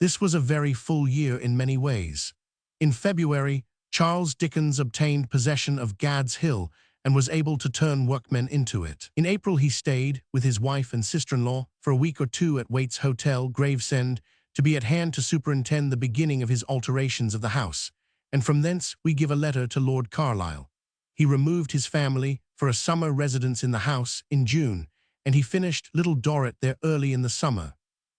This was a very full year in many ways. In February, Charles Dickens obtained possession of Gad's Hill and was able to turn workmen into it. In April, he stayed, with his wife and sister-in-law, for a week or two at Waite's Hotel, Gravesend, to be at hand to superintend the beginning of his alterations of the house, and from thence we give a letter to Lord Carlisle. He removed his family for a summer residence in the house in June, and he finished Little Dorrit there early in the summer.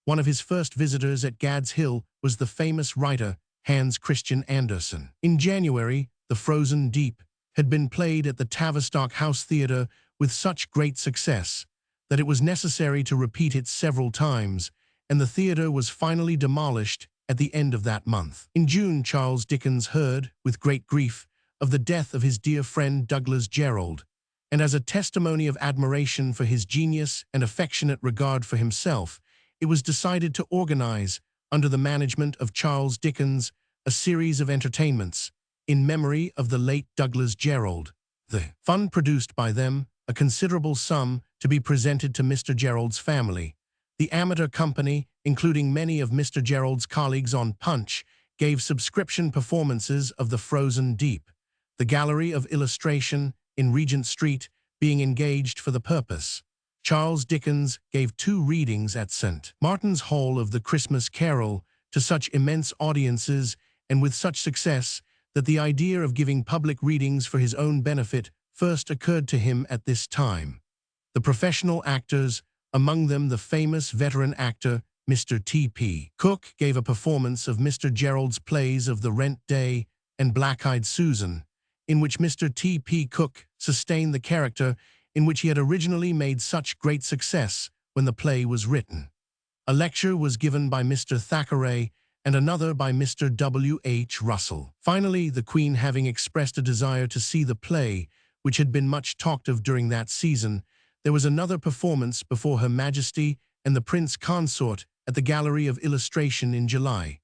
One of his first visitors at Gad's Hill was the famous writer Hans Christian Andersen. In January, The Frozen Deep had been played at the Tavistock House Theatre with such great success that it was necessary to repeat it several times, and the theatre was finally demolished at the end of that month. In June, Charles Dickens heard, with great grief, of the death of his dear friend Douglas Jerrold, and as a testimony of admiration for his genius and affectionate regard for himself, it was decided to organize, under the management of Charles Dickens, a series of entertainments in memory of the late Douglas Jerrold. The fund produced by them a considerable sum to be presented to Mr. Jerrold's family. The amateur company, including many of Mr. Jerrold's colleagues on Punch, gave subscription performances of The Frozen Deep, the Gallery of Illustration in Regent Street being engaged for the purpose. Charles Dickens gave 2 readings at St. Martin's Hall of The Christmas Carol to such immense audiences and with such success that the idea of giving public readings for his own benefit first occurred to him at this time. The professional actors, among them the famous veteran actor Mr. T.P. Cook, gave a performance of Mr. Jerrold's plays of The Rent Day and Black-Eyed Susan, in which Mr. T.P. Cook sustained the character in which he had originally made such great success when the play was written. A lecture was given by Mr. Thackeray and another by Mr. W.H. Russell. Finally, the Queen having expressed a desire to see the play, which had been much talked of during that season, there was another performance before Her Majesty and the Prince Consort at the Gallery of Illustration in July.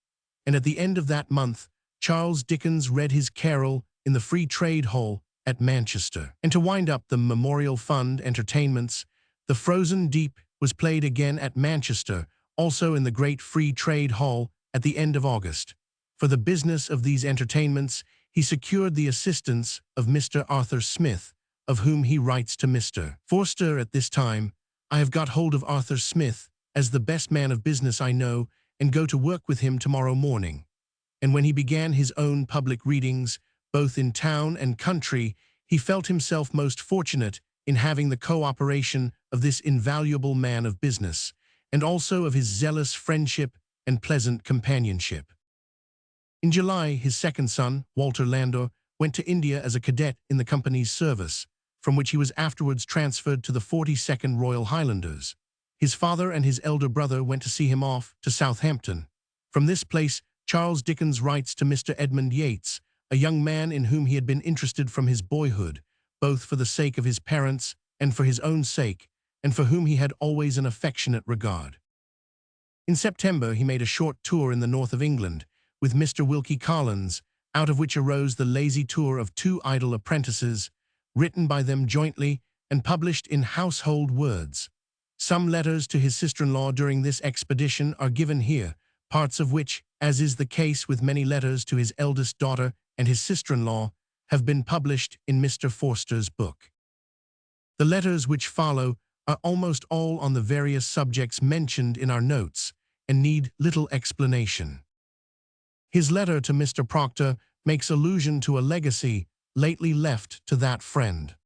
And at the end of that month, Charles Dickens read his carol in the Free Trade Hall at Manchester. And to wind up the Memorial Fund entertainments, The Frozen Deep was played again at Manchester, also in the Great Free Trade Hall, at the end of August. For the business of these entertainments, he secured the assistance of Mr. Arthur Smith, of whom he writes to Mr. Forster at this time, "I have got hold of Arthur Smith as the best man of business I know, and go to work with him tomorrow morning." And when he began his own public readings, both in town and country, he felt himself most fortunate in having the co-operation of this invaluable man of business, and also of his zealous friendship and pleasant companionship. In July, his second son, Walter Landor, went to India as a cadet in the company's service, from which he was afterwards transferred to the 42nd Royal Highlanders. His father and his elder brother went to see him off to Southampton. From this place, Charles Dickens writes to Mr. Edmund Yates, a young man in whom he had been interested from his boyhood, both for the sake of his parents and for his own sake, and for whom he had always an affectionate regard. In September, he made a short tour in the north of England with Mr. Wilkie Collins, out of which arose the lazy tour of 2 idle apprentices, written by them jointly and published in Household Words. Some letters to his sister-in-law during this expedition are given here, parts of which, as is the case with many letters to his eldest daughter and his sister-in-law, have been published in Mr. Forster's book. The letters which follow are almost all on the various subjects mentioned in our notes, and need little explanation. His letter to Mr. Proctor makes allusion to a legacy lately left to that friend.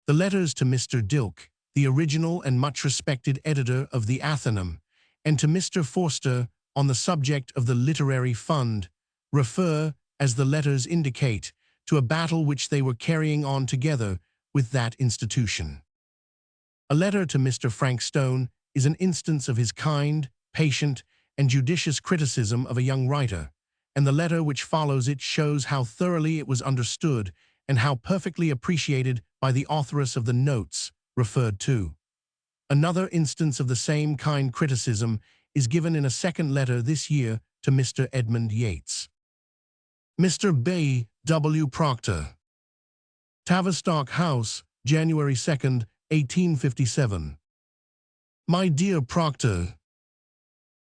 The letters to Mr. Dilke, the original and much respected editor of the Athenaeum, and to Mr. Forster on the subject of the Literary Fund, refer, as the letters indicate, to a battle which they were carrying on together with that institution. A letter to Mr. Frank Stone is an instance of his kind, patient, and judicious criticism of a young writer, and the letter which follows it shows how thoroughly it was understood and how perfectly appreciated by the authoress of the notes referred to. Another instance of the same kind criticism is given in a second letter this year to Mr. Edmund Yates. Mr. B. W. Proctor. Tavistock House, January 2nd, 1857. My dear Proctor,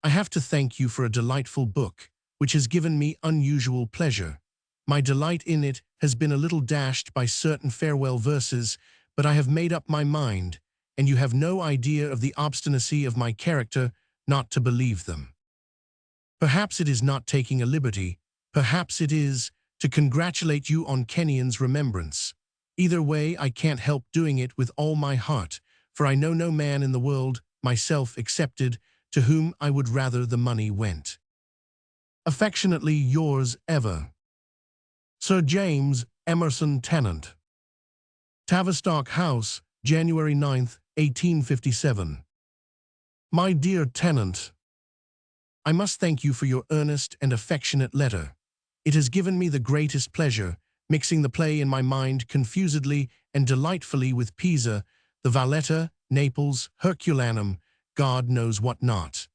I have to thank you for a delightful book, which has given me unusual pleasure. My delight in it has been a little dashed by certain farewell verses, but I have made up my mind, and you have no idea of the obstinacy of my character not to believe them. Perhaps it is not taking a liberty, perhaps it is to congratulate you on Kenyon's remembrance. Either way, I can't help doing it with all my heart, for I know no man in the world, myself excepted, to whom I would rather the money went. Affectionately yours ever, Sir James Emerson Tennant. Tavistock House, January 9th, 1857. My dear Tennant, I must thank you for your earnest and affectionate letter. It has given me the greatest pleasure, mixing the play in my mind confusedly and delightfully with Pisa, the Valletta, Naples, Herculanum, God knows what not.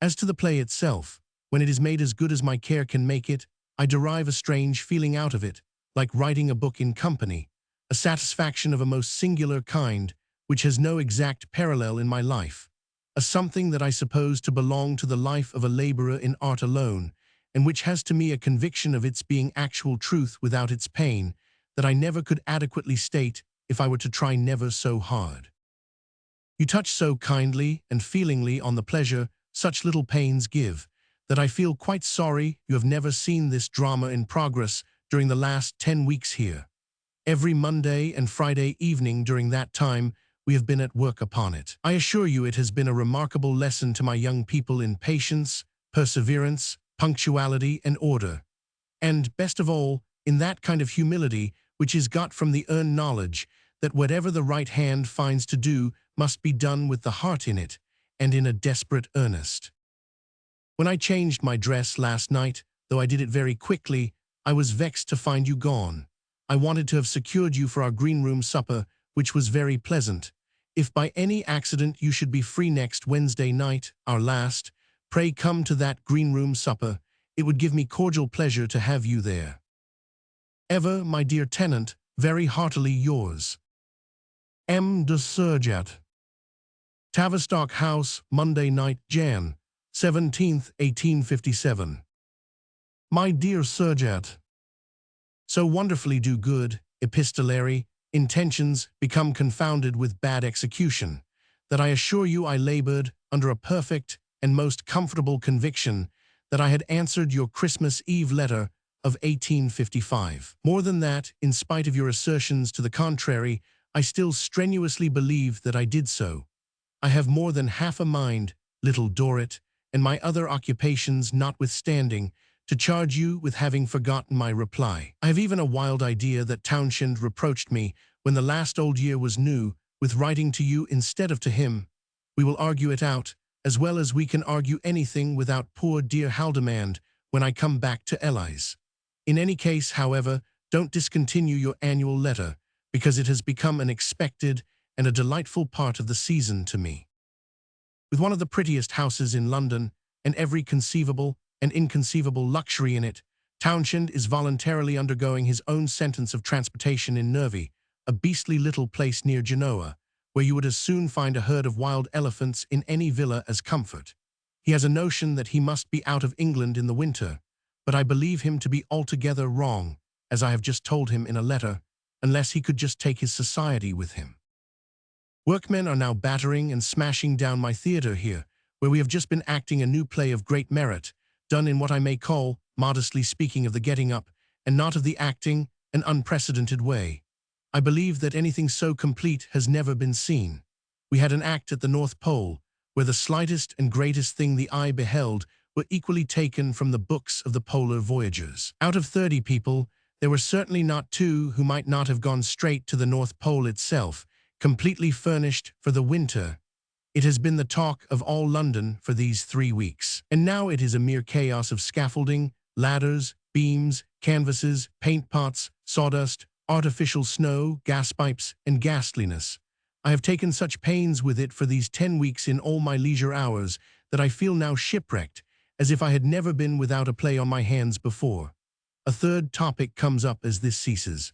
As to the play itself, when it is made as good as my care can make it, I derive a strange feeling out of it, like writing a book in company, a satisfaction of a most singular kind, which has no exact parallel in my life, a something that I suppose to belong to the life of a laborer in art alone, and which has to me a conviction of its being actual truth without its pain, that I never could adequately state if I were to try never so hard. You touch so kindly and feelingly on the pleasure such little pains give, that I feel quite sorry you have never seen this drama in progress during the last 10 weeks here. Every Monday and Friday evening during that time we have been at work upon it. I assure you it has been a remarkable lesson to my young people in patience, perseverance, punctuality, and order, and, best of all, in that kind of humility which is got from the earned knowledge that whatever the right hand finds to do must be done with the heart in it, and in a desperate earnest. When I changed my dress last night, though I did it very quickly, I was vexed to find you gone. I wanted to have secured you for our green-room supper, which was very pleasant. If by any accident you should be free next Wednesday night, our last, pray come to that green-room supper. It would give me cordial pleasure to have you there. Ever, my dear Tennant, very heartily yours, M. de Surjet. Tavistock House, Monday night, Jan. 17th, 1857. My dear Surjet, so wonderfully do good, epistolary, intentions become confounded with bad execution, that I assure you I labored under a perfect and most comfortable conviction that I had answered your Christmas Eve letter of 1855. More than that, in spite of your assertions to the contrary, I still strenuously believe that I did so. I have more than half a mind, little Dorrit, and my other occupations notwithstanding, to charge you with having forgotten my reply. I have even a wild idea that Townshend reproached me, when the last old year was new, with writing to you instead of to him. We will argue it out, as well as we can argue anything without poor dear Haldimand when I come back to Ellis. In any case, however, don't discontinue your annual letter, because it has become an expected and a delightful part of the season to me. With one of the prettiest houses in London, and every conceivable and inconceivable luxury in it, Townshend is voluntarily undergoing his own sentence of transportation in Nervi, a beastly little place near Genoa, where you would as soon find a herd of wild elephants in any villa as comfort. He has a notion that he must be out of England in the winter, but I believe him to be altogether wrong, as I have just told him in a letter, unless he could just take his society with him. Workmen are now battering and smashing down my theatre here, where we have just been acting a new play of great merit, done in what I may call, modestly speaking of the getting up, and not of the acting, an unprecedented way. I believe that anything so complete has never been seen. We had an act at the North Pole, where the slightest and greatest thing the eye beheld were equally taken from the books of the polar voyagers. Out of 30 people, there were certainly not 2 who might not have gone straight to the North Pole itself, completely furnished for the winter. It has been the talk of all London for these 3 weeks. And now it is a mere chaos of scaffolding, ladders, beams, canvases, paint pots, sawdust, artificial snow, gas pipes, and ghastliness. I have taken such pains with it for these 10 weeks in all my leisure hours that I feel now shipwrecked, as if I had never been without a play on my hands before. A third topic comes up as this ceases.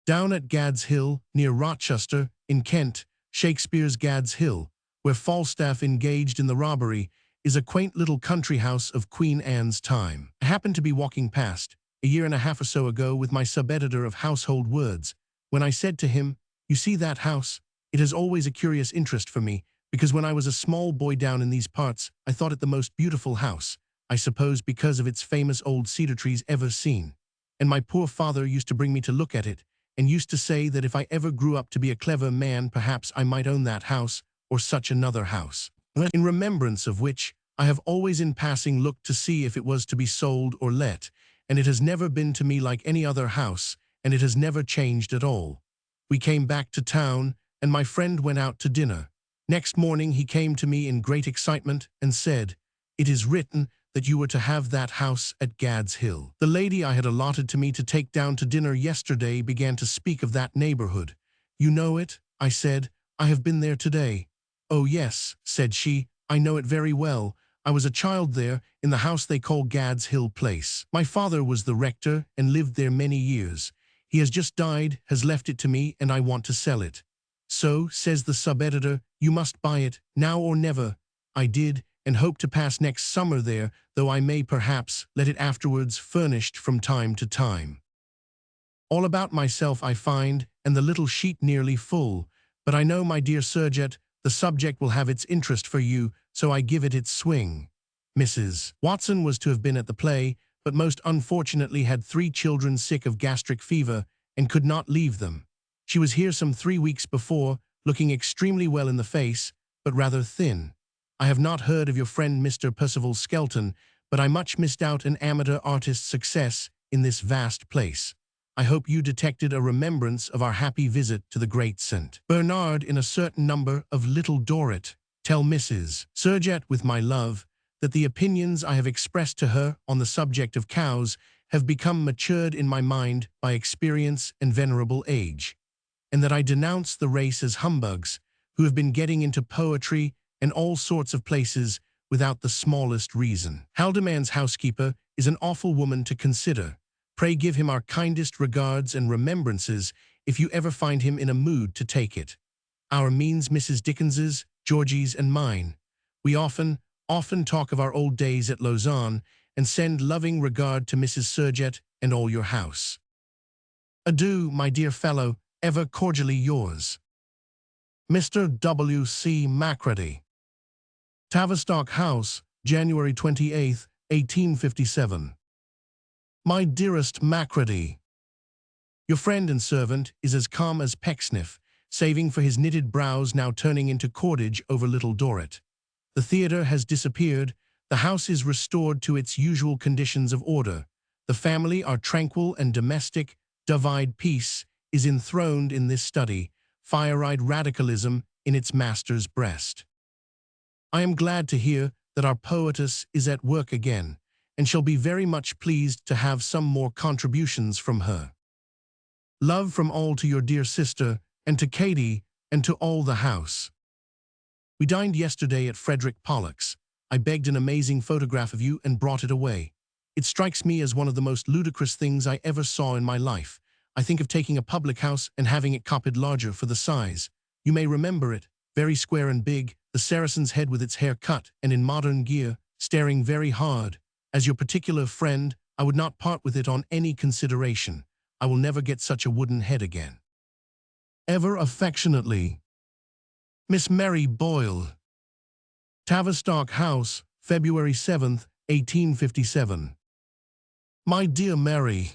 Down at Gad's Hill, near Rochester, in Kent, Shakespeare's Gad's Hill, where Falstaff engaged in the robbery, is a quaint little country house of Queen Anne's time. I happened to be walking past, a year and a half or so ago, with my sub-editor of Household Words, when I said to him, "You see that house? It has always a curious interest for me, because when I was a small boy down in these parts, I thought it the most beautiful house, I suppose because of its famous old cedar trees ever seen. And my poor father used to bring me to look at it, and used to say that if I ever grew up to be a clever man, perhaps I might own that house, or such another house. In remembrance of which, I have always in passing looked to see if it was to be sold or let, and it has never been to me like any other house, and it has never changed at all." We came back to town, and my friend went out to dinner. Next morning he came to me in great excitement and said, "It is written that you were to have that house at Gad's Hill." The lady I had allotted to me to take down to dinner yesterday began to speak of that neighborhood. "You know it?" I said. "I have been there today." "Oh yes," said she, "I know it very well. I was a child there, in the house they call Gad's Hill Place. My father was the rector and lived there many years. He has just died, has left it to me, and I want to sell it. So, says the sub-editor, you must buy it, now or never. I did, and hope to pass next summer there, though I may perhaps let it afterwards furnished from time to time. All about myself I find, and the little sheet nearly full, but I know, my dear Surjet, the subject will have its interest for you, so I give it its swing. Mrs. Watson was to have been at the play, but most unfortunately had 3 children sick of gastric fever, and could not leave them. She was here some 3 weeks before, looking extremely well in the face, but rather thin. I have not heard of your friend Mr. Percival Skelton, but I much misdoubt an amateur artist's success in this vast place. I hope you detected a remembrance of our happy visit to the great St. Bernard in a certain number of Little Dorrit. Tell Mrs. Surjet with my love that the opinions I have expressed to her on the subject of cows have become matured in my mind by experience and venerable age, and that I denounce the race as humbugs who have been getting into poetry and all sorts of places without the smallest reason. Haldimand's housekeeper is an awful woman to consider. Pray give him our kindest regards and remembrances if you ever find him in a mood to take it. Our means Mrs. Dickens's, Georgie's, and mine. We often talk of our old days at Lausanne, and send loving regard to Mrs. Surjet and all your house. Adieu, my dear fellow, ever cordially yours. Mr. W. C. Macready. Tavistock House, January 28, 1857. My dearest Macready, your friend and servant is as calm as Pecksniff, saving for his knitted brows now turning into cordage over Little Dorrit. The theatre has disappeared, the house is restored to its usual conditions of order, the family are tranquil and domestic, dove-eyed peace is enthroned in this study, fire-eyed radicalism in its master's breast. I am glad to hear that our poetess is at work again, and shall be very much pleased to have some more contributions from her. Love from all to your dear sister, and to Katie, and to all the house. We dined yesterday at Frederick Pollock's. I begged an amazing photograph of you and brought it away. It strikes me as one of the most ludicrous things I ever saw in my life. I think of taking a public house and having it copied larger for the size. You may remember it, very square and big, the Saracen's head with its hair cut and in modern gear, staring very hard. As your particular friend, I would not part with it on any consideration. I will never get such a wooden head again. Ever affectionately, Miss Mary Boyle. Tavistock House, February 7th, 1857. My dear Mary,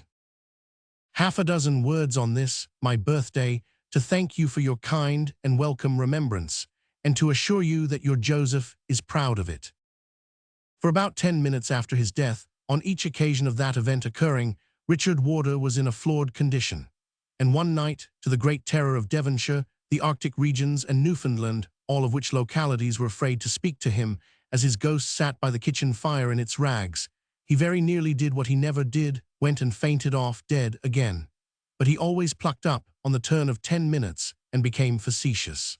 half a dozen words on this, my birthday, to thank you for your kind and welcome remembrance, and to assure you that your Joseph is proud of it. For about 10 minutes after his death, on each occasion of that event occurring, Richard Warder was in a floored condition. And one night, to the great terror of Devonshire, the Arctic regions, and Newfoundland, all of which localities were afraid to speak to him, as his ghost sat by the kitchen fire in its rags, he very nearly did what he never did, went and fainted off dead again. But he always plucked up, on the turn of 10 minutes, and became facetious.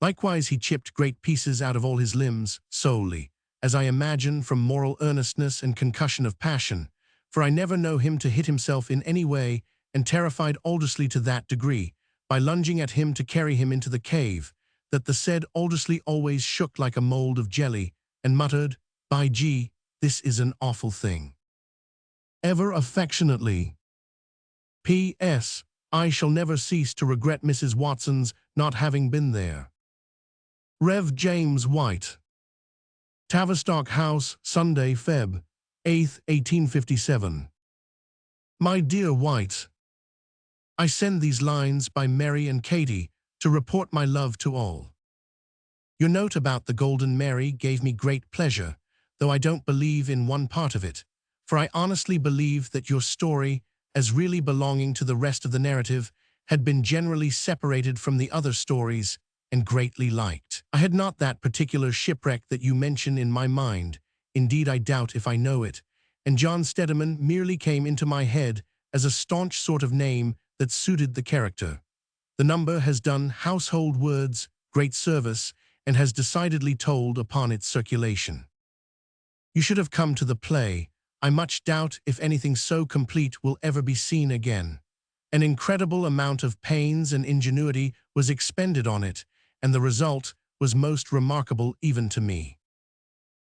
Likewise he chipped great pieces out of all his limbs, solely, as I imagine, from moral earnestness and concussion of passion, for I never know him to hit himself in any way, and terrified Aldersley to that degree, by lunging at him to carry him into the cave, that the said Aldersley always shook like a mould of jelly, and muttered, "By G, this is an awful thing. Ever affectionately. P.S. I shall never cease to regret Mrs. Watson's not having been there. Rev. James White. Tavistock House, Sunday, Feb. 8th, 1857. My dear White, I send these lines by Mary and Katie to report my love to all. Your note about the Golden Mary gave me great pleasure, though I don't believe in one part of it, for I honestly believe that your story, as really belonging to the rest of the narrative, had been generally separated from the other stories and greatly liked. I had not that particular shipwreck that you mention in my mind, indeed I doubt if I know it, and John Stedman merely came into my head as a staunch sort of name that suited the character. The number has done Household Words great service and has decidedly told upon its circulation. You should have come to the play. I much doubt if anything so complete will ever be seen again. An incredible amount of pains and ingenuity was expended on it, and the result was most remarkable even to me.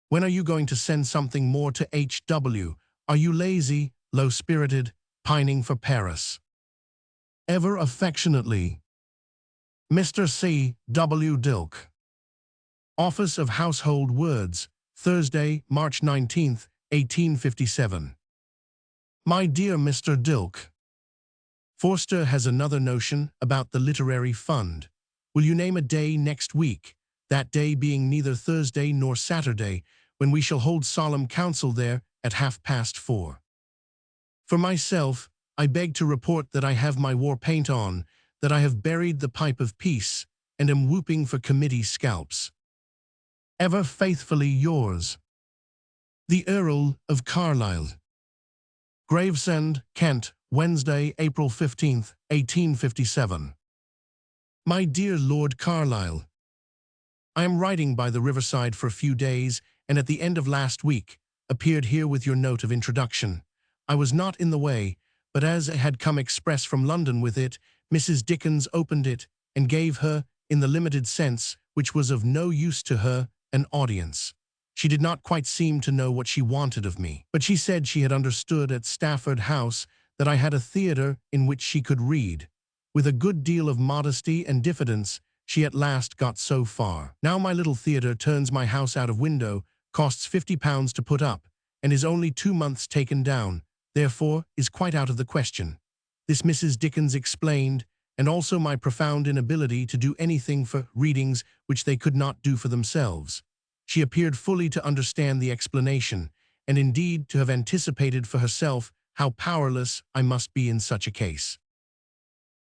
When are you going to send something more to H.W.? Are you lazy, low-spirited, pining for Paris? Ever affectionately, Mr. C. W. Dilke. Office of Household Words, Thursday, March 19th, 1857. My dear Mr. Dilke, Forster has another notion about the literary fund. Will you name a day next week, that day being neither Thursday nor Saturday, when we shall hold solemn council there at 4:30? For myself, I beg to report that I have my war paint on, that I have buried the pipe of peace, and am whooping for committee scalps. Ever faithfully yours, the Earl of Carlisle. Gravesend, Kent, Wednesday, April 15th, 1857. My dear Lord Carlisle, I am riding by the riverside for a few days, and at the end of last week appeared here with your note of introduction. I was not in the way, but as I had come express from London with it, Mrs. Dickens opened it and gave her, in the limited sense which was of no use to her, an audience. She did not quite seem to know what she wanted of me, but she said she had understood at Stafford House that I had a theatre in which she could read. With a good deal of modesty and diffidence, she at last got so far. Now my little theatre turns my house out of window, costs £50 to put up, and is only 2 months taken down, therefore is quite out of the question. This Mrs. Dickens explained, and also my profound inability to do anything for readings which they could not do for themselves. She appeared fully to understand the explanation, and indeed to have anticipated for herself how powerless I must be in such a case.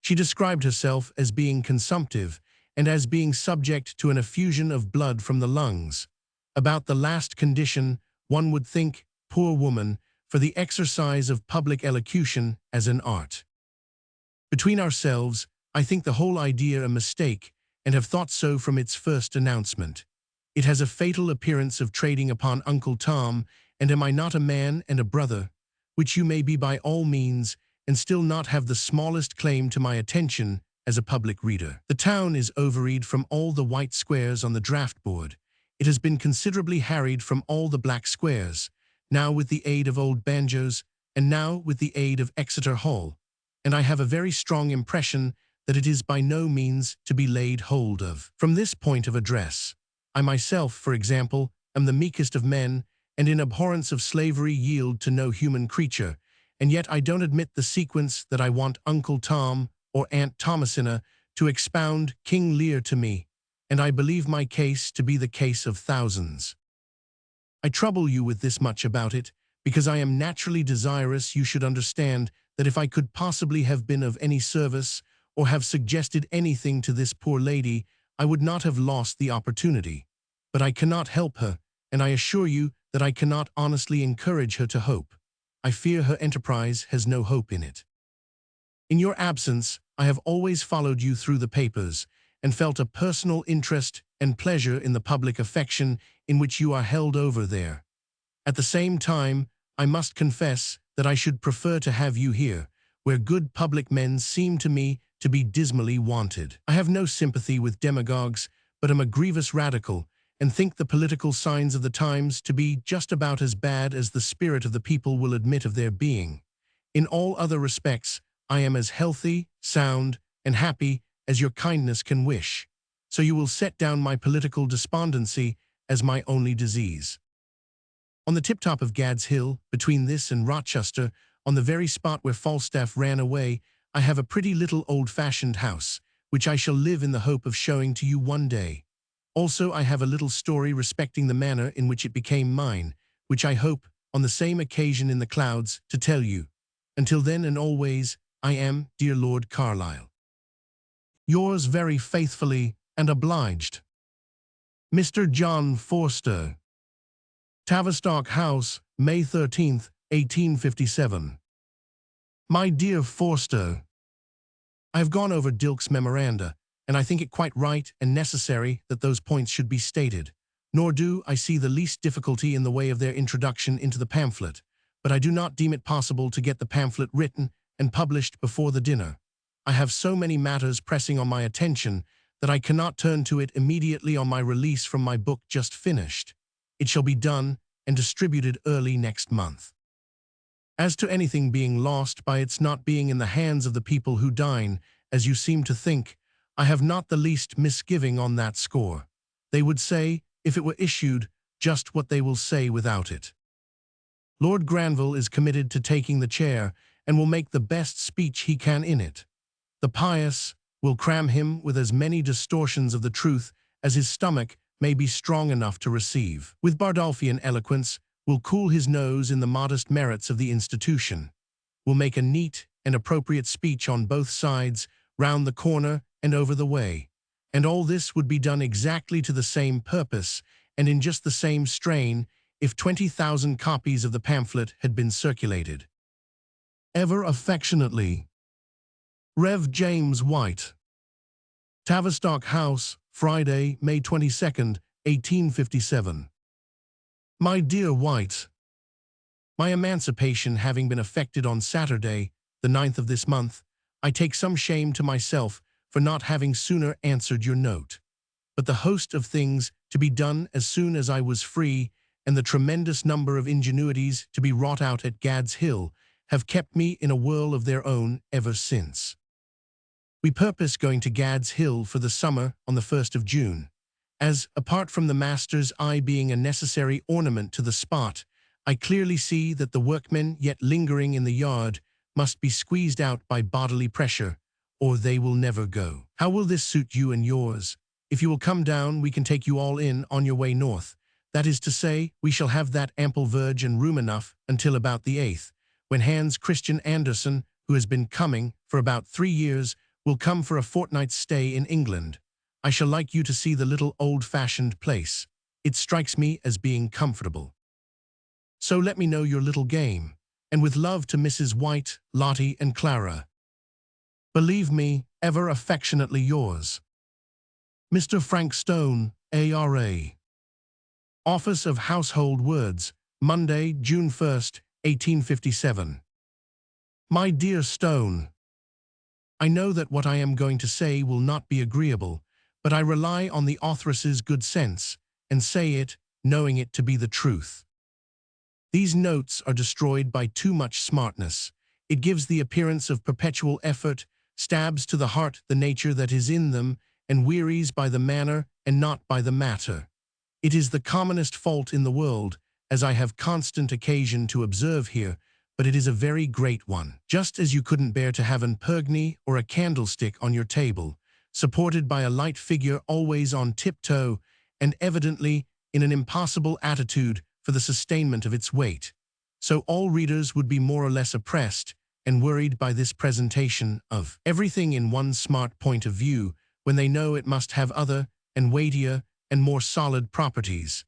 She described herself as being consumptive, and as being subject to an effusion of blood from the lungs. About the last condition, one would think, poor woman, for the exercise of public elocution as an art. Between ourselves, I think the whole idea a mistake, and have thought so from its first announcement. It has a fatal appearance of trading upon Uncle Tom, and am I not a man and a brother, which you may be by all means, and still not have the smallest claim to my attention as a public reader. The town is overread from all the white squares on the draft board. It has been considerably harried from all the black squares, now with the aid of old banjos, and now with the aid of Exeter Hall, and I have a very strong impression that it is by no means to be laid hold of. From this point of address, I myself, for example, am the meekest of men, and in abhorrence of slavery yield to no human creature, and yet I don't admit the sequence that I want Uncle Tom or Aunt Thomasina to expound King Lear to me, and I believe my case to be the case of thousands. I trouble you with this much about it, because I am naturally desirous you should understand that if I could possibly have been of any service, or have suggested anything to this poor lady, I would not have lost the opportunity. But I cannot help her, and I assure you that I cannot honestly encourage her to hope. I fear her enterprise has no hope in it. In your absence, I have always followed you through the papers, and felt a personal interest and pleasure in the public affection in which you are held over there. At the same time, I must confess that I should prefer to have you here, where good public men seem to me to be dismally wanted. I have no sympathy with demagogues, but am a grievous radical, and think the political signs of the times to be just about as bad as the spirit of the people will admit of their being. In all other respects, I am as healthy, sound, and happy as your kindness can wish. So you will set down my political despondency as my only disease. On the tip-top of Gad's Hill, between this and Rochester, on the very spot where Falstaff ran away, I have a pretty little old-fashioned house, which I shall live in the hope of showing to you one day. Also, I have a little story respecting the manner in which it became mine, which I hope, on the same occasion in the clouds, to tell you. Until then and always, I am, dear Lord Carlisle, yours very faithfully and obliged, Mr. John Forster. Tavistock House, May 13th, 1857. My dear Forster, I have gone over Dilke's memoranda, and I think it quite right and necessary that those points should be stated. Nor do I see the least difficulty in the way of their introduction into the pamphlet, but I do not deem it possible to get the pamphlet written and published before the dinner. I have so many matters pressing on my attention that I cannot turn to it immediately on my release from my book just finished. It shall be done and distributed early next month. As to anything being lost by its not being in the hands of the people who dine, as you seem to think, I have not the least misgiving on that score. They would say, if it were issued, just what they will say without it. Lord Granville is committed to taking the chair, and will make the best speech he can in it. The pious will cram him with as many distortions of the truth as his stomach may be strong enough to receive. With Bardolphian eloquence, will cool his nose in the modest merits of the institution, will make a neat and appropriate speech on both sides, round the corner and over the way. And all this would be done exactly to the same purpose, and in just the same strain, if 20,000 copies of the pamphlet had been circulated. Ever affectionately, Rev. James White. Tavistock House, Friday, May 22nd, 1857. My dear White, my emancipation having been effected on Saturday, the 9th of this month, I take some shame to myself for not having sooner answered your note. But the host of things to be done as soon as I was free, and the tremendous number of ingenuities to be wrought out at Gad's Hill, have kept me in a whirl of their own ever since. We purpose going to Gad's Hill for the summer on the 1st of June, as, apart from the master's eye being a necessary ornament to the spot, I clearly see that the workmen yet lingering in the yard must be squeezed out by bodily pressure, or they will never go. How will this suit you and yours? If you will come down, we can take you all in on your way north. That is to say, we shall have that ample verge and room enough until about the 8th, when Hans Christian Andersen, who has been coming for about 3 years, will come for a fortnight's stay in England. I shall like you to see the little old-fashioned place. It strikes me as being comfortable. So let me know your little game, and with love to Mrs. White, Lottie, and Clara. Believe me, ever affectionately yours, Mr. Frank Stone, A.R.A. Office of Household Words, Monday, June 1st, 1857. My dear Stone, I know that what I am going to say will not be agreeable, but I rely on the authoress's good sense, and say it, knowing it to be the truth. These notes are destroyed by too much smartness. It gives the appearance of perpetual effort, stabs to the heart the nature that is in them, and wearies by the manner and not by the matter. It is the commonest fault in the world, as I have constant occasion to observe here, but it is a very great one. Just as you couldn't bear to have an purgny or a candlestick on your table, supported by a light figure always on tiptoe, and evidently in an impossible attitude for the sustainment of its weight, so all readers would be more or less oppressed and worried by this presentation of everything in one smart point of view, when they know it must have other and weightier and more solid properties.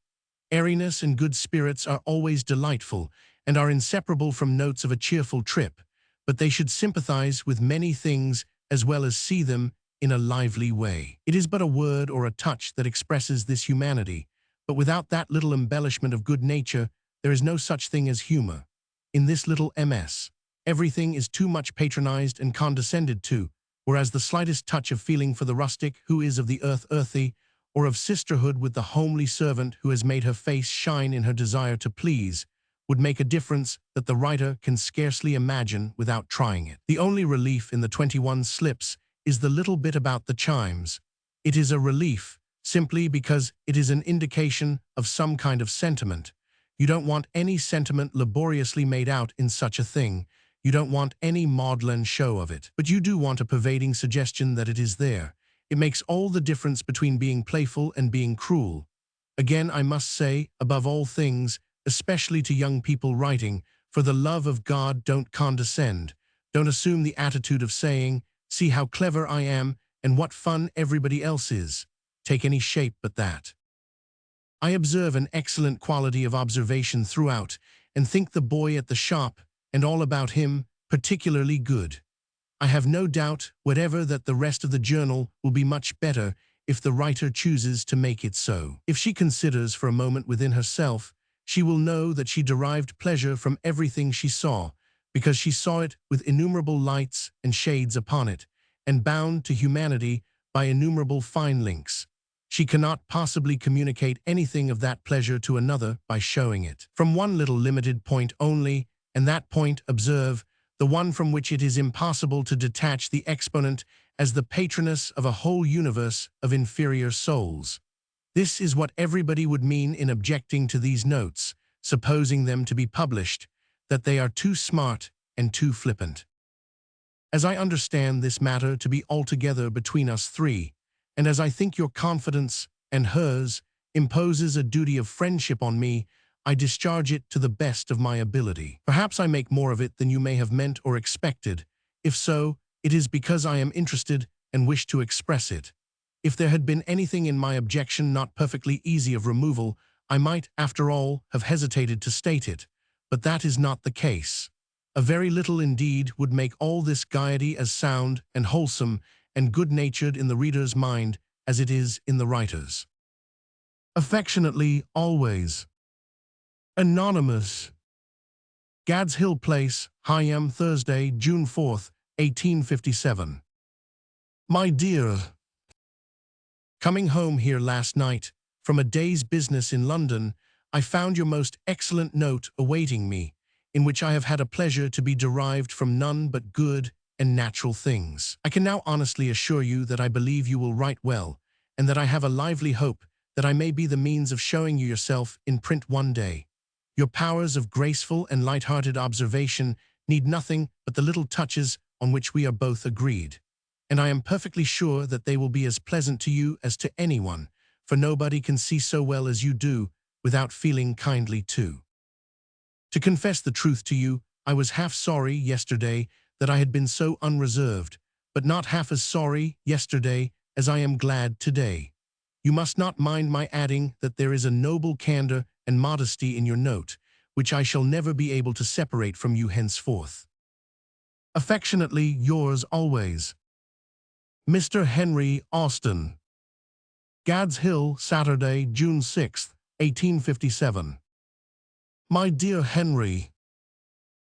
Airiness and good spirits are always delightful, and are inseparable from notes of a cheerful trip, but they should sympathize with many things as well as see them in a lively way. It is but a word or a touch that expresses this humanity, but without that little embellishment of good nature, there is no such thing as humor. In this little MS, everything is too much patronized and condescended to, whereas the slightest touch of feeling for the rustic who is of the earth earthy, or of sisterhood with the homely servant who has made her face shine in her desire to please, would make a difference that the writer can scarcely imagine without trying it. The only relief in the 21 slips is the little bit about the chimes. It is a relief, simply because it is an indication of some kind of sentiment. You don't want any sentiment laboriously made out in such a thing. You don't want any maudlin show of it. But you do want a pervading suggestion that it is there. It makes all the difference between being playful and being cruel. Again, I must say, above all things, especially to young people writing, for the love of God, don't condescend. Don't assume the attitude of saying, see how clever I am and what fun everybody else is. Take any shape but that. I observe an excellent quality of observation throughout, and think the boy at the shop, and all about him, particularly good. I have no doubt whatever that the rest of the journal will be much better if the writer chooses to make it so. If she considers for a moment within herself, she will know that she derived pleasure from everything she saw, because she saw it with innumerable lights and shades upon it, and bound to humanity by innumerable fine links. She cannot possibly communicate anything of that pleasure to another by showing it. From one little limited point only, and that point, observe, the one from which it is impossible to detach the exponent as the patroness of a whole universe of inferior souls. This is what everybody would mean in objecting to these notes, supposing them to be published, that they are too smart and too flippant. As I understand this matter to be altogether between us three, and as I think your confidence and hers imposes a duty of friendship on me, I discharge it to the best of my ability. Perhaps I make more of it than you may have meant or expected. If so, it is because I am interested and wish to express it. If there had been anything in my objection not perfectly easy of removal, I might, after all, have hesitated to state it. But that is not the case. A very little indeed would make all this gaiety as sound and wholesome and good-natured in the reader's mind as it is in the writer's. Affectionately, always. Anonymous. Gad's Hill Place, Higham, Thursday, June 4th, 1857. My dear, coming home here last night from a day's business in London, I found your most excellent note awaiting me, in which I have had a pleasure to be derived from none but good and natural things. I can now honestly assure you that I believe you will write well, and that I have a lively hope that I may be the means of showing you yourself in print one day. Your powers of graceful and light-hearted observation need nothing but the little touches on which we are both agreed, and I am perfectly sure that they will be as pleasant to you as to anyone, for nobody can see so well as you do without feeling kindly too. To confess the truth to you, I was half sorry yesterday that I had been so unreserved, but not half as sorry yesterday as I am glad today. You must not mind my adding that there is a noble candor and modesty in your note, which I shall never be able to separate from you henceforth. Affectionately yours always, Mr. Henry Austen. Gad's Hill, Saturday, June 6th, 1857. My dear Henry,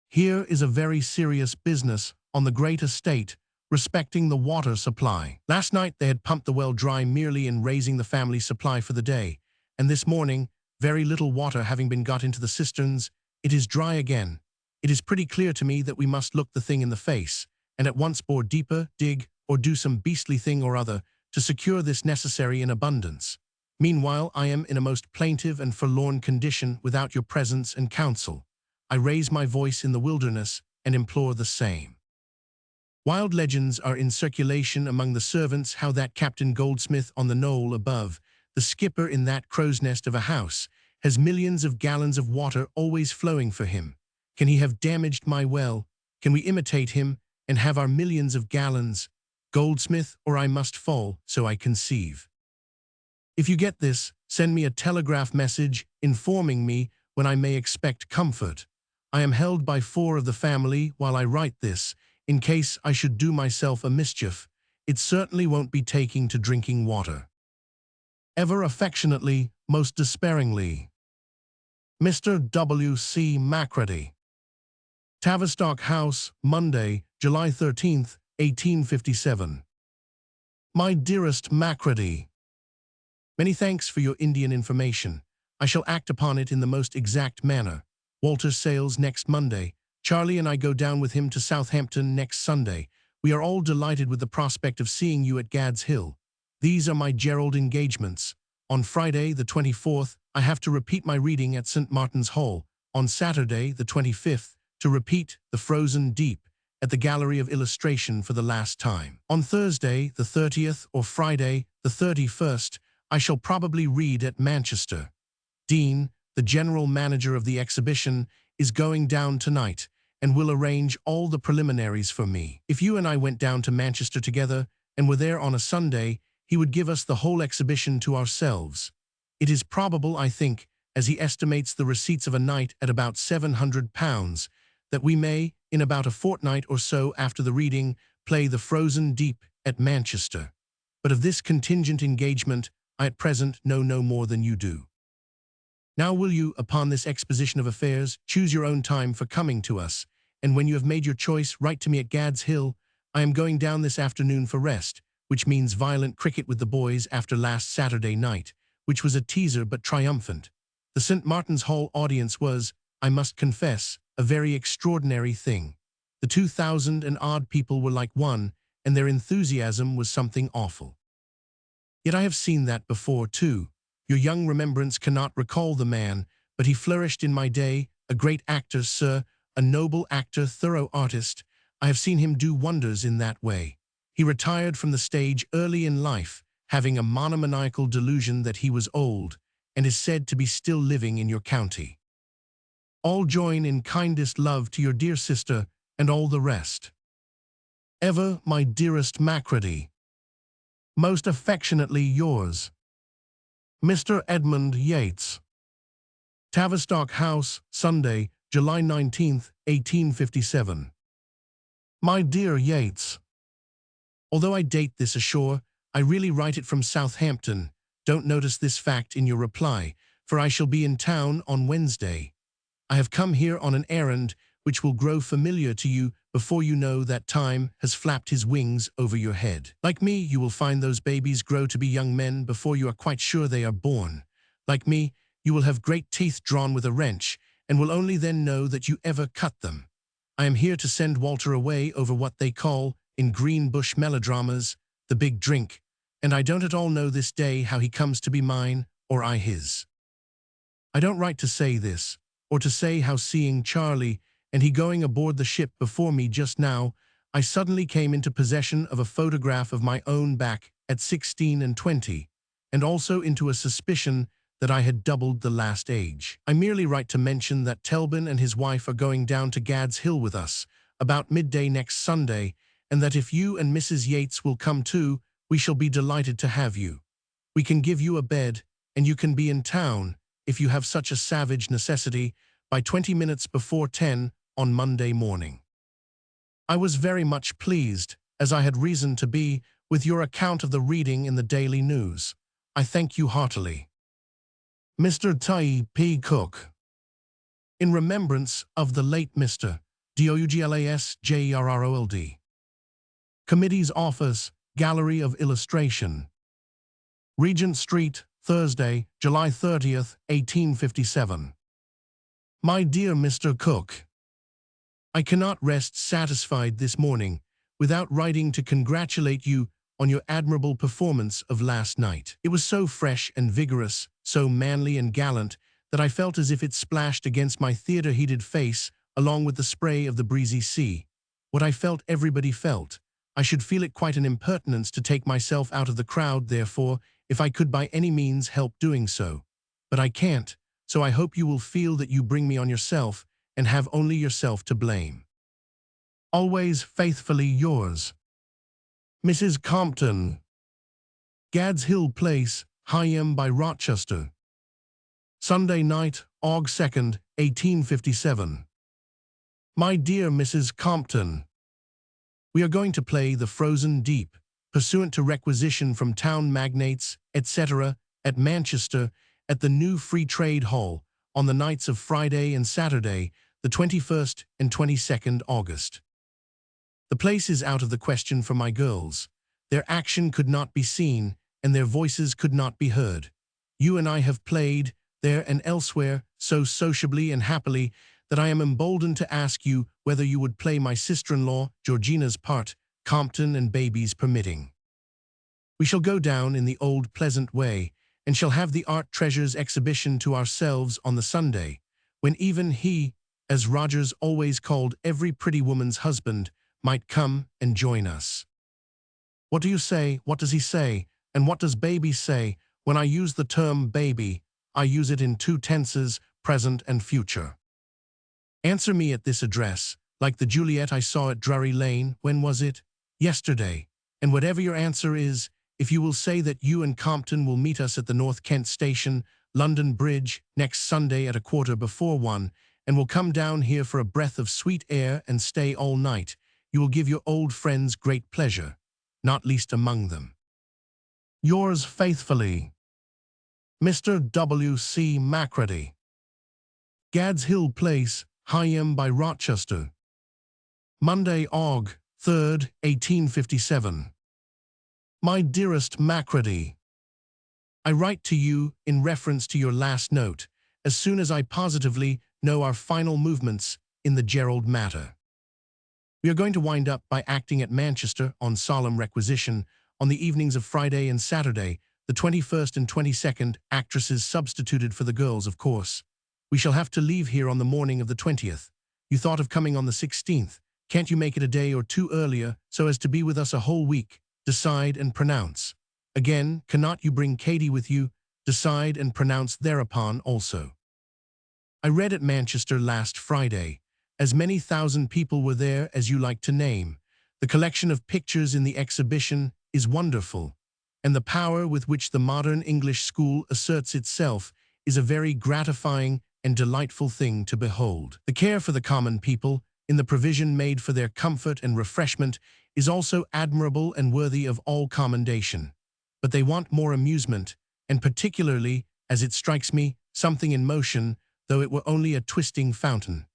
here is a very serious business on the great estate respecting the water supply. Last night they had pumped the well dry merely in raising the family supply for the day, and this morning, very little water having been got into the cisterns, it is dry again. It is pretty clear to me that we must look the thing in the face, and at once bore deeper, dig, or do some beastly thing or other to secure this necessary in abundance. Meanwhile, I am in a most plaintive and forlorn condition without your presence and counsel. I raise my voice in the wilderness and implore the same. Wild legends are in circulation among the servants how that Captain Goldsmith on the knoll above, the skipper in that crow's nest of a house, has millions of gallons of water always flowing for him. Can he have damaged my well? Can we imitate him and have our millions of gallons? Goldsmith or I must fall, so I conceive. If you get this, send me a telegraph message informing me when I may expect comfort. I am held by 4 of the family while I write this, in case I should do myself a mischief. It certainly won't be taking to drinking water. Ever affectionately, most despairingly, Mr. W. C. Macready. Tavistock House, Monday, July 13th, 1857. My dearest Macready, Many thanks for your Indian information. I shall act upon it in the most exact manner. Walter sails next Monday. Charlie and I go down with him to Southampton next Sunday. We are all delighted with the prospect of seeing you at Gad's Hill. These are my Gerald engagements. On Friday, the 24th, I have to repeat my reading at St. Martin's Hall. On Saturday, the 25th, to repeat The Frozen Deep at the Gallery of Illustration for the last time. On Thursday, the 30th, or Friday, the 31st, I shall probably read at Manchester. Dean, the general manager of the exhibition, is going down tonight and will arrange all the preliminaries for me. If you and I went down to Manchester together and were there on a Sunday, he would give us the whole exhibition to ourselves. It is probable, I think, as he estimates the receipts of a night at about £700, that we may, in about a fortnight or so after the reading, play The Frozen Deep at Manchester. But of this contingent engagement, I at present know no more than you do. Now will you, upon this exposition of affairs, choose your own time for coming to us, and when you have made your choice, write to me at Gad's Hill. I am going down this afternoon for rest, which means violent cricket with the boys after last Saturday night, which was a teaser but triumphant. The St. Martin's Hall audience was, I must confess, a very extraordinary thing. The 2,000 and odd people were like one, and their enthusiasm was something awful. Yet I have seen that before, too. Your young remembrance cannot recall the man, but he flourished in my day, a great actor, sir, a noble actor, thorough artist. I have seen him do wonders in that way. He retired from the stage early in life, having a monomaniacal delusion that he was old, and is said to be still living in your county. All join in kindest love to your dear sister, and all the rest. Ever, my dearest Macready. Most affectionately yours, Mr. Edmund Yates. Tavistock House, Sunday, July 19th, 1857. My dear Yates, although I date this ashore, I really write it from Southampton. Don't notice this fact in your reply, for I shall be in town on Wednesday. I have come here on an errand which will grow familiar to you before you know that time has flapped his wings over your head. Like me, you will find those babies grow to be young men before you are quite sure they are born. Like me, you will have great teeth drawn with a wrench, and will only then know that you ever cut them. I am here to send Walter away over what they call, in Green Bush melodramas, the big drink, and I don't at all know this day how he comes to be mine, or I his. I don't write to say this, or to say how seeing Charlie and he going aboard the ship before me just now, I suddenly came into possession of a photograph of my own back at 16 and 20, and also into a suspicion that I had doubled the last age. I merely write to mention that Telbin and his wife are going down to Gad's Hill with us, about midday next Sunday, and that if you and Mrs. Yates will come too, we shall be delighted to have you. We can give you a bed, and you can be in town, if you have such a savage necessity, by 20 minutes before 10 on Monday morning. I was very much pleased, as I had reason to be, with your account of the reading in the Daily News. I thank you heartily. Mr. Tai P. Cook. In remembrance of the late Mr. Douglas Jerrold. Committee's Office, Gallery of Illustration. Regent Street, Thursday, July 30th, 1857. My dear Mr. Cook, I cannot rest satisfied this morning without writing to congratulate you on your admirable performance of last night. It was so fresh and vigorous, so manly and gallant, that I felt as if it splashed against my theatre-heated face along with the spray of the breezy sea. What I felt everybody felt. I should feel it quite an impertinence to take myself out of the crowd, therefore, if I could by any means help doing so. But I can't, so I hope you will feel that you bring me on yourself, and have only yourself to blame. Always faithfully yours, Mrs. Compton. Gad's Hill Place, Hyam by Rochester. Sunday night, August 2nd, 1857. My dear Mrs. Compton, we are going to play The Frozen Deep, pursuant to requisition from town magnates, etc., at Manchester, at the new Free Trade Hall, on the nights of Friday and Saturday, the 21st and 22nd August. The place is out of the question for my girls. Their action could not be seen, and their voices could not be heard. You and I have played, there and elsewhere, so sociably and happily, that I am emboldened to ask you whether you would play my sister-in-law, Georgina's part, Compton and babies permitting. We shall go down in the old pleasant way, and shall have the art treasures exhibition to ourselves on the Sunday, when even he, as Rogers always called every pretty woman's husband, might come and join us. What do you say? What does he say? And what does baby say? When I use the term baby, I use it in two tenses, present and future. Answer me at this address, like the Juliet I saw at Drury Lane. When was it? Yesterday. And whatever your answer is, if you will say that you and Compton will meet us at the North Kent Station, London Bridge, next Sunday at 1:15, and will come down here for a breath of sweet air and stay all night, you will give your old friends great pleasure, not least among them. Yours faithfully, Mr. W. C. Macready. Gad's Hill Place, Hyam by Rochester. Monday, Aug. 3rd, 1857. My dearest Macready, I write to you in reference to your last note, as soon as I positively know our final movements in the Gerald matter. We are going to wind up by acting at Manchester on solemn requisition on the evenings of Friday and Saturday, the 21st and 22nd, actresses substituted for the girls, of course. We shall have to leave here on the morning of the 20th. You thought of coming on the 16th. Can't you make it a day or two earlier, so as to be with us a whole week? Decide and pronounce. Again, cannot you bring Katie with you? Decide and pronounce thereupon also. I read at Manchester last Friday. As many thousand people were there as you like to name. The collection of pictures in the exhibition is wonderful, and the power with which the modern English school asserts itself is a very gratifying and delightful thing to behold. The care for the common people, in the provision made for their comfort and refreshment, is also admirable and worthy of all commendation. But they want more amusement, and particularly, as it strikes me, something in motion, though it were only a twisting fountain.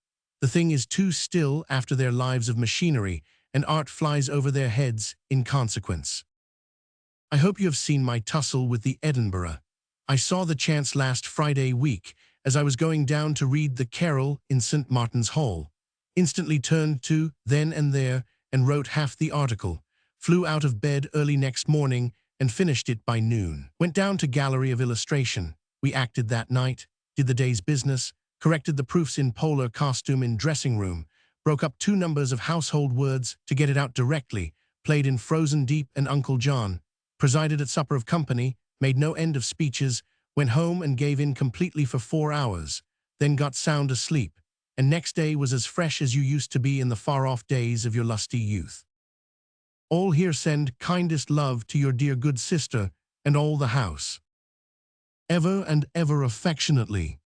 The thing is too still after their lives of machinery, and art flies over their heads in consequence. I hope you have seen my tussle with the Edinburgh. I saw the chance last Friday week, as I was going down to read the Carol in St. Martin's Hall. Instantly turned to, then and there, and wrote half the article. Flew out of bed early next morning, and finished it by noon. Went down to Gallery of Illustration. We acted that night, did the day's business, corrected the proofs in polar costume in dressing room, broke up 2 numbers of Household Words to get it out directly, played in Frozen Deep and Uncle John, presided at supper of company, made no end of speeches, went home and gave in completely for 4 hours, then got sound asleep, and next day was as fresh as you used to be in the far-off days of your lusty youth. All here send kindest love to your dear good sister and all the house. Ever and ever affectionately,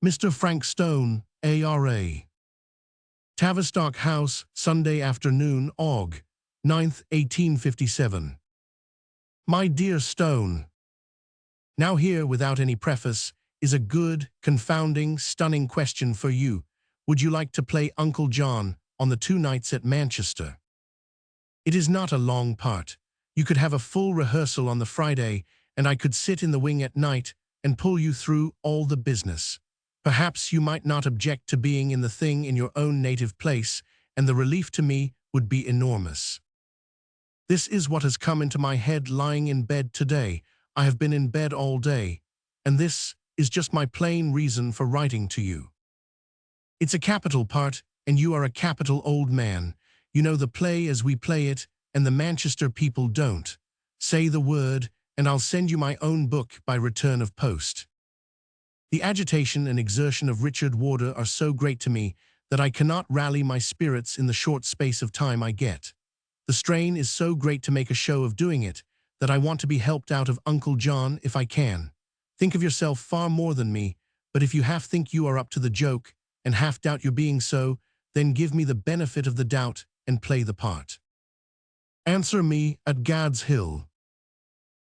Mr. Frank Stone, A.R.A. Tavistock House, Sunday afternoon, Aug. 9th, 1857. My dear Stone, now here, without any preface, is a good, confounding, stunning question for you. Would you like to play Uncle John on the 2 nights at Manchester? It is not a long part. You could have a full rehearsal on the Friday, and I could sit in the wing at night and pull you through all the business. Perhaps you might not object to being in the thing in your own native place, and the relief to me would be enormous. This is what has come into my head lying in bed today. I have been in bed all day, and this is just my plain reason for writing to you. It's a capital part, and you are a capital old man. You know the play as we play it, and the Manchester people don't. Say the word, and I'll send you my own book by return of post. The agitation and exertion of Richard Warder are so great to me that I cannot rally my spirits in the short space of time I get. The strain is so great to make a show of doing it that I want to be helped out of Uncle John if I can. Think of yourself far more than me, but if you half think you are up to the joke and half doubt your being so, then give me the benefit of the doubt and play the part. Answer me at Gad's Hill.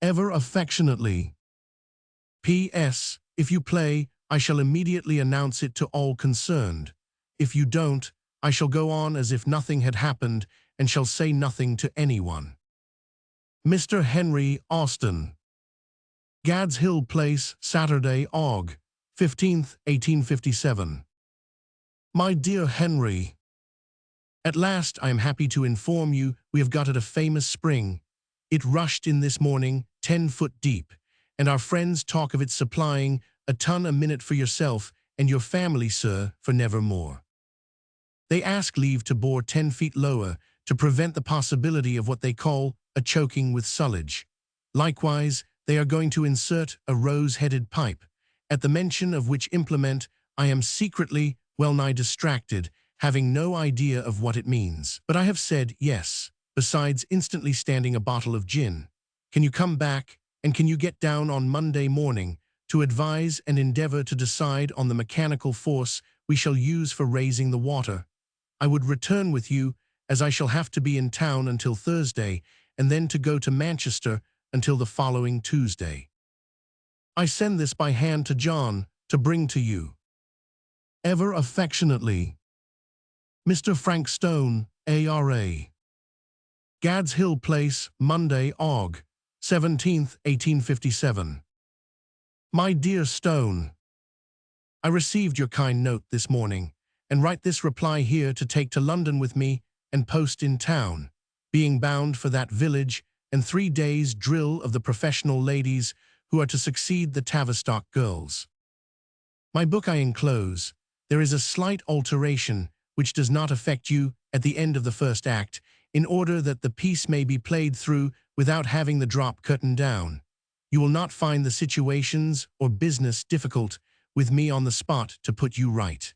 Ever affectionately. P.S. If you play, I shall immediately announce it to all concerned. If you don't, I shall go on as if nothing had happened and shall say nothing to anyone. Mr. Henry Austen. Gad's Hill Place, Saturday, Aug. 15th, 1857. My dear Henry, at last I am happy to inform you we have got at a famous spring. It rushed in this morning, 10 foot deep, and our friends talk of its supplying a ton a minute for yourself and your family, sir, for nevermore. They ask leave to bore 10 feet lower to prevent the possibility of what they call a choking with sullage. Likewise, they are going to insert a rose-headed pipe, at the mention of which implement I am secretly well-nigh distracted, having no idea of what it means. But I have said yes, besides instantly standing a bottle of gin. Can you come back, and can you get down on Monday morning, to advise and endeavor to decide on the mechanical force we shall use for raising the water? I would return with you, as I shall have to be in town until Thursday, and then to go to Manchester until the following Tuesday. I send this by hand to John, to bring to you. Ever affectionately, Mr. Frank Stone, A.R.A. Gad's Hill Place, Monday, Aug. 17th, 1857. My dear Stone, I received your kind note this morning, and write this reply here to take to London with me and post in town, being bound for that village and 3 days' drill of the professional ladies who are to succeed the Tavistock girls. My book I enclose. There is a slight alteration which does not affect you at the end of the first act, in order that the piece may be played through without having the drop curtain down. You will not find the situations or business difficult with me on the spot to put you right.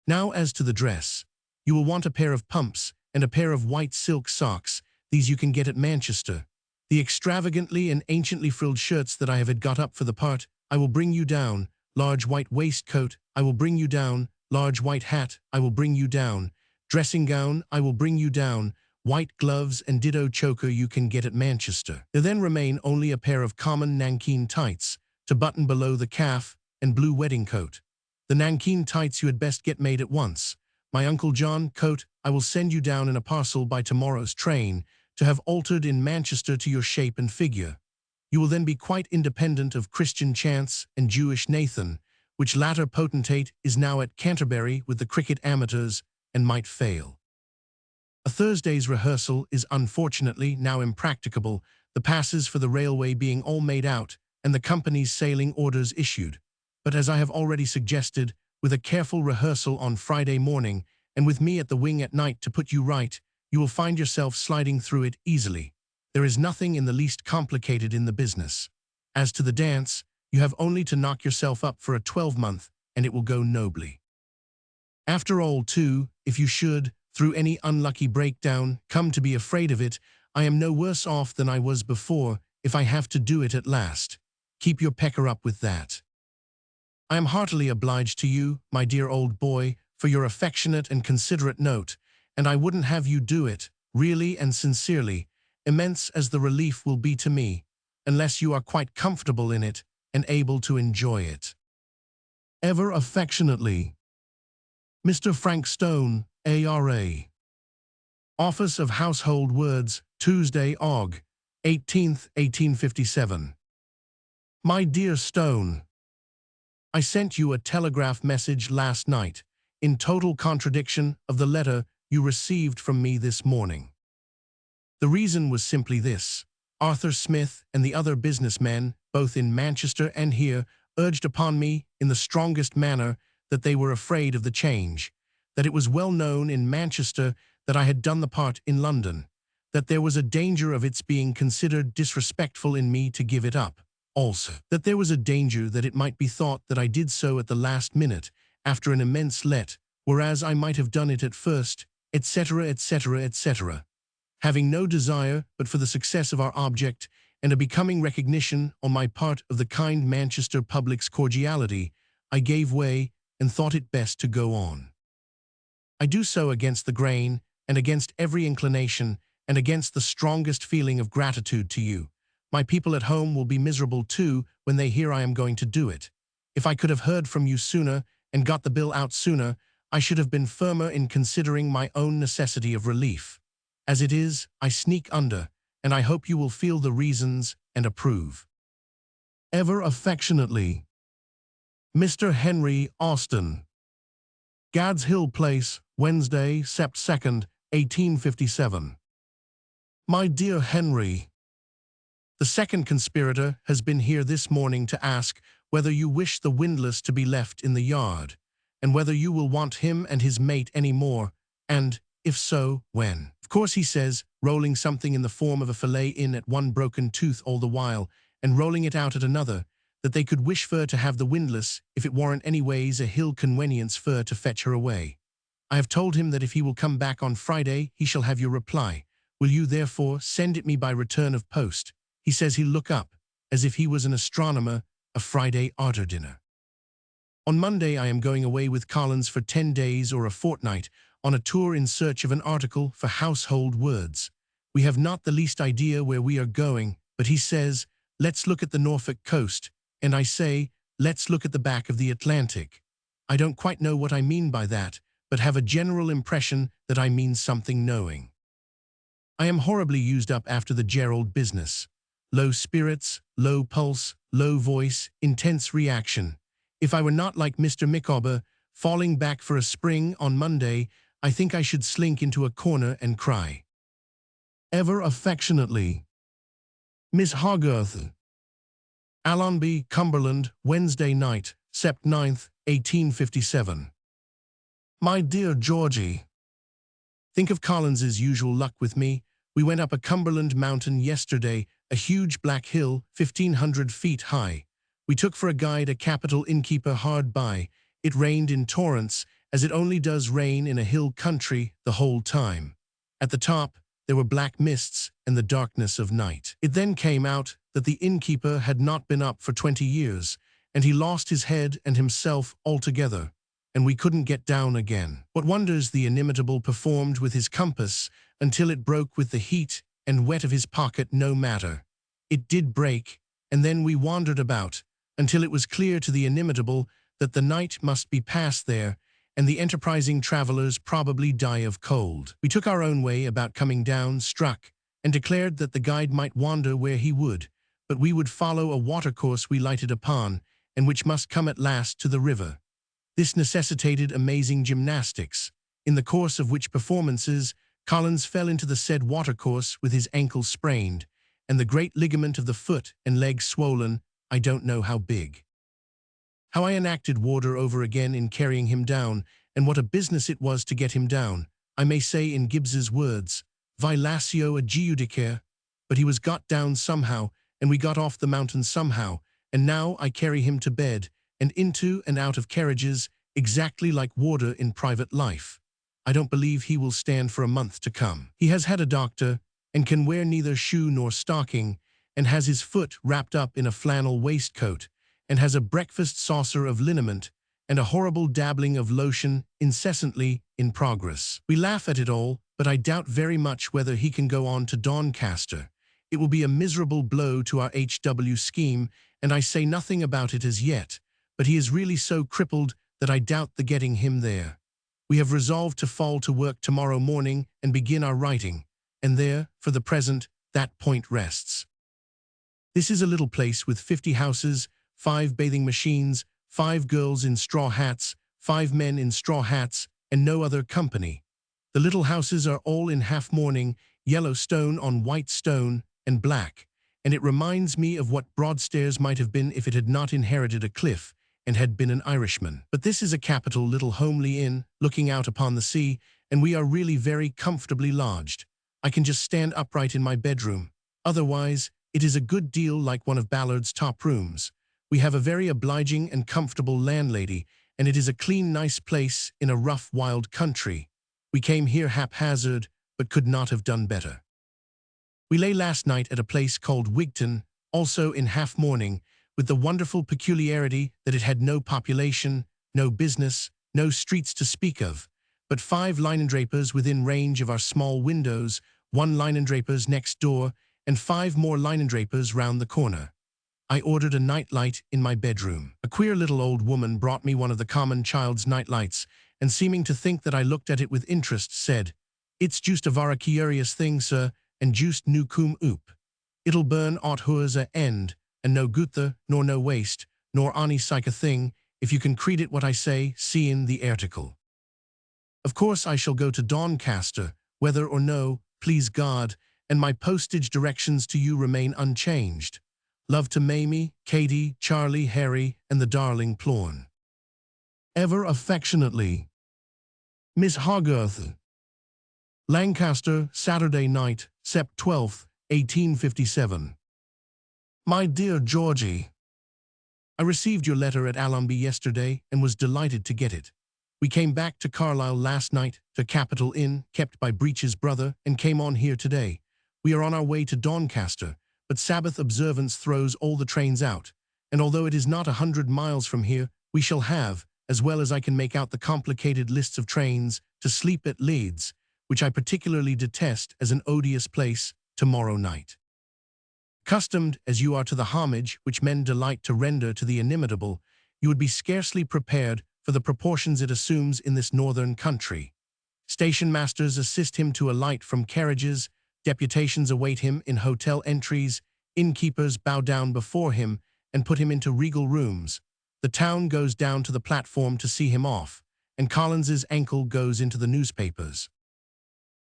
Now as to the dress. You will want a pair of pumps and a pair of white silk socks. These you can get at Manchester. The extravagantly and anciently frilled shirts that I have had got up for the part, I will bring you down. Large white waistcoat, I will bring you down. Large white hat, I will bring you down. Dressing gown, I will bring you down. White gloves and ditto choker you can get at Manchester. There then remain only a pair of common nankeen tights, to button below the calf, and blue wedding coat. The nankeen tights you had best get made at once. My Uncle John coat I will send you down in a parcel by tomorrow's train, to have altered in Manchester to your shape and figure. You will then be quite independent of Christian Chance and Jewish Nathan, which latter potentate is now at Canterbury with the cricket amateurs, and might fail. A Thursday's rehearsal is unfortunately now impracticable, the passes for the railway being all made out, and the company's sailing orders issued. But as I have already suggested, with a careful rehearsal on Friday morning, and with me at the wing at night to put you right, you will find yourself sliding through it easily. There is nothing in the least complicated in the business. As to the dance, you have only to knock yourself up for a 12-month, and it will go nobly. After all, too, if you should, through any unlucky breakdown, come to be afraid of it, I am no worse off than I was before, if I have to do it at last. Keep your pecker up with that. I am heartily obliged to you, my dear old boy, for your affectionate and considerate note, and I wouldn't have you do it, really and sincerely, immense as the relief will be to me, unless you are quite comfortable in it and able to enjoy it. Ever affectionately, Mr. Frank Stone, A.R.A. Office of Household Words, Tuesday, Aug. 18th, 1857. My dear Stone, I sent you a telegraph message last night, in total contradiction of the letter you received from me this morning. The reason was simply this. Arthur Smith and the other businessmen, both in Manchester and here, urged upon me, in the strongest manner, that they were afraid of the change, that it was well known in Manchester that I had done the part in London, that there was a danger of its being considered disrespectful in me to give it up, also that there was a danger that it might be thought that I did so at the last minute, after an immense let, whereas I might have done it at first, etc., etc., etc. Having no desire but for the success of our object, and a becoming recognition on my part of the kind Manchester public's cordiality, I gave way and thought it best to go on. I do so against the grain, and against every inclination, and against the strongest feeling of gratitude to you. My people at home will be miserable too when they hear I am going to do it. If I could have heard from you sooner and got the bill out sooner, I should have been firmer in considering my own necessity of relief. As it is, I sneak under, and I hope you will feel the reasons and approve. Ever affectionately, Mr. Henry Austen. Gad's Hill Place, Wednesday, Sept. 2nd, 1857. My dear Henry, the second conspirator has been here this morning to ask whether you wish the windlass to be left in the yard, and whether you will want him and his mate any more, and, if so, when. Of course, he says, rolling something in the form of a fillet in at one broken tooth all the while, and rolling it out at another, that they could wish for to have the windlass if it warn't anyways a hill convenience for to fetch her away. I have told him that if he will come back on Friday, he shall have your reply. Will you, therefore, send it me by return of post? He says he'll look up, as if he was an astronomer, a Friday arter dinner. On Monday I am going away with Collins for 10 days or a fortnight on a tour in search of an article for household words. We have not the least idea where we are going, but he says, let's look at the Norfolk coast, and I say, let's look at the back of the Atlantic. I don't quite know what I mean by that, but have a general impression that I mean something knowing. I am horribly used up after the Gerald business. Low spirits, low pulse, low voice, intense reaction. If I were not like Mr. Micawber, falling back for a spring on Monday, I think I should slink into a corner and cry. Ever affectionately, Miss Hogarth. Allonby, Cumberland, Wednesday night, Sept. 9th, 1857. My dear Georgie, think of Collins's usual luck with me. We went up a Cumberland mountain yesterday, a huge black hill, 1,500 feet high. We took for a guide a capital innkeeper hard by. It rained in torrents, as it only does rain in a hill country the whole time. At the top, there were black mists and the darkness of night. It then came out that the innkeeper had not been up for 20 years, and he lost his head and himself altogether, and we couldn't get down again. What wonders the inimitable performed with his compass until it broke with the heat and wet of his pocket no matter. It did break, and then we wandered about, until it was clear to the inimitable that the night must be passed there, and the enterprising travelers probably die of cold. We took our own way about coming down, struck, and declared that the guide might wander where he would, but we would follow a watercourse we lighted upon, and which must come at last to the river. This necessitated amazing gymnastics, in the course of which performances Collins fell into the said watercourse with his ankle sprained, and the great ligament of the foot and leg swollen, I don't know how big. How I enacted Warder over again in carrying him down, and what a business it was to get him down. I may say in Gibbs's words, vilatio adjudicare, but he was got down somehow, and we got off the mountain somehow, and now I carry him to bed, and into and out of carriages, exactly like Warder in private life. I don't believe he will stand for a month to come. He has had a doctor, and can wear neither shoe nor stocking, and has his foot wrapped up in a flannel waistcoat, and has a breakfast saucer of liniment, and a horrible dabbling of lotion incessantly in progress. We laugh at it all, but I doubt very much whether he can go on to Doncaster. It will be a miserable blow to our H.W. scheme, and I say nothing about it as yet, but he is really so crippled that I doubt the getting him there. We have resolved to fall to work tomorrow morning and begin our writing, and there, for the present, that point rests. This is a little place with 50 houses, 5 bathing machines, 5 girls in straw hats, 5 men in straw hats, and no other company. The little houses are all in half-mourning, yellow stone on white stone, and black, and it reminds me of what Broadstairs might have been if it had not inherited a cliff and had been an Irishman. But this is a capital little homely inn, looking out upon the sea, and we are really very comfortably lodged. I can just stand upright in my bedroom. Otherwise, it is a good deal like one of Ballard's top rooms. We have a very obliging and comfortable landlady, and it is a clean, nice place in a rough, wild country. We came here haphazard, but could not have done better. We lay last night at a place called Wigton, also in half-mourning, with the wonderful peculiarity that it had no population, no business, no streets to speak of, but 5 linendrapers within range of our small windows, 1 linendraper's next door, and 5 more linendrapers round the corner. I ordered a night-light in my bedroom. A queer little old woman brought me one of the common child's night-lights, and seeming to think that I looked at it with interest, said, "It's just a very curious thing, sir, and juiced nu cum oop. It'll burn aught hurs a end, and no guther, nor no waste, nor any psych a thing, if you can creed it what I say, see in the article. Of course I shall go to Doncaster, whether or no, please God, and my postage directions to you remain unchanged. Love to Mamie, Katie, Charlie, Harry, and the darling Plorn. Ever affectionately, Miss Hogarth. Lancaster, Saturday night, Sept. 12th, 1857. My dear Georgie, I received your letter at Allonby yesterday and was delighted to get it. We came back to Carlisle last night, to Capitol Inn, kept by Breech's brother, and came on here today. We are on our way to Doncaster, but Sabbath observance throws all the trains out, and although it is not 100 miles from here, we shall have, as well as I can make out the complicated lists of trains, to sleep at Leeds, which I particularly detest as an odious place, tomorrow night. Accustomed as you are to the homage which men delight to render to the inimitable, you would be scarcely prepared for the proportions it assumes in this northern country. Station masters assist him to alight from carriages, deputations await him in hotel entries, innkeepers bow down before him and put him into regal rooms. The town goes down to the platform to see him off, and Collins's ankle goes into the newspapers.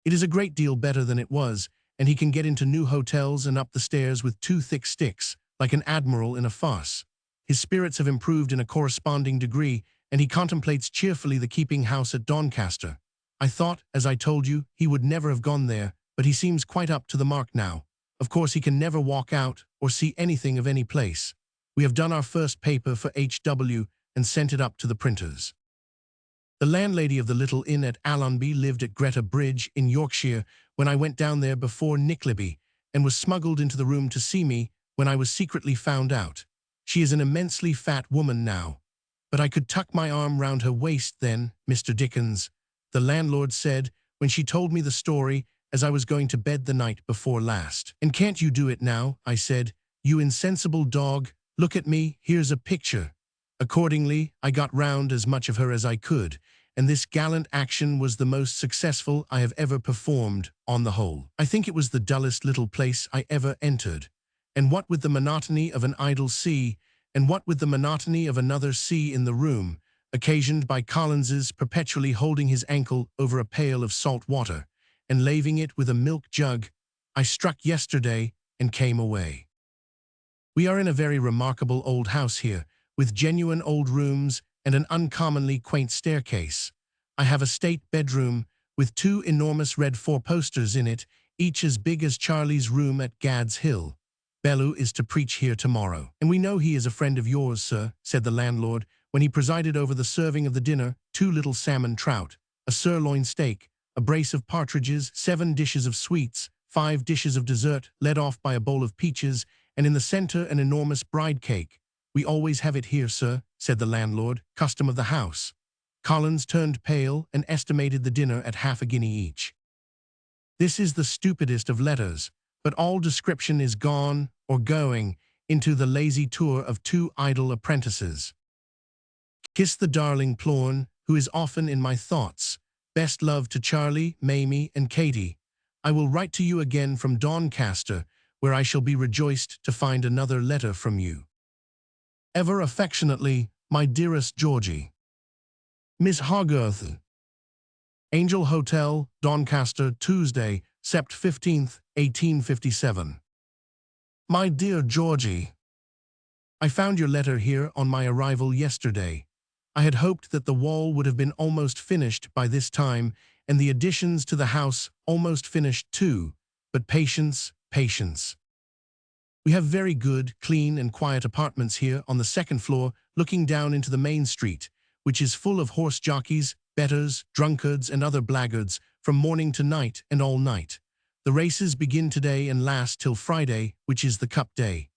It is a great deal better than it was, and he can get into new hotels and up the stairs with 2 thick sticks, like an admiral in a farce. His spirits have improved in a corresponding degree, and he contemplates cheerfully the keeping house at Doncaster. I thought, as I told you, he would never have gone there, but he seems quite up to the mark now. Of course he can never walk out or see anything of any place. We have done our first paper for H.W. and sent it up to the printers. The landlady of the little inn at Allonby lived at Greta Bridge in Yorkshire when I went down there before Nickleby, and was smuggled into the room to see me when I was secretly found out. She is an immensely fat woman now. But I could tuck my arm round her waist then, Mr. Dickens, the landlord said when she told me the story as I was going to bed the night before last. And can't you do it now? I said. You insensible dog, look at me, here's a picture. Accordingly, I got round as much of her as I could, and this gallant action was the most successful I have ever performed, on the whole. I think it was the dullest little place I ever entered. And what with the monotony of an idle sea, and what with the monotony of another sea in the room, occasioned by Collins's perpetually holding his ankle over a pail of salt water, and laving it with a milk jug, I struck yesterday and came away. We are in a very remarkable old house here, with genuine old rooms and an uncommonly quaint staircase. I have a state bedroom, with 2 enormous red 4-posters in it, each as big as Charlie's room at Gad's Hill. Bellew is to preach here tomorrow. And we know he is a friend of yours, sir, said the landlord, when he presided over the serving of the dinner, 2 little salmon trout, a sirloin steak, a brace of partridges, 7 dishes of sweets, 5 dishes of dessert, led off by a bowl of peaches, and in the center an enormous bride cake. We always have it here, sir, said the landlord, custom of the house. Collins turned pale and estimated the dinner at half a guinea each. This is the stupidest of letters, but all description is gone, or going, into the lazy tour of 2 idle apprentices. Kiss the darling Plorn, who is often in my thoughts. Best love to Charlie, Mamie, and Katie. I will write to you again from Doncaster, where I shall be rejoiced to find another letter from you. Ever affectionately, my dearest Georgie. Miss Hogarth. Angel Hotel, Doncaster, Tuesday, Sept. 15th, 1857. My dear Georgie, I found your letter here on my arrival yesterday. I had hoped that the wall would have been almost finished by this time, and the additions to the house almost finished too, but patience, patience. We have very good, clean, and quiet apartments here on the 2nd floor, looking down into the main street, which is full of horse jockeys, bettors, drunkards, and other blackguards, from morning to night and all night. The races begin today and last till Friday, which is the Cup Day.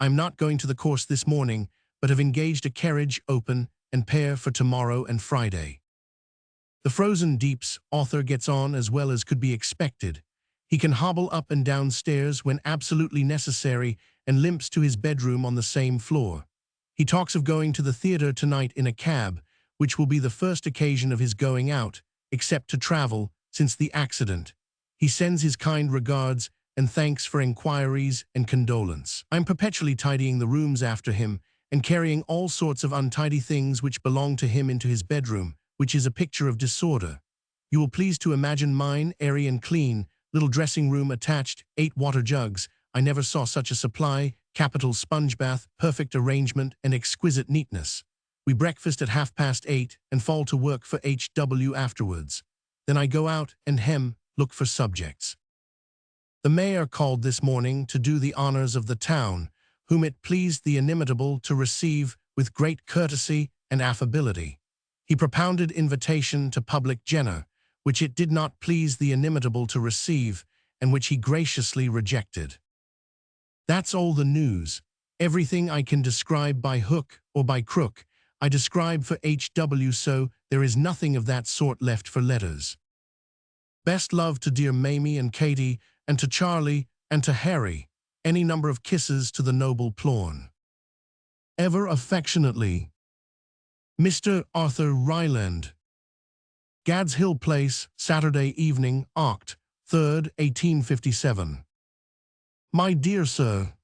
I am not going to the course this morning, but have engaged a carriage, open, and pair for tomorrow and Friday. The frozen deeps author gets on as well as could be expected. He can hobble up and down stairs when absolutely necessary and limps to his bedroom on the same floor. He talks of going to the theatre tonight in a cab, which will be the first occasion of his going out, except to travel, since the accident. He sends his kind regards and thanks for inquiries and condolence. I am perpetually tidying the rooms after him and carrying all sorts of untidy things which belong to him into his bedroom, which is a picture of disorder. You will please to imagine mine, airy and clean, little dressing room attached, 8 water jugs. I never saw such a supply, capital sponge bath, perfect arrangement, and exquisite neatness. We breakfast at 8:30 and fall to work for HW afterwards. Then I go out and look for subjects. The mayor called this morning to do the honors of the town, whom it pleased the inimitable to receive with great courtesy and affability. He propounded invitation to public dinner, which it did not please the inimitable to receive, and which he graciously rejected. That's all the news. Everything I can describe by hook or by crook, I describe for HW, so there is nothing of that sort left for letters. Best love to dear Mamie and Katie, and to Charlie, and to Harry. Any number of kisses to the noble Plorn. Ever affectionately, Mr. Arthur Ryland. Gad's Hill Place, Saturday evening, Oct. 3rd, 1857. My dear Sir,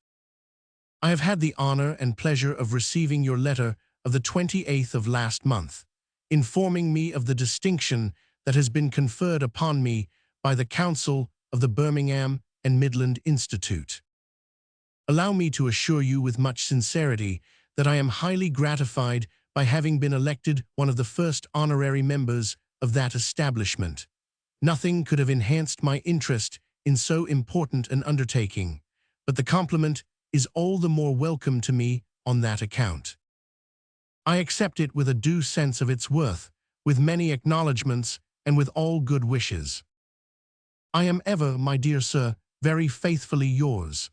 I have had the honor and pleasure of receiving your letter of the 28th of last month, informing me of the distinction that has been conferred upon me by the Council of the Birmingham and Midland Institute. Allow me to assure you with much sincerity that I am highly gratified by having been elected one of the first honorary members of that establishment. Nothing could have enhanced my interest in so important an undertaking, but the compliment is all the more welcome to me on that account. I accept it with a due sense of its worth, with many acknowledgments, and with all good wishes. I am ever, my dear sir, very faithfully yours,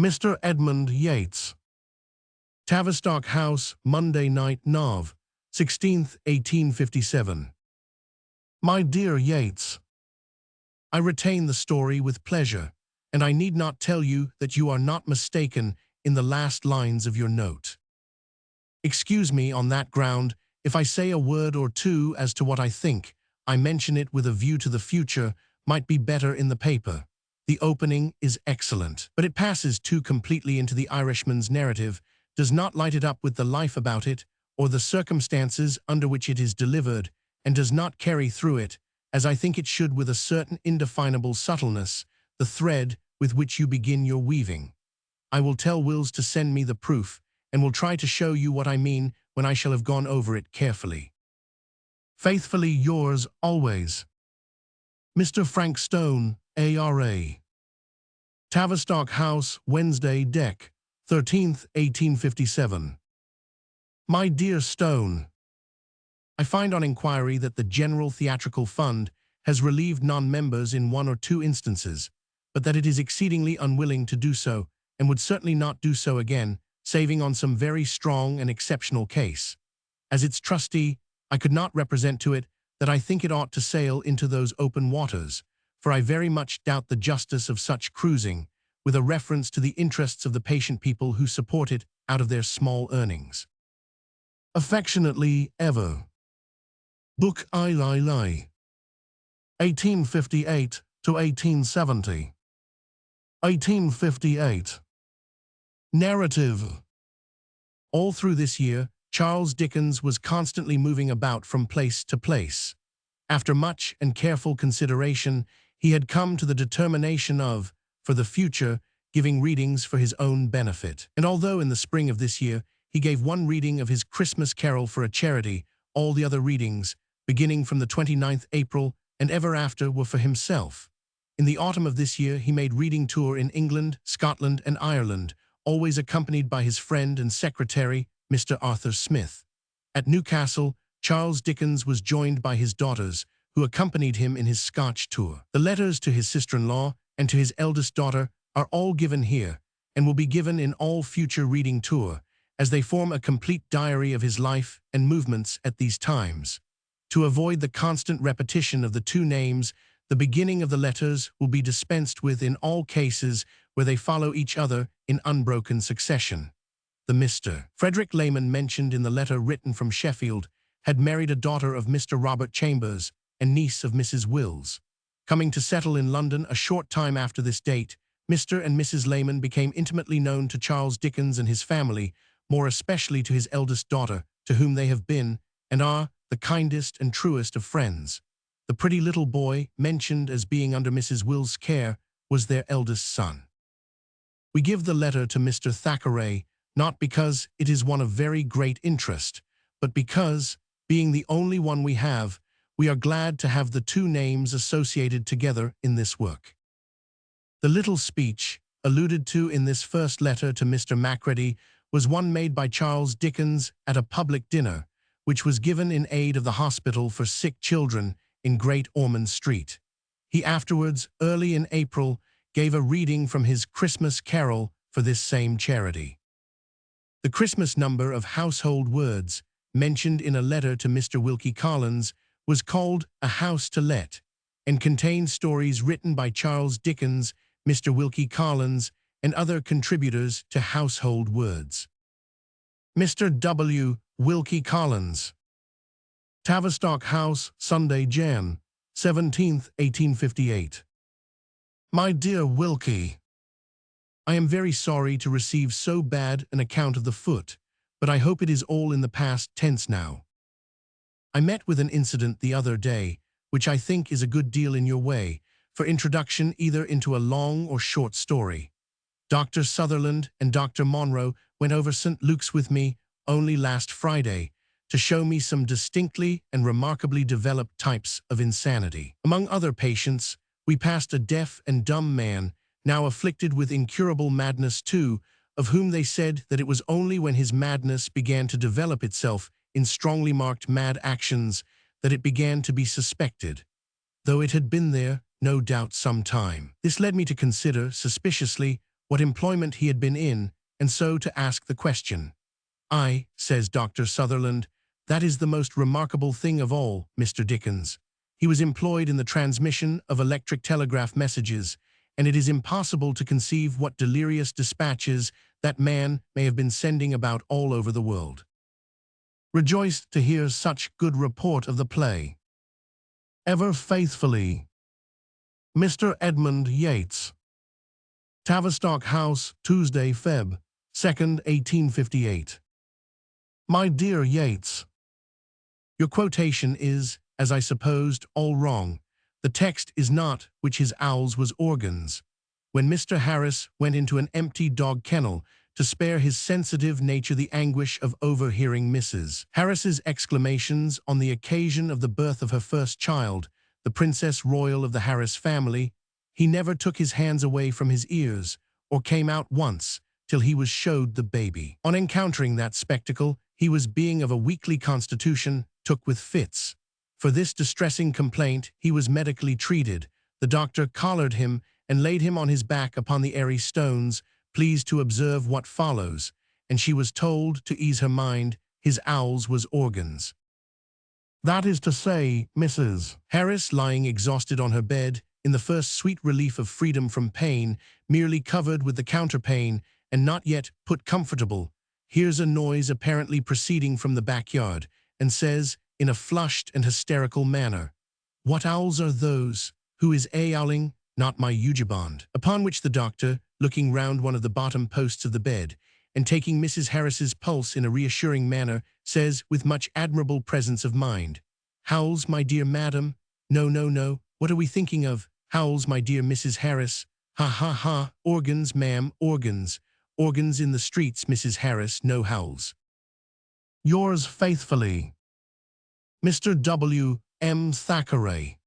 Mr. Edmund Yates. Tavistock House, Monday night, Nov. 16th, 1857. My dear Yates, I retain the story with pleasure, and I need not tell you that you are not mistaken in the last lines of your note. Excuse me on that ground if I say a word or two as to what I think. I mention it with a view to the future, might be better in the paper. The opening is excellent, but it passes too completely into the Irishman's narrative, does not light it up with the life about it, or the circumstances under which it is delivered, and does not carry through it, as I think it should, with a certain indefinable subtleness, the thread with which you begin your weaving. I will tell Wills to send me the proof, and will try to show you what I mean when I shall have gone over it carefully. Faithfully yours always, Mr. Frank Stone, A.R.A. Tavistock House, Wednesday, Dec. 13th, 1857. My dear Stone, I find on inquiry that the General Theatrical Fund has relieved non-members in 1 or 2 instances, but that it is exceedingly unwilling to do so, and would certainly not do so again, saving on some very strong and exceptional case. As its trustee, I could not represent to it that I think it ought to sail into those open waters, for I very much doubt the justice of such cruising, with a reference to the interests of the patient people who support it out of their small earnings. Affectionately, ever, Book I. 1858 to 1870. 1858. Narrative. All through this year, Charles Dickens was constantly moving about from place to place. After much and careful consideration, he had come to the determination of, for the future, giving readings for his own benefit. And although in the spring of this year he gave one reading of his Christmas Carol for a charity, all the other readings, beginning from the 29th April and ever after, were for himself. In the autumn of this year he made reading tour in England, Scotland, and Ireland, always accompanied by his friend and secretary, Mr. Arthur Smith. At Newcastle, Charles Dickens was joined by his daughters, who accompanied him in his Scotch tour. The letters to his sister-in-law and to his eldest daughter are all given here, and will be given in all future reading tour, as they form a complete diary of his life and movements at these times. To avoid the constant repetition of the 2 names, the beginning of the letters will be dispensed with in all cases where they follow each other in unbroken succession. The Mr. Frederick Layman mentioned in the letter written from Sheffield had married a daughter of Mr. Robert Chambers and niece of Mrs. Wills. Coming to settle in London a short time after this date, Mr. and Mrs. Layman became intimately known to Charles Dickens and his family, more especially to his eldest daughter, to whom they have been, and are, the kindest and truest of friends. The pretty little boy, mentioned as being under Mrs. Will's care, was their eldest son. We give the letter to Mr. Thackeray, not because it is one of very great interest, but because, being the only one we have, we are glad to have the two names associated together in this work. The little speech, alluded to in this first letter to Mr. Macready, was one made by Charles Dickens at a public dinner, which was given in aid of the hospital for sick children in Great Ormond Street. He afterwards, early in April, gave a reading from his Christmas Carol for this same charity. The Christmas number of Household Words, mentioned in a letter to Mr. Wilkie Collins, was called A House to Let, and contained stories written by Charles Dickens, Mr. Wilkie Collins, and other contributors to Household Words. Mr. W. Wilkie Collins. Tavistock House, Sunday, Jan. 17th, 1858. My dear Wilkie, I am very sorry to receive so bad an account of the foot, but I hope it is all in the past tense now. I met with an incident the other day, which I think is a good deal in your way, for introduction either into a long or short story. Dr. Sutherland and Dr. Monroe went over St. Luke's with me only last Friday to show me some distinctly and remarkably developed types of insanity. Among other patients, we passed a deaf and dumb man, now afflicted with incurable madness too, of whom they said that it was only when his madness began to develop itself in strongly marked mad actions that it began to be suspected, though it had been there, no doubt, some time. This led me to consider, suspiciously, what employment he had been in, and so to ask the question. "I," says Dr. Sutherland, "that is the most remarkable thing of all, Mr. Dickens. He was employed in the transmission of electric telegraph messages, and it is impossible to conceive what delirious dispatches that man may have been sending about all over the world. Rejoiced to hear such good report of the play. Ever faithfully, Mr. Edmund Yates. Tavistock House, Tuesday, Feb. 2nd, 1858. My dear Yates, your quotation is, as I supposed, all wrong. The text is not, which his owls was organs. When Mr. Harris went into an empty dog kennel to spare his sensitive nature the anguish of overhearing Mrs. Harris's exclamations on the occasion of the birth of her first child, the Princess Royal of the Harris family, he never took his hands away from his ears, or came out once, till he was showed the baby. On encountering that spectacle, he was, being of a weakly constitution, took with fits. For this distressing complaint he was medically treated. The doctor collared him and laid him on his back upon the airy stones, pleased to observe what follows, and she was told, to ease her mind, his owls was organs. That is to say, Mrs. Harris, lying exhausted on her bed, in the first sweet relief of freedom from pain, merely covered with the counterpane, and not yet put comfortable, hears a noise apparently proceeding from the backyard, and says, in a flushed and hysterical manner, "What owls are those? Who is owling? Not my Ugibond." Upon which the doctor, looking round one of the bottom posts of the bed, and taking Mrs. Harris's pulse in a reassuring manner, says, with much admirable presence of mind, "Howls, my dear madam? No, no, no. What are we thinking of? Howls, my dear Mrs. Harris? Ha, ha, ha. Organs, ma'am, organs. Organs in the streets, Mrs. Harris, no howls. Yours faithfully, Mr. W. M. Thackeray.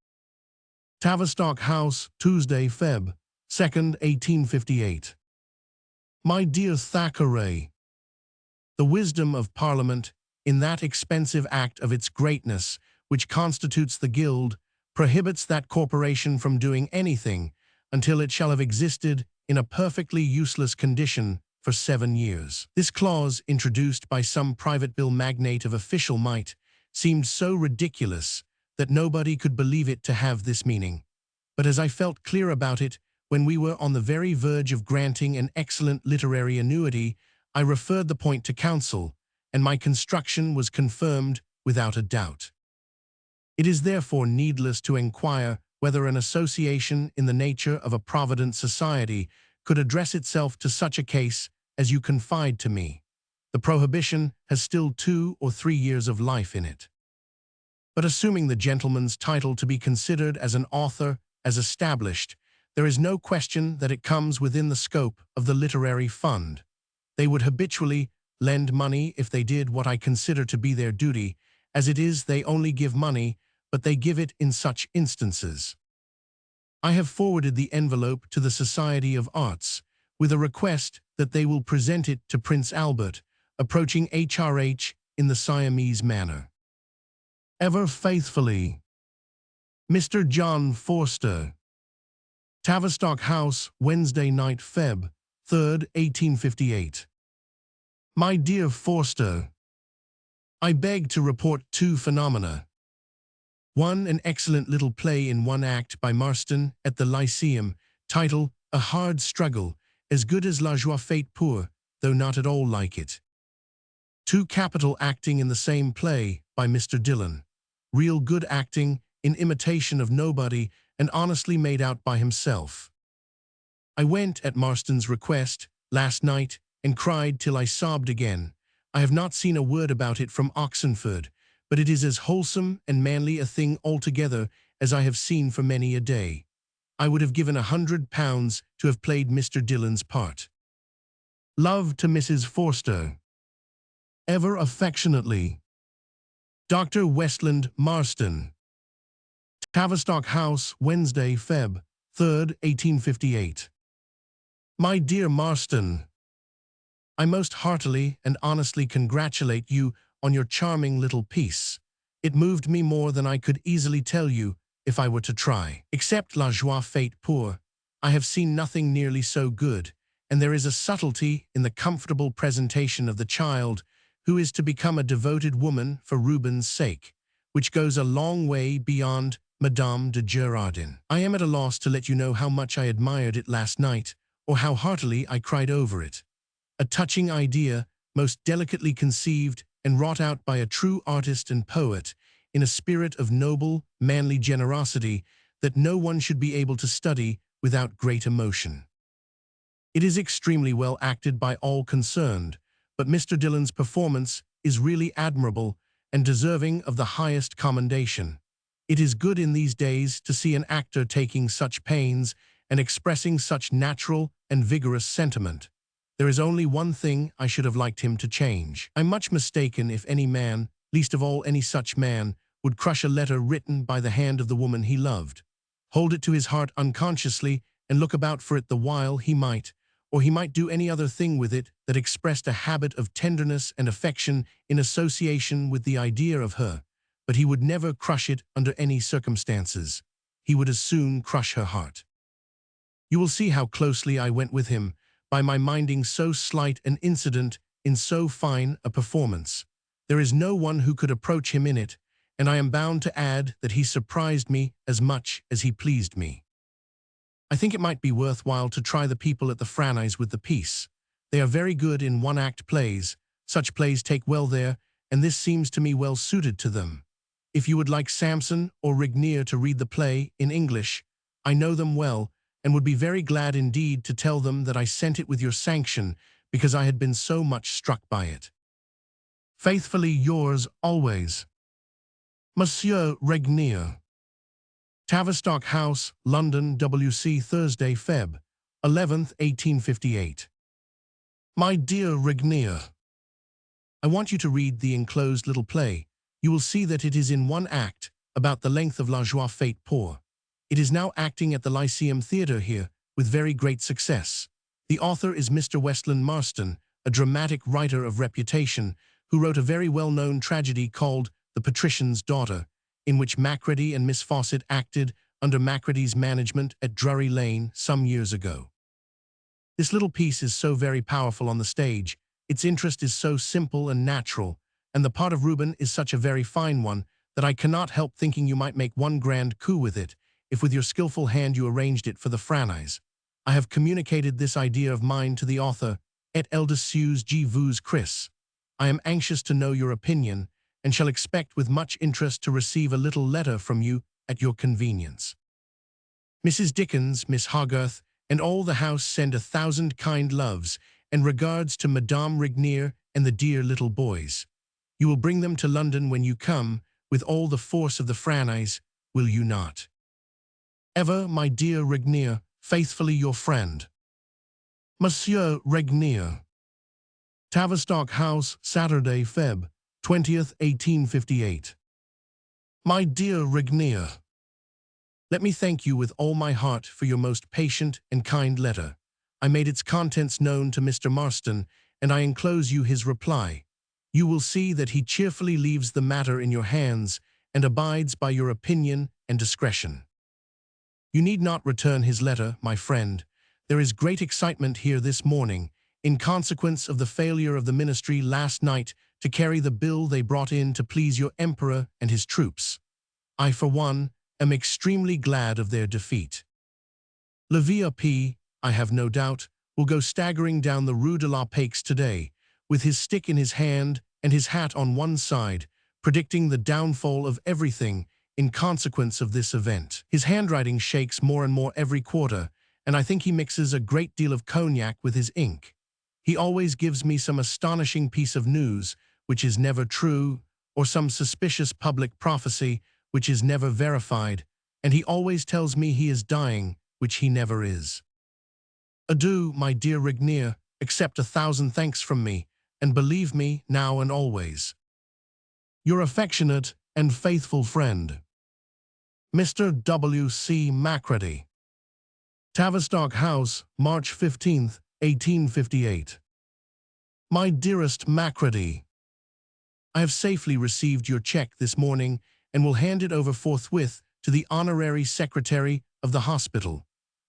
Tavistock House, Tuesday, Feb. 2nd, 1858. My dear Thackeray, the wisdom of Parliament, in that expensive act of its greatness which constitutes the Guild, prohibits that corporation from doing anything until it shall have existed in a perfectly useless condition for 7 years. This clause, introduced by some private bill magnate of official might, seemed so ridiculous that nobody could believe it to have this meaning. But as I felt clear about it when we were on the very verge of granting an excellent literary annuity, I referred the point to council, and my construction was confirmed without a doubt. It is therefore needless to enquire whether an association in the nature of a provident society could address itself to such a case as you confide to me. The prohibition has still 2 or 3 years of life in it. But assuming the gentleman's title to be considered as an author as established, there is no question that it comes within the scope of the literary fund. They would habitually lend money if they did what I consider to be their duty. As it is, they only give money, but they give it in such instances. I have forwarded the envelope to the Society of Arts, with a request that they will present it to Prince Albert, approaching HRH in the Siamese manner. Ever faithfully, Mr. John Forster. Tavistock House, Wednesday night, Feb. 3rd, 1858. My dear Forster, I beg to report 2 phenomena. 1, an excellent little play in 1 act by Marston at the Lyceum, title A Hard Struggle, as good as La Joie Faite Pour, though not at all like it. 2, capital acting in the same play by Mr. Dillon. Real good acting, in imitation of nobody, and honestly made out by himself. I went, at Marston's request, last night, and cried till I sobbed again. I have not seen a word about it from Oxenford, but it is as wholesome and manly a thing altogether as I have seen for many a day. I would have given £100 to have played Mr. Dillon's part. Love to Mrs. Forster. Ever affectionately, Dr. Westland Marston. Tavistock House, Wednesday, Feb. 3rd, 1858. My dear Marston, I most heartily and honestly congratulate you on your charming little piece. It moved me more than I could easily tell you if I were to try. Except La Joie Faite Pour, I have seen nothing nearly so good, and there is a subtlety in the comfortable presentation of the child who is to become a devoted woman for Reuben's sake, which goes a long way beyond Madame de Girardin. I am at a loss to let you know how much I admired it last night, or how heartily I cried over it. A touching idea, most delicately conceived and wrought out by a true artist and poet, in a spirit of noble, manly generosity that no one should be able to study without great emotion. It is extremely well acted by all concerned, but Mr. Dillon's performance is really admirable and deserving of the highest commendation. It is good in these days to see an actor taking such pains and expressing such natural and vigorous sentiment. There is only one thing I should have liked him to change. I'm much mistaken if any man, least of all any such man, would crush a letter written by the hand of the woman he loved, hold it to his heart unconsciously, and look about for it the while he might, or he might do any other thing with it that expressed a habit of tenderness and affection in association with the idea of her, but he would never crush it under any circumstances. He would as soon crush her heart. You will see how closely I went with him, by my minding so slight an incident in so fine a performance. There is no one who could approach him in it, and I am bound to add that he surprised me as much as he pleased me. I think it might be worthwhile to try the people at the Franchise with the piece. They are very good in 1-act plays. Such plays take well there, and this seems to me well suited to them. If you would like Samson or Regnier to read the play in English, I know them well, and would be very glad indeed to tell them that I sent it with your sanction, because I had been so much struck by it. Faithfully yours always, Monsieur Regnier. Tavistock House, London, W.C. Thursday, Feb. 11th, 1858. My dear Regnier, I want you to read the enclosed little play. You will see that it is in 1 act, about the length of La Joie Faite Pour. It is now acting at the Lyceum Theatre here, with very great success. The author is Mr. Westland Marston, a dramatic writer of reputation, who wrote a very well-known tragedy called The Patrician's Daughter, in which Macready and Miss Fawcett acted under Macready's management at Drury Lane some years ago. This little piece is so very powerful on the stage, its interest is so simple and natural, and the part of Reuben is such a very fine one, that I cannot help thinking you might make one grand coup with it, if with your skillful hand you arranged it for the Franchise. I have communicated this idea of mine to the author, et eldessus G vous Chris. I am anxious to know your opinion, and shall expect with much interest to receive a little letter from you at your convenience. Mrs. Dickens, Miss Hogarth, and all the house send 1,000 kind loves and regards to Madame Rignier and the dear little boys. You will bring them to London when you come, with all the force of the franchise, will you not? Ever, my dear Rignier, faithfully your friend. Monsieur Rignier. Tavistock House, Saturday, Feb. 20th, 1858. My dear Rignier, let me thank you with all my heart for your most patient and kind letter. I made its contents known to Mr. Marston, and I enclose you his reply. You will see that he cheerfully leaves the matter in your hands and abides by your opinion and discretion. You need not return his letter, my friend. There is great excitement here this morning, in consequence of the failure of the ministry last night to carry the bill they brought in to please your emperor and his troops. I, for one, am extremely glad of their defeat. Le VIP, I have no doubt, will go staggering down the Rue de la Paix today, with his stick in his hand and his hat on one side, predicting the downfall of everything in consequence of this event. His handwriting shakes more and more every quarter, and I think he mixes a great deal of cognac with his ink. He always gives me some astonishing piece of news, which is never true, or some suspicious public prophecy, which is never verified, and he always tells me he is dying, which he never is. Adieu, my dear Rignier, accept 1,000 thanks from me, and believe me, now and always, your affectionate and faithful friend, Mr. W. C. Macready. Tavistock House, March 15th, 1858. My dearest Macready, I have safely received your check this morning and will hand it over forthwith to the honorary secretary of the hospital.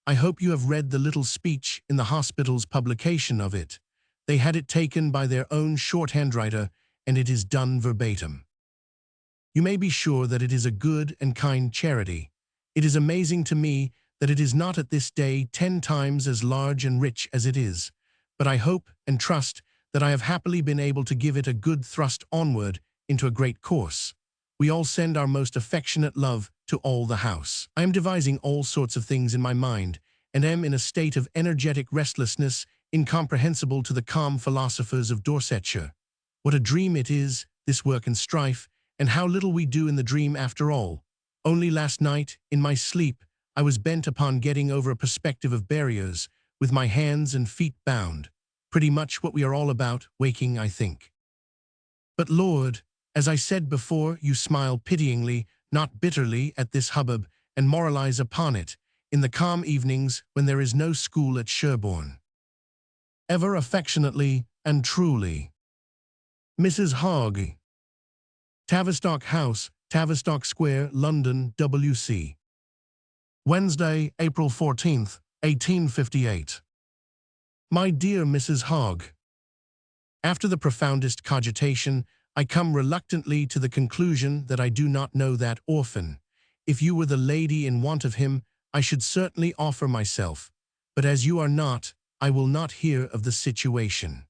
I hope you have read the little speech in the hospital's publication of it. They had it taken by their own shorthand writer, and it is done verbatim. You may be sure that it is a good and kind charity. It is amazing to me that it is not at this day 10 times as large and rich as it is, but I hope and trust that I have happily been able to give it a good thrust onward into a great course. We all send our most affectionate love to all the house. I am devising all sorts of things in my mind, and am in a state of energetic restlessness incomprehensible to the calm philosophers of Dorsetshire. What a dream it is, this work and strife, and how little we do in the dream after all. Only last night, in my sleep, I was bent upon getting over a perspective of barriers, with my hands and feet bound. Pretty much what we are all about, waking, I think. But Lord, as I said before, you smile pityingly, not bitterly, at this hubbub, and moralize upon it, in the calm evenings when there is no school at Sherborne. Ever affectionately and truly, Mrs. Hogg. Tavistock House, Tavistock Square, London, W.C. Wednesday, April 14th, 1858. My dear Mrs. Hogg, after the profoundest cogitation, I come reluctantly to the conclusion that I do not know that orphan. If you were the lady in want of him, I should certainly offer myself, but as you are not, I will not hear of the situation.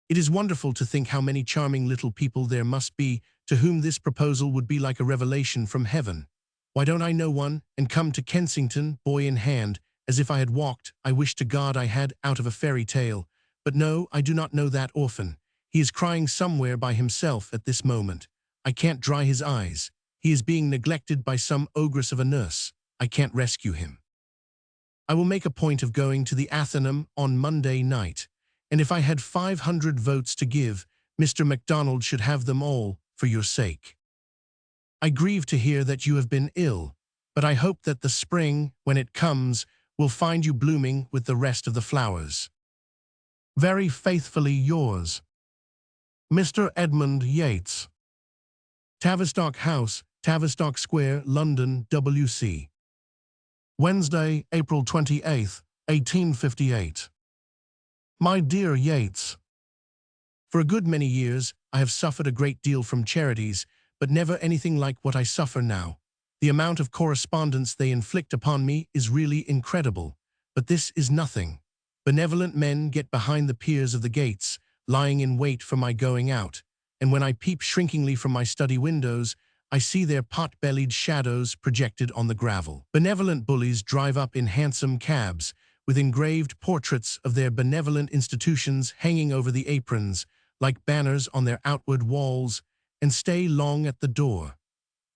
It is wonderful to think how many charming little people there must be to whom this proposal would be like a revelation from heaven. Why don't I know one and come to Kensington, boy in hand, as if I had walked, I wish to God I had, out of a fairy tale. But no, I do not know that orphan. He is crying somewhere by himself at this moment. I can't dry his eyes. He is being neglected by some ogress of a nurse. I can't rescue him. I will make a point of going to the Athenaeum on Monday night, and if I had 500 votes to give, Mr. MacDonald should have them all, for your sake. I grieve to hear that you have been ill, but I hope that the spring, when it comes, will find you blooming with the rest of the flowers. Very faithfully yours, Mr. Edmund Yates. Tavistock House, Tavistock Square, London, W.C. Wednesday, April 28th, 1858. My dear Yates, for a good many years I have suffered a great deal from charities, but never anything like what I suffer now. The amount of correspondence they inflict upon me is really incredible, but this is nothing. Benevolent men get behind the piers of the gates, lying in wait for my going out, and when I peep shrinkingly from my study windows, I see their pot-bellied shadows projected on the gravel. Benevolent bullies drive up in handsome cabs, with engraved portraits of their benevolent institutions hanging over the aprons, like banners on their outward walls, and stay long at the door.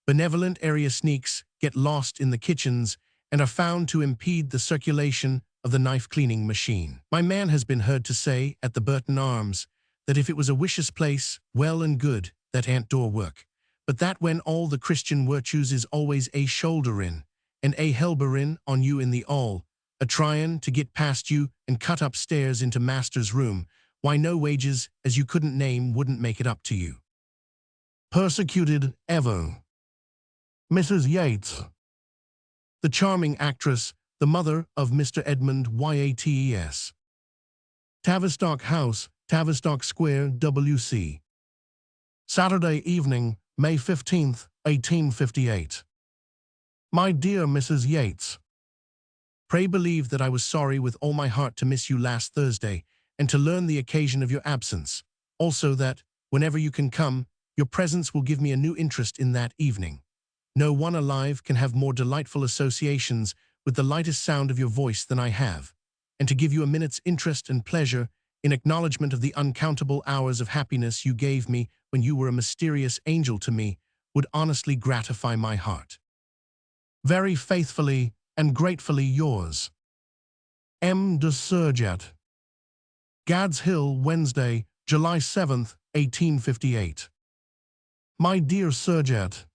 Benevolent area sneaks get lost in the kitchens and are found to impede the circulation of the knife-cleaning machine. My man has been heard to say at the Burton Arms that if it was a wicious place, well and good, that an't door work, but that when all the Christian virtues is always a shouldering and a helberin on you in the all, a tryin' to get past you and cut upstairs into master's room, why no wages as you couldn't name wouldn't make it up to you. Persecuted ever. Mrs. Yates. The charming actress, the mother of Mr. Edmund Yates. Tavistock House, Tavistock Square, W.C. Saturday evening, May 15th, 1858. My dear Mrs. Yates, pray believe that I was sorry with all my heart to miss you last Thursday, and to learn the occasion of your absence. Also that, whenever you can come, your presence will give me a new interest in that evening. No one alive can have more delightful associations with the lightest sound of your voice than I have, and to give you a minute's interest and pleasure in acknowledgement of the uncountable hours of happiness you gave me when you were a mysterious angel to me would honestly gratify my heart. Very faithfully and gratefully yours, M. de Surjet. Gad's Hill, Wednesday, July 7th, 1858. My dear Surjet,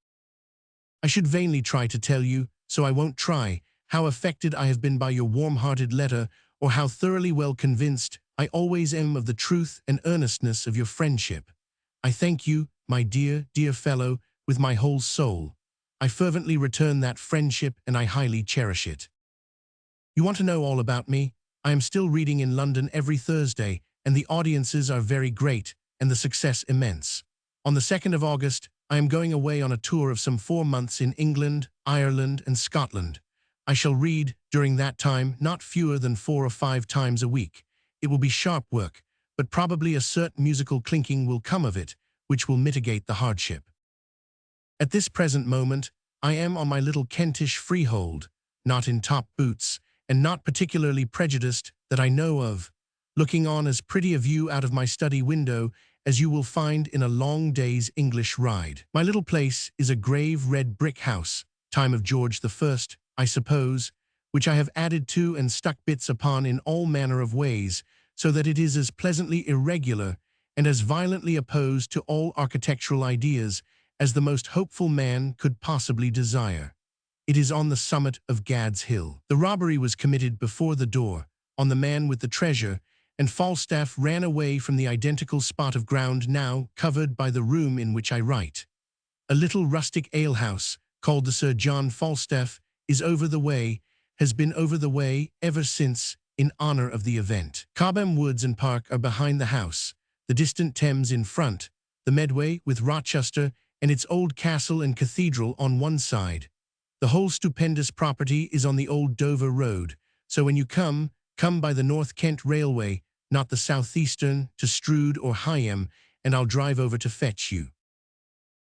I should vainly try to tell you, so I won't try, how affected I have been by your warm-hearted letter, or how thoroughly well convinced I always am of the truth and earnestness of your friendship. I thank you, my dear, dear fellow, with my whole soul. I fervently return that friendship, and I highly cherish it. You want to know all about me? I am still reading in London every Thursday, and the audiences are very great, and the success immense. On the 2nd of August, I am going away on a tour of some 4 months in England, Ireland, and Scotland. I shall read, during that time, not fewer than 4 or 5 times a week. It will be sharp work, but probably a certain musical clinking will come of it, which will mitigate the hardship. At this present moment, I am on my little Kentish freehold, not in top boots, and not particularly prejudiced that I know of, looking on as pretty a view out of my study window as you will find in a long day's English ride. My little place is a grave red brick house, time of George I, I suppose, which I have added to and stuck bits upon in all manner of ways, so that it is as pleasantly irregular and as violently opposed to all architectural ideas as the most hopeful man could possibly desire. It is on the summit of Gad's Hill. The robbery was committed before the door, on the man with the treasure, and Falstaff ran away from the identical spot of ground now covered by the room in which I write. A little rustic alehouse, called the Sir John Falstaff, is over the way, has been over the way ever since, in honor of the event. Cobham Woods and Park are behind the house, the distant Thames in front, the Medway with Rochester and its old castle and cathedral on one side. The whole stupendous property is on the old Dover Road, so when you come by the North Kent Railway, not the southeastern, to Strood or Higham, and I'll drive over to fetch you.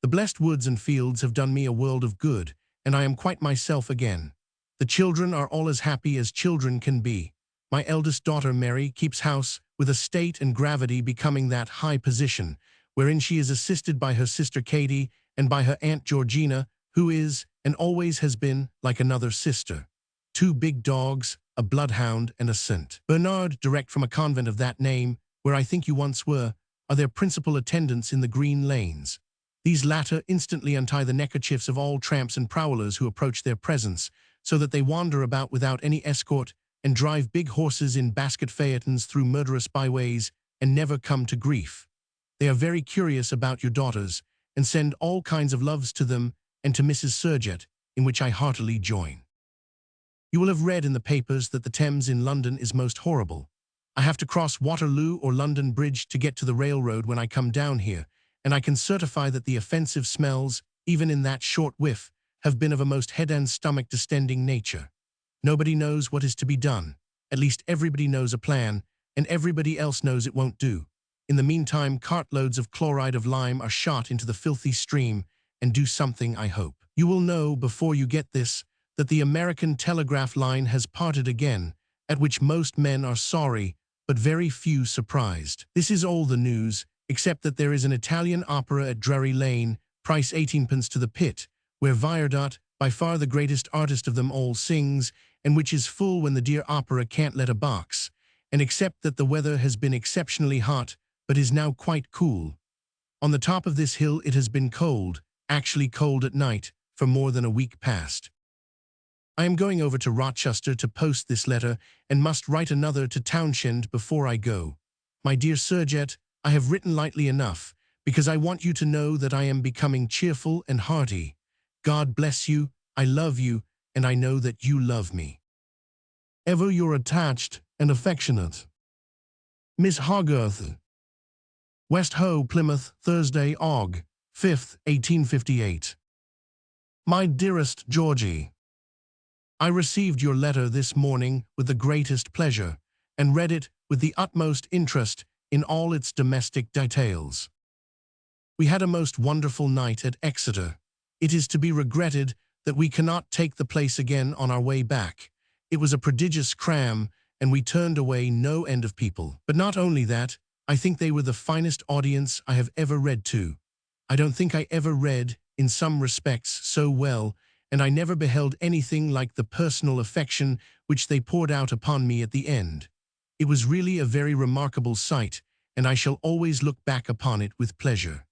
The blessed woods and fields have done me a world of good, and I am quite myself again. The children are all as happy as children can be. My eldest daughter, Mary, keeps house with a state and gravity becoming that high position, wherein she is assisted by her sister Katie and by her Aunt Georgina, who is, and always has been, like another sister. 2 big dogs, a bloodhound, and a St. Bernard, direct from a convent of that name, where I think you once were, are their principal attendants in the green lanes. These latter instantly untie the neckerchiefs of all tramps and prowlers who approach their presence, so that they wander about without any escort and drive big horses in basket phaetons through murderous byways and never come to grief. They are very curious about your daughters and send all kinds of loves to them and to Mrs. Surjet, in which I heartily join. You will have read in the papers that the Thames in London is most horrible. I have to cross Waterloo or London Bridge to get to the railroad when I come down here, and I can certify that the offensive smells, even in that short whiff, have been of a most head and stomach distending nature. Nobody knows what is to be done. At least everybody knows a plan, and everybody else knows it won't do. In the meantime, cartloads of chloride of lime are shot into the filthy stream, and do something, I hope. You will know, before you get this, that the American telegraph line has parted again, at which most men are sorry, but very few surprised. This is all the news, except that there is an Italian opera at Drury Lane, price 18p to the pit, where Viardot, by far the greatest artist of them all, sings, and which is full when the dear opera can't let a box, and except that the weather has been exceptionally hot, but is now quite cool. On the top of this hill it has been cold, actually cold at night, for more than a week past. I am going over to Rochester to post this letter, and must write another to Townshend before I go. My dear Surjet, I have written lightly enough, because I want you to know that I am becoming cheerful and hearty. God bless you, I love you, and I know that you love me. Ever your attached and affectionate Miss Hogarth. West Hoe, Plymouth, Thursday, Aug. 5th, 1858. My dearest Georgie, I received your letter this morning with the greatest pleasure, and read it with the utmost interest in all its domestic details. We had a most wonderful night at Exeter. It is to be regretted that we cannot take the place again on our way back. It was a prodigious cram, and we turned away no end of people. But not only that, I think they were the finest audience I have ever read to. I don't think I ever read, in some respects, so well, and I never beheld anything like the personal affection which they poured out upon me at the end. It was really a very remarkable sight, and I shall always look back upon it with pleasure.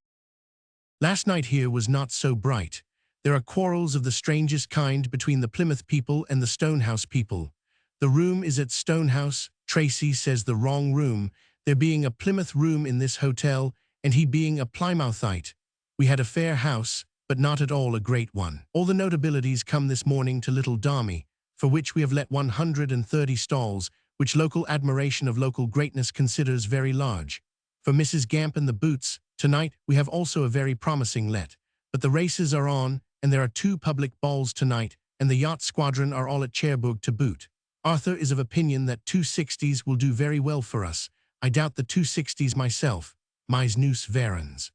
Last night here was not so bright. There are quarrels of the strangest kind between the Plymouth people and the Stonehouse people. The room is at Stonehouse, Tracy says the wrong room, there being a Plymouth room in this hotel, and he being a Plymouthite. We had a fair house, but not at all a great one. All the notabilities come this morning to Little Darmy, for which we have let 130 stalls, which local admiration of local greatness considers very large. For Mrs. Gamp and the Boots, tonight we have also a very promising let. But the races are on, and there are 2 public balls tonight, and the yacht squadron are all at Cherbourg to boot. Arthur is of opinion that 260s will do very well for us. I doubt the 260s myself. Mais nous verrons.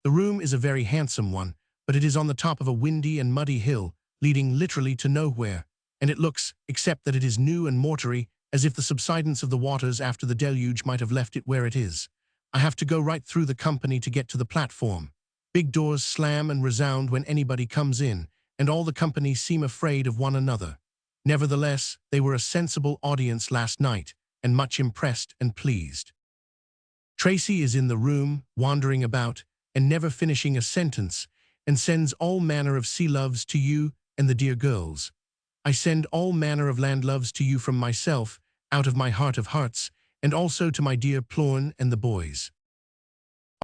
The room is a very handsome one, but it is on the top of a windy and muddy hill, leading literally to nowhere, and it looks, except that it is new and mortary, as if the subsidence of the waters after the deluge might have left it where it is. I have to go right through the company to get to the platform. Big doors slam and resound when anybody comes in, and all the company seem afraid of one another. Nevertheless, they were a sensible audience last night, and much impressed and pleased. Tracy is in the room, wandering about, and never finishing a sentence, and sends all manner of sea loves to you and the dear girls. I send all manner of land loves to you from myself, out of my heart of hearts, and also to my dear Plorn and the boys.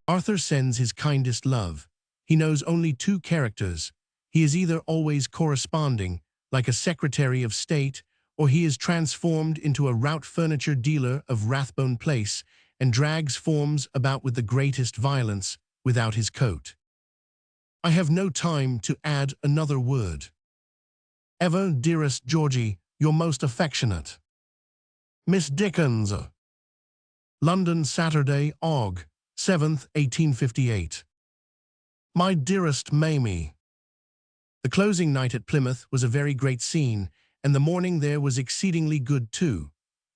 Arthur sends his kindest love. He knows only 2 characters. He is either always corresponding, like a Secretary of State, or he is transformed into a rout furniture dealer of Rathbone Place, and drags forms about with the greatest violence, without his coat. I have no time to add another word. Ever, dearest Georgie, your most affectionate Miss Dickens. London, Saturday, Aug. 7th, 1858. My dearest Mamie, the closing night at Plymouth was a very great scene, and the morning there was exceedingly good too.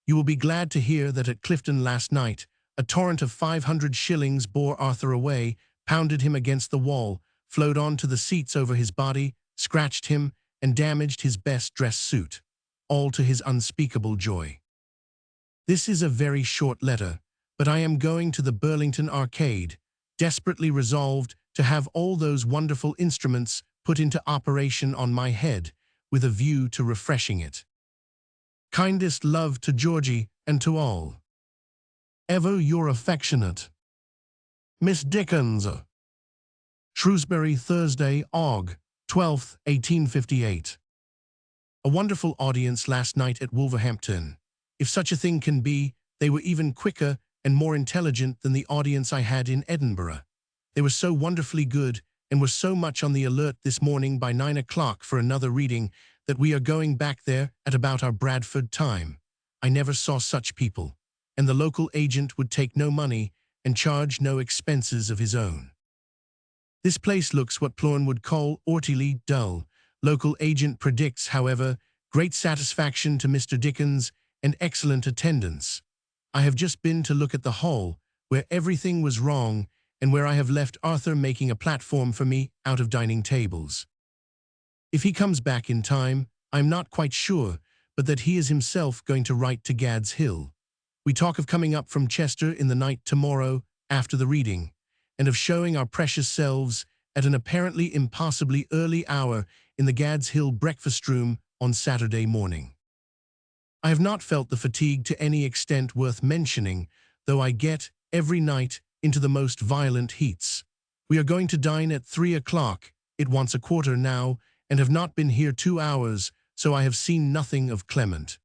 You will be glad to hear that at Clifton last night, a torrent of 500 shillings bore Arthur away, pounded him against the wall, flowed on to the seats over his body, scratched him, and damaged his best dress suit, all to his unspeakable joy. This is a very short letter, but I am going to the Burlington Arcade, desperately resolved to have all those wonderful instruments put into operation on my head, with a view to refreshing it. Kindest love to Georgie and to all. Ever your affectionate Miss Dickens. Shrewsbury, Thursday, Aug. 12th, 1858. A wonderful audience last night at Wolverhampton. If such a thing can be, they were even quicker and more intelligent than the audience I had in Edinburgh. They were so wonderfully good, and were so much on the alert this morning by 9 o'clock for another reading, that we are going back there at about our Bradford time. I never saw such people, and the local agent would take no money and charge no expenses of his own. This place looks what Plorn would call ortily dull. Local agent predicts, however, great satisfaction to Mr. Dickens and excellent attendance. I have just been to look at the hall, where everything was wrong, and where I have left Arthur making a platform for me out of dining tables. If he comes back in time, I'm not quite sure, but that he is himself going to write to Gad's Hill. We talk of coming up from Chester in the night tomorrow after the reading, and of showing our precious selves at an apparently impossibly early hour in the Gad's Hill breakfast room on Saturday morning. I have not felt the fatigue to any extent worth mentioning, though I get, every night, into the most violent heats. We are going to dine at 3 o'clock, it wants a quarter now, and have not been here 2 hours, so I have seen nothing of Clement.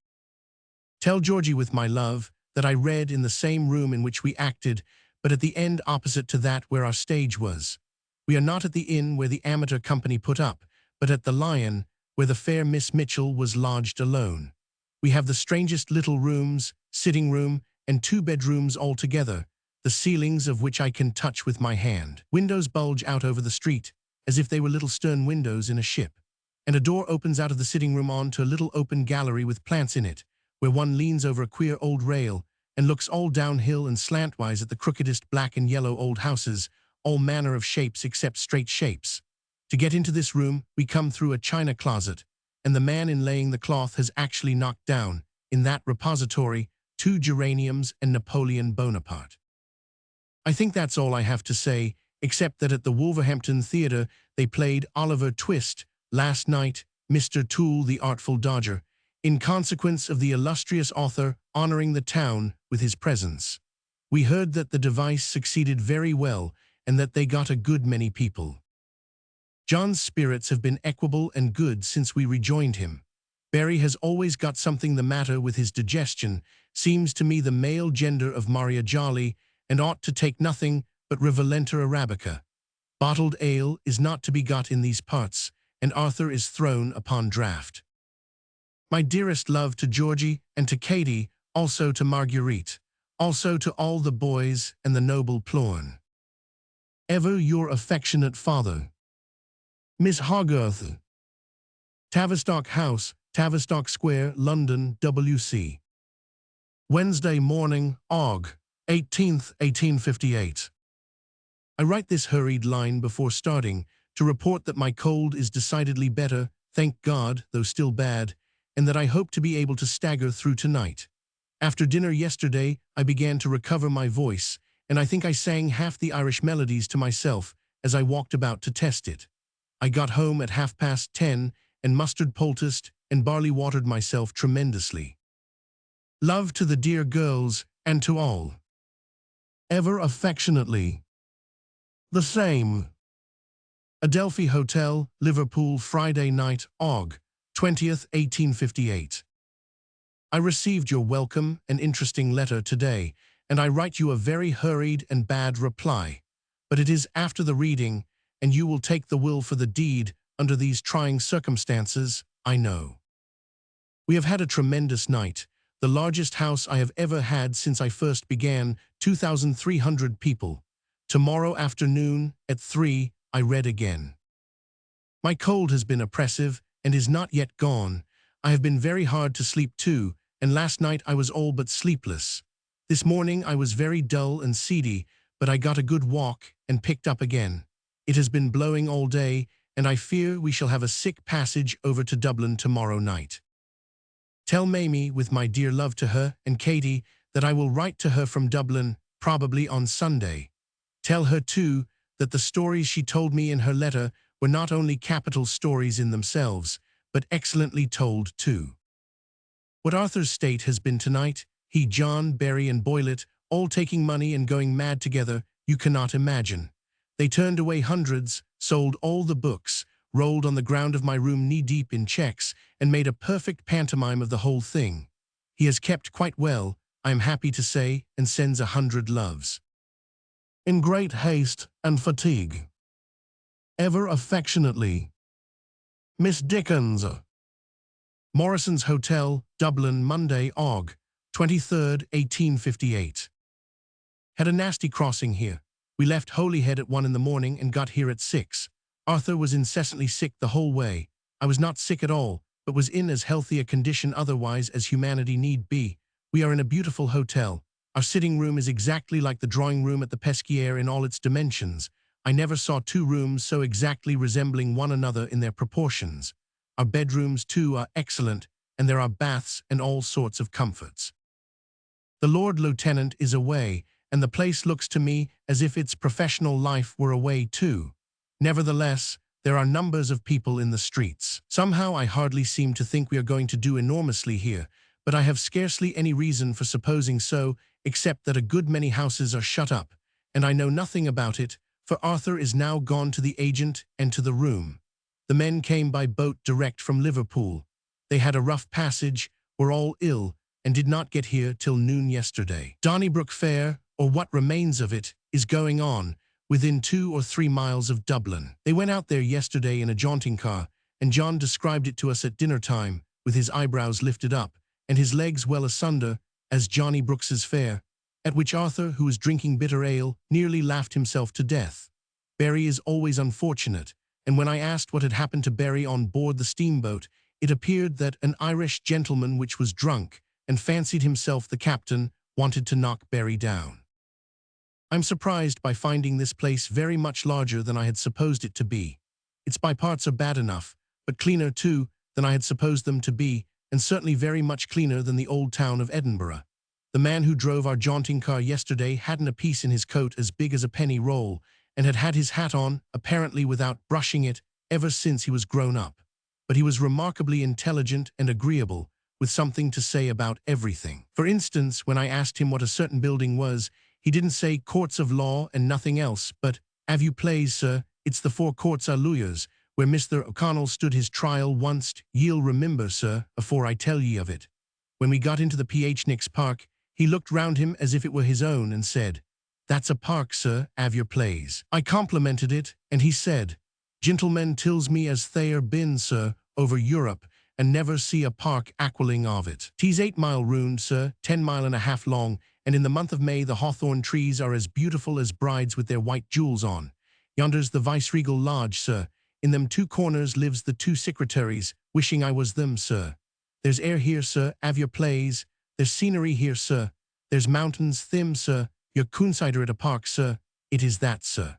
Tell Georgie with my love that I read in the same room in which we acted, but at the end opposite to that where our stage was. We are not at the inn where the amateur company put up, but at the Lion, where the fair Miss Mitchell was lodged alone. We have the strangest little rooms, sitting room, and 2 bedrooms altogether, the ceilings of which I can touch with my hand. Windows bulge out over the street, as if they were little stern windows in a ship, and a door opens out of the sitting room on to a little open gallery with plants in it, where one leans over a queer old rail and looks all downhill and slantwise at the crookedest black and yellow old houses, all manner of shapes except straight shapes. To get into this room, we come through a china closet, and the man in laying the cloth has actually knocked down, in that repository, 2 geraniums and Napoleon Bonaparte. I think that's all I have to say, except that at the Wolverhampton Theatre they played Oliver Twist last night, Mr. Toole the Artful Dodger, in consequence of the illustrious author honoring the town with his presence. We heard that the device succeeded very well and that they got a good many people. John's spirits have been equable and good since we rejoined him. Barry has always got something the matter with his digestion, seems to me the male gender of Maria Jolly, and ought to take nothing but Rivalenta Arabica. Bottled ale is not to be got in these parts, and Arthur is thrown upon draught. My dearest love to Georgie and to Katie, also to Marguerite, also to all the boys and the noble Plorn. Ever your affectionate father, Miss Hogarth. Tavistock House, Tavistock Square, London, W.C. Wednesday morning, Aug. 18th, 1858. I write this hurried line before starting to report that my cold is decidedly better, thank God, though still bad, and that I hope to be able to stagger through tonight. After dinner yesterday, I began to recover my voice, and I think I sang half the Irish melodies to myself as I walked about to test it. I got home at 10:30 and mustard poulticed and barley-watered myself tremendously. Love to the dear girls and to all. Ever affectionately. The same. Adelphi Hotel, Liverpool, Friday night, Aug. 20th, 1858. I received your welcome and interesting letter today, and I write you a very hurried and bad reply. But it is after the reading, and you will take the will for the deed under these trying circumstances, I know. We have had a tremendous night, the largest house I have ever had since I first began, 2,300 people. Tomorrow afternoon, at 3, I read again. My cold has been oppressive and is not yet gone. I have been very hard to sleep too, and last night I was all but sleepless. This morning I was very dull and seedy, but I got a good walk and picked up again. It has been blowing all day, and I fear we shall have a sick passage over to Dublin tomorrow night. Tell Mamie, with my dear love to her, and Katie, that I will write to her from Dublin, probably on Sunday. Tell her, too, that the stories she told me in her letter were not only capital stories in themselves, but excellently told, too. What Arthur's state has been tonight, he, John, Barry, and Boylet, all taking money and going mad together, you cannot imagine. They turned away hundreds, sold all the books, rolled on the ground of my room knee-deep in checks, and made a perfect pantomime of the whole thing. He has kept quite well, I am happy to say, and sends 100 loves. In great haste and fatigue. Ever affectionately, Miss Dickens. Morrison's Hotel, Dublin, Monday, Aug. 23rd, 1858. Had a nasty crossing here. We left Holyhead at 1 in the morning and got here at 6. Arthur was incessantly sick the whole way. I was not sick at all, but was in as healthy a condition otherwise as humanity need be. We are in a beautiful hotel. Our sitting room is exactly like the drawing room at the Pesquier in all its dimensions. I never saw two rooms so exactly resembling one another in their proportions. Our bedrooms, too, are excellent, and there are baths and all sorts of comforts. The Lord Lieutenant is away, and the place looks to me as if its professional life were away too. Nevertheless, there are numbers of people in the streets. Somehow I hardly seem to think we are going to do enormously here, but I have scarcely any reason for supposing so, except that a good many houses are shut up, and I know nothing about it, for Arthur is now gone to the agent and to the room. The men came by boat direct from Liverpool. They had a rough passage, were all ill, and did not get here till noon yesterday. Donnybrook Fair, or what remains of it, is going on, within 2 or 3 miles of Dublin. They went out there yesterday in a jaunting car, and John described it to us at dinner time, with his eyebrows lifted up, and his legs well asunder, as Johnny Brooks's Fair, at which Arthur, who was drinking bitter ale, nearly laughed himself to death. Berry is always unfortunate, and when I asked what had happened to Berry on board the steamboat, it appeared that an Irish gentleman which was drunk, and fancied himself the captain, wanted to knock Berry down. I'm surprised by finding this place very much larger than I had supposed it to be. Its by parts are bad enough, but cleaner too than I had supposed them to be, and certainly very much cleaner than the old town of Edinburgh. The man who drove our jaunting car yesterday hadn't a piece in his coat as big as a penny roll, and had had his hat on, apparently without brushing it, ever since he was grown up. But he was remarkably intelligent and agreeable, with something to say about everything. For instance, when I asked him what a certain building was, he didn't say courts of law and nothing else, but, "Have you plays, sir, it's the 4 courts o' lawyers, where Mr. O'Connell stood his trial once, ye'll remember, sir, afore I tell ye of it." When we got into the PH. Park, he looked round him as if it were his own, and said, "That's a park, sir, have your plays." I complimented it, and he said, "Gentlemen tills me as they're been, sir, over Europe, and never see a park aqualing of it. 'Tis 8 mile round, sir, 10 mile and a half long, and in the month of May the hawthorn trees are as beautiful as brides with their white jewels on. Yonder's the viceregal lodge, sir. In them 2 corners lives the 2 secretaries, wishing I was them, sir. There's air here, sir, have your plays. There's scenery here, sir. There's mountains, thim, sir. You're coonsider at a park, sir. It is that, sir."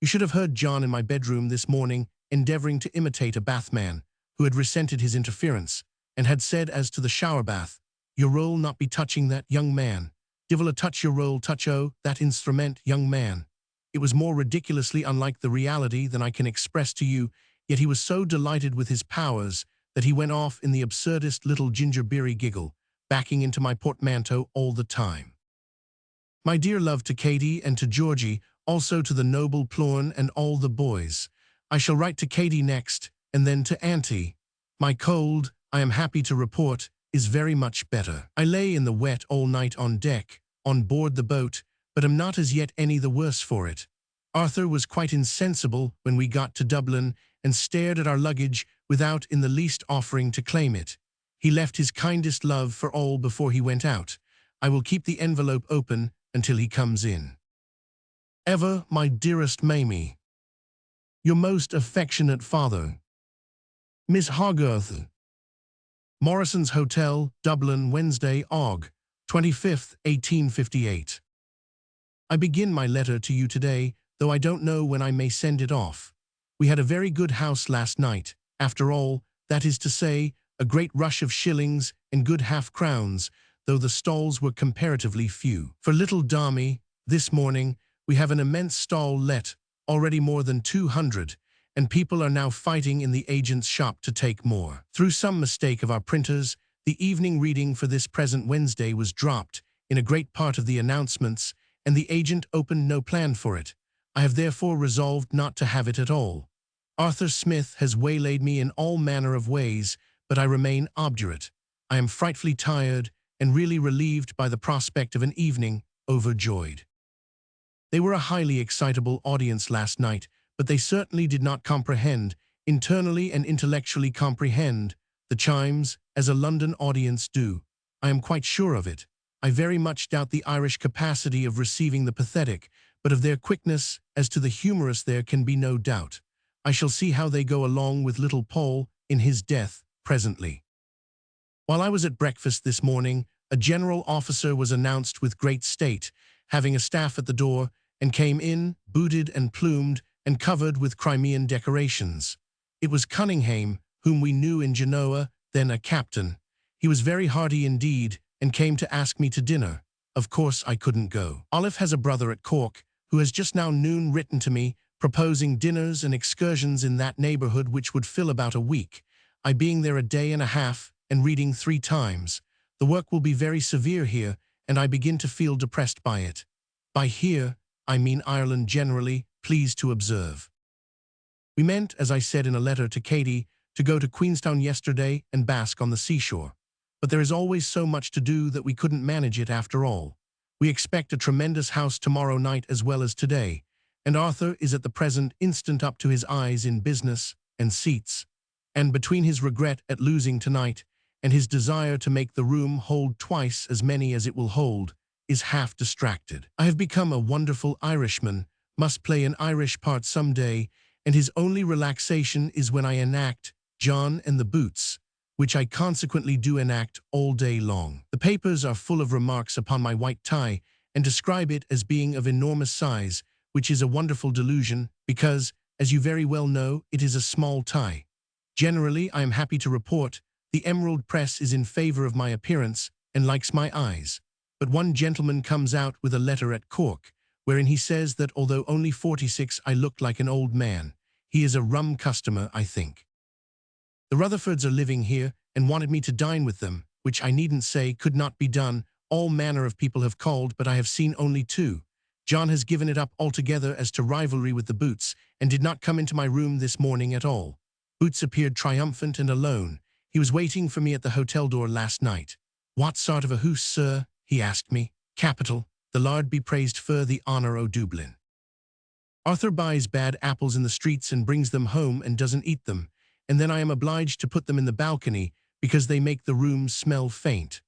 You should have heard John in my bedroom this morning endeavoring to imitate a bathman, who had resented his interference, and had said as to the shower bath, "Your roll not be touching that, young man. Divil a touch your roll touch that instrument, young man." It was more ridiculously unlike the reality than I can express to you, yet he was so delighted with his powers that he went off in the absurdest little gingerbeery giggle, backing into my portmanteau all the time. My dear love to Katie and to Georgie, also to the noble Plorn and all the boys. I shall write to Katie next, and then to Auntie. My cold, I am happy to report, is very much better. I lay in the wet all night on deck, on board the boat, but am not as yet any the worse for it. Arthur was quite insensible when we got to Dublin, and stared at our luggage without in the least offering to claim it. He left his kindest love for all before he went out. I will keep the envelope open until he comes in. Ever, my dearest Mamie. Your most affectionate father. Miss Hogarth. Morrison's Hotel, Dublin, Wednesday, Aug. 25th, 1858. I begin my letter to you today, though I don't know when I may send it off. We had a very good house last night, after all, that is to say, a great rush of shillings and good half-crowns, though the stalls were comparatively few. For little Darmy, this morning, we have an immense stall let, already more than 200, and people are now fighting in the agent's shop to take more. Through some mistake of our printers, the evening reading for this present Wednesday was dropped in a great part of the announcements, and the agent opened no plan for it. I have therefore resolved not to have it at all. Arthur Smith has waylaid me in all manner of ways, but I remain obdurate. I am frightfully tired, and really relieved by the prospect of an evening, overjoyed. They were a highly excitable audience last night, but they certainly did not comprehend, internally and intellectually comprehend, the chimes, as a London audience do. I am quite sure of it. I very much doubt the Irish capacity of receiving the pathetic, but of their quickness as to the humorous there can be no doubt. I shall see how they go along with little Paul in his death presently. While I was at breakfast this morning, a general officer was announced with great state, having a staff at the door, and came in, booted and plumed, and covered with Crimean decorations. It was Cunningham, whom we knew in Genoa, then a captain. He was very hearty indeed, and came to ask me to dinner. Of course I couldn't go. Olive has a brother at Cork, who has just now noon written to me, proposing dinners and excursions in that neighborhood which would fill about a week, I being there a day and a half, and reading 3 times. The work will be very severe here, and I begin to feel depressed by it. By here, I mean Ireland generally, please to observe. We meant, as I said in a letter to Katie, to go to Queenstown yesterday and bask on the seashore. But there is always so much to do that we couldn't manage it after all. We expect a tremendous house tomorrow night as well as today, and Arthur is at the present instant up to his eyes in business and seats, and between his regret at losing tonight and his desire to make the room hold twice as many as it will hold, is half distracted. I have become a wonderful Irishman, must play an Irish part some day, and his only relaxation is when I enact John and the Boots, which I consequently do enact all day long. The papers are full of remarks upon my white tie, and describe it as being of enormous size, which is a wonderful delusion, because, as you very well know, it is a small tie. Generally, I am happy to report, the Emerald Press is in favor of my appearance, and likes my eyes. But one gentleman comes out with a letter at Cork, wherein he says that although only 46 I look like an old man. He is a rum customer, I think. The Rutherfords are living here, and wanted me to dine with them, which I needn't say could not be done. All manner of people have called, but I have seen only 2. John has given it up altogether as to rivalry with the Boots, and did not come into my room this morning at all. Boots appeared triumphant and alone. He was waiting for me at the hotel door last night. "What sort of a hoose, sir?" he asked me. "Capital, the Lord be praised for the honour o' Dublin. Arthur buys bad apples in the streets and brings them home and doesn't eat them, and then I am obliged to put them in the balcony because they make the rooms smell faint.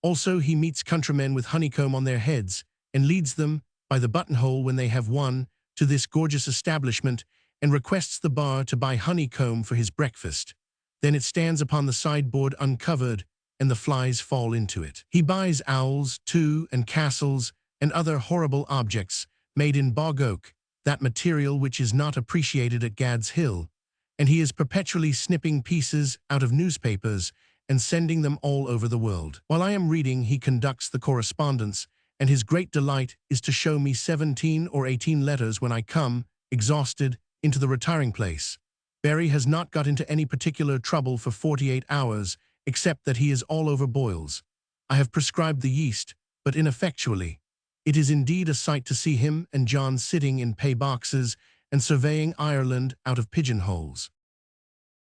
Also he meets countrymen with honeycomb on their heads and leads them, by the buttonhole when they have won, to this gorgeous establishment and requests the bar to buy honeycomb for his breakfast. Then it stands upon the sideboard uncovered, and the flies fall into it. He buys owls, too, and castles, and other horrible objects, made in bog oak, that material which is not appreciated at Gad's Hill, and he is perpetually snipping pieces out of newspapers and sending them all over the world. While I am reading, he conducts the correspondence, and his great delight is to show me 17 or 18 letters when I come, exhausted, into the retiring place. Barry has not got into any particular trouble for 48 hours, except that he is all over boils. I have prescribed the yeast, but ineffectually. It is indeed a sight to see him and John sitting in pay boxes and surveying Ireland out of pigeonholes.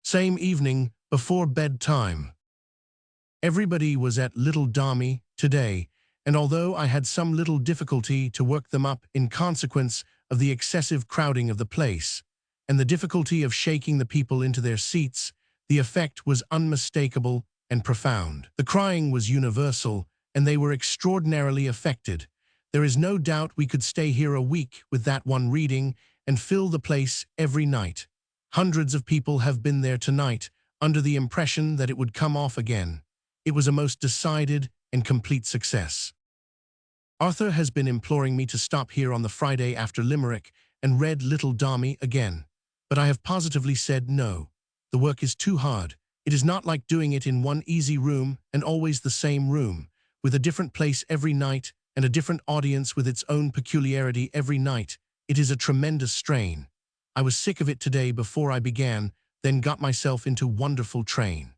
Same evening, before bedtime. Everybody was at Little Dommy today, and although I had some little difficulty to work them up in consequence of the excessive crowding of the place, and the difficulty of shaking the people into their seats, the effect was unmistakable and profound. The crying was universal, and they were extraordinarily affected. There is no doubt we could stay here a week with that one reading and fill the place every night. Hundreds of people have been there tonight, under the impression that it would come off again. It was a most decided and complete success. Arthur has been imploring me to stop here on the Friday after Limerick and read Little Dommy again, but I have positively said no. The work is too hard. It is not like doing it in one easy room and always the same room, with a different place every night and a different audience with its own peculiarity every night. It is a tremendous strain. I was sick of it today before I began, then got myself into wonderful train.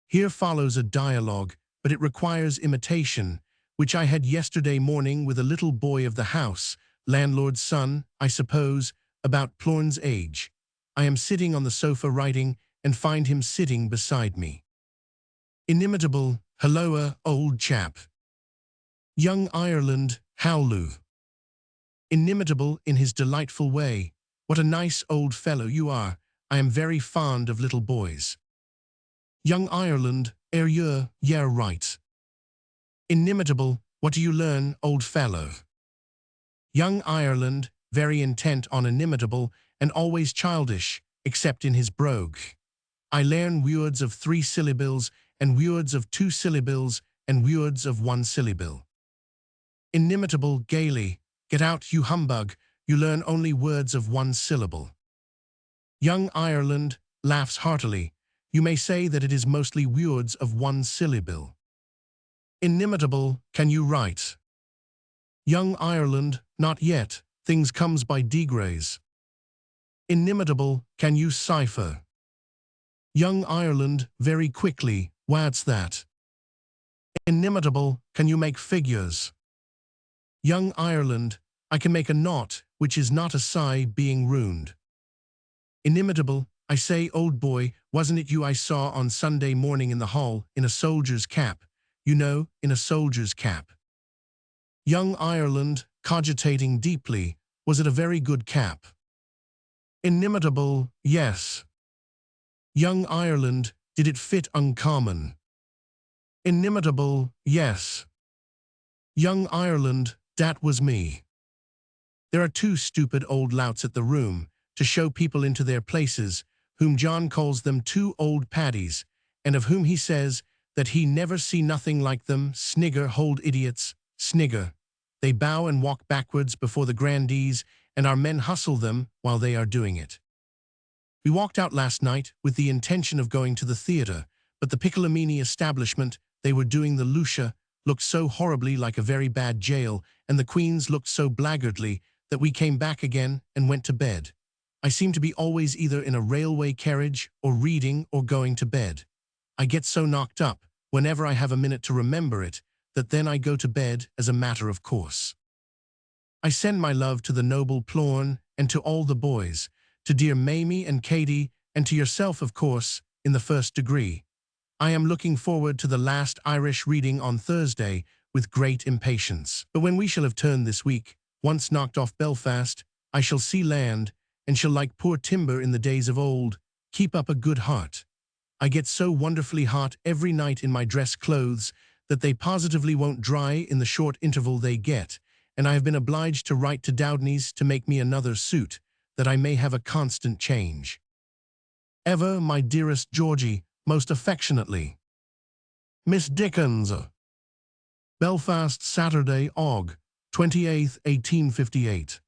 Here follows a dialogue, but it requires imitation, which I had yesterday morning with a little boy of the house, landlord's son, I suppose, about Plorn's age. I am sitting on the sofa writing, and find him sitting beside me. Inimitable, halloa, old chap. Young Ireland, howloo. Inimitable in his delightful way. What a nice old fellow you are. I am very fond of little boys. Young Ireland, you're right. Inimitable, what do you learn, old fellow? Young Ireland, very intent on inimitable, and always childish, except in his brogue. I learn words of 3 syllables, and words of 2 syllables, and words of 1 syllable. Inimitable, gaily, get out, you humbug, you learn only words of 1 syllable. Young Ireland laughs heartily. You may say that it is mostly words of 1 syllable. Inimitable, can you write? Young Ireland, not yet, things comes by degrees. Inimitable, can you cipher? Young Ireland, very quickly, what's that? Inimitable, can you make figures? Young Ireland, I can make a knot, which is not a sigh being ruined. Inimitable, I say, old boy, wasn't it you I saw on Sunday morning in the hall, in a soldier's cap? You know, in a soldier's cap. Young Ireland, cogitating deeply, was it a very good cap? Inimitable, yes. Young Ireland, did it fit uncommon? Inimitable, yes. Young Ireland, that was me. There are 2 stupid old louts at the room, to show people into their places, whom John calls them 2 old paddies, and of whom he says that he never see nothing like them, snigger, hold idiots, snigger. They bow and walk backwards before the grandees, and our men hustle them while they are doing it. We walked out last night with the intention of going to the theatre, but the Piccolomini establishment, they were doing the Lucia, looked so horribly like a very bad jail, and the Queen's looked so blackguardly that we came back again and went to bed. I seem to be always either in a railway carriage or reading or going to bed. I get so knocked up, whenever I have a minute to remember it, that then I go to bed as a matter of course. I send my love to the noble Plorn and to all the boys, to dear Mamie and Katie, and to yourself, of course, in the first degree. I am looking forward to the last Irish reading on Thursday with great impatience. But when we shall have turned this week, once knocked off Belfast, I shall see land, and shall, like poor Timber in the days of old, keep up a good heart. I get so wonderfully hot every night in my dress clothes that they positively won't dry in the short interval they get, and I have been obliged to write to Dowdney's to make me another suit, that I may have a constant change. Ever, my dearest Georgie, most affectionately. Miss Dickens. Belfast, Saturday, Aug. 28th, 1858.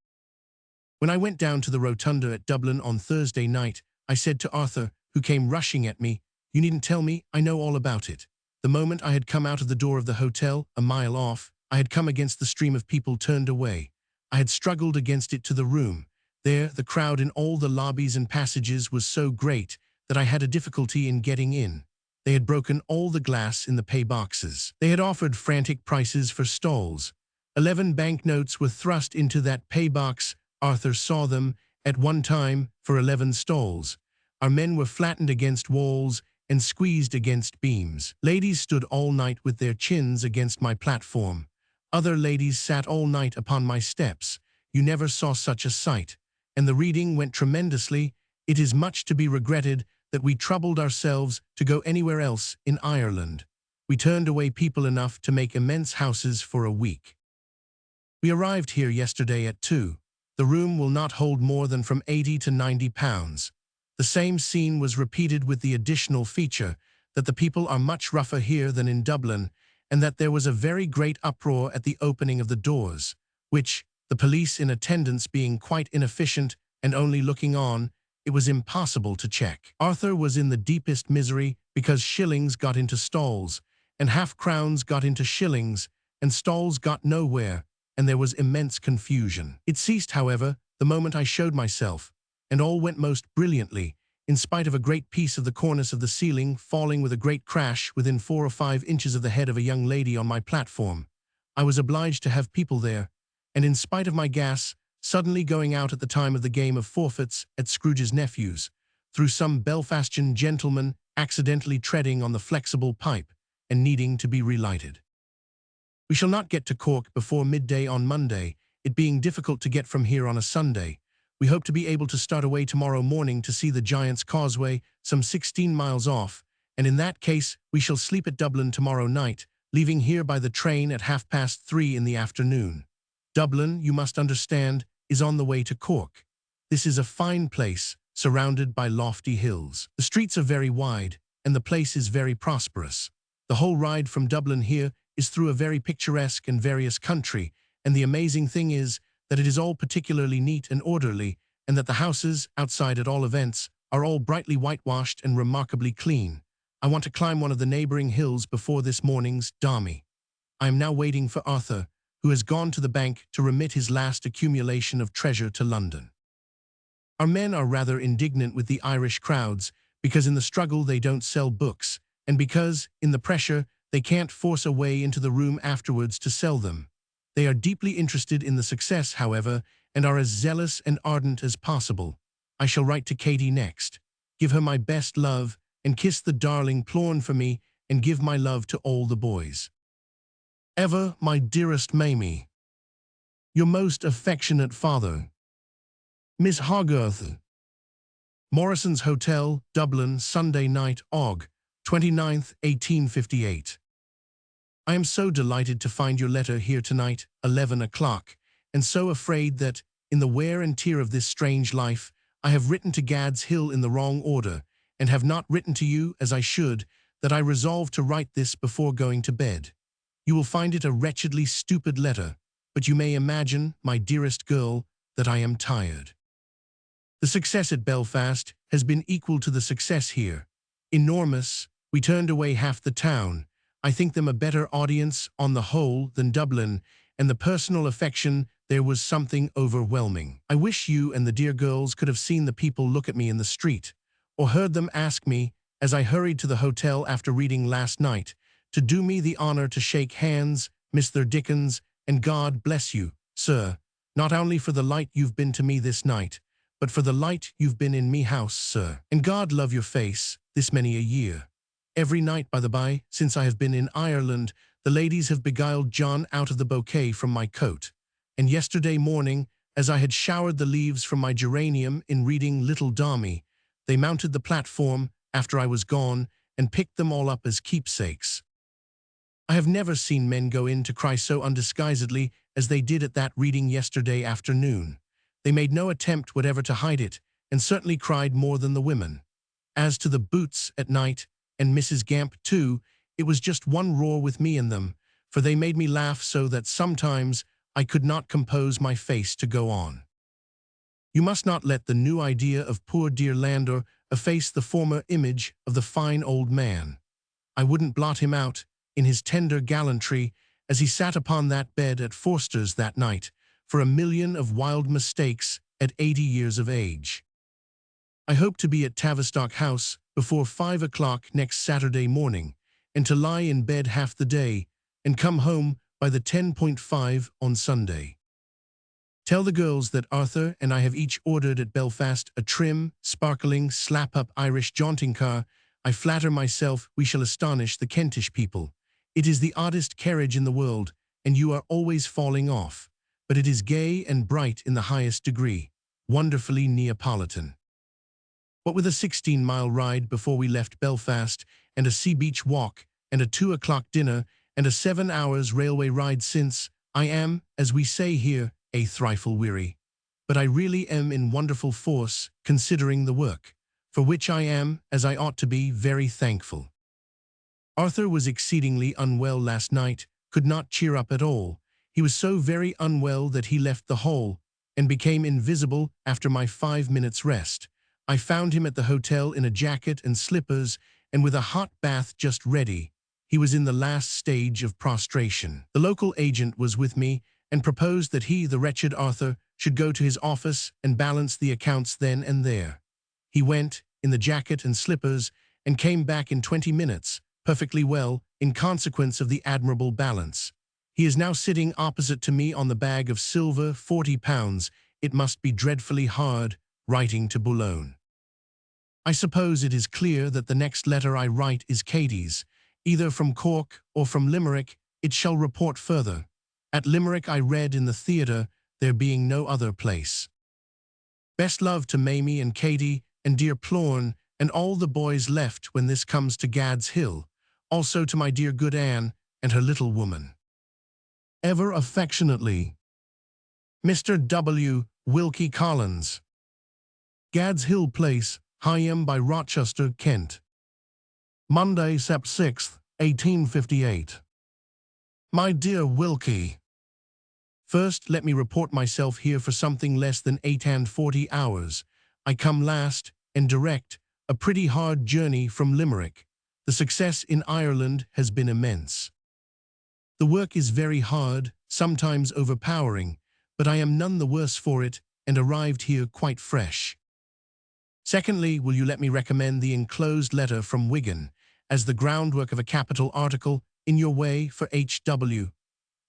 When I went down to the rotunda at Dublin on Thursday night, I said to Arthur, who came rushing at me, "You needn't tell me, I know all about it." The moment I had come out of the door of the hotel, a mile off, I had come against the stream of people turned away. I had struggled against it to the room. There, the crowd in all the lobbies and passages was so great that I had a difficulty in getting in. They had broken all the glass in the pay boxes. They had offered frantic prices for stalls. 11 banknotes were thrust into that pay box. Arthur saw them, at one time, for 11 stalls. Our men were flattened against walls and squeezed against beams. Ladies stood all night with their chins against my platform. Other ladies sat all night upon my steps. You never saw such a sight. And the reading went tremendously. It is much to be regretted that we troubled ourselves to go anywhere else in Ireland. We turned away people enough to make immense houses for a week. We arrived here yesterday at 2. The room will not hold more than from 80 to 90 pounds. The same scene was repeated with the additional feature that the people are much rougher here than in Dublin, and that there was a very great uproar at the opening of the doors, which, the police in attendance being quite inefficient and only looking on, it was impossible to check. Arthur was in the deepest misery because shillings got into stalls, and half-crowns got into shillings, and stalls got nowhere, and there was immense confusion. It ceased, however, the moment I showed myself, and all went most brilliantly, in spite of a great piece of the cornice of the ceiling falling with a great crash within 4 or 5 inches of the head of a young lady on my platform. I was obliged to have people there, and in spite of my gas, suddenly going out at the time of the game of forfeits at Scrooge's nephew's, through some Belfastian gentleman accidentally treading on the flexible pipe and needing to be relighted. We shall not get to Cork before midday on Monday, it being difficult to get from here on a Sunday. We hope to be able to start away tomorrow morning to see the Giant's Causeway, some 16 miles off, and in that case we shall sleep at Dublin tomorrow night, leaving here by the train at 3:30 in the afternoon. Dublin, you must understand, is on the way to Cork. This is a fine place, surrounded by lofty hills. The streets are very wide, and the place is very prosperous. The whole ride from Dublin here is through a very picturesque and various country, and the amazing thing is that it is all particularly neat and orderly, and that the houses, outside at all events, are all brightly whitewashed and remarkably clean. I want to climb one of the neighboring hills before this morning's Dami. I am now waiting for Arthur, who has gone to the bank to remit his last accumulation of treasure to London. Our men are rather indignant with the Irish crowds because in the struggle they don't sell books, and because, in the pressure, they can't force a way into the room afterwards to sell them. They are deeply interested in the success, however, and are as zealous and ardent as possible. I shall write to Katie next, give her my best love, and kiss the darling Plorn for me, and give my love to all the boys. Ever, my dearest Mamie. Your most affectionate father, Miss Hogarth. Morrison's Hotel, Dublin, Sunday night, Aug. 29th, 1858. I am so delighted to find your letter here tonight, 11 o'clock, and so afraid that, in the wear and tear of this strange life, I have written to Gad's Hill in the wrong order, and have not written to you as I should, that I resolve to write this before going to bed. You will find it a wretchedly stupid letter, but you may imagine, my dearest girl, that I am tired. The success at Belfast has been equal to the success here. Enormous. We turned away half the town. I think them a better audience, on the whole, than Dublin, and the personal affection there was something overwhelming. I wish you and the dear girls could have seen the people look at me in the street, or heard them ask me, as I hurried to the hotel after reading last night, to do me the honor to shake hands, Mr. Dickens, and God bless you, sir, not only for the light you've been to me this night, but for the light you've been in me house, sir. And God love your face, this many a year. Every night, by the by, since I have been in Ireland, the ladies have beguiled John out of the bouquet from my coat. And yesterday morning, as I had showered the leaves from my geranium in reading Little Dami, they mounted the platform, after I was gone, and picked them all up as keepsakes. I have never seen men go in to cry so undisguisedly as they did at that reading yesterday afternoon. They made no attempt whatever to hide it, and certainly cried more than the women. As to the boots at night, and Mrs. Gamp too, it was just one roar with me in them, for they made me laugh so that sometimes I could not compose my face to go on. You must not let the new idea of poor dear Landor efface the former image of the fine old man. I wouldn't blot him out, in his tender gallantry, as he sat upon that bed at Forster's that night, for a million of wild mistakes at 80 years of age. I hope to be at Tavistock House before 5 o'clock next Saturday morning, and to lie in bed half the day, and come home by the 10:5 on Sunday. Tell the girls that Arthur and I have each ordered at Belfast a trim, sparkling, slap-up Irish jaunting car. I flatter myself we shall astonish the Kentish people. It is the oddest carriage in the world, and you are always falling off. But it is gay and bright in the highest degree, wonderfully Neapolitan. What with a 16-mile ride before we left Belfast, and a sea-beach walk, and a 2 o'clock dinner, and a 7 hours railway ride since, I am, as we say here, a trifle weary. But I really am in wonderful force, considering the work, for which I am, as I ought to be, very thankful. Arthur was exceedingly unwell last night, could not cheer up at all. He was so very unwell that he left the hall, and became invisible after my 5 minutes' rest. I found him at the hotel in a jacket and slippers, and with a hot bath just ready. He was in the last stage of prostration. The local agent was with me, and proposed that he, the wretched Arthur, should go to his office and balance the accounts then and there. He went, in the jacket and slippers, and came back in 20 minutes, perfectly well, in consequence of the admirable balance. He is now sitting opposite to me on the bag of silver, 40 pounds. It must be dreadfully hard, writing to Boulogne. I suppose it is clear that the next letter I write is Katie's. Either from Cork or from Limerick, it shall report further. At Limerick I read in the theatre, there being no other place. Best love to Mamie and Katie, and dear Plorn, and all the boys left when this comes to Gad's Hill. Also to my dear good Anne, and her little woman. Ever affectionately, Mr. W. Wilkie Collins. Gad's Hill Place, Higham by Rochester, Kent. Monday, Sept. 6th, 1858. My dear Wilkie, first let me report myself here for something less than 8 and 40 hours. I come last, and direct, a pretty hard journey from Limerick. The success in Ireland has been immense. The work is very hard, sometimes overpowering, but I am none the worse for it, and arrived here quite fresh. Secondly, will you let me recommend the enclosed letter from Wigan, as the groundwork of a capital article, in your way, for H.W.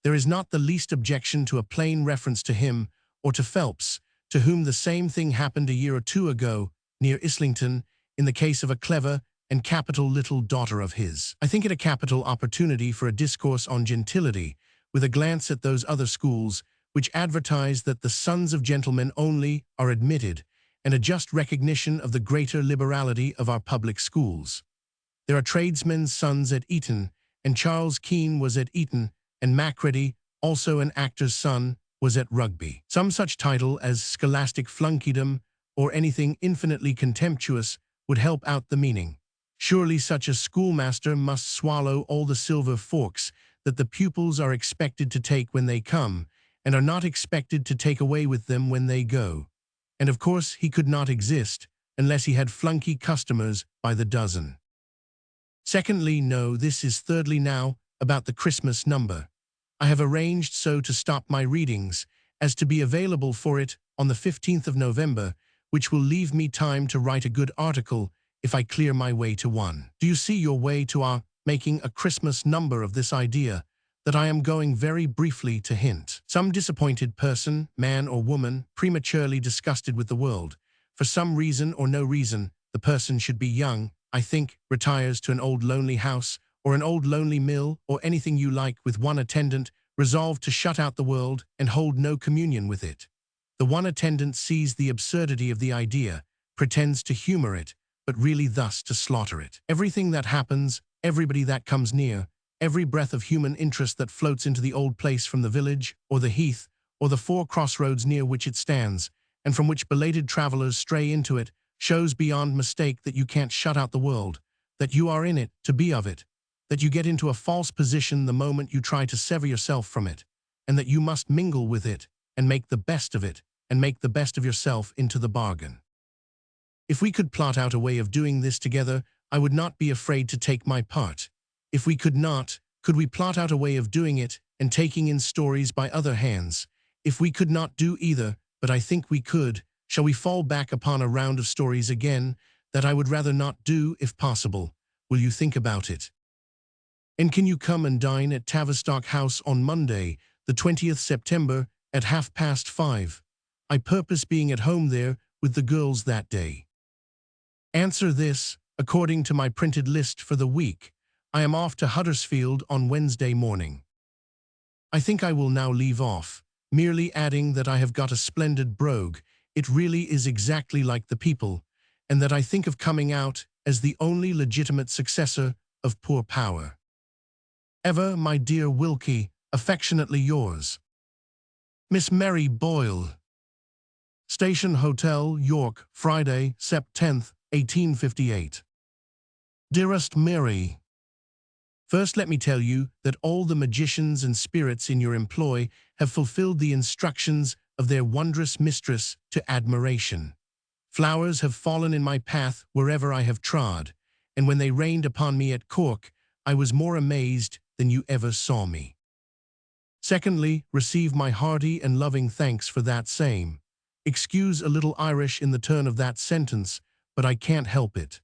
There is not the least objection to a plain reference to him, or to Phelps, to whom the same thing happened a year or two ago, near Islington, in the case of a clever and capital little daughter of his. I think it a capital opportunity for a discourse on gentility, with a glance at those other schools, which advertise that the sons of gentlemen only are admitted, and a just recognition of the greater liberality of our public schools. There are tradesmen's sons at Eton, and Charles Keene was at Eton, and Macready, also an actor's son, was at Rugby. Some such title as scholastic flunkeydom, or anything infinitely contemptuous, would help out the meaning. Surely such a schoolmaster must swallow all the silver forks that the pupils are expected to take when they come, and are not expected to take away with them when they go. And of course he could not exist, unless he had flunky customers by the dozen. Secondly, no, this is thirdly now, about the Christmas number. I have arranged so to stop my readings, as to be available for it on the 15th of November, which will leave me time to write a good article if I clear my way to one. Do you see your way to our making a Christmas number of this idea, that I am going very briefly to hint? Some disappointed person, man or woman, prematurely disgusted with the world, for some reason or no reason, the person should be young, I think, retires to an old lonely house, or an old lonely mill, or anything you like, with one attendant, resolved to shut out the world and hold no communion with it. The one attendant sees the absurdity of the idea, pretends to humor it, but really thus to slaughter it. Everything that happens, everybody that comes near, every breath of human interest that floats into the old place from the village, or the heath, or the four crossroads near which it stands, and from which belated travelers stray into it, shows beyond mistake that you can't shut out the world, that you are in it to be of it, that you get into a false position the moment you try to sever yourself from it, and that you must mingle with it, and make the best of it, and make the best of yourself into the bargain. If we could plot out a way of doing this together, I would not be afraid to take my part. If we could not, could we plot out a way of doing it, and taking in stories by other hands? If we could not do either, but I think we could, shall we fall back upon a round of stories again, that I would rather not do, if possible? Will you think about it? And can you come and dine at Tavistock House on Monday, the 20th September, at 5:30? I purpose being at home there with the girls that day. Answer this, according to my printed list for the week. I am off to Huddersfield on Wednesday morning. I think I will now leave off, merely adding that I have got a splendid brogue. It really is exactly like the people, and that I think of coming out as the only legitimate successor of poor Power. Ever, my dear Wilkie, affectionately yours, Miss Mary Boyle. Station Hotel, York, Friday, Sept. 10th, 1858. Dearest Mary, first let me tell you that all the magicians and spirits in your employ have fulfilled the instructions of their wondrous mistress to admiration. Flowers have fallen in my path wherever I have trod, and when they rained upon me at Cork, I was more amazed than you ever saw me. Secondly, receive my hearty and loving thanks for that same. Excuse a little Irish in the turn of that sentence, but I can't help it.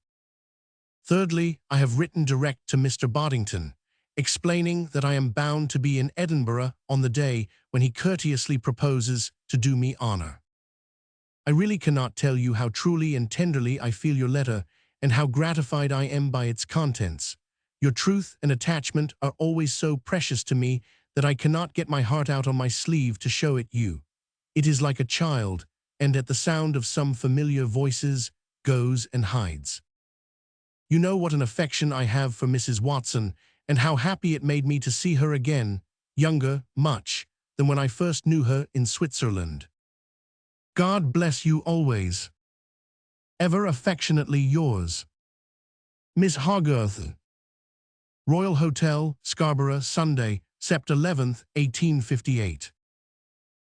Thirdly, I have written direct to Mr. Boddington, explaining that I am bound to be in Edinburgh on the day when he courteously proposes to do me honor. I really cannot tell you how truly and tenderly I feel your letter, and how gratified I am by its contents. Your truth and attachment are always so precious to me that I cannot get my heart out on my sleeve to show it you. It is like a child, and at the sound of some familiar voices, goes and hides. You know what an affection I have for Mrs. Watson, and how happy it made me to see her again, younger, much, than when I first knew her in Switzerland. God bless you always. Ever affectionately yours, Miss Hogarth. Royal Hotel, Scarborough, Sunday, Sept. 11th, 1858.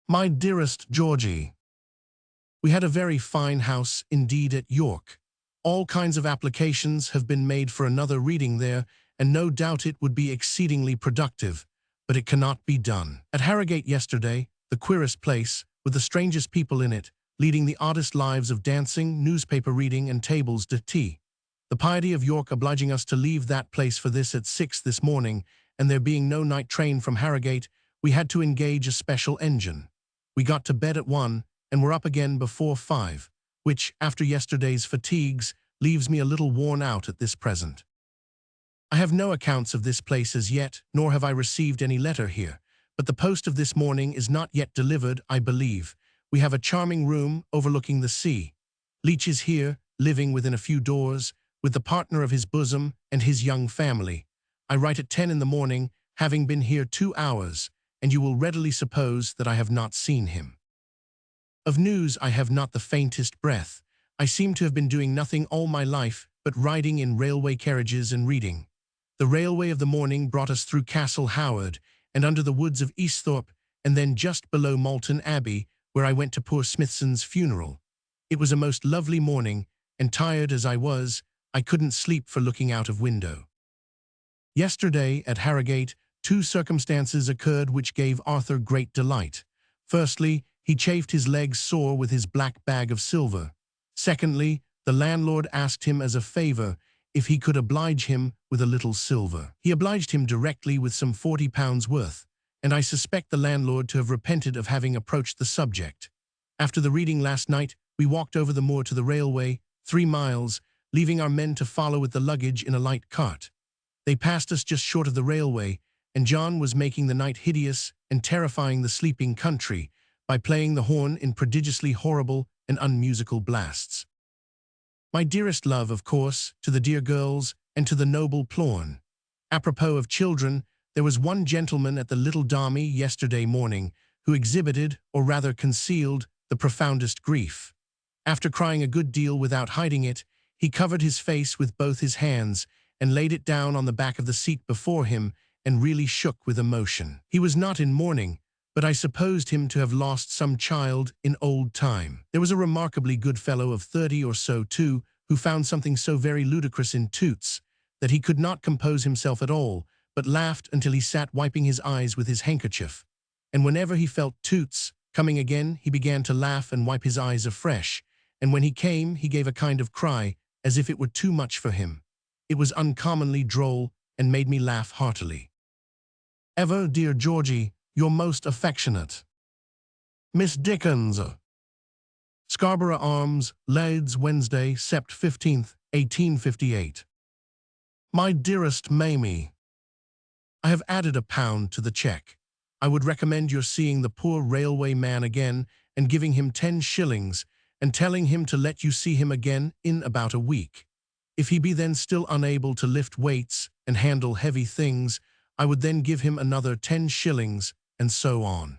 My dearest Georgie, we had a very fine house indeed at York. All kinds of applications have been made for another reading there, and no doubt it would be exceedingly productive, but it cannot be done. At Harrogate yesterday, the queerest place, with the strangest people in it, leading the oddest lives of dancing, newspaper reading, and tables d'eté. The piety of York obliging us to leave that place for this at 6 this morning, and there being no night train from Harrogate, we had to engage a special engine. We got to bed at 1, and were up again before 5, which, after yesterday's fatigues, leaves me a little worn out at this present. I have no accounts of this place as yet, nor have I received any letter here, but the post of this morning is not yet delivered, I believe. We have a charming room overlooking the sea. Leach is here, living within a few doors, with the partner of his bosom and his young family. I write at 10 in the morning, having been here 2 hours, and you will readily suppose that I have not seen him. Of news I have not the faintest breath. I seem to have been doing nothing all my life but riding in railway carriages and reading. The railway of the morning brought us through Castle Howard and under the woods of Easthorpe, and then just below Malton Abbey, where I went to poor Smithson's funeral. It was a most lovely morning, and tired as I was, I couldn't sleep for looking out of window. Yesterday, at Harrogate, 2 circumstances occurred which gave Arthur great delight. Firstly, he chafed his legs sore with his black bag of silver. Secondly, the landlord asked him as a favour if he could oblige him with a little silver. He obliged him directly with some £40 worth, and I suspect the landlord to have repented of having approached the subject. After the reading last night, we walked over the moor to the railway, 3 miles, leaving our men to follow with the luggage in a light cart. They passed us just short of the railway, and John was making the night hideous and terrifying the sleeping country by playing the horn in prodigiously horrible and unmusical blasts. My dearest love, of course, to the dear girls and to the noble Plorn. Apropos of children, there was one gentleman at the Little Darmy yesterday morning who exhibited, or rather concealed, the profoundest grief. After crying a good deal without hiding it, he covered his face with both his hands and laid it down on the back of the seat before him and really shook with emotion. He was not in mourning, but I supposed him to have lost some child in old time. There was a remarkably good fellow of 30 or so, too, who found something so very ludicrous in Toots that he could not compose himself at all, but laughed until he sat wiping his eyes with his handkerchief. And whenever he felt Toots coming again, he began to laugh and wipe his eyes afresh, and when he came, he gave a kind of cry, as if it were too much for him. It was uncommonly droll, and made me laugh heartily. Ever, dear Georgie, your most affectionate, Miss Dickens. Scarborough Arms, Leeds, Wednesday, Sept. 15th, 1858. My dearest Mamie, I have added £1 to the cheque. I would recommend your seeing the poor railway man again and giving him 10 shillings and telling him to let you see him again in about a week. If he be then still unable to lift weights and handle heavy things, I would then give him another 10 shillings, and so on.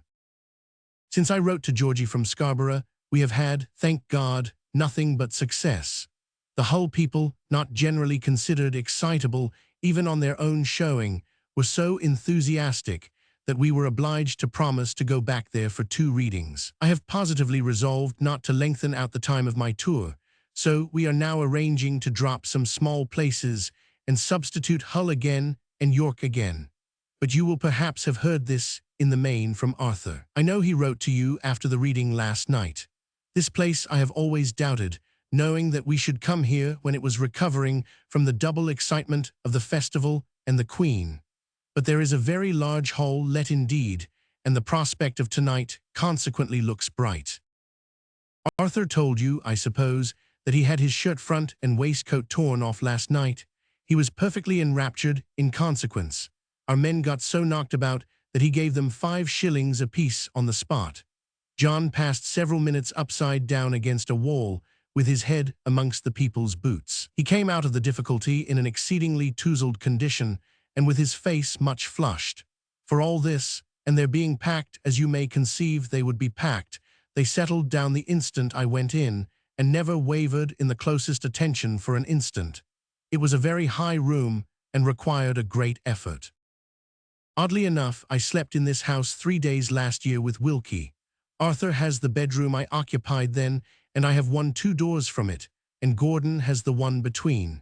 Since I wrote to Georgie from Scarborough, we have had, thank God, nothing but success. The Hull people, not generally considered excitable, even on their own showing, were so enthusiastic that we were obliged to promise to go back there for 2 readings. I have positively resolved not to lengthen out the time of my tour, so we are now arranging to drop some small places and substitute Hull again and York again. But you will perhaps have heard this in the main from Arthur. I know he wrote to you after the reading last night. This place I have always doubted, knowing that we should come here when it was recovering from the double excitement of the festival and the Queen. But there is a very large hall let indeed, and the prospect of tonight consequently looks bright. Arthur told you, I suppose, that he had his shirt front and waistcoat torn off last night. He was perfectly enraptured in consequence. Our men got so knocked about that he gave them 5 shillings apiece on the spot. John passed several minutes upside down against a wall, with his head amongst the people's boots. He came out of the difficulty in an exceedingly touzled condition, and with his face much flushed. For all this, and they're being packed as you may conceive they would be packed. They settled down the instant I went in, and never wavered in the closest attention for an instant. It was a very high room, and required a great effort. Oddly enough, I slept in this house 3 days last year with Wilkie. Arthur has the bedroom I occupied then, and I have one 2 doors from it, and Gordon has the one between.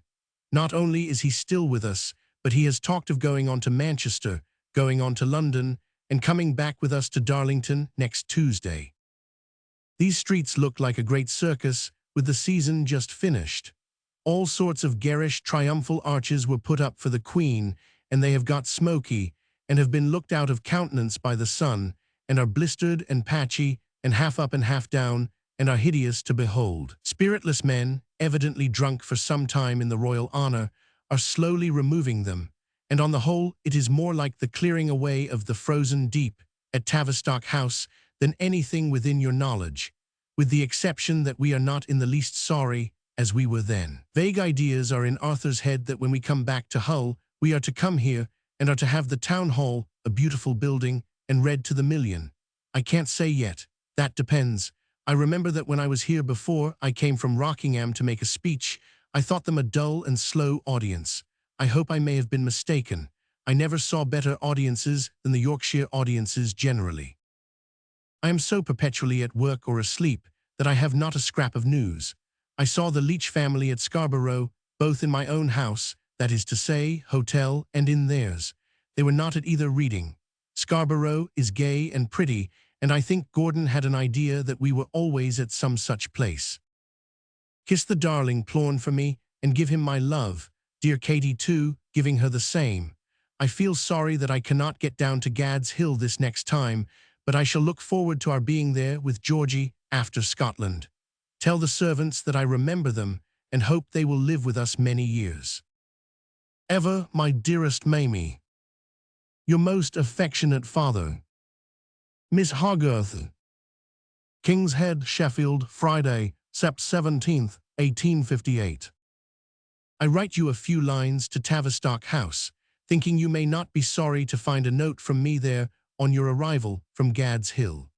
Not only is he still with us, but he has talked of going on to Manchester, going on to London, and coming back with us to Darlington next Tuesday. These streets look like a great circus, with the season just finished. All sorts of garish triumphal arches were put up for the Queen, and they have got smoky, and have been looked out of countenance by the sun, and are blistered and patchy, and half up and half down, and are hideous to behold. Spiritless men, evidently drunk for some time in the royal honour, are slowly removing them, and on the whole it is more like the clearing away of the frozen deep at Tavistock House than anything within your knowledge, with the exception that we are not in the least sorry as we were then. Vague ideas are in Arthur's head that when we come back to Hull, we are to come here and are to have the town hall, a beautiful building, and read to the million. I can't say yet. That depends. I remember that when I was here before, I came from Rockingham to make a speech. I thought them a dull and slow audience. I hope I may have been mistaken. I never saw better audiences than the Yorkshire audiences generally. I am so perpetually at work or asleep that I have not a scrap of news. I saw the Leach family at Scarborough, both in my own house, that is to say, hotel, and in theirs. They were not at either reading. Scarborough is gay and pretty, and I think Gordon had an idea that we were always at some such place. Kiss the darling Plorn for me, and give him my love. Dear Katie too, giving her the same. I feel sorry that I cannot get down to Gad's Hill this next time, but I shall look forward to our being there with Georgie after Scotland. Tell the servants that I remember them, and hope they will live with us many years. Ever, my dearest Mamie. Your most affectionate father. Miss Hogarth. King's Head, Sheffield, Friday, Sept. 17th, 1858. I write you a few lines to Tavistock House, thinking you may not be sorry to find a note from me there on your arrival from Gad's Hill.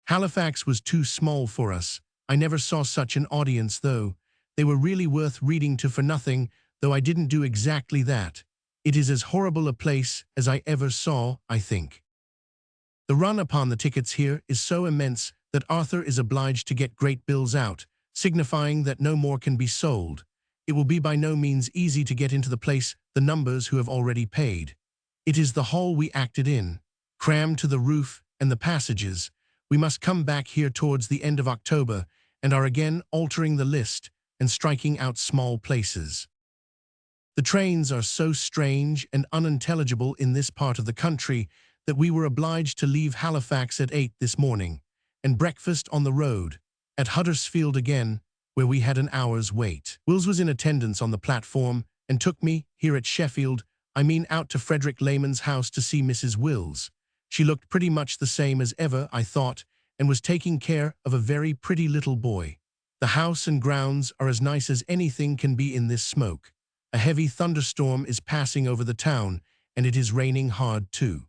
Halifax was too small for us. I never saw such an audience, though. They were really worth reading to for nothing, though I didn't do exactly that. It is as horrible a place as I ever saw, I think. The run upon the tickets here is so immense that Arthur is obliged to get great bills out, signifying that no more can be sold. It will be by no means easy to get into the place the numbers who have already paid. It is the hall we acted in, crammed to the roof and the passages. We must come back here towards the end of October, and are again altering the list and striking out small places. The trains are so strange and unintelligible in this part of the country that we were obliged to leave Halifax at 8 this morning, and breakfast on the road, at Huddersfield again, where we had an hour's wait. Wills was in attendance on the platform, and took me, here at Sheffield, out to Frederick Lehman's house to see Mrs. Wills. She looked pretty much the same as ever, I thought, and was taking care of a very pretty little boy. The house and grounds are as nice as anything can be in this smoke. A heavy thunderstorm is passing over the town, and it is raining hard too.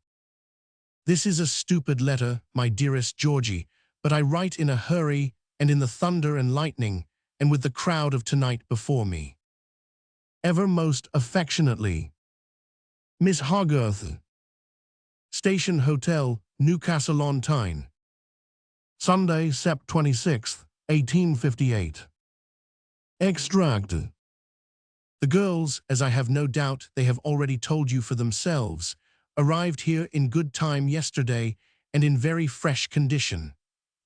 This is a stupid letter, my dearest Georgie, but I write in a hurry, and in the thunder and lightning, and with the crowd of tonight before me. Ever most affectionately, Miss Hogarth. Station Hotel, Newcastle-on-Tyne. Sunday, Sept. 26th, 1858. Extract. The girls, as I have no doubt they have already told you for themselves, arrived here in good time yesterday and in very fresh condition.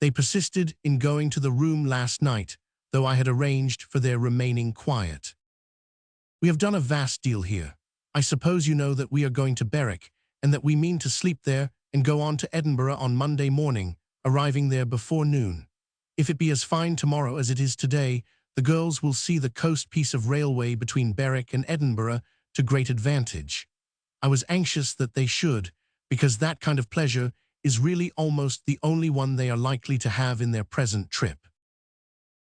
They persisted in going to the room last night, though I had arranged for their remaining quiet. We have done a vast deal here. I suppose you know that we are going to Berwick, and that we mean to sleep there and go on to Edinburgh on Monday morning, arriving there before noon. If it be as fine tomorrow as it is today, the girls will see the coast piece of railway between Berwick and Edinburgh to great advantage. I was anxious that they should, because that kind of pleasure is really almost the only one they are likely to have in their present trip.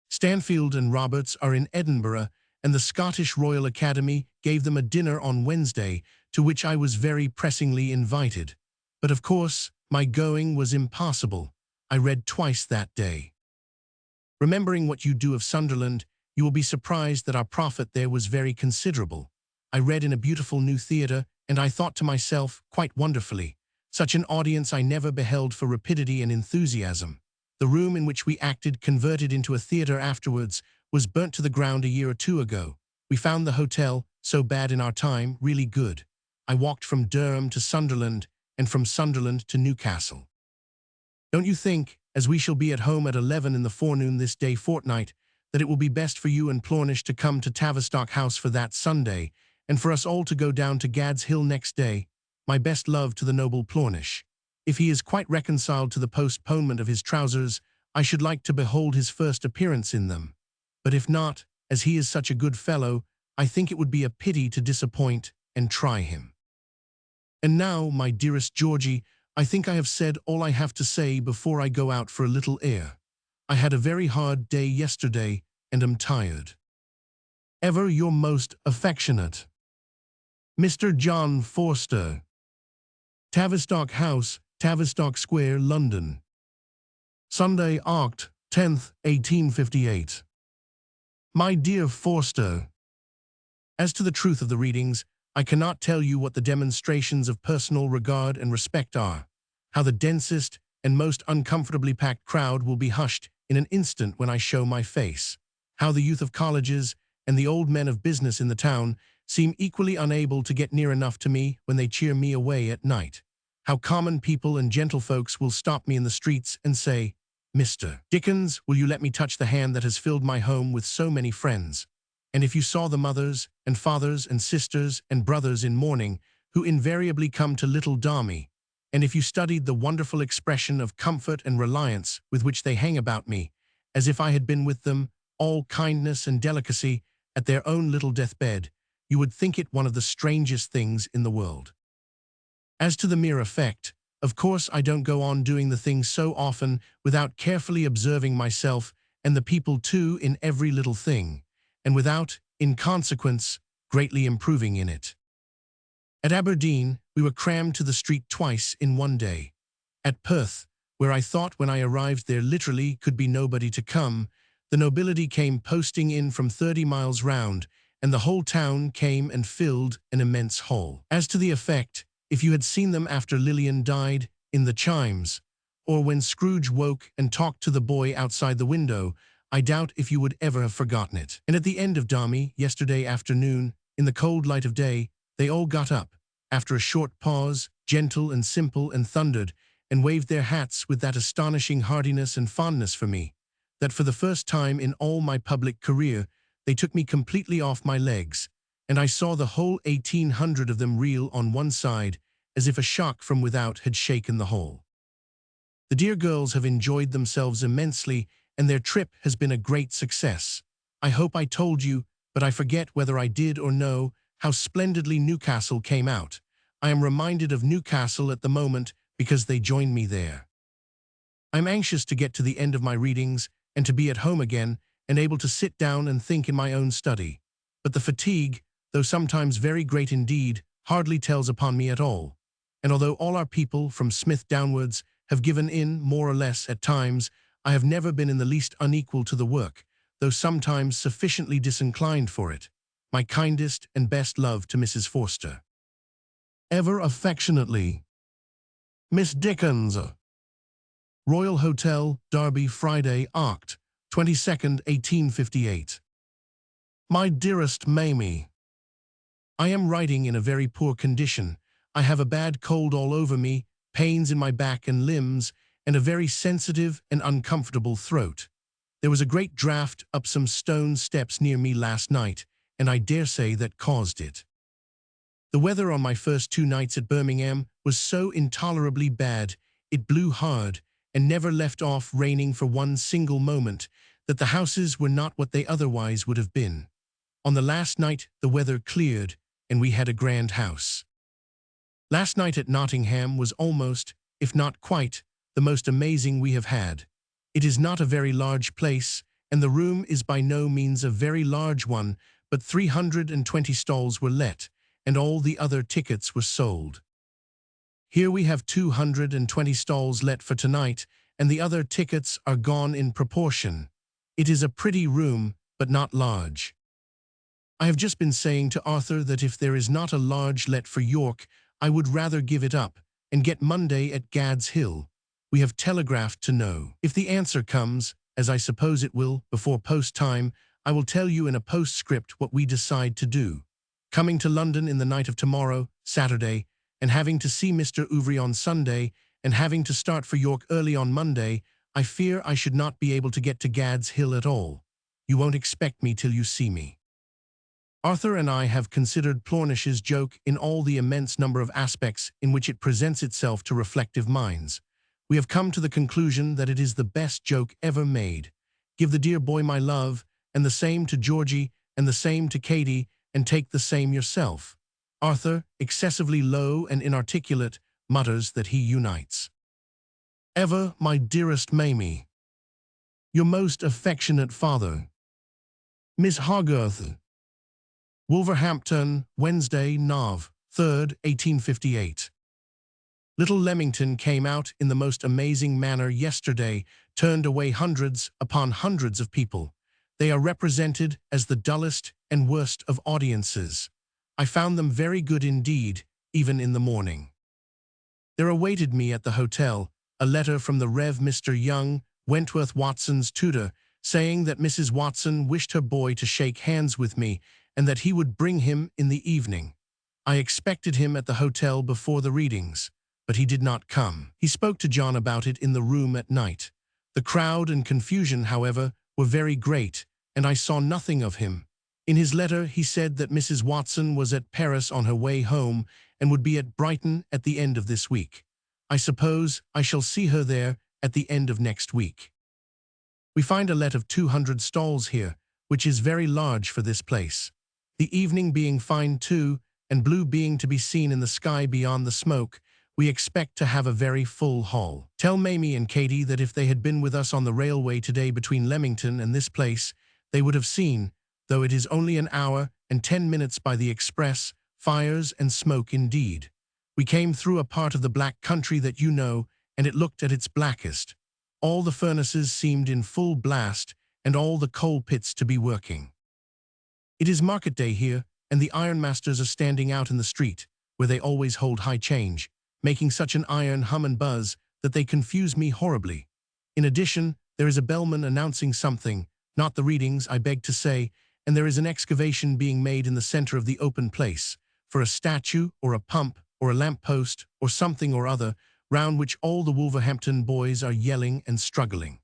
Stanfield and Roberts are in Edinburgh, and the Scottish Royal Academy gave them a dinner on Wednesday, to which I was very pressingly invited. But of course, my going was impossible. I read twice that day. Remembering what you do of Sunderland, you will be surprised that our profit there was very considerable. I read in a beautiful new theatre, and I thought to myself, quite wonderfully, such an audience I never beheld for rapidity and enthusiasm. The room in which we acted, converted into a theatre afterwards, was burnt to the ground a year or two ago. We found the hotel, so bad in our time, really good. I walked from Durham to Sunderland, and from Sunderland to Newcastle. Don't you think, as we shall be at home at 11 in the forenoon this day fortnight, that it will be best for you and Plornish to come to Tavistock House for that Sunday, and for us all to go down to Gad's Hill next day? My best love to the noble Plornish. If he is quite reconciled to the postponement of his trousers, I should like to behold his first appearance in them. But if not, as he is such a good fellow, I think it would be a pity to disappoint and try him. And now, my dearest Georgie, I think I have said all I have to say before I go out for a little air. I had a very hard day yesterday, and am tired. Ever your most affectionate Mr. John Forster. Tavistock House, Tavistock Square, London. Sunday, Oct. 10th, 1858. My dear Forster, as to the truth of the readings, I cannot tell you what the demonstrations of personal regard and respect are, how the densest and most uncomfortably packed crowd will be hushed in an instant when I show my face, how the youth of colleges and the old men of business in the town seem equally unable to get near enough to me when they cheer me away at night, how common people and gentlefolks will stop me in the streets and say, "Mr. Dickens, will you let me touch the hand that has filled my home with so many friends?" And if you saw the mothers and fathers and sisters and brothers in mourning who invariably come to little Darmy, and if you studied the wonderful expression of comfort and reliance with which they hang about me, as if I had been with them, all kindness and delicacy, at their own little deathbed, you would think it one of the strangest things in the world. As to the mere effect, of course I don't go on doing the thing so often without carefully observing myself and the people too in every little thing, and without, in consequence, greatly improving in it. At Aberdeen, we were crammed to the street twice in one day. At Perth, where I thought when I arrived there literally could be nobody to come, the nobility came posting in from 30 miles round, and the whole town came and filled an immense hall. As to the effect, if you had seen them after Lillian died, in the chimes, or when Scrooge woke and talked to the boy outside the window, I doubt if you would ever have forgotten it. And at the end of Darmy, yesterday afternoon, in the cold light of day, they all got up, after a short pause, gentle and simple, and thundered, and waved their hats with that astonishing heartiness and fondness for me, that for the first time in all my public career, they took me completely off my legs, and I saw the whole 1,800 of them reel on one side, as if a shock from without had shaken the whole. The dear girls have enjoyed themselves immensely, and their trip has been a great success. I hope I told you, but I forget whether I did or no, how splendidly Newcastle came out. I am reminded of Newcastle at the moment because they joined me there. I'm anxious to get to the end of my readings and to be at home again and able to sit down and think in my own study. But the fatigue, though sometimes very great indeed, hardly tells upon me at all. And although all our people, from Smith downwards, have given in, more or less, at times, I have never been in the least unequal to the work, though sometimes sufficiently disinclined for it. My kindest and best love to Mrs. Forster. Ever affectionately, Miss Dickens. Royal Hotel, Derby, Friday, Oct. 22nd, 1858. My dearest Mamie, I am writing in a very poor condition. I have a bad cold all over me, pains in my back and limbs, and a very sensitive and uncomfortable throat. There was a great draught up some stone steps near me last night, and I dare say that caused it. The weather on my first 2 nights at Birmingham was so intolerably bad, it blew hard, and never left off raining for one single moment, that the houses were not what they otherwise would have been. On the last night the weather cleared, and we had a grand house. Last night at Nottingham was almost, if not quite, the most amazing we have had. It is not a very large place, and the room is by no means a very large one, but 320 stalls were let, and all the other tickets were sold. Here we have 220 stalls let for tonight, and the other tickets are gone in proportion. It is a pretty room, but not large. I have just been saying to Arthur that if there is not a large let for York, I would rather give it up and get Monday at Gad's Hill. We have telegraphed to know. If the answer comes, as I suppose it will, before post time, I will tell you in a postscript what we decide to do. Coming to London in the night of tomorrow, Saturday, and having to see Mr. Ouvry on Sunday, and having to start for York early on Monday, I fear I should not be able to get to Gad's Hill at all. You won't expect me till you see me. Arthur and I have considered Plornish's joke in all the immense number of aspects in which it presents itself to reflective minds. We have come to the conclusion that it is the best joke ever made. Give the dear boy my love, and the same to Georgie, and the same to Katie, and take the same yourself. Arthur, excessively low and inarticulate, mutters that he unites. Ever, my dearest Mamie. Your most affectionate father. Miss Hogarth. Wolverhampton, Wednesday, Nov. 3rd, 1858. Little Leamington came out in the most amazing manner yesterday, turned away hundreds upon hundreds of people. They are represented as the dullest and worst of audiences. I found them very good indeed, even in the morning. There awaited me at the hotel a letter from the Rev. Mr. Young, Wentworth Watson's tutor, saying that Mrs. Watson wished her boy to shake hands with me, and that he would bring him in the evening. I expected him at the hotel before the readings, but he did not come. He spoke to John about it in the room at night. The crowd and confusion, however, were very great, and I saw nothing of him. In his letter he said that Mrs. Watson was at Paris on her way home and would be at Brighton at the end of this week. I suppose I shall see her there at the end of next week. We find a let of 200 stalls here, which is very large for this place. The evening being fine too, and blue being to be seen in the sky beyond the smoke, we expect to have a very full hall. Tell Mamie and Katie that if they had been with us on the railway today between Leamington and this place, they would have seen, though it is only an hour and 10 minutes by the express, fires and smoke indeed. We came through a part of the black country that you know, and it looked at its blackest. All the furnaces seemed in full blast, and all the coal pits to be working. It is market day here, and the ironmasters are standing out in the street, where they always hold high change, making such an iron hum and buzz that they confuse me horribly. In addition, there is a bellman announcing something, not the readings, I beg to say, and there is an excavation being made in the center of the open place, for a statue or a pump or a lamp-post or something or other, round which all the Wolverhampton boys are yelling and struggling.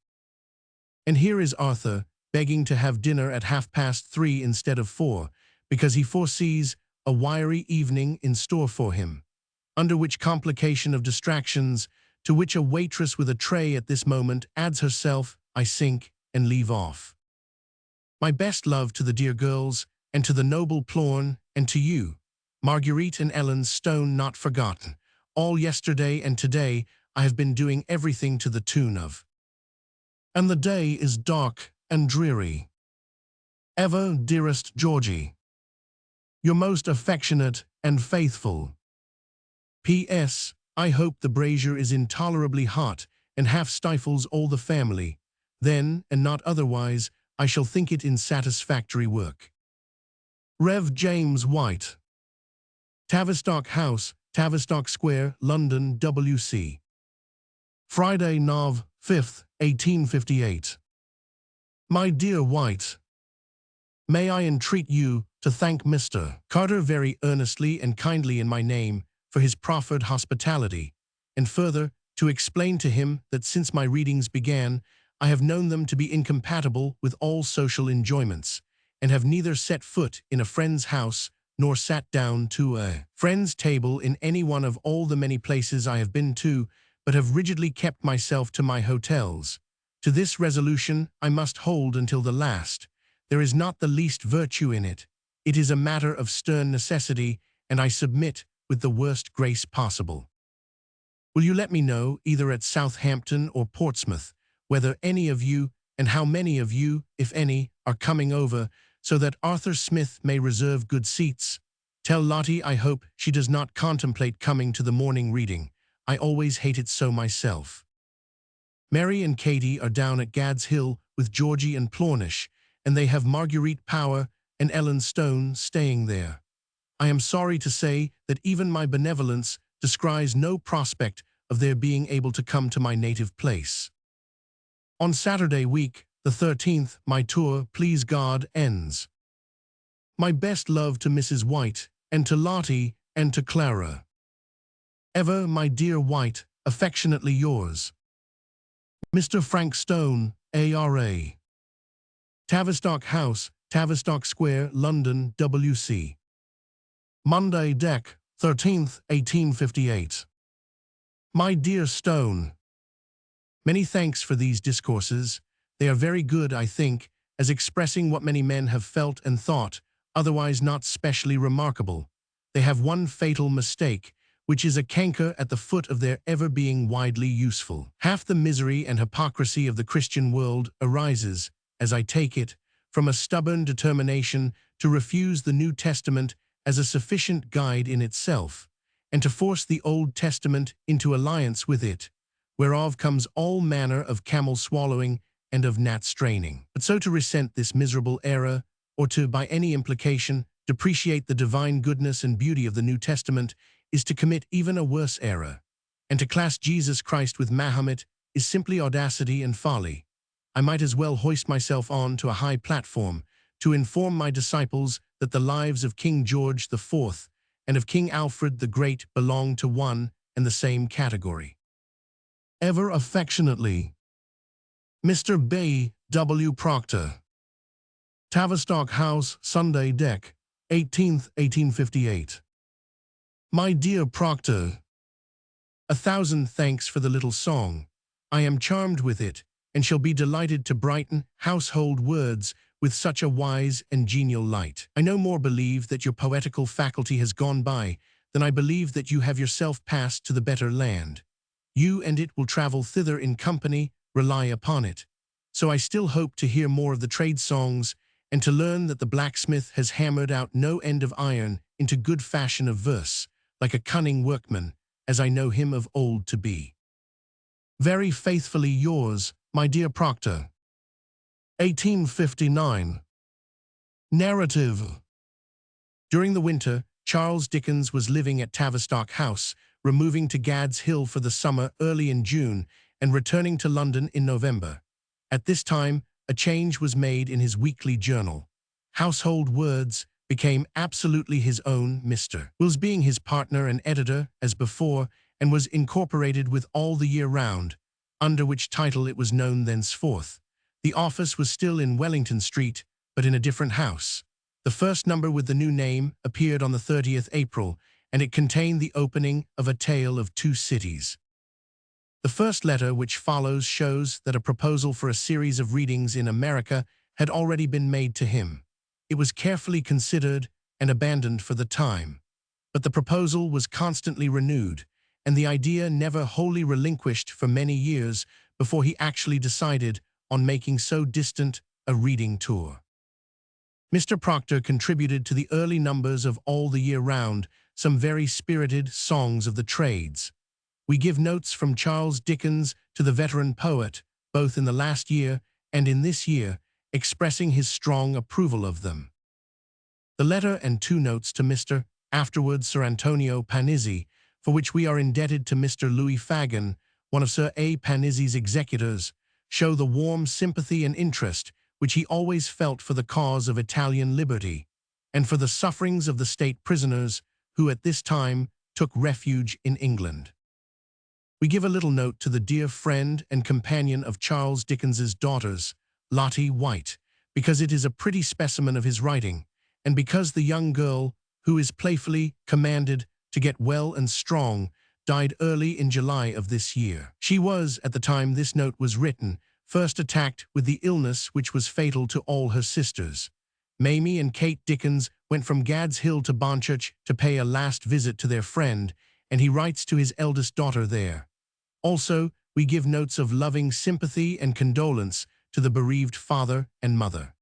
And here is Arthur, begging to have dinner at 3:30 instead of 4, because he foresees a wiry evening in store for him, under which complication of distractions, to which a waitress with a tray at this moment adds herself, I sink and leave off. My best love to the dear girls, and to the noble Plorn, and to you, Marguerite and Ellen Stone not forgotten. All yesterday and today I have been doing everything to the tune of. And the day is dark and dreary. Ever, dearest Georgie, your most affectionate and faithful. P.S. I hope the brazier is intolerably hot and half stifles all the family. Then, and not otherwise, I shall think it in satisfactory work. Rev. James White. Tavistock House, Tavistock Square, London, W.C. Friday, Nov. 5th, 1858. My dear White, may I entreat you to thank Mr. Carter very earnestly and kindly in my name for his proffered hospitality, and further to explain to him that since my readings began, I have known them to be incompatible with all social enjoyments, and have neither set foot in a friend's house nor sat down to a friend's table in any one of all the many places I have been to, but have rigidly kept myself to my hotels. To this resolution I must hold until the last. There is not the least virtue in it. It is a matter of stern necessity, and I submit with the worst grace possible. Will you let me know, either at Southampton or Portsmouth, whether any of you, and how many of you, if any, are coming over, so that Arthur Smith may reserve good seats? Tell Lottie I hope she does not contemplate coming to the morning reading, I always hate it so myself. Mary and Katie are down at Gad's Hill with Georgie and Plornish, and they have Marguerite Power and Ellen Stone staying there. I am sorry to say that even my benevolence descries no prospect of their being able to come to my native place. On Saturday week, the 13th, my tour, please God, ends. My best love to Mrs. White, and to Lottie, and to Clara. Ever, my dear White, affectionately yours. Mr. Frank Stone, A.R.A. Tavistock House, Tavistock Square, London, W.C. Monday, Dec. 13th, 1858. My dear Stone, many thanks for these discourses. They are very good, I think, as expressing what many men have felt and thought, otherwise not specially remarkable. They have one fatal mistake, which is a canker at the foot of their ever being widely useful. Half the misery and hypocrisy of the Christian world arises, as I take it, from a stubborn determination to refuse the New Testament as a sufficient guide in itself, and to force the Old Testament into alliance with it, whereof comes all manner of camel-swallowing and of gnat-straining. But so to resent this miserable error, or to, by any implication, depreciate the divine goodness and beauty of the New Testament, is to commit even a worse error, and to class Jesus Christ with Mahomet is simply audacity and folly. I might as well hoist myself on to a high platform to inform my disciples that the lives of King George IV and of King Alfred the Great belong to one and the same category. Ever affectionately, Mr. B. W. Proctor. Tavistock House, Sunday, Dec. 18th, 1858. My dear Proctor, 1,000 thanks for the little song. I am charmed with it, and shall be delighted to brighten household words with such a wise and genial light. I no more believe that your poetical faculty has gone by than I believe that you have yourself passed to the better land. You and it will travel thither in company, rely upon it. So I still hope to hear more of the trade songs, and to learn that the blacksmith has hammered out no end of iron into good fashion of verse, like a cunning workman, as I know him of old to be. Very faithfully yours, my dear Proctor. 1859. Narrative. During the winter, Charles Dickens was living at Tavistock House, removing to Gad's Hill for the summer early in June, and returning to London in November. At this time, a change was made in his weekly journal. Household Words became absolutely his own, Mr. Wills being his partner and editor, as before, and was incorporated with All the Year Round, under which title it was known thenceforth. The office was still in Wellington Street, but in a different house. The first number with the new name appeared on the 30th April, and it contained the opening of A Tale of Two Cities. The first letter which follows shows that a proposal for a series of readings in America had already been made to him. It was carefully considered and abandoned for the time, but the proposal was constantly renewed, and the idea never wholly relinquished for many years before he actually decided on making so distant a reading tour. Mr. Proctor contributed to the early numbers of All the Year Round some very spirited songs of the trades. We give notes from Charles Dickens to the veteran poet, both in the last year and in this year, expressing his strong approval of them. The letter and two notes to Mr. afterwards Sir Antonio Panizzi, for which we are indebted to Mr. Louis Fagan, one of Sir A. Panizzi's executors, show the warm sympathy and interest which he always felt for the cause of Italian liberty, and for the sufferings of the state prisoners who at this time took refuge in England. We give a little note to the dear friend and companion of Charles Dickens's daughters, Lottie White, because it is a pretty specimen of his writing, and because the young girl, who is playfully commanded to get well and strong, died early in July of this year. She was, at the time this note was written, first attacked with the illness which was fatal to all her sisters. Mamie and Kate Dickens went from Gad's Hill to Bonchurch to pay a last visit to their friend, and he writes to his eldest daughter there. Also, we give notes of loving sympathy and condolence to the bereaved father and mother.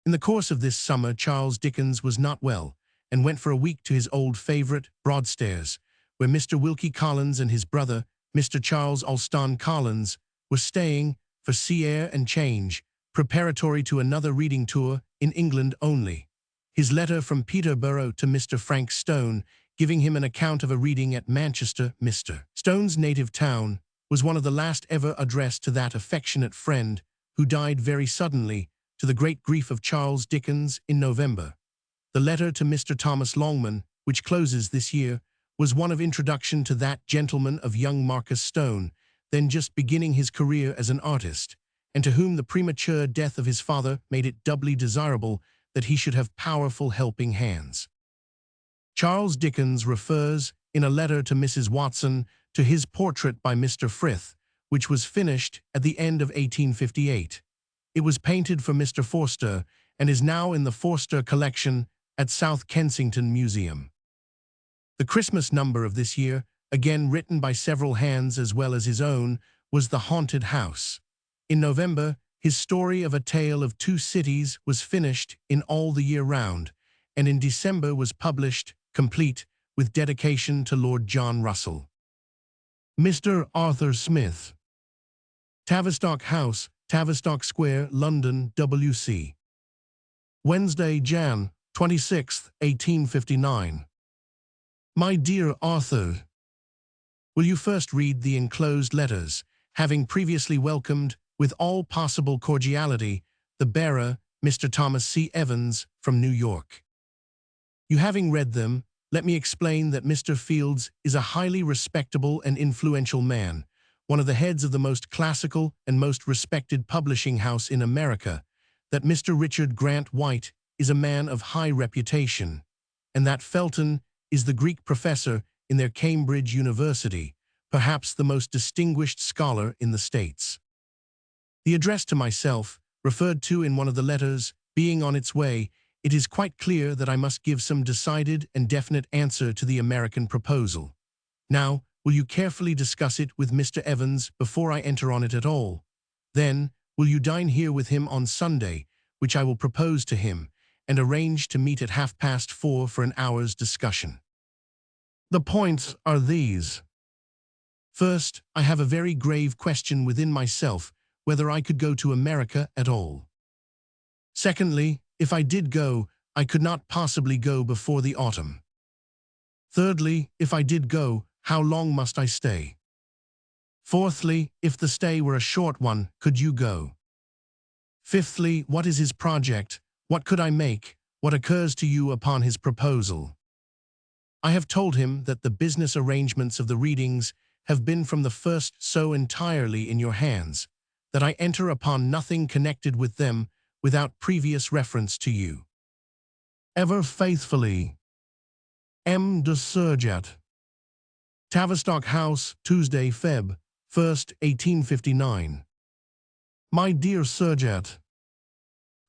In the course of this summer, Charles Dickens was not well, and went for a week to his old favorite, Broadstairs, where Mr. Wilkie Collins and his brother, Mr. Charles Alston Collins, were staying for sea air and change, preparatory to another reading tour in England only. His letter from Peterborough to Mr. Frank Stone, giving him an account of a reading at Manchester, Mr. Stone's native town, was one of the last ever addressed to that affectionate friend who died very suddenly, to the great grief of Charles Dickens, in November. The letter to Mr. Thomas Longman, which closes this year, was one of introduction to that gentleman of young Marcus Stone, then just beginning his career as an artist, and to whom the premature death of his father made it doubly desirable that he should have powerful helping hands. Charles Dickens refers, in a letter to Mrs. Watson, to his portrait by Mr. Frith, which was finished at the end of 1858. It was painted for Mr. Forster and is now in the Forster collection at South Kensington Museum. The Christmas number of this year, again written by several hands as well as his own, was The Haunted House. In November, his story of A Tale of Two Cities was finished in All the Year Round, and in December was published, complete, with dedication to Lord John Russell. Mr. Arthur Smith. Tavistock House, Tavistock Square, London, W.C. Wednesday, Jan. 26, 1859. My dear Arthur, will you first read the enclosed letters, having previously welcomed, with all possible cordiality, the bearer, Mr. Thomas C. Evans, from New York. You having read them, let me explain that Mr. Fields is a highly respectable and influential man, one of the heads of the most classical and most respected publishing house in America, that Mr. Richard Grant White is a man of high reputation, and that Felton is the Greek professor in their Cambridge University, perhaps the most distinguished scholar in the States. The address to myself, referred to in one of the letters, being on its way, it is quite clear that I must give some decided and definite answer to the American proposal. Now, will you carefully discuss it with Mr. Evans before I enter on it at all? Then, will you dine here with him on Sunday, which I will propose to him, and arrange to meet at 4:30 for an hour's discussion? The points are these. First, I have a very grave question within myself, whether I could go to America at all. Secondly, if I did go, I could not possibly go before the autumn. Thirdly, if I did go, how long must I stay? Fourthly, if the stay were a short one, could you go? Fifthly, what is his project? What could I make? What occurs to you upon his proposal? I have told him that the business arrangements of the readings have been from the first so entirely in your hands, that I enter upon nothing connected with them without previous reference to you. Ever faithfully, M. de Surjet. Tavistock House, Tuesday, Feb. 1st, 1859. My dear Surjet,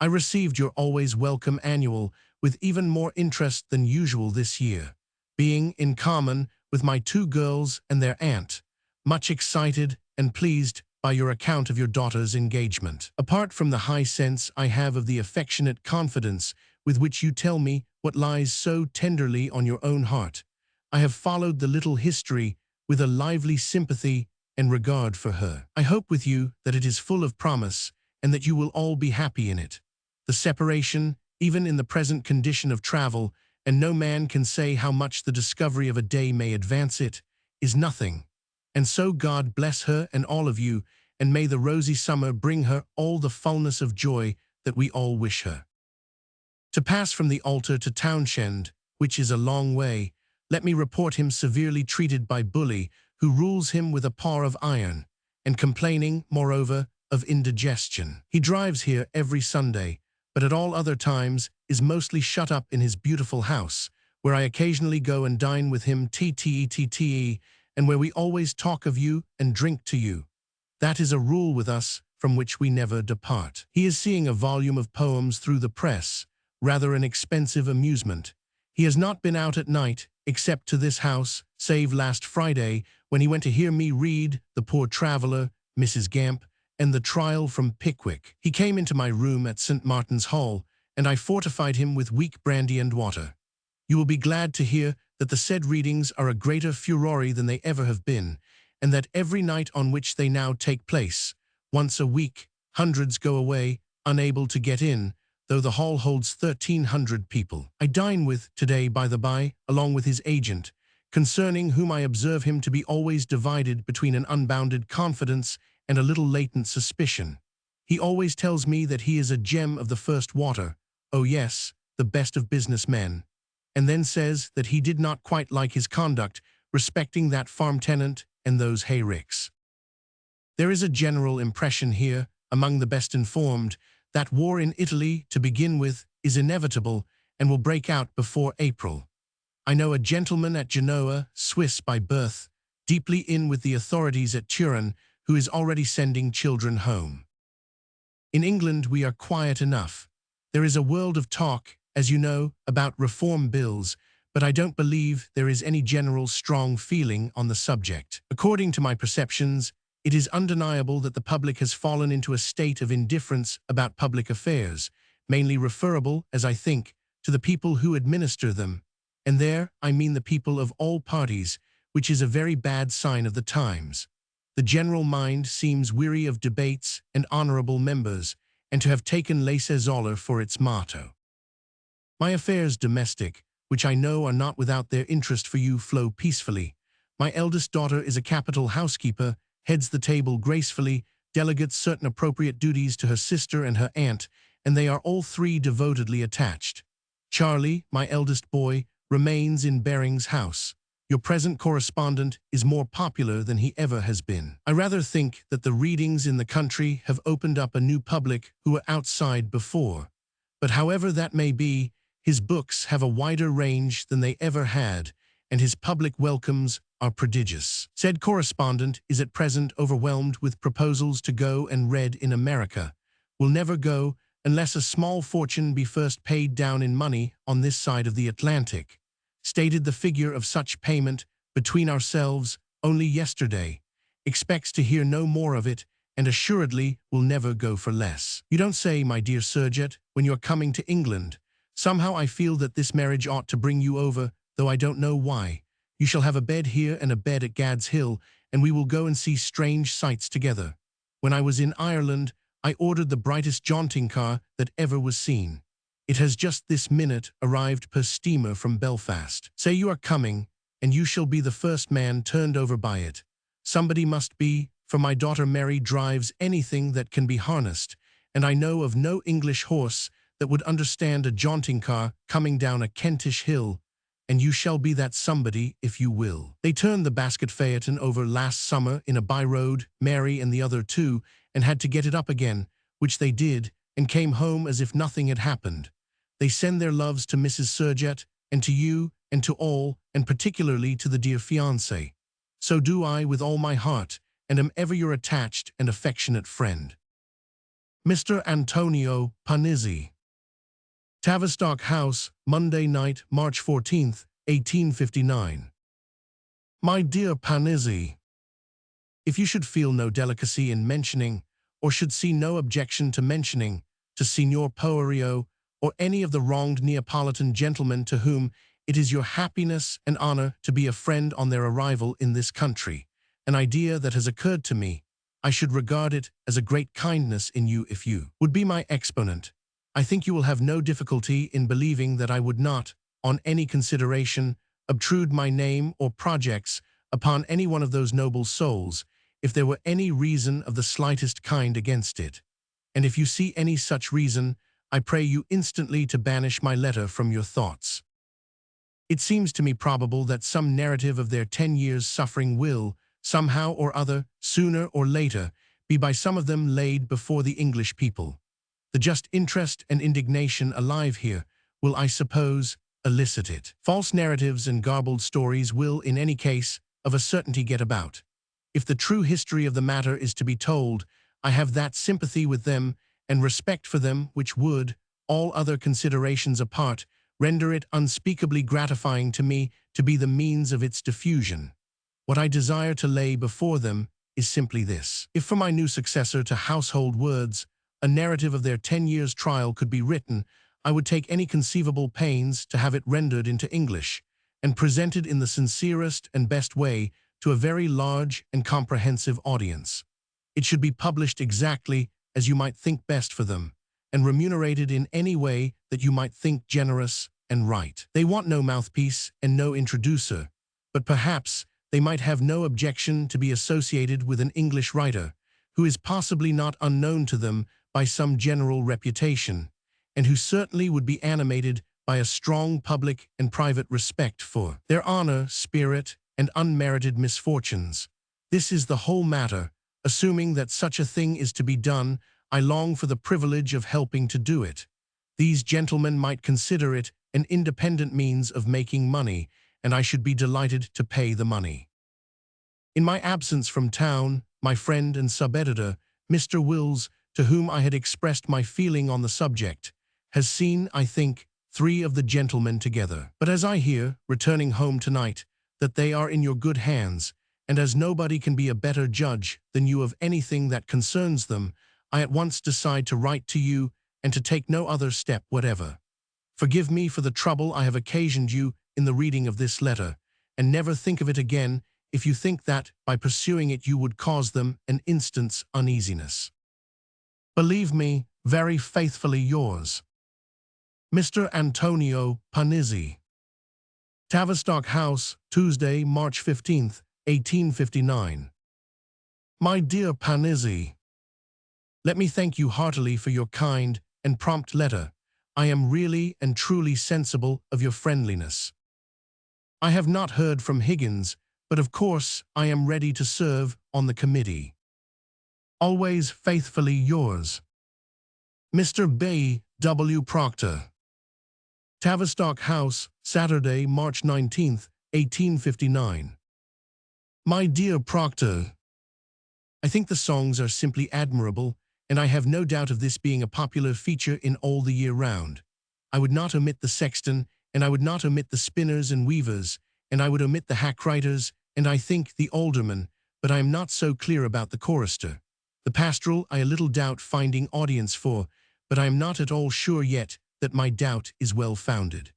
I received your always welcome annual with even more interest than usual this year, being, in common with my two girls and their aunt, much excited and pleased by your account of your daughter's engagement. Apart from the high sense I have of the affectionate confidence with which you tell me what lies so tenderly on your own heart, I have followed the little history with a lively sympathy and regard for her. I hope with you that it is full of promise, and that you will all be happy in it. The separation, even in the present condition of travel, and no man can say how much the discovery of a day may advance it, is nothing. And so God bless her and all of you, and may the rosy summer bring her all the fullness of joy that we all wish her. To pass from the altar to Townshend, which is a long way, let me report him severely treated by Bully, who rules him with a paw of iron, and complaining, moreover, of indigestion. He drives here every Sunday, but at all other times is mostly shut up in his beautiful house, where I occasionally go and dine with him tte, and where we always talk of you and drink to you. That is a rule with us from which we never depart. He is seeing a volume of poems through the press, rather an expensive amusement. He has not been out at night, except to this house, save last Friday, when he went to hear me read The Poor Traveller, Mrs. Gamp, and The Trial from Pickwick. He came into my room at St. Martin's Hall, and I fortified him with weak brandy and water. You will be glad to hear that the said readings are a greater furore than they ever have been, and that every night on which they now take place, once a week, hundreds go away, unable to get in, though the hall holds 1,300 people. I dine with, today by the by, along with his agent, concerning whom I observe him to be always divided between an unbounded confidence and a little latent suspicion. He always tells me that he is a gem of the first water, oh yes, the best of business men, and then says that he did not quite like his conduct respecting that farm tenant and those hayricks. There is a general impression here, among the best informed, that war in Italy, to begin with, is inevitable and will break out before April. I know a gentleman at Genoa, Swiss by birth, deeply in with the authorities at Turin, who is already sending children home. In England we are quiet enough. There is a world of talk, as you know, about reform bills, but I don't believe there is any general strong feeling on the subject. According to my perceptions, it is undeniable that the public has fallen into a state of indifference about public affairs, mainly referable, as I think, to the people who administer them. And there, I mean the people of all parties, which is a very bad sign of the times. The general mind seems weary of debates and honorable members, and to have taken laissez-aller for its motto. My affairs domestic, which I know are not without their interest for you, flow peacefully. My eldest daughter is a capital housekeeper, heads the table gracefully, delegates certain appropriate duties to her sister and her aunt, and they are all three devotedly attached. Charlie, my eldest boy, remains in Baring's house. Your present correspondent is more popular than he ever has been. I rather think that the readings in the country have opened up a new public who were outside before. But however that may be, his books have a wider range than they ever had, and his public welcomes are prodigious. Said correspondent is at present overwhelmed with proposals to go and read in America. Will never go unless a small fortune be first paid down in money on this side of the Atlantic. Stated the figure of such payment between ourselves only yesterday. Expects to hear no more of it, and assuredly will never go for less. You don't say, my dear Surjet, when you're coming to England. Somehow I feel that this marriage ought to bring you over, though I don't know why. You shall have a bed here and a bed at Gad's Hill, and we will go and see strange sights together. When I was in Ireland, I ordered the brightest jaunting car that ever was seen. It has just this minute arrived per steamer from Belfast. Say you are coming, and you shall be the first man turned over by it. Somebody must be, for my daughter Mary drives anything that can be harnessed, and I know of no English horse that would understand a jaunting car coming down a Kentish hill, and you shall be that somebody if you will. They turned the basket phaeton over last summer in a by-road, Mary and the other two, and had to get it up again, which they did, and came home as if nothing had happened. They send their loves to Mrs. Surjet, and to you, and to all, and particularly to the dear fiancé. So do I with all my heart, and am ever your attached and affectionate friend, Mr. Antonio Panizzi. Tavistock House, Monday night, March 14th, 1859. My dear Panizzi, if you should feel no delicacy in mentioning, or should see no objection to mentioning, to Signor Poerio, or any of the wronged Neapolitan gentlemen to whom it is your happiness and honor to be a friend on their arrival in this country, an idea that has occurred to me, I should regard it as a great kindness in you if you would be my exponent. I think you will have no difficulty in believing that I would not, on any consideration, obtrude my name or projects upon any one of those noble souls, if there were any reason of the slightest kind against it. And if you see any such reason, I pray you instantly to banish my letter from your thoughts. It seems to me probable that some narrative of their 10 years' suffering will, somehow or other, sooner or later, be by some of them laid before the English people. The just interest and indignation alive here will, I suppose, elicit it. False narratives and garbled stories will, in any case, of a certainty get about. If the true history of the matter is to be told, I have that sympathy with them and respect for them which would, all other considerations apart, render it unspeakably gratifying to me to be the means of its diffusion. What I desire to lay before them is simply this. If for my new successor to household words, a narrative of their 10 years' trial could be written, I would take any conceivable pains to have it rendered into English, and presented in the sincerest and best way to a very large and comprehensive audience. It should be published exactly as you might think best for them, and remunerated in any way that you might think generous and right. They want no mouthpiece and no introducer, but perhaps they might have no objection to be associated with an English writer who is possibly not unknown to them by some general reputation, and who certainly would be animated by a strong public and private respect for their honor, spirit, and unmerited misfortunes. This is the whole matter. Assuming that such a thing is to be done, I long for the privilege of helping to do it. These gentlemen might consider it an independent means of making money, and I should be delighted to pay the money. In my absence from town, my friend and sub-editor, Mr. Wills, to whom I had expressed my feeling on the subject, has seen, I think, 3 of the gentlemen together. But as I hear, returning home tonight, that they are in your good hands, and as nobody can be a better judge than you of anything that concerns them, I at once decide to write to you and to take no other step whatever. Forgive me for the trouble I have occasioned you in the reading of this letter, and never think of it again if you think that, by pursuing it, you would cause them an instant's uneasiness. Believe me, very faithfully yours, Mr. Antonio Panizzi. Tavistock House, Tuesday, March 15th, 1859. My dear Panizzi, let me thank you heartily for your kind and prompt letter. I am really and truly sensible of your friendliness. I have not heard from Higgins, but of course I am ready to serve on the committee. Always faithfully yours, Mr. B. W. Proctor. Tavistock House, Saturday, March 19th, 1859. My dear Proctor, I think the songs are simply admirable, and I have no doubt of this being a popular feature in all the year round. I would not omit the sexton, and I would not omit the spinners and weavers, and I would omit the hack writers, and I think the aldermen, but I am not so clear about the chorister. The pastoral I a little doubt finding audience for, but I am not at all sure yet that my doubt is well-founded.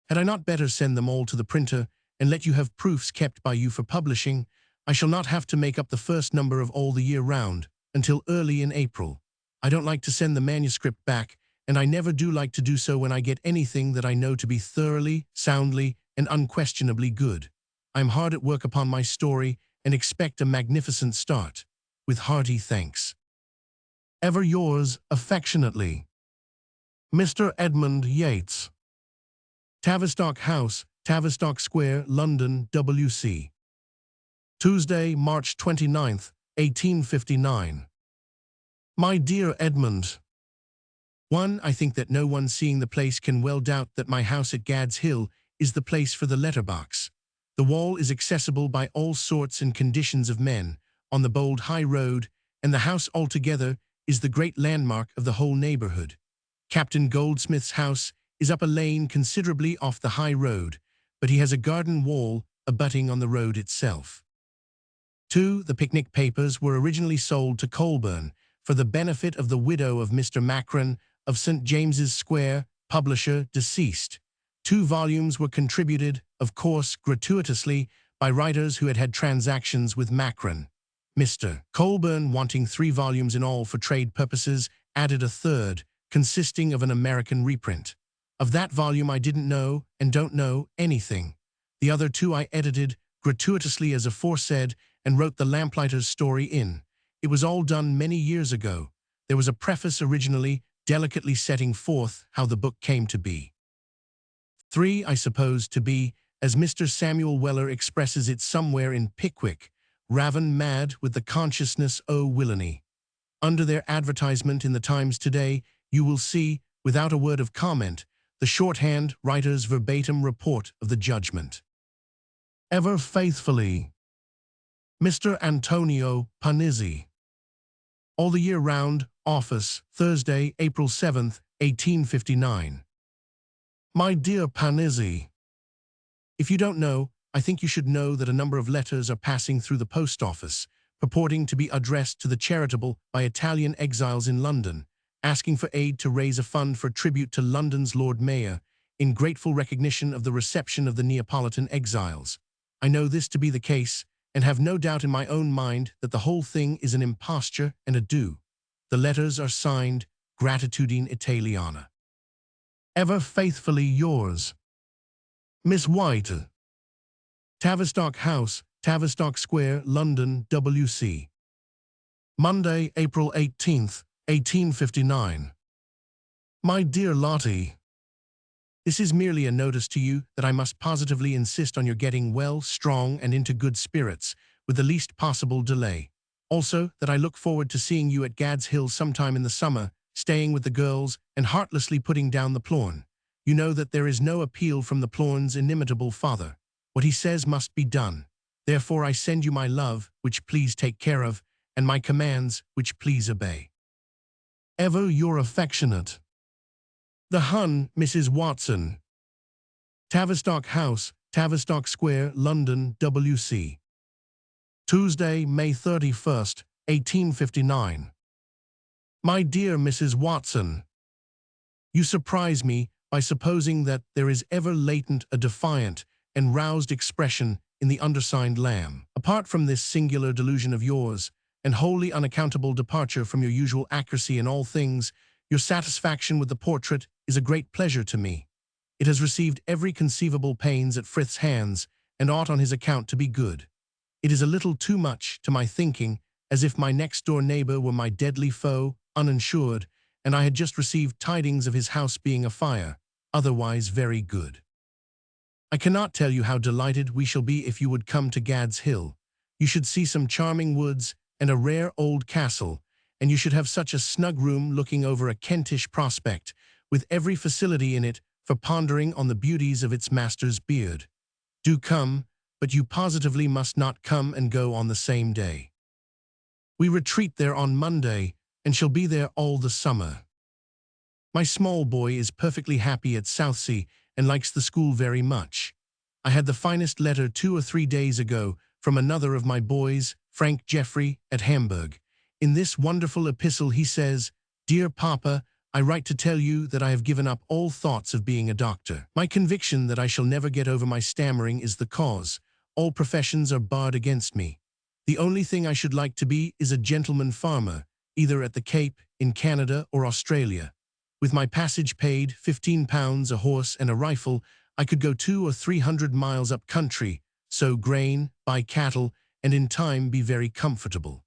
Had I not better send them all to the printer, and let you have proofs kept by you for publishing? I shall not have to make up the first number of all the year round, until early in April. I don't like to send the manuscript back, and I never do like to do so when I get anything that I know to be thoroughly, soundly, and unquestionably good. I am hard at work upon my story, and expect a magnificent start. With hearty thanks. Ever yours affectionately, Mr. Edmund Yates. Tavistock House, Tavistock Square, London, W.C. Tuesday, March 29th, 1859. My dear Edmund, 1. I think that no one seeing the place can well doubt that my house at Gad's Hill is the place for the letterbox. The wall is accessible by all sorts and conditions of men, on the bold high road, and the house altogether is the great landmark of the whole neighborhood. Captain Goldsmith's house is up a lane considerably off the high road, but he has a garden wall abutting on the road itself. 2. The picnic papers were originally sold to Colburn for the benefit of the widow of Mr. Macron of St. James's Square, publisher, deceased. 2 volumes were contributed, of course, gratuitously by writers who had had transactions with Macron. Mr. Colburn, wanting 3 volumes in all for trade purposes, added a 3rd, consisting of an American reprint. Of that volume I didn't know, and don't know, anything. The other 2 I edited, gratuitously as aforesaid, and wrote the Lamplighter's story in. It was all done many years ago. There was a preface originally, delicately setting forth how the book came to be. 3, I suppose to be, as Mr. Samuel Weller expresses it somewhere in Pickwick, raven mad with the consciousness o' villainy. Under their advertisement in the Times today, you will see, without a word of comment, the shorthand writer's verbatim report of the judgment. Ever faithfully, Mr. Antonio Panizzi. All the Year Round, Office, Thursday, April 7th, 1859. My dear Panizzi, if you don't know, I think you should know that a number of letters are passing through the post office, purporting to be addressed to the charitable by Italian exiles in London, asking for aid to raise a fund for tribute to London's Lord Mayor, in grateful recognition of the reception of the Neapolitan exiles. I know this to be the case, and have no doubt in my own mind that the whole thing is an imposture and a do. The letters are signed Gratitudine Italiana. Ever faithfully yours, Miss White. Tavistock House, Tavistock Square, London, W.C. Monday, April 18th, 1859. My dear Lottie, this is merely a notice to you that I must positively insist on your getting well, strong, and into good spirits, with the least possible delay. Also, that I look forward to seeing you at Gad's Hill sometime in the summer, staying with the girls, and heartlessly putting down the Plorn. You know that there is no appeal from the Plorn's inimitable father. What he says must be done. Therefore I send you my love, which please take care of, and my commands, which please obey. Ever your affectionate. The Hun, Mrs. Watson. Tavistock House, Tavistock Square, London, W.C. Tuesday, May 31st, 1859. My dear Mrs. Watson, you surprise me by supposing that there is ever latent a defiant and roused expression in the undersigned lamb. Apart from this singular delusion of yours, and wholly unaccountable departure from your usual accuracy in all things, your satisfaction with the portrait is a great pleasure to me. It has received every conceivable pains at Frith's hands, and ought on his account to be good. It is a little too much, to my thinking, as if my next-door neighbor were my deadly foe, uninsured, and I had just received tidings of his house being afire, otherwise very good. I cannot tell you how delighted we shall be if you would come to Gad's Hill. You should see some charming woods and a rare old castle, and you should have such a snug room looking over a Kentish prospect, with every facility in it for pondering on the beauties of its master's beard. Do come, but you positively must not come and go on the same day. We retreat there on Monday, and shall be there all the summer. My small boy is perfectly happy at Southsea, and likes the school very much. I had the finest letter 2 or 3 days ago from another of my boys, Frank Jeffrey, at Hamburg. In this wonderful epistle he says, "Dear Papa, I write to tell you that I have given up all thoughts of being a doctor. My conviction that I shall never get over my stammering is the cause. All professions are barred against me. The only thing I should like to be is a gentleman farmer, either at the Cape, in Canada, or Australia. With my passage paid, £15, a horse, and a rifle, I could go 200 or 300 miles up country, sow grain, buy cattle, and in time be very comfortable."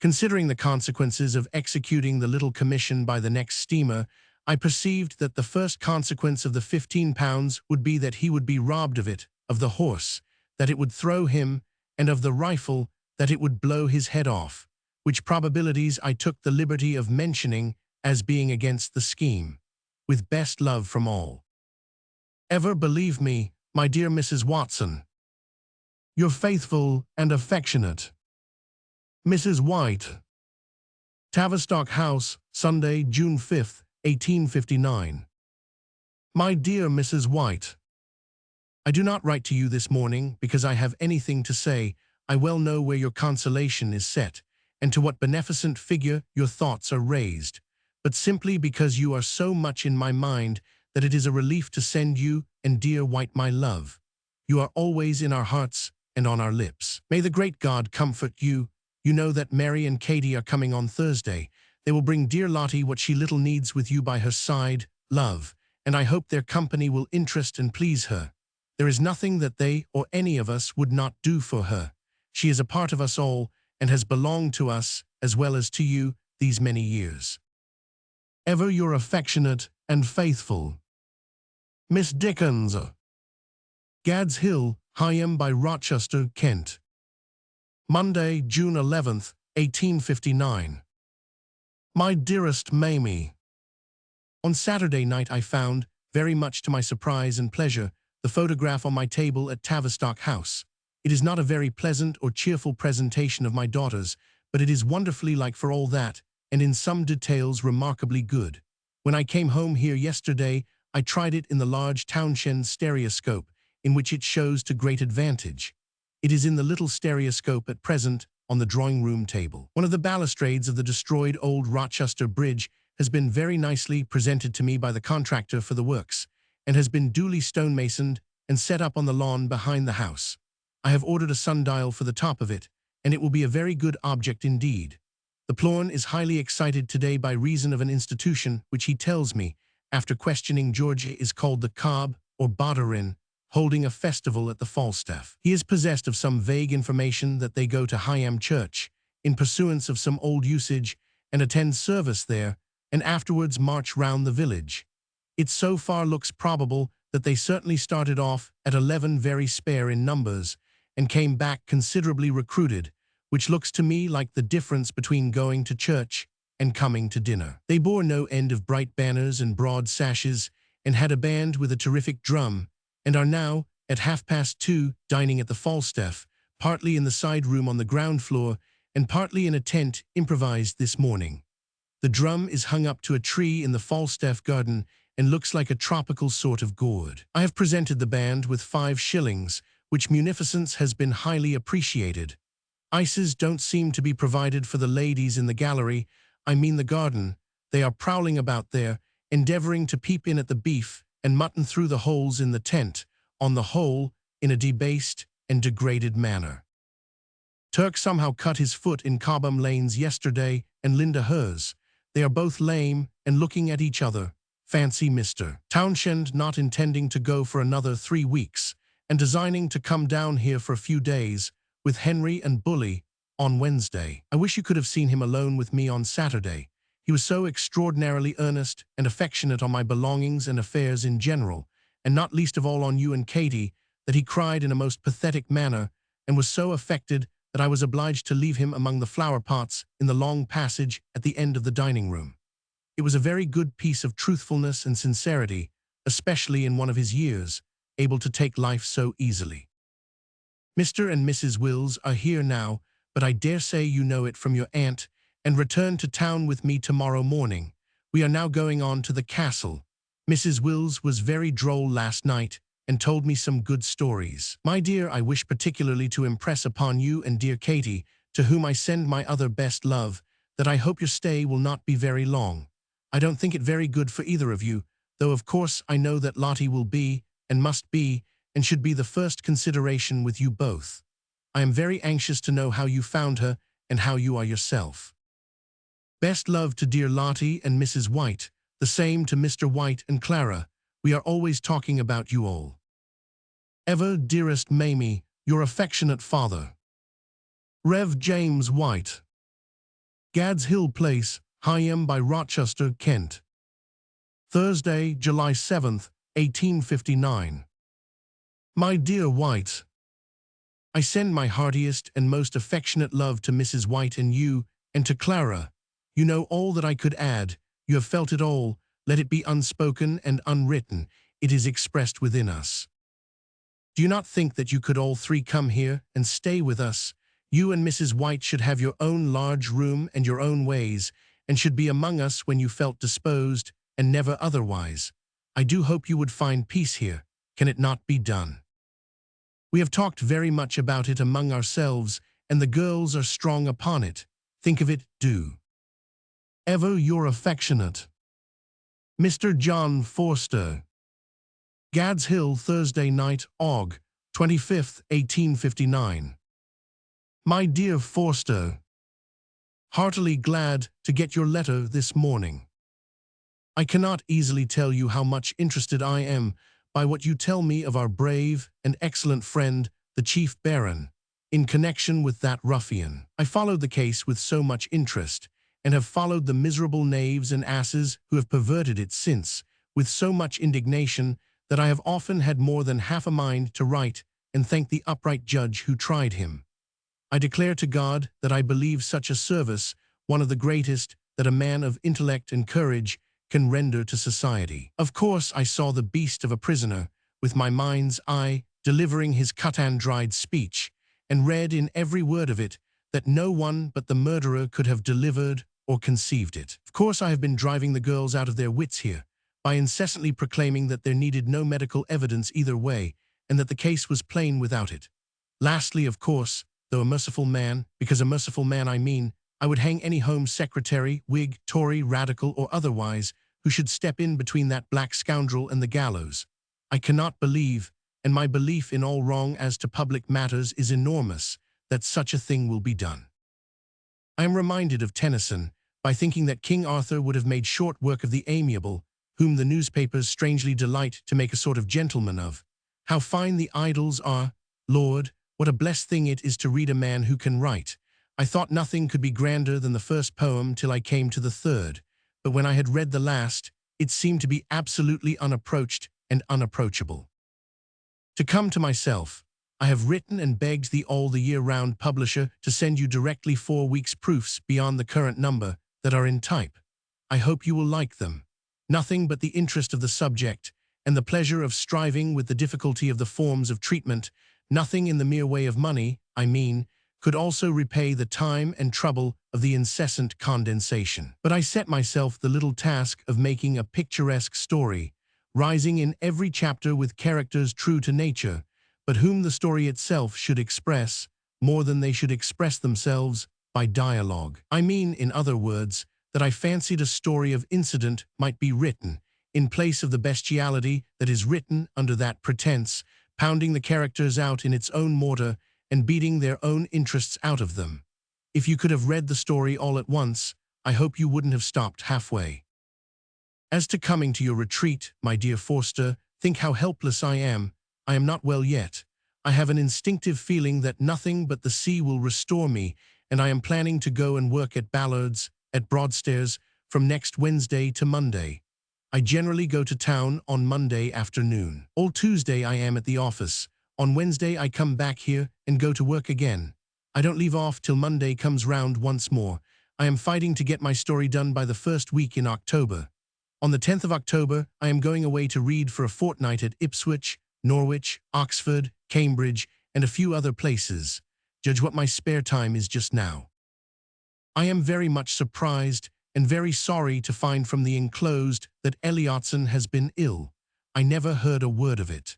Considering the consequences of executing the little commission by the next steamer, I perceived that the first consequence of the £15 would be that he would be robbed of it, of the horse, that it would throw him, and of the rifle, that it would blow his head off, which probabilities I took the liberty of mentioning as being against the scheme. With best love from all. Ever believe me, my dear Mrs. Watson, your faithful and affectionate Mrs. White. Tavistock House, Sunday, June 5th, 1859. My dear Mrs. White, I do not write to you this morning because I have anything to say. I well know where your consolation is set, and to what beneficent figure your thoughts are raised, but simply because you are so much in my mind that it is a relief to send you and dear White my love. You are always in our hearts and on our lips. May the great God comfort you. You know that Mary and Katie are coming on Thursday. They will bring dear Lottie what she little needs with you by her side, love, and I hope their company will interest and please her. There is nothing that they or any of us would not do for her. She is a part of us all and has belonged to us as well as to you these many years. Ever your affectionate and faithful Miss Dickens. Gad's Hill, Higham by Rochester, Kent. Monday, June 11th, 1859. My dearest Mamie, on Saturday night I found, very much to my surprise and pleasure, the photograph on my table at Tavistock House. It is not a very pleasant or cheerful presentation of my daughters, but it is wonderfully like for all that, and in some details remarkably good. When I came home here yesterday, I tried it in the large Townshend stereoscope, in which it shows to great advantage. It is in the little stereoscope at present on the drawing-room table. One of the balustrades of the destroyed old Rochester Bridge has been very nicely presented to me by the contractor for the works, and has been duly stonemasoned and set up on the lawn behind the house. I have ordered a sundial for the top of it, and it will be a very good object indeed. The Plorn is highly excited today by reason of an institution which he tells me, after questioning George, is called the Cobb or Boterin, holding a festival at the Falstaff. He is possessed of some vague information that they go to Higham Church, in pursuance of some old usage, and attend service there, and afterwards march round the village. It so far looks probable that they certainly started off at 11 very spare in numbers, and came back considerably recruited, which looks to me like the difference between going to church and coming to dinner. They bore no end of bright banners and broad sashes, and had a band with a terrific drum, and are now, at 2:30, dining at the Falstaff, partly in the side room on the ground floor, and partly in a tent improvised this morning. The drum is hung up to a tree in the Falstaff garden, and looks like a tropical sort of gourd. I have presented the band with 5 shillings, which munificence has been highly appreciated. Ices don't seem to be provided for the ladies in the gallery, I mean the garden. They are prowling about there, endeavoring to peep in at the beef and mutton through the holes in the tent, on the whole, in a debased and degraded manner. Turk somehow cut his foot in Cobham Lanes yesterday, and Linda hers. They are both lame and looking at each other. Fancy Mr. Townshend not intending to go for another 3 weeks, and designing to come down here for a few days, with Henry and Bully, on Wednesday. I wish you could have seen him alone with me on Saturday. He was so extraordinarily earnest and affectionate on my belongings and affairs in general, and not least of all on you and Katie, that he cried in a most pathetic manner, and was so affected that I was obliged to leave him among the flower pots in the long passage at the end of the dining room. It was a very good piece of truthfulness and sincerity, especially in one of his years, able to take life so easily. Mr. and Mrs. Wills are here now, but I dare say you know it from your aunt, and return to town with me tomorrow morning. We are now going on to the castle. Mrs. Wills was very droll last night, and told me some good stories. My dear, I wish particularly to impress upon you and dear Katie, to whom I send my other best love, that I hope your stay will not be very long. I don't think it very good for either of you, though of course I know that Lottie will be, and must be, and should be the first consideration with you both. I am very anxious to know how you found her, and how you are yourself. Best love to dear Lottie and Mrs. White, the same to Mr. White and Clara. We are always talking about you all. Ever, dearest Mamie, your affectionate father, Rev. James White. Gad's Hill Place, Higham by Rochester, Kent. Thursday, July 7th, 1859. My dear White, I send my heartiest and most affectionate love to Mrs. White and you, and to Clara. You know all that I could add. You have felt it all. Let it be unspoken and unwritten. It is expressed within us. Do you not think that you could all 3 come here and stay with us? You and Mrs. White should have your own large room and your own ways, and should be among us when you felt disposed, and never otherwise. I do hope you would find peace here. Can it not be done? We have talked very much about it among ourselves, and the girls are strong upon it. Think of it, do. Ever your affectionate Mr. John Forster. Gad's Hill, Thursday night, Aug. 25th, 1859. My dear Forster, heartily glad to get your letter this morning. I cannot easily tell you how much interested I am by what you tell me of our brave and excellent friend, the Chief Baron, in connection with that ruffian. I followed the case with so much interest, and have followed the miserable knaves and asses who have perverted it since, with so much indignation, that I have often had more than half a mind to write and thank the upright judge who tried him. I declare to God that I believe such a service, one of the greatest that a man of intellect and courage can render to society. Of course I saw the beast of a prisoner, with my mind's eye, delivering his cut-and-dried speech, and read in every word of it that no one but the murderer could have delivered or conceived it. Of course I have been driving the girls out of their wits here, by incessantly proclaiming that there needed no medical evidence either way, and that the case was plain without it. Lastly, of course, though a merciful man, because a merciful man I mean, I would hang any Home Secretary, Whig, Tory, Radical, or otherwise, who should step in between that black scoundrel and the gallows. I cannot believe, and my belief in all wrong as to public matters is enormous, that such a thing will be done. I am reminded of Tennyson by thinking that King Arthur would have made short work of the amiable, whom the newspapers strangely delight to make a sort of gentleman of. How fine the idylls are! Lord, what a blessed thing it is to read a man who can write. I thought nothing could be grander than the first poem till I came to the third, but when I had read the last, it seemed to be absolutely unapproached and unapproachable. To come to myself, I have written and begged the all the year-round publisher to send you directly 4 weeks' proofs beyond the current number that are in type. I hope you will like them. Nothing but the interest of the subject and the pleasure of striving with the difficulty of the forms of treatment, nothing in the mere way of money, I mean, could also repay the time and trouble of the incessant condensation. But I set myself the little task of making a picturesque story, rising in every chapter with characters true to nature, but whom the story itself should express, more than they should express themselves, by dialogue. I mean, in other words, that I fancied a story of incident might be written, in place of the bestiality that is written under that pretense, pounding the characters out in its own mortar and beating their own interests out of them. If you could have read the story all at once, I hope you wouldn't have stopped halfway. As to coming to your retreat, my dear Forster, think how helpless I am. I am not well yet. I have an instinctive feeling that nothing but the sea will restore me, and I am planning to go and work at Ballard's, at Broadstairs, from next Wednesday to Monday. I generally go to town on Monday afternoon. All Tuesday I am at the office. On Wednesday I come back here and go to work again. I don't leave off till Monday comes round once more. I am fighting to get my story done by the first week in October. On the 10th of October, I am going away to read for a fortnight at Ipswich, Norwich, Oxford, Cambridge, and a few other places. Judge what my spare time is just now. I am very much surprised and very sorry to find from the enclosed that Eliotson has been ill. I never heard a word of it.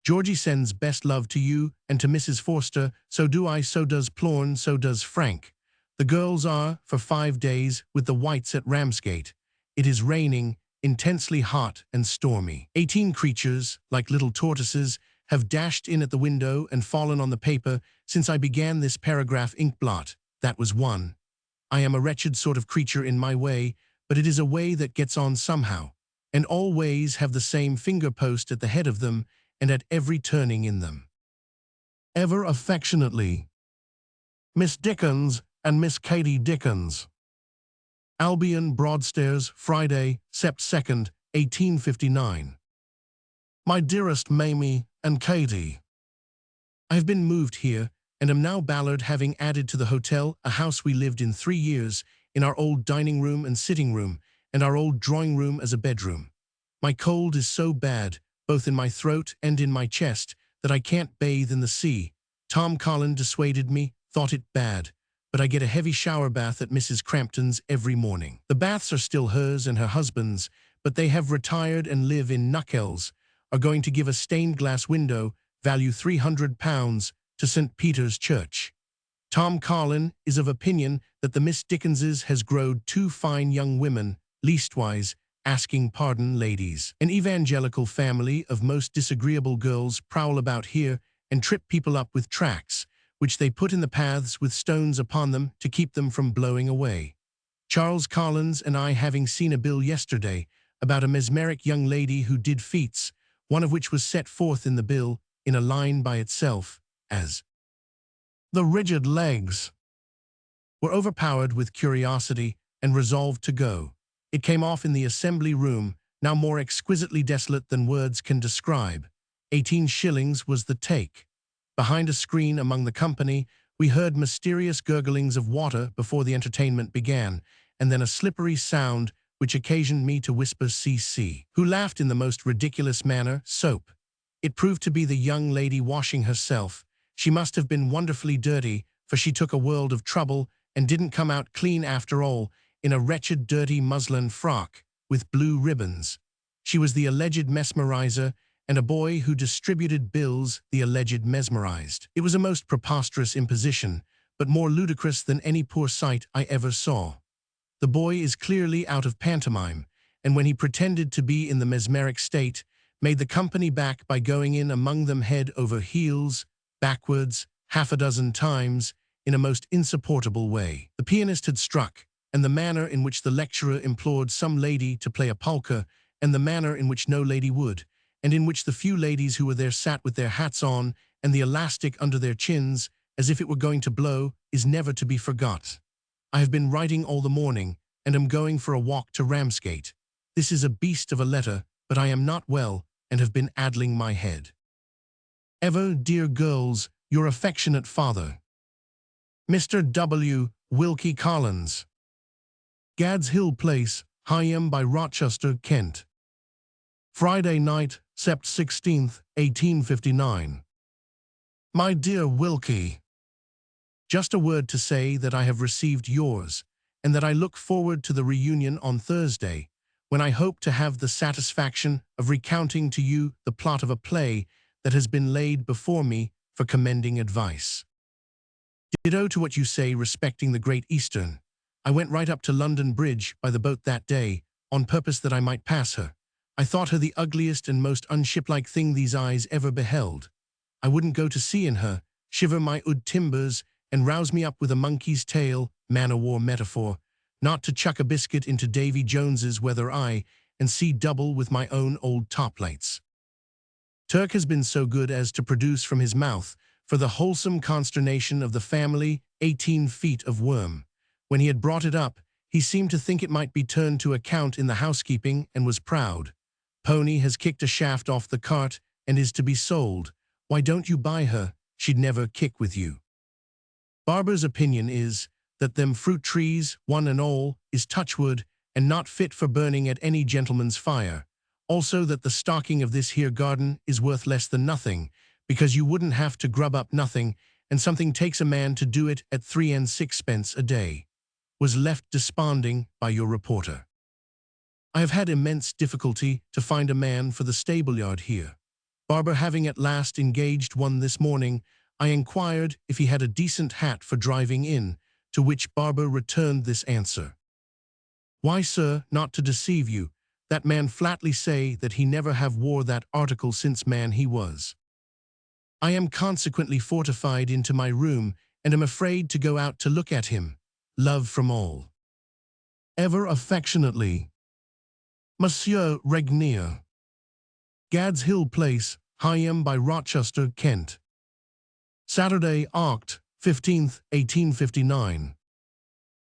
Georgie sends best love to you and to Mrs. Forster, so do I, so does Plorn, so does Frank. The girls are, for 5 days, with the Whites at Ramsgate. It is raining, intensely hot and stormy. 18 creatures, like little tortoises, have dashed in at the window and fallen on the paper since I began this paragraph inkblot. That was one. I am a wretched sort of creature in my way, but it is a way that gets on somehow, and all ways have the same finger-post at the head of them and at every turning in them. Ever affectionately, Miss Dickens and Miss Katy Dickens. Albion, Broadstairs, Friday, Sept. 2nd, 1859. My dearest Mamie and Katy, I have been moved here, and am now Ballard, having added to the hotel a house we lived in 3 years, in our old dining room and sitting room, and our old drawing room as a bedroom. My cold is so bad, both in my throat and in my chest, that I can't bathe in the sea. Tom Collin dissuaded me, thought it bad, but I get a heavy shower bath at Mrs. Crampton's every morning. The baths are still hers and her husband's, but they have retired and live in Knuckles, are going to give a stained glass window, value £300, to St. Peter's Church. Tom Collin is of opinion that the Miss Dickenses has growed 2 fine young women, leastwise, asking pardon, ladies. An evangelical family of most disagreeable girls prowl about here and trip people up with tracts, which they put in the paths with stones upon them to keep them from blowing away. Charles Collins and I having seen a bill yesterday about a mesmeric young lady who did feats, one of which was set forth in the bill, in a line by itself, as "The rigid legs," were overpowered with curiosity and resolved to go. It came off in the assembly room, now more exquisitely desolate than words can describe. 18 shillings was the take. Behind a screen among the company, we heard mysterious gurglings of water before the entertainment began, and then a slippery sound which occasioned me to whisper "C.C." Who laughed in the most ridiculous manner, soap. It proved to be the young lady washing herself. She must have been wonderfully dirty, for she took a world of trouble and didn't come out clean after all, in a wretched dirty muslin frock, with blue ribbons. She was the alleged mesmerizer, and a boy who distributed bills the alleged mesmerized. It was a most preposterous imposition, but more ludicrous than any poor sight I ever saw. The boy is clearly out of pantomime, and when he pretended to be in the mesmeric state, made the company back by going in among them head over heels, backwards, half a dozen times, in a most insupportable way. The pianist had struck, and the manner in which the lecturer implored some lady to play a polka, and the manner in which no lady would, and in which the few ladies who were there sat with their hats on and the elastic under their chins, as if it were going to blow, is never to be forgot. I have been writing all the morning, and am going for a walk to Ramsgate. This is a beast of a letter, but I am not well, and have been addling my head. Ever, dear girls, your affectionate father, Mr. W. Wilkie Collins. Gad's Hill Place, Higham by Rochester, Kent. Friday night, Sept. 16th, 1859. My dear Wilkie, just a word to say that I have received yours, and that I look forward to the reunion on Thursday, when I hope to have the satisfaction of recounting to you the plot of a play that has been laid before me for commending advice. Ditto to what you say respecting the Great Eastern. I went right up to London Bridge by the boat that day, on purpose that I might pass her. I thought her the ugliest and most unshiplike thing these eyes ever beheld. I wouldn't go to sea in her, shiver my ood timbers, and rouse me up with a monkey's tail, man-o'-war metaphor, not to chuck a biscuit into Davy Jones's weather eye and see double with my own old toplights. Turk has been so good as to produce from his mouth, for the wholesome consternation of the family, 18 feet of worm. When he had brought it up, he seemed to think it might be turned to account in the housekeeping and was proud. Pony has kicked a shaft off the cart and is to be sold. Why don't you buy her? She'd never kick with you. Barber's opinion is that them fruit trees, one and all, is touchwood and not fit for burning at any gentleman's fire. Also that the stocking of this here garden is worth less than nothing, because you wouldn't have to grub up nothing, and something takes a man to do it at 3 and 6 a day. Was left desponding by your reporter. I have had immense difficulty to find a man for the stable-yard here. Barber having at last engaged one this morning, I inquired if he had a decent hat for driving in, to which Barber returned this answer. Why, sir, not to deceive you, that man flatly say that he never have wore that article since man he was. I am consequently fortified into my room, and am afraid to go out to look at him. Love from all. Ever affectionately, Monsieur Regnier. Gad's Hill Place, Higham by Rochester, Kent. Saturday, Oct. 15th, 1859.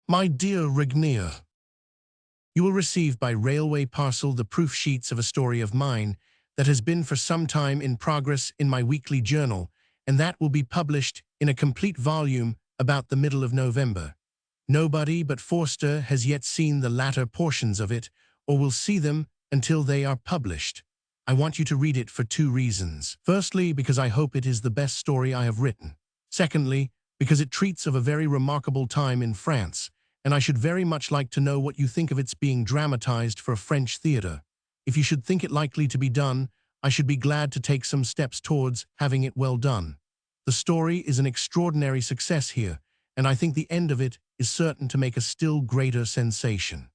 My dear Regnier, you will receive by railway parcel the proof sheets of a story of mine that has been for some time in progress in my weekly journal, and that will be published in a complete volume about the middle of November. Nobody but Forster has yet seen the latter portions of it, or will see them until they are published. I want you to read it for 2 reasons. Firstly, because I hope it is the best story I have written. Secondly, because it treats of a very remarkable time in France, and I should very much like to know what you think of its being dramatized for a French theater. If you should think it likely to be done, I should be glad to take some steps towards having it well done. The story is an extraordinary success here, and I think the end of it is certain to make a still greater sensation.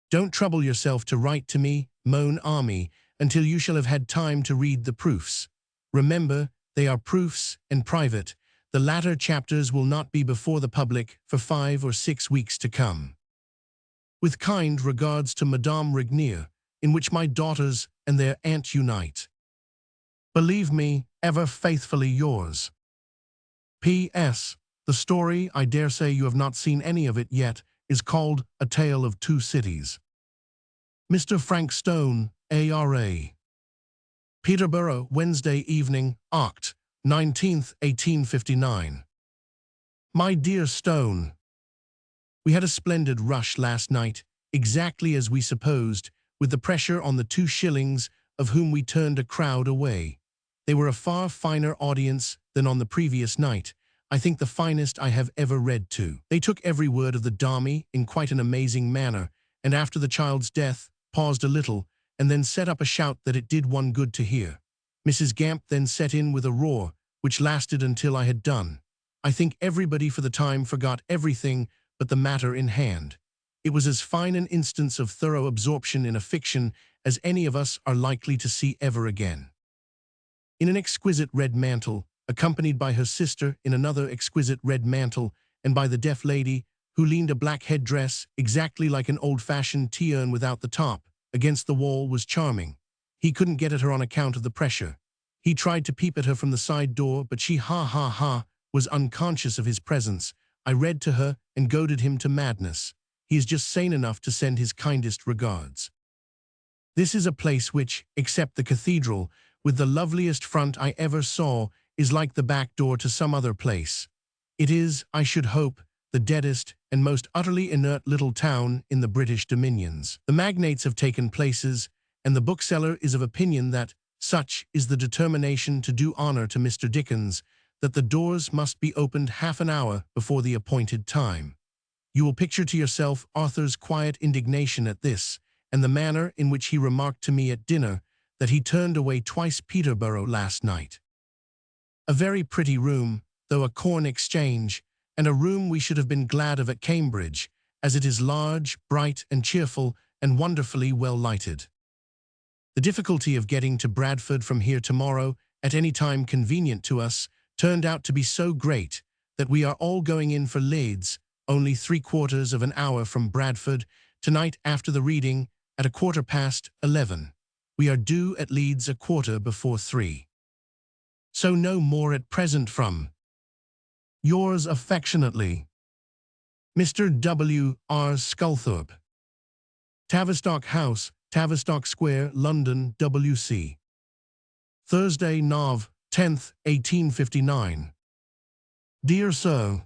Don't trouble yourself to write to me, mon ami, until you shall have had time to read the proofs. Remember, they are proofs and private. The latter chapters will not be before the public for 5 or 6 weeks to come. With kind regards to Madame Regnier, in which my daughters and their aunt unite. Believe me, ever faithfully yours. P.S. The story, I dare say you have not seen any of it yet, is called A Tale of Two Cities. Mr. Frank Stone, A.R.A. Peterborough, Wednesday evening, Oct. 19th, 1859. My dear Stone, we had a splendid rush last night, exactly as we supposed, with the pressure on the 2 shillings, of whom we turned a crowd away. They were a far finer audience than on the previous night, I think the finest I have ever read to. They took every word of the Dami in quite an amazing manner, and after the child's death, paused a little, and then set up a shout that it did one good to hear. Mrs. Gamp then set in with a roar, which lasted until I had done. I think everybody for the time forgot everything but the matter in hand. It was as fine an instance of thorough absorption in a fiction as any of us are likely to see ever again. In an exquisite red mantle, accompanied by her sister in another exquisite red mantle, and by the deaf lady, who leaned a black headdress, exactly like an old-fashioned tea-urn without the top, against the wall, was charming. He couldn't get at her on account of the pressure. He tried to peep at her from the side door, but she was unconscious of his presence. I read to her and goaded him to madness. He is just sane enough to send his kindest regards. This is a place which, except the cathedral, with the loveliest front I ever saw, is like the back door to some other place. It is, I should hope, the deadest and most utterly inert little town in the British dominions. The magnates have taken places, and the bookseller is of opinion that, such is the determination to do honor to Mr. Dickens, that the doors must be opened half an hour before the appointed time. You will picture to yourself Arthur's quiet indignation at this, and the manner in which he remarked to me at dinner that he turned away twice Peterborough last night. A very pretty room, though a corn exchange, and a room we should have been glad of at Cambridge, as it is large, bright and cheerful, and wonderfully well lighted. The difficulty of getting to Bradford from here tomorrow, at any time convenient to us, turned out to be so great that we are all going in for Leeds, only 3/4 of an hour from Bradford, tonight after the reading, at 11:15. We are due at Leeds 3:15. So no more at present from yours affectionately, Mr. W. R. Sculthorpe. Tavistock House, Tavistock Square, London, W.C. Thursday, Nov. 10th, 1859. Dear Sir,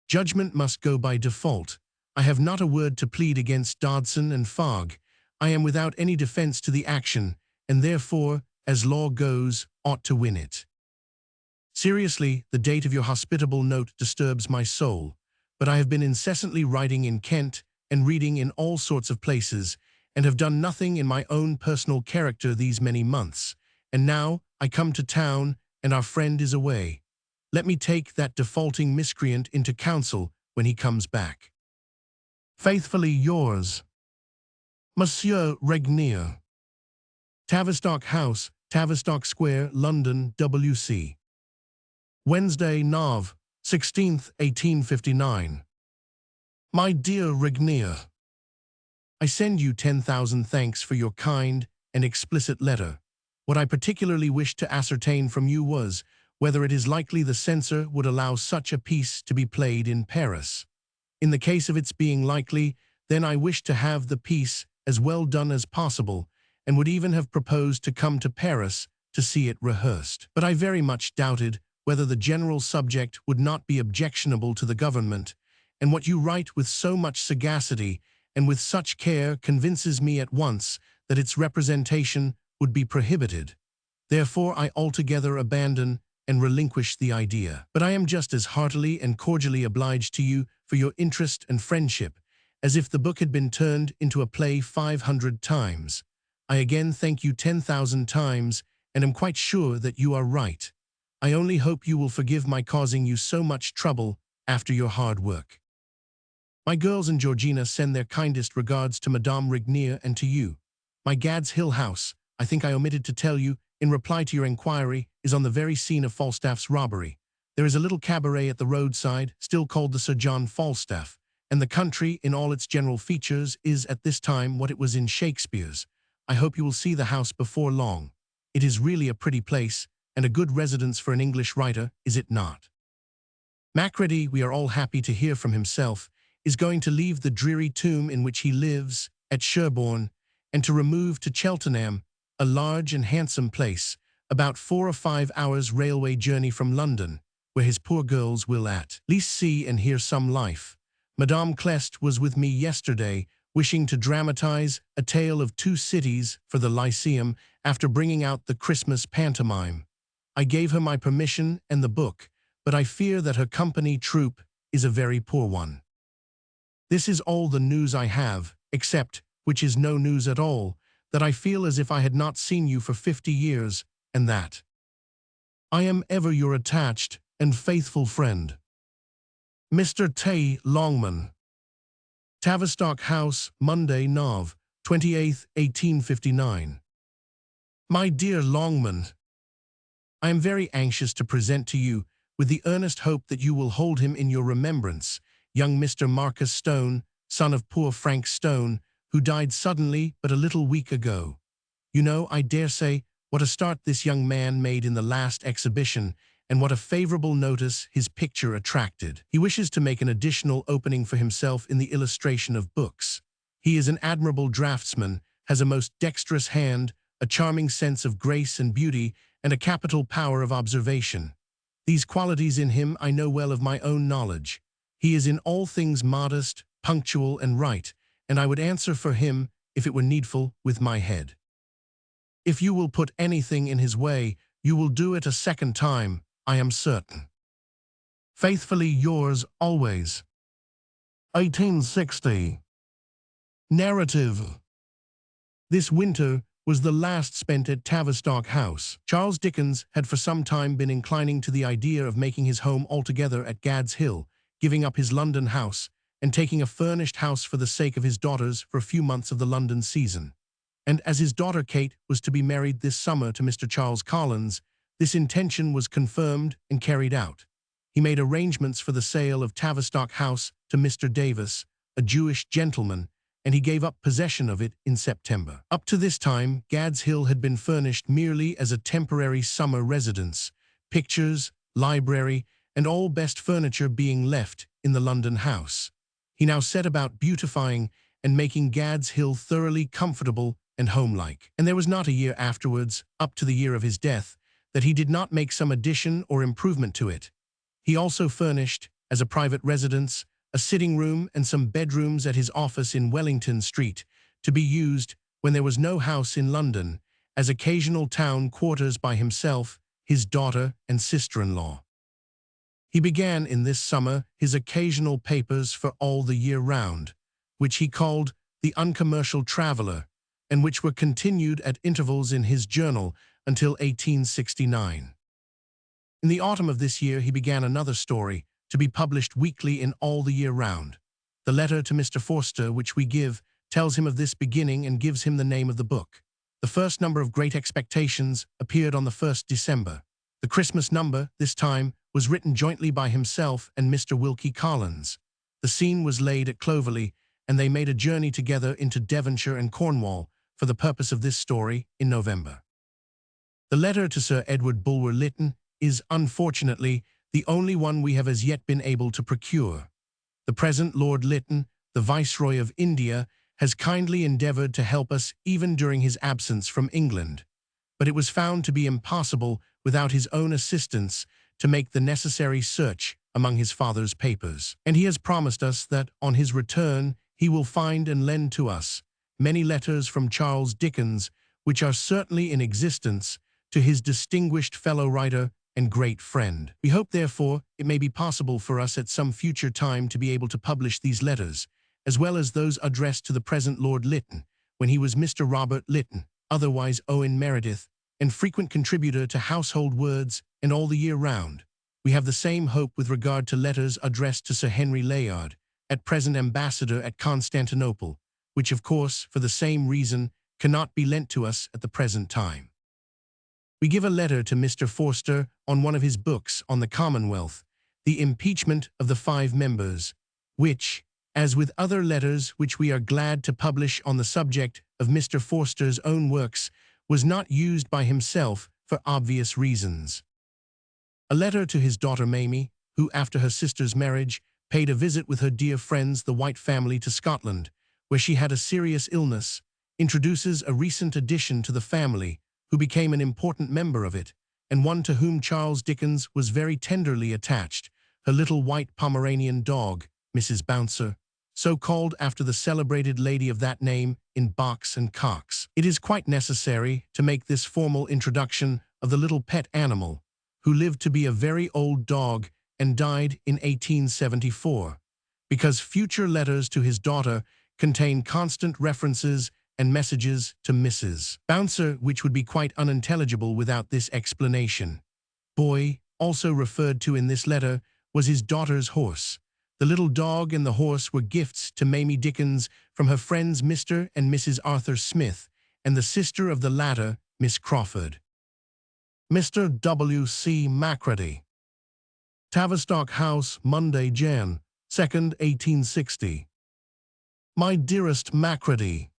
judgment must go by default. I have not a word to plead against Dodson and Fogg. I am without any defense to the action, and therefore, as law goes, ought to win it. Seriously, the date of your hospitable note disturbs my soul, but I have been incessantly writing in Kent and reading in all sorts of places, and have done nothing in my own personal character these many months. And now I come to town, and our friend is away. Let me take that defaulting miscreant into counsel when he comes back. Faithfully yours, Monsieur Regnier. Tavistock House, Tavistock Square, London, W.C. Wednesday, Nov. 16th, 1859. My dear Regnier, I send you 10,000 thanks for your kind and explicit letter. What I particularly wished to ascertain from you was whether it is likely the censor would allow such a piece to be played in Paris. In the case of its being likely, then I wish to have the piece as well done as possible, and would even have proposed to come to Paris to see it rehearsed. But I very much doubted whether the general subject would not be objectionable to the government, and what you write with so much sagacity and with such care convinces me at once that its representation would be prohibited. Therefore I altogether abandon and relinquish the idea. But I am just as heartily and cordially obliged to you for your interest and friendship, as if the book had been turned into a play 500 times. I again thank you 10,000 times, and am quite sure that you are right. I only hope you will forgive my causing you so much trouble after your hard work. My girls and Georgina send their kindest regards to Madame Regnier and to you. My Gad's Hill house, I think I omitted to tell you, in reply to your inquiry, is on the very scene of Falstaff's robbery. There is a little cabaret at the roadside, still called the Sir John Falstaff, and the country, in all its general features, is at this time what it was in Shakespeare's. I hope you will see the house before long. It is really a pretty place, and a good residence for an English writer, is it not? Macready, we are all happy to hear from himself, is going to leave the dreary tomb in which he lives, at Sherborne, and to remove to Cheltenham, a large and handsome place, about 4 or 5 hours' railway journey from London, where his poor girls will at least see and hear some life. Madame Clest was with me yesterday, wishing to dramatize A Tale of Two Cities for the Lyceum after bringing out the Christmas pantomime. I gave her my permission and the book, but I fear that her company troupe is a very poor one. This is all the news I have, except, which is no news at all, that I feel as if I had not seen you for 50 years, and that I am ever your attached and faithful friend, Mr. T. Longman. Tavistock House, Monday, Nov. 28, 1859. My dear Longman, I am very anxious to present to you, with the earnest hope that you will hold him in your remembrance, young Mr. Marcus Stone, son of poor Frank Stone, who died suddenly but a little week ago. You know, I dare say, what a start this young man made in the last exhibition, and what a favorable notice his picture attracted. He wishes to make an additional opening for himself in the illustration of books. He is an admirable draftsman, has a most dexterous hand, a charming sense of grace and beauty, and a capital power of observation. These qualities in him I know well of my own knowledge. He is in all things modest, punctual, and right, and I would answer for him, if it were needful, with my head. If you will put anything in his way, you will do it a second time, I am certain. Faithfully yours always. 1860. Narrative. This winter was the last spent at Tavistock House. Charles Dickens had for some time been inclining to the idea of making his home altogether at Gad's Hill, giving up his London house, and taking a furnished house for the sake of his daughters for a few months of the London season. And as his daughter Kate was to be married this summer to Mr. Charles Collins, this intention was confirmed and carried out. He made arrangements for the sale of Tavistock House to Mr. Davis, a Jewish gentleman, and he gave up possession of it in September. Up to this time, Gad's Hill had been furnished merely as a temporary summer residence, pictures, library, and all best furniture being left in the London house. He now set about beautifying and making Gad's Hill thoroughly comfortable and homelike. And there was not a year afterwards, up to the year of his death, that he did not make some addition or improvement to it. He also furnished, as a private residence, a sitting room and some bedrooms at his office in Wellington Street, to be used, when there was no house in London, as occasional town quarters by himself, his daughter, and sister-in-law. He began in this summer his occasional papers for all the year round, which he called The Uncommercial Traveller, and which were continued at intervals in his journal until 1869. In the autumn of this year he began another story, to be published weekly in all the year round. The letter to Mr. Forster which we give tells him of this beginning and gives him the name of the book. The first number of Great Expectations appeared on the 1st December. The Christmas number, this time, was written jointly by himself and Mr. Wilkie Collins. The scene was laid at Clovelly, and they made a journey together into Devonshire and Cornwall for the purpose of this story in November. The letter to Sir Edward Bulwer Lytton is, unfortunately, the only one we have as yet been able to procure. The present Lord Lytton, the Viceroy of India, has kindly endeavoured to help us even during his absence from England, but it was found to be impossible, without his own assistance, to make the necessary search among his father's papers. And he has promised us that, on his return, he will find and lend to us many letters from Charles Dickens, which are certainly in existence, to his distinguished fellow-writer and great friend. We hope, therefore, it may be possible for us at some future time to be able to publish these letters, as well as those addressed to the present Lord Lytton, when he was Mr. Robert Lytton, otherwise Owen Meredith, and frequent contributor to Household Words and All the Year Round. We have the same hope with regard to letters addressed to Sir Henry Layard, at present ambassador at Constantinople, which, of course, for the same reason, cannot be lent to us at the present time. We give a letter to Mr. Forster on one of his books on the Commonwealth, The Impeachment of the 5 Members, which, as with other letters which we are glad to publish on the subject of Mr. Forster's own works, was not used by himself for obvious reasons. A letter to his daughter Mamie, who, after her sister's marriage, paid a visit with her dear friends the White family to Scotland, where she had a serious illness, introduces a recent addition to the family, who became an important member of it, and one to whom Charles Dickens was very tenderly attached, her little white Pomeranian dog, Mrs. Bouncer, so called after the celebrated lady of that name in Box and Cox. It is quite necessary to make this formal introduction of the little pet animal, who lived to be a very old dog and died in 1874, because future letters to his daughter contain constant references and messages to Mrs. Bouncer, which would be quite unintelligible without this explanation. Boy, also referred to in this letter, was his daughter's horse. The little dog and the horse were gifts to Mamie Dickens from her friends Mr. and Mrs. Arthur Smith, and the sister of the latter, Miss Crawford. Mr. W. C. Macready. Tavistock House, Monday, Jan. 2nd, 1860. My dearest Macready,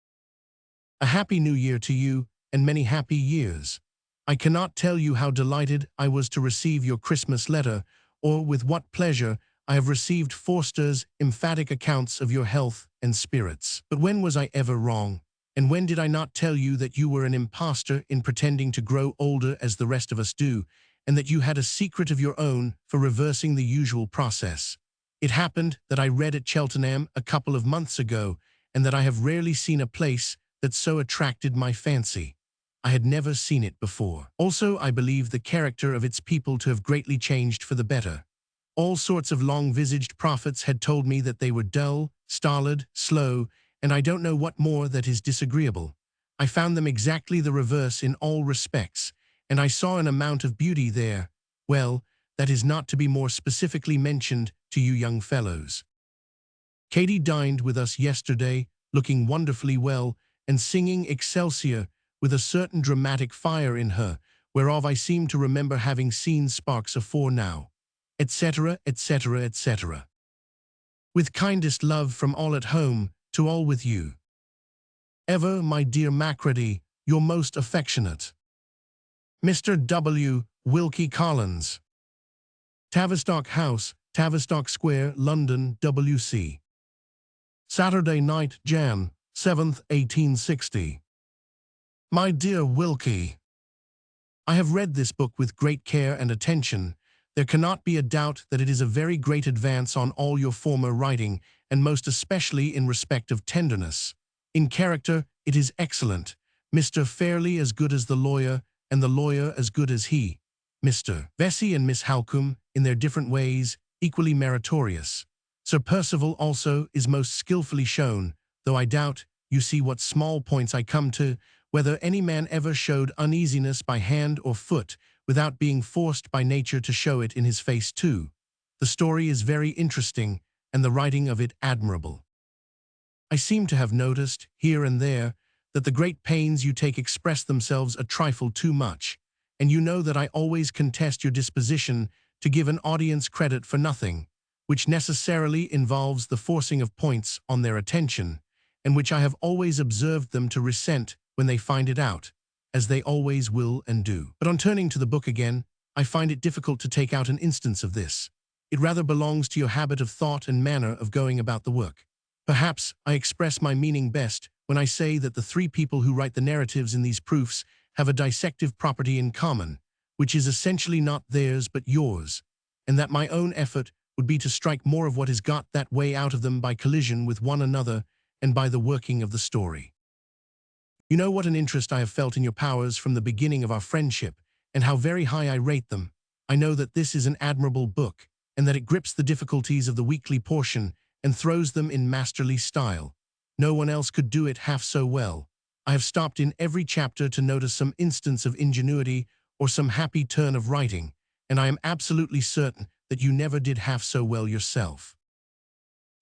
a happy new year to you, and many happy years. I cannot tell you how delighted I was to receive your Christmas letter, or with what pleasure I have received Forster's emphatic accounts of your health and spirits. But when was I ever wrong? And when did I not tell you that you were an impostor in pretending to grow older as the rest of us do, and that you had a secret of your own for reversing the usual process? It happened that I read at Cheltenham a couple of months ago, and that I have rarely seen a place that so attracted my fancy. I had never seen it before. Also, I believe the character of its people to have greatly changed for the better. All sorts of long-visaged prophets had told me that they were dull, stolid, slow, and I don't know what more that is disagreeable. I found them exactly the reverse in all respects, and I saw an amount of beauty there. Well, that is not to be more specifically mentioned to you young fellows. Katie dined with us yesterday, looking wonderfully well, and singing Excelsior with a certain dramatic fire in her, whereof I seem to remember having seen sparks afore now, etc., etc., etc. With kindest love from all at home to all with you. Ever, my dear Macready, your most affectionate. Mr. W. Wilkie Collins. Tavistock House, Tavistock Square, London, W.C. Saturday night, Jan. 7th, 1860. My dear Wilkie, I have read this book with great care and attention. There cannot be a doubt that it is a very great advance on all your former writing, and most especially in respect of tenderness. In character, it is excellent. Mr. Fairley as good as the lawyer, and the lawyer as good as he. Mr. Vesey and Miss Halcombe, in their different ways, equally meritorious. Sir Percival also is most skilfully shown, though I doubt, you see what small points I come to, whether any man ever showed uneasiness by hand or foot, without being forced by nature to show it in his face too. The story is very interesting, and the writing of it admirable. I seem to have noticed, here and there, that the great pains you take express themselves a trifle too much, and you know that I always contest your disposition to give an audience credit for nothing, which necessarily involves the forcing of points on their attention, and which I have always observed them to resent when they find it out, as they always will and do. But on turning to the book again, I find it difficult to take out an instance of this. It rather belongs to your habit of thought and manner of going about the work. Perhaps I express my meaning best when I say that the three people who write the narratives in these proofs have a dissective property in common, which is essentially not theirs but yours, and that my own effort would be to strike more of what is got that way out of them by collision with one another and by the working of the story. You know what an interest I have felt in your powers from the beginning of our friendship, and how very high I rate them. I know that this is an admirable book, and that it grips the difficulties of the weekly portion and throws them in masterly style. No one else could do it half so well. I have stopped in every chapter to notice some instance of ingenuity or some happy turn of writing, and I am absolutely certain that you never did half so well yourself.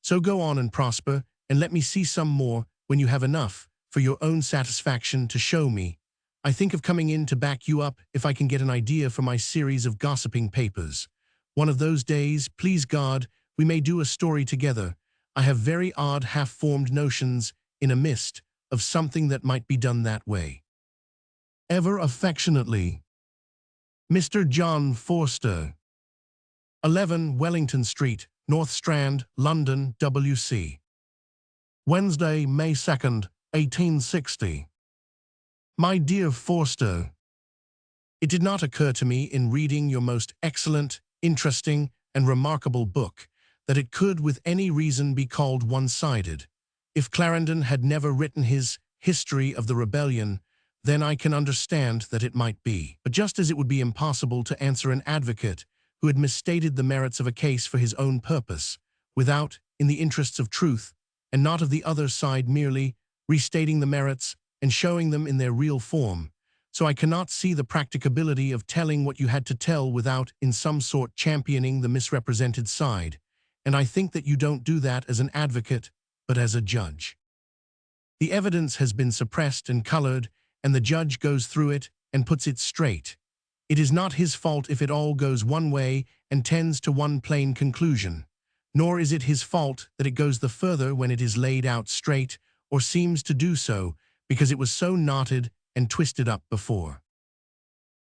So go on and prosper, and let me see some more when you have enough, for your own satisfaction, to show me. I think of coming in to back you up if I can get an idea for my series of gossiping papers. One of those days, please God, we may do a story together. I have very odd half-formed notions, in a mist, of something that might be done that way. Ever affectionately, Mr. John Forster. 11 Wellington Street, North Strand, London, W.C. Wednesday, May 2nd, 1860. My dear Forster, it did not occur to me in reading your most excellent, interesting, and remarkable book that it could with any reason be called one-sided. If Clarendon had never written his History of the Rebellion, then I can understand that it might be. But just as it would be impossible to answer an advocate who had misstated the merits of a case for his own purpose, without, in the interests of truth, and not of the other side merely, restating the merits and showing them in their real form, so I cannot see the practicability of telling what you had to tell without, in some sort, championing the misrepresented side, and I think that you don't do that as an advocate, but as a judge. The evidence has been suppressed and colored, and the judge goes through it and puts it straight. It is not his fault if it all goes one way and tends to one plain conclusion, nor is it his fault that it goes the further when it is laid out straight, or seems to do so, because it was so knotted and twisted up before.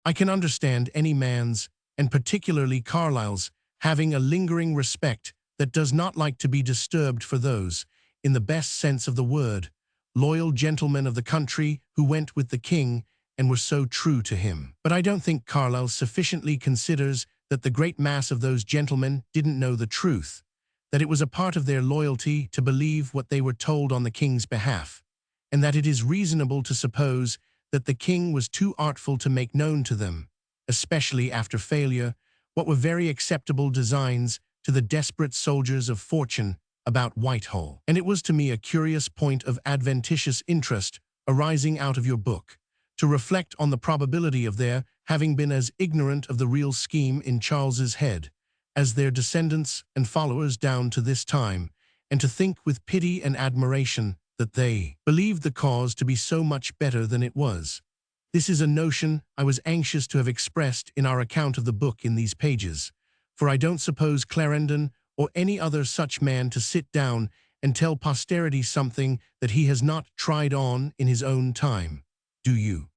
I can understand any man's, and particularly Carlyle's, having a lingering respect that does not like to be disturbed for those, in the best sense of the word, loyal gentlemen of the country who went with the king and were so true to him. But I don't think Carlyle sufficiently considers that the great mass of those gentlemen didn't know the truth, that it was a part of their loyalty to believe what they were told on the king's behalf, and that it is reasonable to suppose that the king was too artful to make known to them, especially after failure, what were very acceptable designs to the desperate soldiers of fortune about Whitehall. And it was to me a curious point of adventitious interest arising out of your book, to reflect on the probability of their having been as ignorant of the real scheme in Charles's head as their descendants and followers down to this time, and to think with pity and admiration that they believed the cause to be so much better than it was. This is a notion I was anxious to have expressed in our account of the book in these pages, for I don't suppose Clarendon or any other such man to sit down and tell posterity something that he has not tried on in his own time. Do you?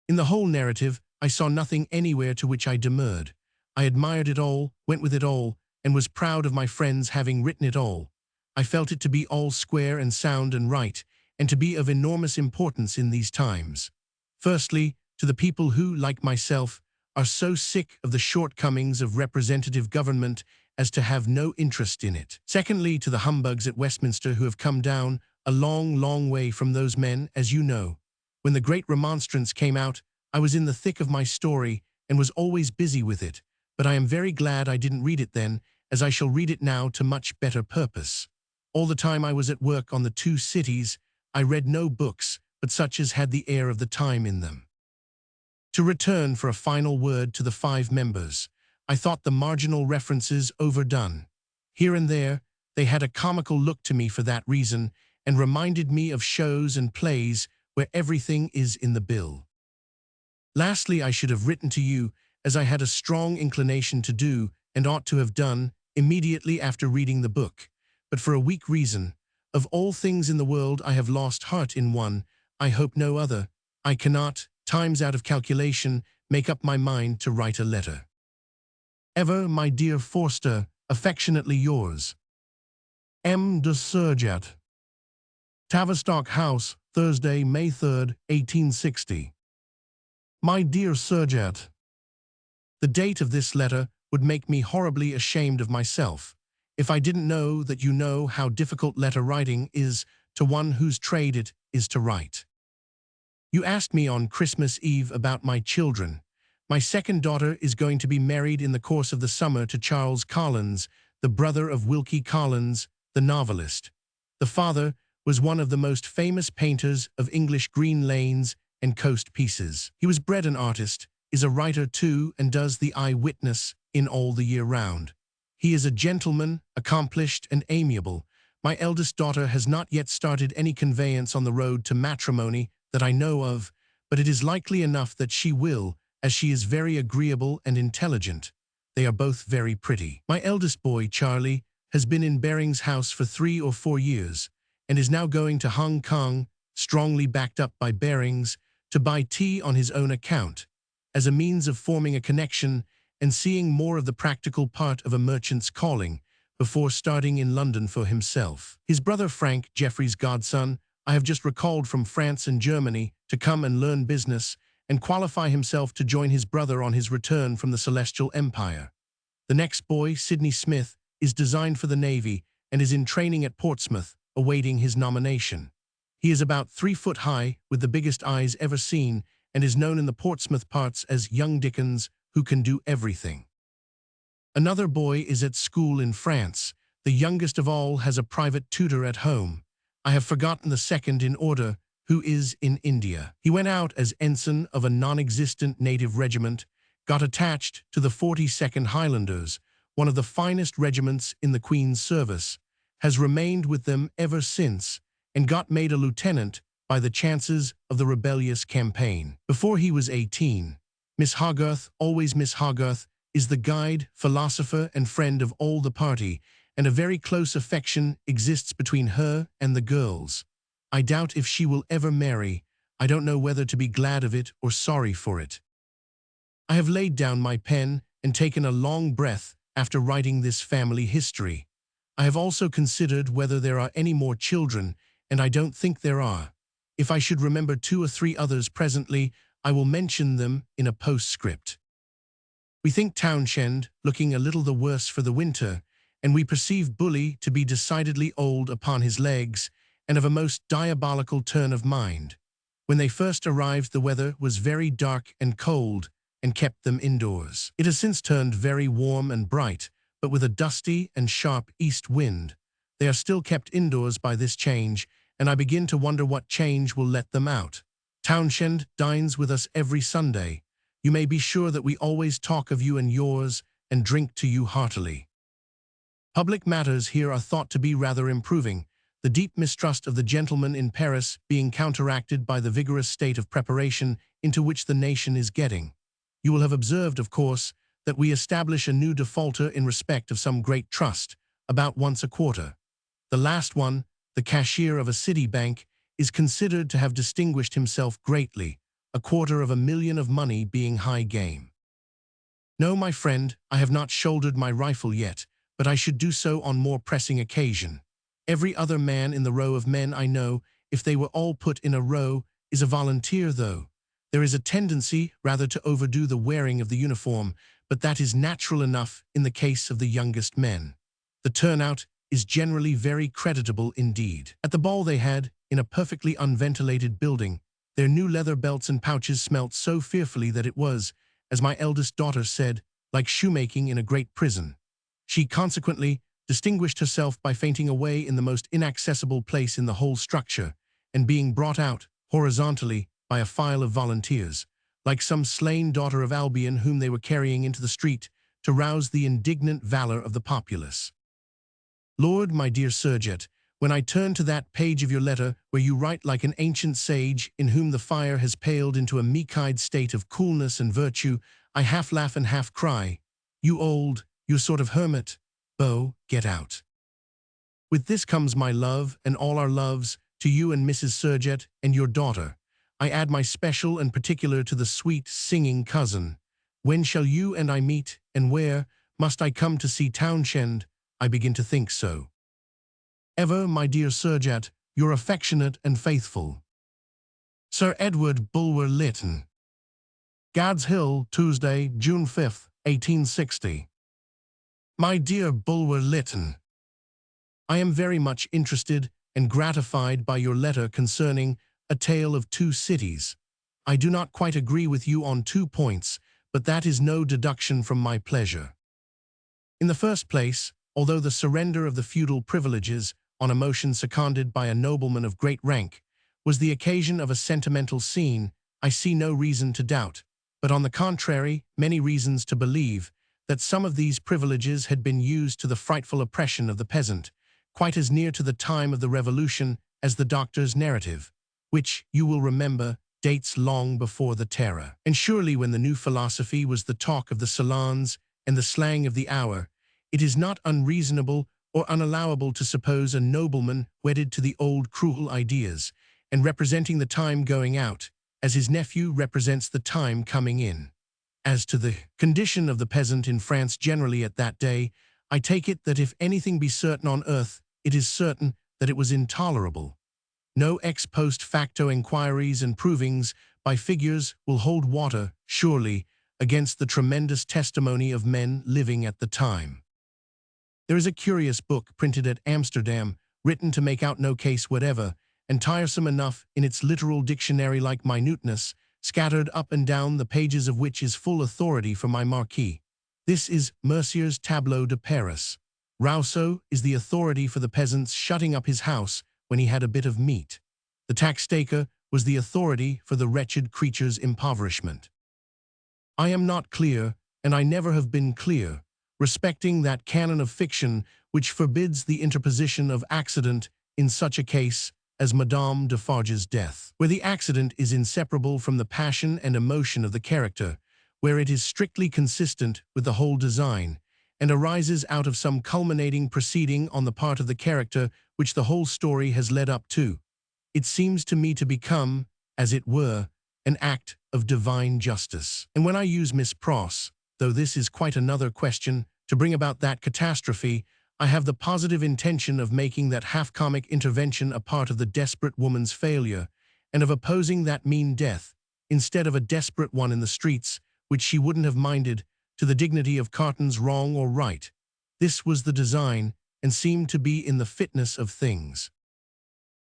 In the whole narrative, I saw nothing anywhere to which I demurred. I admired it all, went with it all, and was proud of my friends having written it all. I felt it to be all square and sound and right, and to be of enormous importance in these times. Firstly, to the people who, like myself, are so sick of the shortcomings of representative government as to have no interest in it. Secondly, to the humbugs at Westminster who have come down a long, long way from those men, as you know. When the Great Remonstrance came out, I was in the thick of my story and was always busy with it, but I am very glad I didn't read it then, as I shall read it now to much better purpose. All the time I was at work on the two cities, I read no books, but such as had the air of the time in them. To return for a final word to the 5 members, I thought the marginal references overdone. Here and there, they had a comical look to me for that reason, and reminded me of shows and plays where everything is in the bill. Lastly, I should have written to you, as I had a strong inclination to do, and ought to have done, immediately after reading the book. But for a weak reason, of all things in the world I have lost heart in one, I hope no other. I cannot, times out of calculation, make up my mind to write a letter. Ever, my dear Forster, affectionately yours. M. de Surget. Tavistock House, Thursday, May 3rd, 1860. My dear Surget, the date of this letter would make me horribly ashamed of myself, if I didn't know that you know how difficult letter writing is to one whose trade it is to write. You asked me on Christmas Eve about my children. My second daughter is going to be married in the course of the summer to Charles Collins, the brother of Wilkie Collins, the novelist. The father was one of the most famous painters of English green lanes and coast pieces. He was bred an artist, is a writer too, and does the Eyewitness in all the year round. He is a gentleman, accomplished and amiable. My eldest daughter has not yet started any conveyance on the road to matrimony that I know of, but it is likely enough that she will, as she is very agreeable and intelligent. They are both very pretty. My eldest boy, Charlie, has been in Baring's house for 3 or 4 years, and is now going to Hong Kong, strongly backed up by Baring's, to buy tea on his own account, as a means of forming a connection and seeing more of the practical part of a merchant's calling before starting in London for himself. His brother Frank, Geoffrey's godson, I have just recalled from France and Germany to come and learn business and qualify himself to join his brother on his return from the Celestial Empire. The next boy, Sidney Smith, is designed for the Navy and is in training at Portsmouth, awaiting his nomination. He is about 3 foot high, with the biggest eyes ever seen, and is known in the Portsmouth parts as young Dickens, who can do everything. Another boy is at school in France. The youngest of all has a private tutor at home. I have forgotten the second in order, who is in India. He went out as ensign of a non-existent native regiment, got attached to the 42nd Highlanders, one of the finest regiments in the Queen's service, has remained with them ever since, and got made a lieutenant by the chances of the rebellious campaign. Before he was 18, Miss Hogarth, always Miss Hogarth, is the guide, philosopher, and friend of all the party, and a very close affection exists between her and the girls. I doubt if she will ever marry. I don't know whether to be glad of it or sorry for it. I have laid down my pen and taken a long breath after writing this family history. I have also considered whether there are any more children, and I don't think there are. If I should remember 2 or 3 others presently, I will mention them in a postscript. We think Townshend looking a little the worse for the winter, and we perceive Bully to be decidedly old upon his legs and of a most diabolical turn of mind. When they first arrived, the weather was very dark and cold, and kept them indoors. It has since turned very warm and bright, but with a dusty and sharp east wind. They are still kept indoors by this change, and I begin to wonder what change will let them out. Townshend dines with us every Sunday. You may be sure that we always talk of you and yours, and drink to you heartily. Public matters here are thought to be rather improving, the deep mistrust of the gentleman in Paris being counteracted by the vigorous state of preparation into which the nation is getting. You will have observed, of course, that we establish a new defaulter in respect of some great trust, about once a quarter. The last one, the cashier of a city bank, is considered to have distinguished himself greatly, $250,000 of money being high game. No, my friend, I have not shouldered my rifle yet, but I should do so on more pressing occasion. Every other man in the row of men I know, if they were all put in a row, is a volunteer, though. There is a tendency rather to overdo the wearing of the uniform, but that is natural enough in the case of the youngest men. The turnout is generally very creditable indeed. At the ball they had, in a perfectly unventilated building, their new leather belts and pouches smelt so fearfully that it was, as my eldest daughter said, like shoemaking in a great prison. She consequently distinguished herself by fainting away in the most inaccessible place in the whole structure, and being brought out, horizontally, by a file of volunteers, like some slain daughter of Albion whom they were carrying into the street to rouse the indignant valor of the populace. Lord, my dear Surjet, when I turn to that page of your letter where you write like an ancient sage in whom the fire has paled into a meek-eyed state of coolness and virtue, I half laugh and half cry, you sort of hermit, Beau, get out. With this comes my love and all our loves to you and Mrs. Surjet and your daughter. I add my special and particular to the sweet, singing cousin. When shall you and I meet, and where? Must I come to see Townshend? I begin to think so. Ever, my dear Surjet, your affectionate and faithful Sir Edward Bulwer Lytton. Gad's Hill, Tuesday, June 5th, 1860. My dear Bulwer Lytton, I am very much interested and gratified by your letter concerning A Tale of Two Cities. I do not quite agree with you on 2 points, but that is no deduction from my pleasure. In the first place, although the surrender of the feudal privileges, on a motion seconded by a nobleman of great rank, was the occasion of a sentimental scene, I see no reason to doubt, but on the contrary, many reasons to believe, that some of these privileges had been used to the frightful oppression of the peasant, quite as near to the time of the Revolution as the doctor's narrative, which, you will remember, dates long before the Terror. And surely when the new philosophy was the talk of the salons and the slang of the hour, it is not unreasonable or unallowable to suppose a nobleman wedded to the old cruel ideas, and representing the time going out, as his nephew represents the time coming in. As to the condition of the peasant in France generally at that day, I take it that if anything be certain on earth, it is certain that it was intolerable. No ex post facto inquiries and provings by figures will hold water, surely, against the tremendous testimony of men living at the time. There is a curious book printed at Amsterdam, written to make out no case whatever, and tiresome enough in its literal dictionary-like minuteness, scattered up and down the pages of which is full authority for my marquis. This is Mercier's Tableau de Paris. Rousseau is the authority for the peasant's shutting up his house when he had a bit of meat. The tax-taker was the authority for the wretched creature's impoverishment. I am not clear, and I never have been clear, respecting that canon of fiction which forbids the interposition of accident in such a case as Madame Defarge's death, where the accident is inseparable from the passion and emotion of the character, where it is strictly consistent with the whole design, and arises out of some culminating proceeding on the part of the character which the whole story has led up to. It seems to me to become, as it were, an act of divine justice. And when I use Miss Pross, though this is quite another question, to bring about that catastrophe, I have the positive intention of making that half-comic intervention a part of the desperate woman's failure, and of opposing that mean death, instead of a desperate one in the streets, which she wouldn't have minded, to the dignity of Carton's wrong or right. This was the design, and seemed to be in the fitness of things.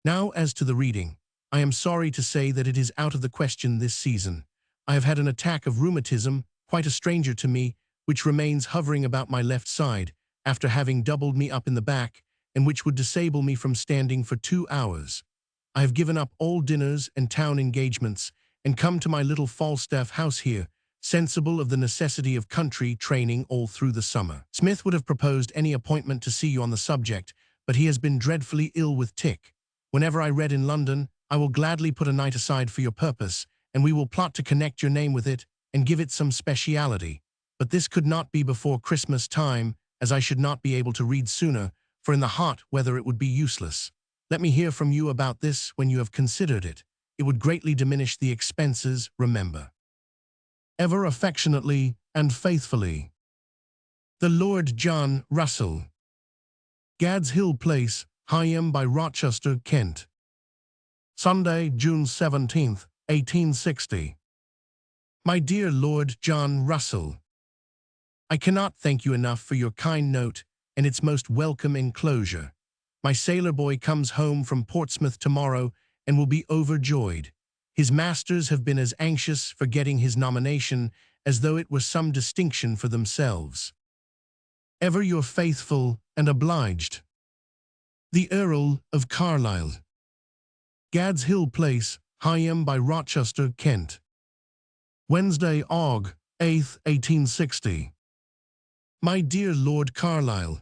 Now as to the reading, I am sorry to say that it is out of the question this season. I have had an attack of rheumatism, quite a stranger to me, which remains hovering about my left side, after having doubled me up in the back, and which would disable me from standing for 2 hours. I have given up all dinners and town engagements, and come to my little Falstaff house here, sensible of the necessity of country training all through the summer. Smith would have proposed any appointment to see you on the subject, but he has been dreadfully ill with tick. Whenever I read in London, I will gladly put a night aside for your purpose, and we will plot to connect your name with it, and give it some speciality. But this could not be before Christmas time, as I should not be able to read sooner, for in the hot weather it would be useless. Let me hear from you about this when you have considered it. It would greatly diminish the expenses, remember. Ever affectionately and faithfully, the Lord John Russell. Gad's Hill Place, Higham by Rochester, Kent. Sunday, June 17th, 1860. My dear Lord John Russell, I cannot thank you enough for your kind note and its most welcome enclosure. My sailor boy comes home from Portsmouth tomorrow and will be overjoyed. His masters have been as anxious for getting his nomination as though it were some distinction for themselves. Ever your faithful and obliged, the Earl of Carlisle. Gad's Hill Place, Higham by Rochester, Kent. Wednesday, Aug. 8th, 1860. My dear Lord Carlisle,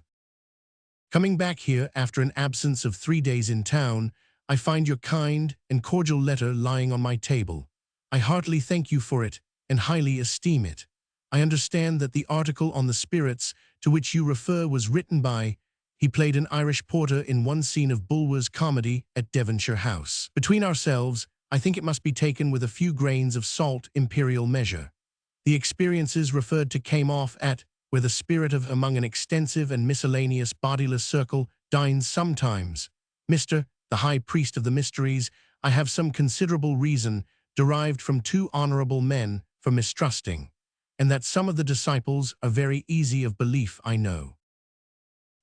coming back here after an absence of 3 days in town, I find your kind and cordial letter lying on my table. I heartily thank you for it and highly esteem it. I understand that the article on the spirits to which you refer was written by. He played an Irish porter in one scene of Bulwer's comedy at Devonshire House. Between ourselves, I think it must be taken with a few grains of salt imperial measure. The experiences referred to came off at where the spirit of among an extensive and miscellaneous bodiless circle dines sometimes. Mr. the High Priest of the Mysteries, I have some considerable reason, derived from 2 honorable men, for mistrusting, and that some of the disciples are very easy of belief, I know.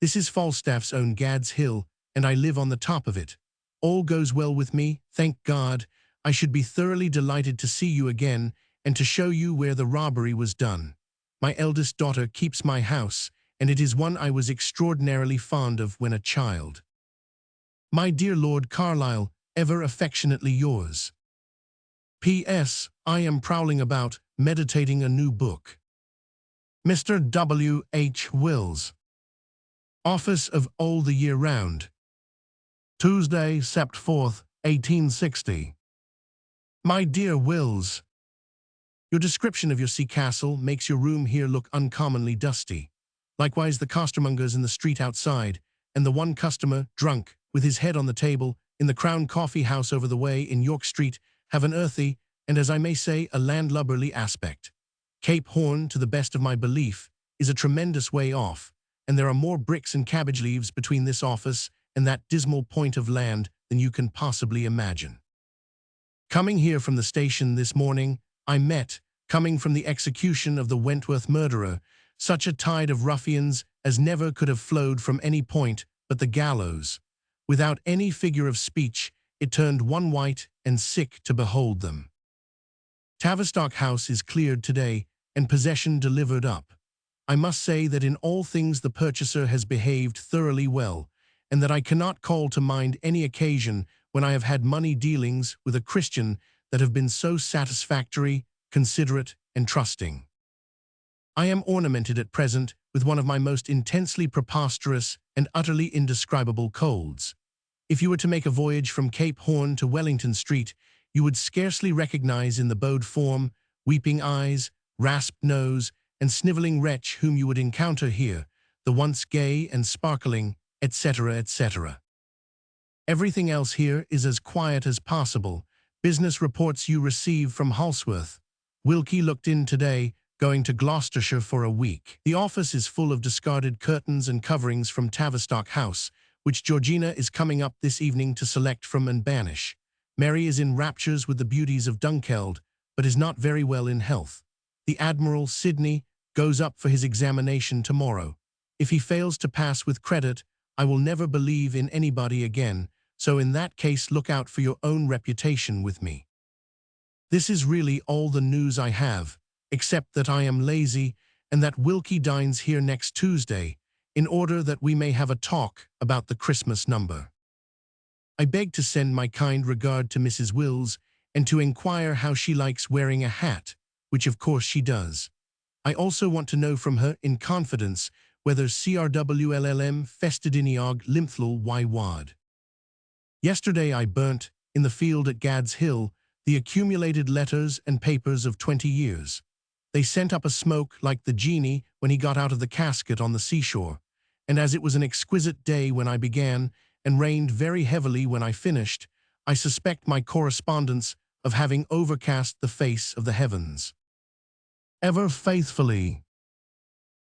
This is Falstaff's own Gad's Hill, and I live on the top of it. All goes well with me, thank God. I should be thoroughly delighted to see you again, and to show you where the robbery was done. My eldest daughter keeps my house, and it is one I was extraordinarily fond of when a child. My dear Lord Carlisle, ever affectionately yours. P.S. I am prowling about, meditating a new book. Mr. W. H. Wills. Office of All the Year Round. Tuesday, Sept. 4th, 1860. My dear Wills, your description of your sea castle makes your room here look uncommonly dusty. Likewise the costermongers in the street outside, and the one customer, drunk, with his head on the table, in the Crown Coffee House over the way in York Street, have an earthy, and as I may say, a landlubberly aspect. Cape Horn, to the best of my belief, is a tremendous way off, and there are more bricks and cabbage leaves between this office and that dismal point of land than you can possibly imagine. Coming here from the station this morning, I met, coming from the execution of the Wentworth murderer, such a tide of ruffians as never could have flowed from any point but the gallows. Without any figure of speech, it turned one white and sick to behold them. Tavistock House is cleared today, and possession delivered up. I must say that in all things the purchaser has behaved thoroughly well, and that I cannot call to mind any occasion when I have had money dealings with a Christian that have been so satisfactory, considerate, and trusting. I am ornamented at present with one of my most intensely preposterous and utterly indescribable colds. If you were to make a voyage from Cape Horn to Wellington Street, you would scarcely recognize in the bowed form, weeping eyes, rasped nose, and sniveling wretch whom you would encounter here, the once gay and sparkling, etc., etc. Everything else here is as quiet as possible. Business reports you receive from Halsworth. Wilkie looked in today, going to Gloucestershire for a week. The office is full of discarded curtains and coverings from Tavistock House, which Georgina is coming up this evening to select from and banish. Mary is in raptures with the beauties of Dunkeld, but is not very well in health. The Admiral, Sidney, goes up for his examination tomorrow. If he fails to pass with credit, I will never believe in anybody again, so in that case look out for your own reputation with me. This is really all the news I have, except that I am lazy and that Wilkie dines here next Tuesday, in order that we may have a talk about the Christmas number. I beg to send my kind regard to Mrs. Wills and to inquire how she likes wearing a hat, which of course she does. I also want to know from her in confidence whether CRWLLM festidiniog limphlul y wad. Yesterday I burnt, in the field at Gad's Hill, the accumulated letters and papers of 20 years. They sent up a smoke like the genie when he got out of the casket on the seashore, and as it was an exquisite day when I began, and rained very heavily when I finished, I suspect my correspondence of having overcast the face of the heavens. Ever faithfully.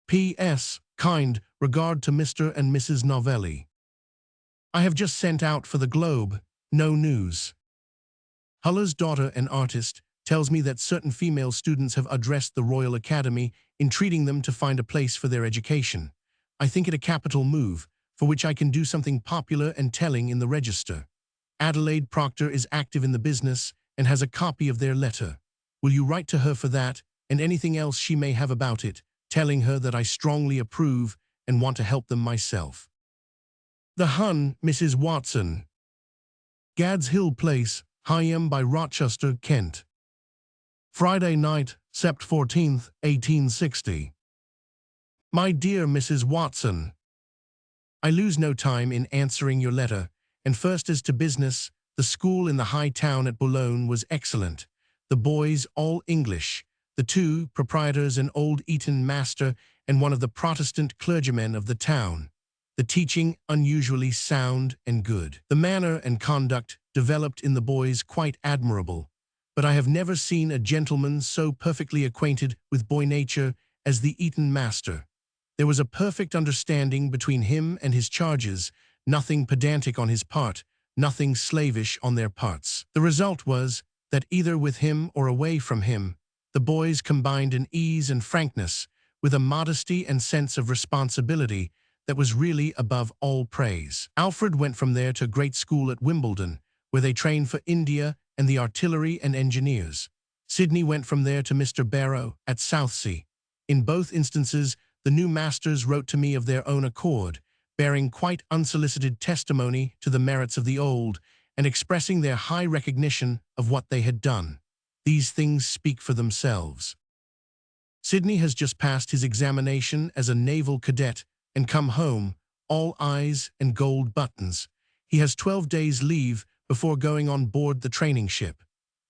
P.S. Kind regard to Mr. and Mrs. Novelli. I have just sent out for the Globe, no news. Huller's daughter, an artist, tells me that certain female students have addressed the Royal Academy, entreating them to find a place for their education. I think it a capital move, for which I can do something popular and telling in the Register. Adelaide Proctor is active in the business and has a copy of their letter. Will you write to her for that, and anything else she may have about it, telling her that I strongly approve and want to help them myself. The Hun, Mrs. Watson. Gad's Hill Place, Hyam by Rochester, Kent. Friday night, Sept. 14th, 1860. My dear Mrs. Watson, I lose no time in answering your letter, and first as to business, the school in the high town at Boulogne was excellent. The boys all English, the two proprietors an old Eton master and one of the Protestant clergymen of the town. The teaching unusually sound and good. The manner and conduct developed in the boys quite admirable, but I have never seen a gentleman so perfectly acquainted with boy nature as the Eton master. There was a perfect understanding between him and his charges, nothing pedantic on his part, nothing slavish on their parts. The result was that either with him or away from him, the boys combined an ease and frankness with a modesty and sense of responsibility that was really above all praise. Alfred went from there to great school at Wimbledon, where they trained for India and the artillery and engineers. Sidney went from there to Mr. Barrow at Southsea. In both instances, the new masters wrote to me of their own accord, bearing quite unsolicited testimony to the merits of the old, and expressing their high recognition of what they had done. These things speak for themselves. Sidney has just passed his examination as a naval cadet and come home, all eyes and gold buttons. He has 12 days' leave before going on board the training ship.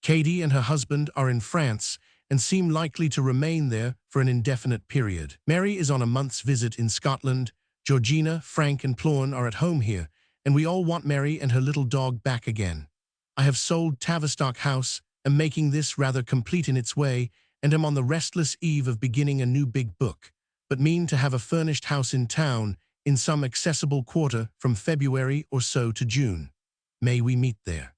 Katie and her husband are in France and seem likely to remain there for an indefinite period. Mary is on a month's visit in Scotland. Georgina, Frank, and Plorn are at home here, and we all want Mary and her little dog back again. I have sold Tavistock House, am making this rather complete in its way, and am on the restless eve of beginning a new big book, but mean to have a furnished house in town in some accessible quarter from February or so to June. May we meet there.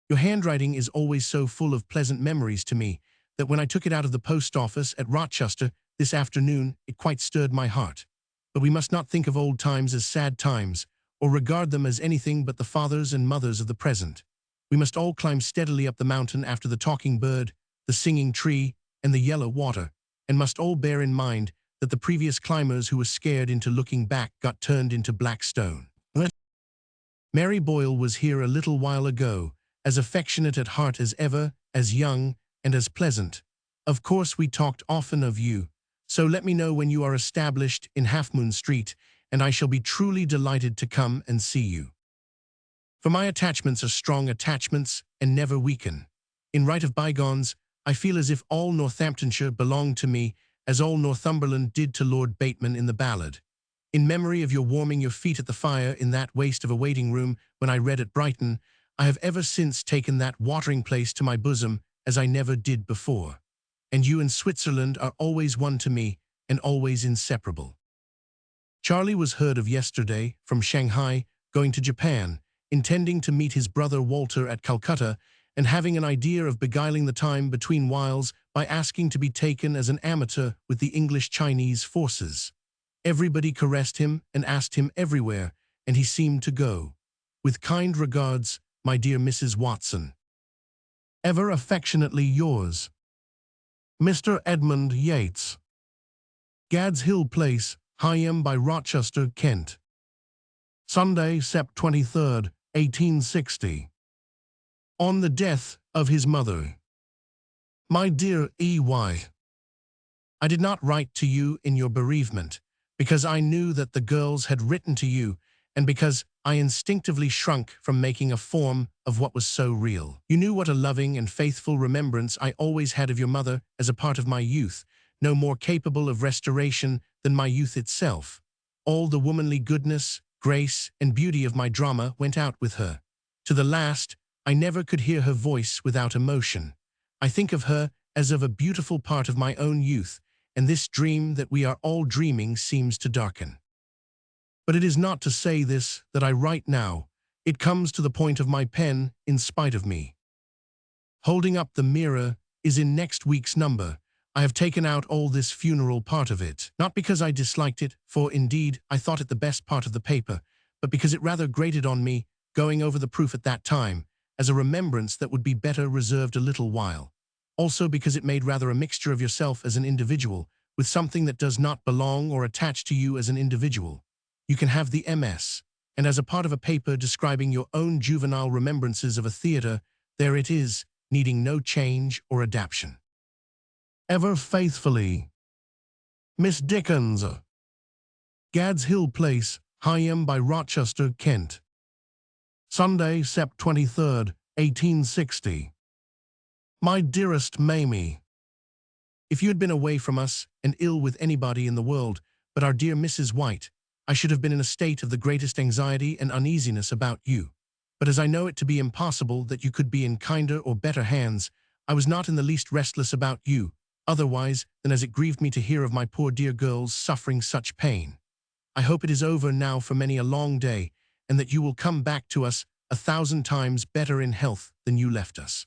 Your handwriting is always so full of pleasant memories to me that when I took it out of the post office at Rochester this afternoon, it quite stirred my heart. But we must not think of old times as sad times, or regard them as anything but the fathers and mothers of the present. We must all climb steadily up the mountain after the talking bird, the singing tree, and the yellow water, and must all bear in mind that the previous climbers who were scared into looking back got turned into black stone. Mary Boyle was here a little while ago, as affectionate at heart as ever, as young, and as pleasant. Of course we talked often of you, so let me know when you are established in Half Moon Street, and I shall be truly delighted to come and see you. For my attachments are strong attachments and never weaken. In right of bygones, I feel as if all Northamptonshire belonged to me, as all Northumberland did to Lord Bateman in the ballad. In memory of your warming your feet at the fire in that waste of a waiting room when I read at Brighton, I have ever since taken that watering place to my bosom as I never did before. And you and Switzerland are always one to me and always inseparable. Charlie was heard of yesterday from Shanghai, going to Japan, intending to meet his brother Walter at Calcutta and having an idea of beguiling the time between whiles by asking to be taken as an amateur with the English-Chinese forces. Everybody caressed him and asked him everywhere, and he seemed to go. With kind regards, my dear Mrs. Watson. Ever affectionately yours, Mr. Edmund Yates. Gad's Hill Place, Higham by Rochester, Kent. Sunday, Sept. 23rd, 1860. On the death of his mother. My dear E.Y., I did not write to you in your bereavement, because I knew that the girls had written to you, and because I instinctively shrunk from making a form of what was so real. You knew what a loving and faithful remembrance I always had of your mother as a part of my youth, no more capable of restoration than my youth itself. All the womanly goodness, grace, and beauty of my drama went out with her. To the last, I never could hear her voice without emotion. I think of her as of a beautiful part of my own youth, and this dream that we are all dreaming seems to darken. But it is not to say this that I write now. It comes to the point of my pen in spite of me. Holding up the mirror is in next week's number. I have taken out all this funeral part of it, not because I disliked it, for indeed I thought it the best part of the paper, but because it rather grated on me, going over the proof at that time, as a remembrance that would be better reserved a little while. Also because it made rather a mixture of yourself as an individual, with something that does not belong or attach to you as an individual. You can have the MS, and as a part of a paper describing your own juvenile remembrances of a theatre, there it is, needing no change or adaptation. Ever faithfully, Miss Dickens. Gad's Hill Place, Higham by Rochester, Kent. Sunday, Sept. 23rd, 1860. My dearest Mamie, if you had been away from us and ill with anybody in the world but our dear Mrs. White, I should have been in a state of the greatest anxiety and uneasiness about you. But as I know it to be impossible that you could be in kinder or better hands, I was not in the least restless about you, otherwise than as it grieved me to hear of my poor dear girls suffering such pain. I hope it is over now for many a long day, and that you will come back to us 1,000 times better in health than you left us.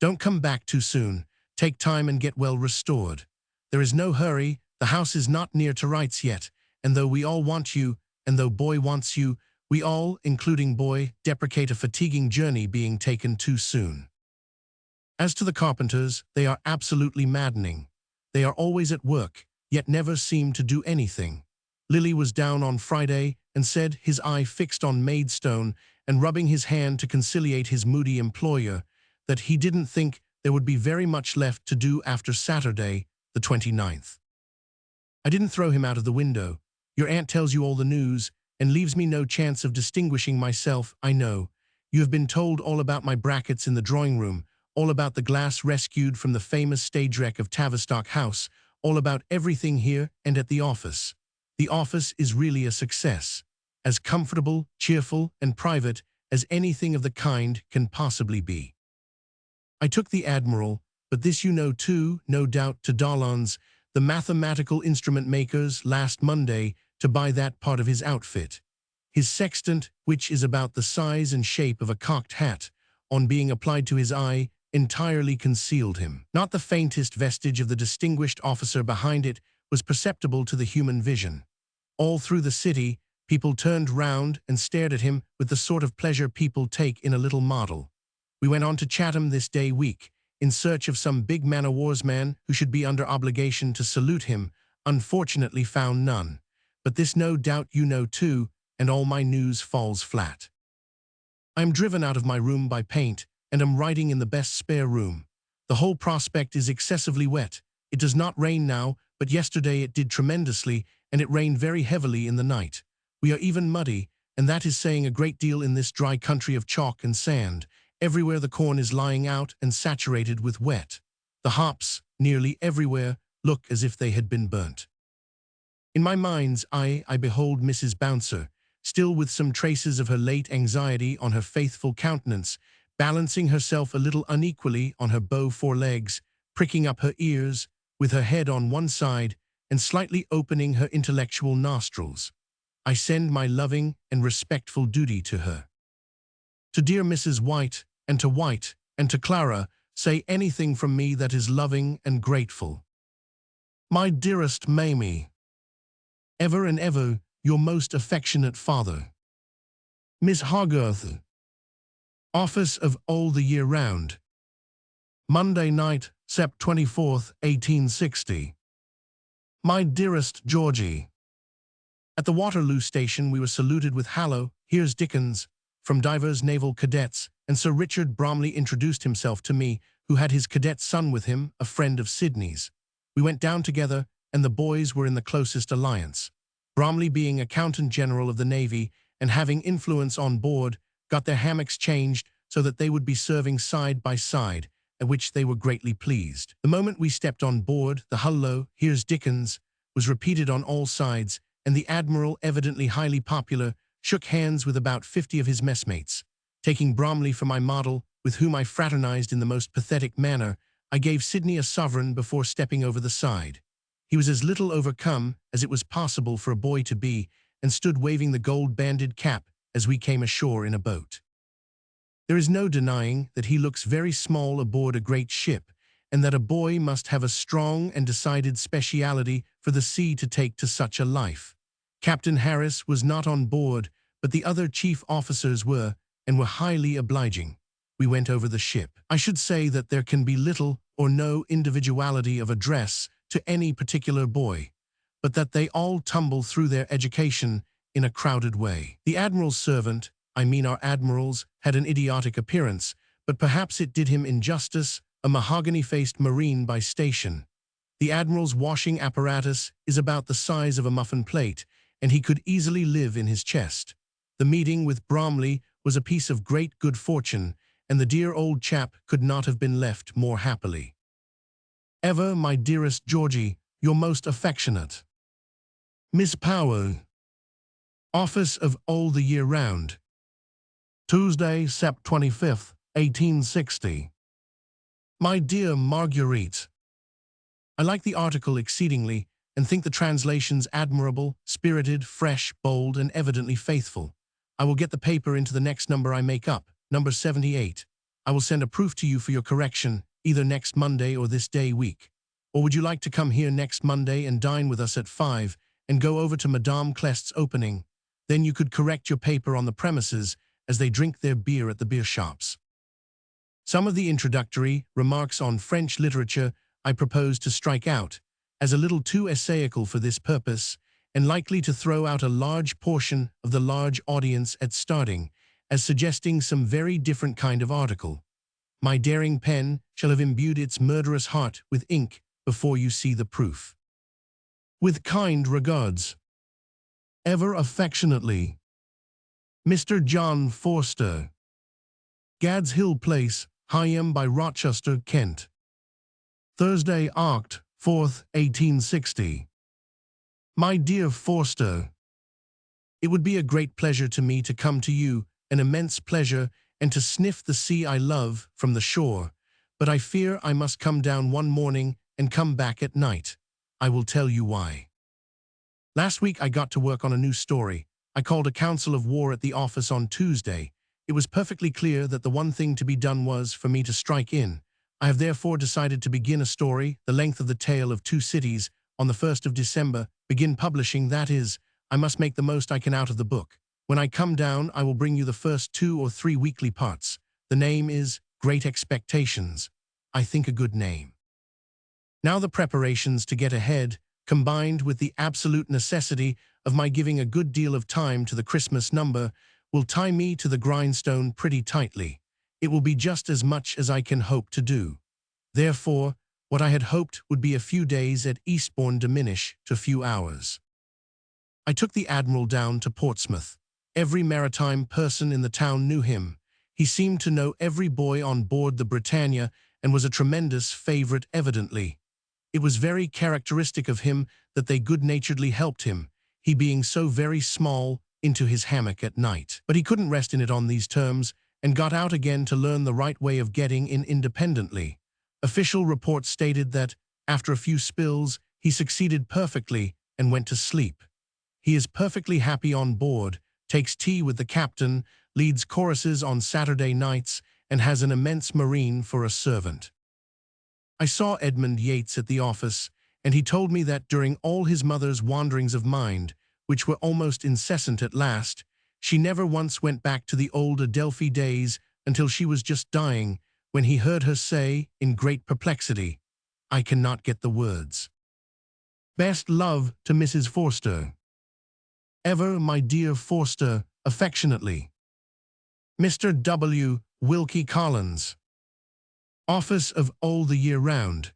Don't come back too soon. Take time and get well restored. There is no hurry, the house is not near to rights yet, and though we all want you, and though Boy wants you, we all, including Boy, deprecate a fatiguing journey being taken too soon. As to the carpenters, they are absolutely maddening. They are always at work, yet never seem to do anything. Lily was down on Friday and said, his eye fixed on Maidstone and rubbing his hand to conciliate his moody employer, that he didn't think there would be very much left to do after Saturday, the 29th. I didn't throw him out of the window. Your aunt tells you all the news and leaves me no chance of distinguishing myself, I know. You have been told all about my brackets in the drawing-room, all about the glass rescued from the famous stage wreck of Tavistock House, all about everything here and at the office. The office is really a success, as comfortable, cheerful, and private as anything of the kind can possibly be. I took the Admiral, but this you know too, no doubt, to Dollond's, the mathematical instrument makers, last Monday, to buy that part of his outfit. His sextant, which is about the size and shape of a cocked hat, on being applied to his eye, entirely concealed him. Not the faintest vestige of the distinguished officer behind it was perceptible to the human vision. All through the city, people turned round and stared at him with the sort of pleasure people take in a little model. We went on to Chatham this day week, in search of some big man-o'-war's man who should be under obligation to salute him, unfortunately found none. But this no doubt you know too, and all my news falls flat. I am driven out of my room by paint, and am writing in the best spare room. The whole prospect is excessively wet. It does not rain now, but yesterday it did tremendously, and it rained very heavily in the night. We are even muddy, and that is saying a great deal in this dry country of chalk and sand. Everywhere the corn is lying out and saturated with wet. The hops, nearly everywhere, look as if they had been burnt. In my mind's eye, I behold Mrs. Bouncer, still with some traces of her late anxiety on her faithful countenance, balancing herself a little unequally on her bow forelegs, pricking up her ears, with her head on one side, and slightly opening her intellectual nostrils. I send my loving and respectful duty to her. To dear Mrs. White, and to Clara, say anything from me that is loving and grateful. My dearest Mamie, ever and ever your most affectionate father. Miss Hogarth. Office of All the Year Round. Monday night, Sept. 24th, 1860. My dearest Georgie. At the Waterloo station we were saluted with "Hallo, here's Dickens," from divers naval cadets, and Sir Richard Bromley introduced himself to me, who had his cadet son with him, a friend of Sidney's. We went down together, and the boys were in the closest alliance. Bromley, being Accountant General of the Navy and having influence on board, got their hammocks changed so that they would be serving side by side, at which they were greatly pleased. The moment we stepped on board, the "Hullo, here's Dickens" was repeated on all sides, and the Admiral, evidently highly popular, shook hands with about 50 of his messmates. Taking Bromley for my model, with whom I fraternized in the most pathetic manner, I gave Sidney a sovereign before stepping over the side. He was as little overcome as it was possible for a boy to be, and stood waving the gold-banded cap as we came ashore in a boat. There is no denying that he looks very small aboard a great ship, and that a boy must have a strong and decided speciality for the sea to take to such a life. Captain Harris was not on board, but the other chief officers were, and were highly obliging. We went over the ship. I should say that there can be little or no individuality of address to any particular boy, but that they all tumble through their education in a crowded way. The Admiral's servant, I mean our Admiral's, had an idiotic appearance, but perhaps it did him injustice, a mahogany-faced marine by station. The Admiral's washing apparatus is about the size of a muffin plate, and he could easily live in his chest. The meeting with Bromley was a piece of great good fortune, and the dear old chap could not have been left more happily. Ever, my dearest Georgie, your most affectionate. Miss Power. Office of All the Year Round. Tuesday, Sept. 25th, 1860. My dear Marguerite, I like the article exceedingly, and think the translations admirable, spirited, fresh, bold, and evidently faithful. I will get the paper into the next number I make up, number 78. I will send a proof to you for your correction, either next Monday or this day week. Or would you like to come here next Monday and dine with us at 5, and go over to Madame Clest's opening? Then you could correct your paper on the premises, as they drink their beer at the beer shops. Some of the introductory remarks on French literature I propose to strike out, as a little too essayical for this purpose, and likely to throw out a large portion of the large audience at starting, as suggesting some very different kind of article. My daring pen shall have imbued its murderous heart with ink before you see the proof. With kind regards. Ever affectionately, Mr. John Forster. Gad's Hill Place, Higham by Rochester, Kent. Thursday, Oct. 4th, 1860. My dear Forster, it would be a great pleasure to me to come to you, an immense pleasure, and to sniff the sea I love from the shore, but I fear I must come down one morning and come back at night. I will tell you why. Last week I got to work on a new story. I called a council of war at the office on Tuesday. It was perfectly clear that the one thing to be done was for me to strike in. I have therefore decided to begin a story, the length of the tale of two cities, on the 1st of December, begin publishing, that is, I must make the most I can out of the book. When I come down, I will bring you the first 2 or 3 weekly parts. The name is Great Expectations. I think a good name. Now the preparations to get ahead, combined with the absolute necessity of my giving a good deal of time to the Christmas number, will tie me to the grindstone pretty tightly. It will be just as much as I can hope to do. Therefore, what I had hoped would be a few days at Eastbourne diminish to few hours. I took the Admiral down to Portsmouth. Every maritime person in the town knew him. He seemed to know every boy on board the Britannia and was a tremendous favorite evidently. It was very characteristic of him that they good-naturedly helped him, he being so very small, into his hammock at night. But he couldn't rest in it on these terms, and got out again to learn the right way of getting in independently. Official reports stated that, after a few spills, he succeeded perfectly and went to sleep. He is perfectly happy on board, takes tea with the captain, leads choruses on Saturday nights, and has an immense marine for a servant. I saw Edmund Yates at the office, and he told me that during all his mother's wanderings of mind, which were almost incessant at last, she never once went back to the old Adelphi days until she was just dying, when he heard her say, in great perplexity, "I cannot get the words. Best love to Mrs. Forster. Ever, my dear Forster, affectionately. Mr. W. Wilkie Collins. Office of All the Year Round.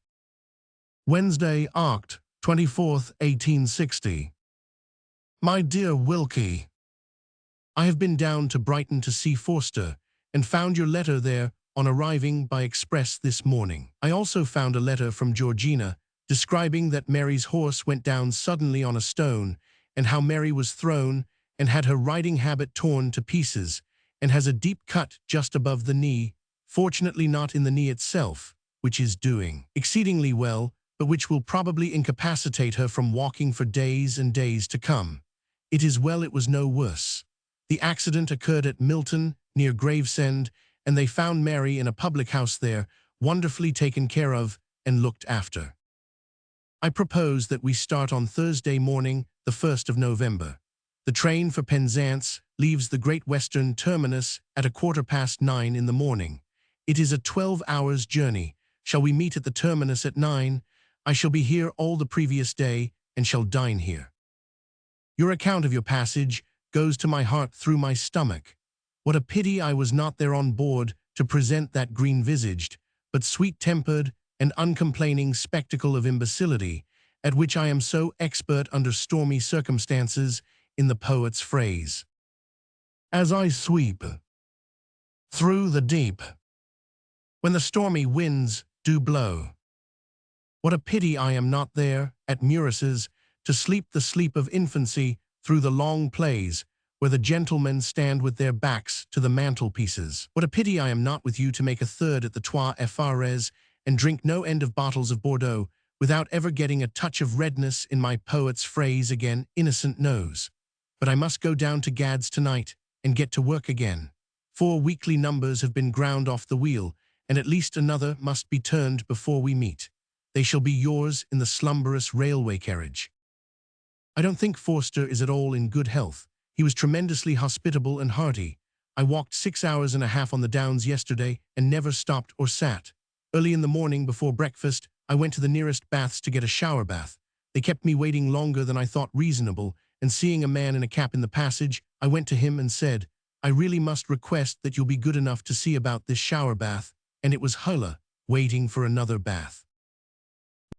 Wednesday, Oct. 24th, 1860. My dear Wilkie, I have been down to Brighton to see Forster, and found your letter there on arriving by express this morning. I also found a letter from Georgina, describing that Mary's horse went down suddenly on a stone, and how Mary was thrown, and had her riding habit torn to pieces, and has a deep cut just above the knee, fortunately not in the knee itself, which is doing exceedingly well, but which will probably incapacitate her from walking for days and days to come. It is well it was no worse. The accident occurred at Milton, near Gravesend, and they found Mary in a public house there, wonderfully taken care of and looked after. I propose that we start on Thursday morning, the 1st of November. The train for Penzance leaves the Great Western terminus at 9:15 in the morning. It is a 12 hours journey. Shall we meet at the terminus at 9? I shall be here all the previous day and shall dine here. Your account of your passage goes to my heart through my stomach. What a pity I was not there on board to present that green-visaged, but sweet-tempered and uncomplaining spectacle of imbecility, at which I am so expert under stormy circumstances, in the poet's phrase. As I sweep through the deep, when the stormy winds do blow. What a pity I am not there, at Murris's, to sleep the sleep of infancy through the long plays, where the gentlemen stand with their backs to the mantelpieces. What a pity I am not with you to make a third at the Trois Effares, and drink no end of bottles of Bordeaux, without ever getting a touch of redness in my poet's phrase again, innocent nose. But I must go down to Gad's tonight, and get to work again. 4 weekly numbers have been ground off the wheel, and at least another must be turned before we meet. They shall be yours in the slumberous railway carriage. I don't think Forster is at all in good health. He was tremendously hospitable and hearty. I walked 6 hours and a half on the downs yesterday and never stopped or sat. Early in the morning before breakfast, I went to the nearest baths to get a shower bath. They kept me waiting longer than I thought reasonable, and seeing a man in a cap in the passage, I went to him and said, I really must request that you'll be good enough to see about this shower bath, and it was Hulla, waiting for another bath.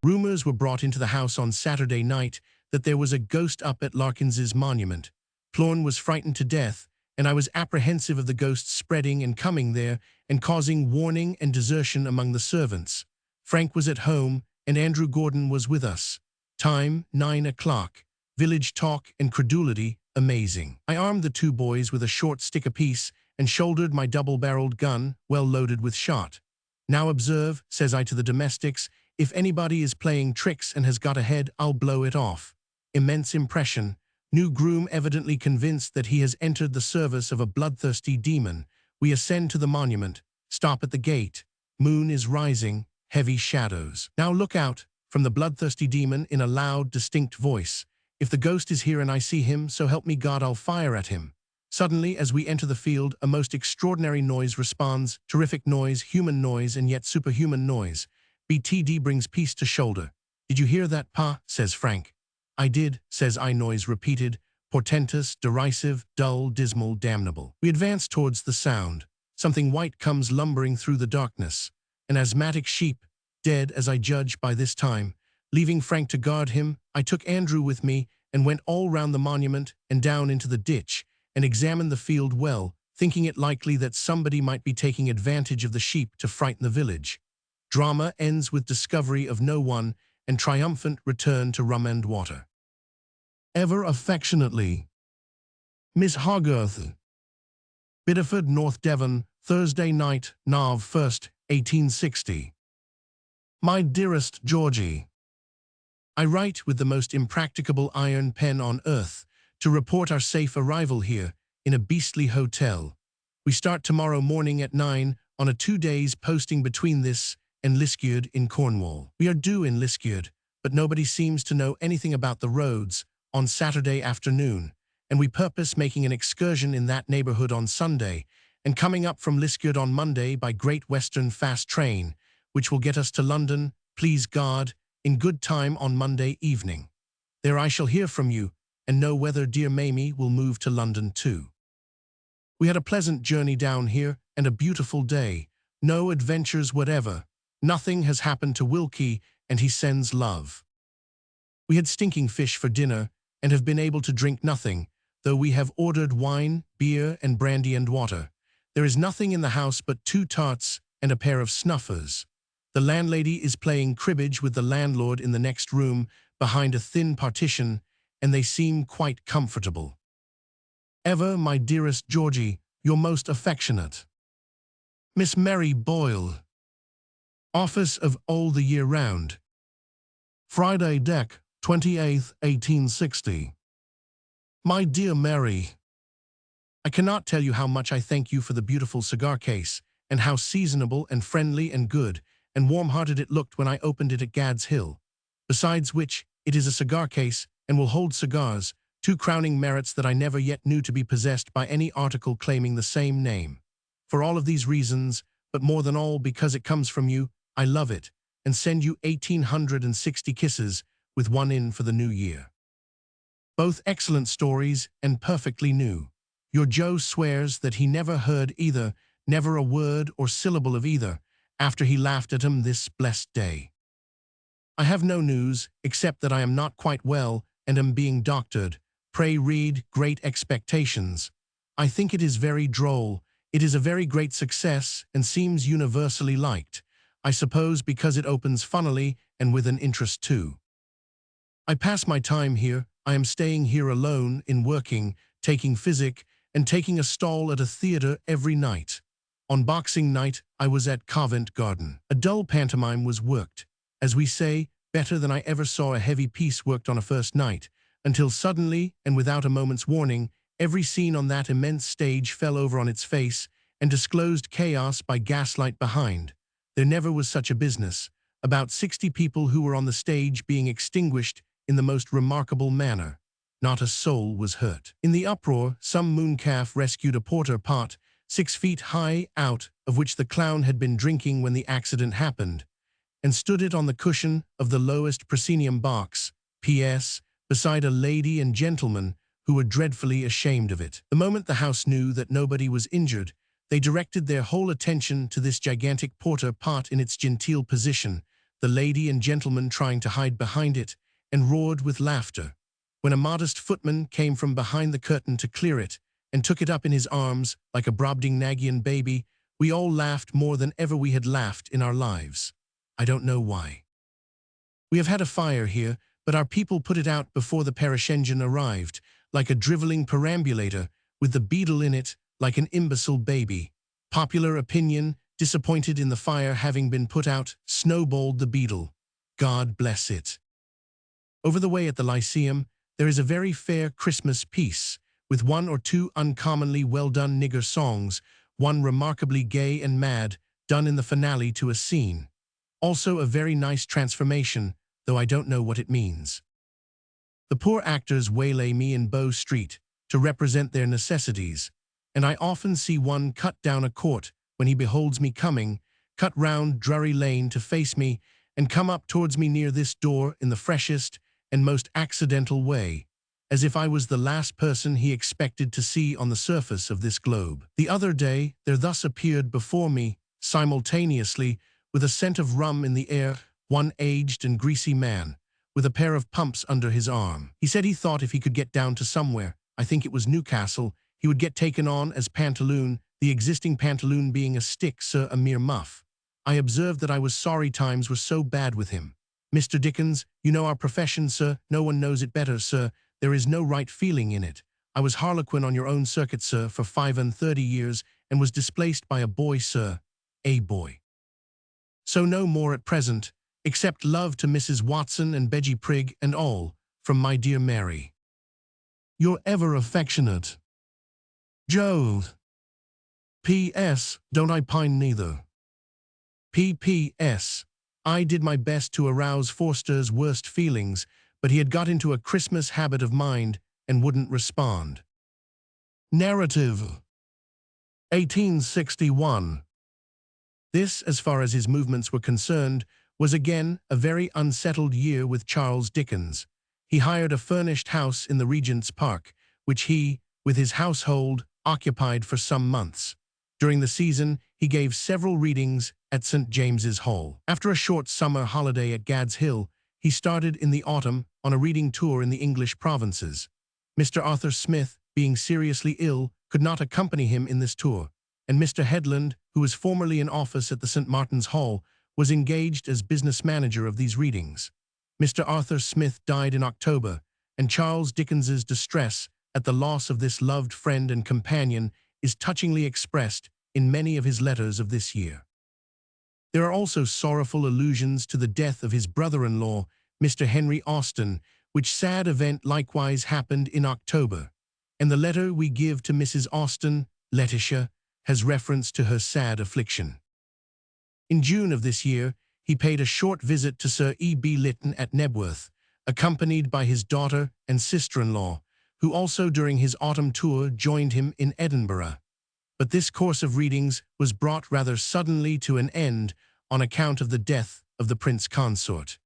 Rumors were brought into the house on Saturday night that there was a ghost up at Larkins's monument. Plorn was frightened to death, and I was apprehensive of the ghost spreading and coming there and causing warning and desertion among the servants. Frank was at home, and Andrew Gordon was with us. Time, 9 o'clock. Village talk and credulity, amazing. I armed the 2 boys with a short stick apiece and shouldered my double-barreled gun, well loaded with shot. Now observe, says I to the domestics, if anybody is playing tricks and has got ahead, I'll blow it off. Immense impression. New groom evidently convinced that he has entered the service of a bloodthirsty demon. We ascend to the monument, stop at the gate. Moon is rising, heavy shadows. Now look out, from the bloodthirsty demon in a loud, distinct voice. If the ghost is here and I see him, so help me God, I'll fire at him. Suddenly, as we enter the field, a most extraordinary noise responds, terrific noise, human noise, and yet superhuman noise. BTD brings piece to shoulder. Did you hear that, Pa? Says Frank. I did, says I. Noise repeated, portentous, derisive, dull, dismal, damnable. We advance towards the sound. Something white comes lumbering through the darkness. An asthmatic sheep, dead as I judge by this time. Leaving Frank to guard him, I took Andrew with me and went all round the monument and down into the ditch, and examine the field well, thinking it likely that somebody might be taking advantage of the sheep to frighten the village. Drama ends with discovery of no one and triumphant return to rum and water. Ever affectionately, Miss Hogarth. Bideford, North Devon, Thursday night, Nov. 1st, 1860. My dearest Georgie, I write with the most impracticable iron pen on earth to report our safe arrival here in a beastly hotel. We start tomorrow morning at 9 on a 2 days posting between this and Liskeard in Cornwall. We are due in Liskeard, but nobody seems to know anything about the roads on Saturday afternoon, and we purpose making an excursion in that neighborhood on Sunday and coming up from Liskeard on Monday by Great Western fast train, which will get us to London, please God, in good time on Monday evening. There I shall hear from you and know whether dear Mamie will move to London too. We had a pleasant journey down here and a beautiful day. No adventures whatever. Nothing has happened to Wilkie, and he sends love. We had stinking fish for dinner and have been able to drink nothing, though we have ordered wine, beer, and brandy and water. There is nothing in the house but 2 tarts and a pair of snuffers. The landlady is playing cribbage with the landlord in the next room behind a thin partition, and they seem quite comfortable. Ever, my dearest Georgie, your most affectionate, Miss Mary Boyle. Office of All the Year Round. Friday Deck, 28th, 1860. My dear Mary, I cannot tell you how much I thank you for the beautiful cigar case, and how seasonable and friendly and good and warm-hearted it looked when I opened it at Gad's Hill. Besides which, it is a cigar case and will hold cigars, 2 crowning merits that I never yet knew to be possessed by any article claiming the same name. For all of these reasons, but more than all because it comes from you, I love it, and send you 1,860 kisses, with 1 in for the new year. Both excellent stories and perfectly new. Your Joe swears that he never heard either, never a word or syllable of either, after he laughed at him this blessed day. I have no news, except that I am not quite well and am being doctored. Pray read Great Expectations. I think it is very droll. It is a very great success and seems universally liked, I suppose because it opens funnily and with an interest too. I pass my time here. I am staying here alone in working, taking physic, and taking a stall at a theatre every night. On Boxing Night, I was at Covent Garden. A dull pantomime was worked, as we say, better than I ever saw a heavy piece worked on a first night, until suddenly, and without a moment's warning, every scene on that immense stage fell over on its face and disclosed chaos by gaslight behind. There never was such a business. About 60 people who were on the stage being extinguished in the most remarkable manner. Not a soul was hurt. In the uproar, some mooncalf rescued a porter pot 6 feet high, out of which the clown had been drinking when the accident happened, and stood it on the cushion of the lowest proscenium box, P.S., beside a lady and gentleman who were dreadfully ashamed of it. The moment the house knew that nobody was injured, they directed their whole attention to this gigantic porter pot in its genteel position, the lady and gentleman trying to hide behind it, and roared with laughter. When a modest footman came from behind the curtain to clear it, and took it up in his arms like a Brobdingnagian baby, we all laughed more than ever we had laughed in our lives. I don't know why. We have had a fire here, but our people put it out before the parish engine arrived, like a drivelling perambulator, with the beadle in it, like an imbecile baby. Popular opinion, disappointed in the fire having been put out, snowballed the beadle. God bless it. Over the way at the Lyceum, there is a very fair Christmas piece, with 1 or 2 uncommonly well-done nigger songs, one remarkably gay and mad, done in the finale to a scene. Also a very nice transformation, though I don't know what it means. The poor actors waylay me in Bow Street to represent their necessities, and I often see one cut down a court when he beholds me coming, cut round Drury Lane to face me, and come up towards me near this door in the freshest and most accidental way, as if I was the last person he expected to see on the surface of this globe. The other day, there thus appeared before me, simultaneously, with a scent of rum in the air, one aged and greasy man, with a pair of pumps under his arm. He said he thought if he could get down to somewhere, I think it was Newcastle, he would get taken on as pantaloon, the existing pantaloon being a stick, sir, a mere muff. I observed that I was sorry times were so bad with him. Mr. Dickens, you know our profession, sir. No one knows it better, sir. There is no right feeling in it. I was harlequin on your own circuit, sir, for 35 years, and was displaced by a boy, sir. A boy. So no more at present, except love to Mrs. Watson and Betty Prigg and all, from my dear Mary. Your ever affectionate Joe. P.S. Don't I pine neither. P.P.S. I did my best to arouse Forster's worst feelings, but he had got into a Christmas habit of mind and wouldn't respond. Narrative 1861. This, as far as his movements were concerned, was again a very unsettled year with Charles Dickens. He hired a furnished house in the Regent's Park, which he, with his household, occupied for some months. During the season, he gave several readings at St. James's Hall. After a short summer holiday at Gad's Hill, he started in the autumn on a reading tour in the English provinces. Mr. Arthur Smith, being seriously ill, could not accompany him in this tour, and Mr. Headland, who was formerly in office at the St. Martin's Hall, was engaged as business manager of these readings. Mr. Arthur Smith died in October, and Charles Dickens's distress at the loss of this loved friend and companion is touchingly expressed in many of his letters of this year. There are also sorrowful allusions to the death of his brother-in-law, Mr. Henry Austen, which sad event likewise happened in October, and the letter we give to Mrs. Austen, Laetitia, has reference to her sad affliction. In June of this year, he paid a short visit to Sir E.B. Lytton at Knebworth, accompanied by his daughter and sister-in-law, who also during his autumn tour joined him in Edinburgh. But this course of readings was brought rather suddenly to an end on account of the death of the Prince Consort.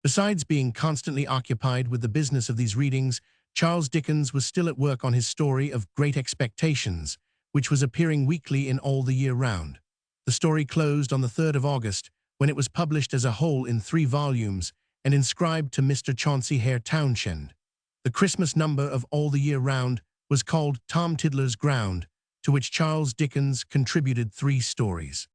Besides being constantly occupied with the business of these readings, Charles Dickens was still at work on his story of Great Expectations, which was appearing weekly in all the year round. The story closed on the 3rd of August, when it was published as a whole in 3 volumes and inscribed to Mr. Chauncey Hare Townshend. The Christmas number of All the Year Round was called Tom Tiddler's Ground, to which Charles Dickens contributed 3 stories.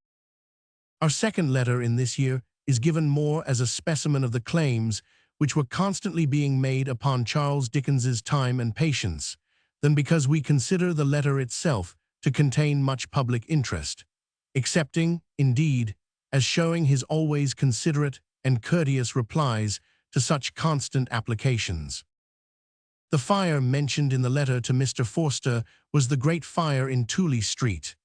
Our second letter in this year is given more as a specimen of the claims which were constantly being made upon Charles Dickens's time and patience, than because we consider the letter itself to contain much public interest, excepting, indeed, as showing his always considerate and courteous replies to such constant applications. The fire mentioned in the letter to Mr. Forster was the great fire in Tooley Street.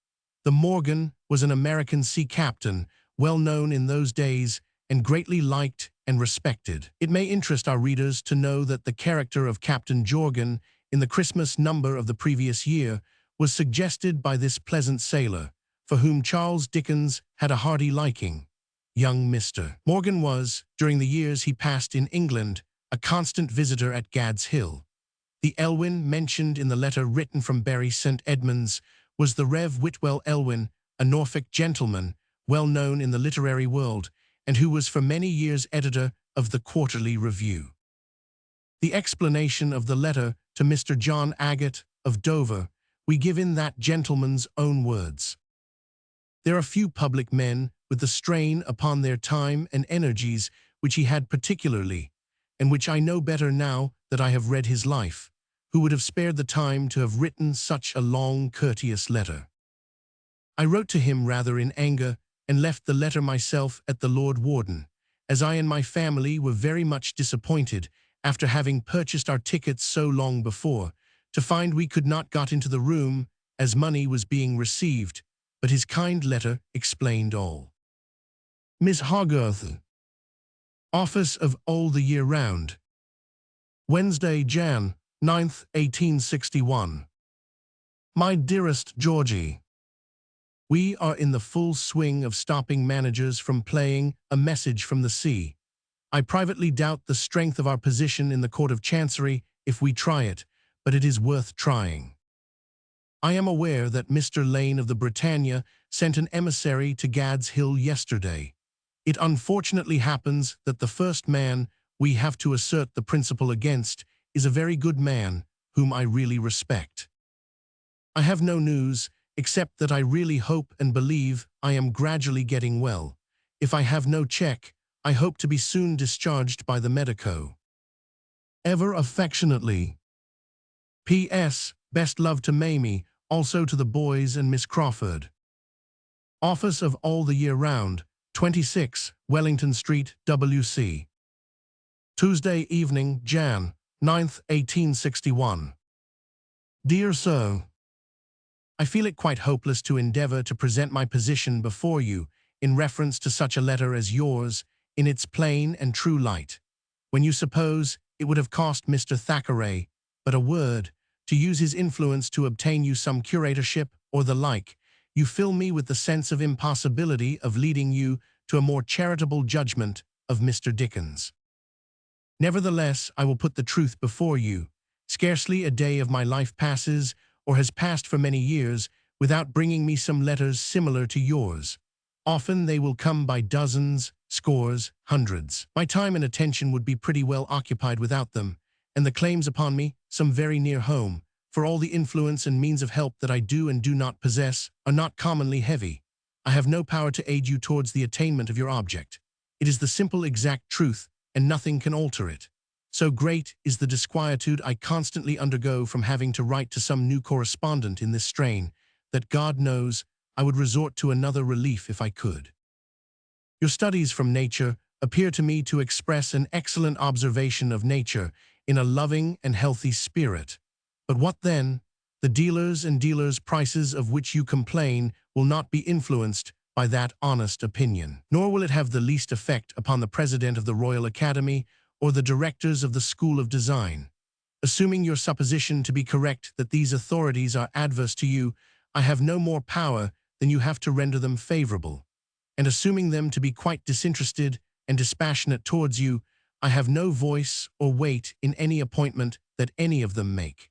The Morgan was an American sea captain, well known in those days and greatly liked and respected. It may interest our readers to know that the character of Captain Jorgan in the Christmas number of the previous year was suggested by this pleasant sailor, for whom Charles Dickens had a hearty liking. Young Mr. Morgan was, during the years he passed in England, a constant visitor at Gad's Hill. The Elwyn mentioned in the letter written from Bury St. Edmunds was the Rev. Whitwell Elwyn, a Norfolk gentleman, well known in the literary world, and who was for many years editor of the Quarterly Review. The explanation of the letter to Mr. John Agate of Dover we give in that gentleman's own words. There are few public men with the strain upon their time and energies which he had particularly, and which I know better now that I have read his life, who would have spared the time to have written such a long, courteous letter. I wrote to him rather in anger, and left the letter myself at the Lord Warden, as I and my family were very much disappointed, after having purchased our tickets so long before, to find we could not got into the room, as money was being received, but his kind letter explained all. Miss Hogarth, Office of All the Year Round, Wednesday, Jan. 9th, 1861. My dearest Georgie, we are in the full swing of stopping managers from playing A Message from the Sea. I privately doubt the strength of our position in the Court of Chancery if we try it, but it is worth trying. I am aware that Mr. Lane of the Britannia sent an emissary to Gad's Hill yesterday. It unfortunately happens that the first man we have to assert the principle against is a very good man, whom I really respect. I have no news, except that I really hope and believe I am gradually getting well. If I have no check, I hope to be soon discharged by the medico. Ever affectionately. P.S. Best love to Mamie, also to the boys and Miss Crawford. Office of All the Year Round, 26, Wellington Street, W.C. Tuesday evening, Jan. 9th, 1861. Dear Sir, I feel it quite hopeless to endeavor to present my position before you in reference to such a letter as yours in its plain and true light, when you suppose it would have cost Mr. Thackeray but a word to use his influence to obtain you some curatorship or the like. You fill me with the sense of impossibility of leading you to a more charitable judgment of Mr. Dickens. Nevertheless, I will put the truth before you. Scarcely a day of my life passes, or has passed for many years, without bringing me some letters similar to yours. Often they will come by dozens, scores, hundreds. My time and attention would be pretty well occupied without them, and the claims upon me, some very near home, for all the influence and means of help that I do and do not possess, are not commonly heavy. I have no power to aid you towards the attainment of your object. It is the simple exact truth, and nothing can alter it. So great is the disquietude I constantly undergo from having to write to some new correspondent in this strain, that God knows I would resort to another relief if I could. Your studies from nature appear to me to express an excellent observation of nature in a loving and healthy spirit. But what then? The dealers and dealers' prices of which you complain will not be influenced by that honest opinion, nor will it have the least effect upon the President of the Royal Academy or the directors of the School of Design. Assuming your supposition to be correct that these authorities are adverse to you, I have no more power than you have to render them favorable. And assuming them to be quite disinterested and dispassionate towards you, I have no voice or weight in any appointment that any of them make.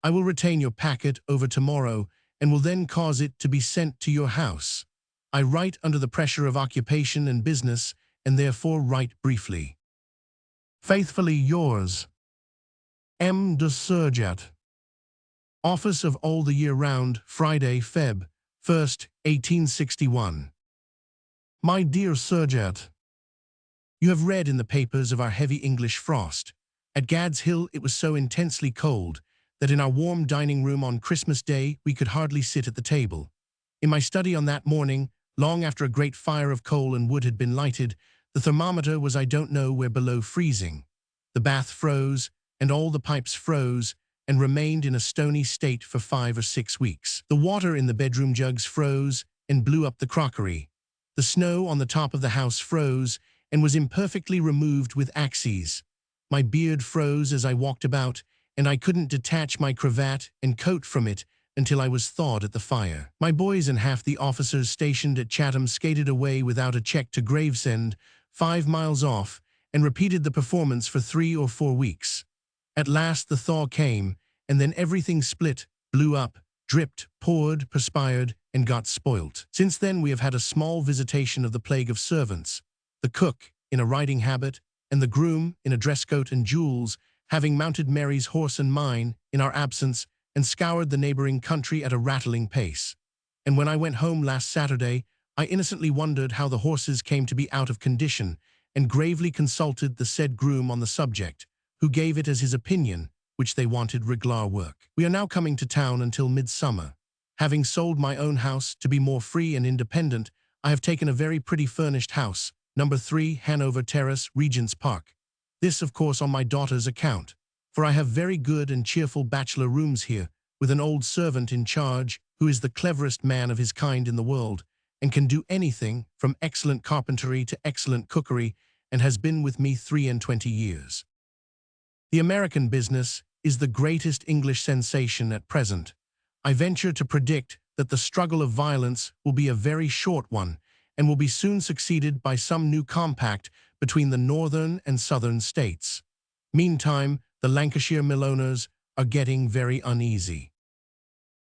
I will retain your packet over tomorrow and will then cause it to be sent to your house. I write under the pressure of occupation and business, and therefore write briefly. Faithfully yours, M. de Surjat. Office of All the Year Round, Friday, Feb. 1st, 1861. My dear Surjat, you have read in the papers of our heavy English frost. At Gad's Hill it was so intensely cold that in our warm dining room on Christmas Day we could hardly sit at the table. In my study on that morning, long after a great fire of coal and wood had been lighted, the thermometer was I don't know where below freezing. The bath froze, and all the pipes froze, and remained in a stony state for 5 or 6 weeks. The water in the bedroom jugs froze and blew up the crockery. The snow on the top of the house froze and was imperfectly removed with axes. My beard froze as I walked about, and I couldn't detach my cravat and coat from it until I was thawed at the fire. My boys and half the officers stationed at Chatham skated away without a check to Gravesend, 5 miles off, and repeated the performance for 3 or 4 weeks. At last the thaw came, and then everything split, blew up, dripped, poured, perspired, and got spoilt. Since then we have had a small visitation of the plague of servants, the cook in a riding habit, and the groom in a dress coat and jewels, having mounted Mary's horse and mine in our absence, and scoured the neighboring country at a rattling pace. And when I went home last Saturday, I innocently wondered how the horses came to be out of condition, and gravely consulted the said groom on the subject, who gave it as his opinion, which they wanted reglar work. We are now coming to town until midsummer. Having sold my own house to be more free and independent, I have taken a very pretty furnished house, number 3 Hanover Terrace, Regent's Park. This, of course, on my daughter's account, for I have very good and cheerful bachelor rooms here, with an old servant in charge, who is the cleverest man of his kind in the world, and can do anything from excellent carpentry to excellent cookery, and has been with me 23 years. The American business is the greatest English sensation at present. I venture to predict that the struggle of violence will be a very short one, and will be soon succeeded by some new compact between the northern and southern states. Meantime, the Lancashire mill owners are getting very uneasy.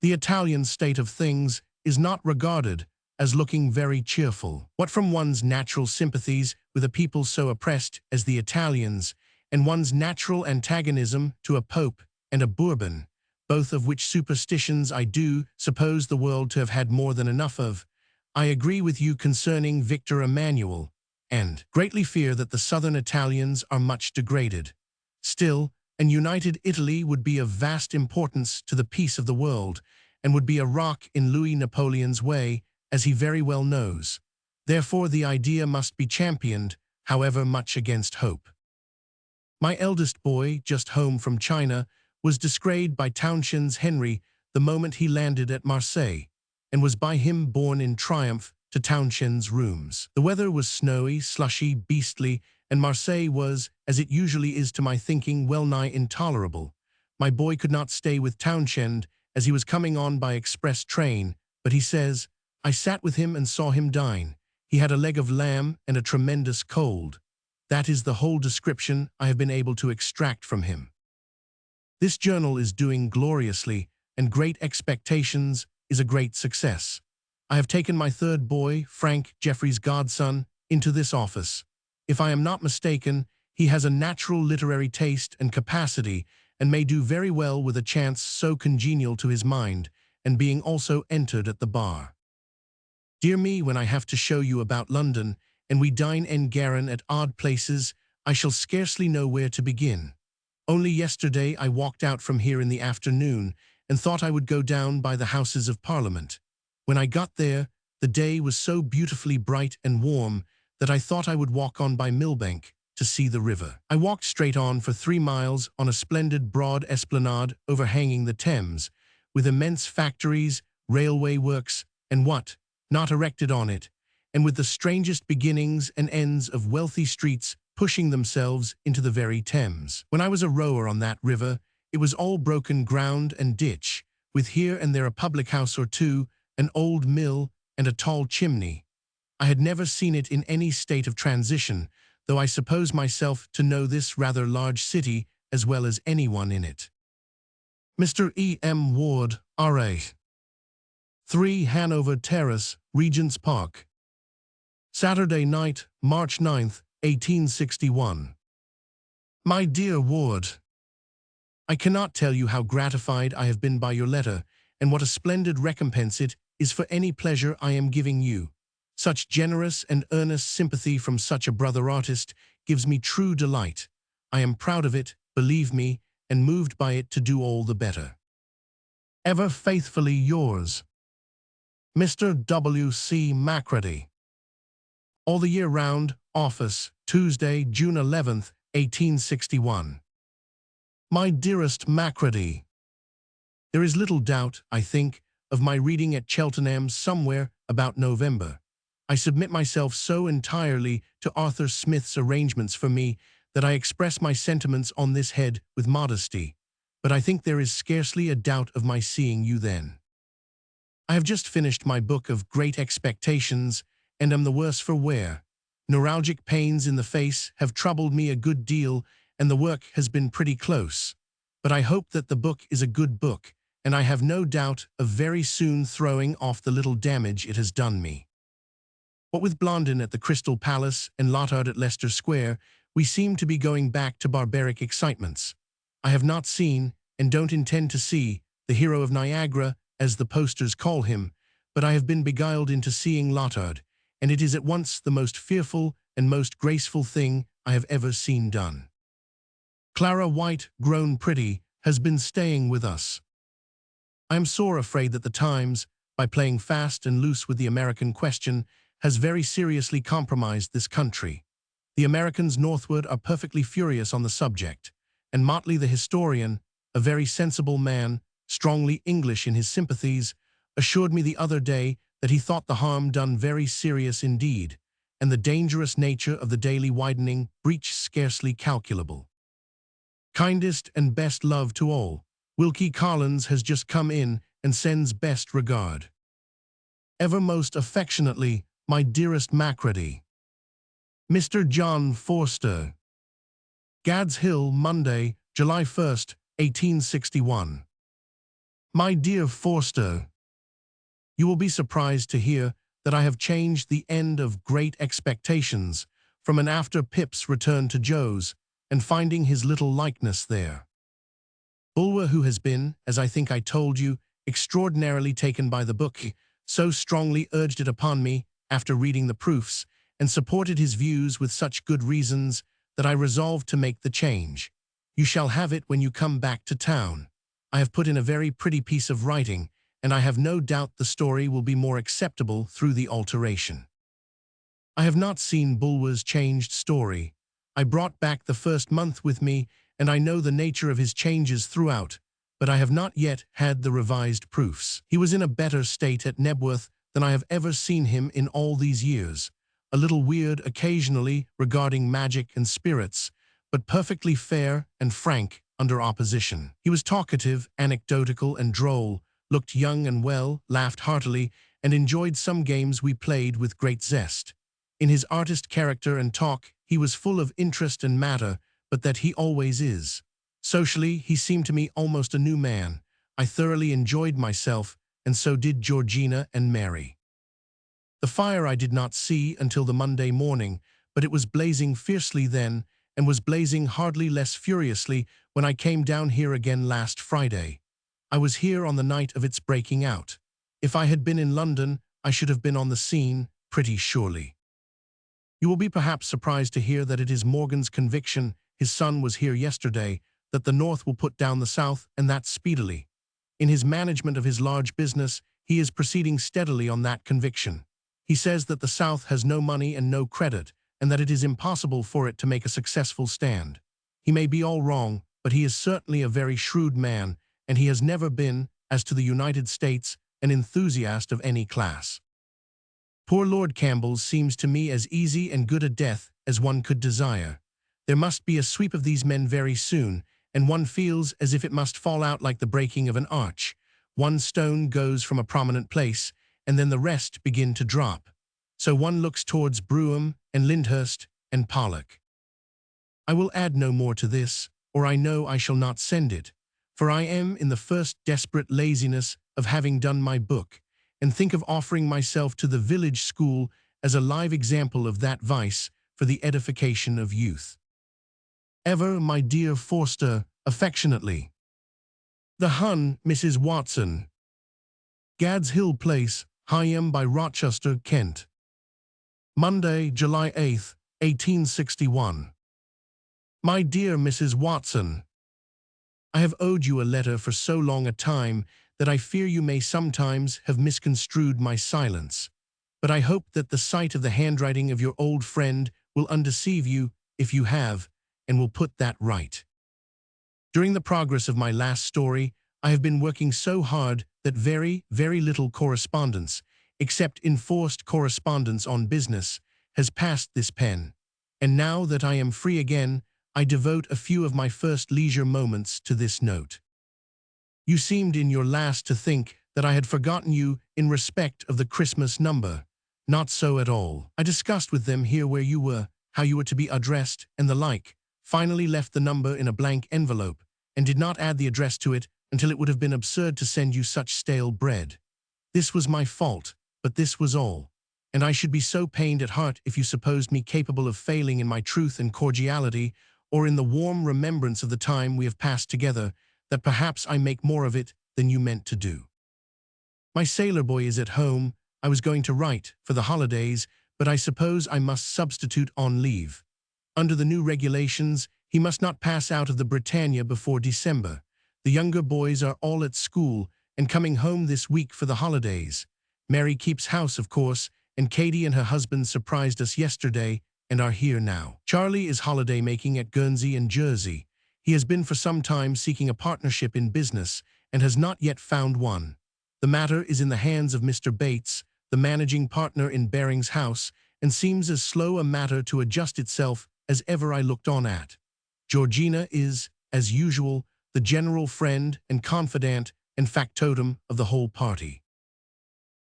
The Italian state of things is not regarded as looking very cheerful. What from one's natural sympathies with a people so oppressed as the Italians, and one's natural antagonism to a Pope and a Bourbon, both of which superstitions I do suppose the world to have had more than enough of. I agree with you concerning Victor Emmanuel, and greatly fear that the southern Italians are much degraded. Still, an united Italy would be of vast importance to the peace of the world, and would be a rock in Louis Napoleon's way, as he very well knows. Therefore the idea must be championed, however much against hope. My eldest boy, just home from China, was descried by Townshend's Henry the moment he landed at Marseille, and was by him borne in triumph to Townshend's rooms. The weather was snowy, slushy, beastly, and Marseille was, as it usually is to my thinking, well-nigh intolerable. My boy could not stay with Townshend, as he was coming on by express train, but he says, I sat with him and saw him dine. He had a leg of lamb and a tremendous cold. That is the whole description I have been able to extract from him. This journal is doing gloriously, and Great Expectations is a great success. I have taken my third boy, Frank, Jeffrey's godson, into this office. If I am not mistaken, he has a natural literary taste and capacity, and may do very well with a chance so congenial to his mind, and being also entered at the bar. Dear me, when I have to show you about London, and we dine en garren at odd places, I shall scarcely know where to begin. Only yesterday I walked out from here in the afternoon, and thought I would go down by the Houses of Parliament. When I got there, the day was so beautifully bright and warm that I thought I would walk on by Millbank to see the river. I walked straight on for 3 miles on a splendid broad esplanade overhanging the Thames, with immense factories, railway works, and what not erected on it, and with the strangest beginnings and ends of wealthy streets pushing themselves into the very Thames. When I was a rower on that river, it was all broken ground and ditch, with here and there a public house or two, an old mill, and a tall chimney. I had never seen it in any state of transition, though I suppose myself to know this rather large city as well as anyone in it. Mr. E. M. Ward, R.A. 3 Hanover Terrace, Regent's Park. Saturday night, March 9th, 1861. My dear Ward, I cannot tell you how gratified I have been by your letter, and what a splendid recompense it is for any pleasure I am giving you. Such generous and earnest sympathy from such a brother artist gives me true delight. I am proud of it, believe me, and moved by it to do all the better. Ever faithfully yours, Mr. W. C. Macready. All the Year Round, Office, Tuesday, June 11th, 1861. My dearest Macready, there is little doubt, I think, of my reading at Cheltenham somewhere about November. I submit myself so entirely to Arthur Smith's arrangements for me that I express my sentiments on this head with modesty, but I think there is scarcely a doubt of my seeing you then. I have just finished my book of Great Expectations, and am the worse for wear. Neuralgic pains in the face have troubled me a good deal, and the work has been pretty close. But I hope that the book is a good book, and I have no doubt of very soon throwing off the little damage it has done me. What with Blondin at the Crystal Palace and Lottard at Leicester Square, we seem to be going back to barbaric excitements. I have not seen, and don't intend to see, the hero of Niagara, as the posters call him, but I have been beguiled into seeing Lottard, and it is at once the most fearful and most graceful thing I have ever seen done. Clara White, grown pretty, has been staying with us. I am sore afraid that the Times, by playing fast and loose with the American question, has very seriously compromised this country. The Americans northward are perfectly furious on the subject, and Motley the historian, a very sensible man, strongly English in his sympathies, assured me the other day that he thought the harm done very serious indeed, and the dangerous nature of the daily widening breach scarcely calculable. Kindest and best love to all. Wilkie Collins has just come in and sends best regard. Ever most affectionately, my dearest Macready. Mr. John Forster. Gad's Hill, Monday, July 1st, 1861. My dear Forster, you will be surprised to hear that I have changed the end of Great Expectations from an after Pip's return to Joe's, and finding his little likeness there. Bulwer, who has been, as I think I told you, extraordinarily taken by the book, so strongly urged it upon me after reading the proofs, and supported his views with such good reasons that I resolved to make the change. You shall have it when you come back to town. I have put in a very pretty piece of writing, and I have no doubt the story will be more acceptable through the alteration. I have not seen Bulwer's changed story. I brought back the first month with me, and I know the nature of his changes throughout, but I have not yet had the revised proofs. He was in a better state at Knebworth than I have ever seen him in all these years. A little weird occasionally regarding magic and spirits, but perfectly fair and frank under opposition. He was talkative, anecdotal, and droll, looked young and well, laughed heartily, and enjoyed some games we played with great zest. In his artist character and talk, he was full of interest and matter, but that he always is. Socially, he seemed to me almost a new man. I thoroughly enjoyed myself, and so did Georgina and Mary. The fire I did not see until the Monday morning, but it was blazing fiercely then, and was blazing hardly less furiously when I came down here again last Friday. I was here on the night of its breaking out. If I had been in London, I should have been on the scene, pretty surely. You will be perhaps surprised to hear that it is Morgan's conviction, his son was here yesterday, that the North will put down the South, and that speedily. In his management of his large business, he is proceeding steadily on that conviction. He says that the South has no money and no credit, and that it is impossible for it to make a successful stand. He may be all wrong, but he is certainly a very shrewd man, and he has never been, as to the United States, an enthusiast of any class. Poor Lord Campbell's seems to me as easy and good a death as one could desire. There must be a sweep of these men very soon, and one feels as if it must fall out like the breaking of an arch. One stone goes from a prominent place, and then the rest begin to drop. So one looks towards Brougham and Lyndhurst and Pollock. I will add no more to this, or I know I shall not send it, for I am in the first desperate laziness of having done my book, and think of offering myself to the village school as a live example of that vice for the edification of youth. Ever, my dear Forster, affectionately. The Hun, Mrs. Watson. Gad's Hill Place, Higham by Rochester, Kent. Monday, July 8, 1861. My dear Mrs. Watson, I have owed you a letter for so long a time that I fear you may sometimes have misconstrued my silence, but I hope that the sight of the handwriting of your old friend will undeceive you, if you have, and will put that right. During the progress of my last story, I have been working so hard that very, very little correspondence, except enforced correspondence on business, has passed this pen, and now that I am free again, I devote a few of my first leisure moments to this note. You seemed in your last to think that I had forgotten you in respect of the Christmas number. Not so at all. I discussed with them here where you were, how you were to be addressed, and the like, finally left the number in a blank envelope, and did not add the address to it until it would have been absurd to send you such stale bread. This was my fault, but this was all, and I should be so pained at heart if you supposed me capable of failing in my truth and cordiality, or in the warm remembrance of the time we have passed together, that perhaps I make more of it than you meant to do. My sailor boy is at home. I was going to write for the holidays, but I suppose I must substitute on leave. Under the new regulations, he must not pass out of the Britannia before December. The younger boys are all at school and coming home this week for the holidays. Mary keeps house, of course, and Katie and her husband surprised us yesterday and are here now. Charlie is holiday-making at Guernsey and Jersey. He has been for some time seeking a partnership in business and has not yet found one. The matter is in the hands of Mr. Bates, the managing partner in Baring's house, and seems as slow a matter to adjust itself as ever I looked on at. Georgina is, as usual, the general friend and confidant and factotum of the whole party.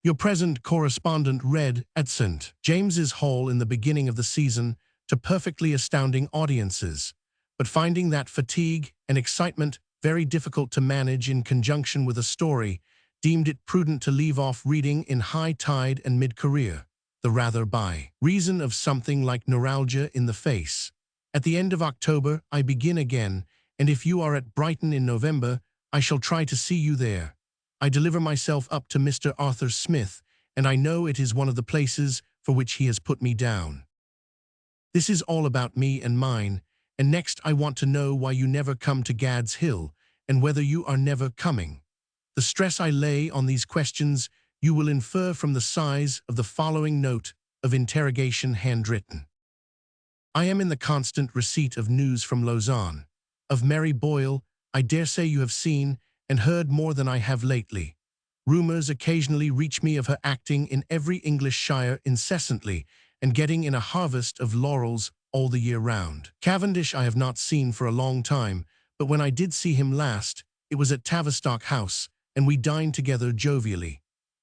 Your present correspondent read at St. James's Hall in the beginning of the season to perfectly astounding audiences, but finding that fatigue and excitement very difficult to manage in conjunction with a story, deemed it prudent to leave off reading in high tide and mid-career, the rather by reason of something like neuralgia in the face. At the end of October I begin again, and if you are at Brighton in November, I shall try to see you there. I deliver myself up to Mr. Arthur Smith, and I know it is one of the places for which he has put me down. This is all about me and mine, and next I want to know why you never come to Gad's Hill, and whether you are never coming. The stress I lay on these questions you will infer from the size of the following note of interrogation handwritten. I am in the constant receipt of news from Lausanne. Of Mary Boyle, I dare say you have seen and heard more than I have lately. Rumours occasionally reach me of her acting in every English shire incessantly, and getting in a harvest of laurels all the year round. Cavendish I have not seen for a long time, but when I did see him last, it was at Tavistock House, and we dined together jovially.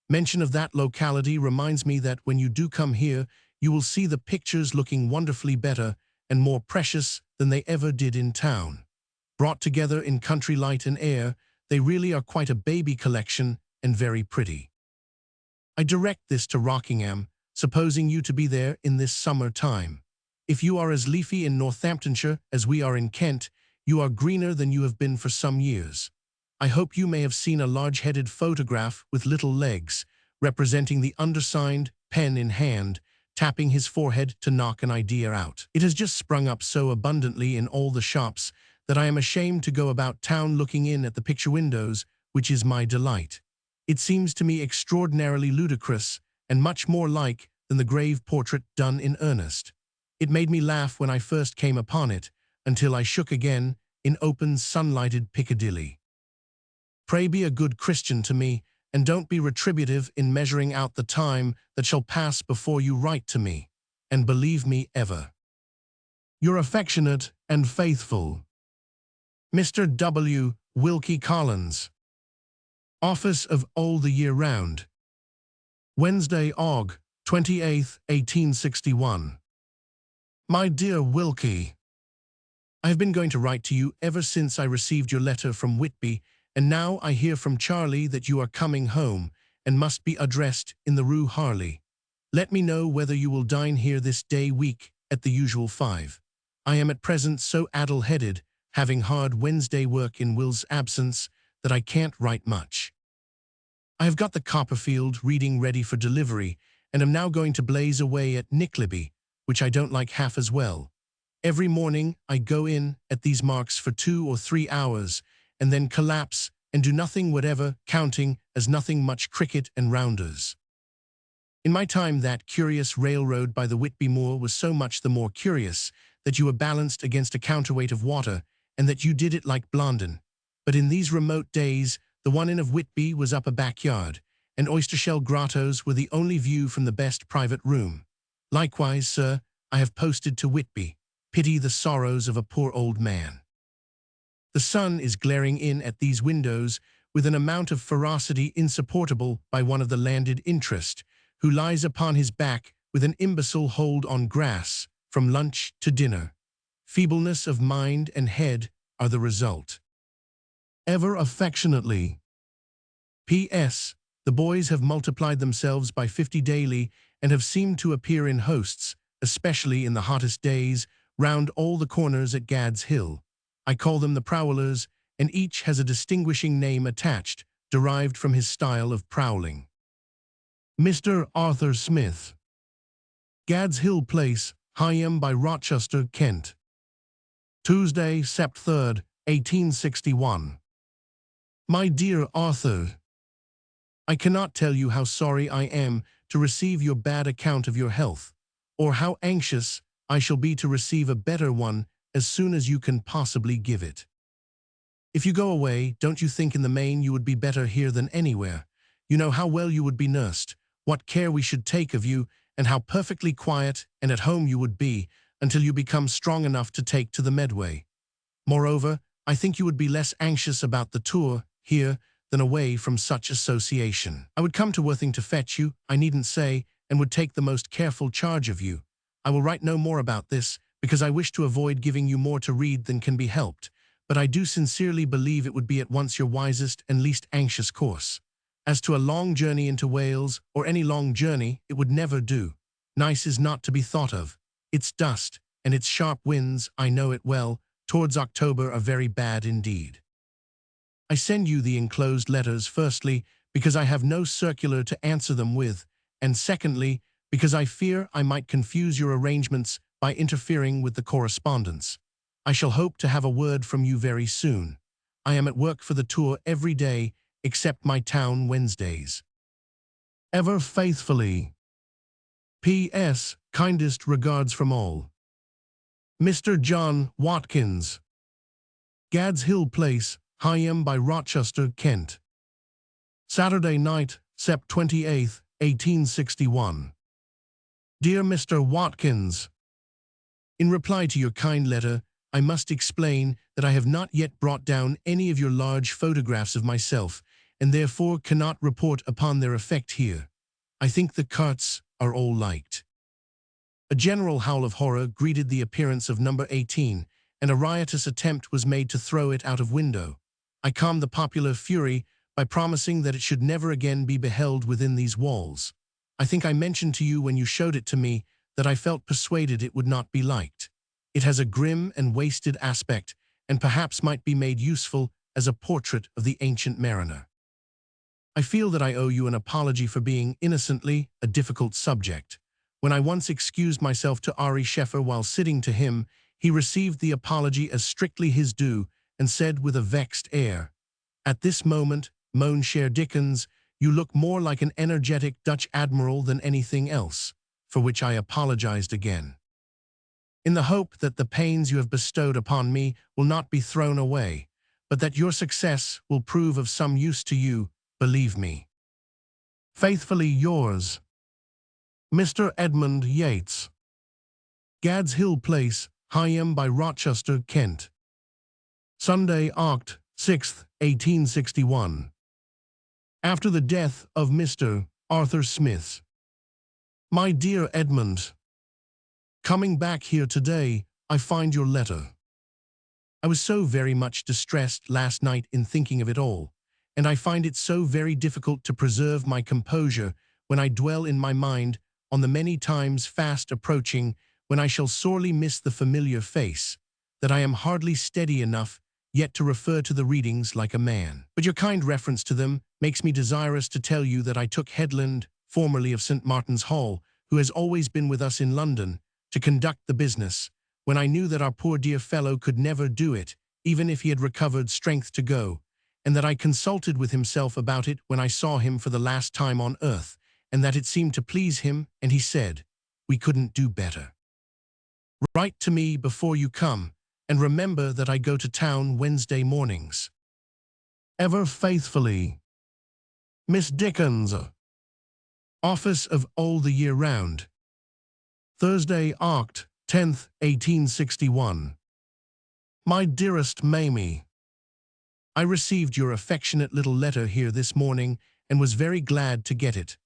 Mention of that locality reminds me that when you do come here, you will see the pictures looking wonderfully better and more precious than they ever did in town. Brought together in country light and air, they really are quite a baby collection and very pretty. I direct this to Rockingham, supposing you to be there in this summer time. If you are as leafy in Northamptonshire as we are in Kent, you are greener than you have been for some years. I hope you may have seen a large-headed photograph with little legs, representing the undersigned, pen in hand, tapping his forehead to knock an idea out. It has just sprung up so abundantly in all the shops that I am ashamed to go about town looking in at the picture windows, which is my delight. It seems to me extraordinarily ludicrous, and much more like than the grave portrait done in earnest. It made me laugh when I first came upon it, until I shook again in open sunlighted Piccadilly. Pray be a good Christian to me, and don't be retributive in measuring out the time that shall pass before you write to me, and believe me ever, your affectionate and faithful Mr. W. Wilkie Collins. Office of All the Year Round. Wednesday, Aug. 28th, 1861. My dear Wilkie, I have been going to write to you ever since I received your letter from Whitby, and now I hear from Charlie that you are coming home, and must be addressed in the Rue Harley. Let me know whether you will dine here this day week at the usual 5. I am at present so addle-headed, having hard Wednesday work in Will's absence, that I can't write much. I have got the Copperfield reading ready for delivery, and am now going to blaze away at Nickleby, which I don't like half as well. Every morning I go in at these marks for 2 or 3 hours, and then collapse and do nothing whatever, counting as nothing much cricket and rounders. In my time that curious railroad by the Whitby Moor was so much the more curious that you were balanced against a counterweight of water, and that you did it like Blondin. But in these remote days, the one in of Whitby was up a backyard, and oyster-shell grottos were the only view from the best private room. Likewise, sir, I have posted to Whitby. Pity the sorrows of a poor old man. The sun is glaring in at these windows with an amount of ferocity insupportable by one of the landed interest, who lies upon his back with an imbecile hold on grass, from lunch to dinner. Feebleness of mind and head are the result. Ever affectionately. P.S. The boys have multiplied themselves by 50 daily, and have seemed to appear in hosts, especially in the hottest days, round all the corners at Gad's Hill. I call them the Prowlers, and each has a distinguishing name attached, derived from his style of prowling. Mr. Arthur Smith. Gad's Hill Place, Higham by Rochester, Kent. Tuesday, Sept. 3rd, 1861. My dear Arthur, I cannot tell you how sorry I am to receive your bad account of your health, or how anxious I shall be to receive a better one as soon as you can possibly give it. If you go away, don't you think in the main you would be better here than anywhere? You know how well you would be nursed, what care we should take of you, and how perfectly quiet and at home you would be until you become strong enough to take to the Medway. Moreover, I think you would be less anxious about the tour here than away from such association. I would come to Worthing to fetch you, I needn't say, and would take the most careful charge of you. I will write no more about this, because I wish to avoid giving you more to read than can be helped, but I do sincerely believe it would be at once your wisest and least anxious course. As to a long journey into Wales, or any long journey, it would never do. Nice is not to be thought of. It's dust, and its sharp winds, I know it well, towards October are very bad indeed. I send you the enclosed letters, firstly, because I have no circular to answer them with, and secondly, because I fear I might confuse your arrangements by interfering with the correspondence. I shall hope to have a word from you very soon. I am at work for the tour every day, except my town Wednesdays. Ever faithfully. P.S. Kindest regards from all. Mr. John Watkins. Gad's Hill Place, Higham by Rochester, Kent. Saturday night, Sept. 28, 1861. Dear Mr. Watkins, in reply to your kind letter, I must explain that I have not yet brought down any of your large photographs of myself, and therefore cannot report upon their effect here. I think the carts are all liked. A general howl of horror greeted the appearance of number 18, and a riotous attempt was made to throw it out of window. I calmed the popular fury by promising that it should never again be beheld within these walls. I think I mentioned to you when you showed it to me that I felt persuaded it would not be liked. It has a grim and wasted aspect, and perhaps might be made useful as a portrait of the ancient mariner. I feel that I owe you an apology for being innocently a difficult subject. When I once excused myself to Ari Scheffer while sitting to him, he received the apology as strictly his due and said with a vexed air, "At this moment, mon cher Dickens, you look more like an energetic Dutch admiral than anything else," for which I apologized again. In the hope that the pains you have bestowed upon me will not be thrown away, but that your success will prove of some use to you, believe me. Faithfully yours, Mr. Edmund Yates. Gad's Hill Place, Higham by Rochester, Kent. Sunday, Oct. 6th, 1861. After the death of Mr. Arthur Smith. My dear Edmund, coming back here today, I find your letter. I was so very much distressed last night in thinking of it all, and I find it so very difficult to preserve my composure when I dwell in my mind on the many times fast approaching when I shall sorely miss the familiar face, that I am hardly steady enough yet to refer to the readings like a man. But your kind reference to them makes me desirous to tell you that I took Headland, formerly of St. Martin's Hall, who has always been with us in London, to conduct the business, when I knew that our poor dear fellow could never do it, even if he had recovered strength to go, and that I consulted with himself about it when I saw him for the last time on earth, and that it seemed to please him, and he said, "We couldn't do better. Write to me before you come, and remember that I go to town Wednesday mornings. Ever faithfully, Miss Dickens. Office of All the Year Round. Thursday, Oct. 10th, 1861. My dearest Mamie, I received your affectionate little letter here this morning and was very glad to get it.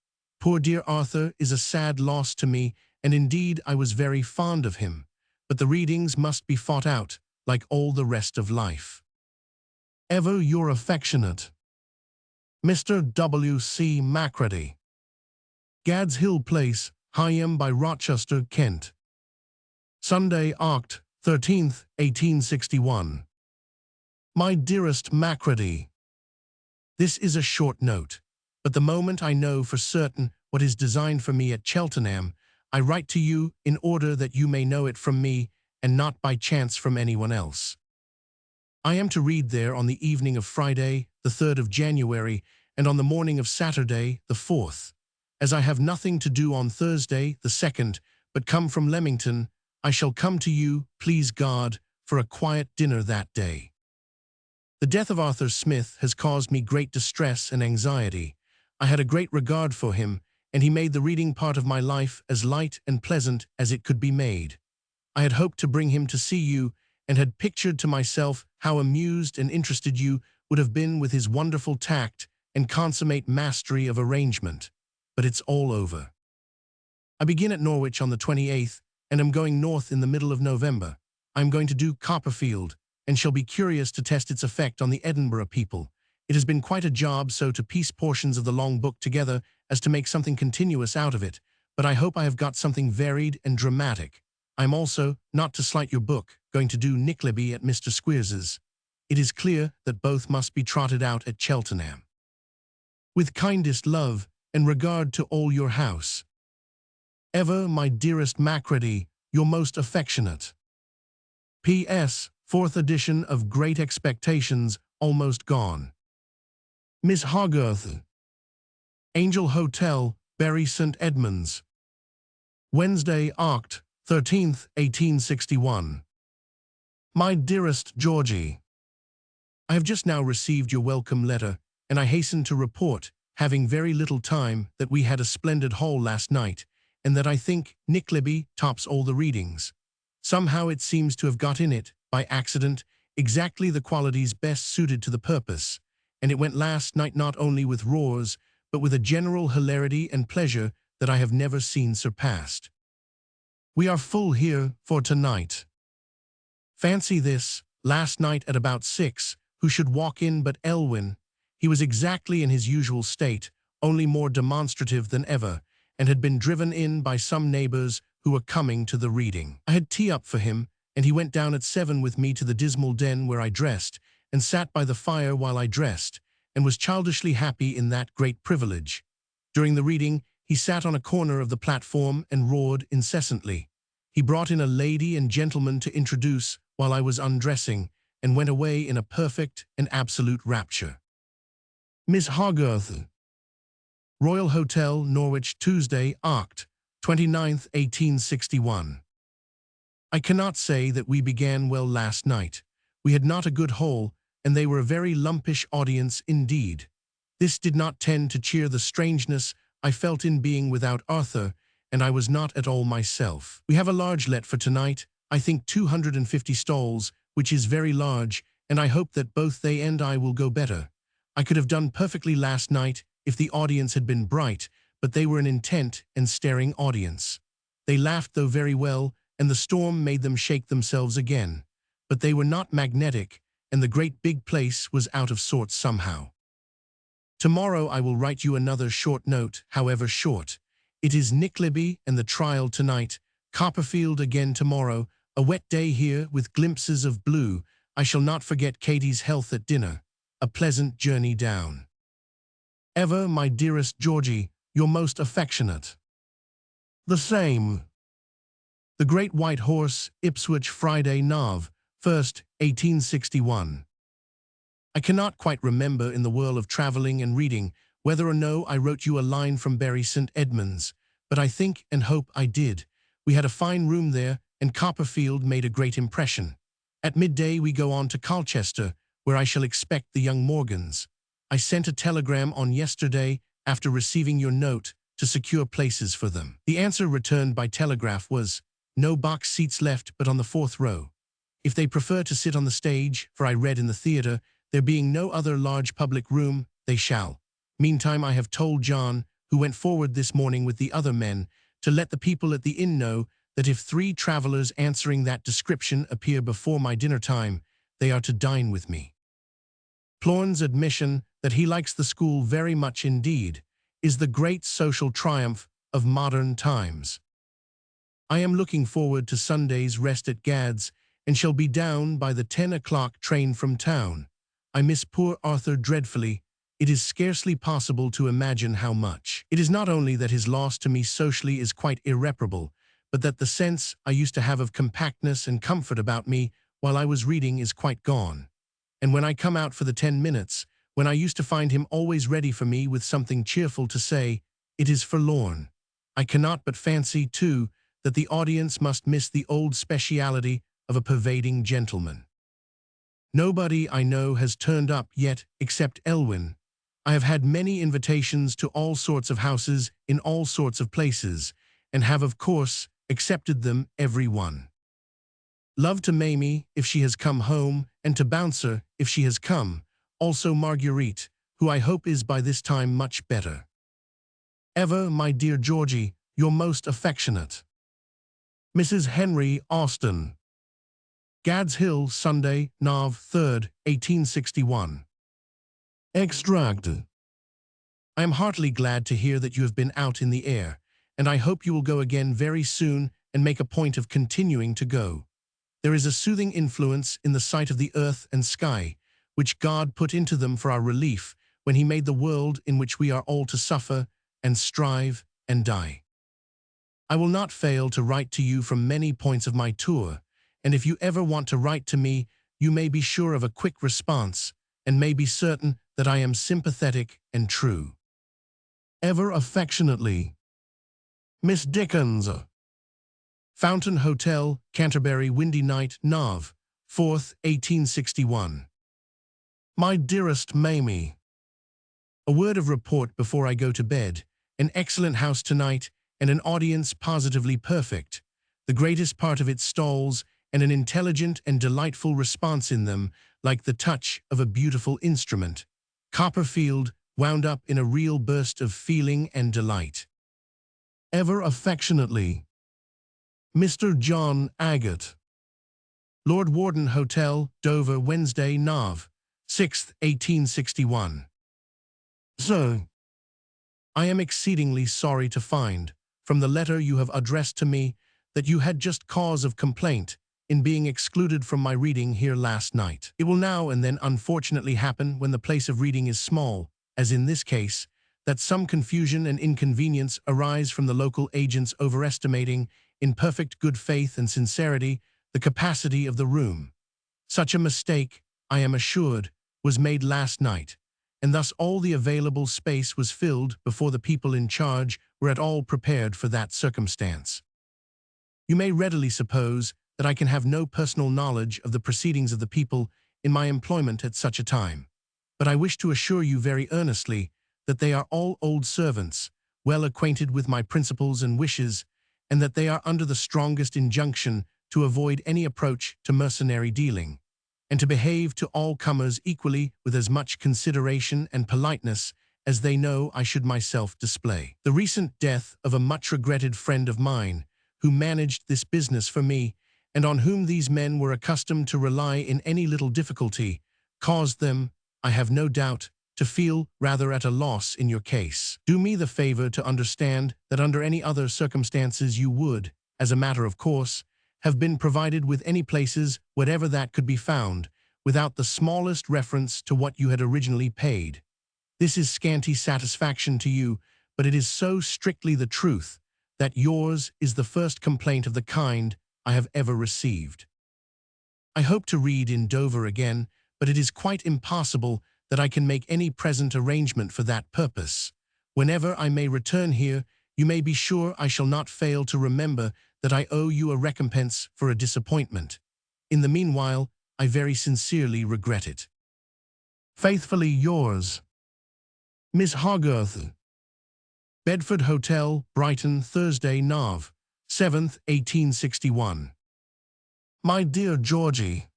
Poor dear Arthur is a sad loss to me, and indeed I was very fond of him, but the readings must be fought out, like all the rest of life. Ever your affectionate Mr. W. C. Macready. Gad's Hill Place, Higham by Rochester, Kent. Sunday, Oct. 13th, 1861. My dearest Macready, this is a short note, but the moment I know for certain what is designed for me at Cheltenham, I write to you in order that you may know it from me and not by chance from anyone else. I am to read there on the evening of Friday, the 3rd of January, and on the morning of Saturday, the 4th. As I have nothing to do on Thursday, the 2nd, but come from Leamington, I shall come to you, please God, for a quiet dinner that day. The death of Arthur Smith has caused me great distress and anxiety. I had a great regard for him, and he made the reading part of my life as light and pleasant as it could be made. I had hoped to bring him to see you, and had pictured to myself how amused and interested you would have been with his wonderful tact and consummate mastery of arrangement. But it's all over. I begin at Norwich on the 28th, and am going north in the middle of November. I am going to do Copperfield, and shall be curious to test its effect on the Edinburgh people. It has been quite a job so to piece portions of the long book together as to make something continuous out of it, but I hope I have got something varied and dramatic. I'm also, not to slight your book, going to do Nickleby at Mr. Squeers's. It is clear that both must be trotted out at Cheltenham. With kindest love and regard to all your house. Ever, my dearest Macready, your most affectionate. P.S. 4th edition of Great Expectations, almost gone. Miss Hogarth. Angel Hotel, Bury St. Edmunds. Wednesday, Oct. 13th, 1861. My dearest Georgie, I have just now received your welcome letter, and I hasten to report, having very little time, that we had a splendid haul last night, and that I think Nickleby tops all the readings. Somehow it seems to have got in it, by accident, exactly the qualities best suited to the purpose, and it went last night not only with roars, but with a general hilarity and pleasure that I have never seen surpassed. We are full here for tonight. Fancy this, last night at about 6, who should walk in but Elwyn. He was exactly in his usual state, only more demonstrative than ever, and had been driven in by some neighbors who were coming to the reading. I had tea up for him, and he went down at 7 with me to the dismal den where I dressed, and sat by the fire while I dressed, and was childishly happy in that great privilege. During the reading, he sat on a corner of the platform and roared incessantly. He brought in a lady and gentleman to introduce while I was undressing, and went away in a perfect and absolute rapture. Miss Hogarth. Royal Hotel, Norwich, Tuesday, Oct. 29th, 1861. I cannot say that we began well last night. We had not a good haul, and they were a very lumpish audience indeed. This did not tend to cheer the strangeness I felt in being without Arthur, and I was not at all myself. We have a large let for tonight, I think 250 stalls, which is very large, and I hope that both they and I will go better. I could have done perfectly last night if the audience had been bright, but they were an intent and staring audience. They laughed though very well, and the storm made them shake themselves again. But they were not magnetic, and the great big place was out of sorts somehow. Tomorrow I will write you another short note, however short. It is Nickleby and the trial tonight, Copperfield again tomorrow, a wet day here with glimpses of blue. I shall not forget Katie's health at dinner. A pleasant journey down. Ever, my dearest Georgie, your most affectionate. The same. The Great White Horse, Ipswich, Friday, Nov. 1st, 1861. I cannot quite remember in the whirl of travelling and reading whether or no I wrote you a line from Bury St. Edmunds, but I think and hope I did. We had a fine room there, and Copperfield made a great impression. At midday we go on to Colchester, where I shall expect the young Morgans. I sent a telegram on yesterday, after receiving your note, to secure places for them. The answer returned by telegraph was, no box seats left but on the 4th row. If they prefer to sit on the stage, for I read in the theatre, there being no other large public room, they shall. Meantime I have told John, who went forward this morning with the other men, to let the people at the inn know that if 3 travellers answering that description appear before my dinner time, they are to dine with me. Plorn's admission that he likes the school very much indeed is the great social triumph of modern times. I am looking forward to Sunday's rest at Gad's, and shall be down by the 10 o'clock train from town. I miss poor Arthur dreadfully. It is scarcely possible to imagine how much. It is not only that his loss to me socially is quite irreparable, but that the sense I used to have of compactness and comfort about me while I was reading is quite gone. And when I come out for the 10 minutes, when I used to find him always ready for me with something cheerful to say, it is forlorn. I cannot but fancy, too, that the audience must miss the old speciality of a pervading gentleman. Nobody I know has turned up yet except Elwyn. I have had many invitations to all sorts of houses in all sorts of places, and have of course accepted them every one. Love to Mamie if she has come home, and to Bouncer if she has come, also Marguerite, who I hope is by this time much better. Ever, my dear Georgie, your most affectionate. Mrs. Henry Austen. Gad's Hill, Sunday, Nov. 3rd, 1861. Extract. I am heartily glad to hear that you have been out in the air, and I hope you will go again very soon and make a point of continuing to go. There is a soothing influence in the sight of the earth and sky, which God put into them for our relief when He made the world in which we are all to suffer and strive and die. I will not fail to write to you from many points of my tour, and if you ever want to write to me, you may be sure of a quick response, and may be certain that I am sympathetic and true. Ever affectionately, Miss Dickens. Fountain Hotel, Canterbury, windy night, Nov. 4th, 1861. My dearest Mamie, a word of report before I go to bed. An excellent house tonight, and an audience positively perfect. The greatest part of its stalls, and an intelligent and delightful response in them, like the touch of a beautiful instrument. Copperfield, wound up in a real burst of feeling and delight. Ever affectionately, Mr. John Agate. Lord Warden Hotel, Dover, Wednesday, Nov. 6th, 1861. Sir, I am exceedingly sorry to find, from the letter you have addressed to me, that you had just cause of complaint in being excluded from my reading here last night. It will now and then unfortunately happen when the place of reading is small, as in this case, that some confusion and inconvenience arise from the local agents overestimating, in perfect good faith and sincerity, the capacity of the room. Such a mistake, I am assured, was made last night, and thus all the available space was filled before the people in charge were at all prepared for that circumstance. You may readily suppose that I can have no personal knowledge of the proceedings of the people in my employment at such a time, but I wish to assure you very earnestly that they are all old servants, well acquainted with my principles and wishes, and that they are under the strongest injunction to avoid any approach to mercenary dealing, and to behave to all comers equally with as much consideration and politeness as they know I should myself display. The recent death of a much regretted friend of mine, who managed this business for me, and on whom these men were accustomed to rely in any little difficulty, caused them, I have no doubt, to feel rather at a loss in your case. Do me the favor to understand that under any other circumstances you would, as a matter of course, have been provided with any places whatever that could be found, without the smallest reference to what you had originally paid. This is scanty satisfaction to you, but it is so strictly the truth that yours is the first complaint of the kind I have ever received. I hope to read in Dover again, but it is quite impossible that I can make any present arrangement for that purpose. Whenever I may return here, you may be sure I shall not fail to remember that I owe you a recompense for a disappointment. In the meanwhile, I very sincerely regret it. Faithfully yours, Miss Hogarth. Bedford Hotel, Brighton, Thursday, Nov. 7th, 1861. My dear Georgie,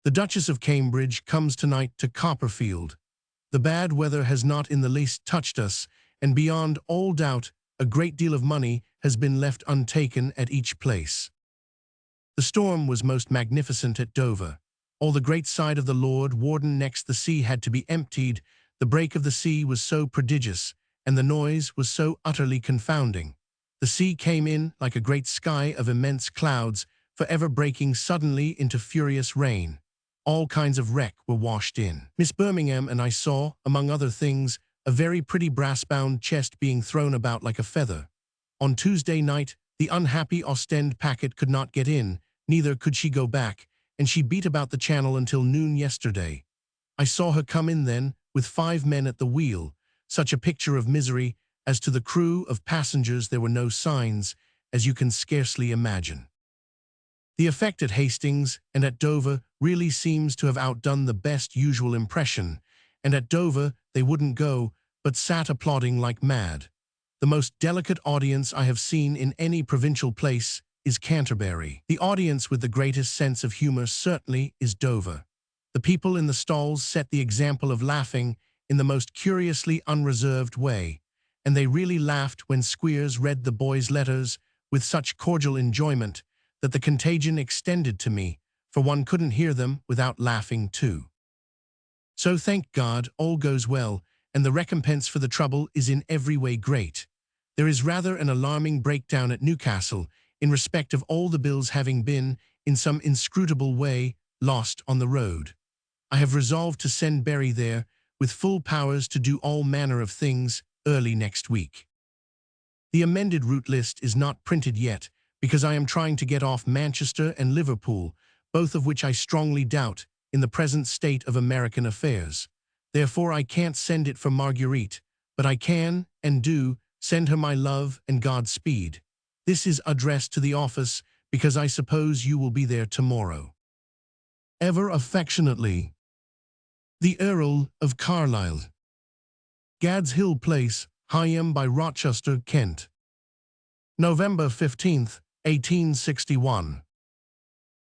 the Duchess of Cambridge comes tonight to Copperfield. The bad weather has not in the least touched us, and beyond all doubt, a great deal of money has been left untaken at each place. The storm was most magnificent at Dover. All the great side of the Lord Warden next the sea had to be emptied. The break of the sea was so prodigious, and the noise was so utterly confounding. The sea came in like a great sky of immense clouds, forever breaking suddenly into furious rain. All kinds of wreck were washed in. Miss Birmingham and I saw, among other things, a very pretty brass-bound chest being thrown about like a feather. On Tuesday night, the unhappy Ostend packet could not get in, neither could she go back, and she beat about the channel until noon yesterday. I saw her come in then, with 5 men at the wheel, such a picture of misery. As to the crew of passengers, there were no signs, as you can scarcely imagine. The effect at Hastings and at Dover really seems to have outdone the best usual impression, and at Dover they wouldn't go, but sat applauding like mad. The most delicate audience I have seen in any provincial place is Canterbury. The audience with the greatest sense of humor certainly is Dover. The people in the stalls set the example of laughing in the most curiously unreserved way, and they really laughed when Squeers read the boys' letters with such cordial enjoyment that the contagion extended to me, for one couldn't hear them without laughing too. So thank God, all goes well, and the recompense for the trouble is in every way great. There is rather an alarming breakdown at Newcastle, in respect of all the bills having been, in some inscrutable way, lost on the road. I have resolved to send Berry there, with full powers to do all manner of things, early next week. The amended route list is not printed yet, because I am trying to get off Manchester and Liverpool, both of which I strongly doubt, in the present state of American affairs. Therefore I can't send it for Marguerite, but I can, and do, send her my love and Godspeed. This is addressed to the office, because I suppose you will be there tomorrow. Ever affectionately, the Earl of Carlisle. Gad's Hill Place, Higham by Rochester, Kent. November 15th, 1861.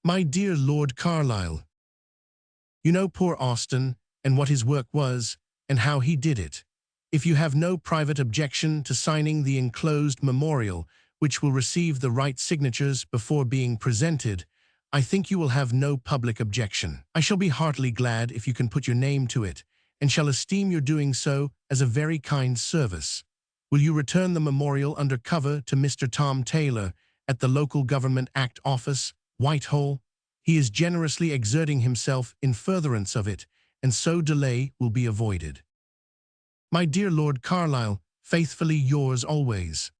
My dear Lord Carlisle, you know poor Austen, and what his work was, and how he did it. If you have no private objection to signing the enclosed memorial, which will receive the right signatures before being presented, I think you will have no public objection. I shall be heartily glad if you can put your name to it, and shall esteem your doing so as a very kind service. Will you return the memorial under cover to Mr. Tom Taylor at the Local Government Act Office, Whitehall? He is generously exerting himself in furtherance of it, and so delay will be avoided. My dear Lord Carlisle, faithfully yours always,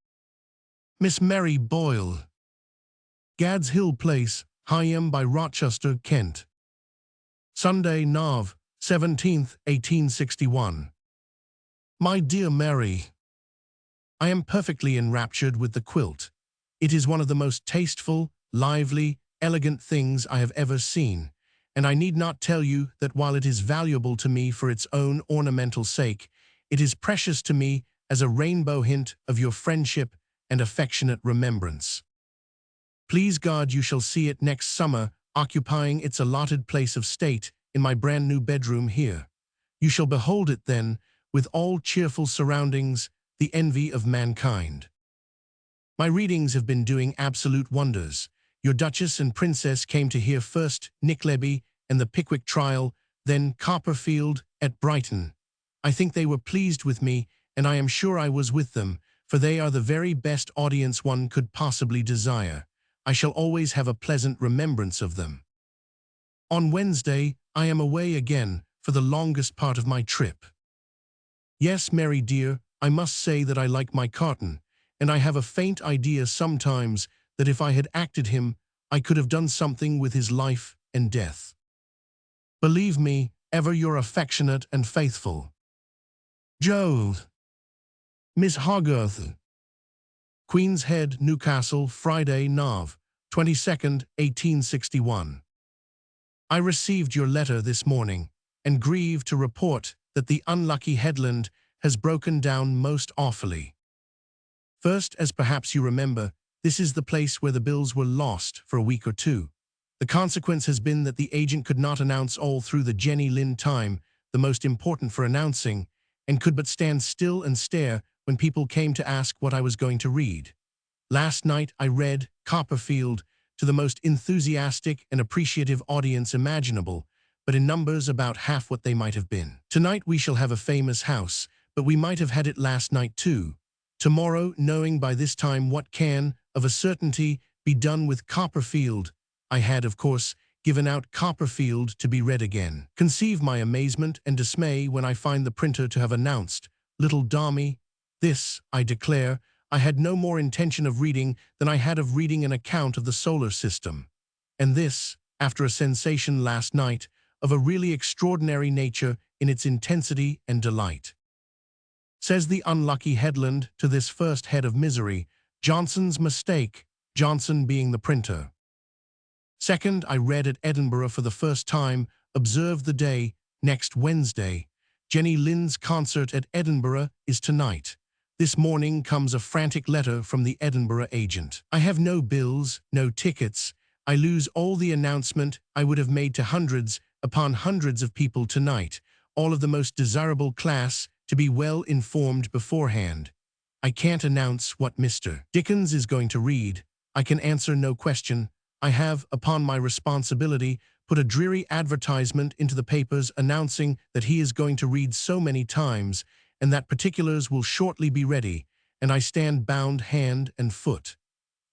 Miss Mary Boyle. Gad's Hill Place, Higham by Rochester, Kent. Sunday, Nov. 17th, 1861. My dear Mary, I am perfectly enraptured with the quilt. It is one of the most tasteful, lively, elegant things I have ever seen, and I need not tell you that while it is valuable to me for its own ornamental sake, it is precious to me as a rainbow hint of your friendship and affectionate remembrance. Please God you shall see it next summer occupying its allotted place of state in my brand new bedroom here. You shall behold it then, with all cheerful surroundings, the envy of mankind. My readings have been doing absolute wonders. Your Duchess and Princess came to hear first Nickleby and the Pickwick trial, then Copperfield at Brighton. I think they were pleased with me, and I am sure I was with them, for they are the very best audience one could possibly desire. I shall always have a pleasant remembrance of them. On Wednesday, I am away again for the longest part of my trip. Yes, Mary dear, I must say that I like my Carton, and I have a faint idea sometimes that if I had acted him, I could have done something with his life and death. Believe me, ever your affectionate and faithful Joe. Miss Hogarth. Queen's Head, Newcastle, Friday, Nov. 22nd, 1861. I received your letter this morning, and grieve to report that the unlucky headland has broken down most awfully. First, as perhaps you remember, this is the place where the bills were lost for a week or two. The consequence has been that the agent could not announce all through the Jenny Lind time, the most important for announcing, and could but stand still and stare when people came to ask what I was going to read. Last night I read Copperfield to the most enthusiastic and appreciative audience imaginable, but in numbers about half what they might have been. Tonight we shall have a famous house, but we might have had it last night too. Tomorrow, knowing by this time what can, of a certainty, be done with Copperfield, I had, of course, given out Copperfield to be read again. Conceive my amazement and dismay when I find the printer to have announced, Little Dommy. This, I declare, I had no more intention of reading than I had of reading an account of the solar system. And this, after a sensation last night, of a really extraordinary nature in its intensity and delight. Says the unlucky headland to this first head of misery, Johnson's mistake, Johnson being the printer. Second, I read at Edinburgh for the first time, observe the day, next Wednesday. Jenny Lind's concert at Edinburgh is tonight. This morning comes a frantic letter from the Edinburgh agent. I have no bills, no tickets. I lose all the announcement I would have made to hundreds upon hundreds of people tonight, all of the most desirable class, to be well informed beforehand. I can't announce what Mr. Dickens is going to read. I can answer no question. I have, upon my responsibility, put a dreary advertisement into the papers announcing that he is going to read so many times, and that particulars will shortly be ready, and I stand bound hand and foot.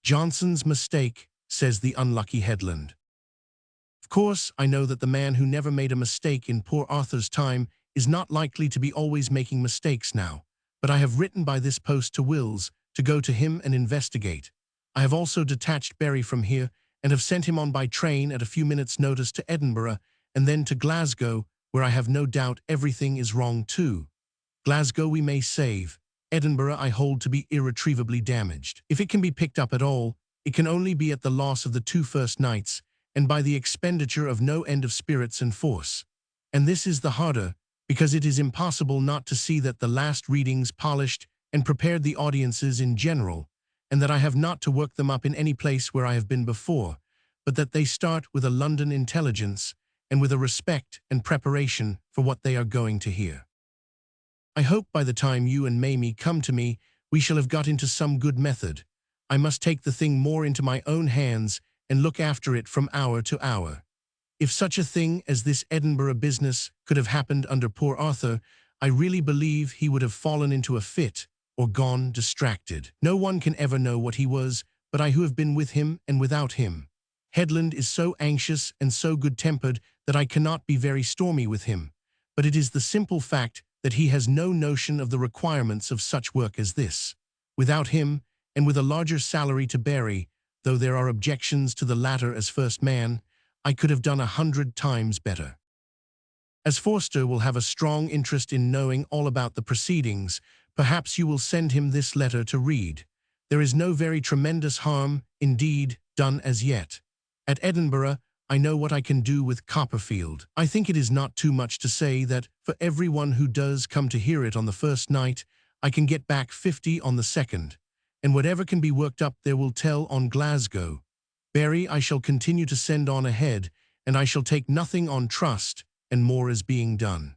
Johnson's mistake, says the unlucky Headland. Of course, I know that the man who never made a mistake in poor Arthur's time is not likely to be always making mistakes now, but I have written by this post to Wills to go to him and investigate. I have also detached Berry from here and have sent him on by train at a few minutes' notice to Edinburgh and then to Glasgow, where I have no doubt everything is wrong too. Glasgow we may save. Edinburgh I hold to be irretrievably damaged. If it can be picked up at all, it can only be at the loss of the 2 first nights, and by the expenditure of no end of spirits and force. And this is the harder, because it is impossible not to see that the last readings polished and prepared the audiences in general, and that I have not to work them up in any place where I have been before, but that they start with a London intelligence and with a respect and preparation for what they are going to hear. I hope by the time you and Mamie come to me, we shall have got into some good method. I must take the thing more into my own hands and look after it from hour to hour. If such a thing as this Edinburgh business could have happened under poor Arthur, I really believe he would have fallen into a fit or gone distracted. No one can ever know what he was, but I who have been with him and without him. Headland is so anxious and so good-tempered that I cannot be very stormy with him, but it is the simple fact that he has no notion of the requirements of such work as this. Without him, and with a larger salary to Berry, though there are objections to the latter as first man, I could have done 100 times better. As Forster will have a strong interest in knowing all about the proceedings, perhaps you will send him this letter to read. There is no very tremendous harm, indeed, done as yet. At Edinburgh, I know what I can do with Copperfield. I think it is not too much to say that, for every one who does come to hear it on the first night, I can get back 50 on the second. And whatever can be worked up there will tell on Glasgow. Berry I shall continue to send on ahead, and I shall take nothing on trust, and more is being done.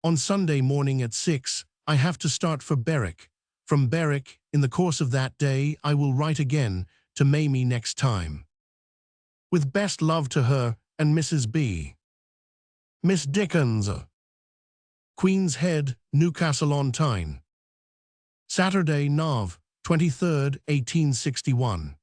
On Sunday morning at 6, I have to start for Berwick. From Berwick, in the course of that day, I will write again to Mamie next time. With best love to her and Mrs. B. Miss Dickens. Queen's Head, Newcastle on Tyne. Saturday, Nov. 23rd, 1861.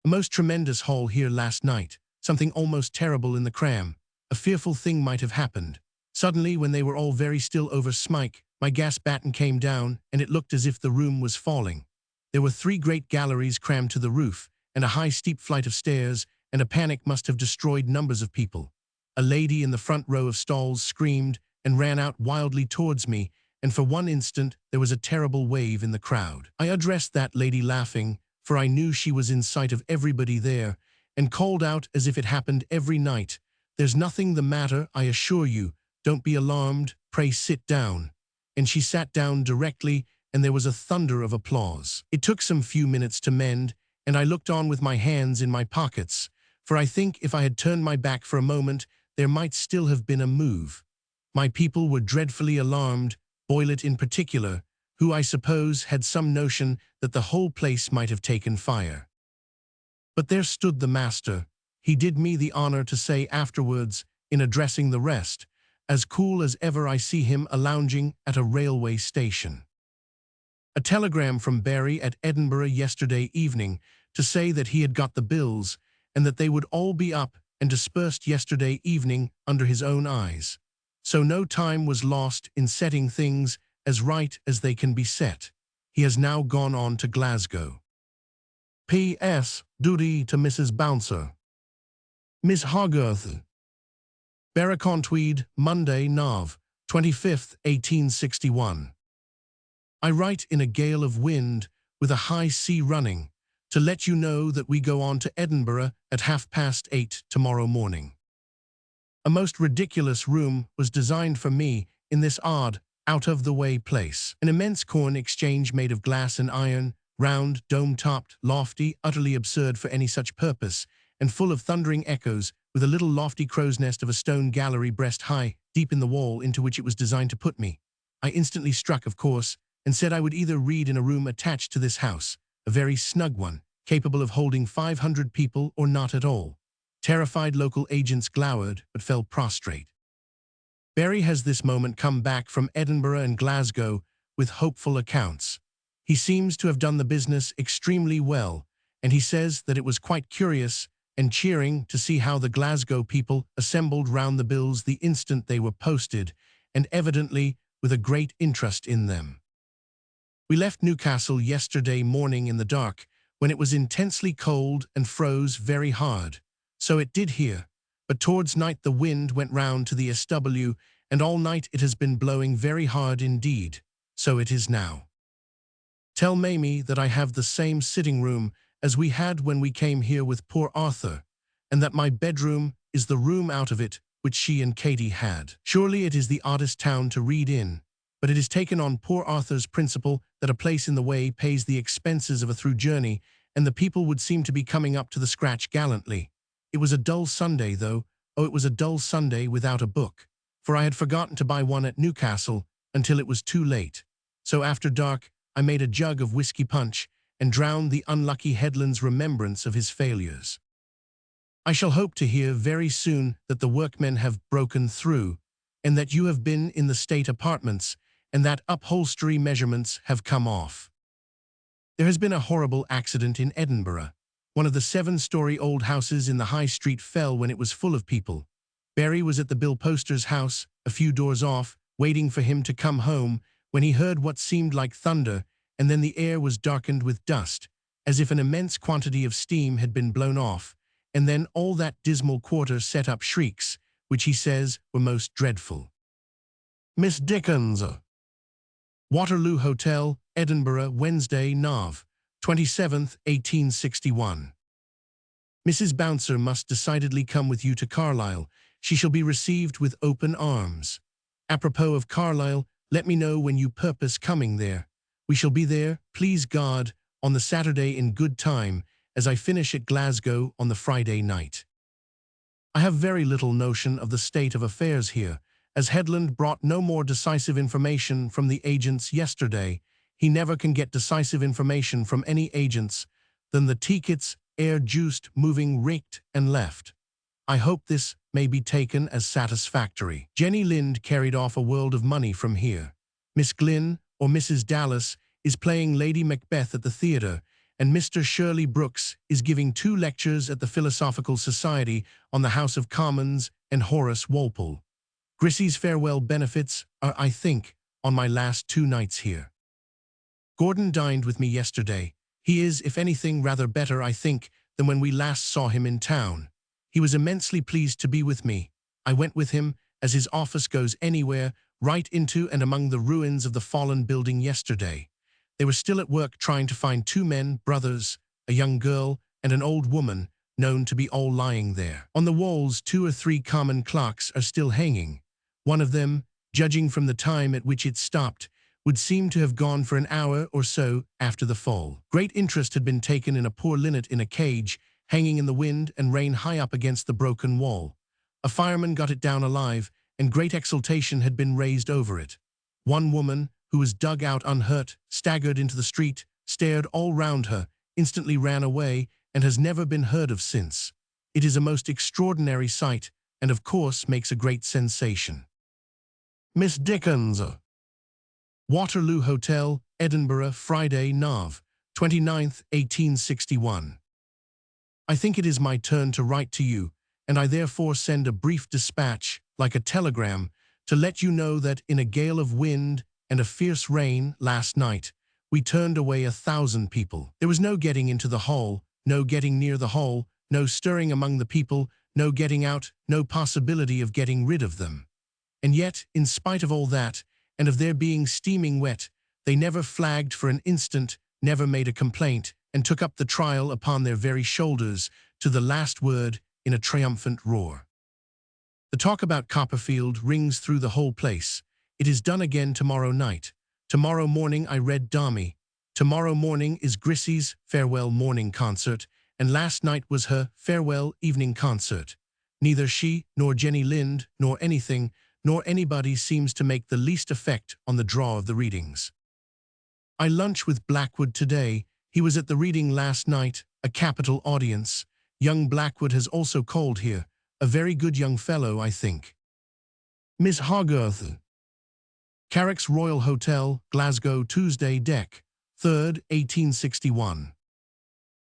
A most tremendous haul here last night, something almost terrible in the cram. A fearful thing might have happened. Suddenly, when they were all very still over Smike, my gas batten came down, and it looked as if the room was falling. There were 3 great galleries crammed to the roof, and a high steep flight of stairs, and a panic must have destroyed numbers of people. A lady in the front row of stalls screamed and ran out wildly towards me, and for one instant there was a terrible wave in the crowd. I addressed that lady laughing, for I knew she was in sight of everybody there, and called out as if it happened every night, "There's nothing the matter, I assure you. Don't be alarmed, pray sit down." And she sat down directly, and there was a thunder of applause. It took some few minutes to mend, and I looked on with my hands in my pockets, for I think if I had turned my back for a moment, there might still have been a move. My people were dreadfully alarmed, Boylett in particular, who I suppose had some notion that the whole place might have taken fire. But there stood the master. He did me the honor to say afterwards, in addressing the rest, as cool as ever I see him a-lounging at a railway station. A telegram from Berry at Edinburgh yesterday evening to say that he had got the bills, and that they would all be up and dispersed yesterday evening under his own eyes. So no time was lost in setting things as right as they can be set. He has now gone on to Glasgow. P.S. Duty to Mrs. Bouncer. Miss Hogarth. Berwick-on-Tweed, Monday, Nov. 25th, 1861. I write in a gale of wind, with a high sea running, to let you know that we go on to Edinburgh at 8:30 tomorrow morning. A most ridiculous room was designed for me in this odd, out-of-the-way place. An immense corn exchange made of glass and iron, round, dome-topped, lofty, utterly absurd for any such purpose, and full of thundering echoes, with a little lofty crow's nest of a stone gallery breast-high, deep in the wall into which it was designed to put me. I instantly struck, of course, and said I would either read in a room attached to this house, a very snug one, capable of holding 500 people, or not at all. Terrified local agents glowered, but fell prostrate. Berry has this moment come back from Edinburgh and Glasgow with hopeful accounts. He seems to have done the business extremely well, and he says that it was quite curious and cheering to see how the Glasgow people assembled round the bills the instant they were posted, and evidently with a great interest in them. We left Newcastle yesterday morning in the dark, when it was intensely cold and froze very hard. So it did here, but towards night the wind went round to the SW, and all night it has been blowing very hard indeed. So it is now. Tell Mamie that I have the same sitting room as we had when we came here with poor Arthur, and that my bedroom is the room out of it which she and Katie had. Surely it is the oddest town to read in, but it is taken on poor Arthur's principle that a place in the way pays the expenses of a through journey, and the people would seem to be coming up to the scratch gallantly. It was a dull Sunday, though. Oh, it was a dull Sunday without a book, for I had forgotten to buy one at Newcastle until it was too late. So after dark, I made a jug of whiskey punch and drowned the unlucky Headland's remembrance of his failures. I shall hope to hear very soon that the workmen have broken through, and that you have been in the state apartments, and that upholstery measurements have come off. There has been a horrible accident in Edinburgh. One of the 7-story old houses in the High Street fell when it was full of people. Barry was at the bill poster's house, a few doors off, waiting for him to come home, when he heard what seemed like thunder, and then the air was darkened with dust, as if an immense quantity of steam had been blown off, and then all that dismal quarter set up shrieks, which he says were most dreadful. Miss Dickens. Waterloo Hotel, Edinburgh, Wednesday, Nov. 27th, 1861. Mrs. Bouncer must decidedly come with you to Carlisle. She shall be received with open arms. Apropos of Carlisle, let me know when you purpose coming there. We shall be there, please God, on the Saturday in good time, as I finish at Glasgow on the Friday night. I have very little notion of the state of affairs here, as Headland brought no more decisive information from the agents yesterday. He never can get decisive information from any agents than the tickets juiced moving raked and left. I hope this may be taken as satisfactory. Jenny Lind carried off a world of money from here. Miss Glynn, or Mrs. Dallas, is playing Lady Macbeth at the theatre, and Mr. Shirley Brooks is giving 2 lectures at the Philosophical Society on the House of Commons and Horace Walpole. Grissy's farewell benefits are, I think, on my last 2 nights here. Gordon dined with me yesterday. He is, if anything, rather better, I think, than when we last saw him in town. He was immensely pleased to be with me. I went with him, as his office goes anywhere, right into and among the ruins of the fallen building yesterday. They were still at work trying to find 2 men, brothers, a young girl, and an old woman, known to be all lying there. On the walls 2 or 3 common clocks are still hanging. One of them, judging from the time at which it stopped, would seem to have gone for an hour or so after the fall. Great interest had been taken in a poor linnet in a cage, hanging in the wind and rain high up against the broken wall. A fireman got it down alive, and great exultation had been raised over it. One woman, who was dug out unhurt, staggered into the street, stared all round her, instantly ran away, and has never been heard of since. It is a most extraordinary sight, and of course makes a great sensation. Miss Dickens. Waterloo Hotel, Edinburgh, Friday, Nov. 29th, 1861. I think it is my turn to write to you, and I therefore send a brief dispatch, like a telegram, to let you know that in a gale of wind and a fierce rain last night, we turned away 1,000 people. There was no getting into the hall, no getting near the hall, no stirring among the people, no getting out, no possibility of getting rid of them. And yet, in spite of all that, and of their being steaming wet, they never flagged for an instant, never made a complaint, and took up the trial upon their very shoulders, to the last word, in a triumphant roar. The talk about Copperfield rings through the whole place. It is done again tomorrow night. Tomorrow morning I read Dami. Tomorrow morning is Grissy's farewell morning concert, and last night was her farewell evening concert. Neither she, nor Jenny Lind, nor anything, nor anybody seems to make the least effect on the draw of the readings. I lunch with Blackwood today. He was at the reading last night, a capital audience. Young Blackwood has also called here, a very good young fellow, I think. Miss Hogarth. Carrick's Royal Hotel, Glasgow, Tuesday, Dec. 3rd, 1861.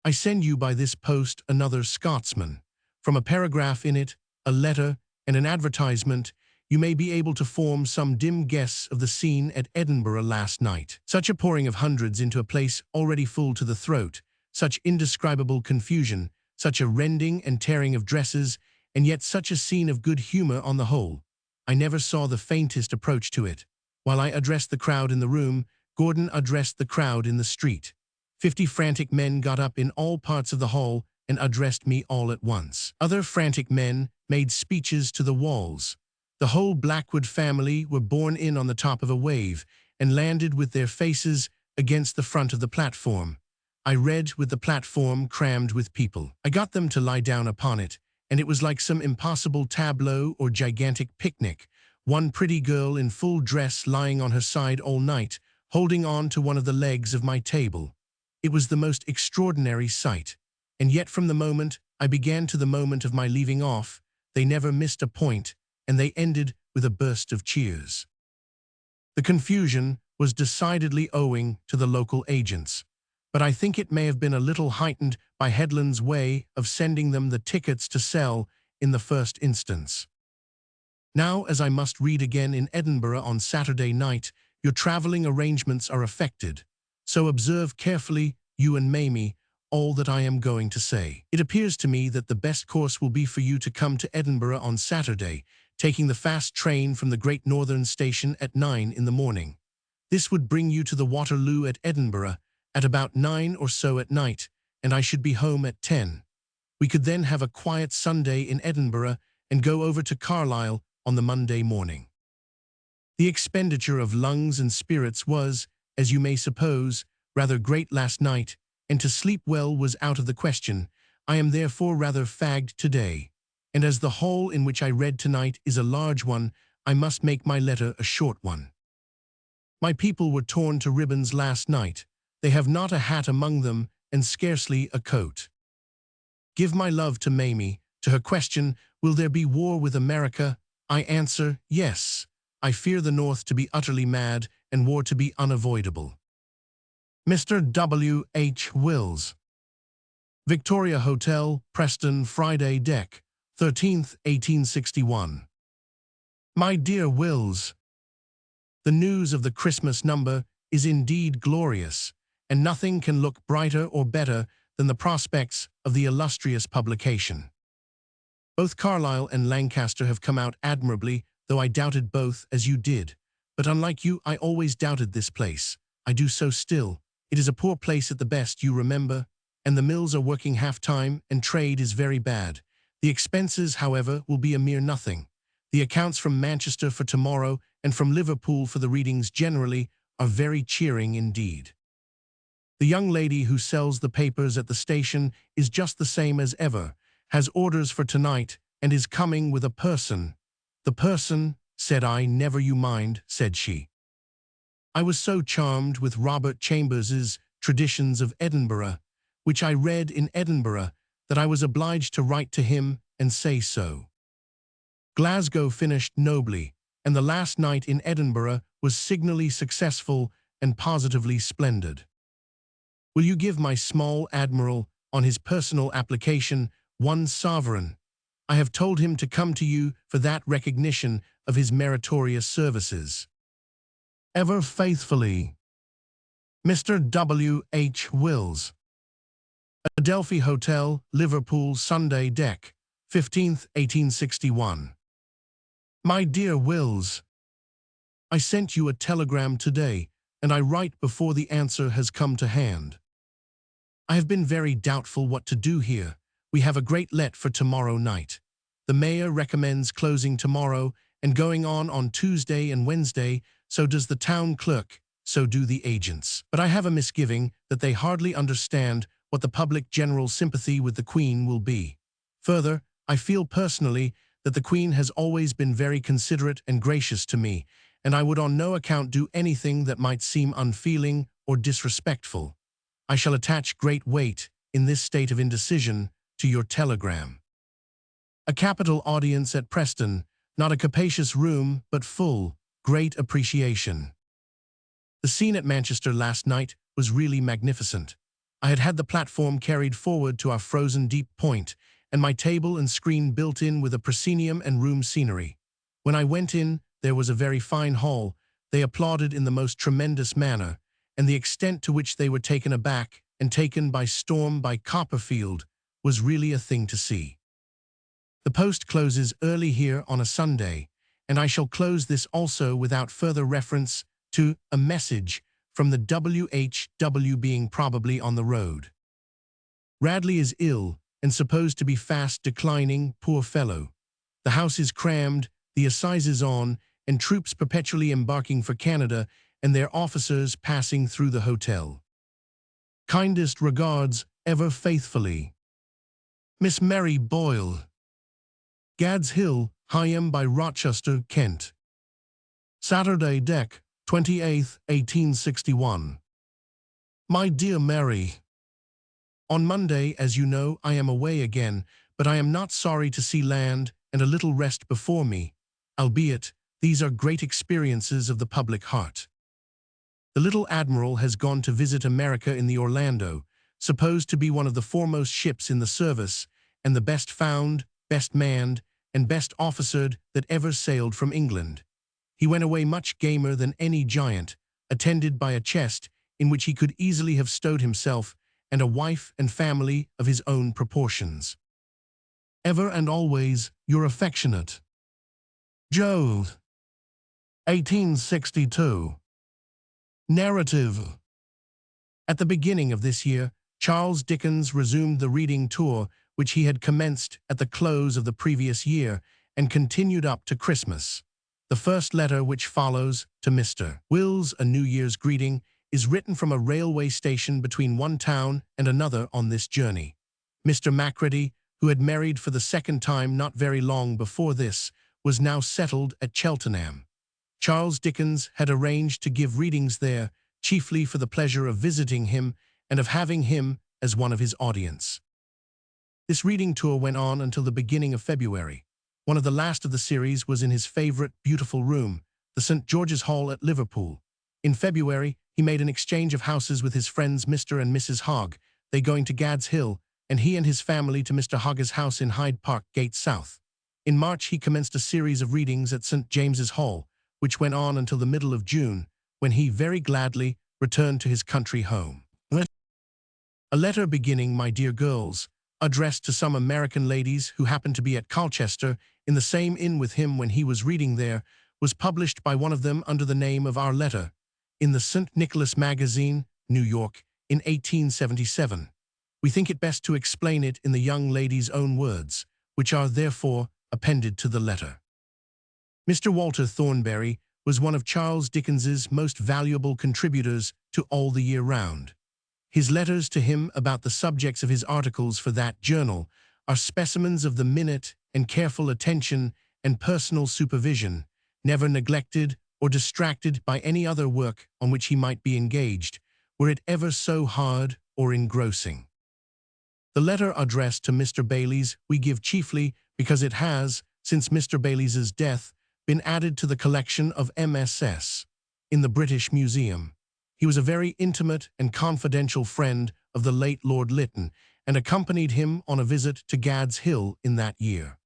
I send you by this post another Scotsman. From a paragraph in it, a letter, and an advertisement, you may be able to form some dim guess of the scene at Edinburgh last night. Such a pouring of hundreds into a place already full to the throat, such indescribable confusion, such a rending and tearing of dresses, and yet such a scene of good humor on the whole. I never saw the faintest approach to it. While I addressed the crowd in the room, Gordon addressed the crowd in the street. 50 frantic men got up in all parts of the hall and addressed me all at once. Other frantic men made speeches to the walls. The whole Blackwood family were borne in on the top of a wave and landed with their faces against the front of the platform. I read with the platform crammed with people. I got them to lie down upon it, and it was like some impossible tableau or gigantic picnic. One pretty girl in full dress lying on her side all night, holding on to one of the legs of my table. It was the most extraordinary sight, and yet from the moment I began to the moment of my leaving off, they never missed a point, and they ended with a burst of cheers. The confusion was decidedly owing to the local agents, but I think it may have been a little heightened by Headland's way of sending them the tickets to sell in the first instance. Now, as I must read again in Edinburgh on Saturday night, your travelling arrangements are affected. So observe carefully, you and Mamie, all that I am going to say. It appears to me that the best course will be for you to come to Edinburgh on Saturday, taking the fast train from the Great Northern Station at 9 in the morning. This would bring you to the Waterloo at Edinburgh at about 9 or so at night, and I should be home at 10. We could then have a quiet Sunday in Edinburgh and go over to Carlisle on the Monday morning. The expenditure of lungs and spirits was, as you may suppose, rather great last night, and to sleep well was out of the question. I am therefore rather fagged today, and as the hall in which I read tonight is a large one, I must make my letter a short one. My people were torn to ribbons last night. They have not a hat among them, and scarcely a coat. Give my love to Mamie. To her question, will there be war with America? I answer, yes. I fear the North to be utterly mad and war to be unavoidable. Mr. W. H. Wills. Victoria Hotel, Preston, Friday Deck, 13th, 1861. My dear Wills, the news of the Christmas number is indeed glorious, and nothing can look brighter or better than the prospects of the illustrious publication. Both Carlisle and Lancaster have come out admirably, though I doubted both as you did. But unlike you, I always doubted this place. I do so still. It is a poor place at the best, you remember, and the mills are working half-time, and trade is very bad. The expenses, however, will be a mere nothing. The accounts from Manchester for tomorrow and from Liverpool for the readings generally are very cheering indeed. The young lady who sells the papers at the station is just the same as ever, has orders for tonight, and is coming with a person. The person, said I. Never you mind, said she. I was so charmed with Robert Chambers's Traditions of Edinburgh, which I read in Edinburgh, that I was obliged to write to him and say so. Glasgow finished nobly, and the last night in Edinburgh was signally successful and positively splendid. Will you give my small admiral, on his personal application, 1 sovereign? I have told him to come to you for that recognition of his meritorious services. Ever faithfully, Mr. W. H. Wills. Adelphi Hotel, Liverpool, Sunday Deck, 15th, 1861. My dear Wills, I sent you a telegram today, and I write before the answer has come to hand. I have been very doubtful what to do here. We have a great let for tomorrow night. The mayor recommends closing tomorrow and going on Tuesday and Wednesday, so does the town clerk, so do the agents. But I have a misgiving that they hardly understand what the public general sympathy with the Queen will be. Further, I feel personally that the Queen has always been very considerate and gracious to me, and I would on no account do anything that might seem unfeeling or disrespectful. I shall attach great weight, in this state of indecision, to your telegram. A capital audience at Preston, not a capacious room, but full, great appreciation. The scene at Manchester last night was really magnificent. I had had the platform carried forward to our frozen deep point, and my table and screen built in with a proscenium and room scenery. When I went in, there was a very fine hall. They applauded in the most tremendous manner, and the extent to which they were taken aback and taken by storm by Copperfield was really a thing to see. The post closes early here on a Sunday, and I shall close this also without further reference to a message from the WHW being probably on the road. Radley is ill and supposed to be fast declining, poor fellow. The house is crammed, the assizes on, and troops perpetually embarking for Canada and their officers passing through the hotel. Kindest regards, ever faithfully, Miss Mary Boyle. Gad's Hill, Hyam by Rochester, Kent. Saturday, Dec. 28th, 1861. My dear Mary, on Monday, as you know, I am away again, but I am not sorry to see land and a little rest before me, albeit these are great experiences of the public heart. The little Admiral has gone to visit America in the Orlando, supposed to be one of the foremost ships in the service, and the best found, best manned, and best officered that ever sailed from England. He went away much gamer than any giant, attended by a chest in which he could easily have stowed himself and a wife and family of his own proportions. Ever and always your affectionate Joe. 1862. Narrative. At the beginning of this year, Charles Dickens resumed the reading tour which he had commenced at the close of the previous year and continued up to Christmas. The first letter which follows, to Mr. Wills, a New Year's greeting, is written from a railway station between one town and another on this journey. Mr. Macready, who had married for the second time not very long before this, was now settled at Cheltenham. Charles Dickens had arranged to give readings there, chiefly for the pleasure of visiting him and of having him as one of his audience. This reading tour went on until the beginning of February. One of the last of the series was in his favourite, beautiful room, the St. George's Hall at Liverpool. In February, he made an exchange of houses with his friends Mr. and Mrs. Hogg, they going to Gad's Hill, and he and his family to Mr. Hogg's house in Hyde Park Gate South. In March, he commenced a series of readings at St. James's Hall, which went on until the middle of June, when he very gladly returned to his country home. A letter beginning, "My dear girls," addressed to some American ladies who happened to be at Colchester in the same inn with him when he was reading there, was published by one of them under the name of Our Letter, in the St. Nicholas Magazine, New York, in 1877. We think it best to explain it in the young lady's own words, which are therefore appended to the letter. Mr. Walter Thornbury was one of Charles Dickens's most valuable contributors to All the Year Round. His letters to him about the subjects of his articles for that journal are specimens of the minute and careful attention and personal supervision, never neglected or distracted by any other work on which he might be engaged, were it ever so hard or engrossing. The letter addressed to Mr. Bayliss we give chiefly because it has, since Mr. Bayliss's death, been added to the collection of MSS in the British Museum. He was a very intimate and confidential friend of the late Lord Lytton, and accompanied him on a visit to Gad's Hill in that year.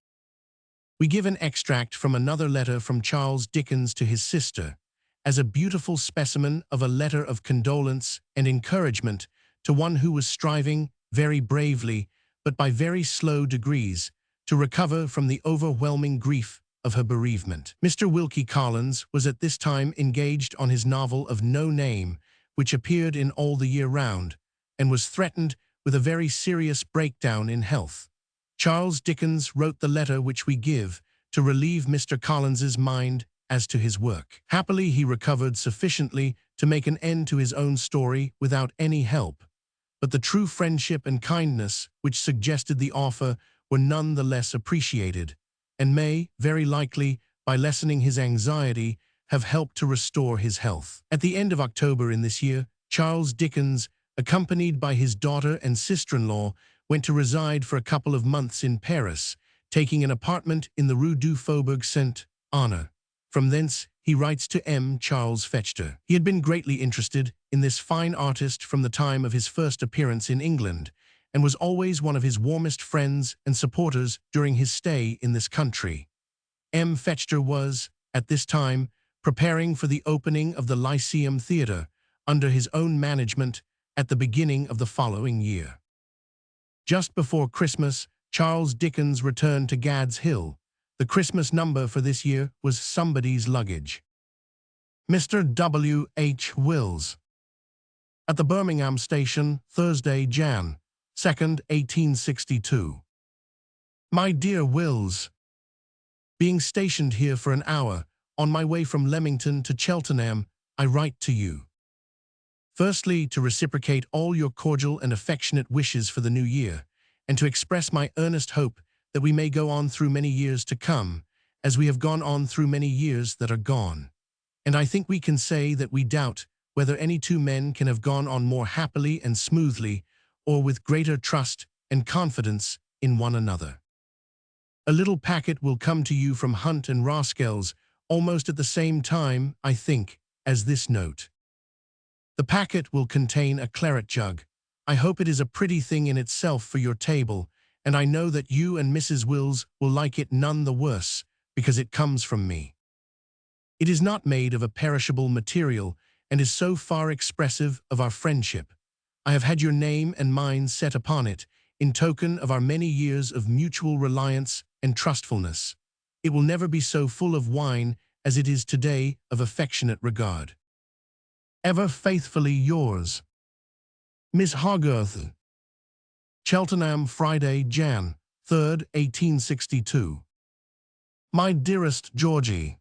We give an extract from another letter from Charles Dickens to his sister, as a beautiful specimen of a letter of condolence and encouragement to one who was striving very bravely, but by very slow degrees, to recover from the overwhelming grief of her bereavement. Mr. Wilkie Collins was at this time engaged on his novel of no name, which appeared in All the Year Round, and was threatened with a very serious breakdown in health. Charles Dickens wrote the letter which we give to relieve Mr. Collins's mind as to his work. Happily, he recovered sufficiently to make an end to his own story without any help, but the true friendship and kindness which suggested the offer were none the less appreciated, and may, very likely, by lessening his anxiety, have helped to restore his health. At the end of October in this year, Charles Dickens, accompanied by his daughter and sister-in-law, went to reside for a couple of months in Paris, taking an apartment in the Rue du Faubourg Saint-Honore. From thence he writes to M. Charles Fechter. He had been greatly interested in this fine artist from the time of his first appearance in England, and was always one of his warmest friends and supporters during his stay in this country. M. Fechter was, at this time, preparing for the opening of the Lyceum Theatre under his own management at the beginning of the following year. Just before Christmas, Charles Dickens returned to Gad's Hill. The Christmas number for this year was Somebody's Luggage. Mr. W. H. Wills. At the Birmingham station, Thursday, Jan. 2nd, 1862. My dear Wills, being stationed here for an hour, on my way from Leamington to Cheltenham, I write to you. Firstly, to reciprocate all your cordial and affectionate wishes for the new year, and to express my earnest hope that we may go on through many years to come, as we have gone on through many years that are gone. And I think we can say that we doubt whether any two men can have gone on more happily and smoothly, or with greater trust and confidence in one another. A little packet will come to you from Hunt and Roskell's almost at the same time, I think, as this note. The packet will contain a claret jug. I hope it is a pretty thing in itself for your table, and I know that you and Mrs. Wills will like it none the worse, because it comes from me. It is not made of a perishable material, and is so far expressive of our friendship. I have had your name and mine set upon it, in token of our many years of mutual reliance and trustfulness. It will never be so full of wine as it is today of affectionate regard. Ever faithfully yours, Miss Hogarth. Cheltenham, Friday, Jan. 3rd, 1862. My dearest Georgie,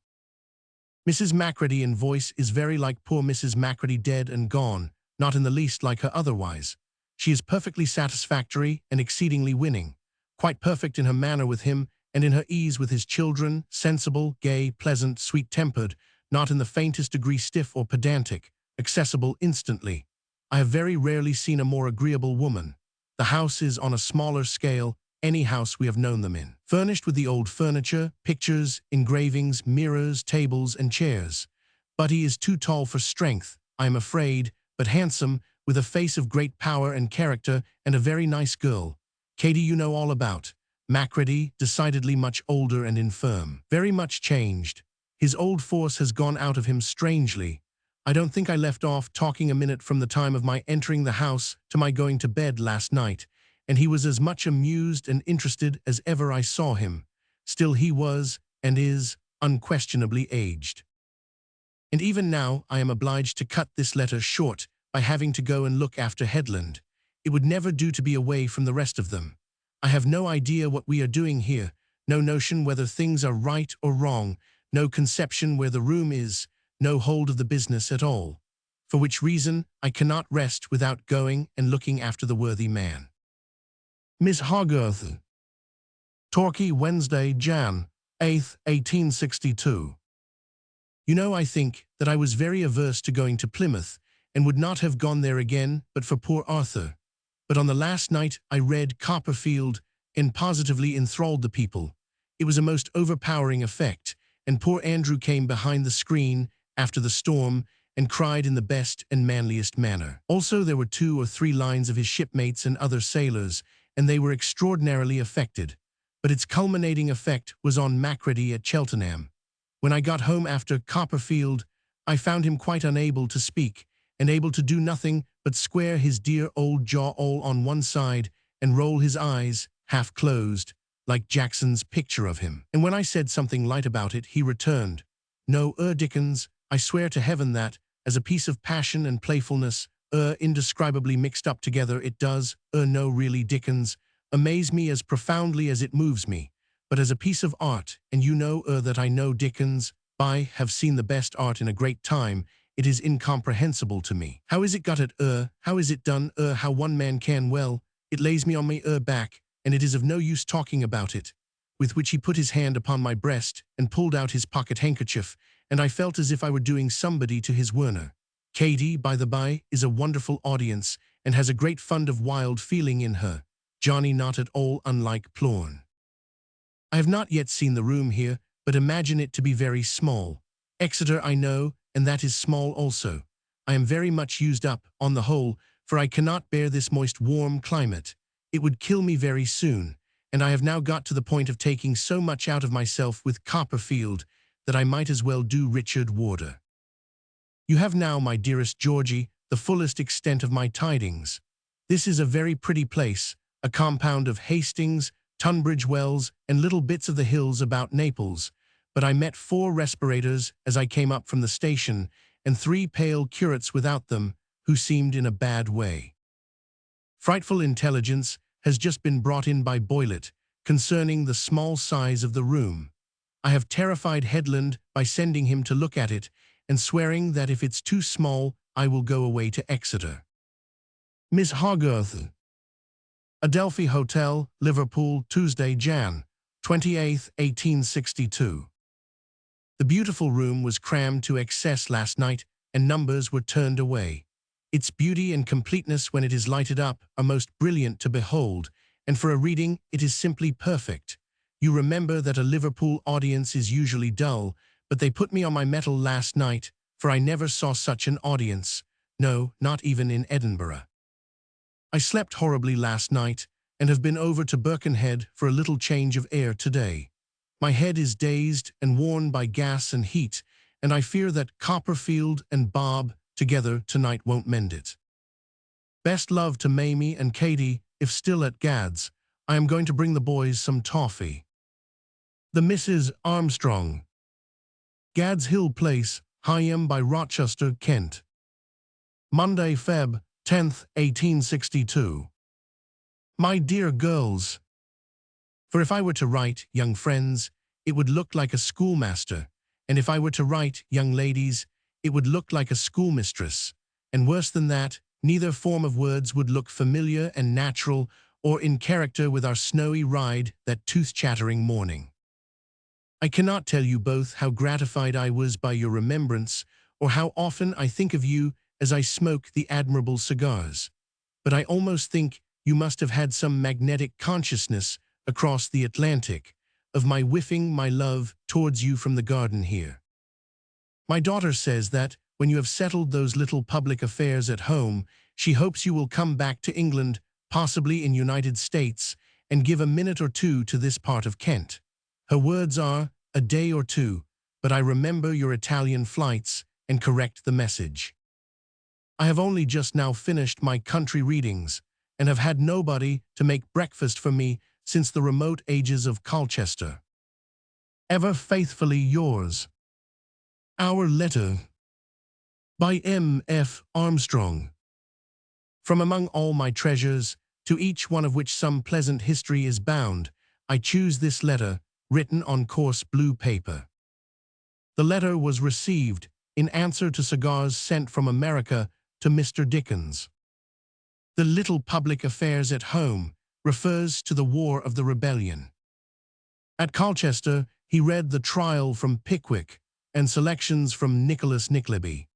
Mrs. Macready in voice is very like poor Mrs. Macready dead and gone, not in the least like her otherwise. She is perfectly satisfactory and exceedingly winning, quite perfect in her manner with him and in her ease with his children, sensible, gay, pleasant, sweet-tempered, not in the faintest degree stiff or pedantic, accessible instantly. I have very rarely seen a more agreeable woman. The house is on a smaller scale, any house we have known them in. Furnished with the old furniture, pictures, engravings, mirrors, tables, and chairs. But he is too tall for strength, I am afraid, but handsome, with a face of great power and character, and a very nice girl. Katie you know all about. Macready, decidedly much older and infirm. Very much changed. His old force has gone out of him strangely. I don't think I left off talking a minute from the time of my entering the house to my going to bed last night, and he was as much amused and interested as ever I saw him. Still he was, and is, unquestionably aged. And even now I am obliged to cut this letter short by having to go and look after Headland. It would never do to be away from the rest of them. I have no idea what we are doing here, no notion whether things are right or wrong, no conception where the room is, no hold of the business at all. For which reason I cannot rest without going and looking after the worthy man. Miss Hogarth. Torquay, Wednesday, Jan. 8th, 1862. You know, I think that I was very averse to going to Plymouth, and would not have gone there again but for poor Arthur. But on the last night I read Copperfield, and positively enthralled the people. It was a most overpowering effect, and poor Andrew came behind the screen after the storm, and cried in the best and manliest manner. Also there were 2 or 3 lines of his shipmates and other sailors, and they were extraordinarily affected. But its culminating effect was on Macready at Cheltenham. When I got home after Copperfield, I found him quite unable to speak, and able to do nothing but square his dear old jaw all on one side, and roll his eyes, half closed, like Jackson's picture of him. And when I said something light about it, he returned, "No, Dickens, I swear to heaven that, as a piece of passion and playfulness, indescribably mixed up together, it does, no really, Dickens, amaze me as profoundly as it moves me. But as a piece of art, and you know, that I know Dickens, I have seen the best art in a great time, it is incomprehensible to me. How is it got at, how is it done, how one man can, well, it lays me on my back, and it is of no use talking about it." With which he put his hand upon my breast, and pulled out his pocket handkerchief, and I felt as if I were doing somebody to his Werner. Katie, by the by, is a wonderful audience, and has a great fund of wild feeling in her. Johnny not at all unlike Plorn. I have not yet seen the room here, but imagine it to be very small. Exeter I know, and that is small also. I am very much used up, on the whole, for I cannot bear this moist warm climate. It would kill me very soon, and I have now got to the point of taking so much out of myself with Copperfield that I might as well do Richard Warder. You have now, my dearest Georgie, the fullest extent of my tidings. This is a very pretty place, a compound of Hastings, Tunbridge Wells, and little bits of the hills about Naples, but I met 4 respirators as I came up from the station, and 3 pale curates without them, who seemed in a bad way. Frightful intelligence has just been brought in by Boylet, concerning the small size of the room. I have terrified Headland by sending him to look at it, and swearing that if it's too small, I will go away to Exeter. Miss Hogarth. Adelphi Hotel, Liverpool, Tuesday, Jan. 28, 1862. The beautiful room was crammed to excess last night, and numbers were turned away. Its beauty and completeness when it is lighted up are most brilliant to behold, and for a reading it is simply perfect. You remember that a Liverpool audience is usually dull, but they put me on my mettle last night, for I never saw such an audience, no, not even in Edinburgh. I slept horribly last night, and have been over to Birkenhead for a little change of air today. My head is dazed and worn by gas and heat, and I fear that Copperfield and Bob together tonight won't mend it. Best love to Mamie and Katie, if still at Gad's. I am going to bring the boys some toffee. The Mrs. Armstrong. Gad's Hill Place, Higham by Rochester, Kent. Monday, Feb. 10th, 1862. My dear girls, for if I were to write, young friends, it would look like a schoolmaster, and if I were to write, young ladies, it would look like a schoolmistress, and worse than that, neither form of words would look familiar and natural or in character with our snowy ride that tooth-chattering morning. I cannot tell you both how gratified I was by your remembrance, or how often I think of you as I smoke the admirable cigars, but I almost think you must have had some magnetic consciousness across the Atlantic of my whiffing my love towards you from the garden here. My daughter says that, when you have settled those little public affairs at home, she hopes you will come back to England, possibly in United States, and give a minute or two to this part of Kent. Her words are, a day or two, but I remember your Italian flights and correct the message. I have only just now finished my country readings, and have had nobody to make breakfast for me since the remote ages of Colchester. Ever faithfully yours. Our Letter. By M. F. Armstrong. From among all my treasures, to each one of which some pleasant history is bound, I choose this letter, written on coarse blue paper. The letter was received in answer to cigars sent from America to Mr. Dickens. The little public affairs at home refers to the War of the Rebellion. At Colchester, he read The Trial from Pickwick and selections from Nicholas Nickleby.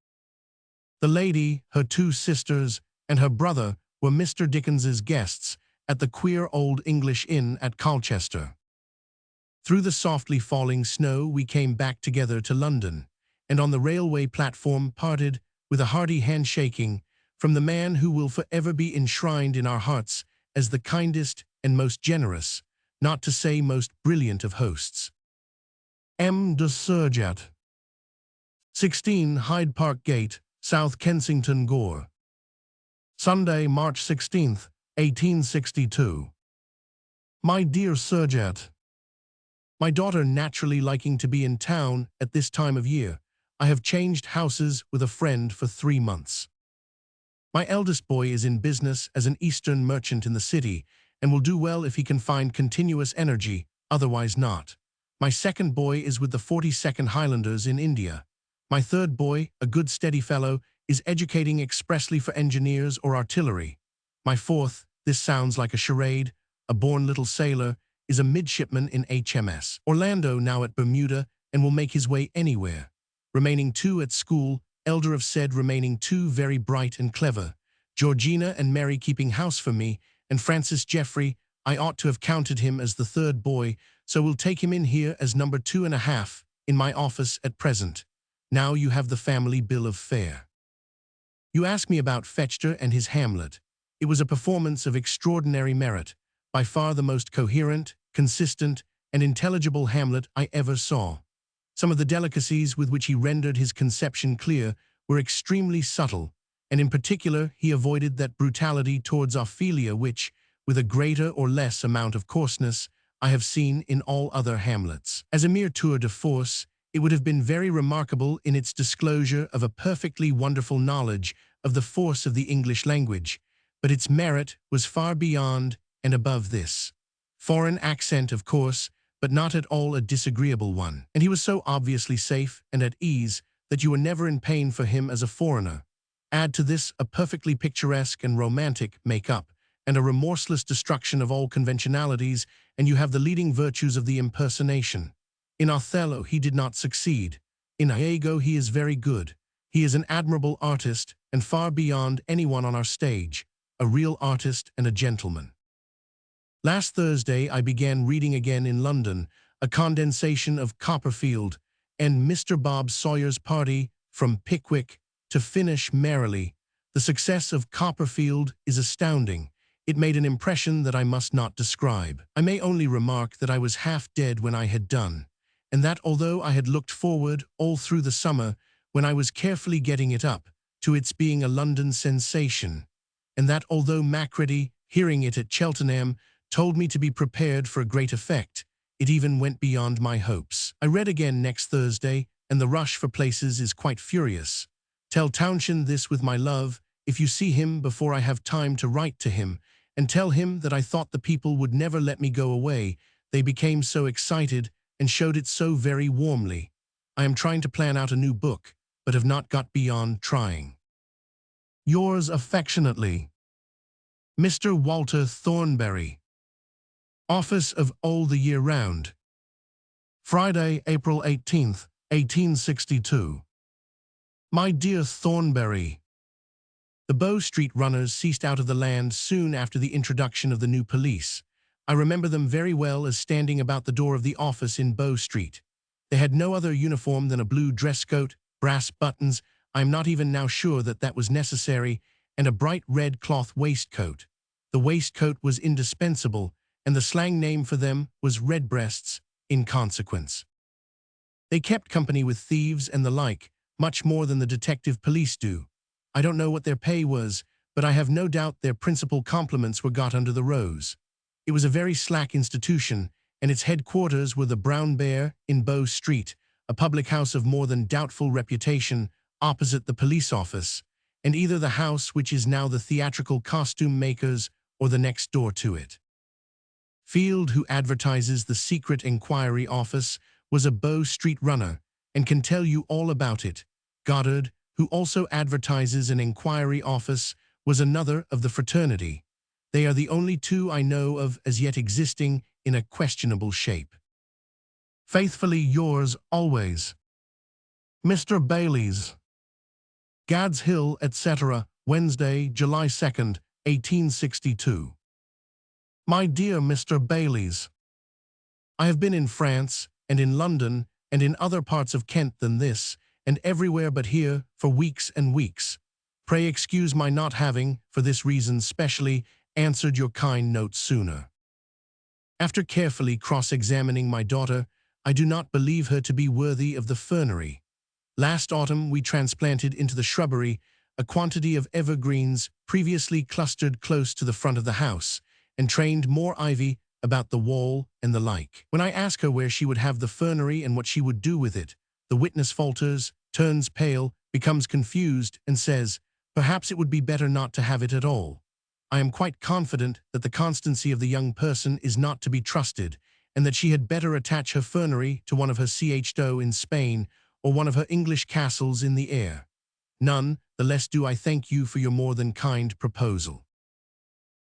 The lady, her 2 sisters, and her brother were Mr. Dickens's guests at the queer old English inn at Colchester. Through the softly falling snow we came back together to London, and on the railway platform parted with a hearty handshaking from the man who will forever be enshrined in our hearts as the kindest and most generous, not to say most brilliant of hosts. M. de Surjat. 16 Hyde Park Gate, South Kensington Gore. Sunday, March 16th, 1862. My dear Surjat, my daughter naturally liking to be in town at this time of year, I have changed houses with a friend for 3 months. My eldest boy is in business as an Eastern merchant in the city, and will do well if he can find continuous energy, otherwise not. My second boy is with the 42nd Highlanders in India. My third boy, a good steady fellow, is educating expressly for engineers or artillery. My fourth, this sounds like a charade, a born little sailor, is a midshipman in HMS Orlando, now at Bermuda, and will make his way anywhere. Remaining 2 at school, elder of said remaining 2 very bright and clever. Georgina and Mary keeping house for me, and Francis Jeffrey, I ought to have counted him as the third boy, so we'll take him in here as number 2.5, in my office at present. Now you have the family bill of fare. You ask me about Fechter and his Hamlet. It was a performance of extraordinary merit, by far the most coherent, consistent, and intelligible Hamlet I ever saw. Some of the delicacies with which he rendered his conception clear were extremely subtle, and in particular he avoided that brutality towards Ophelia which, with a greater or less amount of coarseness, I have seen in all other Hamlets. As a mere tour de force, it would have been very remarkable in its disclosure of a perfectly wonderful knowledge of the force of the English language, but its merit was far beyond and above this. Foreign accent, of course, but not at all a disagreeable one. And he was so obviously safe and at ease that you were never in pain for him as a foreigner. Add to this a perfectly picturesque and romantic make-up, and a remorseless destruction of all conventionalities, and you have the leading virtues of the impersonation. In Othello he did not succeed. In Iago he is very good. He is an admirable artist, and far beyond anyone on our stage, a real artist and a gentleman. Last Thursday I began reading again in London a condensation of Copperfield and Mr. Bob Sawyer's Party from Pickwick to finish merrily. The success of Copperfield is astounding. It made an impression that I must not describe. I may only remark that I was half dead when I had done, and that although I had looked forward all through the summer, when I was carefully getting it up, to its being a London sensation, and that although Macready, hearing it at Cheltenham, told me to be prepared for a great effect, it even went beyond my hopes. I read again next Thursday, and the rush for places is quite furious. Tell Townshend this with my love, if you see him before I have time to write to him, and tell him that I thought the people would never let me go away. They became so excited and showed it so very warmly. I am trying to plan out a new book, but have not got beyond trying. Yours affectionately, Mr. Walter Thornbury. Office of All the Year Round. Friday, April 18th, 1862. My dear Thornbury, the Bow Street runners ceased out of the land soon after the introduction of the new police. I remember them very well as standing about the door of the office in Bow Street. They had no other uniform than a blue dress coat, brass buttons, I am not even now sure that that was necessary, and a bright red cloth waistcoat. The waistcoat was indispensable, and the slang name for them was redbreasts, in consequence. They kept company with thieves and the like, much more than the detective police do. I don't know what their pay was, but I have no doubt their principal compliments were got under the rose. It was a very slack institution, and its headquarters were the Brown Bear in Bow Street, a public house of more than doubtful reputation, opposite the police office, and either the house which is now the theatrical costume makers or the next door to it. Field, who advertises the Secret Inquiry Office, was a Bow Street runner, and can tell you all about it. Goddard, who also advertises an inquiry office, was another of the fraternity. They are the only two I know of as yet existing in a questionable shape. Faithfully yours always, Mr. Bayliss. Gad's Hill, etc., Wednesday, July 2nd, 1862. My dear Mr. Bayliss, I have been in France, and in London, and in other parts of Kent than this, and everywhere but here, for weeks and weeks. Pray excuse my not having, for this reason specially, answered your kind note sooner. After carefully cross-examining my daughter, I do not believe her to be worthy of the fernery. Last autumn we transplanted into the shrubbery a quantity of evergreens previously clustered close to the front of the house, and trained more ivy about the wall and the like. When I ask her where she would have the fernery and what she would do with it, the witness falters, turns pale, becomes confused, and says, perhaps it would be better not to have it at all. I am quite confident that the constancy of the young person is not to be trusted, and that she had better attach her fernery to one of her châteaux in Spain, or one of her English castles in the air. None the less do I thank you for your more than kind proposal.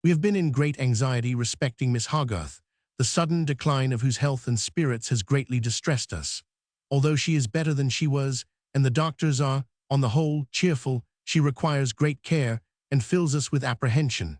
We have been in great anxiety respecting Miss Hogarth, the sudden decline of whose health and spirits has greatly distressed us. Although she is better than she was, and the doctors are, on the whole, cheerful, she requires great care and fills us with apprehension.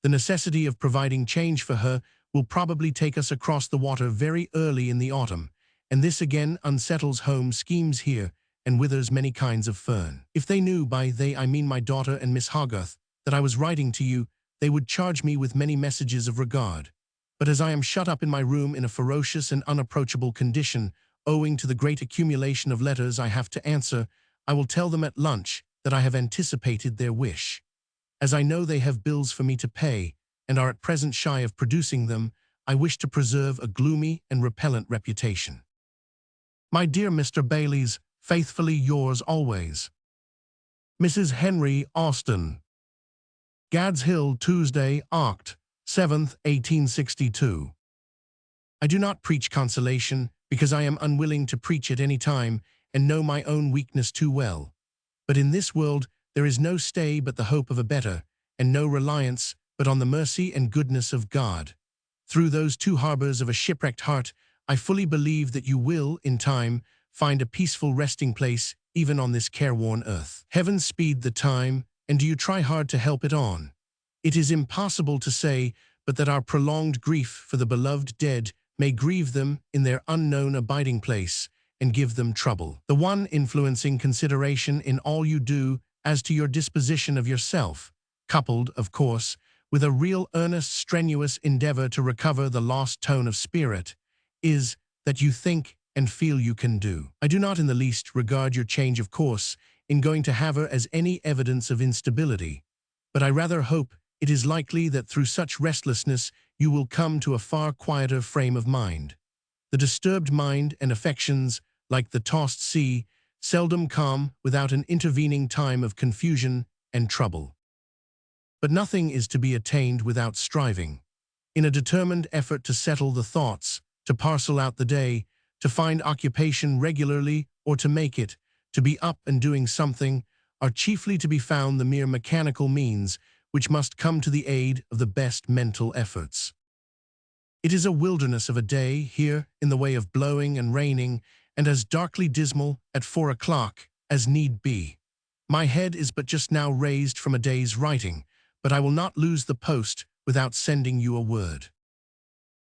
The necessity of providing change for her will probably take us across the water very early in the autumn, and this again unsettles home schemes here, and withers many kinds of fern. If they knew, by they I mean my daughter and Miss Hogarth, that I was writing to you, they would charge me with many messages of regard. But as I am shut up in my room in a ferocious and unapproachable condition, owing to the great accumulation of letters I have to answer, I will tell them at lunch that I have anticipated their wish. As I know they have bills for me to pay, and are at present shy of producing them, I wish to preserve a gloomy and repellent reputation. My dear Mr. Baileys, faithfully yours always. Mrs. Henry Austen. Gad's Hill, Tuesday, Oct. 7th, 1862. I do not preach consolation, because I am unwilling to preach at any time, and know my own weakness too well. But in this world there is no stay but the hope of a better, and no reliance but on the mercy and goodness of God. Through those two harbors of a shipwrecked heart, I fully believe that you will, in time, find a peaceful resting place even on this careworn earth. Heaven speed the time, and do you try hard to help it on. It is impossible to say but that our prolonged grief for the beloved dead may grieve them in their unknown abiding place and give them trouble. The one influencing consideration in all you do as to your disposition of yourself, coupled, of course, with a real earnest strenuous endeavor to recover the lost tone of spirit, is that you think and feel you can do. I do not in the least regard your change of course in going to Havre as any evidence of instability, but I rather hope it is likely that through such restlessness you will come to a far quieter frame of mind. The disturbed mind and affections, like the tossed sea, seldom calm without an intervening time of confusion and trouble. But nothing is to be attained without striving. In a determined effort to settle the thoughts, to parcel out the day, to find occupation regularly or to make it, to be up and doing something, are chiefly to be found the mere mechanical means which must come to the aid of the best mental efforts. It is a wilderness of a day here in the way of blowing and raining, and as darkly dismal at 4 o'clock as need be. My head is but just now raised from a day's writing, but I will not lose the post without sending you a word.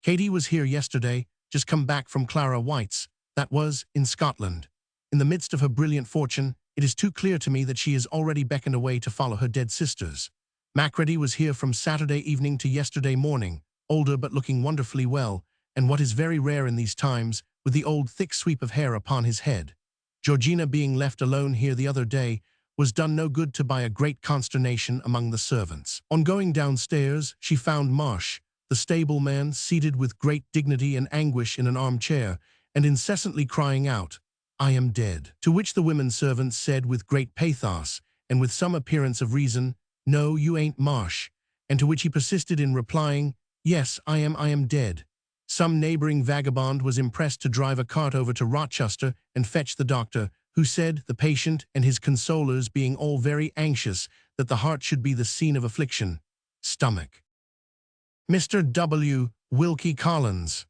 Katie was here yesterday, just come back from Clara White's, that was, in Scotland. In the midst of her brilliant fortune, it is too clear to me that she is already beckoned away to follow her dead sisters. Macready was here from Saturday evening to yesterday morning, older but looking wonderfully well, and what is very rare in these times, with the old thick sweep of hair upon his head. Georgina being left alone here the other day, was done no good to by a great consternation among the servants. On going downstairs, she found Marsh, the stableman, seated with great dignity and anguish in an armchair, and incessantly crying out, "I am dead." To which the women servants said with great pathos, and with some appearance of reason, "No, you ain't Marsh," and to which he persisted in replying, "Yes, I am dead." Some neighboring vagabond was impressed to drive a cart over to Rochester and fetch the doctor, who said, the patient and his consolers being all very anxious that the heart should be the scene of affliction, stomach. Mr. W. Wilkie Collins.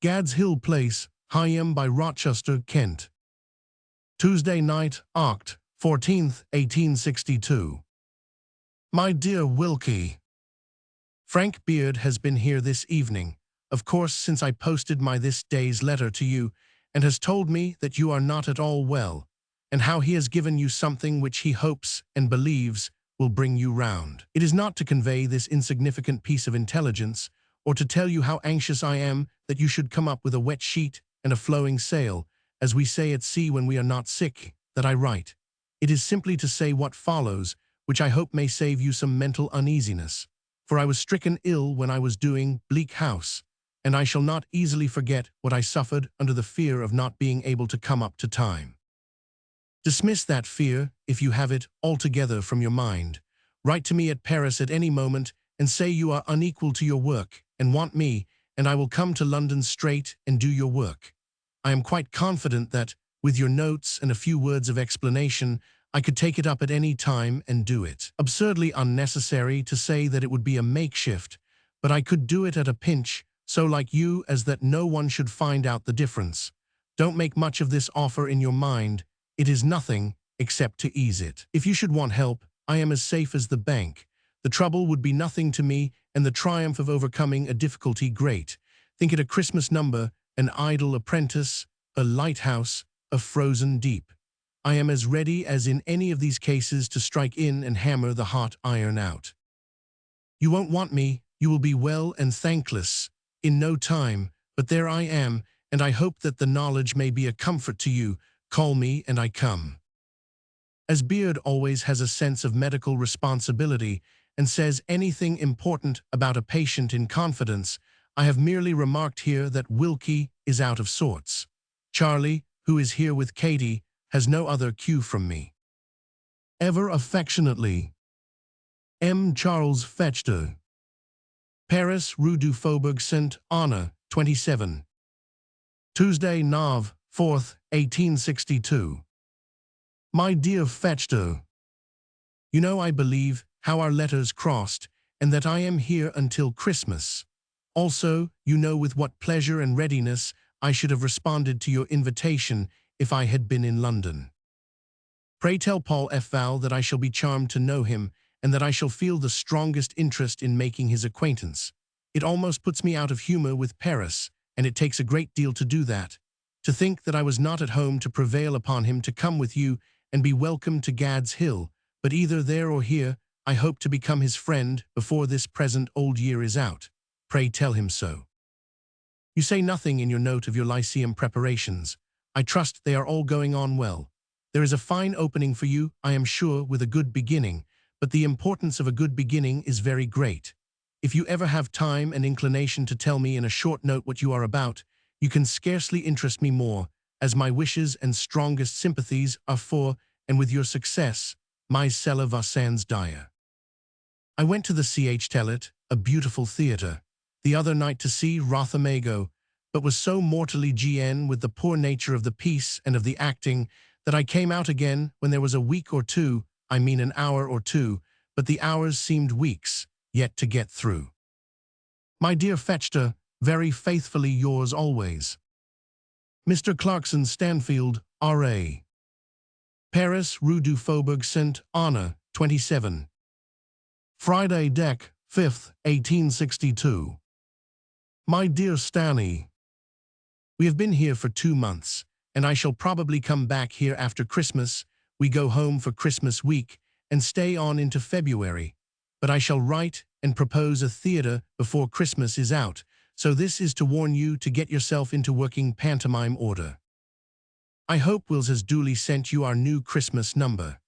Gad's Hill Place, Hyam by Rochester, Kent. Tuesday night, Oct. 14th, 1862. My dear Wilkie, Frank Beard has been here this evening, of course since I posted my this day's letter to you, and has told me that you are not at all well, and how he has given you something which he hopes and believes will bring you round. It is not to convey this insignificant piece of intelligence, or to tell you how anxious I am that you should come up with a wet sheet and a flowing sail, as we say at sea when we are not sick, that I write. It is simply to say what follows, which I hope may save you some mental uneasiness. For I was stricken ill when I was doing Bleak House, and I shall not easily forget what I suffered under the fear of not being able to come up to time. Dismiss that fear, if you have it, altogether from your mind. Write to me at Paris at any moment, and say you are unequal to your work, and want me, and I will come to London straight and do your work. I am quite confident that, with your notes and a few words of explanation, I could take it up at any time and do it. Absurdly unnecessary to say that it would be a makeshift, but I could do it at a pinch, so like you as that no one should find out the difference. Don't make much of this offer in your mind. It is nothing except to ease it. If you should want help, I am as safe as the bank. The trouble would be nothing to me, and the triumph of overcoming a difficulty great. Think it a Christmas number, an idle apprentice, a lighthouse, a frozen deep. I am as ready as in any of these cases to strike in and hammer the hot iron out. You won't want me, you will be well and thankless in no time, but there I am, and I hope that the knowledge may be a comfort to you. Call me and I come. As Beard always has a sense of medical responsibility and says anything important about a patient in confidence, I have merely remarked here that Wilkie is out of sorts. Charlie, who is here with Katie, has no other cue from me. Ever affectionately, M. Charles Fechter. Paris, Rue du Faubourg Saint-Honore, 27. Tuesday, Nov. 4th, 1862. My dear Fechter, you know I believe how our letters crossed, and that I am here until Christmas. Also, you know with what pleasure and readiness I should have responded to your invitation if I had been in London. Pray tell Paul F. Val that I shall be charmed to know him, and that I shall feel the strongest interest in making his acquaintance. It almost puts me out of humor with Paris, and it takes a great deal to do that. To think that I was not at home to prevail upon him to come with you and be welcome to Gad's Hill, but either there or here, I hope to become his friend before this present old year is out. Pray tell him so. You say nothing in your note of your Lyceum preparations. I trust they are all going on well. There is a fine opening for you, I am sure, with a good beginning, but the importance of a good beginning is very great. If you ever have time and inclination to tell me in a short note what you are about, you can scarcely interest me more, as my wishes and strongest sympathies are for, and with your success, my Cella Vassans dire. I went to the Ch. Tellet, a beautiful theatre, the other night to see Rothermago, but was so mortally gn with the poor nature of the piece and of the acting that I came out again when there was a week or two, I mean an hour or two, but the hours seemed weeks, yet to get through. My dear Fechter, very faithfully yours always. Mr. Clarkson Stanfield, R.A. Paris, Rue du Faubourg Saint-Honore, 27. Friday, Dec. 5th, 1862. My dear Stanley, we have been here for 2 months, and I shall probably come back here after Christmas. We go home for Christmas week and stay on into February, but I shall write and propose a theatre before Christmas is out, so this is to warn you to get yourself into working pantomime order. I hope Wills has duly sent you our new Christmas number.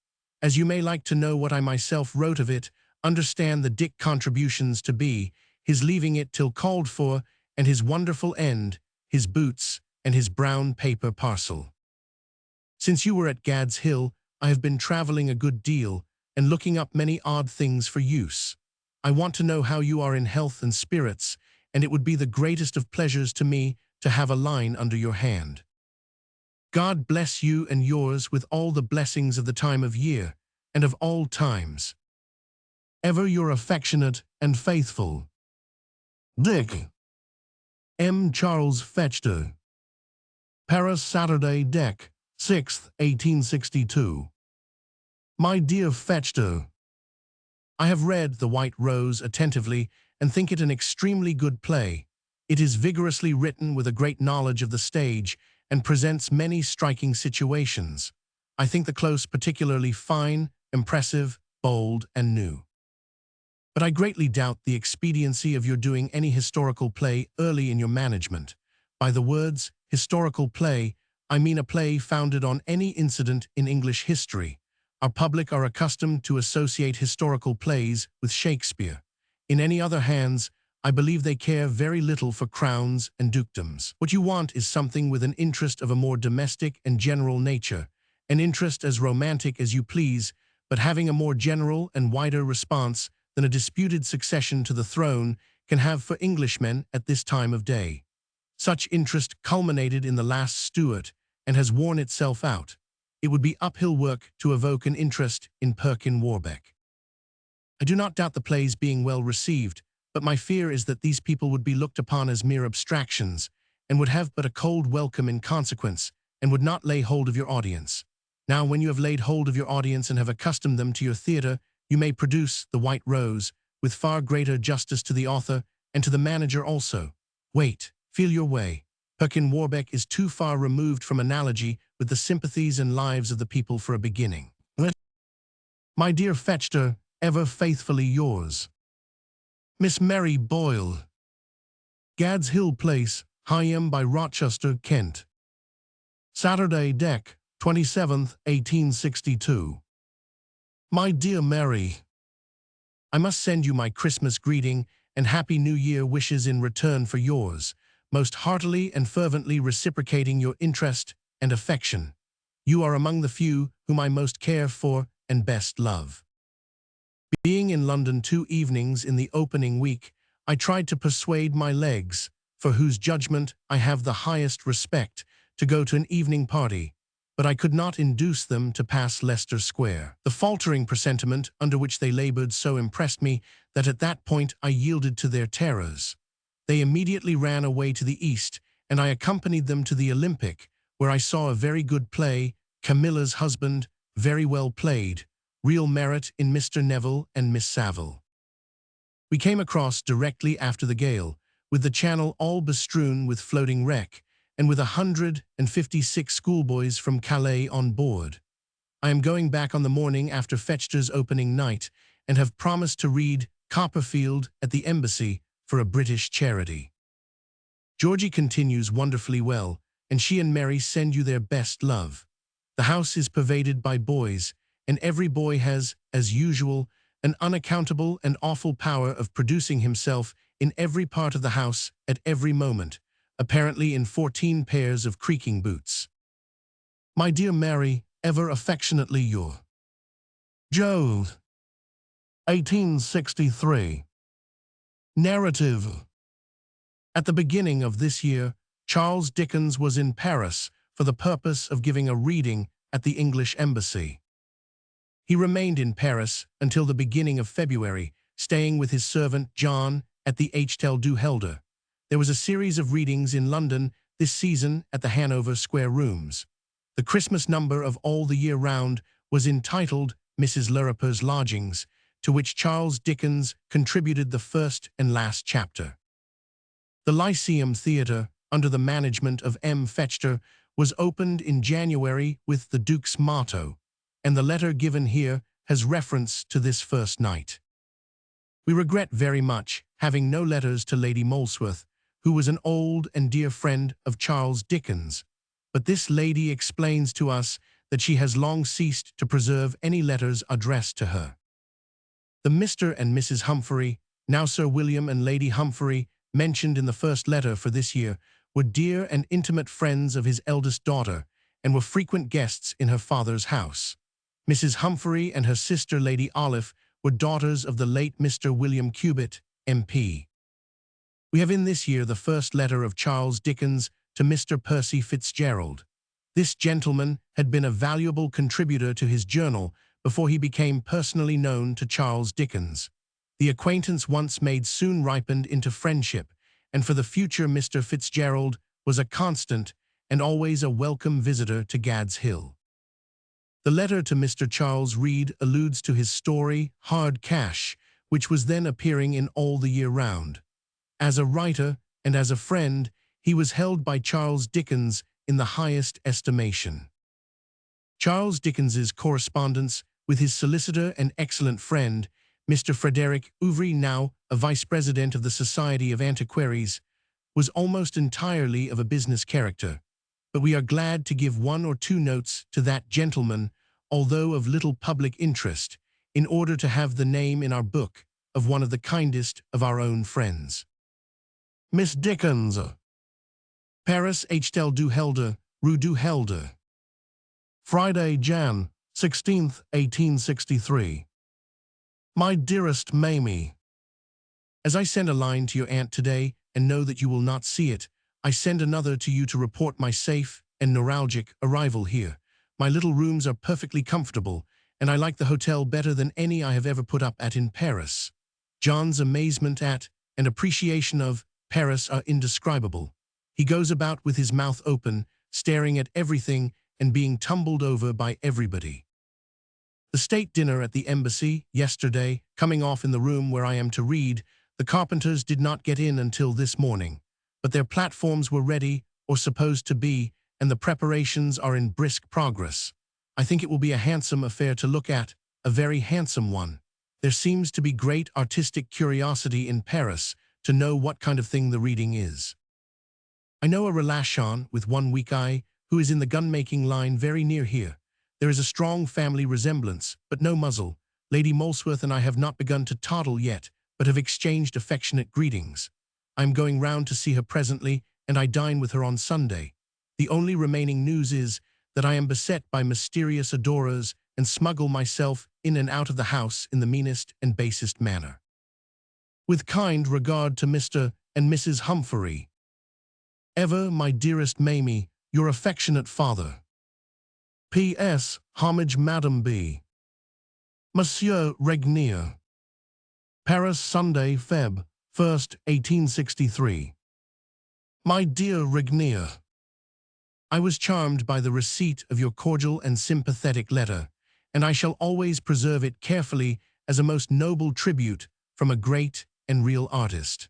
As you may like to know what I myself wrote of it, understand the Dick contributions to be, his leaving it till called for, and his wonderful end, his boots, and his brown paper parcel. Since you were at Gad's Hill, I have been traveling a good deal, and looking up many odd things for use. I want to know how you are in health and spirits, and it would be the greatest of pleasures to me to have a line under your hand. God bless you and yours with all the blessings of the time of year, and of all times. Ever your affectionate and faithful Dick. M. Charles Fechter. Paris, Saturday, Dec. 6th, 1862. My dear Fechter, I have read The White Rose attentively and think it an extremely good play. It is vigorously written with a great knowledge of the stage and presents many striking situations. I think the close particularly fine, impressive, bold, and new. But I greatly doubt the expediency of your doing any historical play early in your management. By the words, historical play, I mean a play founded on any incident in English history. Our public are accustomed to associate historical plays with Shakespeare. In any other hands, I believe they care very little for crowns and dukedoms. What you want is something with an interest of a more domestic and general nature, an interest as romantic as you please, but having a more general and wider response than a disputed succession to the throne can have for Englishmen at this time of day. Such interest culminated in the last Stuart and has worn itself out. It would be uphill work to evoke an interest in Perkin Warbeck. I do not doubt the plays being well received, but my fear is that these people would be looked upon as mere abstractions, and would have but a cold welcome in consequence, and would not lay hold of your audience. Now, when you have laid hold of your audience and have accustomed them to your theatre, you may produce The White Rose with far greater justice to the author and to the manager also. Wait, feel your way. Perkin Warbeck is too far removed from analogy with the sympathies and lives of the people for a beginning. My dear Fetchter, ever faithfully yours. Miss Mary Boyle. Gad's Hill Place, Higham by Rochester, Kent. Saturday, Dec. 27th, 1862. My dear Mary, I must send you my Christmas greeting and Happy New Year wishes in return for yours, most heartily and fervently reciprocating your interest and affection. You are among the few whom I most care for and best love. Being in London 2 evenings in the opening week, I tried to persuade my legs, for whose judgment I have the highest respect, to go to an evening party, but I could not induce them to pass Leicester Square. The faltering presentiment under which they labored so impressed me that at that point I yielded to their terrors. They immediately ran away to the east, and I accompanied them to the Olympic, where I saw a very good play, Camilla's Husband, very well played, real merit in Mr. Neville and Miss Saville. We came across directly after the gale, with the channel all bestrewn with floating wreck, and with 156 schoolboys from Calais on board. I am going back on the morning after Fetchter's opening night, and have promised to read Copperfield at the Embassy for a British charity. Georgie continues wonderfully well, and she and Mary send you their best love. The house is pervaded by boys, and every boy has, as usual, an unaccountable and awful power of producing himself in every part of the house at every moment, apparently in 14 pairs of creaking boots. My dear Mary, ever affectionately your Joe. 1863. Narrative. At the beginning of this year, Charles Dickens was in Paris for the purpose of giving a reading at the English Embassy. He remained in Paris until the beginning of February, staying with his servant John at the Hôtel du Helder. There was a series of readings in London this season at the Hanover Square Rooms. The Christmas number of All the Year Round was entitled Mrs. Lirriper's Lodgings, to which Charles Dickens contributed the first and last chapter. The Lyceum Theatre, under the management of M. Fetchter, was opened in January with the Duke's motto, and the letter given here has reference to this first night. We regret very much having no letters to Lady Molesworth, who was an old and dear friend of Charles Dickens, but this lady explains to us that she has long ceased to preserve any letters addressed to her. The Mr. and Mrs. Humphrey, now Sir William and Lady Humphrey, mentioned in the first letter for this year, were dear and intimate friends of his eldest daughter, and were frequent guests in her father's house. Mrs. Humphrey and her sister Lady Olive were daughters of the late Mr. William Cubitt, MP. We have in this year the first letter of Charles Dickens to Mr. Percy Fitzgerald. This gentleman had been a valuable contributor to his journal before he became personally known to Charles Dickens. The acquaintance once made soon ripened into friendship, and for the future Mr. Fitzgerald was a constant and always a welcome visitor to Gad's Hill. The letter to Mr. Charles Reade alludes to his story, Hard Cash, which was then appearing in All the Year Round. As a writer and as a friend, he was held by Charles Dickens in the highest estimation. Charles Dickens's correspondence with his solicitor and excellent friend, Mr. Frederick Ouvry, now a vice-president of the Society of Antiquaries, was almost entirely of a business character, but we are glad to give 1 or 2 notes to that gentleman, although of little public interest, in order to have the name in our book of one of the kindest of our own friends. Miss Dickens. Paris, Hôtel du Helder, Rue du Helder. Friday, Jan. 16th, 1863. My dearest Mamie, as I send a line to your aunt today and know that you will not see it, I send another to you to report my safe and neuralgic arrival here. My little rooms are perfectly comfortable, and I like the hotel better than any I have ever put up at in Paris. John's amazement at and appreciation of Paris are indescribable. He goes about with his mouth open, staring at everything and being tumbled over by everybody. The state dinner at the Embassy, yesterday, coming off in the room where I am to read, the carpenters did not get in until this morning, but their platforms were ready, or supposed to be, and the preparations are in brisk progress. I think it will be a handsome affair to look at, a very handsome one. There seems to be great artistic curiosity in Paris to know what kind of thing the reading is. I know a relation with one weak eye who is in the gun-making line very near here. There is a strong family resemblance, but no muzzle. Lady Molesworth and I have not begun to toddle yet, but have exchanged affectionate greetings. I am going round to see her presently, and I dine with her on Sunday. The only remaining news is that I am beset by mysterious adorers and smuggle myself in and out of the house in the meanest and basest manner. With kind regard to Mr. and Mrs. Humphrey. Ever, my dearest Mamie, your affectionate father. P.S. Homage, Madam B. Monsieur Regnier. Paris, Sunday, Feb. 1st, 1863. My dear Regnier, I was charmed by the receipt of your cordial and sympathetic letter, and I shall always preserve it carefully as a most noble tribute from a great and real artist.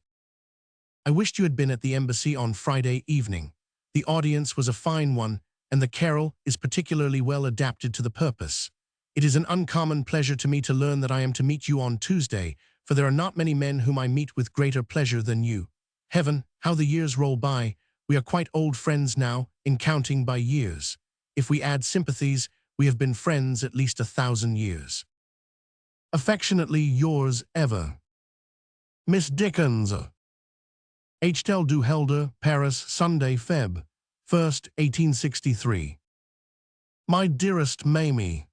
I wished you had been at the embassy on Friday evening. The audience was a fine one, and the carol is particularly well adapted to the purpose. It is an uncommon pleasure to me to learn that I am to meet you on Tuesday, for there are not many men whom I meet with greater pleasure than you. Heaven, how the years roll by! We are quite old friends now, in counting by years. If we add sympathies, we have been friends at least 1,000 years. Affectionately yours ever, Miss Dickens. H. du Helder, Paris, Sunday, Feb. 1st, 1863. My dearest Mamie,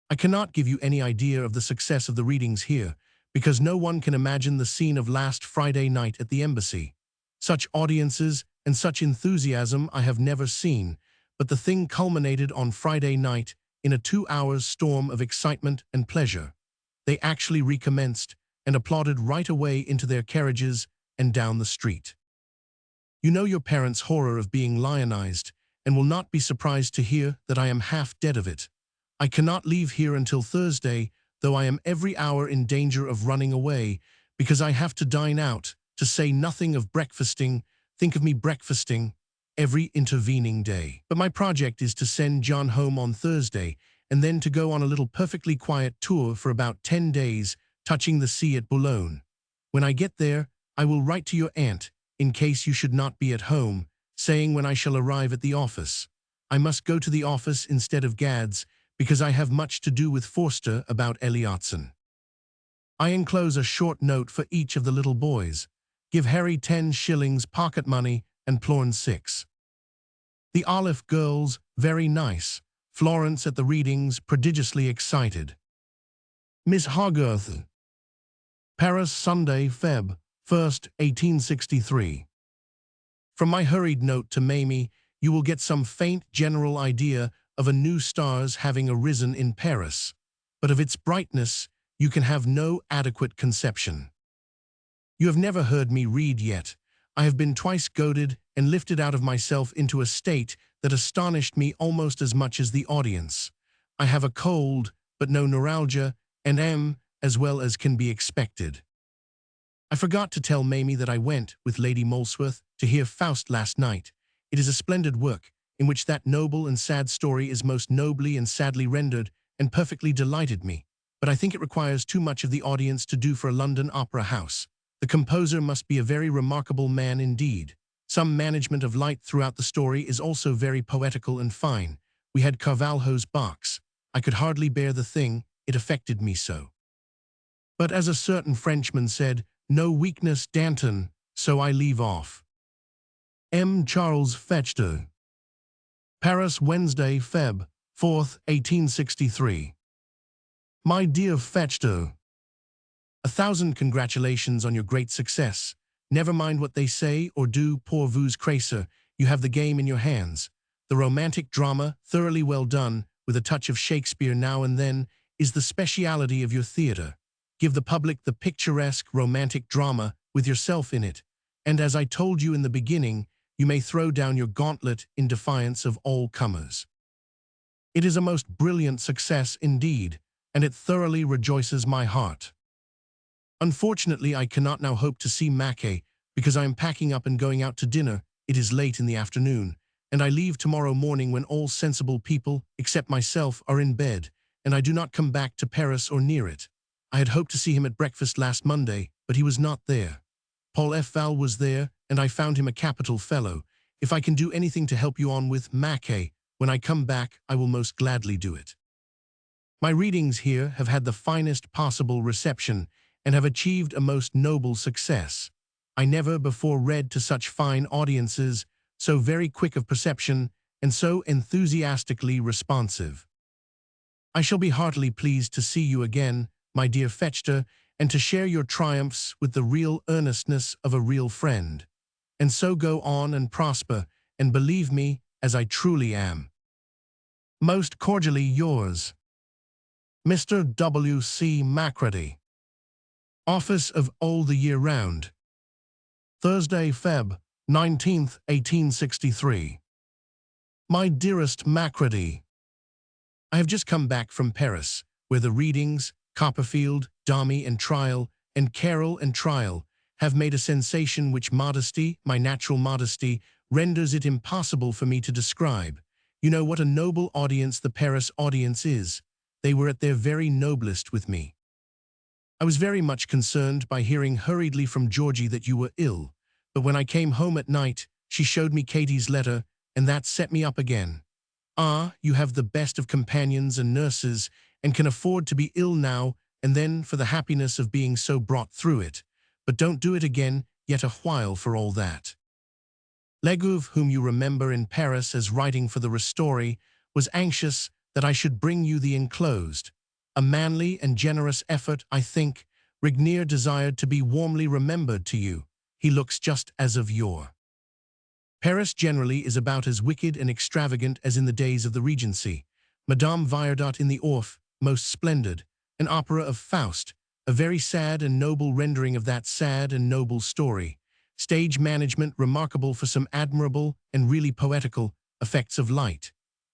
I cannot give you any idea of the success of the readings here, because no one can imagine the scene of last Friday night at the embassy. Such audiences and such enthusiasm I have never seen, but the thing culminated on Friday night in a 2 hours storm of excitement and pleasure. They actually recommenced and applauded right away into their carriages and down the street. You know your parents' horror of being lionized, and will not be surprised to hear that I am half dead of it. I cannot leave here until Thursday, though I am every hour in danger of running away, because I have to dine out, to say nothing of breakfasting, think of me breakfasting, every intervening day. But my project is to send John home on Thursday, and then to go on a little perfectly quiet tour for about 10 days, touching the sea at Boulogne. When I get there, I will write to your aunt, in case you should not be at home, saying when I shall arrive at the office. I must go to the office instead of Gad's, because I have much to do with Forster about Eliotson. I enclose a short note for each of the little boys. Give Harry 10 shillings pocket money and Plorn 6. The Olive girls, very nice. Florence at the readings, prodigiously excited. Miss Hogarth. Paris, Sunday, Feb. 1st, 1863. From my hurried note to Mamie, you will get some faint general idea of a new star's having arisen in Paris, but of its brightness you can have no adequate conception. You have never heard me read yet. I have been twice goaded and lifted out of myself into a state that astonished me almost as much as the audience. I have a cold, but no neuralgia, and am as well as can be expected. I forgot to tell Mamie that I went, with Lady Molesworth, to hear Faust last night. It is a splendid work, in which that noble and sad story is most nobly and sadly rendered, and perfectly delighted me. But I think it requires too much of the audience to do for a London opera house. The composer must be a very remarkable man indeed. Some management of light throughout the story is also very poetical and fine. We had Carvalho's box. I could hardly bear the thing, it affected me so. But as a certain Frenchman said, no weakness, Danton, so I leave off. M. Charles Fetchter. Paris, Wednesday, Feb. 4th, 1863. My dear Fetchter, 1,000 congratulations on your great success. Never mind what they say or do, pour vous cracer, you have the game in your hands. The romantic drama, thoroughly well done, with a touch of Shakespeare now and then, is the speciality of your theatre. Give the public the picturesque romantic drama with yourself in it, and as I told you in the beginning, you may throw down your gauntlet in defiance of all comers. It is a most brilliant success indeed, and it thoroughly rejoices my heart. Unfortunately, I cannot now hope to see Mackay, because I am packing up and going out to dinner. It is late in the afternoon, and I leave tomorrow morning when all sensible people, except myself, are in bed, and I do not come back to Paris or near it. I had hoped to see him at breakfast last Monday, but he was not there. Paul F. Val was there, and I found him a capital fellow. If I can do anything to help you on with Mackay, when I come back, I will most gladly do it. My readings here have had the finest possible reception and have achieved a most noble success. I never before read to such fine audiences, so very quick of perception, and so enthusiastically responsive. I shall be heartily pleased to see you again, my dear Fetchter, and to share your triumphs with the real earnestness of a real friend. And so go on and prosper, and believe me, as I truly am. Most cordially yours, Mr. W. C. Macready. Office of All the Year Round. Thursday, Feb. 19th, 1863. My dearest Macready, I have just come back from Paris, where the readings, Copperfield, Dami and Trial, and Carol and Trial, have made a sensation which modesty, my natural modesty, renders it impossible for me to describe. You know what a noble audience the Paris audience is. They were at their very noblest with me. I was very much concerned by hearing hurriedly from Georgie that you were ill, but when I came home at night, she showed me Katie's letter, and that set me up again. Ah, you have the best of companions and nurses, and can afford to be ill now and then for the happiness of being so brought through it, but don't do it again yet a while for all that. Legouve, whom you remember in Paris as writing for the Ristori, was anxious that I should bring you the enclosed. A manly and generous effort, I think. Regnier desired to be warmly remembered to you. He looks just as of yore. Paris generally is about as wicked and extravagant as in the days of the Regency. Madame Viardot in the Orphe, most splendid. An opera of Faust, a very sad and noble rendering of that sad and noble story. Stage management remarkable for some admirable and really poetical effects of light.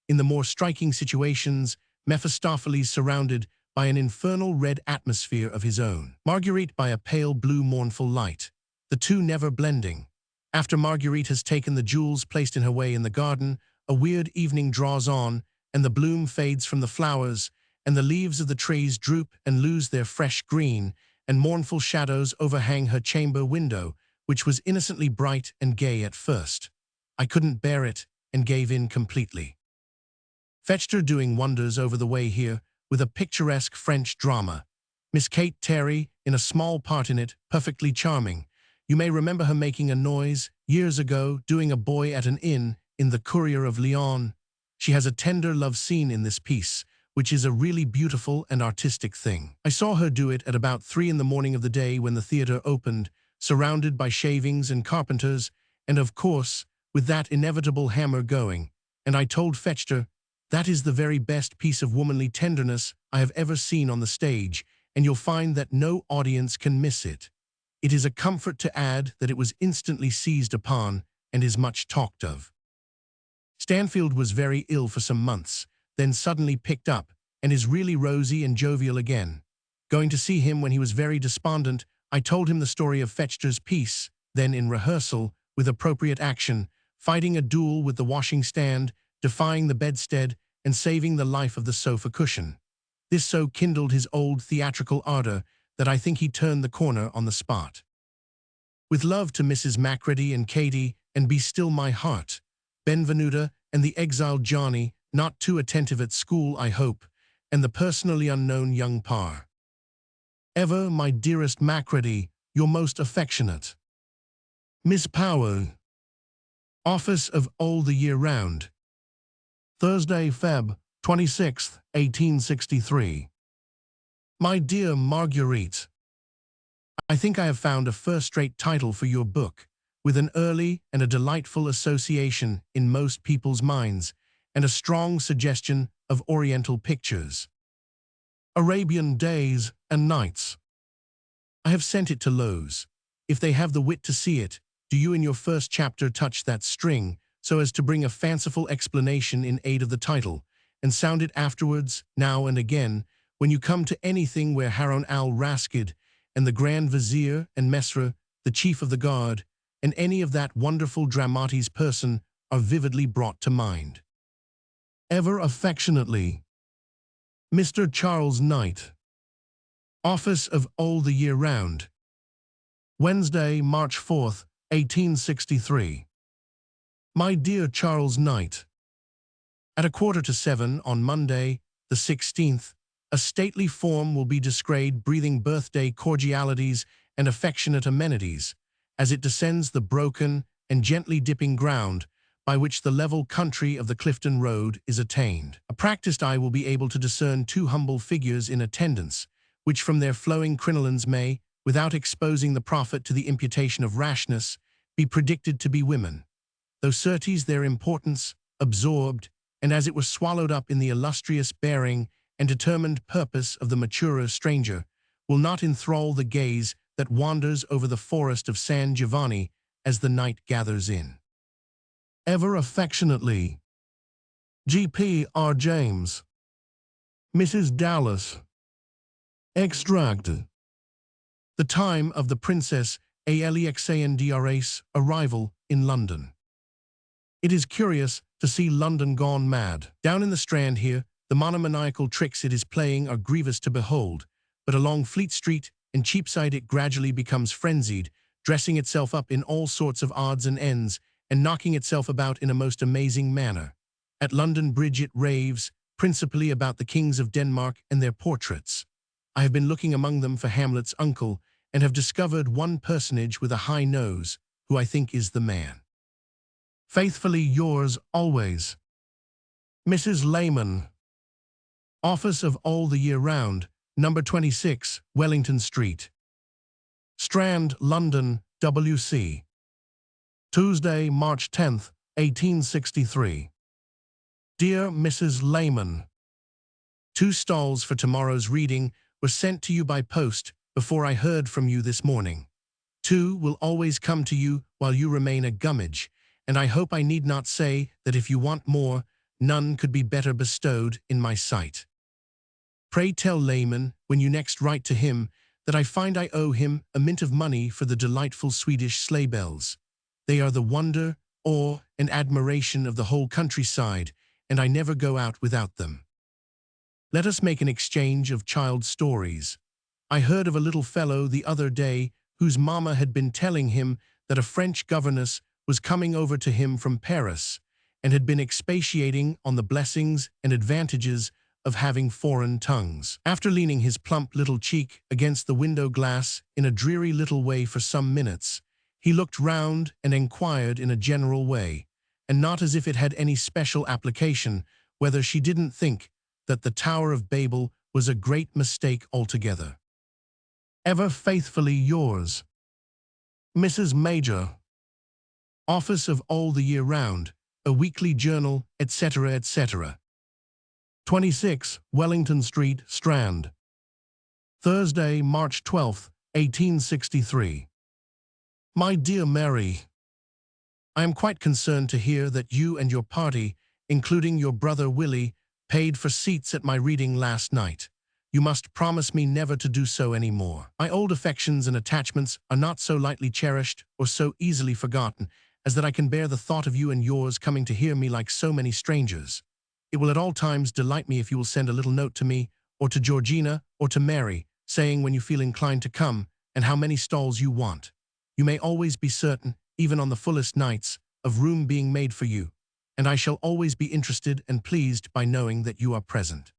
In the more striking situations, Mephistopheles surrounded by an infernal red atmosphere of his own. Marguerite by a pale blue mournful light, the two never blending. After Marguerite has taken the jewels placed in her way in the garden, a weird evening draws on, and the bloom fades from the flowers, and the leaves of the trees droop and lose their fresh green, and mournful shadows overhang her chamber window, which was innocently bright and gay at first. I couldn't bear it, and gave in completely. Fetchter doing wonders over the way here, with a picturesque French drama. Miss Kate Terry, in a small part in it, perfectly charming. You may remember her making a noise, years ago, doing a boy at an inn, in the Courier of Lyon. She has a tender love scene in this piece, which is a really beautiful and artistic thing. I saw her do it at about 3 in the morning of the day when the theatre opened, surrounded by shavings and carpenters, and of course, with that inevitable hammer going, and I told Fetchter, that is the very best piece of womanly tenderness I have ever seen on the stage, and you'll find that no audience can miss it. It is a comfort to add that it was instantly seized upon and is much talked of. Stanfield was very ill for some months, then suddenly picked up, and is really rosy and jovial again. Going to see him when he was very despondent, I told him the story of Fetchter's piece, then in rehearsal, with appropriate action, fighting a duel with the washing stand, defying the bedstead, and saving the life of the sofa cushion. This so kindled his old theatrical ardor that I think he turned the corner on the spot. With love to Mrs. Macready and Katie, and be still my heart, Benvenuta and the exiled Johnny, not too attentive at school, I hope, and the personally unknown young par. Ever, my dearest Macready, your most affectionate. Miss Power. Office of All the Year Round. Thursday, Feb. 26th, 1863. My dear Marguerite, I think I have found a first-rate title for your book, with an early and a delightful association in most people's minds, and a strong suggestion of Oriental pictures. Arabian Days and Nights. I have sent it to Lowe's. If they have the wit to see it, do you in your first chapter touch that string, so as to bring a fanciful explanation in aid of the title, and sound it afterwards, now and again, when you come to anything where Harun al-Rashid and the Grand Vizier and Mesra, the Chief of the Guard, and any of that wonderful dramatis person are vividly brought to mind. Ever affectionately, Mr. Charles Knight. Office of All the Year Round. Wednesday, March 4th, 1863. My dear Charles Knight, at 6:45 on Monday, the 16th, a stately form will be displayed breathing birthday cordialities and affectionate amenities, as it descends the broken and gently dipping ground by which the level country of the Clifton Road is attained. A practiced eye will be able to discern two humble figures in attendance, which from their flowing crinolines may, without exposing the prophet to the imputation of rashness, be predicted to be women, though certes their importance, absorbed, and as it were swallowed up in the illustrious bearing and determined purpose of the maturer stranger, will not enthrall the gaze that wanders over the forest of San Giovanni as the night gathers in. Ever affectionately, G.P. R. James. Mrs. Dallas. Extract. The time of the Princess Alexandra's arrival in London. It is curious to see London gone mad. Down in the Strand here, the monomaniacal tricks it is playing are grievous to behold, but along Fleet Street and Cheapside it gradually becomes frenzied, dressing itself up in all sorts of odds and ends, and knocking itself about in a most amazing manner. At London Bridge it raves, principally about the kings of Denmark and their portraits. I have been looking among them for Hamlet's uncle, and have discovered one personage with a high nose, who I think is the man. Faithfully yours always, Mrs. Layman. Office of All the Year Round, number 26, Wellington Street. Strand, London, W.C. Tuesday, March 10th, 1863. Dear Mrs. Layman, 2 stalls for tomorrow's reading were sent to you by post before I heard from you this morning. 2 will always come to you while you remain a gummidge, and I hope I need not say that if you want more, none could be better bestowed in my sight. Pray tell Layman, when you next write to him, that I find I owe him a mint of money for the delightful Swedish sleigh bells. They are the wonder, awe, and admiration of the whole countryside, and I never go out without them. Let us make an exchange of child stories. I heard of a little fellow the other day whose mamma had been telling him that a French governess was coming over to him from Paris, and had been expatiating on the blessings and advantages of having foreign tongues. After leaning his plump little cheek against the window glass in a dreary little way for some minutes, he looked round and inquired in a general way, and not as if it had any special application, whether she didn't think that the Tower of Babel was a great mistake altogether. Ever faithfully yours, Mrs. Major. Office of All the Year Round, a weekly journal, etc., etc. 26, Wellington Street, Strand. Thursday, March 12th, 1863. My dear Mary, I am quite concerned to hear that you and your party, including your brother Willie, paid for seats at my reading last night. You must promise me never to do so any more. My old affections and attachments are not so lightly cherished or so easily forgotten as that I can bear the thought of you and yours coming to hear me like so many strangers. It will at all times delight me if you will send a little note to me, or to Georgina, or to Mary, saying when you feel inclined to come, and how many stalls you want. You may always be certain, even on the fullest nights, of room being made for you, and I shall always be interested and pleased by knowing that you are present.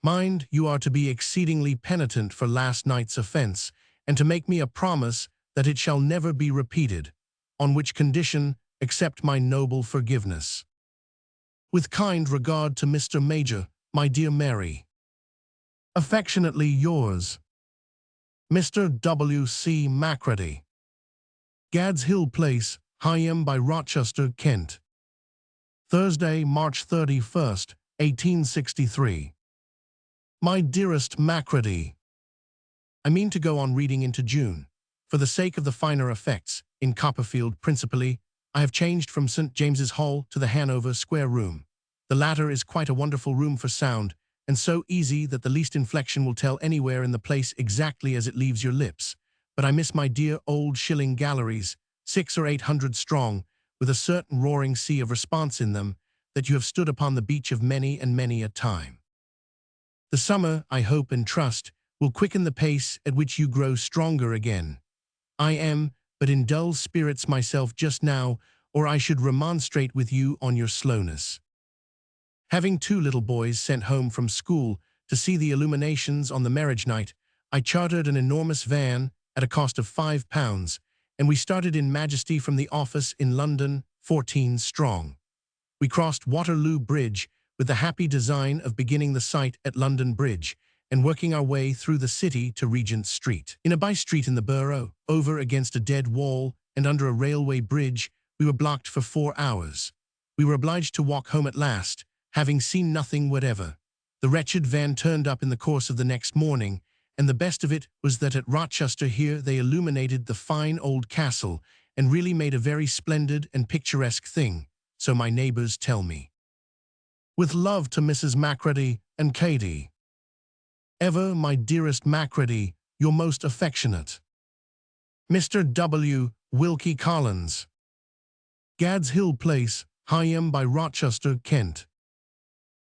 Mind, you are to be exceedingly penitent for last night's offense, and to make me a promise that it shall never be repeated, on which condition accept my noble forgiveness. With kind regard to Mr. Major, my dear Mary. Affectionately yours, Mr. W.C. Macready. Gad's Hill Place, Higham by Rochester, Kent. Thursday, March 31st, 1863. My dearest Macready, I mean to go on reading into June. For the sake of the finer effects, in Copperfield principally, I have changed from St. James's Hall to the Hanover Square Room. The latter is quite a wonderful room for sound, and so easy that the least inflection will tell anywhere in the place exactly as it leaves your lips. But I miss my dear old shilling galleries, 600 or 800 strong, with a certain roaring sea of response in them, that you have stood upon the beach of many and many a time. The summer, I hope and trust, will quicken the pace at which you grow stronger again. I am but in dull spirits myself just now, or I should remonstrate with you on your slowness. Having 2 little boys sent home from school to see the illuminations on the marriage night, I chartered an enormous van at a cost of £5, and we started in majesty from the office in London, 14 strong. We crossed Waterloo Bridge with the happy design of beginning the sight at London Bridge and working our way through the city to Regent Street. In a by-street in the borough, over against a dead wall and under a railway bridge, we were blocked for 4 hours. We were obliged to walk home at last, having seen nothing whatever. The wretched van turned up in the course of the next morning, and the best of it was that at Rochester here they illuminated the fine old castle and really made a very splendid and picturesque thing, so my neighbors tell me. With love to Mrs. Macready and Katie. Ever, my dearest Macready, your most affectionate. Mr. W. Wilkie Collins. Gad's Hill Place, Higham by Rochester, Kent.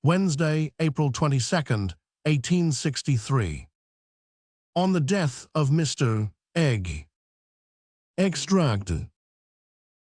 Wednesday, April 22nd, 1863. On the death of Mr. Egg. Extract.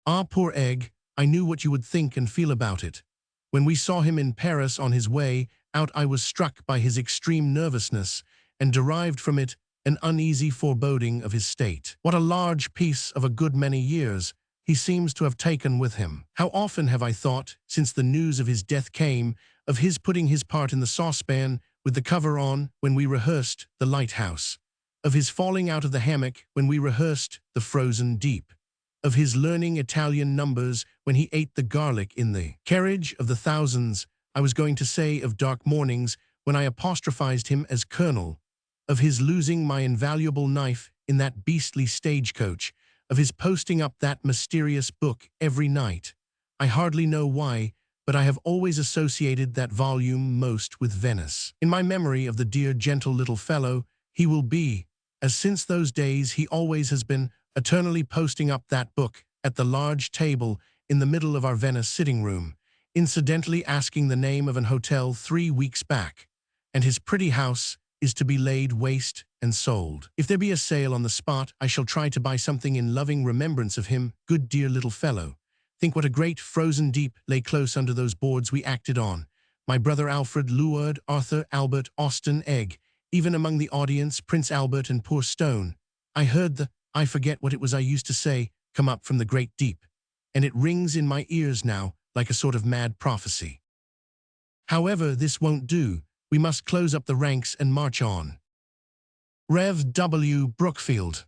Ah, poor Egg, I knew what you would think and feel about it. When we saw him in Paris on his way out, I was struck by his extreme nervousness and derived from it an uneasy foreboding of his state. What a large piece of a good many years he seems to have taken with him. How often have I thought, since the news of his death came, of his putting his part in the saucepan with the cover on when we rehearsed The Lighthouse, of his falling out of the hammock when we rehearsed The Frozen Deep, of his learning Italian numbers when he ate the garlic in the carriage of the thousands, I was going to say of dark mornings when I apostrophized him as Colonel, of his losing my invaluable knife in that beastly stagecoach, of his posting up that mysterious book every night. I hardly know why, but I have always associated that volume most with Venice. In my memory of the dear gentle little fellow, he will be, as since those days he always has been, eternally posting up that book at the large table in the middle of our Venice sitting-room, incidentally asking the name of an hotel 3 weeks back, and his pretty house is to be laid waste and sold. If there be a sale on the spot, I shall try to buy something in loving remembrance of him, good dear little fellow. Think what a great Frozen Deep lay close under those boards we acted on. My brother Alfred, Luard, Arthur, Albert, Austin, Egg, even among the audience, Prince Albert and poor Stone. I heard I forget what it was I used to say, come up from the great deep, and it rings in my ears now like a sort of mad prophecy. However, this won't do. We must close up the ranks and march on. Rev. W. Brookfield.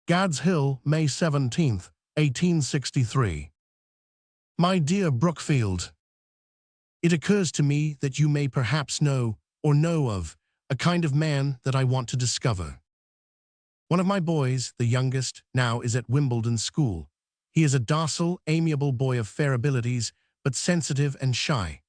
Gad's Hill, May 17th, 1863. My dear Brookfield, it occurs to me that you may perhaps know, or know of, a kind of man that I want to discover. One of my boys, the youngest, now is at Wimbledon School. He is a docile, amiable boy of fair abilities, but sensitive and shy,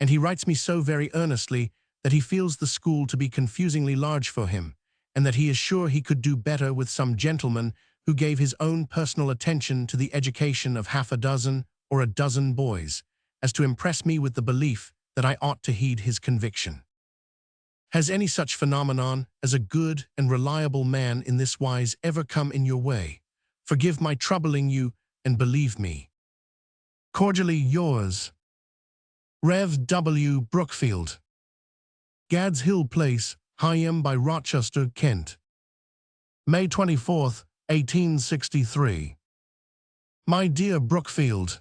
and he writes me so very earnestly that he feels the school to be confusingly large for him, and that he is sure he could do better with some gentleman who gave his own personal attention to the education of half a dozen or a dozen boys, as to impress me with the belief that I ought to heed his conviction. Has any such phenomenon as a good and reliable man in this wise ever come in your way? Forgive my troubling you, and believe me. Cordially yours, Rev. W. Brookfield. Gad's Hill Place, Higham by Rochester, Kent. May 24th, 1863. My dear Brookfield,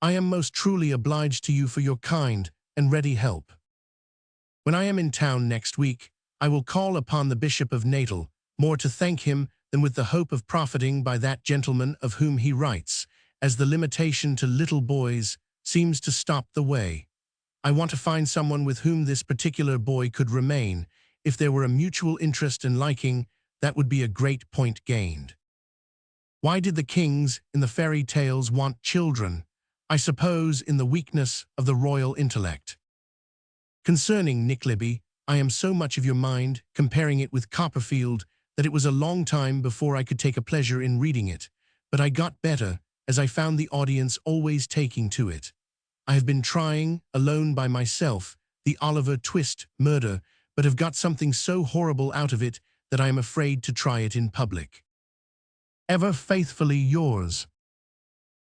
I am most truly obliged to you for your kind and ready help. When I am in town next week, I will call upon the Bishop of Natal, more to thank him than with the hope of profiting by that gentleman of whom he writes, as the limitation to little boys seems to stop the way. I want to find someone with whom this particular boy could remain. If there were a mutual interest and liking, that would be a great point gained. Why did the kings in the fairy tales want children? I suppose in the weakness of the royal intellect. Concerning Nickleby, I am so much of your mind, comparing it with Copperfield, that it was a long time before I could take a pleasure in reading it, but I got better, as I found the audience always taking to it. I have been trying, alone by myself, the Oliver Twist murder, but have got something so horrible out of it that I am afraid to try it in public. Ever faithfully yours,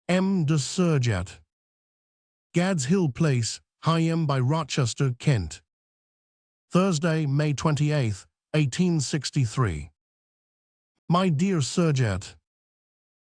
M. de Surjat. Gad's Hill Place, Higham by Rochester, Kent. Thursday, May 28, 1863. My dear Surjat,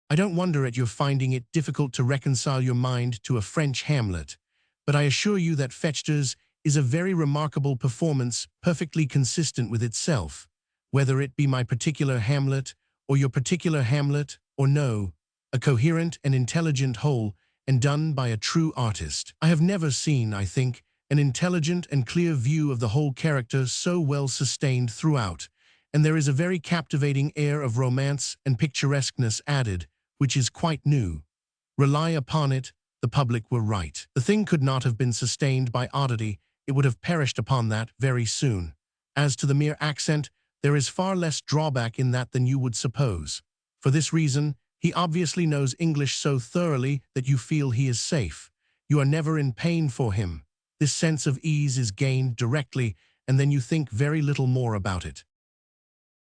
I don't wonder at your finding it difficult to reconcile your mind to a French Hamlet, but I assure you that Fechter's is a very remarkable performance, perfectly consistent with itself, whether it be my particular Hamlet, or your particular Hamlet, or no, a coherent and intelligent whole, and done by a true artist. I have never seen, I think, an intelligent and clear view of the whole character so well sustained throughout, and there is a very captivating air of romance and picturesqueness added, which is quite new. Rely upon it, the public were right. The thing could not have been sustained by oddity, it would have perished upon that very soon. As to the mere accent, there is far less drawback in that than you would suppose. For this reason, he obviously knows English so thoroughly that you feel he is safe. You are never in pain for him. This sense of ease is gained directly, and then you think very little more about it.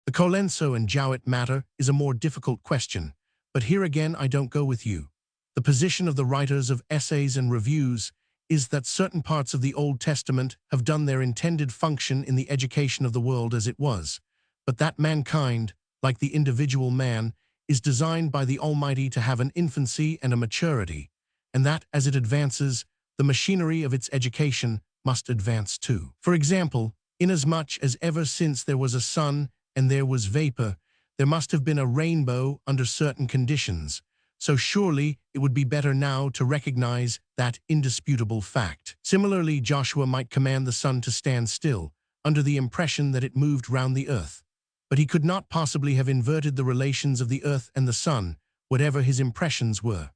The Colenso and Jowett matter is a more difficult question, but here again I don't go with you. The position of the writers of essays and reviews is that certain parts of the Old Testament have done their intended function in the education of the world as it was, but that mankind, like the individual man, is designed by the Almighty to have an infancy and a maturity, and that as it advances, the machinery of its education must advance too. For example, inasmuch as ever since there was a sun and there was vapor, there must have been a rainbow under certain conditions, so surely it would be better now to recognize that indisputable fact. Similarly, Joshua might command the sun to stand still, under the impression that it moved round the earth, but he could not possibly have inverted the relations of the earth and the sun, whatever his impressions were.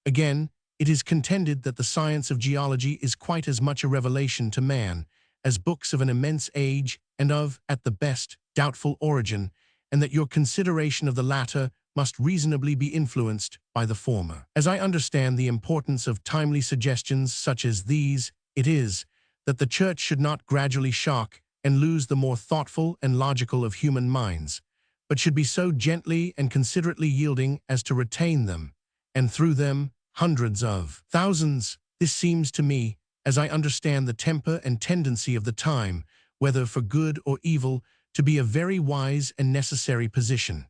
Again, it is contended that the science of geology is quite as much a revelation to man as books of an immense age and of, at the best, doubtful origin, and that your consideration of the latter must reasonably be influenced by the former. As I understand the importance of timely suggestions such as these, it is that the Church should not gradually shock and lose the more thoughtful and logical of human minds, but should be so gently and considerately yielding as to retain them, and through them, hundreds of thousands. This seems to me, as I understand the temper and tendency of the time, whether for good or evil, to be a very wise and necessary position.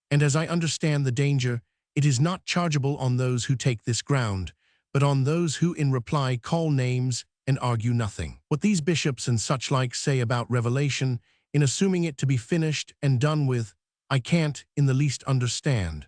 And as I understand the danger, it is not chargeable on those who take this ground, but on those who in reply call names and argue nothing. What these bishops and such like say about revelation, in assuming it to be finished and done with, I can't in the least understand.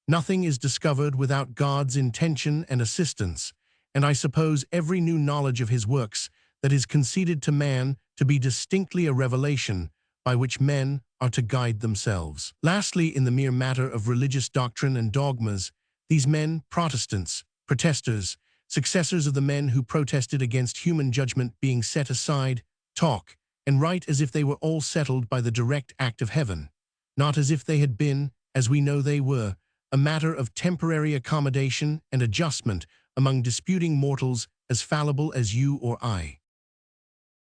Nothing is discovered without God's intention and assistance, and I suppose every new knowledge of his works that is conceded to man to be distinctly a revelation by which men are to guide themselves. Lastly, in the mere matter of religious doctrine and dogmas, these men, Protestants, protesters, successors of the men who protested against human judgment being set aside, talk and write as if they were all settled by the direct act of heaven, not as if they had been, as we know they were, a matter of temporary accommodation and adjustment among disputing mortals as fallible as you or I.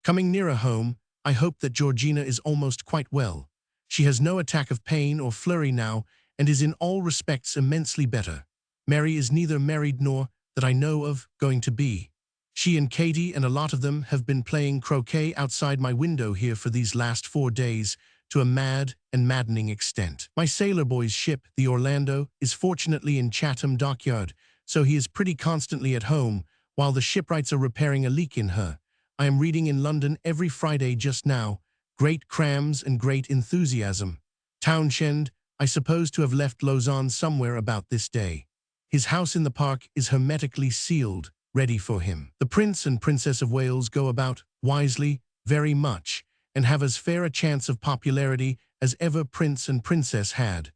Coming nearer home, I hope that Georgina is almost quite well. She has no attack of pain or flurry now, and is in all respects immensely better. Mary is neither married nor, that I know of, going to be. She and Katie and a lot of them have been playing croquet outside my window here for these last 4 days, to a mad and maddening extent. My sailor boy's ship, the Orlando, is fortunately in Chatham Dockyard, so he is pretty constantly at home, while the shipwrights are repairing a leak in her. I am reading in London every Friday just now, great crams and great enthusiasm. Townshend, I suppose to have left Lausanne somewhere about this day. His house in the park is hermetically sealed, ready for him. The Prince and Princess of Wales go about, wisely, very much, and have as fair a chance of popularity as ever Prince and Princess had.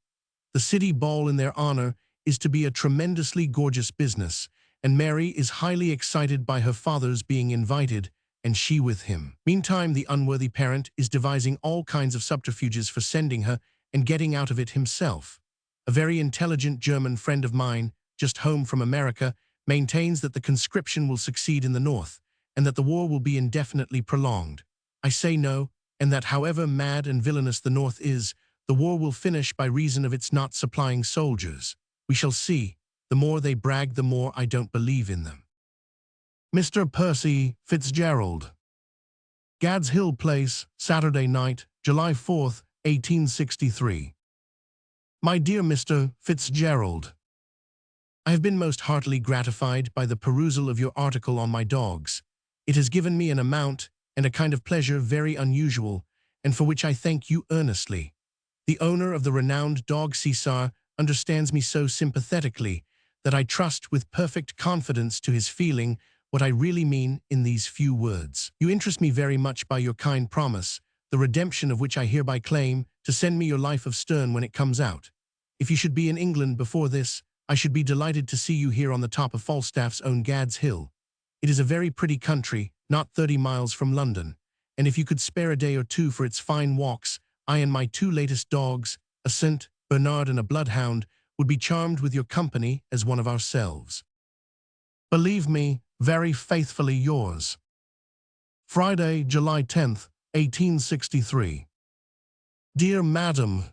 The city ball in their honor is to be a tremendously gorgeous business, and Mary is highly excited by her father's being invited, and she with him. Meantime, the unworthy parent is devising all kinds of subterfuges for sending her and getting out of it himself. A very intelligent German friend of mine, just home from America, maintains that the conscription will succeed in the North, and that the war will be indefinitely prolonged. I say no, and that however mad and villainous the North is, the war will finish by reason of its not supplying soldiers. We shall see. The more they brag, the more I don't believe in them. Mr. Percy Fitzgerald. Gad's Hill Place, Saturday night, July 4th, 1863. My dear Mr. Fitzgerald, I have been most heartily gratified by the perusal of your article on my dogs. It has given me an amount and a kind of pleasure very unusual, and for which I thank you earnestly. The owner of the renowned dog Cesar understands me so sympathetically that I trust with perfect confidence to his feeling what I really mean in these few words. You interest me very much by your kind promise, the redemption of which I hereby claim, to send me your Life of Sterne when it comes out. If you should be in England before this, I should be delighted to see you here on the top of Falstaff's own Gad's Hill. It is a very pretty country, not 30 miles from London, and if you could spare a day or two for its fine walks, I and my two latest dogs, a St. Bernard and a bloodhound, would be charmed with your company as one of ourselves. Believe me, very faithfully yours. Friday, July 10th, 1863. Dear Madam,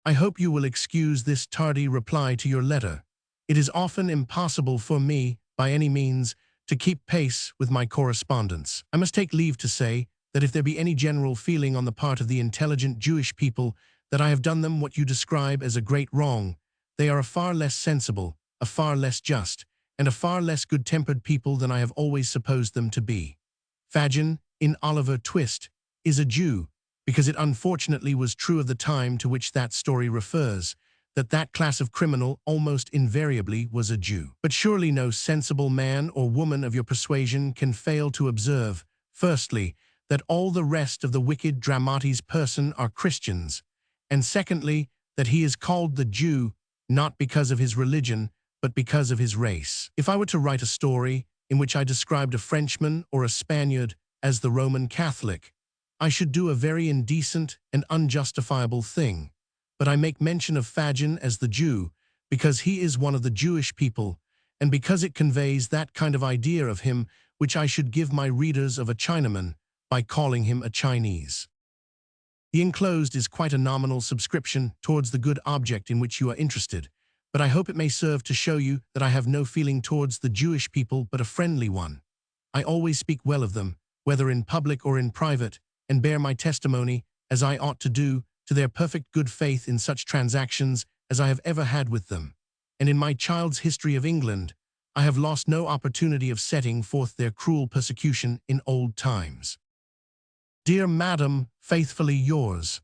I hope you will excuse this tardy reply to your letter. It is often impossible for me, by any means, to keep pace with my correspondence. I must take leave to say that if there be any general feeling on the part of the intelligent Jewish people that I have done them what you describe as a great wrong, they are a far less sensible, a far less just, and a far less good-tempered people than I have always supposed them to be. Fagin, in Oliver Twist, is a Jew, because it unfortunately was true of the time to which that story refers, that that class of criminal almost invariably was a Jew. But surely no sensible man or woman of your persuasion can fail to observe, firstly, that all the rest of the wicked dramatis person are Christians, and secondly, that he is called the Jew, not because of his religion, but because of his race. If I were to write a story in which I described a Frenchman or a Spaniard as the Roman Catholic, I should do a very indecent and unjustifiable thing, but I make mention of Fagin as the Jew because he is one of the Jewish people, and because it conveys that kind of idea of him which I should give my readers of a Chinaman by calling him a Chinese. The enclosed is quite a nominal subscription towards the good object in which you are interested, but I hope it may serve to show you that I have no feeling towards the Jewish people but a friendly one. I always speak well of them, whether in public or in private, and bear my testimony, as I ought to do, to their perfect good faith in such transactions as I have ever had with them. And in my child's history of England, I have lost no opportunity of setting forth their cruel persecution in old times. Dear Madam, faithfully yours.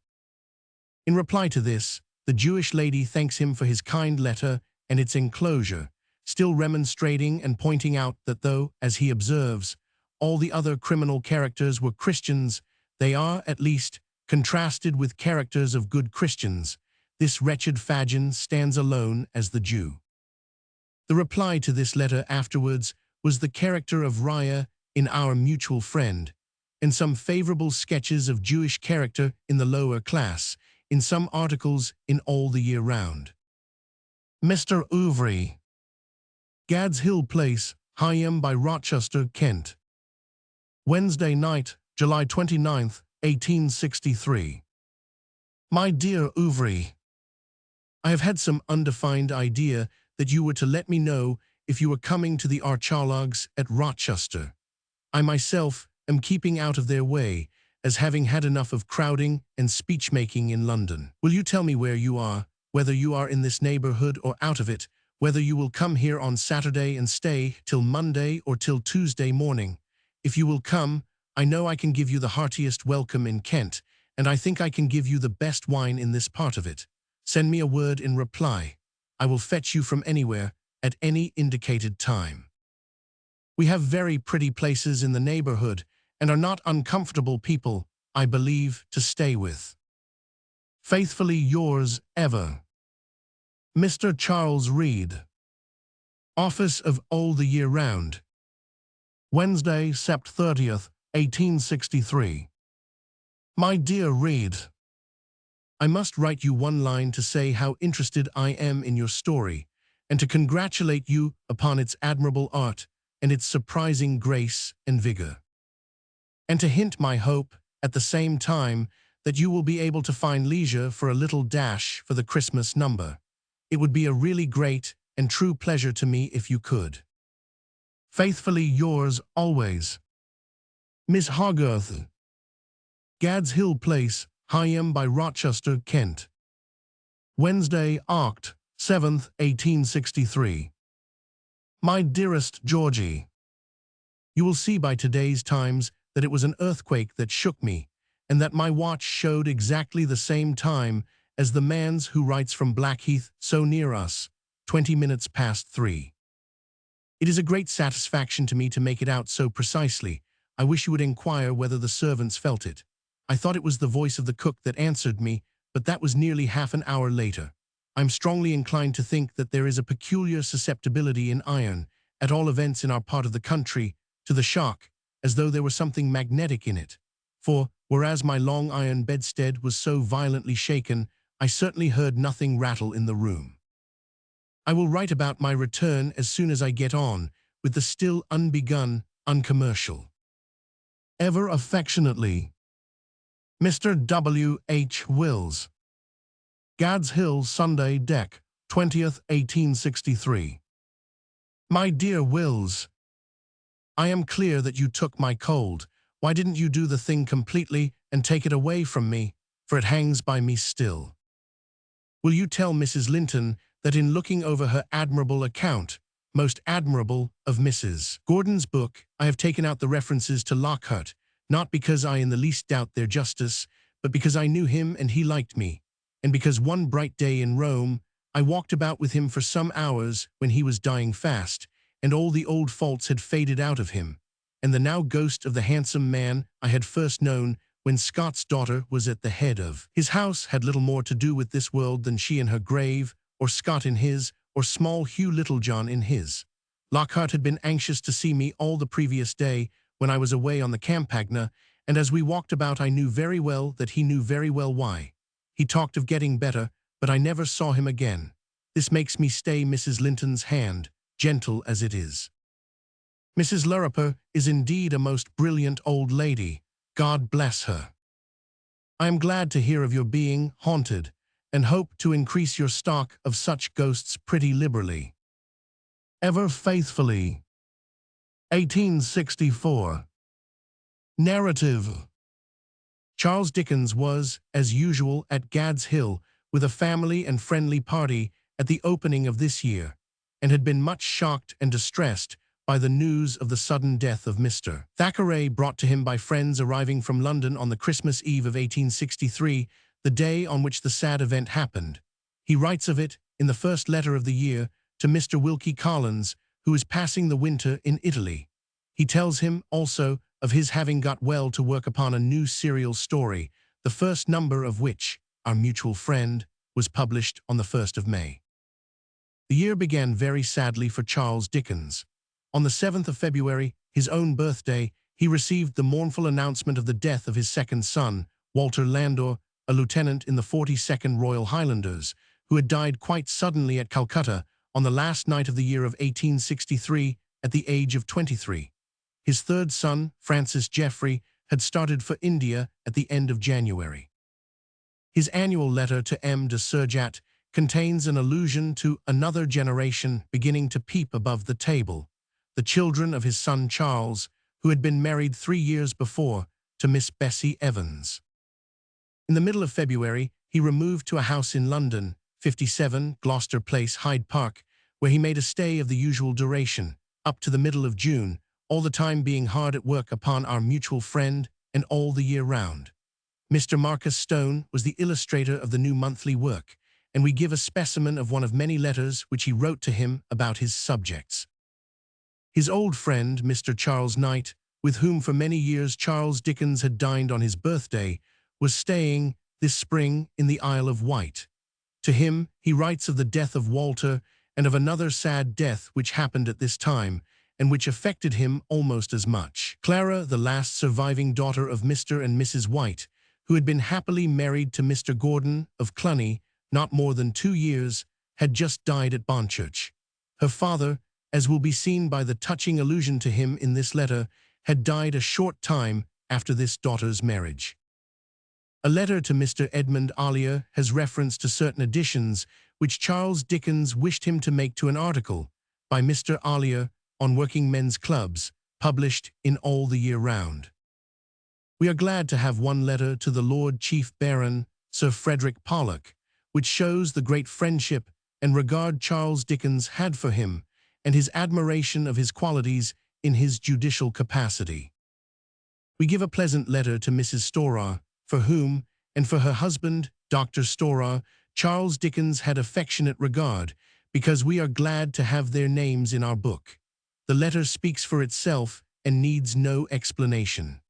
In reply to this, the Jewish lady thanks him for his kind letter and its enclosure, still remonstrating and pointing out that though, as he observes, all the other criminal characters were Christians, they are, at least, contrasted with characters of good Christians. This wretched Fagin stands alone as the Jew. The reply to this letter afterwards was the character of Raya in Our Mutual Friend, and some favorable sketches of Jewish character in the lower class, in some articles in All the Year Round. Mr. Ouvry. Gad's Hill Place, Hyam by Rochester, Kent. Wednesday night, July 29th, 1863. My dear Ouvry, I have had some undefined idea that you were to let me know if you were coming to the Archeologues at Rochester. I myself am keeping out of their way, as having had enough of crowding and speech-making in London. Will you tell me where you are, whether you are in this neighborhood or out of it, whether you will come here on Saturday and stay till Monday or till Tuesday morning? If you will come, I know I can give you the heartiest welcome in Kent, and I think I can give you the best wine in this part of it. Send me a word in reply. I will fetch you from anywhere, at any indicated time. We have very pretty places in the neighborhood, and are not uncomfortable people, I believe, to stay with. Faithfully yours ever, Mr. Charles Reed. Office of All the Year Round. Wednesday, Sept. 30th, 1863. My dear Reed, I must write you one line to say how interested I am in your story, and to congratulate you upon its admirable art and its surprising grace and vigor. And to hint my hope, at the same time, that you will be able to find leisure for a little dash for the Christmas number. It would be a really great and true pleasure to me if you could. Faithfully yours always, Miss Hogarth. Gad's Hill Place, Higham by Rochester, Kent. Wednesday, Oct. 7th, 1863. My dearest Georgie, you will see by today's Times that it was an earthquake that shook me, and that my watch showed exactly the same time as the man's who writes from Blackheath, so near us, 20 minutes past 3. It is a great satisfaction to me to make it out so precisely. I wish you would inquire whether the servants felt it. I thought it was the voice of the cook that answered me, but that was nearly half an hour later. I am strongly inclined to think that there is a peculiar susceptibility in iron, at all events in our part of the country, to the shock, as though there were something magnetic in it. For, whereas my long iron bedstead was so violently shaken, I certainly heard nothing rattle in the room. I will write about my return as soon as I get on with the still unbegun, uncommercial. Ever affectionately, Mr. W. H. Wills. Gad's Hill, Sunday, Dec. 20th, 1863. My dear Wills, I am clear that you took my cold. Why didn't you do the thing completely and take it away from me, for it hangs by me still? Will you tell Mrs. Linton that in looking over her admirable account, most admirable, of Mrs. Gordon's book, I have taken out the references to Lockhart, not because I in the least doubt their justice, but because I knew him and he liked me, and because one bright day in Rome, I walked about with him for some hours when he was dying fast, and all the old faults had faded out of him, and the now ghost of the handsome man I had first known when Scott's daughter was at the head of his house had little more to do with this world than she in her grave, or Scott in his, or small Hugh Littlejohn in his. Lockhart had been anxious to see me all the previous day when I was away on the Campagna, and as we walked about I knew very well that he knew very well why. He talked of getting better, but I never saw him again. This makes me stay Mrs. Linton's hand, gentle as it is. Mrs. Lirriper is indeed a most brilliant old lady. God bless her. I am glad to hear of your being haunted, and hope to increase your stock of such ghosts pretty liberally. Ever faithfully, 1864. Narrative. Charles Dickens was, as usual, at Gad's Hill with a family and friendly party at the opening of this year, and had been much shocked and distressed by the news of the sudden death of Mr. Thackeray, brought to him by friends arriving from London on the Christmas Eve of 1863, the day on which the sad event happened. He writes of it, in the first letter of the year, to Mr. Wilkie Collins, who is passing the winter in Italy. He tells him, also, of his having got well to work upon a new serial story, the first number of which, Our Mutual Friend, was published on the 1st of May. The year began very sadly for Charles Dickens. On the 7th of February, his own birthday, he received the mournful announcement of the death of his second son, Walter Landor, a lieutenant in the 42nd Royal Highlanders, who had died quite suddenly at Calcutta on the last night of the year of 1863 at the age of 23. His third son, Francis Jeffrey, had started for India at the end of January. His annual letter to M. de Surjat contains an allusion to another generation beginning to peep above the table, the children of his son Charles, who had been married 3 years before to Miss Bessie Evans. In the middle of February, he removed to a house in London, 57 Gloucester Place, Hyde Park, where he made a stay of the usual duration, up to the middle of June, all the time being hard at work upon Our Mutual Friend, and all the year round. Mr. Marcus Stone was the illustrator of the new monthly work, and we give a specimen of one of many letters which he wrote to him about his subjects. His old friend, Mr. Charles Knight, with whom for many years Charles Dickens had dined on his birthday, was staying this spring in the Isle of Wight. To him he writes of the death of Walter and of another sad death which happened at this time, and which affected him almost as much. Clara, the last surviving daughter of Mr. and Mrs. White, who had been happily married to Mr. Gordon of Cluny not more than 2 years, had just died at Bonchurch. Her father, as will be seen by the touching allusion to him in this letter, had died a short time after this daughter's marriage. A letter to Mr. Edmund Ollier has reference to certain additions which Charles Dickens wished him to make to an article by Mr. Ollier on working men's clubs, published in All the Year Round. We are glad to have one letter to the Lord Chief Baron, Sir Frederick Pollock, which shows the great friendship and regard Charles Dickens had for him, and his admiration of his qualities in his judicial capacity. We give a pleasant letter to Mrs. Storer, for whom, and for her husband, Dr. Storer, Charles Dickens had affectionate regard, because we are glad to have their names in our book. The letter speaks for itself and needs no explanation.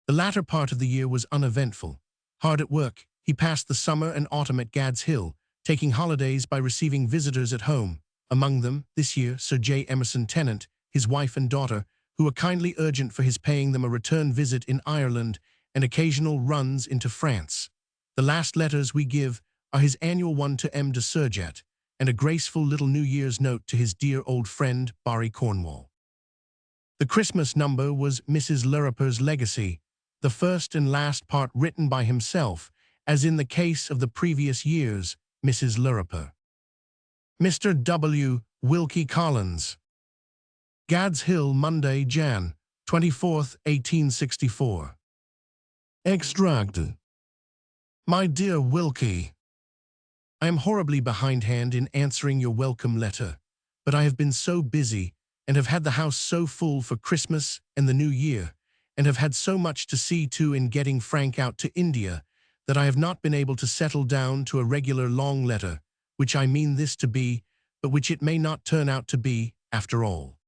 The latter part of the year was uneventful. Hard at work, he passed the summer and autumn at Gad's Hill, taking holidays by receiving visitors at home, among them, this year, Sir J. Emerson Tennant, his wife and daughter, who were kindly urgent for his paying them a return visit in Ireland and occasional runs into France. The last letters we give are his annual one to M. de Surjet, and a graceful little New Year's note to his dear old friend, Barry Cornwall. The Christmas number was Mrs. Lirriper's Legacy, the first and last part written by himself, as in the case of the previous years, Mrs. Lirriper. Mr. W. Wilkie Collins. Gad's Hill, Monday, Jan. 24th, 1864. Extract. My dear Wilkie, I am horribly behindhand in answering your welcome letter, but I have been so busy and have had the house so full for Christmas and the New Year, and have had so much to see to in getting Frank out to India, that I have not been able to settle down to a regular long letter, which I mean this to be, but which it may not turn out to be, after all.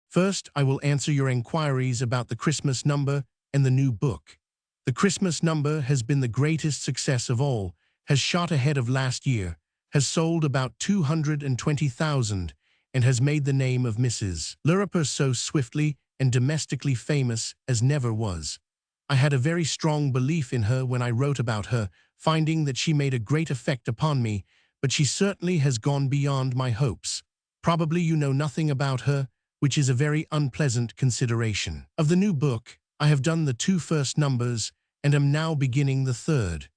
First, I will answer your inquiries about the Christmas number and the new book. The Christmas number has been the greatest success of all, has shot ahead of last year, has sold about 220,000, and has made the name of Mrs. Lirriper so swiftly and domestically famous as never was. I had a very strong belief in her when I wrote about her, finding that she made a great effect upon me, but she certainly has gone beyond my hopes. Probably you know nothing about her, which is a very unpleasant consideration. Of the new book, I have done the 2 first numbers, and am now beginning the 3rd.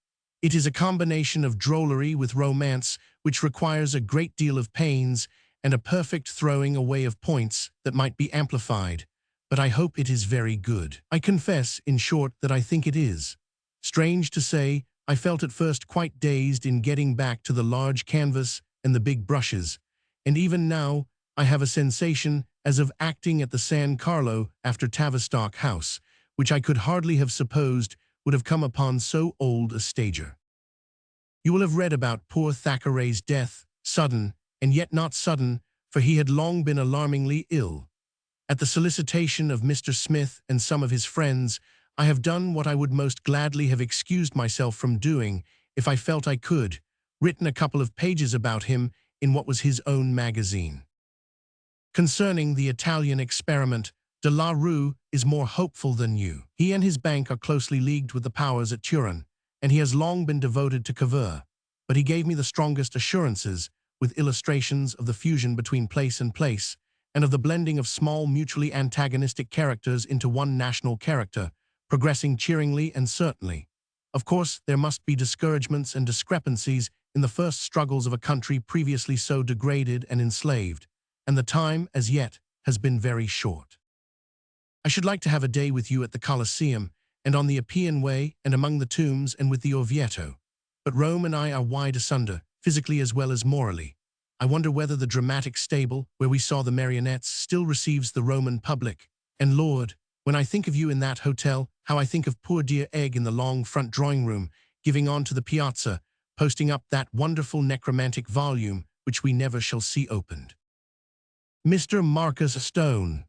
It is a combination of drollery with romance, which requires a great deal of pains, and a perfect throwing away of points that might be amplified, but I hope it is very good. I confess, in short, that I think it is. Strange to say, I felt at first quite dazed in getting back to the large canvas and the big brushes, and even now I have a sensation as of acting at the San Carlo after Tavistock House, which I could hardly have supposed would have come upon so old a stager. You will have read about poor Thackeray's death, sudden, and yet not sudden, for he had long been alarmingly ill. At the solicitation of Mr. Smith and some of his friends, I have done what I would most gladly have excused myself from doing, if I felt I could, written a couple of pages about him in what was his own magazine. Concerning the Italian experiment, de la Rue is more hopeful than you. He and his bank are closely leagued with the powers at Turin, and he has long been devoted to Cavour, but he gave me the strongest assurances, with illustrations of the fusion between place and place, and of the blending of small mutually antagonistic characters into one national character, progressing cheeringly and certainly. Of course, there must be discouragements and discrepancies in the first struggles of a country previously so degraded and enslaved, and the time, as yet, has been very short. I should like to have a day with you at the Colosseum, and on the Appian Way, and among the tombs, and with the Orvieto. But Rome and I are wide asunder, physically as well as morally. I wonder whether the dramatic stable, where we saw the marionettes, still receives the Roman public. And Lord, when I think of you in that hotel, how I think of poor dear Egg in the long front drawing-room, giving on to the piazza, posting up that wonderful necromantic volume, which we never shall see opened. Mr. Marcus Stone.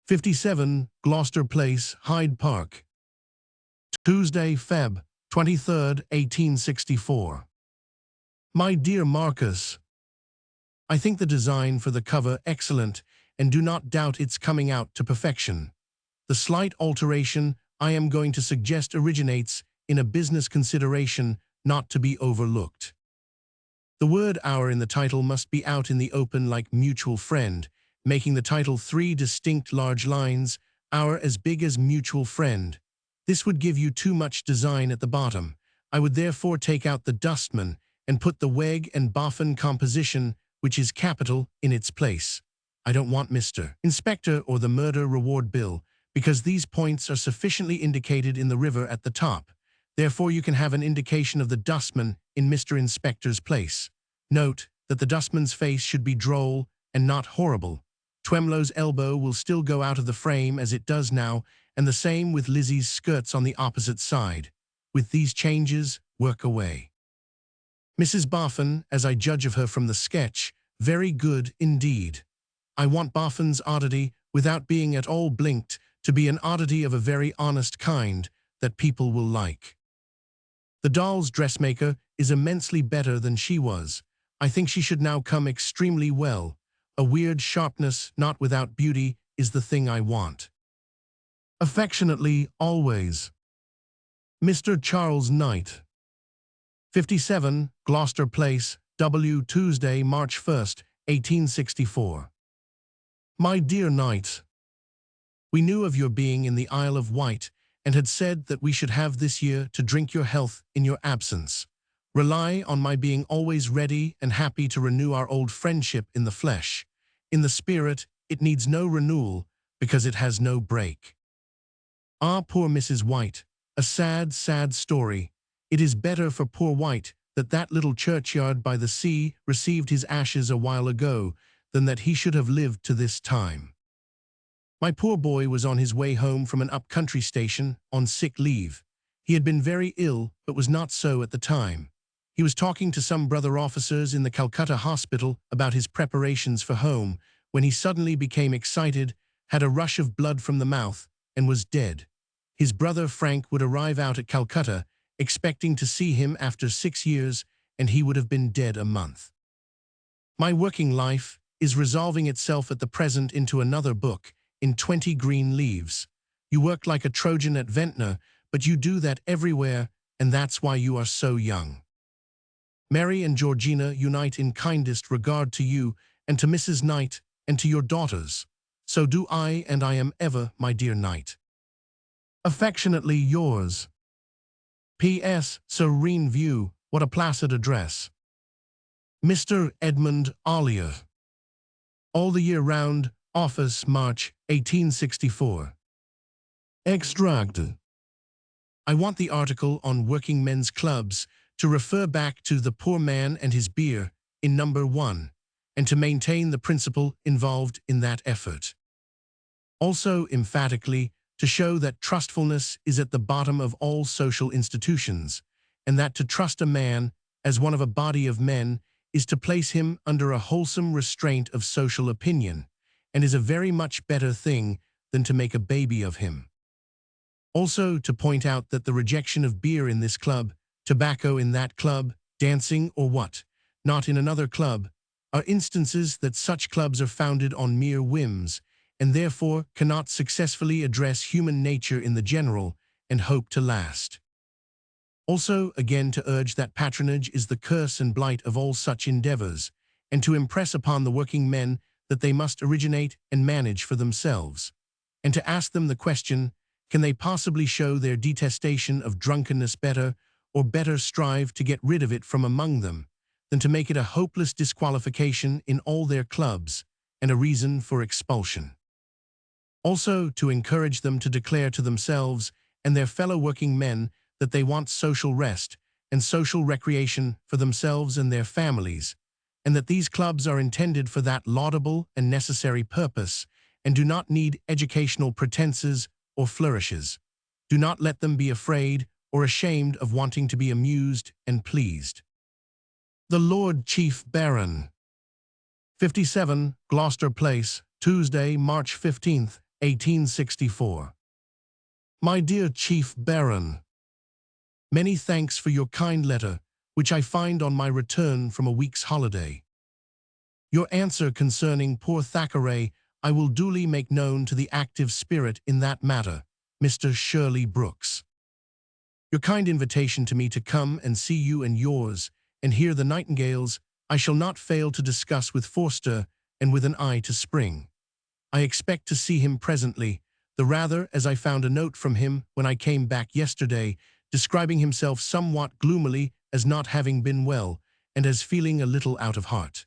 57, Gloucester Place, Hyde Park. Tuesday, Feb. 23rd, 1864. My dear Marcus, I think the design for the cover excellent, and do not doubt its coming out to perfection. The slight alteration I am going to suggest originates in a business consideration not to be overlooked. The word "our" in the title must be out in the open like mutual friend, making the title 3 distinct large lines, "our" as big as mutual friend. This would give you too much design at the bottom. I would therefore take out the dustman and put the weg and boffin composition, which is capital, in its place. I don't want Mr. Inspector or the murder reward bill, because these points are sufficiently indicated in the river at the top. Therefore you can have an indication of the dustman in Mr. Inspector's place. Note that the dustman's face should be droll and not horrible. Twemlow's elbow will still go out of the frame as it does now, and the same with Lizzie's skirts on the opposite side. With these changes, work away. Mrs. Boffin, as I judge of her from the sketch, very good indeed. I want Boffin's oddity, without being at all blinked, to be an oddity of a very honest kind that people will like. The doll's dressmaker is immensely better than she was. I think she should now come extremely well. A weird sharpness, not without beauty, is the thing I want. Affectionately, always, Mr. Charles Knight. 57, Gloucester Place, W. Tuesday, March 1st, 1864. My dear Knight, we knew of your being in the Isle of Wight, and had said that we should have this year to drink your health in your absence. Rely on my being always ready and happy to renew our old friendship in the flesh. In the spirit, it needs no renewal, because it has no break. Ah, poor Mrs. White, a sad, sad story. It is better for poor White that that little churchyard by the sea received his ashes a while ago than that he should have lived to this time. My poor boy was on his way home from an up-country station on sick leave. He had been very ill, but was not so at the time. He was talking to some brother officers in the Calcutta hospital about his preparations for home, when he suddenly became excited, had a rush of blood from the mouth, and was dead. His brother Frank would arrive out at Calcutta, expecting to see him after 6 years, and he would have been dead a month. My working life is resolving itself at the present into another book, in 20 green leaves. You work like a Trojan at Ventnor, but you do that everywhere, and that's why you are so young. Mary and Georgina unite in kindest regard to you, and to Mrs. Knight, and to your daughters. So do I, and I am ever, my dear Knight, affectionately yours. P.S. Serene view, what a placid address. Mr. Edmund Ollier. All the year round, Office, March, 1864. Extract. I want the article on working men's clubs to refer back to The Poor Man and His Beer in number 1, and to maintain the principle involved in that effort. Also, emphatically, to show that trustfulness is at the bottom of all social institutions, and that to trust a man as one of a body of men is to place him under a wholesome restraint of social opinion, and is a very much better thing than to make a baby of him. Also to point out that the rejection of beer in this club, tobacco in that club, dancing or what, not in another club, are instances that such clubs are founded on mere whims, and therefore cannot successfully address human nature in the general, and hope to last. Also, again, to urge that patronage is the curse and blight of all such endeavors, and to impress upon the working men that they must originate and manage for themselves, and to ask them the question, can they possibly show their detestation of drunkenness better, or better strive to get rid of it from among them, than to make it a hopeless disqualification in all their clubs, and a reason for expulsion. Also to encourage them to declare to themselves and their fellow working men that they want social rest and social recreation for themselves and their families, and that these clubs are intended for that laudable and necessary purpose, and do not need educational pretenses or flourishes. Do not let them be afraid or ashamed of wanting to be amused and pleased. The Lord Chief Baron. 57, Gloucester Place, Tuesday, March 15th, 1864. My dear Chief Baron, many thanks for your kind letter, which I find on my return from a week's holiday. Your answer concerning poor Thackeray I will duly make known to the active spirit in that matter, Mr. Shirley Brooks. Your kind invitation to me to come and see you and yours, and hear the nightingales, I shall not fail to discuss with Forster and with an eye to spring. I expect to see him presently, the rather as I found a note from him when I came back yesterday, describing himself somewhat gloomily as not having been well, and as feeling a little out of heart.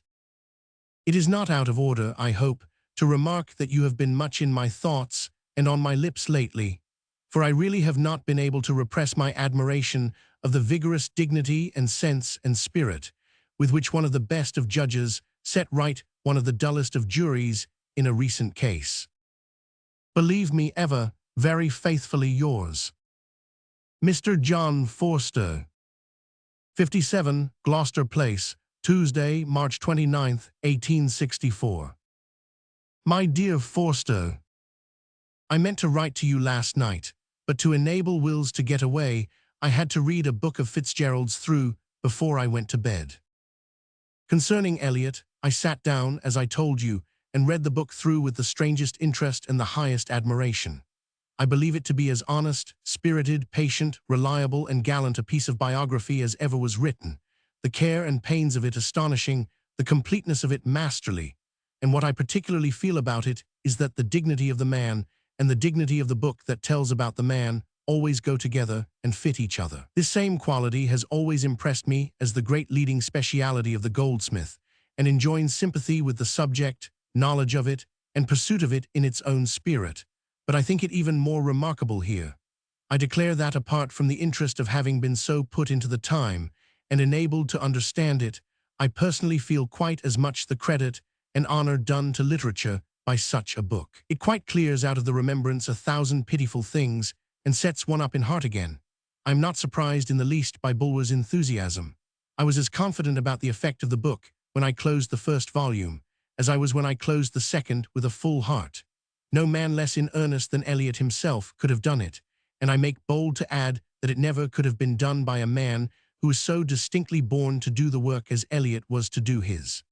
It is not out of order, I hope, to remark that you have been much in my thoughts and on my lips lately, for I really have not been able to repress my admiration of the vigorous dignity and sense and spirit with which one of the best of judges set right one of the dullest of juries in a recent case. Believe me ever, very faithfully yours, Mr. John Forster. 57, Gloucester Place, Tuesday, March 29th, 1864. My dear Forster, I meant to write to you last night, but to enable Wills to get away, I had to read a book of Fitzgerald's through before I went to bed. Concerning Eliot, I sat down, as I told you, and read the book through with the strangest interest and the highest admiration. I believe it to be as honest, spirited, patient, reliable, and gallant a piece of biography as ever was written, the care and pains of it astonishing, the completeness of it masterly, and what I particularly feel about it is that the dignity of the man and the dignity of the book that tells about the man always go together and fit each other. This same quality has always impressed me as the great leading speciality of the goldsmith, and enjoins sympathy with the subject, knowledge of it, and pursuit of it in its own spirit. But I think it even more remarkable here. I declare that apart from the interest of having been so put into the time and enabled to understand it, I personally feel quite as much the credit and honor done to literature by such a book. It quite clears out of the remembrance a thousand pitiful things and sets one up in heart again. I am not surprised in the least by Bulwer's enthusiasm. I was as confident about the effect of the book when I closed the first volume as I was when I closed the second with a full heart. No man less in earnest than Eliot himself could have done it, and I make bold to add that it never could have been done by a man who was so distinctly born to do the work as Eliot was to do his.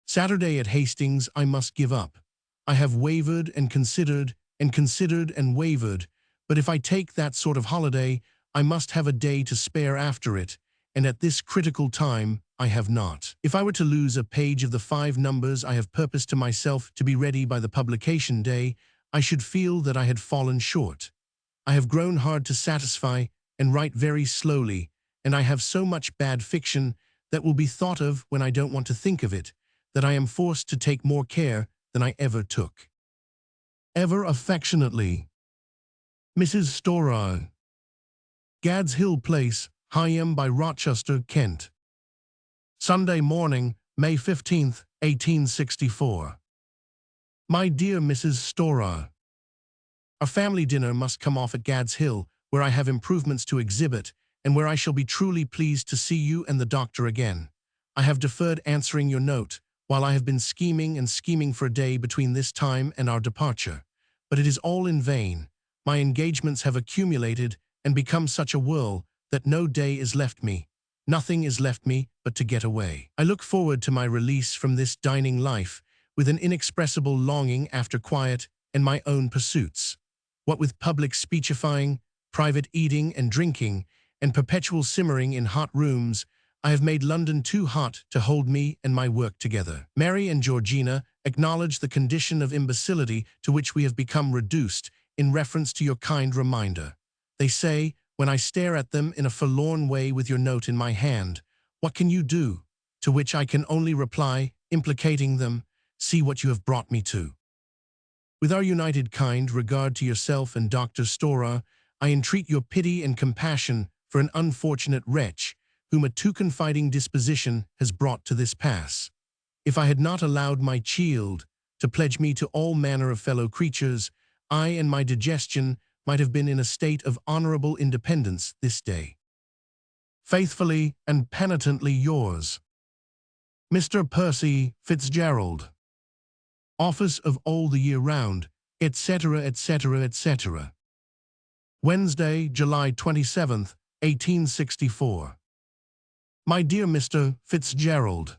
Saturday at Hastings I must give up. I have wavered and considered and wavered, but if I take that sort of holiday, I must have a day to spare after it, and at this critical time I have not. If I were to lose a page of the 5 numbers I have purposed to myself to be ready by the publication day, I should feel that I had fallen short. I have grown hard to satisfy and write very slowly, and I have so much bad fiction that will be thought of when I don't want to think of it, that I am forced to take more care than I ever took. Ever affectionately, Mrs. Storer. Gad's Hill Place, Higham by Rochester, Kent. Sunday morning, May 15th, 1864. My dear Mrs. Storer, our family dinner must come off at Gad's Hill, where I have improvements to exhibit, and where I shall be truly pleased to see you and the doctor again. I have deferred answering your note, while I have been scheming and scheming for a day between this time and our departure. But it is all in vain. My engagements have accumulated and become such a whirl that no day is left me. Nothing is left me but to get away. I look forward to my release from this dining life with an inexpressible longing after quiet and my own pursuits. What with public speechifying, private eating and drinking, and perpetual simmering in hot rooms, I have made London too hot to hold me and my work together. Mary and Georgina acknowledge the condition of imbecility to which we have become reduced in reference to your kind reminder. They say, when I stare at them in a forlorn way with your note in my hand, "What can you do?" To which I can only reply, implicating them, "See what you have brought me to." With our united kind regard to yourself and Dr. Storer, I entreat your pity and compassion for an unfortunate wretch whom a too confiding disposition has brought to this pass. If I had not allowed my child to pledge me to all manner of fellow creatures, I and my digestion might have been in a state of honorable independence this day. Faithfully and penitently yours, Mr. Percy Fitzgerald. Office of All the Year Round, etc., etc., etc. Wednesday, July 27th, 1864. My dear Mr. Fitzgerald,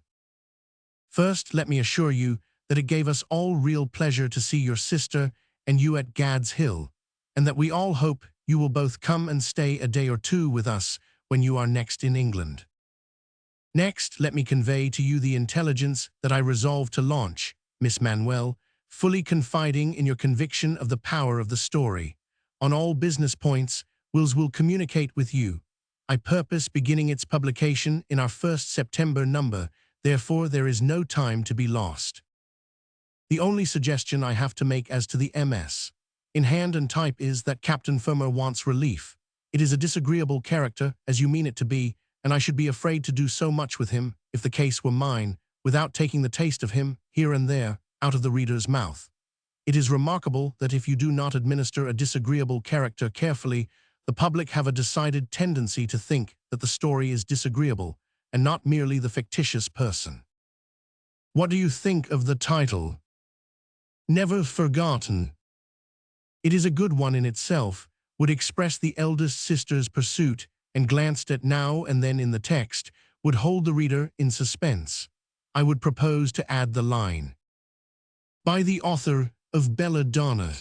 first let me assure you that it gave us all real pleasure to see your sister and you at Gad's Hill, and that we all hope you will both come and stay a day or two with us when you are next in England. Next, let me convey to you the intelligence that I resolve to launch, Miss Manuel, fully confiding in your conviction of the power of the story. On all business points, Wills will communicate with you. I purpose beginning its publication in our first September number, therefore there is no time to be lost. The only suggestion I have to make as to the MS in hand and type is that Captain Firmer wants relief. It is a disagreeable character, as you mean it to be, and I should be afraid to do so much with him, if the case were mine, without taking the taste of him, here and there, out of the reader's mouth. It is remarkable that if you do not administer a disagreeable character carefully, the public have a decided tendency to think that the story is disagreeable, and not merely the fictitious person. What do you think of the title? Never Forgotten. It is a good one in itself, would express the eldest sister's pursuit, and glanced at now and then in the text, would hold the reader in suspense. I would propose to add the line, by the author of Belladonna.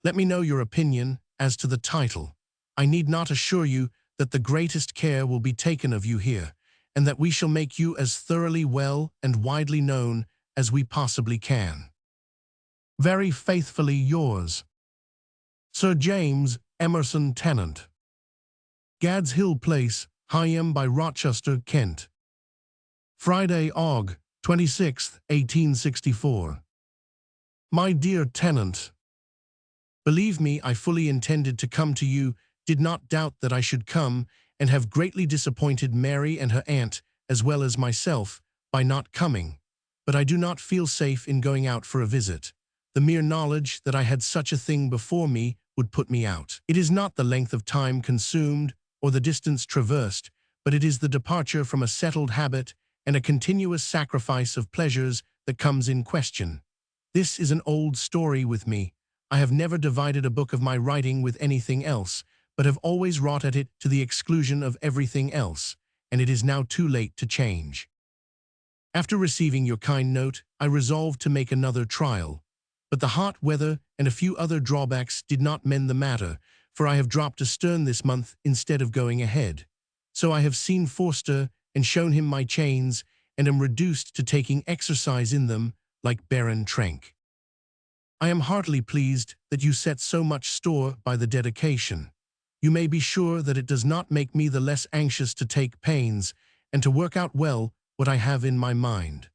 Let me know your opinion as to the title. I need not assure you that the greatest care will be taken of you here, and that we shall make you as thoroughly well and widely known as we possibly can. Very faithfully yours, Sir James Emerson Tennant. Gad's Hill Place, Higham by Rochester, Kent. Friday, Aug. 26, 1864. My dear Tennant, believe me, I fully intended to come to you, did not doubt that I should come, and have greatly disappointed Mary and her aunt, as well as myself, by not coming. But I do not feel safe in going out for a visit. The mere knowledge that I had such a thing before me would put me out. It is not the length of time consumed or the distance traversed, but it is the departure from a settled habit and a continuous sacrifice of pleasures that comes in question. This is an old story with me. I have never divided a book of my writing with anything else, but have always wrought at it to the exclusion of everything else, and it is now too late to change. After receiving your kind note, I resolved to make another trial. But the hot weather and a few other drawbacks did not mend the matter, for I have dropped astern this month instead of going ahead. So I have seen Forster and shown him my chains, and am reduced to taking exercise in them like Baron Trenck. I am heartily pleased that you set so much store by the dedication. You may be sure that it does not make me the less anxious to take pains, and to work out well what I have in my mind.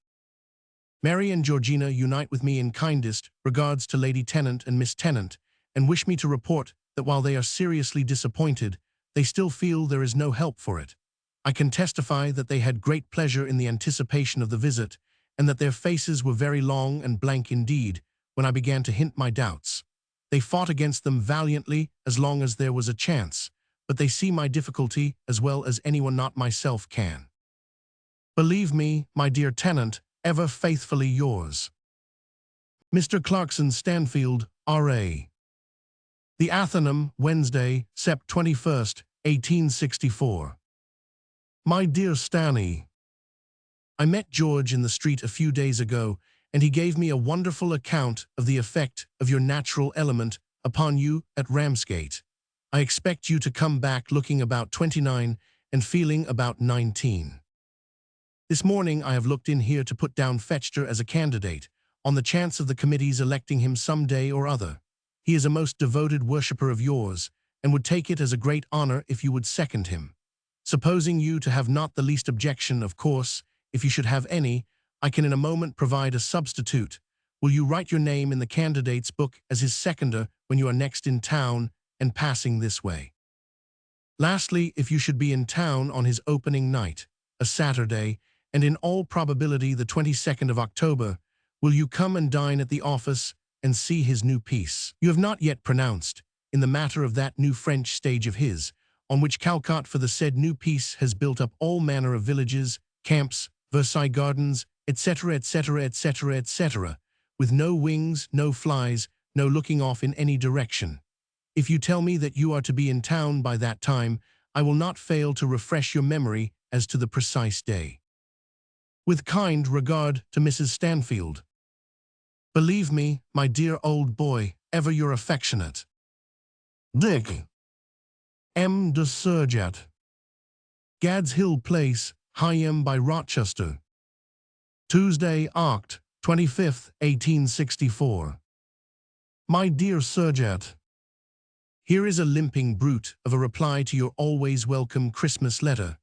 Mary and Georgina unite with me in kindest regards to Lady Tennant and Miss Tennant, and wish me to report that while they are seriously disappointed, they still feel there is no help for it. I can testify that they had great pleasure in the anticipation of the visit, and that their faces were very long and blank indeed when I began to hint my doubts. They fought against them valiantly as long as there was a chance, but they see my difficulty as well as anyone not myself can. Believe me, my dear Tennant, ever faithfully yours, Mr. Clarkson Stanfield, R.A. The Athenham, Wednesday, Sept. 21st, 1864. My dear Stanny, I met George in the street a few days ago, and he gave me a wonderful account of the effect of your natural element upon you at Ramsgate. I expect you to come back looking about 29 and feeling about 19. This morning I have looked in here to put down Fetchter as a candidate, on the chance of the committee's electing him some day or other. He is a most devoted worshipper of yours, and would take it as a great honor if you would second him. Supposing you to have not the least objection, of course, if you should have any, I can in a moment provide a substitute. Will you write your name in the candidate's book as his seconder when you are next in town and passing this way? Lastly, if you should be in town on his opening night, a Saturday, and in all probability the 22nd of October, will you come and dine at the office and see his new piece? You have not yet pronounced, in the matter of that new French stage of his, on which Calcott for the said new piece has built up all manner of villages, camps, Versailles gardens, etc., etc., etc., etc., with no wings, no flies, no looking off in any direction. If you tell me that you are to be in town by that time, I will not fail to refresh your memory as to the precise day. With kind regard to Mrs. Stanfield. Believe me, my dear old boy, ever your affectionate Dick. M. de Surjet. Gad's Hill Place, Hyam by Rochester. Tuesday, Oct. 25th, 1864. My dear Surjet, here is a limping brute of a reply to your always welcome Christmas letter.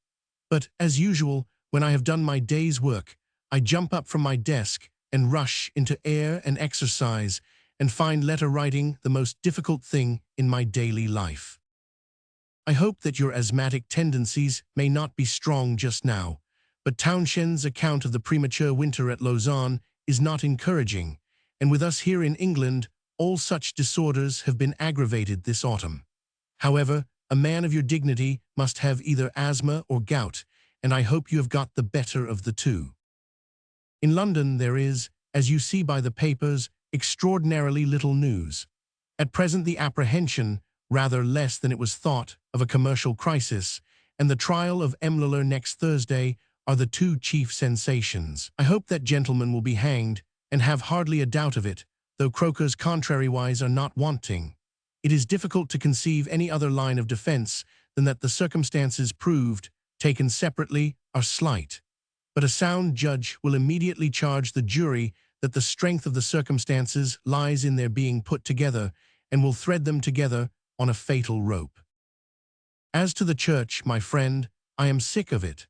But, as usual, when I have done my day's work, I jump up from my desk and rush into air and exercise and find letter writing the most difficult thing in my daily life. I hope that your asthmatic tendencies may not be strong just now, but Townshend's account of the premature winter at Lausanne is not encouraging, and with us here in England, all such disorders have been aggravated this autumn. However, a man of your dignity must have either asthma or gout, and I hope you have got the better of the two. In London there is, as you see by the papers, extraordinarily little news. At present the apprehension, rather less than it was thought, of a commercial crisis, and the trial of Emler next Thursday are the two chief sensations. I hope that gentleman will be hanged, and have hardly a doubt of it, though croakers contrariwise are not wanting. It is difficult to conceive any other line of defense than that the circumstances proved, taken separately, are slight. But a sound judge will immediately charge the jury that the strength of the circumstances lies in their being put together, and will thread them together on a fatal rope. As to the church, my friend, I am sick of it.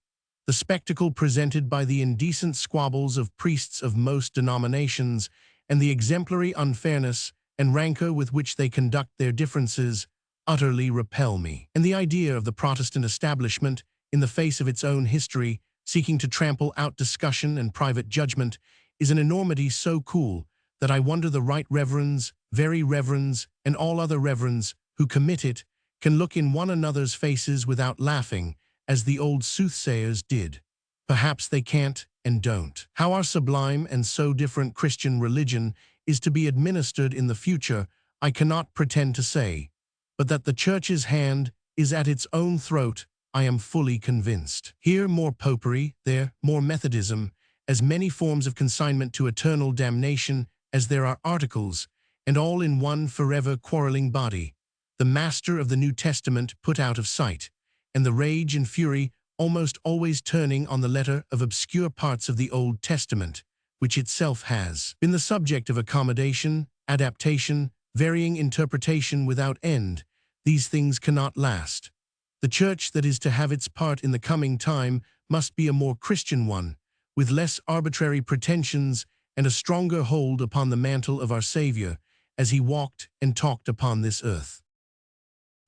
The spectacle presented by the indecent squabbles of priests of most denominations, and the exemplary unfairness and rancor with which they conduct their differences, utterly repel me. And the idea of the Protestant establishment, in the face of its own history, seeking to trample out discussion and private judgment, is an enormity so cool that I wonder the right reverends, very reverends, and all other reverends who commit it can look in one another's faces without laughing, as the old soothsayers did. Perhaps they can't and don't. How our sublime and so different Christian religion is to be administered in the future, I cannot pretend to say, but that the Church's hand is at its own throat, I am fully convinced. Here more popery, there more Methodism, as many forms of consignment to eternal damnation as there are articles, and all in one forever quarreling body, the master of the New Testament put out of sight, and the rage and fury almost always turning on the letter of obscure parts of the Old Testament, which itself has been the subject of accommodation, adaptation, varying interpretation without end. These things cannot last. The Church that is to have its part in the coming time must be a more Christian one, with less arbitrary pretensions and a stronger hold upon the mantle of our Savior, as he walked and talked upon this earth.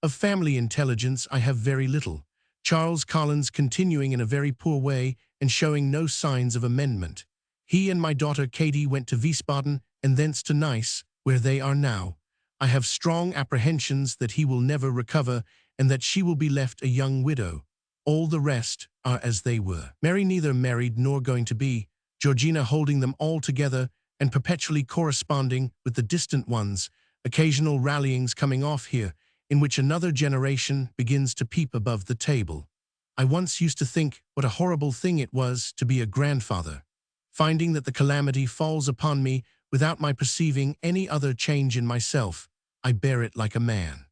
Of family intelligence I have very little, Charles Collins continuing in a very poor way and showing no signs of amendment. He and my daughter Katie went to Wiesbaden and thence to Nice, where they are now. I have strong apprehensions that he will never recover and that she will be left a young widow. All the rest are as they were. Mary neither married nor going to be, Georgina holding them all together and perpetually corresponding with the distant ones, occasional rallyings coming off here, in which another generation begins to peep above the table. I once used to think what a horrible thing it was to be a grandfather. Finding that the calamity falls upon me without my perceiving any other change in myself, I bear it like a man.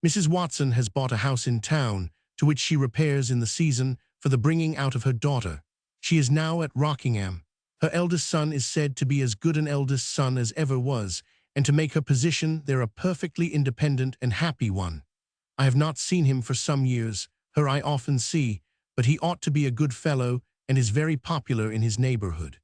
Mrs. Watson has bought a house in town, to which she repairs in the season for the bringing out of her daughter. She is now at Rockingham. Her eldest son is said to be as good an eldest son as ever was, and to make her position there a perfectly independent and happy one. I have not seen him for some years, her I often see, but he ought to be a good fellow and is very popular in his neighborhood.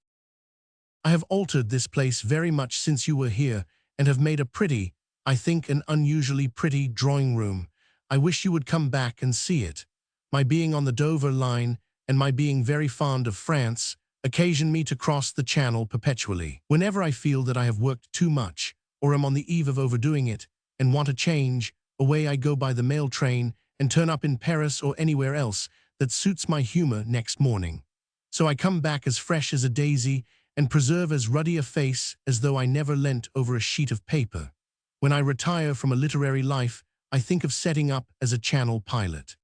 I have altered this place very much since you were here, and have made a pretty, I think an unusually pretty, drawing-room. I wish you would come back and see it. My being on the Dover line, and my being very fond of France, occasion me to cross the Channel perpetually. Whenever I feel that I have worked too much, or am on the eve of overdoing it, and want a change, away I go by the mail train, and turn up in Paris or anywhere else that suits my humor next morning. So I come back as fresh as a daisy, and preserve as ruddy a face as though I never leant over a sheet of paper. When I retire from a literary life, I think of setting up as a Channel pilot.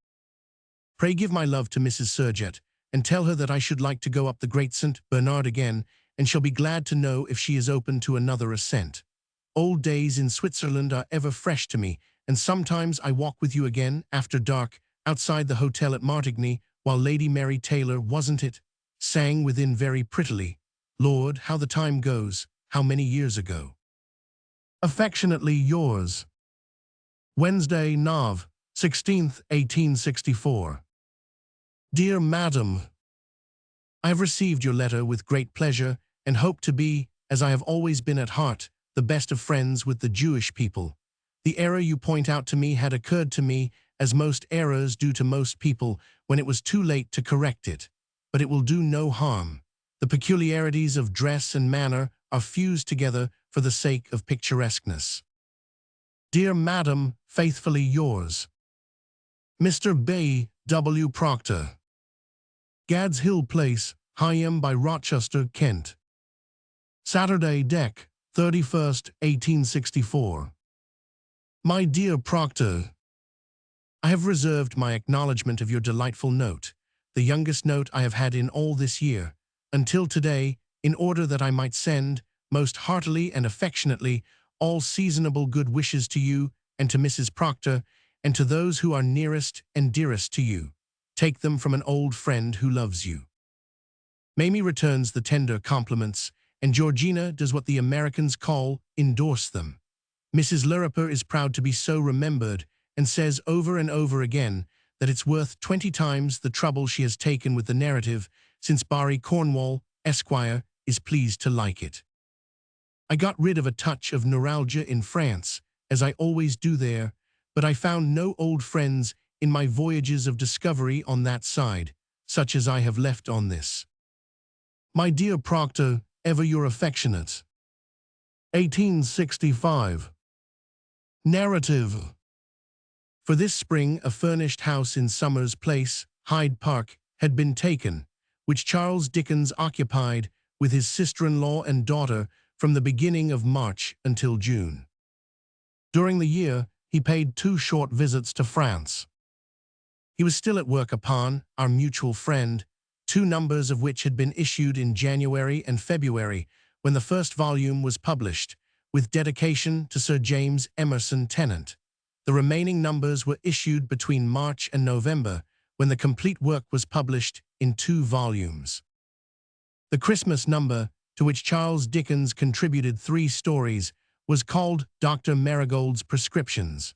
Pray give my love to Mrs. Surjet, and tell her that I should like to go up the Great St. Bernard again, and shall be glad to know if she is open to another ascent. Old days in Switzerland are ever fresh to me, and sometimes I walk with you again, after dark, outside the hotel at Martigny, while Lady Mary Taylor, wasn't it, sang within very prettily, Lord, how the time goes, how many years ago. Affectionately yours. Wednesday, Nov. 16th, 1864. Dear Madam, I have received your letter with great pleasure and hope to be, as I have always been at heart, the best of friends with the Jewish people. The error you point out to me had occurred to me, as most errors do to most people, when it was too late to correct it. But it will do no harm. The peculiarities of dress and manner are fused together for the sake of picturesqueness. Dear Madam, faithfully yours. Mr. B. W. Proctor. Gad's Hill Place, Higham by Rochester, Kent. Saturday, Dec. 31st, 1864. My dear Proctor, I have reserved my acknowledgment of your delightful note, the youngest note I have had in all this year, until today, in order that I might send, most heartily and affectionately, all seasonable good wishes to you and to Mrs. Proctor, and to those who are nearest and dearest to you. Take them from an old friend who loves you. Mamie returns the tender compliments, and Georgina does what the Americans call endorse them. Mrs. Lirriper is proud to be so remembered, and says over and over again that it's worth 20 times the trouble she has taken with the narrative, since Barry Cornwall, Esquire, is pleased to like it. I got rid of a touch of neuralgia in France, as I always do there, but I found no old friends in my voyages of discovery on that side, such as I have left on this. My dear Proctor, ever your affectionate. 1865. Narrative. For this spring a furnished house in Somers Place, Hyde Park, had been taken, which Charles Dickens occupied with his sister-in-law and daughter from the beginning of March until June. During the year, he paid 2 short visits to France. He was still at work upon Our Mutual Friend, 2 numbers of which had been issued in January and February, when the first volume was published, with dedication to Sir James Emerson Tennant. The remaining numbers were issued between March and November, when the complete work was published in 2 volumes. The Christmas number, to which Charles Dickens contributed 3 stories, was called Dr. Marigold's Prescriptions.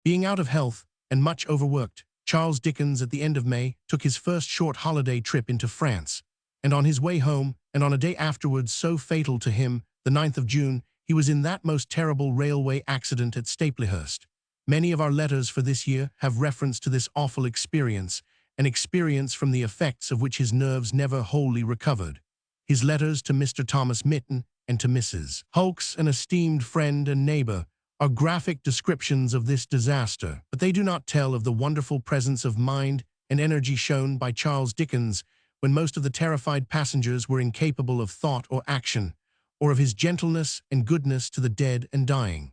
Being out of health and much overworked, Charles Dickens at the end of May took his first short holiday trip into France, and on his way home, and on a day afterwards so fatal to him, the 9th of June, he was in that most terrible railway accident at Staplehurst. Many of our letters for this year have reference to this awful experience, an experience from the effects of which his nerves never wholly recovered. His letters to Mr. Thomas Mitten and to Mrs. Hulks, an esteemed friend and neighbor, are graphic descriptions of this disaster, but they do not tell of the wonderful presence of mind and energy shown by Charles Dickens when most of the terrified passengers were incapable of thought or action, or of his gentleness and goodness to the dead and dying.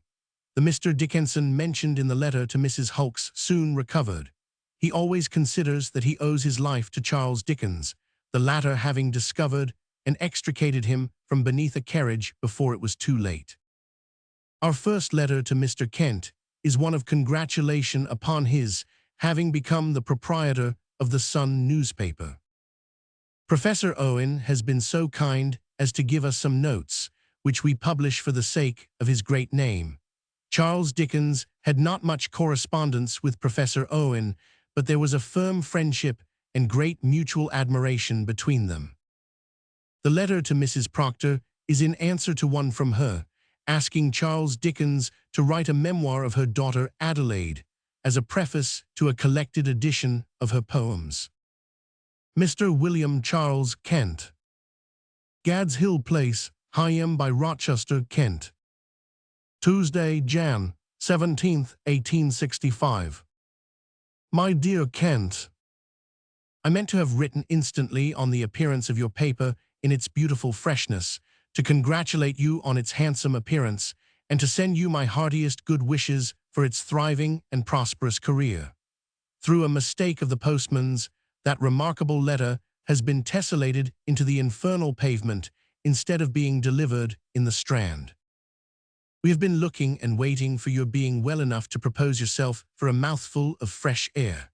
The Mr. Dickenson mentioned in the letter to Mrs. Hulks soon recovered. He always considers that he owes his life to Charles Dickens, the latter having discovered and extricated him from beneath a carriage before it was too late. Our first letter to Mr. Kent is one of congratulation upon his having become the proprietor of the Sun newspaper. Professor Owen has been so kind as to give us some notes, which we publish for the sake of his great name. Charles Dickens had not much correspondence with Professor Owen, but there was a firm friendship and great mutual admiration between them. The letter to Mrs. Proctor is in answer to one from her, asking Charles Dickens to write a memoir of her daughter Adelaide, as a preface to a collected edition of her poems. Mr. William Charles Kent. Gad's Hill Place, Higham by Rochester, Kent. Tuesday, Jan. 17th, 1865. My dear Kent, I meant to have written instantly on the appearance of your paper in its beautiful freshness, to congratulate you on its handsome appearance, and to send you my heartiest good wishes for its thriving and prosperous career. Through a mistake of the postman's, that remarkable letter has been tessellated into the infernal pavement instead of being delivered in the Strand. We have been looking and waiting for your being well enough to propose yourself for a mouthful of fresh air.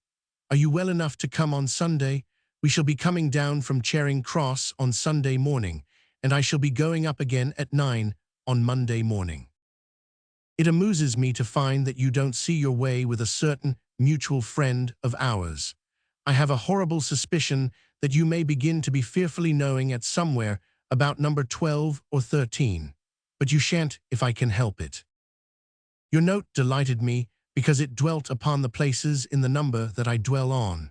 Are you well enough to come on Sunday? We shall be coming down from Charing Cross on Sunday morning, and I shall be going up again at 9 on Monday morning. It amuses me to find that you don't see your way with a certain mutual friend of ours. I have a horrible suspicion that you may begin to be fearfully knowing at somewhere about number 12 or 13, but you shan't if I can help it. Your note delighted me because it dwelt upon the places in the number that I dwell on.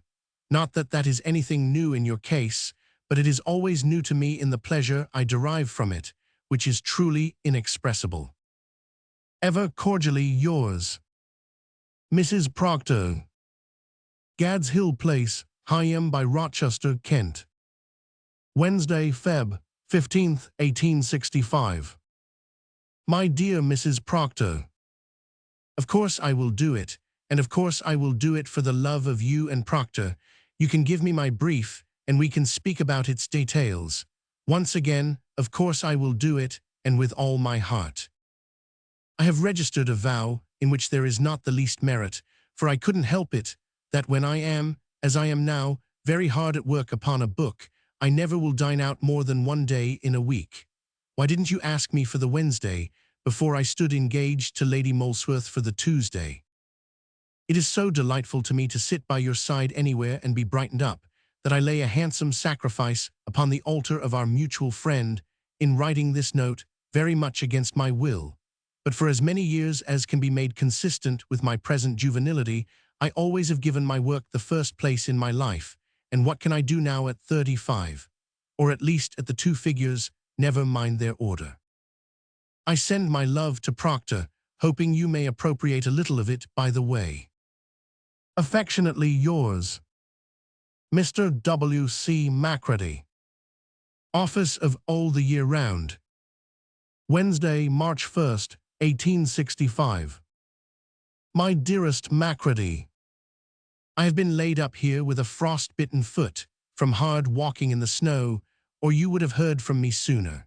Not that that is anything new in your case, but it is always new to me in the pleasure I derive from it, which is truly inexpressible. Ever cordially yours, Mrs. Proctor. Gad's Hill Place, Higham by Rochester, Kent. Wednesday, Feb. 15th, 1865. My dear Mrs. Proctor, of course I will do it, and of course I will do it for the love of you and Proctor. You can give me my brief, and we can speak about its details. Once again, of course I will do it, and with all my heart. I have registered a vow, in which there is not the least merit, for I couldn't help it, that when I am, as I am now, very hard at work upon a book, I never will dine out more than one day in a week. Why didn't you ask me for the Wednesday, before I stood engaged to Lady Molesworth for the Tuesday? It is so delightful to me to sit by your side anywhere and be brightened up, that I lay a handsome sacrifice upon the altar of our mutual friend, in writing this note, very much against my will. But for as many years as can be made consistent with my present juvenility, I always have given my work the first place in my life, and what can I do now at 35? Or at least at the two figures, never mind their order. I send my love to Proctor, hoping you may appropriate a little of it by the way. Affectionately yours, Mr. W. C. Macready. Office of All the Year Round. Wednesday, March 1st, 1865. My dearest Macready, I have been laid up here with a frost-bitten foot, from hard walking in the snow, or you would have heard from me sooner.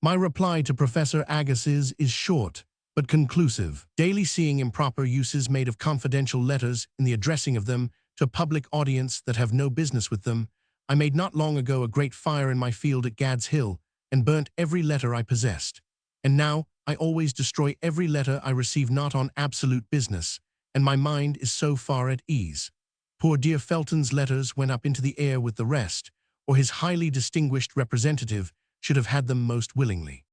My reply to Professor Agassiz is short, but conclusive, daily seeing improper uses made of confidential letters in the addressing of them to a public audience that have no business with them. I made not long ago a great fire in my field at Gad's Hill, and burnt every letter I possessed. And now I always destroy every letter I receive not on absolute business, and my mind is so far at ease. Poor dear Felton's letters went up into the air with the rest, or his highly distinguished representative should have had them most willingly.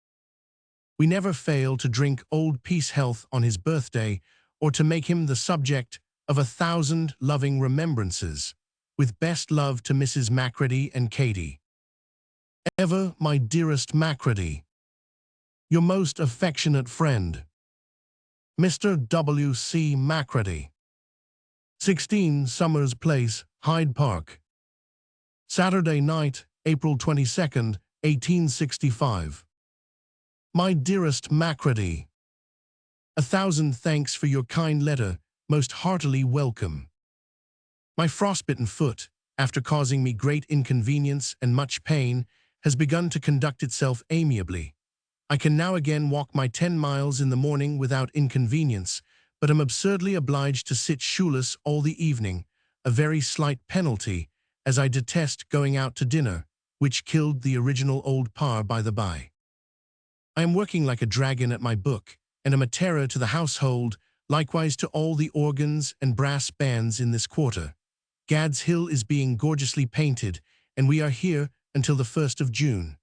We never fail to drink Old Peace health on his birthday, or to make him the subject of 1,000 loving remembrances, with best love to Mrs. Macready and Katie. Ever my dearest Macready, your most affectionate friend, Mr. W. C. Macready. 16 Summers Place, Hyde Park. Saturday night, April 22nd, 1865. My dearest Macready, 1,000 thanks for your kind letter, most heartily welcome. My frostbitten foot, after causing me great inconvenience and much pain, has begun to conduct itself amiably. I can now again walk my 10 miles in the morning without inconvenience, but am absurdly obliged to sit shoeless all the evening, a very slight penalty, as I detest going out to dinner, which killed the original old par by the by. I am working like a dragon at my book, and am a terror to the household, likewise to all the organs and brass bands in this quarter. Gad's Hill is being gorgeously painted, and we are here until the 1st of June.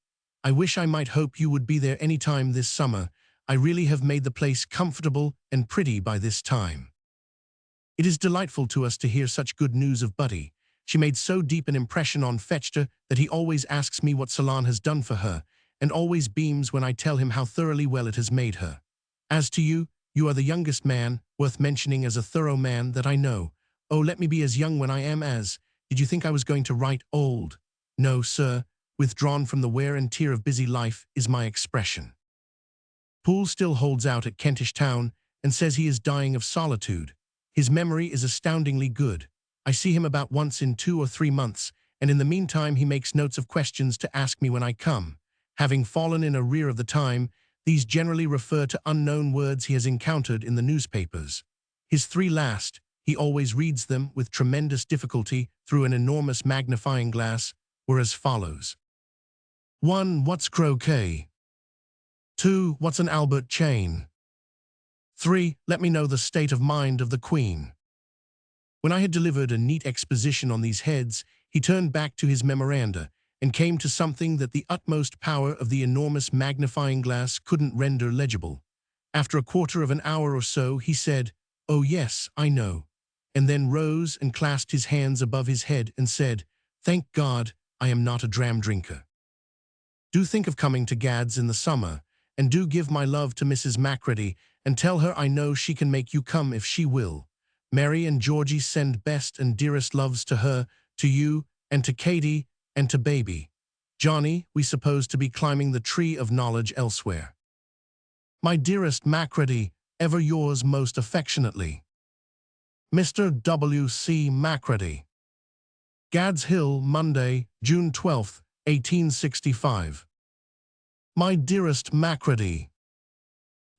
I wish I might hope you would be there any time this summer. I really have made the place comfortable and pretty by this time. It is delightful to us to hear such good news of Buddy. She made so deep an impression on Fetchter that he always asks me what Salon has done for her, and always beams when I tell him how thoroughly well it has made her. As to you, you are the youngest man, worth mentioning as a thorough man, that I know. Oh, let me be as young when I am as. Did you think I was going to write old? No, sir. Withdrawn from the wear and tear of busy life is my expression. Poole still holds out at Kentish Town and says he is dying of solitude. His memory is astoundingly good. I see him about once in 2 or 3 months, and in the meantime he makes notes of questions to ask me when I come. Having fallen in arrear of the time, these generally refer to unknown words he has encountered in the newspapers. His 3 last, he always reads them with tremendous difficulty through an enormous magnifying glass, were as follows. 1. What's croquet? 2. What's an Albert chain? 3. Let me know the state of mind of the Queen. When I had delivered a neat exposition on these heads, he turned back to his memoranda and came to something that the utmost power of the enormous magnifying glass couldn't render legible. After a quarter of an hour or so, he said, "Oh yes, I know," and then rose and clasped his hands above his head and said, "Thank God, I am not a dram drinker. Do think of coming to Gad's in the summer, and do give my love to Mrs. Macready, and tell her I know she can make you come if she will. Mary and Georgie send best and dearest loves to her, to you, and to Katie, and to baby. Johnny, we suppose to be climbing the tree of knowledge elsewhere. My dearest Macready, ever yours most affectionately. Mr. W. C. Macready. Gad's Hill, Monday, June 12, 1865. My dearest Macready,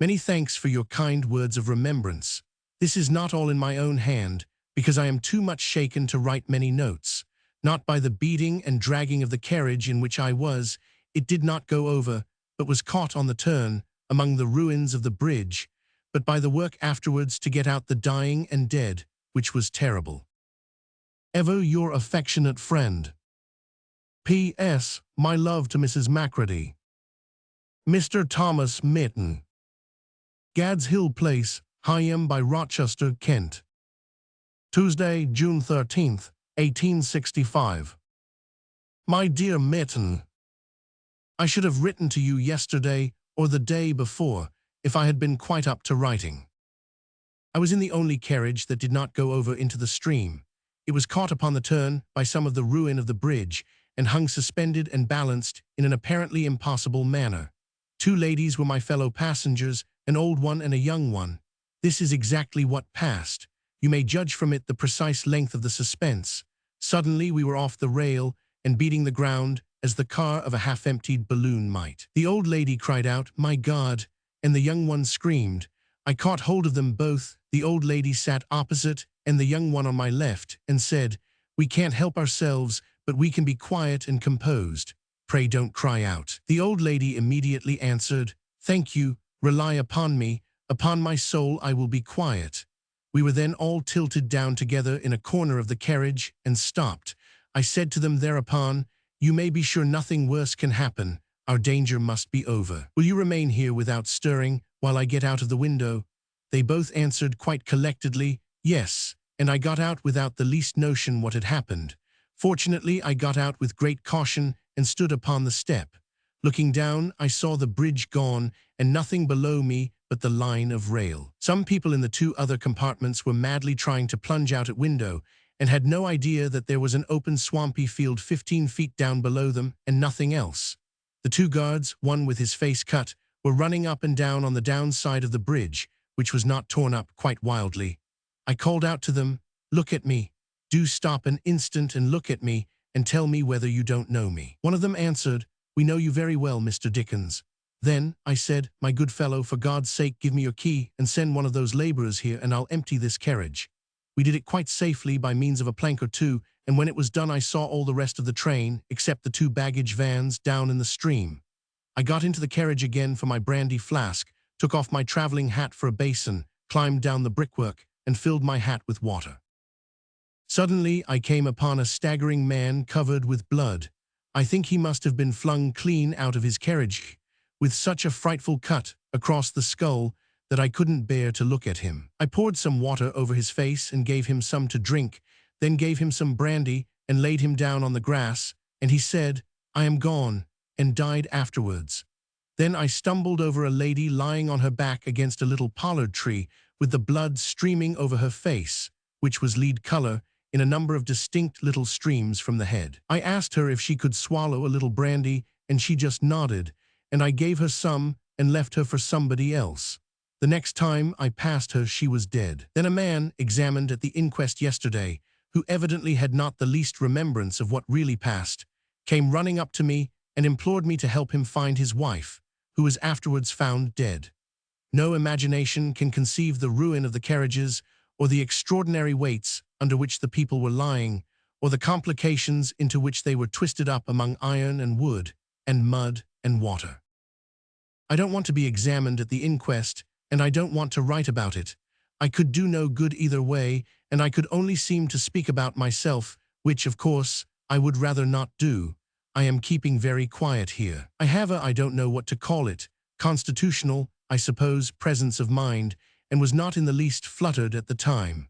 many thanks for your kind words of remembrance. This is not all in my own hand, because I am too much shaken to write many notes. Not by the beating and dragging of the carriage in which I was, it did not go over, but was caught on the turn, among the ruins of the bridge, but by the work afterwards to get out the dying and dead, which was terrible. Ever your affectionate friend. P.S. My love to Mrs. Macready. Mr. Thomas Mitten. Gad's Hill Place, Higham by Rochester, Kent. Tuesday, June 13th, 1865. My dear Mitten, I should have written to you yesterday or the day before if I had been quite up to writing. I was in the only carriage that did not go over into the stream. It was caught upon the turn by some of the ruin of the bridge and hung suspended and balanced in an apparently impossible manner. 2 ladies were my fellow passengers, an old one and a young one. This is exactly what passed. You may judge from it the precise length of the suspense. Suddenly we were off the rail and beating the ground as the car of a half-emptied balloon might. The old lady cried out, "My God," and the young one screamed. I caught hold of them both. The old lady sat opposite and the young one on my left and said, "We can't help ourselves, but we can be quiet and composed. Pray don't cry out." The old lady immediately answered, "Thank you, rely upon me, upon my soul I will be quiet." We were then all tilted down together in a corner of the carriage and stopped. I said to them thereupon, "You may be sure nothing worse can happen. Our danger must be over. Will you remain here without stirring while I get out of the window?" They both answered quite collectedly, "Yes," and I got out without the least notion what had happened. Fortunately, I got out with great caution and stood upon the step. Looking down, I saw the bridge gone and nothing below me but the line of rail. Some people in the 2 other compartments were madly trying to plunge out at window and had no idea that there was an open swampy field 15 feet down below them and nothing else. The 2 guards, one with his face cut, were running up and down on the downside of the bridge, which was not torn up quite wildly. I called out to them, "Look at me. Do stop an instant and look at me and tell me whether you don't know me." One of them answered, "We know you very well, Mr. Dickens." Then I said, "My good fellow, for God's sake give me your key and send one of those laborers here and I'll empty this carriage." We did it quite safely by means of a plank or 2, and when it was done I saw all the rest of the train, except the 2 baggage vans, down in the stream. I got into the carriage again for my brandy flask, took off my traveling hat for a basin, climbed down the brickwork, and filled my hat with water. Suddenly I came upon a staggering man covered with blood. I think he must have been flung clean out of his carriage, with such a frightful cut across the skull that I couldn't bear to look at him. I poured some water over his face and gave him some to drink, then gave him some brandy and laid him down on the grass, and he said, "I am gone," and died afterwards. Then I stumbled over a lady lying on her back against a little pollard tree with the blood streaming over her face, which was lead color, in a number of distinct little streams from the head. I asked her if she could swallow a little brandy, and she just nodded, and I gave her some and left her for somebody else. The next time I passed her she was dead. Then a man, examined at the inquest yesterday, who evidently had not the least remembrance of what really passed, came running up to me and implored me to help him find his wife, who was afterwards found dead. No imagination can conceive the ruin of the carriages or the extraordinary weights under which the people were lying, or the complications into which they were twisted up among iron and wood, and mud and water. I don't want to be examined at the inquest, and I don't want to write about it. I could do no good either way, and I could only seem to speak about myself, which, of course, I would rather not do. I am keeping very quiet here. I have I don't know what to call it, constitutional, I suppose, presence of mind, and was not in the least fluttered at the time.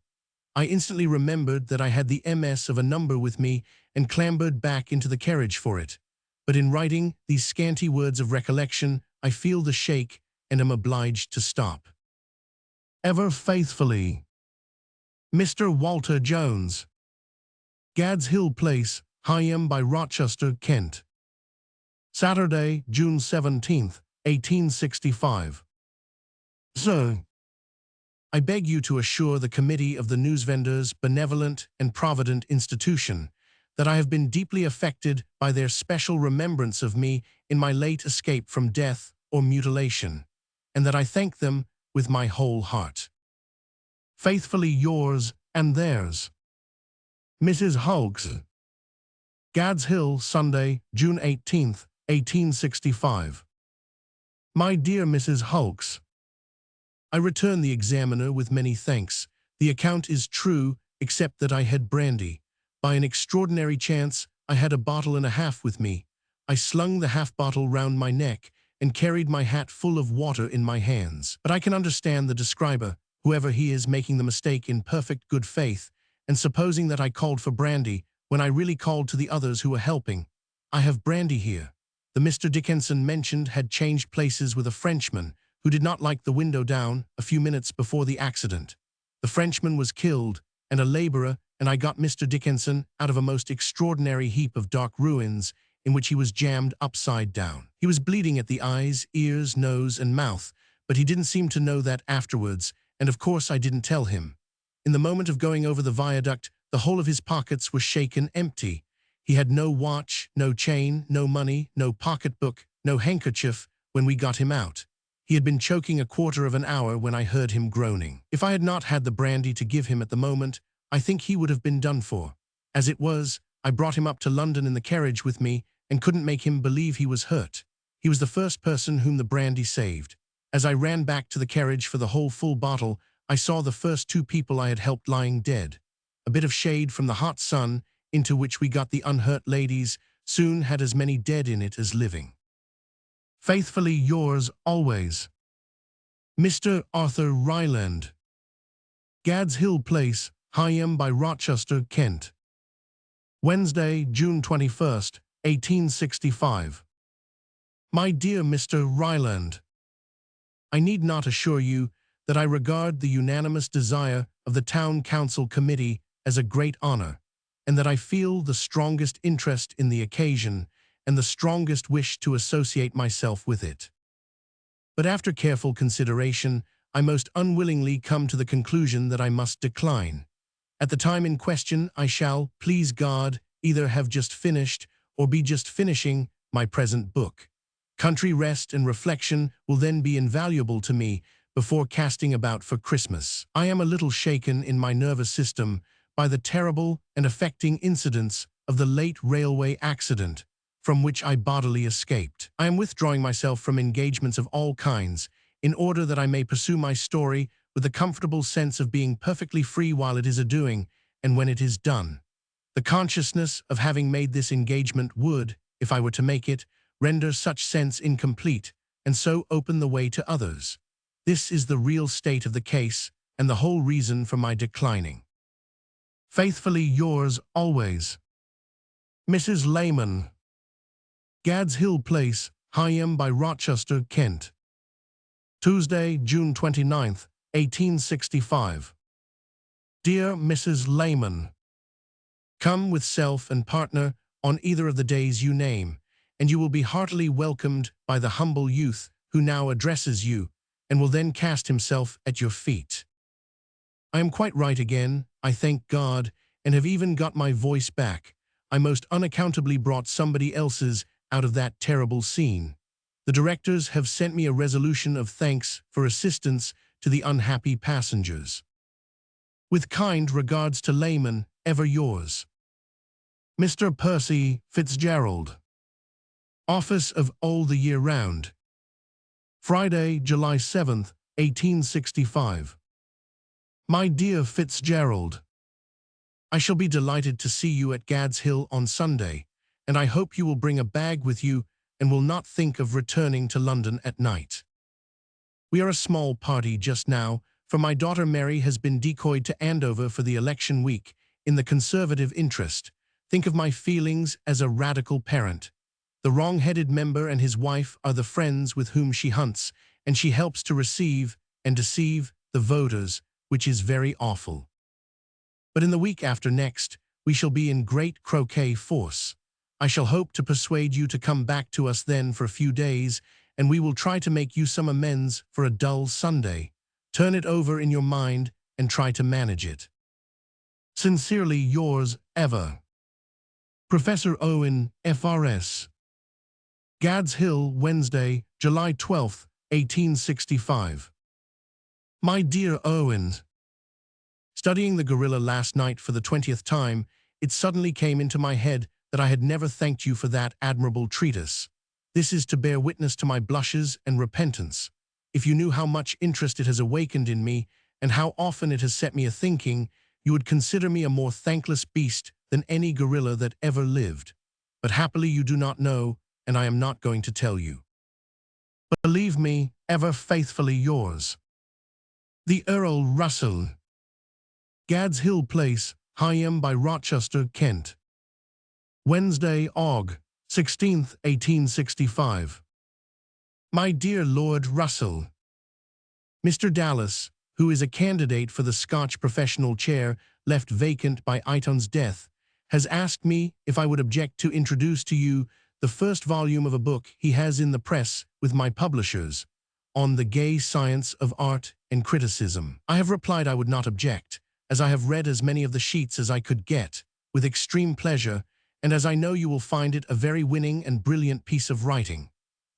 I instantly remembered that I had the MS of a number with me and clambered back into the carriage for it. But in writing these scanty words of recollection, I feel the shake and am obliged to stop. Ever faithfully, Mr. Walter Jones. Gad's Hill Place, Higham by Rochester, Kent. Saturday, June 17th, 1865. Sir, I beg you to assure the Committee of the Newsvendors' benevolent and provident institution that I have been deeply affected by their special remembrance of me in my late escape from death or mutilation, and that I thank them with my whole heart. Faithfully yours and theirs, Mrs. Hulks. Gad's Hill, Sunday, June 18th, 1865. My dear Mrs. Hulks, I return the Examiner with many thanks. The account is true, except that I had brandy. By an extraordinary chance, I had a bottle and a half with me. I slung the half-bottle round my neck and carried my hat full of water in my hands. But I can understand the describer, whoever he is, making the mistake in perfect good faith, and supposing that I called for brandy when I really called to the others who were helping. I have brandy here. The Mr. Dickinson mentioned had changed places with a Frenchman who did not like the window down a few minutes before the accident. The Frenchman was killed, and a laborer, and I got Mr. Dickinson out of a most extraordinary heap of dark ruins in which he was jammed upside down. He was bleeding at the eyes, ears, nose, and mouth, but he didn't seem to know that afterwards, and of course I didn't tell him. In the moment of going over the viaduct, the whole of his pockets were shaken empty. He had no watch, no chain, no money, no pocketbook, no handkerchief when we got him out. He had been choking a quarter of an hour when I heard him groaning. If I had not had the brandy to give him at the moment, I think he would have been done for. As it was, I brought him up to London in the carriage with me and couldn't make him believe he was hurt. He was the first person whom the brandy saved. As I ran back to the carriage for the whole full bottle, I saw the first two people I had helped lying dead. A bit of shade from the hot sun, into which we got the unhurt ladies, soon had as many dead in it as living. Faithfully yours always, Mr. Arthur Ryland. Gad's Hill Place, Higham by Rochester, Kent. Wednesday, June 21st, 1865. My dear Mr. Ryland, I need not assure you that I regard the unanimous desire of the Town Council Committee as a great honor, and that I feel the strongest interest in the occasion and the strongest wish to associate myself with it. But after careful consideration, I most unwillingly come to the conclusion that I must decline. At the time in question, I shall, please God, either have just finished or be just finishing my present book. Country rest and reflection will then be invaluable to me before casting about for Christmas. I am a little shaken in my nervous system by the terrible and affecting incidents of the late railway accident, from which I bodily escaped. I am withdrawing myself from engagements of all kinds, in order that I may pursue my story with the comfortable sense of being perfectly free while it is a-doing, and when it is done. The consciousness of having made this engagement would, if I were to make it, render such sense incomplete, and so open the way to others. This is the real state of the case, and the whole reason for my declining. Faithfully yours always, Mrs. Layman. Gad's Hill Place, Higham by Rochester, Kent. Tuesday, June 29th, 1865. Dear Mrs. Layman, come with self and partner on either of the days you name, and you will be heartily welcomed by the humble youth who now addresses you, and will then cast himself at your feet. I am quite right again, I thank God, and have even got my voice back. I most unaccountably brought somebody else's out of that terrible scene. The directors have sent me a resolution of thanks for assistance to the unhappy passengers. With kind regards to layman, ever yours, Mr. Percy Fitzgerald. Office of All the Year Round. Friday, July 7th, 1865. My dear Fitzgerald, I shall be delighted to see you at Gad's Hill on Sunday, and I hope you will bring a bag with you and will not think of returning to London at night. We are a small party just now, for my daughter Mary has been decoyed to Andover for the election week, in the Conservative interest. Think of my feelings as a radical parent. The wrong-headed member and his wife are the friends with whom she hunts, and she helps to receive and deceive the voters, which is very awful. But in the week after next, we shall be in great croquet force. I shall hope to persuade you to come back to us then for a few days, and we will try to make you some amends for a dull Sunday. Turn it over in your mind and try to manage it. Sincerely yours ever, Professor Owen, FRS. Gad's Hill, Wednesday, July 12th, 1865. My dear Owen, studying the gorilla last night for the 20th time, it suddenly came into my head that I had never thanked you for that admirable treatise. This is to bear witness to my blushes and repentance. If you knew how much interest it has awakened in me, and how often it has set me a-thinking, you would consider me a more thankless beast than any gorilla that ever lived. But happily you do not know, and I am not going to tell you. But believe me, ever faithfully yours, the Earl Russell. Gad's Hill Place, Higham by Rochester, Kent. Wednesday, Aug. 16th, 1865. My dear Lord Russell, Mr. Dallas, who is a candidate for the Scotch professional chair left vacant by Iton's death, has asked me if I would object to introduce to you the first volume of a book he has in the press with my publishers, on the gay science of art and criticism. I have replied I would not object, as I have read as many of the sheets as I could get, with extreme pleasure, and as I know you will find it a very winning and brilliant piece of writing.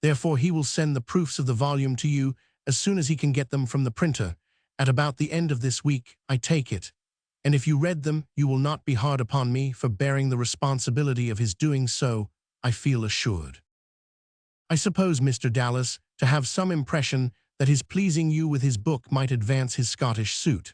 Therefore he will send the proofs of the volume to you as soon as he can get them from the printer, at about the end of this week, I take it. And if you read them, you will not be hard upon me for bearing the responsibility of his doing so, I feel assured. I suppose Mr. Dallas to have some impression that his pleasing you with his book might advance his Scottish suit.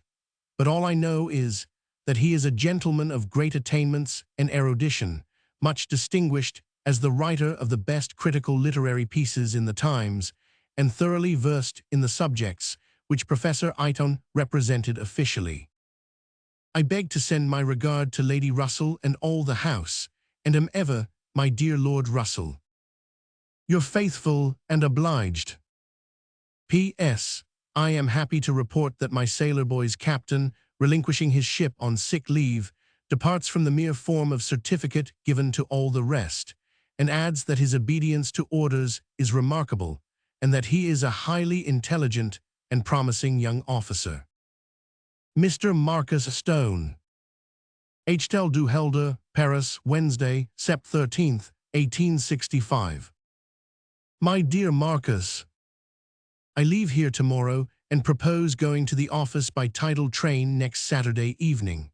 But all I know is that he is a gentleman of great attainments and erudition, much distinguished as the writer of the best critical literary pieces in the Times, and thoroughly versed in the subjects which Professor Iton represented officially. I beg to send my regard to Lady Russell and all the house, and am ever, my dear Lord Russell, your faithful and obliged. P.S. I am happy to report that my sailor boy's captain, relinquishing his ship on sick leave, departs from the mere form of certificate given to all the rest, and adds that his obedience to orders is remarkable, and that he is a highly intelligent and promising young officer. Mr. Marcus Stone. H.Tel du Helder, Paris, Wednesday, Sept. 13th, 1865. My dear Marcus, I leave here tomorrow and propose going to the office by tidal train next Saturday evening.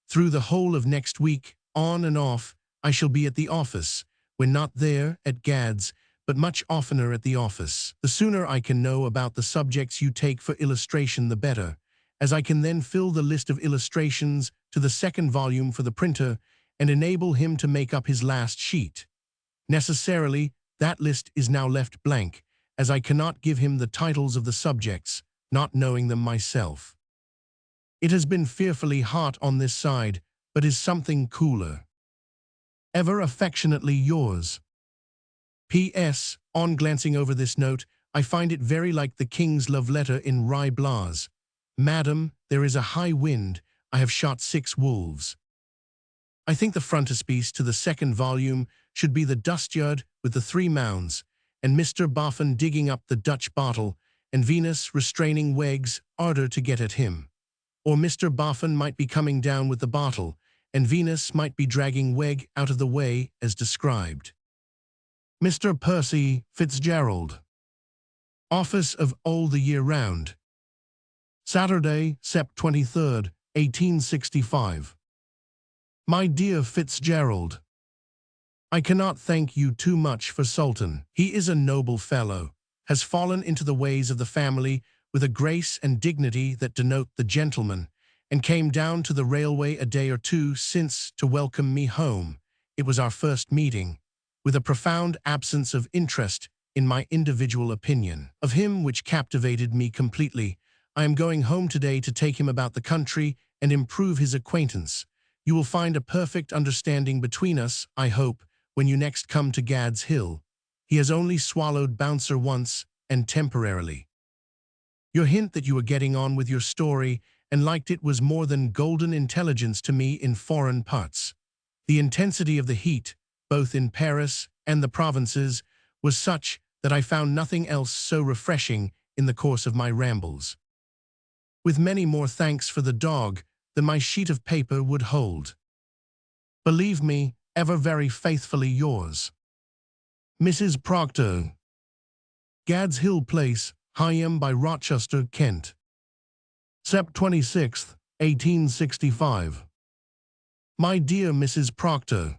Through the whole of next week, on and off, I shall be at the office, when not there, at Gad's, but much oftener at the office. The sooner I can know about the subjects you take for illustration the better, as I can then fill the list of illustrations to the second volume for the printer and enable him to make up his last sheet. Necessarily, that list is now left blank, as I cannot give him the titles of the subjects, not knowing them myself. It has been fearfully hot on this side, but is something cooler. Ever affectionately yours. P.S. On glancing over this note, I find it very like the King's love letter in Ruy Blas. Madam, there is a high wind, I have shot 6 wolves. I think the frontispiece to the second volume should be the dustyard with the 3 mounds, and Mr. Boffin digging up the Dutch bottle, and Venus restraining Weg's ardor to get at him. Or Mr. Boffin might be coming down with the bottle, and Venus might be dragging Weg out of the way as described. Mr. Percy Fitzgerald. Office of All the Year Round. Saturday, Sept. 23rd, 1865. My dear Fitzgerald, I cannot thank you too much for Sultan. He is a noble fellow, has fallen into the ways of the family with a grace and dignity that denote the gentleman, and came down to the railway a day or two since to welcome me home. It was our first meeting, with a profound absence of interest in my individual opinion of him which captivated me completely. I am going home today to take him about the country and improve his acquaintance. You will find a perfect understanding between us, I hope, when you next come to Gad's Hill. He has only swallowed Bouncer once, and temporarily. Your hint that you were getting on with your story and liked it was more than golden intelligence to me in foreign parts. The intensity of the heat, both in Paris and the provinces, was such that I found nothing else so refreshing in the course of my rambles. With many more thanks for the dog than my sheet of paper would hold. Believe me, ever very faithfully yours, Mrs. Proctor. Gad's Hill Place, Higham by Rochester, Kent. Sept. 26th, 1865. My dear Mrs. Proctor,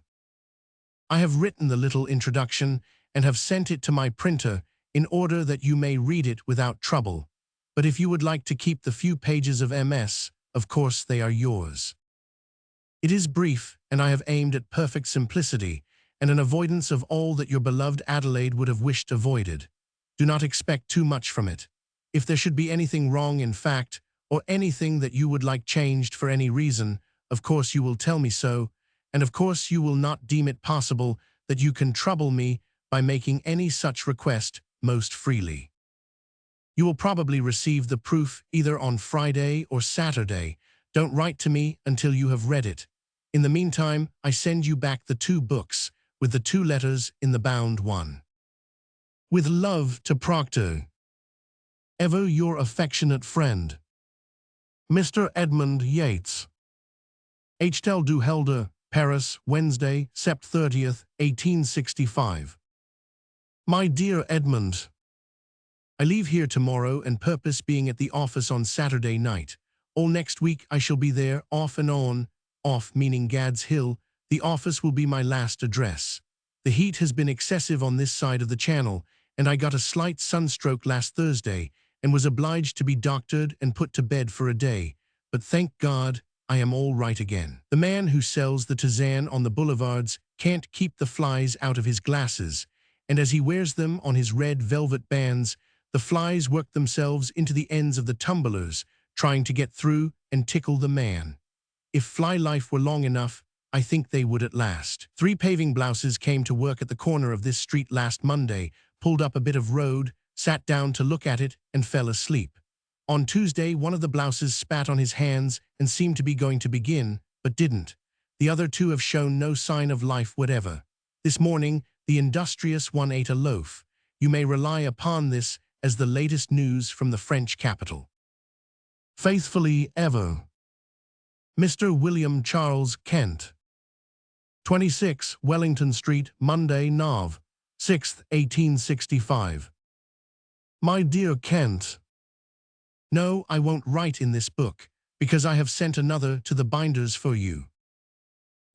I have written the little introduction and have sent it to my printer in order that you may read it without trouble, but if you would like to keep the few pages of MS, of course they are yours. It is brief, and I have aimed at perfect simplicity and an avoidance of all that your beloved Adelaide would have wished avoided. Do not expect too much from it. If there should be anything wrong in fact, or anything that you would like changed for any reason, of course you will tell me so, and of course you will not deem it possible that you can trouble me by making any such request most freely. You will probably receive the proof either on Friday or Saturday. Don't write to me until you have read it. In the meantime, I send you back the 2 books, with the 2 letters in the bound one. With love to Proctor. Ever your affectionate friend, Mr. Edmund Yates. Htel du Helder, Paris, Wednesday, Sept. 30th, 1865. My dear Edmund, I leave here tomorrow and purpose being at the office on Saturday night. All next week I shall be there, off and on, off meaning Gad's Hill. The office will be my last address. The heat has been excessive on this side of the Channel, and I got a slight sunstroke last Thursday and was obliged to be doctored and put to bed for a day, but thank God, I am all right again. The man who sells the tisane on the boulevards can't keep the flies out of his glasses, and as he wears them on his red velvet bands, the flies work themselves into the ends of the tumblers, trying to get through and tickle the man. If fly life were long enough, I think they would at last. 3 paving blouses came to work at the corner of this street last Monday, pulled up a bit of road, sat down to look at it, and fell asleep. On Tuesday, one of the blouses spat on his hands and seemed to be going to begin, but didn't. The other 2 have shown no sign of life whatever. This morning, the industrious one ate a loaf. You may rely upon this as the latest news from the French capital. Faithfully ever, Mr. William Charles Kent. 26 Wellington Street, Monday, Nov. 6th, 1865. My dear Kent, no, I won't write in this book, because I have sent another to the binders for you.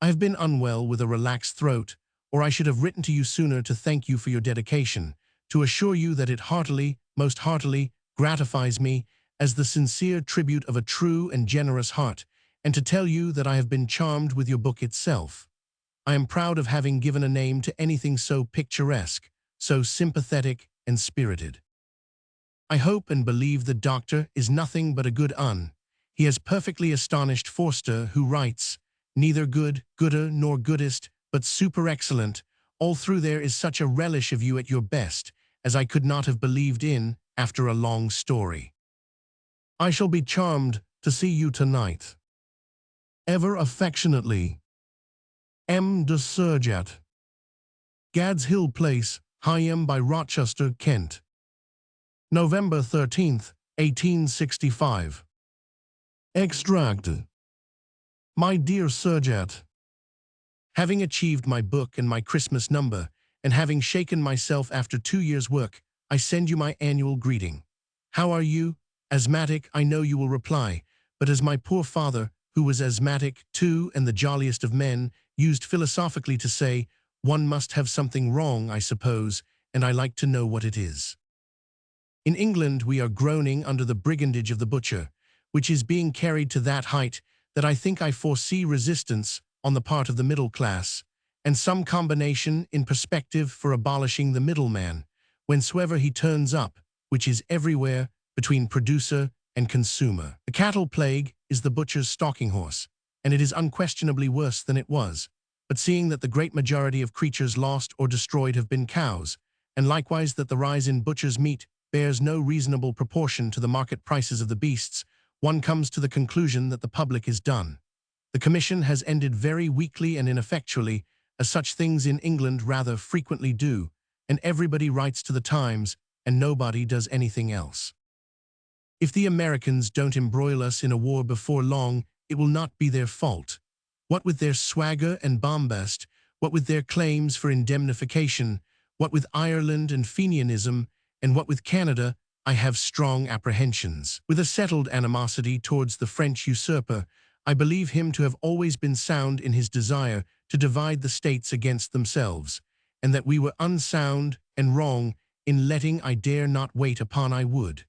I have been unwell with a relaxed throat, or I should have written to you sooner to thank you for your dedication, to assure you that it heartily, most heartily, gratifies me as the sincere tribute of a true and generous heart, and to tell you that I have been charmed with your book itself. I am proud of having given a name to anything so picturesque, so sympathetic and spirited. I hope and believe the doctor is nothing but a good un. He has perfectly astonished Forster, who writes, neither good, gooder, nor goodest, but super excellent. All through there is such a relish of you at your best, as I could not have believed in after a long story. I shall be charmed to see you tonight. Ever affectionately, M. de Surjat. Gad's Hill Place, Higham by Rochester, Kent. November 13th, 1865. Extract. My dear Surjat, having achieved my book and my Christmas number, and having shaken myself after 2 years' work, I send you my annual greeting. How are you? Asthmatic, I know you will reply, but as my poor father, who was asthmatic too and the jolliest of men, used philosophically to say, one must have something wrong, I suppose, and I like to know what it is. In England we are groaning under the brigandage of the butcher, which is being carried to that height that I think I foresee resistance on the part of the middle class, and some combination in perspective for abolishing the middleman, whensoever he turns up, which is everywhere, between producer and consumer. The cattle plague is the butcher's stalking horse, and it is unquestionably worse than it was, but seeing that the great majority of creatures lost or destroyed have been cows, and likewise that the rise in butcher's meat bears no reasonable proportion to the market prices of the beasts, one comes to the conclusion that the public is done. The Commission has ended very weakly and ineffectually, as such things in England rather frequently do, and everybody writes to the Times, and nobody does anything else. If the Americans don't embroil us in a war before long, it will not be their fault. What with their swagger and bombast, what with their claims for indemnification, what with Ireland and Fenianism, and what with Canada, I have strong apprehensions. With a settled animosity towards the French usurper, I believe him to have always been sound in his desire to divide the states against themselves, and that we were unsound and wrong in letting I dare not wait upon I would.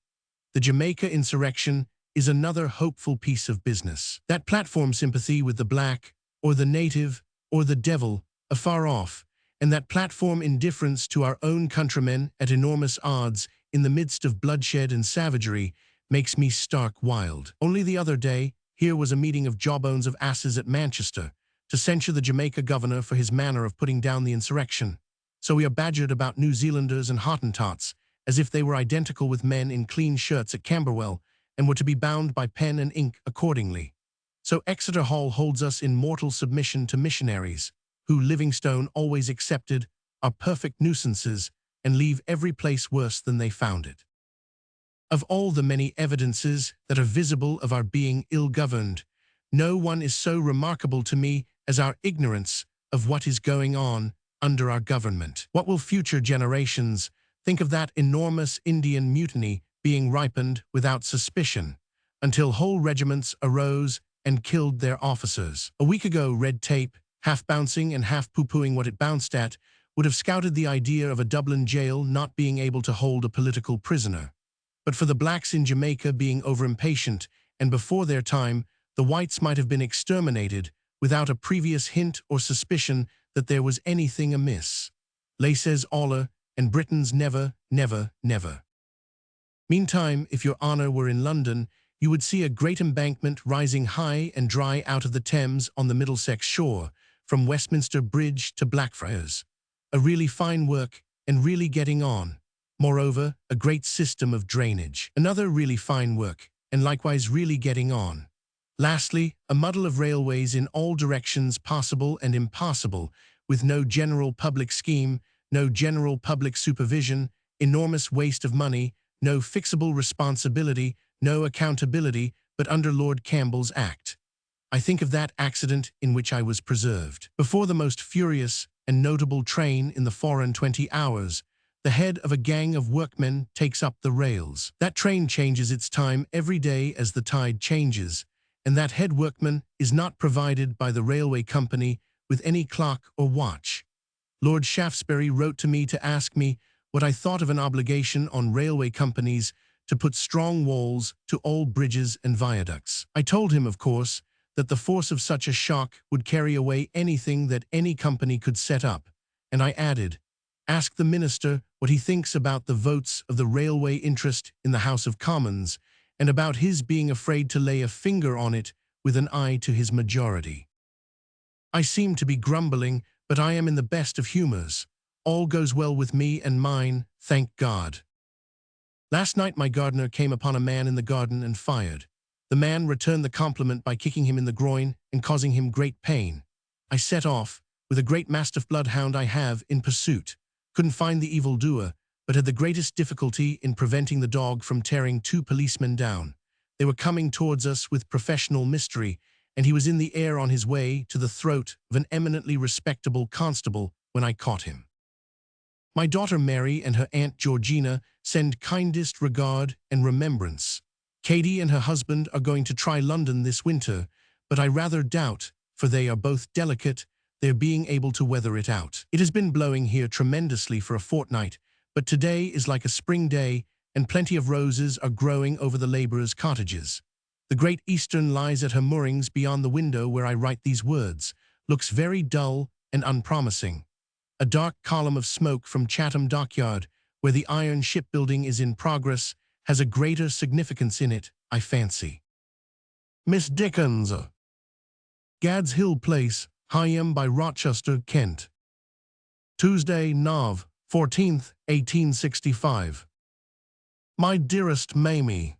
The Jamaica insurrection is another hopeful piece of business. That platform sympathy with the black, or the native, or the devil, afar off, and that platform indifference to our own countrymen at enormous odds in the midst of bloodshed and savagery, makes me stark wild. Only the other day, here was a meeting of jawbones of asses at Manchester, to censure the Jamaica governor for his manner of putting down the insurrection. So we are badgered about New Zealanders and Hottentots, as if they were identical with men in clean shirts at Camberwell, and were to be bound by pen and ink accordingly. So Exeter Hall holds us in mortal submission to missionaries, who Livingstone always accepted, are perfect nuisances, and leave every place worse than they found it. Of all the many evidences that are visible of our being ill-governed, no one is so remarkable to me as our ignorance of what is going on under our government. What will future generations think of that enormous Indian mutiny being ripened without suspicion, until whole regiments arose and killed their officers? A week ago, red tape, half bouncing and half poo-pooing what it bounced at, would have scouted the idea of a Dublin jail not being able to hold a political prisoner. But for the blacks in Jamaica being over-impatient, and before their time, the whites might have been exterminated without a previous hint or suspicion that there was anything amiss. Laissez aller, and Britons never, never, never. Meantime, if your honour were in London, you would see a great embankment rising high and dry out of the Thames on the Middlesex shore, from Westminster Bridge to Blackfriars. A really fine work, and really getting on. Moreover, a great system of drainage. Another really fine work, and likewise really getting on. Lastly, a muddle of railways in all directions possible and impossible, with no general public scheme, no general public supervision, enormous waste of money, no fixable responsibility, no accountability, but under Lord Campbell's Act. I think of that accident in which I was preserved. Before the most furious and notable train in the 4 and 20 hours, the head of a gang of workmen takes up the rails. That train changes its time every day as the tide changes, and that head workman is not provided by the railway company with any clock or watch. Lord Shaftesbury wrote to me to ask me what I thought of an obligation on railway companies to put strong walls to all bridges and viaducts. I told him, of course, that the force of such a shock would carry away anything that any company could set up, and I added, ask the Minister what he thinks about the votes of the railway interest in the House of Commons, and about his being afraid to lay a finger on it with an eye to his majority. I seem to be grumbling, but I am in the best of humours. All goes well with me and mine, thank God. Last night my gardener came upon a man in the garden and fired. The man returned the compliment by kicking him in the groin and causing him great pain. I set off, with a great mastiff bloodhound I have, in pursuit. Couldn't find the evildoer, but had the greatest difficulty in preventing the dog from tearing 2 policemen down. They were coming towards us with professional mystery, and he was in the air on his way to the throat of an eminently respectable constable when I caught him. My daughter Mary and her Aunt Georgina send kindest regard and remembrance. Katie and her husband are going to try London this winter, but I rather doubt, for they are both delicate, their being able to weather it out. It has been blowing here tremendously for a fortnight, but today is like a spring day, and plenty of roses are growing over the labourers' cottages. The Great Eastern lies at her moorings beyond the window where I write these words, looks very dull and unpromising. A dark column of smoke from Chatham Dockyard, where the iron shipbuilding is in progress, has a greater significance in it, I fancy. Miss Dickens. Gad's Hill Place, Higham by Rochester, Kent. Tuesday, Nov. 14th, 1865. My dearest Mamie,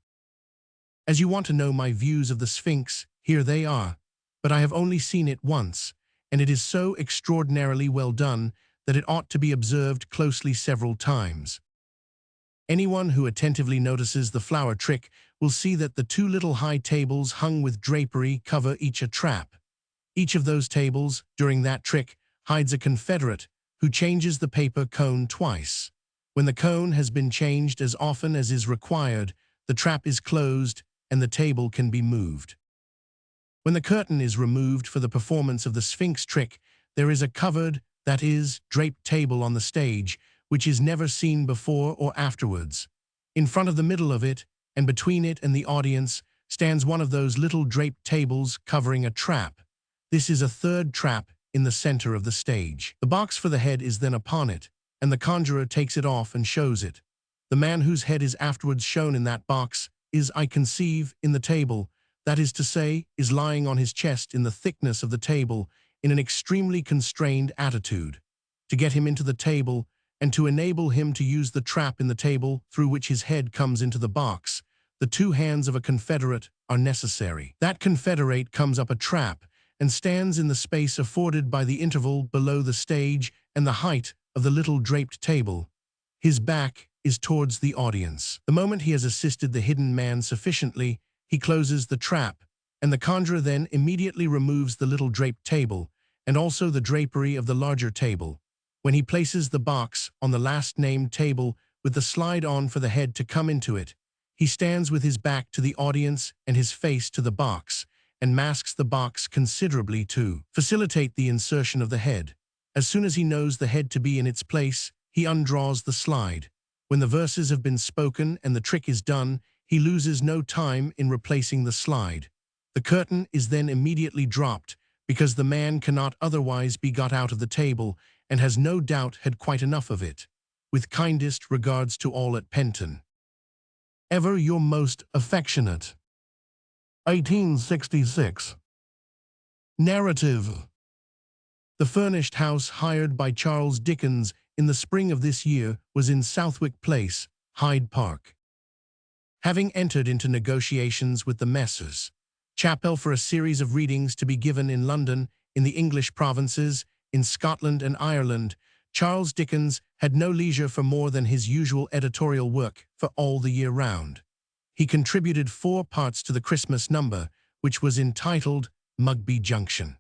as you want to know my views of the Sphinx, here they are, but I have only seen it once, and it is so extraordinarily well done that it ought to be observed closely several times. Anyone who attentively notices the flower trick will see that the two little high tables hung with drapery cover each a trap. Each of those tables, during that trick, hides a confederate who changes the paper cone twice. When the cone has been changed as often as is required, the trap is closed and the table can be moved. When the curtain is removed for the performance of the Sphinx trick, there is a covered, that is, draped table on the stage, which is never seen before or afterwards. In front of the middle of it, and between it and the audience, stands one of those little draped tables covering a trap. This is a third trap in the center of the stage. The box for the head is then upon it, and the conjurer takes it off and shows it. The man whose head is afterwards shown in that box is, I conceive, in the table, that is to say, is lying on his chest in the thickness of the table, in an extremely constrained attitude. To get him into the table, and to enable him to use the trap in the table through which his head comes into the box, the two hands of a confederate are necessary. That confederate comes up a trap, and stands in the space afforded by the interval below the stage and the height of the little draped table. His back is towards the audience. The moment he has assisted the hidden man sufficiently, he closes the trap, and the conjurer then immediately removes the little draped table, and also the drapery of the larger table. When he places the box on the last named table with the slide on for the head to come into it, he stands with his back to the audience and his face to the box, and masks the box considerably to facilitate the insertion of the head. As soon as he knows the head to be in its place, he undraws the slide. When the verses have been spoken and the trick is done, he loses no time in replacing the slide. The curtain is then immediately dropped, because the man cannot otherwise be got out of the table, and has no doubt had quite enough of it. With kindest regards to all at Penton. Ever your most affectionate. 1866. Narrative. The furnished house hired by Charles Dickens in the spring of this year was in Southwick Place, Hyde Park. Having entered into negotiations with the Messrs. Chappell for a series of readings to be given in London, in the English provinces, in Scotland and Ireland, Charles Dickens had no leisure for more than his usual editorial work for all the year round. He contributed 4 parts to the Christmas number, which was entitled Mugby Junction.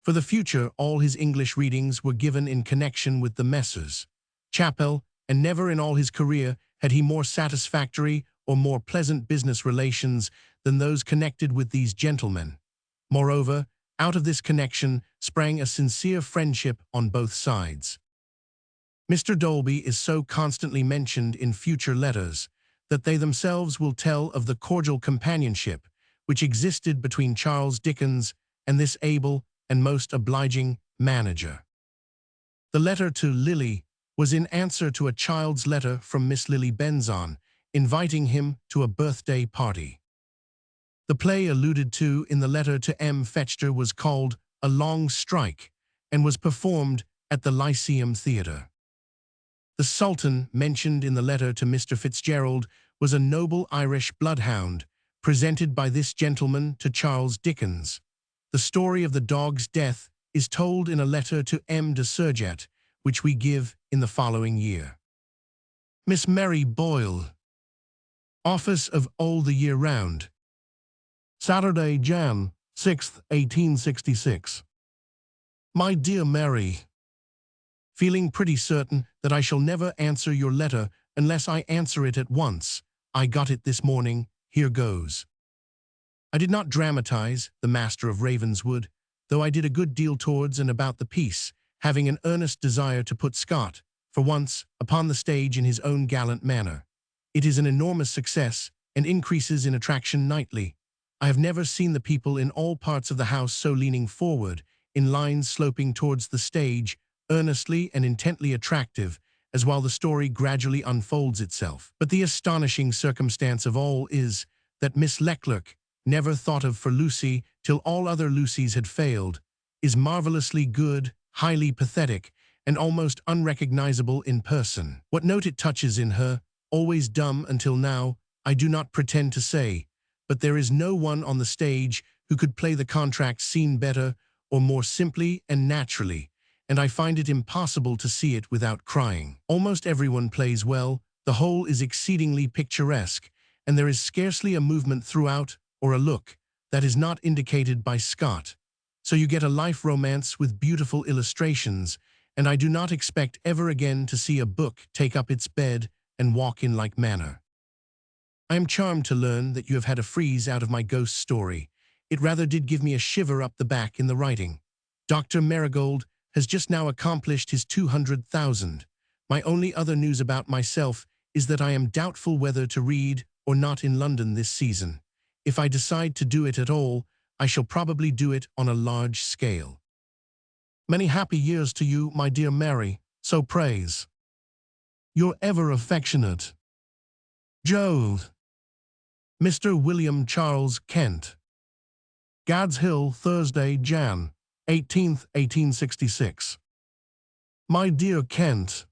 For the future, all his English readings were given in connection with the Messrs. Chappell, and never in all his career had he more satisfactory or more pleasant business relations than those connected with these gentlemen. Moreover, out of this connection sprang a sincere friendship on both sides. Mr. Dolby is so constantly mentioned in future letters that they themselves will tell of the cordial companionship which existed between Charles Dickens and this able and most obliging manager. The letter to Lily was in answer to a child's letter from Miss Lily Benzon, inviting him to a birthday party. The play alluded to in the letter to M. Fetchter was called A Long Strike, and was performed at the Lyceum Theatre. The Sultan, mentioned in the letter to Mr. Fitzgerald, was a noble Irish bloodhound, presented by this gentleman to Charles Dickens. The story of the dog's death is told in a letter to M. de Surjet, which we give in the following year. Miss Mary Boyle. Office of All the Year Round. Saturday, Jan. 6th, 1866. My dear Mary, feeling pretty certain that I shall never answer your letter unless I answer it at once, I got it this morning, here goes. I did not dramatize The Master of Ravenswood, though I did a good deal towards and about the piece, having an earnest desire to put Scott, for once, upon the stage in his own gallant manner. It is an enormous success, and increases in attraction nightly. I have never seen the people in all parts of the house so leaning forward, in lines sloping towards the stage, earnestly and intently attractive, as while the story gradually unfolds itself. But the astonishing circumstance of all is, that Miss Leclerc, never thought of for Lucy till all other Lucys had failed, is marvelously good, highly pathetic, and almost unrecognizable in person. What note it touches in her, always dumb until now, I do not pretend to say, but there is no one on the stage who could play the contract scene better or more simply and naturally, and I find it impossible to see it without crying. Almost everyone plays well, the whole is exceedingly picturesque, and there is scarcely a movement throughout, or a look, that is not indicated by Scott. So you get a life romance with beautiful illustrations, and I do not expect ever again to see a book take up its bed and walk in like manner. I am charmed to learn that you have had a freeze out of my ghost story. It rather did give me a shiver up the back in the writing. Dr. Marigold has just now accomplished his 200,000. My only other news about myself is that I am doubtful whether to read or not in London this season. If I decide to do it at all, I shall probably do it on a large scale. Many happy years to you, my dear Mary, so praise. Your ever affectionate Joe. Mr. William Charles Kent. Gad's Hill, Thursday, Jan. 18th, 1866. My dear Kent,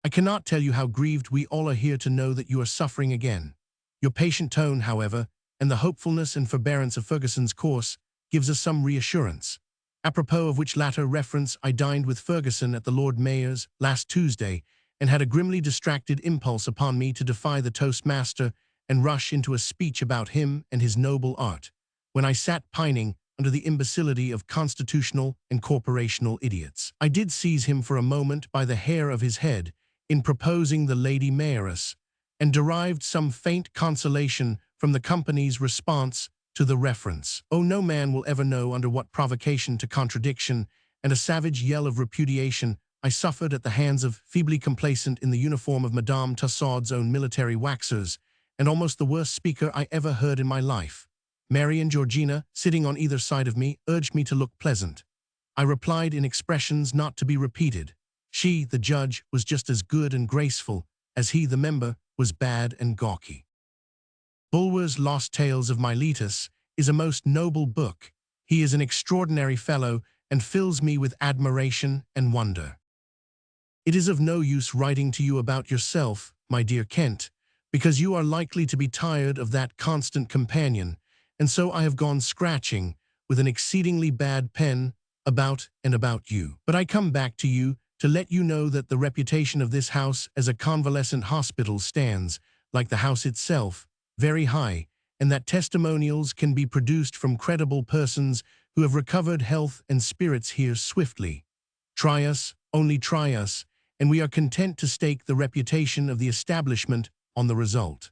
I cannot tell you how grieved we all are here to know that you are suffering again. Your patient tone, however, and the hopefulness and forbearance of Ferguson's course gives us some reassurance. Apropos of which latter reference, I dined with Ferguson at the Lord Mayor's last Tuesday, and had a grimly distracted impulse upon me to defy the toastmaster and rush into a speech about him and his noble art, when I sat pining under the imbecility of constitutional and corporational idiots. I did seize him for a moment by the hair of his head in proposing the Lady Mayoress, and derived some faint consolation from the company's response to the reference. Oh, no man will ever know under what provocation to contradiction and a savage yell of repudiation I suffered at the hands of feebly complacent in the uniform of Madame Tussaud's own military waxers, and almost the worst speaker I ever heard in my life. Mary and Georgina, sitting on either side of me, urged me to look pleasant. I replied in expressions not to be repeated. She, the judge, was just as good and graceful as he, the member, was bad and gawky. Bulwer's Lost Tales of Miletus is a most noble book. He is an extraordinary fellow and fills me with admiration and wonder. It is of no use writing to you about yourself, my dear Kent, because you are likely to be tired of that constant companion, and so I have gone scratching, with an exceedingly bad pen, about and about you. But I come back to you to let you know that the reputation of this house as a convalescent hospital stands, like the house itself, very high, and that testimonials can be produced from credible persons who have recovered health and spirits here swiftly. Try us, only try us, and we are content to stake the reputation of the establishment on the result.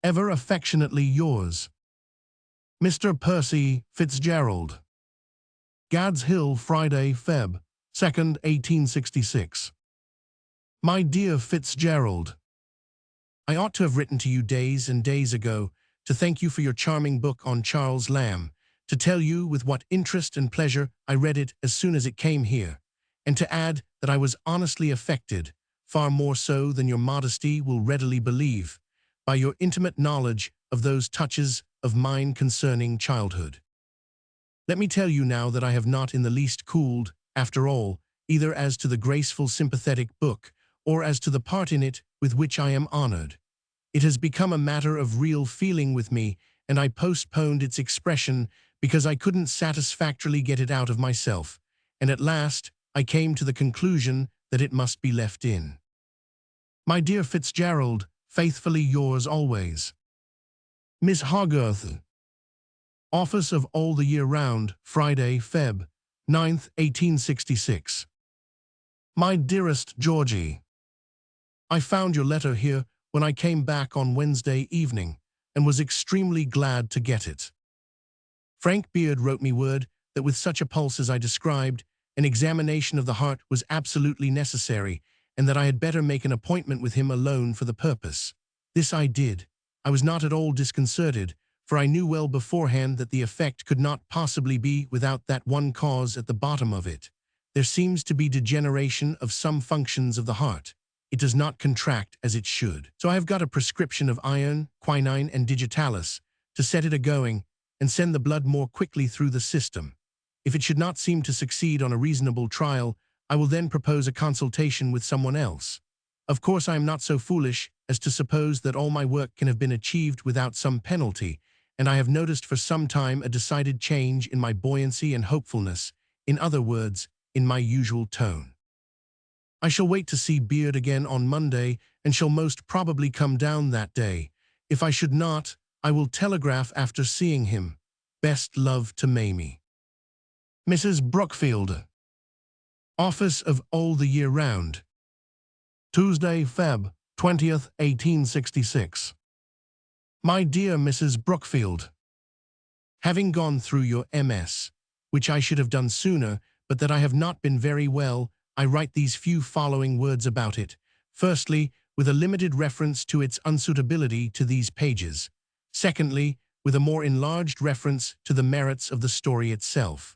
Ever affectionately yours, Mr. Percy Fitzgerald. Gad's Hill, Friday, Feb. 2nd, 1866. My dear Fitzgerald, I ought to have written to you days and days ago to thank you for your charming book on Charles Lamb, to tell you with what interest and pleasure I read it as soon as it came here, and to add that I was honestly affected, far more so than your modesty will readily believe, by your intimate knowledge of those touches of mine concerning childhood. Let me tell you now that I have not in the least cooled, after all, either as to the graceful sympathetic book, or as to the part in it with which I am honored. It has become a matter of real feeling with me, and I postponed its expression because I couldn't satisfactorily get it out of myself, and at last I came to the conclusion that it must be left in. My dear Fitzgerald, faithfully yours always. Miss Hogarth. Office of All the Year Round, Friday, Feb. 9th, 1866. My dearest Georgie, I found your letter here when I came back on Wednesday evening. and was extremely glad to get it. Frank Beard wrote me word that with such a pulse as I described, an examination of the heart was absolutely necessary, and that I had better make an appointment with him alone for the purpose. This I did. I was not at all disconcerted, for I knew well beforehand that the effect could not possibly be without that one cause at the bottom of it. There seems to be degeneration of some functions of the heart. It does not contract as it should. So I have got a prescription of iron, quinine, and digitalis to set it a-going and send the blood more quickly through the system. If it should not seem to succeed on a reasonable trial, I will then propose a consultation with someone else. Of course, I am not so foolish as to suppose that all my work can have been achieved without some penalty, and I have noticed for some time a decided change in my buoyancy and hopefulness, in other words, in my usual tone. I shall wait to see Beard again on Monday, and shall most probably come down that day. If I should not, I will telegraph after seeing him. Best love to Mamie. Mrs. Brookfield. Office of All the Year Round. Tuesday, Feb. 20th, 1866. My dear Mrs. Brookfield, having gone through your MS, which I should have done sooner, but that I have not been very well, I write these few following words about it. Firstly, with a limited reference to its unsuitability to these pages. Secondly, with a more enlarged reference to the merits of the story itself.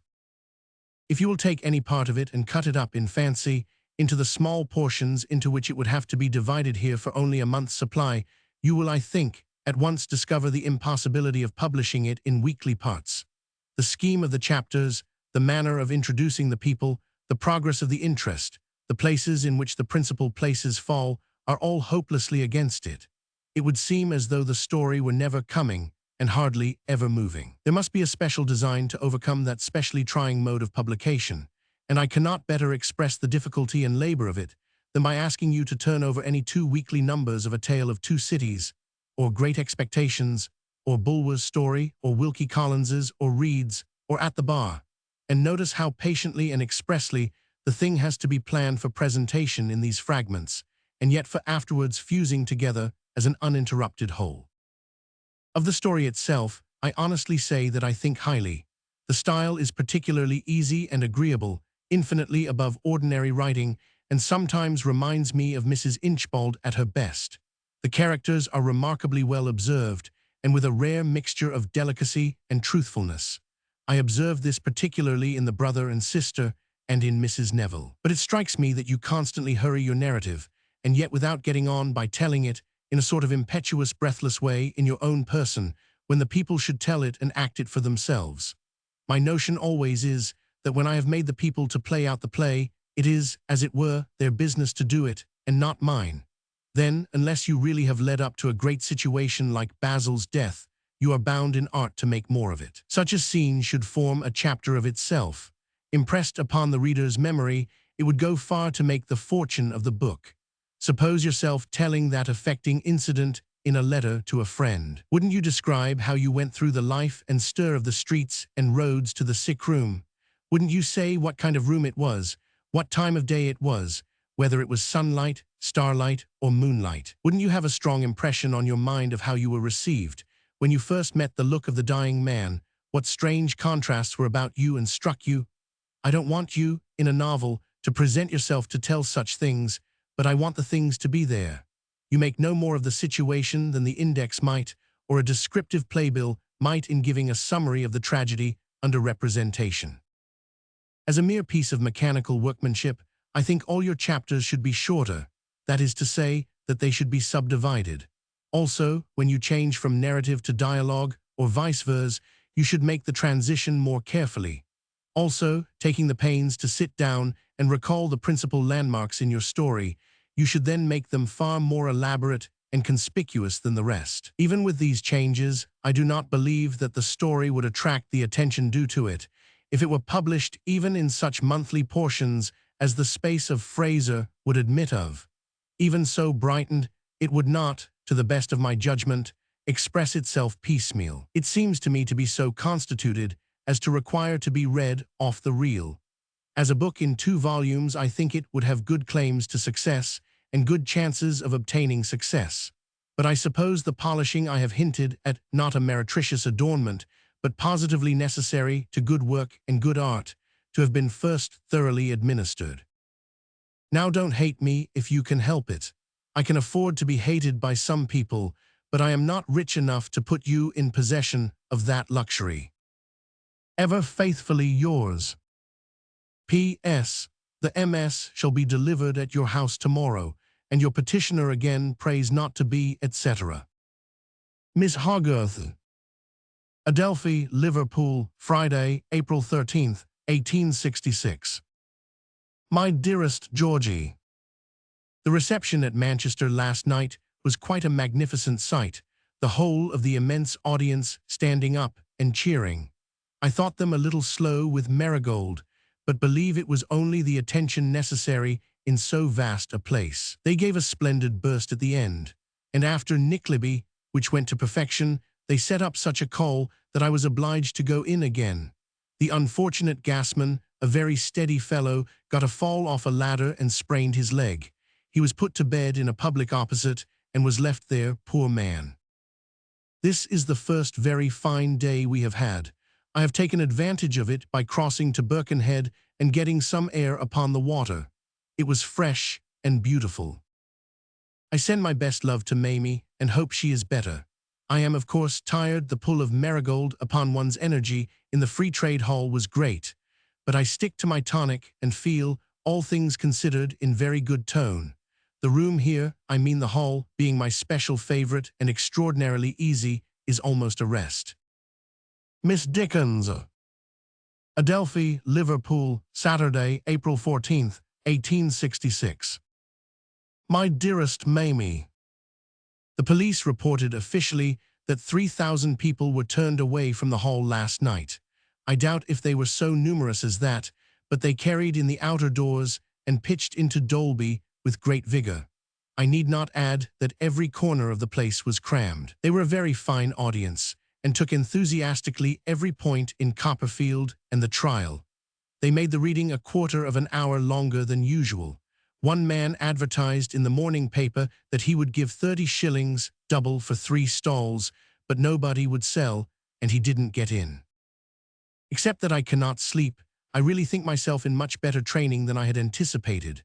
If you will take any part of it and cut it up in fancy into the small portions into which it would have to be divided here for only a month's supply, you will, I think, at once discover the impossibility of publishing it in weekly parts. The scheme of the chapters, the manner of introducing the people, the progress of the interest, the places in which the principal places fall, are all hopelessly against it. It would seem as though the story were never coming, and hardly ever moving. There must be a special design to overcome that specially trying mode of publication, and I cannot better express the difficulty and labor of it than by asking you to turn over any 2 weekly numbers of A Tale of Two Cities, or Great Expectations, or Bulwer's Story, or Wilkie Collins's, or Reed's, or At the Bar, and notice how patiently and expressly the thing has to be planned for presentation in these fragments, and yet for afterwards fusing together as an uninterrupted whole. Of the story itself, I honestly say that I think highly. The style is particularly easy and agreeable, infinitely above ordinary writing, and sometimes reminds me of Mrs. Inchbald at her best. The characters are remarkably well observed, and with a rare mixture of delicacy and truthfulness. I observe this particularly in the brother and sister, and in Mrs. Neville. But it strikes me that you constantly hurry your narrative, and yet without getting on by telling it, in a sort of impetuous, breathless way, in your own person, when the people should tell it and act it for themselves. My notion always is that when I have made the people to play out the play, it is, as it were, their business to do it, and not mine. Then, unless you really have led up to a great situation like Basil's death, you are bound in art to make more of it. Such a scene should form a chapter of itself. Impressed upon the reader's memory, it would go far to make the fortune of the book. Suppose yourself telling that affecting incident in a letter to a friend. Wouldn't you describe how you went through the life and stir of the streets and roads to the sick room? Wouldn't you say what kind of room it was, what time of day it was, whether it was sunlight, starlight, or moonlight? Wouldn't you have a strong impression on your mind of how you were received? When you first met the look of the dying man, what strange contrasts were about you and struck you? I don't want you, in a novel, to present yourself to tell such things, but I want the things to be there. You make no more of the situation than the index might, or a descriptive playbill might in giving a summary of the tragedy under representation. As a mere piece of mechanical workmanship, I think all your chapters should be shorter, that is to say, that they should be subdivided. Also, when you change from narrative to dialogue, or vice versa, you should make the transition more carefully. Also, taking the pains to sit down and recall the principal landmarks in your story, you should then make them far more elaborate and conspicuous than the rest. Even with these changes, I do not believe that the story would attract the attention due to it, if it were published even in such monthly portions as the space of Fraser would admit of. Even so brightened, it would not, to the best of my judgment, express itself piecemeal. It seems to me to be so constituted as to require to be read off the reel. As a book in 2 volumes, I think it would have good claims to success and good chances of obtaining success. but I suppose the polishing I have hinted at not a meretricious adornment, but positively necessary to good work and good art, to have been first thoroughly administered. Now don't hate me if you can help it. I can afford to be hated by some people, but I am not rich enough to put you in possession of that luxury. Ever faithfully yours. P.S. The MS shall be delivered at your house tomorrow, and your petitioner again prays not to be, etc. Miss Hogarth. Adelphi, Liverpool, Friday, April 13th, 1866. My dearest Georgie, the reception at Manchester last night was quite a magnificent sight, the whole of the immense audience standing up and cheering. I thought them a little slow with Marigold, but believe it was only the attention necessary in so vast a place. They gave a splendid burst at the end, and after Nickleby, which went to perfection, they set up such a call that I was obliged to go in again. The unfortunate gasman, a very steady fellow, got a fall off a ladder and sprained his leg. He was put to bed in a public opposite and was left there, poor man. This is the first very fine day we have had. I have taken advantage of it by crossing to Birkenhead and getting some air upon the water. It was fresh and beautiful. I send my best love to Mamie and hope she is better. I am of course tired. The pull of Marigold upon one's energy in the Free Trade Hall was great, but I stick to my tonic and feel, all things considered, in very good tone. The room here, I mean the hall, being my special favorite and extraordinarily easy, is almost a rest. Miss Dickens. Adelphi, Liverpool, Saturday, April 14th, 1866. My dearest Mamie, the police reported officially that 3,000 people were turned away from the hall last night. I doubt if they were so numerous as that, but they carried in the outer doors and pitched into Dolby with great vigor. I need not add that every corner of the place was crammed. They were a very fine audience, and took enthusiastically every point in Copperfield and the trial. They made the reading a quarter of an hour longer than usual. One man advertised in the morning paper that he would give 30 shillings double for 3 stalls, but nobody would sell, and he didn't get in. Except that I cannot sleep, I really think myself in much better training than I had anticipated.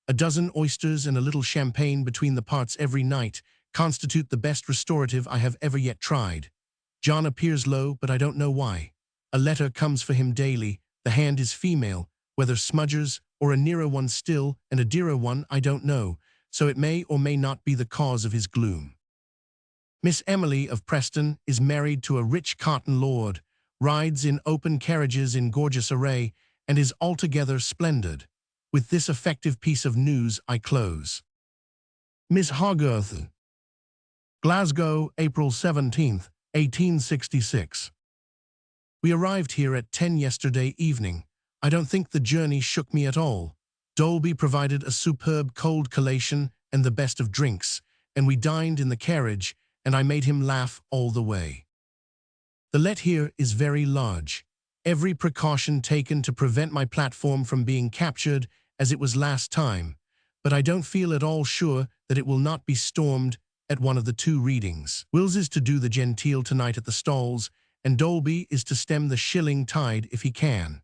A dozen oysters and a little champagne between the parts every night constitute the best restorative I have ever yet tried. John appears low, but I don't know why. A letter comes for him daily. The hand is female, whether Smudger's or a nearer one still, and a dearer one, I don't know, so it may or may not be the cause of his gloom. Miss Emily of Preston is married to a rich cotton lord, rides in open carriages in gorgeous array, and is altogether splendid. With this effective piece of news I close. Miss Hogarth. Glasgow, April 17th, 1866. We arrived here at 10 yesterday evening. I don't think the journey shook me at all. Dolby provided a superb cold collation and the best of drinks, and we dined in the carriage, and I made him laugh all the way. The let here is very large. Every precaution taken to prevent my platform from being captured as it was last time, but I don't feel at all sure that it will not be stormed at one of the 2 readings. Wills is to do the genteel tonight at the stalls, and Dolby is to stem the shilling tide if he can.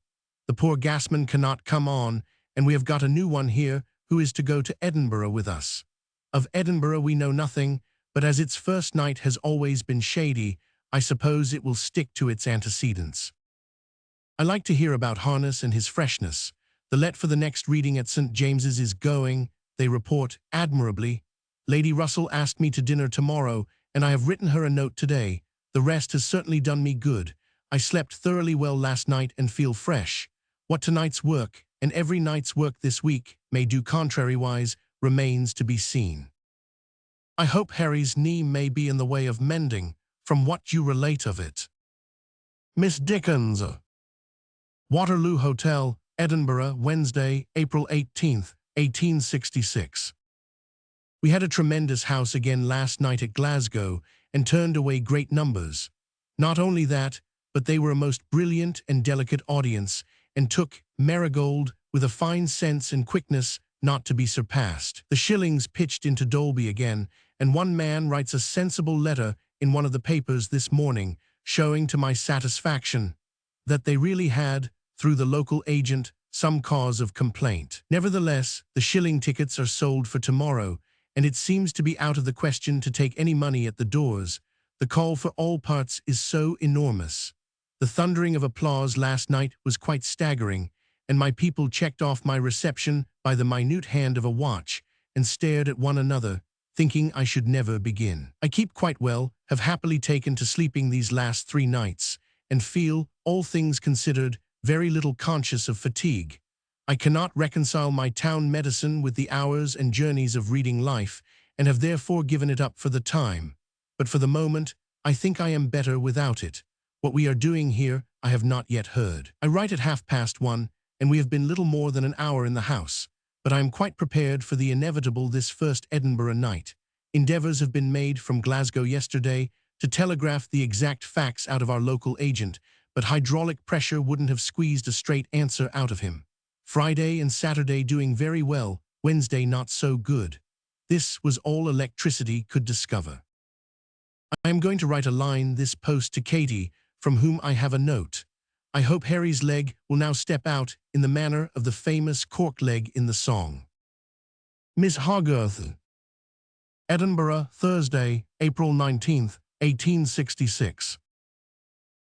The poor gasman cannot come on, and we have got a new one here who is to go to Edinburgh with us. Of Edinburgh we know nothing, but as its first night has always been shady, I suppose it will stick to its antecedents. I like to hear about Harness and his freshness. The let for the next reading at St. James's is going, they report, admirably. Lady Russell asked me to dinner tomorrow, and I have written her a note today. The rest has certainly done me good. I slept thoroughly well last night and feel fresh. What tonight's work, and every night's work this week, may do contrariwise, remains to be seen. I hope Harry's knee may be in the way of mending, from what you relate of it. Miss Dickens. Waterloo Hotel, Edinburgh, Wednesday, April 18th, 1866. We had a tremendous house again last night at Glasgow, and turned away great numbers. Not only that, but they were a most brilliant and delicate audience, and took Marigold with a fine sense and quickness not to be surpassed. The shillings pitched into Dolby again, and one man writes a sensible letter in one of the papers this morning, showing to my satisfaction that they really had, through the local agent, some cause of complaint. Nevertheless, the shilling tickets are sold for tomorrow, and it seems to be out of the question to take any money at the doors. The call for all parts is so enormous. The thundering of applause last night was quite staggering, and my people checked off my reception by the minute hand of a watch and stared at one another, thinking I should never begin. I keep quite well, have happily taken to sleeping these last 3 nights, and feel, all things considered, very little conscious of fatigue. I cannot reconcile my town medicine with the hours and journeys of reading life, and have therefore given it up for the time. But for the moment, I think I am better without it. What we are doing here, I have not yet heard. I write at 1:30, and we have been little more than an hour in the house, but I am quite prepared for the inevitable this first Edinburgh night. Endeavours have been made from Glasgow yesterday to telegraph the exact facts out of our local agent, but hydraulic pressure wouldn't have squeezed a straight answer out of him. Friday and Saturday doing very well, Wednesday not so good. This was all electricity could discover. I am going to write a line this post to Katie, from whom I have a note. I hope Harry's leg will now step out in the manner of the famous cork leg in the song. Miss Hogarth. Edinburgh, Thursday, April 19th, 1866.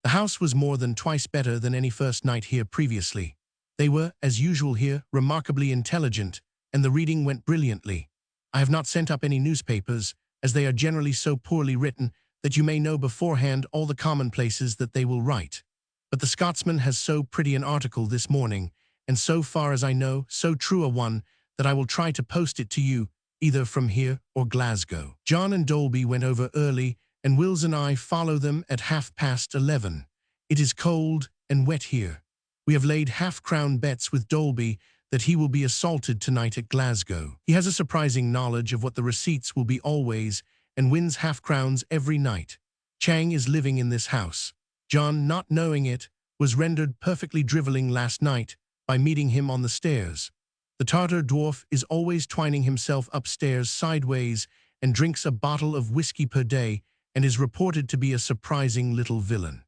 The house was more than twice better than any first night here previously. They were, as usual here, remarkably intelligent, and the reading went brilliantly. I have not sent up any newspapers, as they are generally so poorly written that you may know beforehand all the commonplaces that they will write. But the Scotsman has so pretty an article this morning, and so far as I know, so true a one, that I will try to post it to you, either from here or Glasgow. John and Dolby went over early, and Wills and I follow them at 11:30. It is cold and wet here. We have laid half-crown bets with Dolby that he will be assaulted tonight at Glasgow. He has a surprising knowledge of what the receipts will be always, and wins half-crowns every night. Chang is living in this house. John, not knowing it, was rendered perfectly drivelling last night by meeting him on the stairs. The Tartar dwarf is always twining himself upstairs sideways and drinks a bottle of whiskey per day and is reported to be a surprising little villain.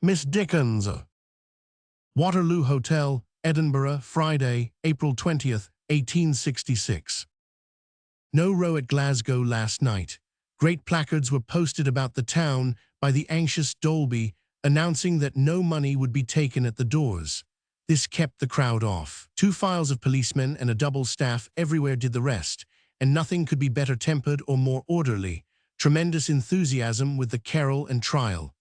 Miss Dickens. Waterloo Hotel, Edinburgh, Friday, April 20th, 1866. No row at Glasgow last night. Great placards were posted about the town by the anxious Dolby, announcing that no money would be taken at the doors. This kept the crowd off. 2 files of policemen and a double staff everywhere did the rest, and nothing could be better tempered or more orderly. Tremendous enthusiasm with the carol and trial.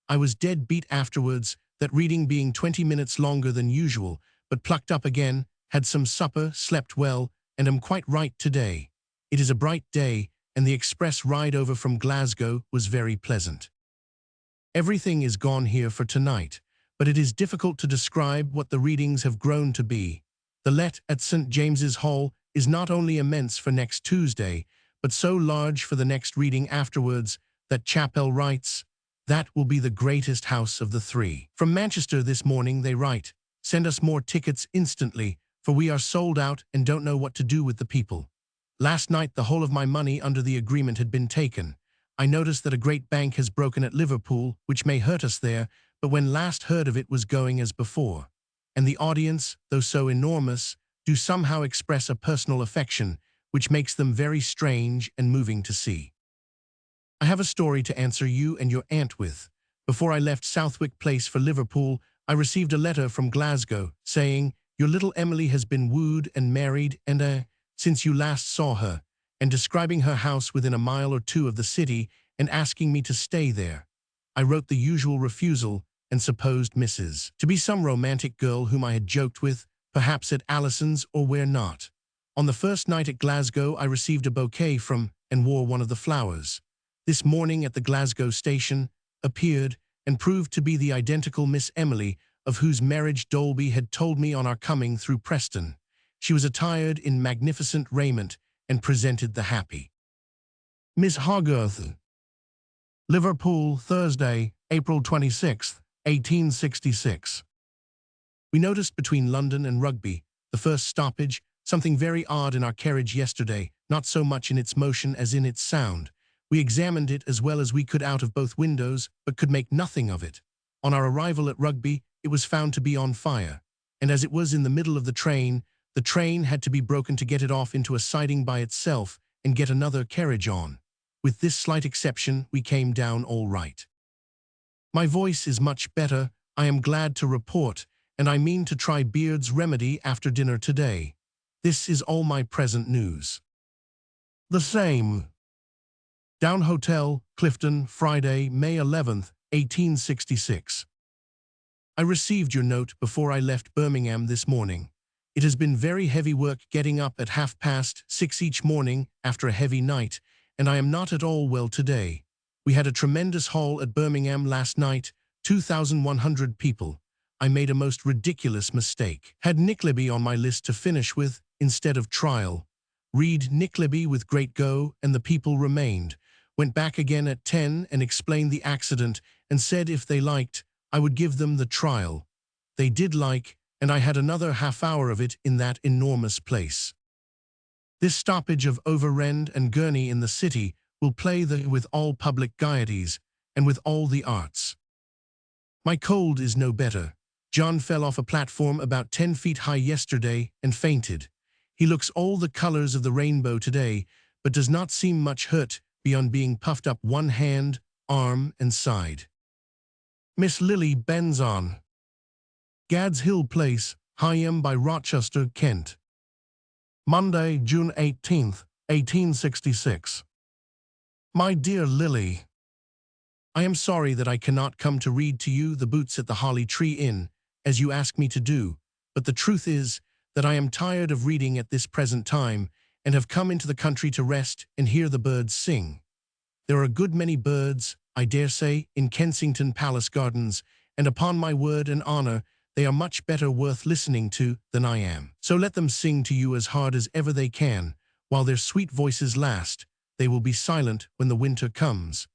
I was dead beat afterwards, that reading being 20 minutes longer than usual, but plucked up again, had some supper, slept well, and am quite right today. It is a bright day, and the express ride over from Glasgow was very pleasant. Everything is gone here for tonight, but it is difficult to describe what the readings have grown to be. The let at St. James's Hall is not only immense for next Tuesday, but so large for the next reading afterwards that Chappell writes, "That will be the greatest house of the 3. From Manchester this morning they write, "Send us more tickets instantly, for we are sold out and don't know what to do with the people." Last night the whole of my money under the agreement had been taken. I noticed that a great bank has broken at Liverpool, which may hurt us there, but when last heard of it was going as before. And the audience, though so enormous, do somehow express a personal affection, which makes them very strange and moving to see. I have a story to answer you and your aunt with. Before I left Southwick Place for Liverpool, I received a letter from Glasgow, saying, "Your little Emily has been wooed and married and since you last saw her," and describing her house within a mile or 2 of the city and asking me to stay there. I wrote the usual refusal and supposed Mrs. to be some romantic girl whom I had joked with, perhaps at Alison's or where not. On the first night at Glasgow I received a bouquet from and wore one of the flowers. This morning at the Glasgow station appeared and proved to be the identical Miss Emily of whose marriage Dolby had told me on our coming through Preston. She was attired in magnificent raiment and presented the happy Miss Hogarth. Liverpool, Thursday, April 26th, 1866. We noticed between London and Rugby, the first stoppage, something very odd in our carriage yesterday, not so much in its motion as in its sound. We examined it as well as we could out of both windows, but could make nothing of it. On our arrival at Rugby, it was found to be on fire, and as it was in the middle of the train had to be broken to get it off into a siding by itself and get another carriage on. With this slight exception, we came down all right. My voice is much better, I am glad to report, and I mean to try Beard's remedy after dinner today. This is all my present news. The same. Down Hotel, Clifton, Friday, May 11th, 1866. I received your note before I left Birmingham this morning. It has been very heavy work getting up at 6:30 each morning after a heavy night, and I am not at all well today. We had a tremendous haul at Birmingham last night, 2,100 people. I made a most ridiculous mistake. Had Nickleby on my list to finish with, instead of trial. Read Nickleby with great go, and the people remained. Went back again at 10 and explained the accident, and said if they liked, I would give them the trial. They did like, and I had another half-hour of it in that enormous place. This stoppage of Overend and Gurney in the city will play with all public gaieties, and with all the arts. My cold is no better. John fell off a platform about 10 feet high yesterday and fainted. He looks all the colors of the rainbow today, but does not seem much hurt beyond being puffed up one hand, arm, and side. Miss Lily Benzon. Gad's Hill Place, Higham by Rochester, Kent. Monday, June 18th, 1866. My dear Lily, I am sorry that I cannot come to read to you the Boots at the Holly Tree Inn, as you ask me to do, but the truth is that I am tired of reading at this present time, and have come into the country to rest and hear the birds sing. There are a good many birds, I dare say, in Kensington Palace Gardens, and upon my word and honor, they are much better worth listening to than I am. So let them sing to you as hard as ever they can, while their sweet voices last. They will be silent when the winter comes.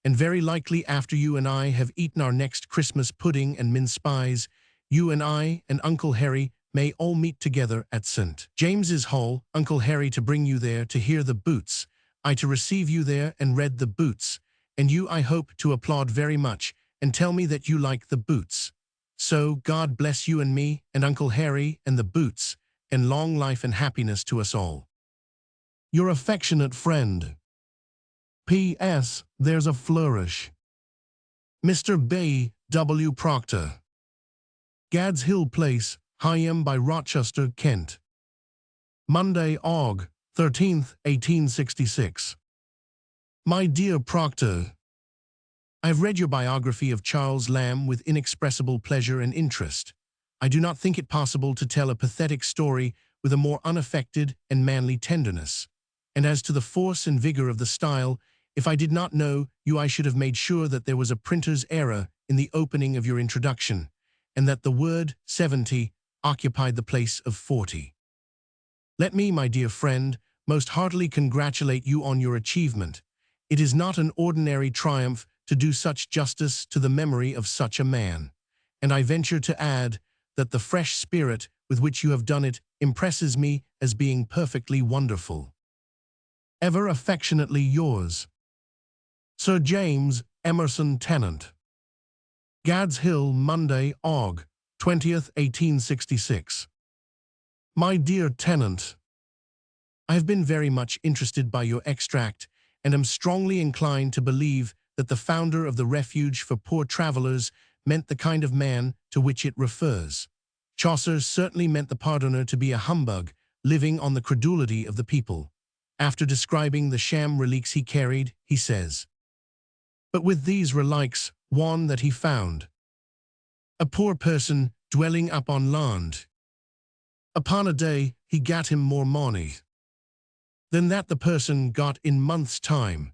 And very likely after you and I have eaten our next Christmas pudding and mince pies, you and I and Uncle Harry may all meet together at St. James's Hall, Uncle Harry to bring you there to hear the Boots, I to receive you there and read the Boots, and you I hope to applaud very much and tell me that you like the Boots. So God bless you and me and Uncle Harry and the Boots, and long life and happiness to us all. Your affectionate friend. P.S. There's a flourish. Mr. B. W. Proctor. Gad's Hill Place, Higham by Rochester, Kent. Monday, Aug. 13th, 1866. My dear Proctor, I have read your biography of Charles Lamb with inexpressible pleasure and interest. I do not think it possible to tell a pathetic story with a more unaffected and manly tenderness. And as to the force and vigor of the style, if I did not know you, I should have made sure that there was a printer's error in the opening of your introduction, and that the word 70 occupied the place of 40. Let me, my dear friend, most heartily congratulate you on your achievement. It is not an ordinary triumph to do such justice to the memory of such a man, and I venture to add that the fresh spirit with which you have done it impresses me as being perfectly wonderful. Ever affectionately yours, Sir James Emerson Tennant. Gad's Hill, Monday, Aug. 20th, 1866. My dear Tennant, I have been very much interested by your extract, and am strongly inclined to believe that the founder of the Refuge for Poor Travellers meant the kind of man to which it refers. Chaucer certainly meant the pardoner to be a humbug, living on the credulity of the people. After describing the sham relics he carried, he says, "But with these relics, one that he found, a poor person dwelling up on land. Upon a day he gat him more money than that the person got in months' time.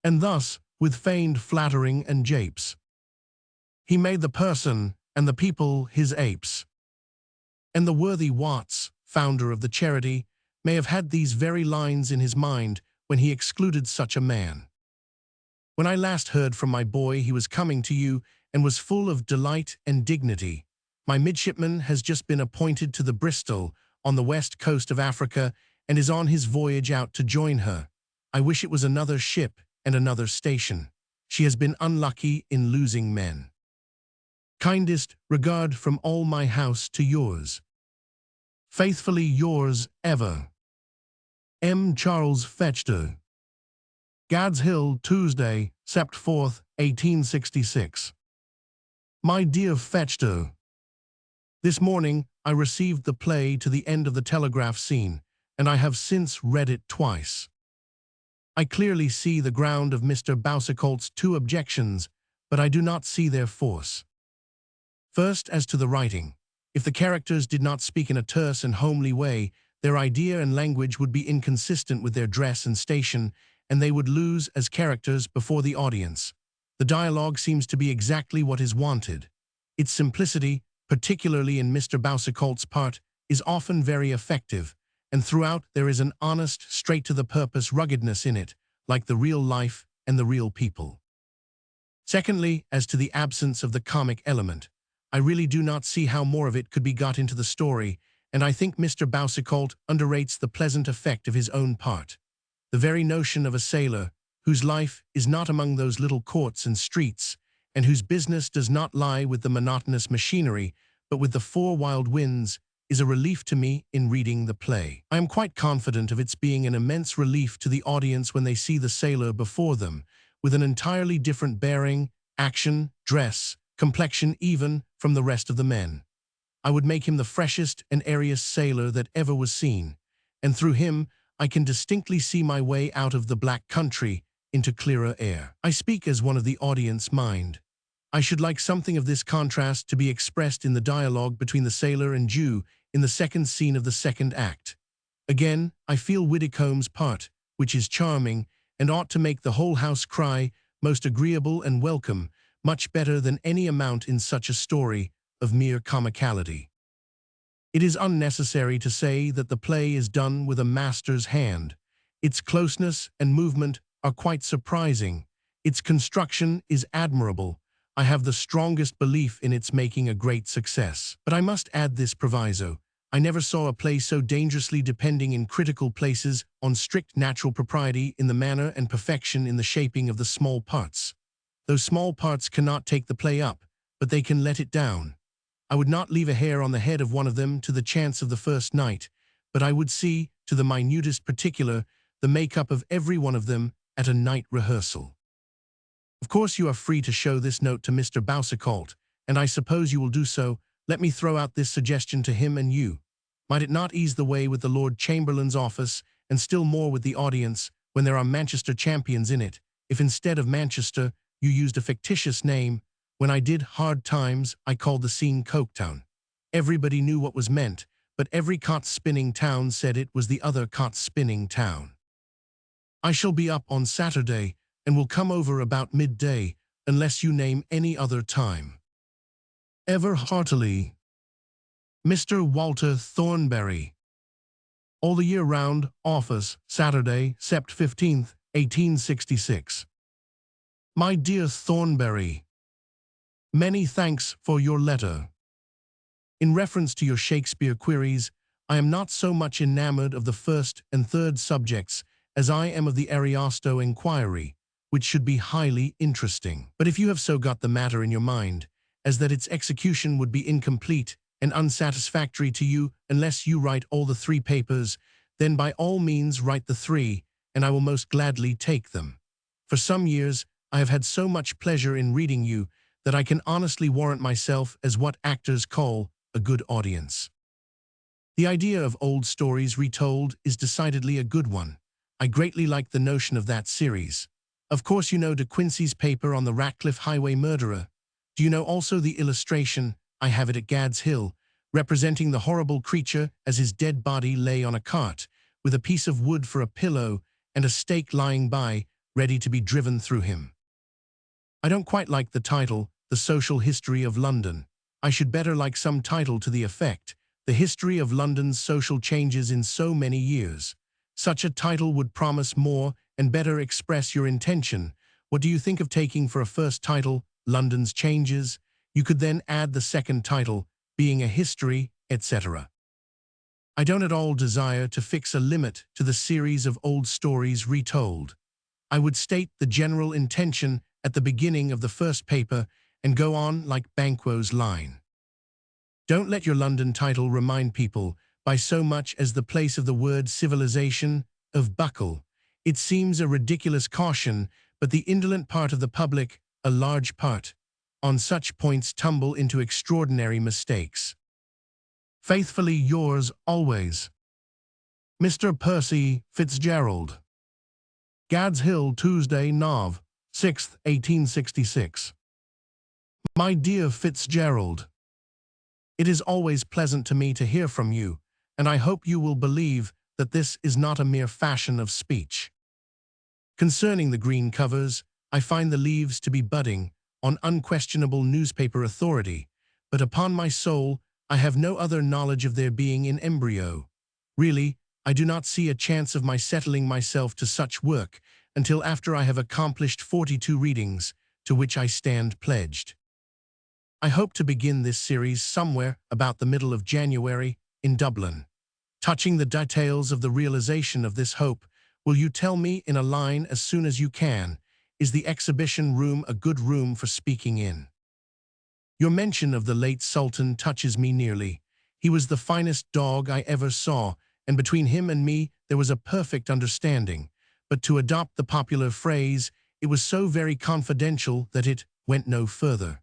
And thus, with feigned flattering and japes, he made the person and the people his apes. And the worthy Watts, founder of the charity, may have had these very lines in his mind when he excluded such a man. When I last heard from my boy, he was coming to you and was full of delight and dignity. My midshipman has just been appointed to the Bristol on the west coast of Africa, and is on his voyage out to join her. I wish it was another ship and another station. She has been unlucky in losing men. Kindest regard from all my house to yours. Faithfully yours ever. M. Charles Fetchter. Gad's Hill, Tuesday, Sept. 4th, 1866. My dear Fetchter, this morning I received the play to the end of the telegraph scene, and I have since read it twice. I clearly see the ground of Mr. Boucicault's two objections, but I do not see their force. First, as to the writing. If the characters did not speak in a terse and homely way, their idea and language would be inconsistent with their dress and station, and they would lose as characters before the audience. The dialogue seems to be exactly what is wanted. Its simplicity, particularly in Mr. Boucicault's part, is often very effective, and throughout there is an honest, straight-to-the-purpose ruggedness in it, like the real life and the real people. Secondly, as to the absence of the comic element, I really do not see how more of it could be got into the story, and I think Mr. Boucicault underrates the pleasant effect of his own part. The very notion of a sailor, whose life is not among those little courts and streets, and whose business does not lie with the monotonous machinery, but with the four wild winds, is a relief to me in reading the play. I am quite confident of its being an immense relief to the audience when they see the sailor before them, with an entirely different bearing, action, dress, complexion even, from the rest of the men. I would make him the freshest and airiest sailor that ever was seen, and through him I can distinctly see my way out of the black country into clearer air. I speak as one of the audience mind. I should like something of this contrast to be expressed in the dialogue between the sailor and Jew in the second scene of the second act. Again, I feel Widdicombe's part, which is charming, and ought to make the whole house cry, most agreeable and welcome, much better than any amount in such a story of mere comicality. It is unnecessary to say that the play is done with a master's hand. Its closeness and movement are quite surprising. Its construction is admirable. I have the strongest belief in its making a great success. But I must add this proviso. I never saw a play so dangerously depending in critical places on strict natural propriety in the manner and perfection in the shaping of the small parts. Those small parts cannot take the play up, but they can let it down. I would not leave a hair on the head of one of them to the chance of the first night, but I would see, to the minutest particular, the make-up of every one of them at a night rehearsal. Of course you are free to show this note to Mr. Boucicault, and I suppose you will do so. Let me throw out this suggestion to him and you. Might it not ease the way with the Lord Chamberlain's office, and still more with the audience, when there are Manchester champions in it, if instead of Manchester you used a fictitious name? When I did Hard Times, I called the scene Coketown. Everybody knew what was meant, but every cot-spinning town said it was the other cot-spinning town. I shall be up on Saturday, and will come over about midday, unless you name any other time. Ever heartily, Mr. Walter Thornbury. All the year round, office, Saturday, Sept. 15th, 1866. My dear Thornbury, many thanks for your letter. In reference to your Shakespeare queries, I am not so much enamored of the first and third subjects as I am of the Ariosto inquiry, which should be highly interesting. But if you have so got the matter in your mind, as that its execution would be incomplete and unsatisfactory to you unless you write all the 3 papers, then by all means write the 3, and I will most gladly take them. For some years I have had so much pleasure in reading you that I can honestly warrant myself as what actors call a good audience. The idea of old stories retold is decidedly a good one. I greatly like the notion of that series. Of course you know De Quincey's paper on the Ratcliffe highway murderer. Do you know also the illustration, I have it at Gad's Hill, representing the horrible creature as his dead body lay on a cart, with a piece of wood for a pillow and a stake lying by, ready to be driven through him? I don't quite like the title, The Social History of London. I should better like some title to the effect, The History of London's Social Changes in So Many Years. Such a title would promise more and better express your intention. What do you think of taking for a first title, London's Changes? You could then add the second title, being a history, etc. I don't at all desire to fix a limit to the series of old stories retold. I would state the general intention at the beginning of the first paper and go on like Banquo's line. Don't let your London title remind people, by so much as the place of the word civilization, of buckle. It seems a ridiculous caution, but the indolent part of the public, a large part, on such points tumble into extraordinary mistakes. Faithfully yours always, Mr. Percy Fitzgerald. Gad's Hill, Tuesday, Nov. 6th, 1866. My dear Fitzgerald, it is always pleasant to me to hear from you, and I hope you will believe that this is not a mere fashion of speech. Concerning the green covers, I find the leaves to be budding, on unquestionable newspaper authority, but upon my soul, I have no other knowledge of their being in embryo. Really, I do not see a chance of my settling myself to such work until after I have accomplished 42 readings, to which I stand pledged. I hope to begin this series somewhere about the middle of January in Dublin. Touching the details of the realization of this hope, will you tell me in a line as soon as you can, is the exhibition room a good room for speaking in? Your mention of the late Sultan touches me nearly. He was the finest dog I ever saw, and between him and me there was a perfect understanding. But to adopt the popular phrase, it was so very confidential that it went no further.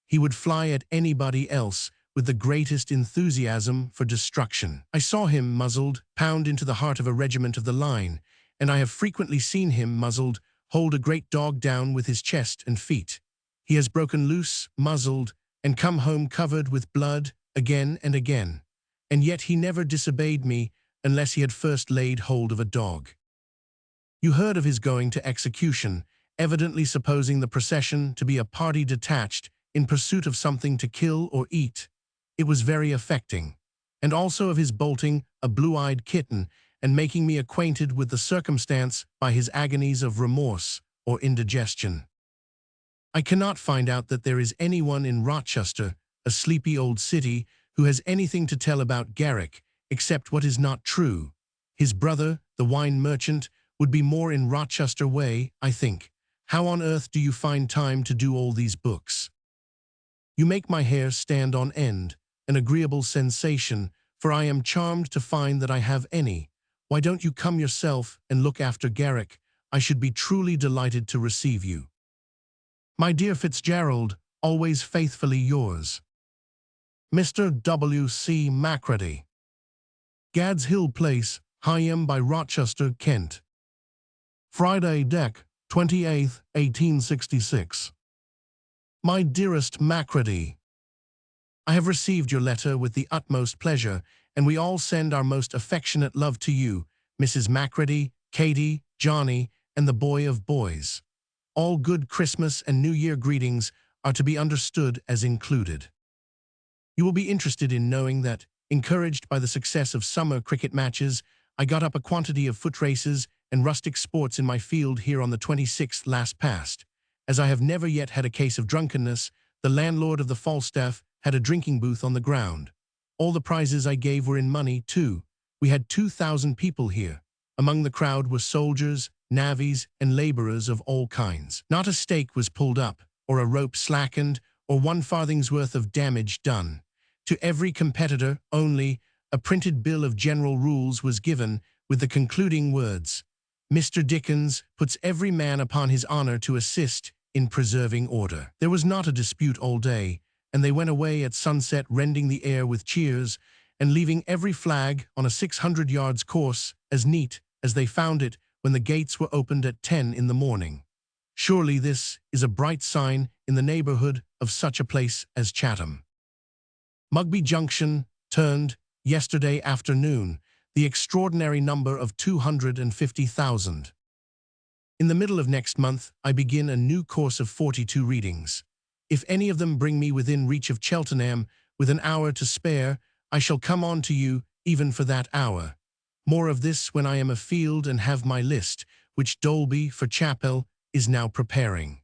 He would fly at anybody else with the greatest enthusiasm for destruction. I saw him, muzzled, pound into the heart of a regiment of the line, and I have frequently seen him, muzzled, hold a great dog down with his chest and feet. He has broken loose, muzzled, and come home covered with blood again and again, and yet he never disobeyed me unless he had first laid hold of a dog. You heard of his going to execution, evidently supposing the procession to be a party detached in pursuit of something to kill or eat. It was very affecting. And also of his bolting a blue-eyed kitten and making me acquainted with the circumstance by his agonies of remorse or indigestion. I cannot find out that there is anyone in Rochester, a sleepy old city, who has anything to tell about Garrick, except what is not true. His brother, the wine merchant, would be more in Rochester way, I think. How on earth do you find time to do all these books? You make my hair stand on end, an agreeable sensation, for I am charmed to find that I have any. Why don't you come yourself and look after Garrick? I should be truly delighted to receive you. My dear Fitzgerald, always faithfully yours, Mr. W. C. Macready. Gad's Hill Place, Hyam by Rochester, Kent. Friday, Dec. 28th, 1866. My dearest Macready, I have received your letter with the utmost pleasure, and we all send our most affectionate love to you, Mrs. Macready, Katie, Johnny, and the boy of boys. All good Christmas and New Year greetings are to be understood as included. You will be interested in knowing that, encouraged by the success of summer cricket matches, I got up a quantity of foot races and rustic sports in my field here on the 26th last past. As I have never yet had a case of drunkenness, the landlord of the Falstaff had a drinking booth on the ground. All the prizes I gave were in money, too. We had 2,000 people here. Among the crowd were soldiers, navvies, and laborers of all kinds. Not a stake was pulled up, or a rope slackened, or 1 farthing's worth of damage done. To every competitor, only, a printed bill of general rules was given, with the concluding words, Mr. Dickens puts every man upon his honor to assist in preserving order. There was not a dispute all day, and they went away at sunset rending the air with cheers, and leaving every flag on a 600 yards course as neat as they found it when the gates were opened at 10 in the morning. Surely this is a bright sign in the neighborhood of such a place as Chatham. Mugby Junction turned, yesterday afternoon, the extraordinary number of 250,000. In the middle of next month, I begin a new course of 42 readings. If any of them bring me within reach of Cheltenham with an hour to spare, I shall come on to you even for that hour. More of this when I am afield and have my list, which Dolby for Chapel is now preparing.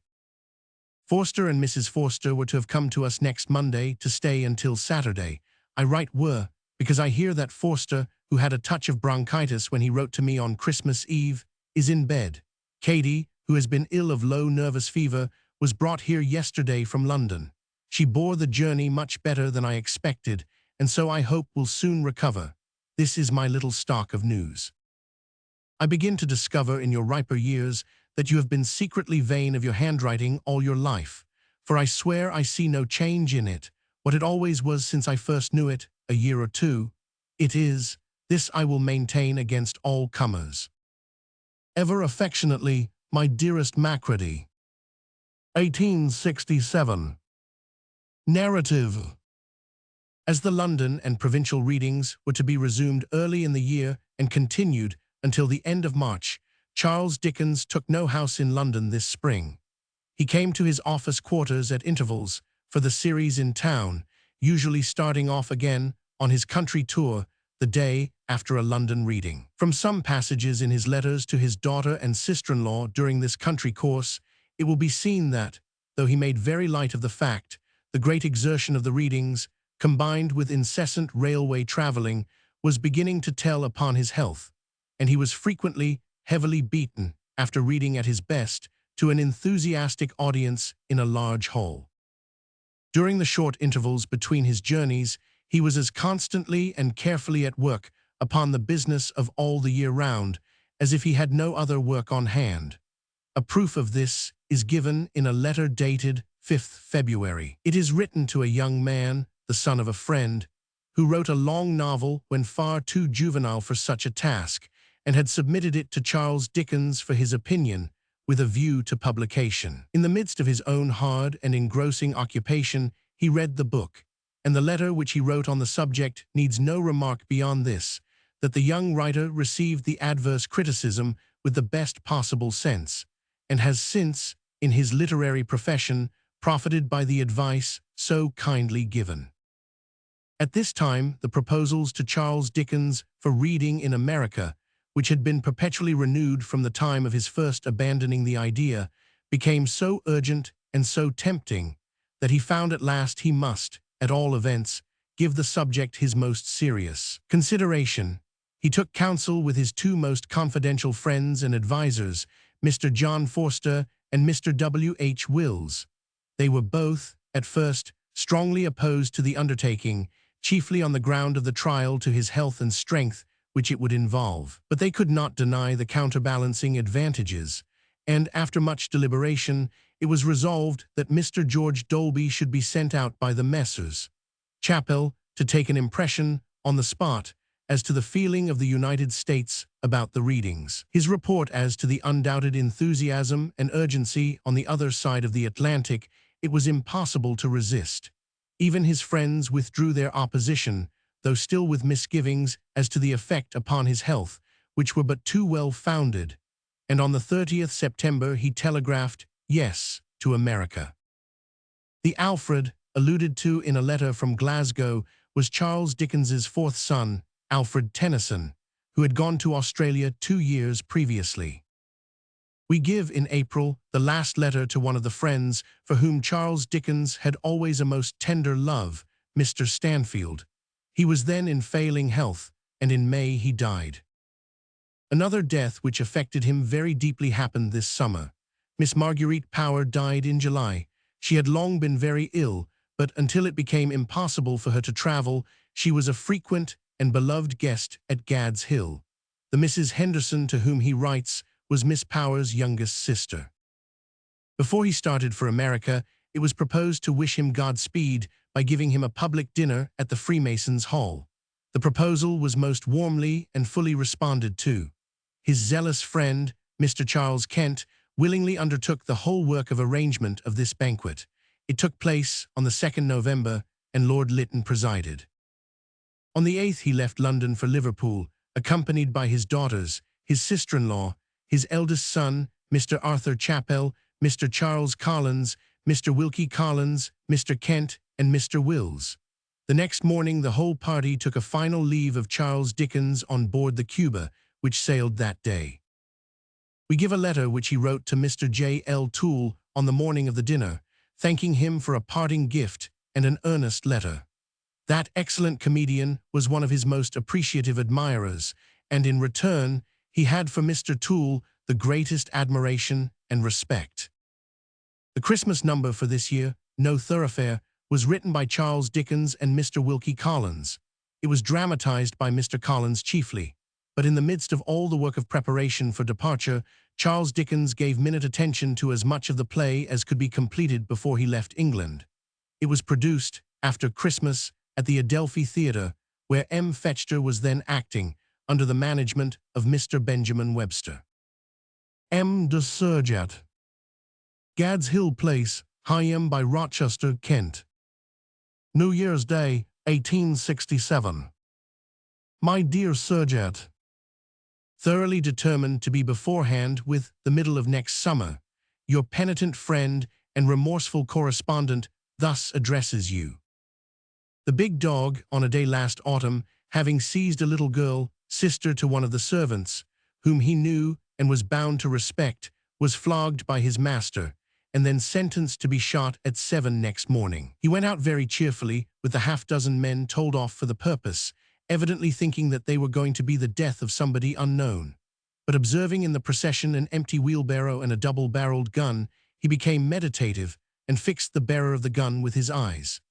Forster and Mrs. Forster were to have come to us next Monday to stay until Saturday. I write were, because I hear that Forster, who had a touch of bronchitis when he wrote to me on Christmas Eve, is in bed. Katie, who has been ill of low nervous fever, was brought here yesterday from London. She bore the journey much better than I expected, and so I hope will soon recover. This is my little stock of news. I begin to discover in your riper years that you have been secretly vain of your handwriting all your life, for I swear I see no change in it, what it always was since I first knew it, a year or two. It is, this I will maintain against all comers. Ever affectionately, my dearest Macready. 1867. Narrative. As the London and provincial readings were to be resumed early in the year and continued until the end of March, Charles Dickens took no house in London this spring. He came to his office quarters at intervals for the series in town, usually starting off again on his country tour the day after a London reading. From some passages in his letters to his daughter and sister-in-law during this country course, it will be seen that, though he made very light of the fact, the great exertion of the readings, combined with incessant railway travelling, was beginning to tell upon his health, and he was frequently heavily beaten after reading at his best to an enthusiastic audience in a large hall. During the short intervals between his journeys, he was as constantly and carefully at work upon the business of all the year round as if he had no other work on hand. A proof of this is given in a letter dated 5th February. It is written to a young man, the son of a friend, who wrote a long novel when far too juvenile for such a task, and had submitted it to Charles Dickens for his opinion, with a view to publication. In the midst of his own hard and engrossing occupation, he read the book, and the letter which he wrote on the subject needs no remark beyond this, that the young writer received the adverse criticism with the best possible sense, and has since, in his literary profession, profited by the advice so kindly given. At this time, the proposals to Charles Dickens for reading in America, which had been perpetually renewed from the time of his first abandoning the idea, became so urgent and so tempting that he found at last he must, at all events, give the subject his most serious consideration. He took counsel with his two most confidential friends and advisers, Mr. John Forster and Mr. W. H. Wills. They were both, at first, strongly opposed to the undertaking, chiefly on the ground of the trial to his health and strength which it would involve. But they could not deny the counterbalancing advantages, and after much deliberation, it was resolved that Mr. George Dolby should be sent out by the Messrs. Chappell to take an impression on the spot as to the feeling of the United States about the readings. His report as to the undoubted enthusiasm and urgency on the other side of the Atlantic it was impossible to resist. Even his friends withdrew their opposition, though still with misgivings as to the effect upon his health, which were but too well founded, and on the 30th September he telegraphed yes to America. The Alfred, alluded to in a letter from Glasgow, was Charles Dickens's fourth son, Alfred Tennyson, who had gone to Australia 2 years previously. We give in April the last letter to one of the friends for whom Charles Dickens had always a most tender love, Mr. Stanfield. He was then in failing health, and in May he died. Another death which affected him very deeply happened this summer. Miss Marguerite Power died in July. She had long been very ill, but until it became impossible for her to travel, she was a frequent and beloved guest at Gad's Hill. The Mrs. Henderson to whom he writes was Miss Power's youngest sister. Before he started for America, it was proposed to wish him Godspeed by giving him a public dinner at the Freemasons' Hall. The proposal was most warmly and fully responded to. His zealous friend, Mr. Charles Kent, willingly undertook the whole work of arrangement of this banquet. It took place on the 2nd November, and Lord Lytton presided. On the 8th he left London for Liverpool, accompanied by his daughters, his sister-in-law, his eldest son, Mr. Arthur Chappell, Mr. Charles Collins, Mr. Wilkie Collins, Mr. Kent, and Mr. Wills. The next morning the whole party took a final leave of Charles Dickens on board the Cuba, which sailed that day. We give a letter which he wrote to Mr. J. L. Toole on the morning of the dinner, thanking him for a parting gift and an earnest letter. That excellent comedian was one of his most appreciative admirers, and in return, he had for Mr. Toole the greatest admiration and respect. The Christmas number for this year, No Thoroughfare, was written by Charles Dickens and Mr. Wilkie Collins. It was dramatized by Mr. Collins chiefly, but in the midst of all the work of preparation for departure, Charles Dickens gave minute attention to as much of the play as could be completed before he left England. It was produced, after Christmas, at the Adelphi Theatre, where M. Fetchter was then acting, under the management of Mr. Benjamin Webster. M. de Surjat. Gad's Hill Place, Higham by Rochester, Kent. New Year's Day, 1867. My dear Surjat, thoroughly determined to be beforehand with the middle of next summer, your penitent friend and remorseful correspondent thus addresses you. The big dog, on a day last autumn, having seized a little girl, sister to one of the servants, whom he knew and was bound to respect, was flogged by his master, and then sentenced to be shot at 7 next morning. He went out very cheerfully, with the half-dozen men told off for the purpose, evidently thinking that they were going to be the death of somebody unknown. But observing in the procession an empty wheelbarrow and a double-barreled gun, he became meditative and fixed the bearer of the gun with his eyes.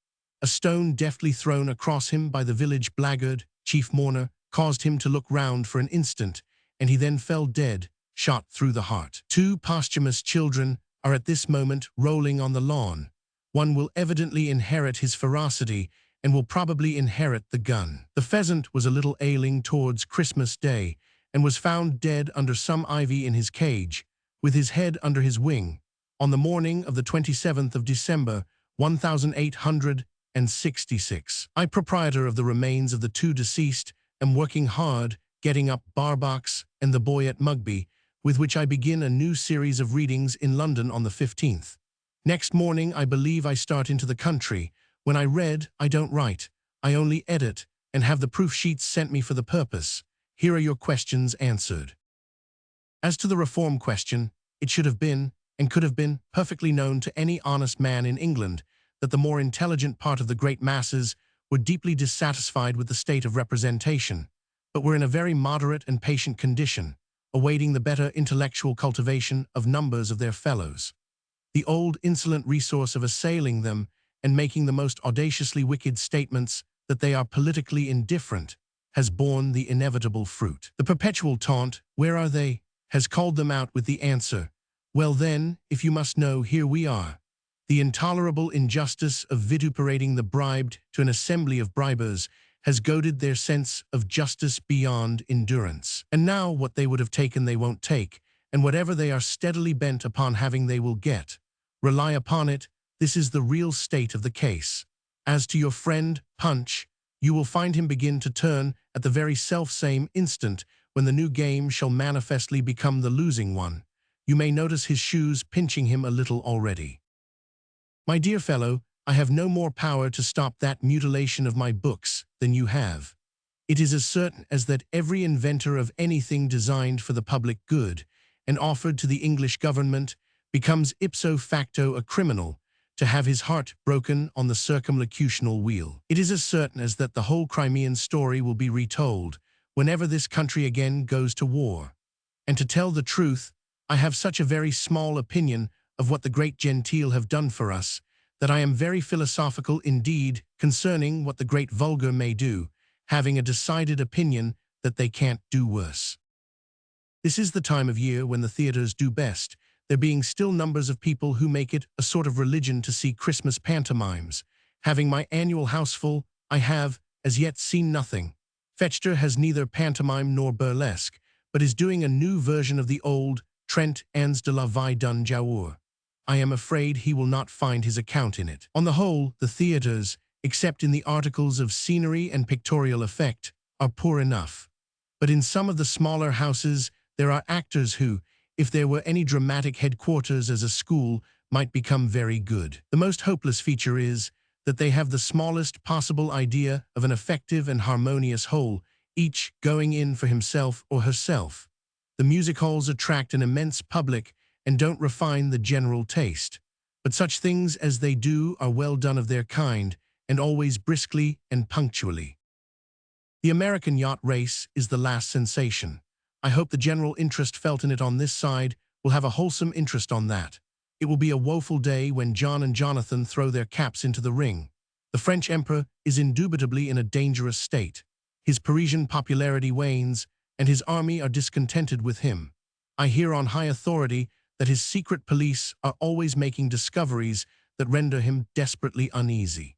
A stone deftly thrown across him by the village blackguard, chief mourner, caused him to look round for an instant, and he then fell dead, shot through the heart. 2 posthumous children are at this moment rolling on the lawn. One will evidently inherit his ferocity and will probably inherit the gun. The pheasant was a little ailing towards Christmas Day and was found dead under some ivy in his cage, with his head under his wing, on the morning of the 27th of December, 1866. I, proprietor of the remains of the 2 deceased, am working hard, getting up Barbox and the Boy at Mugby, with which I begin a new series of readings in London on the 15th. Next morning I believe I start into the country. When I read, I don't write, I only edit, and have the proof sheets sent me for the purpose. Here are your questions answered. As to the reform question, it should have been, and could have been, perfectly known to any honest man in England that the more intelligent part of the great masses were deeply dissatisfied with the state of representation, but were in a very moderate and patient condition, awaiting the better intellectual cultivation of numbers of their fellows. The old insolent resource of assailing them and making the most audaciously wicked statements that they are politically indifferent has borne the inevitable fruit. The perpetual taunt, "Where are they?" has called them out with the answer, "Well then, if you must know, here we are." The intolerable injustice of vituperating the bribed to an assembly of bribers has goaded their sense of justice beyond endurance. And now what they would have taken they won't take, and whatever they are steadily bent upon having they will get. Rely upon it, this is the real state of the case. As to your friend, Punch, you will find him begin to turn at the very self-same instant when the new game shall manifestly become the losing one. You may notice his shoes pinching him a little already. My dear fellow, I have no more power to stop that mutilation of my books than you have. It is as certain as that every inventor of anything designed for the public good and offered to the English government becomes ipso facto a criminal to have his heart broken on the circumlocutional wheel. It is as certain as that the whole Crimean story will be retold whenever this country again goes to war. And to tell the truth, I have such a very small opinion of what the great genteel have done for us, that I am very philosophical indeed concerning what the great vulgar may do, having a decided opinion that they can't do worse. This is the time of year when the theatres do best, there being still numbers of people who make it a sort of religion to see Christmas pantomimes. Having my annual house full, I have, as yet, seen nothing. Fetchter has neither pantomime nor burlesque, but is doing a new version of the old Trent Ans de la Vie d'un Jour. I am afraid he will not find his account in it. On the whole, the theatres, except in the articles of scenery and pictorial effect, are poor enough. But in some of the smaller houses there are actors who, if there were any dramatic headquarters as a school, might become very good. The most hopeless feature is that they have the smallest possible idea of an effective and harmonious whole, each going in for himself or herself. The music halls attract an immense public and don't refine the general taste. But such things as they do are well done of their kind, and always briskly and punctually. The American yacht race is the last sensation. I hope the general interest felt in it on this side will have a wholesome interest on that. It will be a woeful day when John and Jonathan throw their caps into the ring. The French emperor is indubitably in a dangerous state. His Parisian popularity wanes, and his army are discontented with him. I hear on high authority that his secret police are always making discoveries that render him desperately uneasy.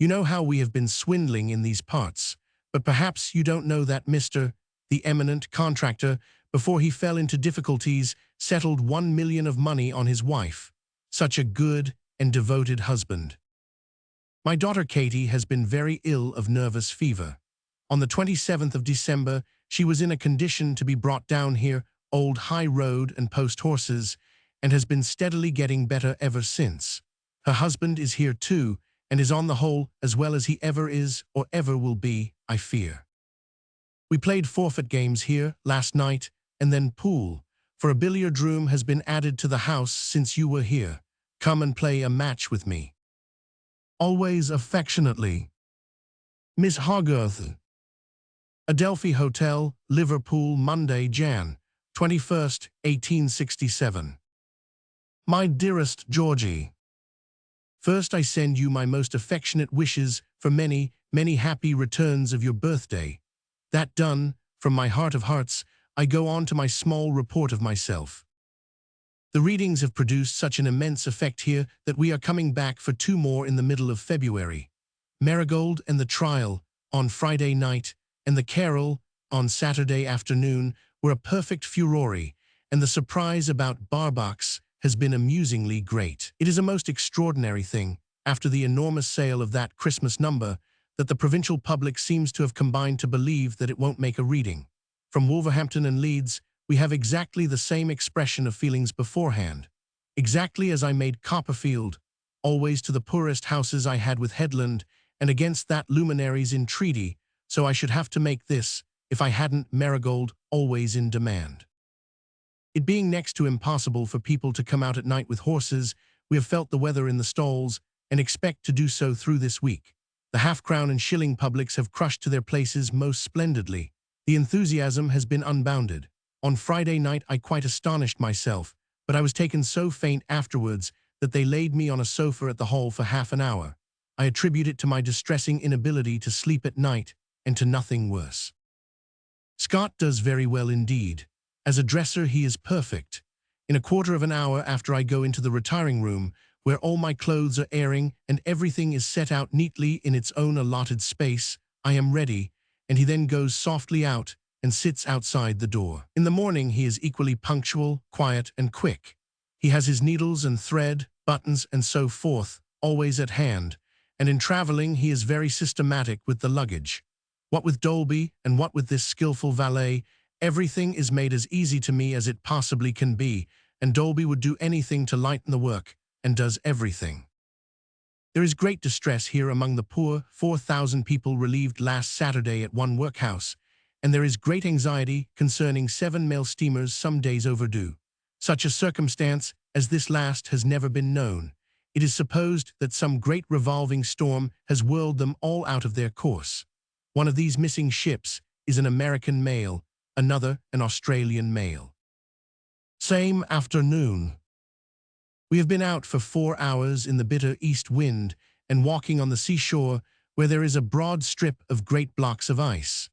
You know how we have been swindling in these parts, but perhaps you don't know that Mr. the eminent contractor, before he fell into difficulties, settled 1 million of money on his wife. Such a good and devoted husband. My daughter Katie has been very ill of nervous fever. On the 27th of December, she was in a condition to be brought down here, old high road and post horses, and has been steadily getting better ever since. Her husband is here too, and is on the whole as well as he ever is or ever will be, I fear. We played forfeit games here last night, and then pool, for a billiard room has been added to the house since you were here. Come and play a match with me. Always affectionately, Miss Hogarth. Adelphi Hotel, Liverpool, Monday, Jan. 21st, 1867. My dearest Georgie, first I send you my most affectionate wishes for many, many happy returns of your birthday. That done, from my heart of hearts, I go on to my small report of myself. The readings have produced such an immense effect here that we are coming back for 2 more in the middle of February. Marigold and the Trial, on Friday night, and the Carol, on Saturday afternoon, were a perfect furore, and the surprise about Barbox has been amusingly great. It is a most extraordinary thing, after the enormous sale of that Christmas number, that the provincial public seems to have combined to believe that it won't make a reading. From Wolverhampton and Leeds, we have exactly the same expression of feelings beforehand. Exactly as I made Copperfield, always to the poorest houses I had with Headland, and against that luminary's entreaty, so I should have to make this, if I hadn't Marigold always in demand. It being next to impossible for people to come out at night with horses, we have felt the weather in the stalls, and expect to do so through this week. The half-crown and shilling publics have crushed to their places most splendidly. The enthusiasm has been unbounded. On Friday night I quite astonished myself, but I was taken so faint afterwards that they laid me on a sofa at the Hall for half an hour. I attribute it to my distressing inability to sleep at night, and to nothing worse. Scott does very well indeed. As a dresser he is perfect. In a quarter of an hour after I go into the retiring room, where all my clothes are airing and everything is set out neatly in its own allotted space, I am ready, and he then goes softly out and sits outside the door. In the morning he is equally punctual, quiet, and quick. He has his needles and thread, buttons, and so forth, always at hand, and in traveling he is very systematic with the luggage. What with Dolby, and what with this skillful valet, everything is made as easy to me as it possibly can be, and Dolby would do anything to lighten the work, and does everything. There is great distress here among the poor 4,000 people relieved last Saturday at one workhouse, and there is great anxiety concerning 7 mail steamers some days overdue. Such a circumstance as this last has never been known. It is supposed that some great revolving storm has whirled them all out of their course. One of these missing ships is an American mail, another an Australian mail. Same afternoon. We have been out for 4 hours in the bitter east wind and walking on the seashore where there is a broad strip of great blocks of ice.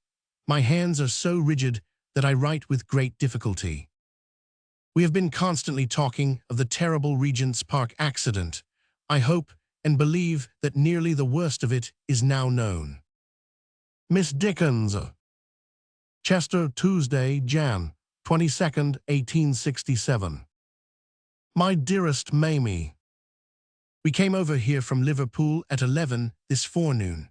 My hands are so rigid that I write with great difficulty. We have been constantly talking of the terrible Regent's Park accident. I hope and believe that nearly the worst of it is now known. Miss Dickens. Chester, Tuesday, Jan. 22nd, 1867. My dearest Mamie, we came over here from Liverpool at 11 this forenoon.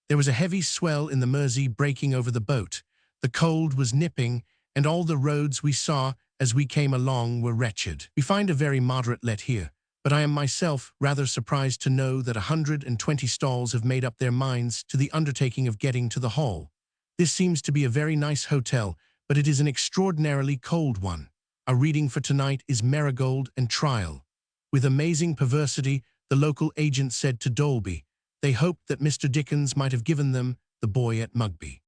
There was a heavy swell in the Mersey breaking over the boat. The cold was nipping, and all the roads we saw as we came along were wretched. We find a very moderate let here, but I am myself rather surprised to know that 120 stalls have made up their minds to the undertaking of getting to the Hall. This seems to be a very nice hotel, but it is an extraordinarily cold one. Our reading for tonight is Marigold and Trial. With amazing perversity, the local agent said to Dolby they hoped that Mr. Dickens might have given them The Boy at Mugby.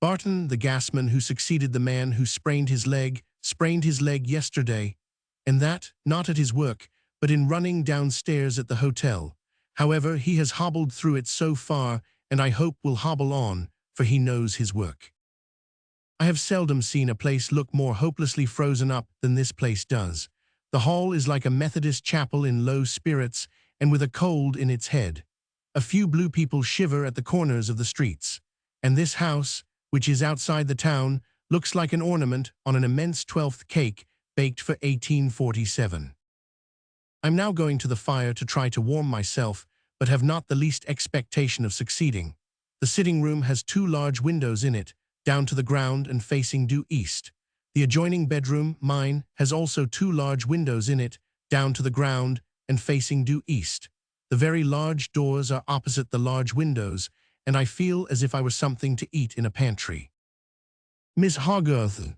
Barton, the gasman who succeeded the man who sprained his leg yesterday, and that, not at his work, but in running downstairs at the hotel. However, he has hobbled through it so far, and I hope will hobble on, for he knows his work. I have seldom seen a place look more hopelessly frozen up than this place does. The hall is like a Methodist chapel in low spirits and with a cold in its head. A few blue people shiver at the corners of the streets. And this house, which is outside the town, looks like an ornament on an immense 12th cake baked for 1847. I'm now going to the fire to try to warm myself, but have not the least expectation of succeeding. The sitting room has 2 large windows in it, down to the ground and facing due east. The adjoining bedroom, mine, has also 2 large windows in it, down to the ground and facing due east. The very large doors are opposite the large windows, and I feel as if I were something to eat in a pantry. Miss Hogarth.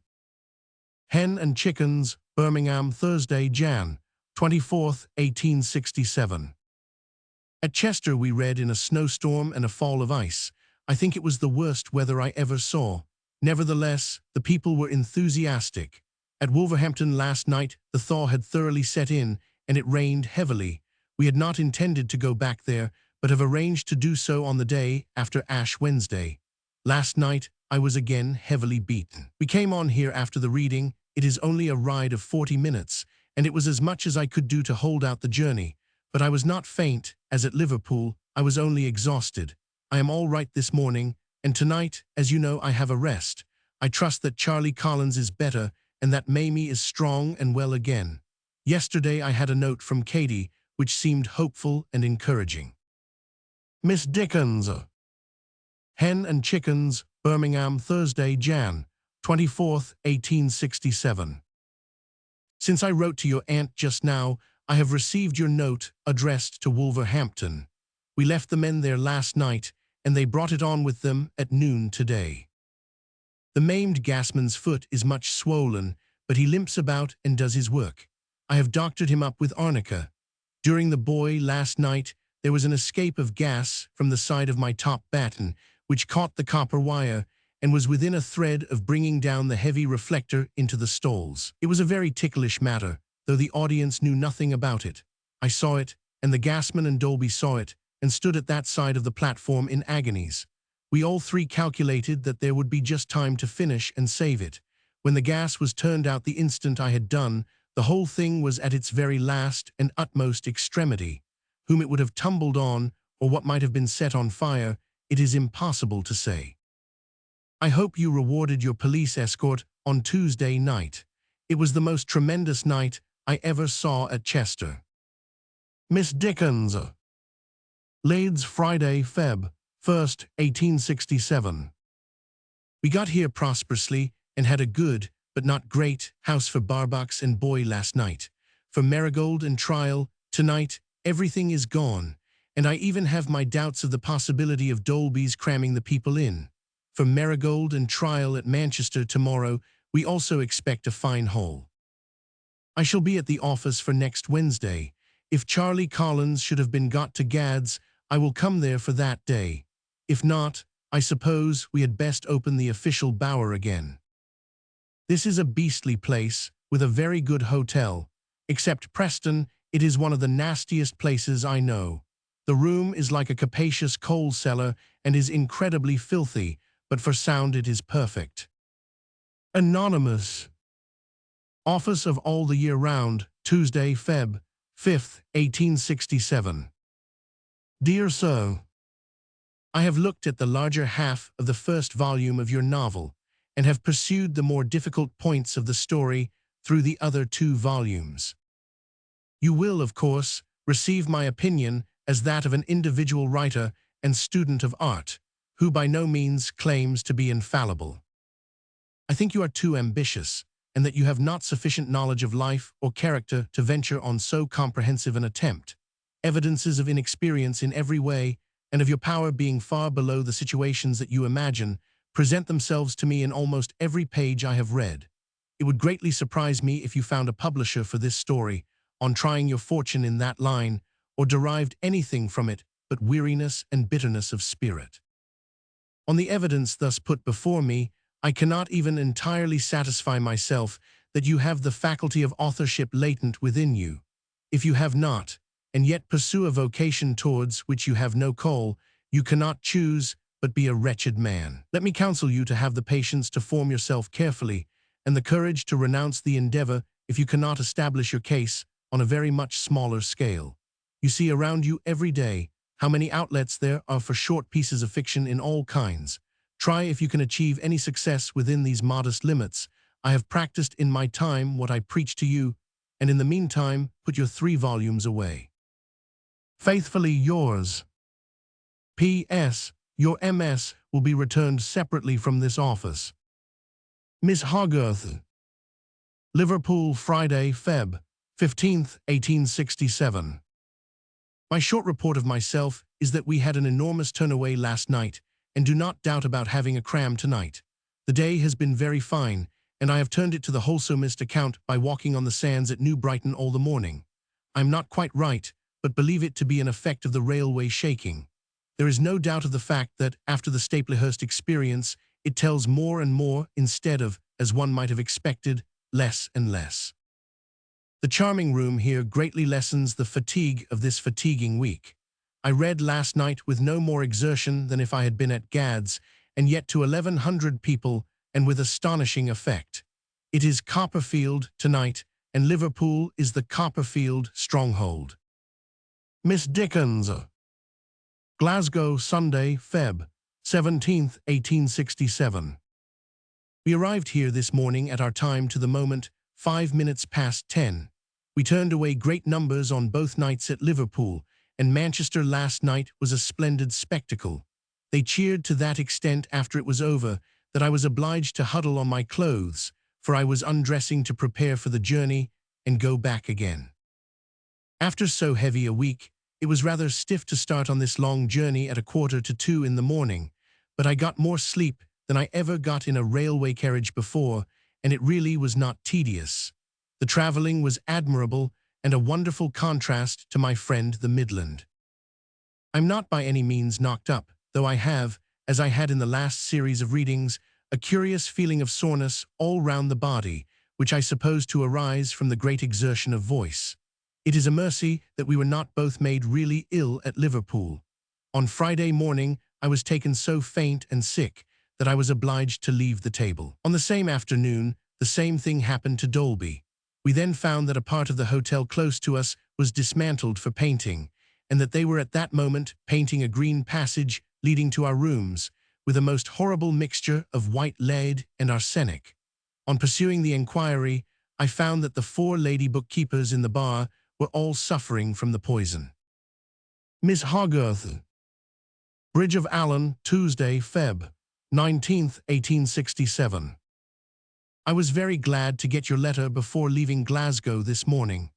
Hen and Chickens, Birmingham, Thursday, Jan. 24th, 1867. At Chester we read in a snowstorm and a fall of ice. I think it was the worst weather I ever saw. Nevertheless, the people were enthusiastic. At Wolverhampton last night the thaw had thoroughly set in, and it rained heavily. We had not intended to go back there, but have arranged to do so on the day after Ash Wednesday. Last night I was again heavily beaten. We came on here after the reading. It is only a ride of 40 minutes, and it was as much as I could do to hold out the journey. But I was not faint, as at Liverpool. I was only exhausted. I am all right this morning, and tonight, as you know, I have a rest. I trust that Charlie Collins is better, and that Mamie is strong and well again. Yesterday I had a note from Katie, which seemed hopeful and encouraging. Miss Dickens. Hen and Chickens, Birmingham, Thursday, Jan. 24th, 1867. Since I wrote to your aunt just now, I have received your note addressed to Wolverhampton. We left the men there last night, and they brought it on with them at noon today. The maimed gasman's foot is much swollen, but he limps about and does his work. I have doctored him up with arnica. During the boy last night, there was an escape of gas from the side of my top batten, which caught the copper wire, and was within a thread of bringing down the heavy reflector into the stalls. It was a very ticklish matter, though the audience knew nothing about it. I saw it, and the gasman and Dolby saw it, and stood at that side of the platform in agonies. We all 3 calculated that there would be just time to finish and save it. When the gas was turned out the instant I had done, the whole thing was at its very last and utmost extremity. Whom it would have tumbled on, or what might have been set on fire, it is impossible to say. I hope you rewarded your police escort on Tuesday night. It was the most tremendous night I ever saw at Chester. Miss Dickens. Leeds, Friday, Feb. 1st, 1867. We got here prosperously and had a good, but not great, house for Barbox and Boy last night. For Marigold and Trial, tonight, everything is gone, and I even have my doubts of the possibility of Dolby's cramming the people in. For Marigold and Trial at Manchester tomorrow, we also expect a fine haul. I shall be at the office for next Wednesday. If Charlie Collins should have been got to Gads, I will come there for that day. If not, I suppose we had best open the official Bower again. This is a beastly place, with a very good hotel. Except Preston, it is one of the nastiest places I know. The room is like a capacious coal cellar and is incredibly filthy, but for sound it is perfect. Anonymous. Office of All the Year Round, Tuesday, Feb. 5th, 1867. Dear Sir, I have looked at the larger half of the first volume of your novel, and have pursued the more difficult points of the story through the other 2 volumes. You will, of course, receive my opinion as that of an individual writer and student of art, who by no means claims to be infallible. I think you are too ambitious, and that you have not sufficient knowledge of life or character to venture on so comprehensive an attempt. Evidences of inexperience in every way, and of your power being far below the situations that you imagine, present themselves to me in almost every page I have read. It would greatly surprise me if you found a publisher for this story, on trying your fortune in that line, or derived anything from it but weariness and bitterness of spirit. On the evidence thus put before me, I cannot even entirely satisfy myself that you have the faculty of authorship latent within you. If you have not, and yet pursue a vocation towards which you have no call, you cannot choose but be a wretched man. Let me counsel you to have the patience to form yourself carefully, and the courage to renounce the endeavor if you cannot establish your case on a very much smaller scale. You see around you every day how many outlets there are for short pieces of fiction in all kinds. Try if you can achieve any success within these modest limits. I have practiced in my time what I preach to you, and in the meantime put your 3 volumes away. Faithfully yours. P.S. Your MS will be returned separately from this office. Miss Hogarth. Liverpool, Friday, Feb. 15th, 1867. My short report of myself is that we had an enormous turnaway last night, and do not doubt about having a cram tonight. The day has been very fine, and I have turned it to the wholesomest account by walking on the sands at New Brighton all the morning. I am not quite right, but believe it to be an effect of the railway shaking. There is no doubt of the fact that, after the Staplehurst experience, it tells more and more instead of, as one might have expected, less and less. The charming room here greatly lessens the fatigue of this fatiguing week. I read last night with no more exertion than if I had been at Gad's, and yet to 1,100 people, and with astonishing effect. It is Copperfield tonight, and Liverpool is the Copperfield stronghold. Miss Dickens. Glasgow, Sunday, Feb. 17th, 1867. We arrived here this morning at our time to the moment, 5 minutes past 10. We turned away great numbers on both nights at Liverpool, and Manchester last night was a splendid spectacle. They cheered to that extent after it was over that I was obliged to huddle on my clothes, for I was undressing to prepare for the journey and go back again. After so heavy a week, it was rather stiff to start on this long journey at 1:45 in the morning, but I got more sleep than I ever got in a railway carriage before, and it really was not tedious. The travelling was admirable and a wonderful contrast to my friend the Midland. I'm not by any means knocked up, though I have, as I had in the last series of readings, a curious feeling of soreness all round the body, which I suppose to arise from the great exertion of voice. It is a mercy that we were not both made really ill at Liverpool. On Friday morning I was taken so faint and sick that I was obliged to leave the table. On the same afternoon, the same thing happened to Dolby. We then found that a part of the hotel close to us was dismantled for painting, and that they were at that moment painting a green passage leading to our rooms, with a most horrible mixture of white lead and arsenic. On pursuing the inquiry, I found that the 4 lady bookkeepers in the bar were all suffering from the poison. Miss Hogarth. Bridge of Allen, Tuesday, Feb. 19th, 1867. I was very glad to get your letter before leaving Glasgow this morning.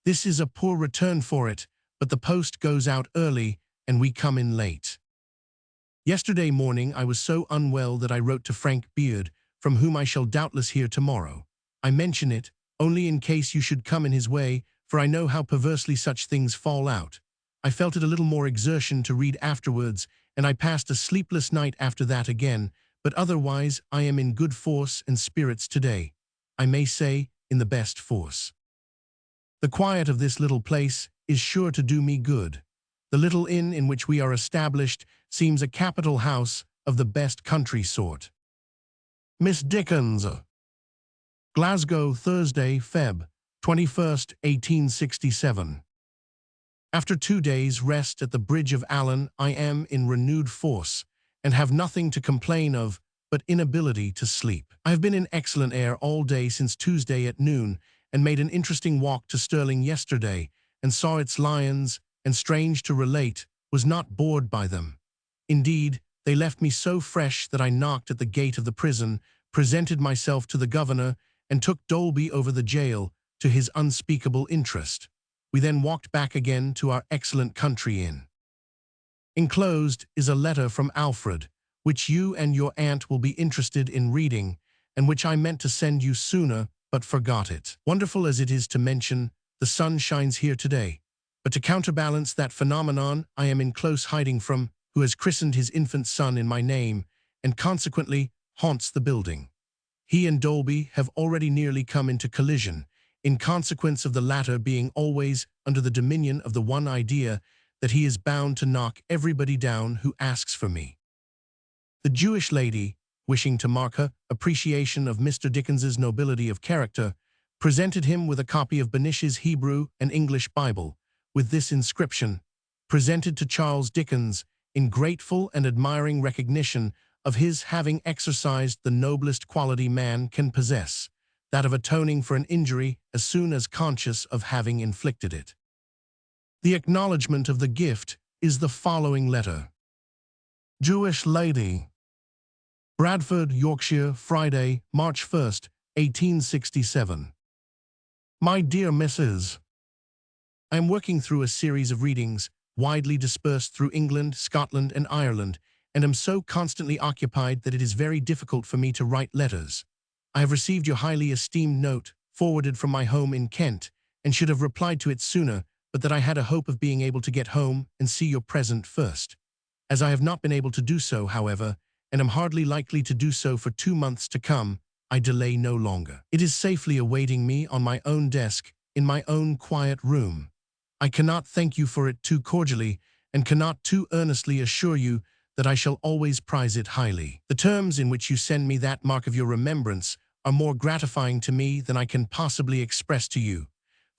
This is a poor return for it, but the post goes out early and we come in late. Yesterday morning I was so unwell that I wrote to Frank Beard, from whom I shall doubtless hear tomorrow. I mention it only in case you should come in his way, for I know how perversely such things fall out. I felt it a little more exertion to read afterwards, and I passed a sleepless night after that again, but otherwise I am in good force and spirits today. I may say, in the best force. The quiet of this little place is sure to do me good. The little inn in which we are established seems a capital house of the best country sort. Miss Dickens. Glasgow, Thursday, Feb. 21st, 1867. After 2 days' rest at the Bridge of Allen, I am in renewed force, and have nothing to complain of but inability to sleep. I have been in excellent air all day since Tuesday at noon, and made an interesting walk to Stirling yesterday, and saw its lions, and strange to relate, was not bored by them. Indeed, they left me so fresh that I knocked at the gate of the prison, presented myself to the governor, and took Dolby over the jail, to his unspeakable interest. We then walked back again to our excellent country inn. Enclosed is a letter from Alfred, which you and your aunt will be interested in reading, and which I meant to send you sooner, but forgot it. Wonderful as it is to mention, the sun shines here today. But to counterbalance that phenomenon, I am in close hiding from who has christened his infant son in my name, and consequently haunts the building. He and Dolby have already nearly come into collision, in consequence of the latter being always under the dominion of the one idea that he is bound to knock everybody down who asks for me. The Jewish lady, wishing to mark her appreciation of Mr. Dickens's nobility of character, presented him with a copy of Benish's Hebrew and English Bible, with this inscription, "Presented to Charles Dickens, in grateful and admiring recognition of his having exercised the noblest quality man can possess, that of atoning for an injury as soon as conscious of having inflicted it." The acknowledgement of the gift is the following letter. Jewish lady. Bradford, Yorkshire, Friday, March 1st, 1867. My dear Mrs. I am working through a series of readings, widely dispersed through England, Scotland, and Ireland, and am so constantly occupied that it is very difficult for me to write letters. I have received your highly esteemed note, forwarded from my home in Kent, and should have replied to it sooner, but that I had a hope of being able to get home and see your present first. As I have not been able to do so, however, and am hardly likely to do so for 2 months to come, I delay no longer. It is safely awaiting me on my own desk, in my own quiet room. I cannot thank you for it too cordially, and cannot too earnestly assure you that I shall always prize it highly. The terms in which you send me that mark of your remembrance are more gratifying to me than I can possibly express to you,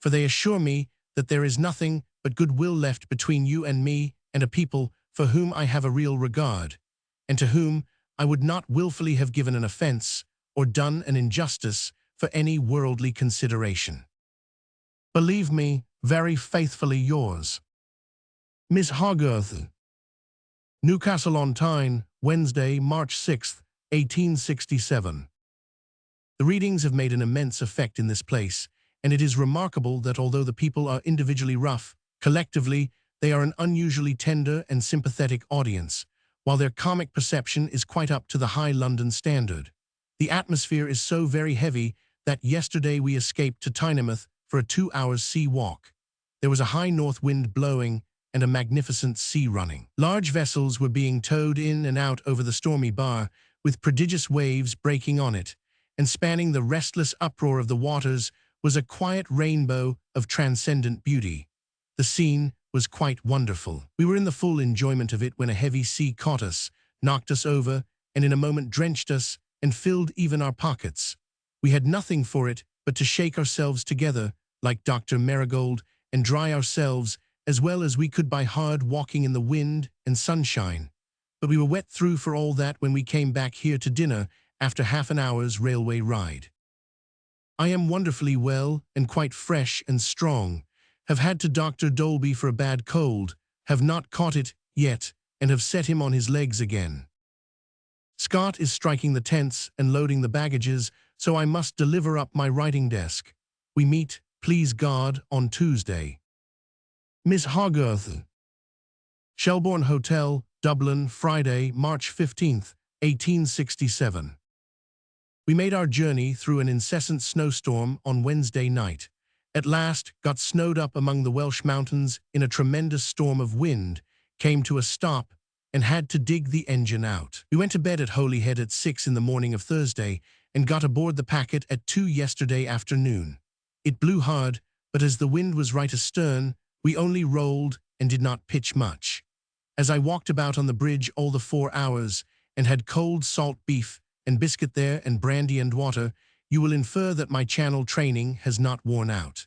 for they assure me that there is nothing but goodwill left between you and me and a people for whom I have a real regard, and to whom I would not willfully have given an offense or done an injustice for any worldly consideration. Believe me, very faithfully yours, Miss Hogarth. Newcastle-on-Tyne, Wednesday, March 6th, 1867. The readings have made an immense effect in this place, and it is remarkable that although the people are individually rough, collectively they are an unusually tender and sympathetic audience, while their comic perception is quite up to the high London standard. The atmosphere is so very heavy that yesterday we escaped to Tynemouth for a 2 hours sea walk. There was a high north wind blowing and a magnificent sea running. Large vessels were being towed in and out over the stormy bar, with prodigious waves breaking on it, and spanning the restless uproar of the waters was a quiet rainbow of transcendent beauty. The scene was quite wonderful. We were in the full enjoyment of it when a heavy sea caught us, knocked us over, and in a moment drenched us and filled even our pockets. We had nothing for it but to shake ourselves together, like Dr. Marigold, and dry ourselves as well as we could by hard walking in the wind and sunshine. But we were wet through for all that when we came back here to dinner after half an hour's railway ride. I am wonderfully well and quite fresh and strong, have had to Dr. Dolby for a bad cold, have not caught it yet, and have set him on his legs again. Scott is striking the tents and loading the baggages, so I must deliver up my writing desk. We meet, please God, on Tuesday. Miss Hogarth. Shelbourne Hotel, Dublin, Friday, March 15th, 1867. We made our journey through an incessant snowstorm on Wednesday night. At last got snowed up among the Welsh mountains in a tremendous storm of wind, came to a stop, and had to dig the engine out. We went to bed at Holyhead at 6 in the morning of Thursday, and got aboard the packet at 2 yesterday afternoon. It blew hard, but as the wind was right astern, we only rolled and did not pitch much. As I walked about on the bridge all the 4 hours, and had cold salt beef and biscuit there and brandy and water, you will infer that my Channel training has not worn out.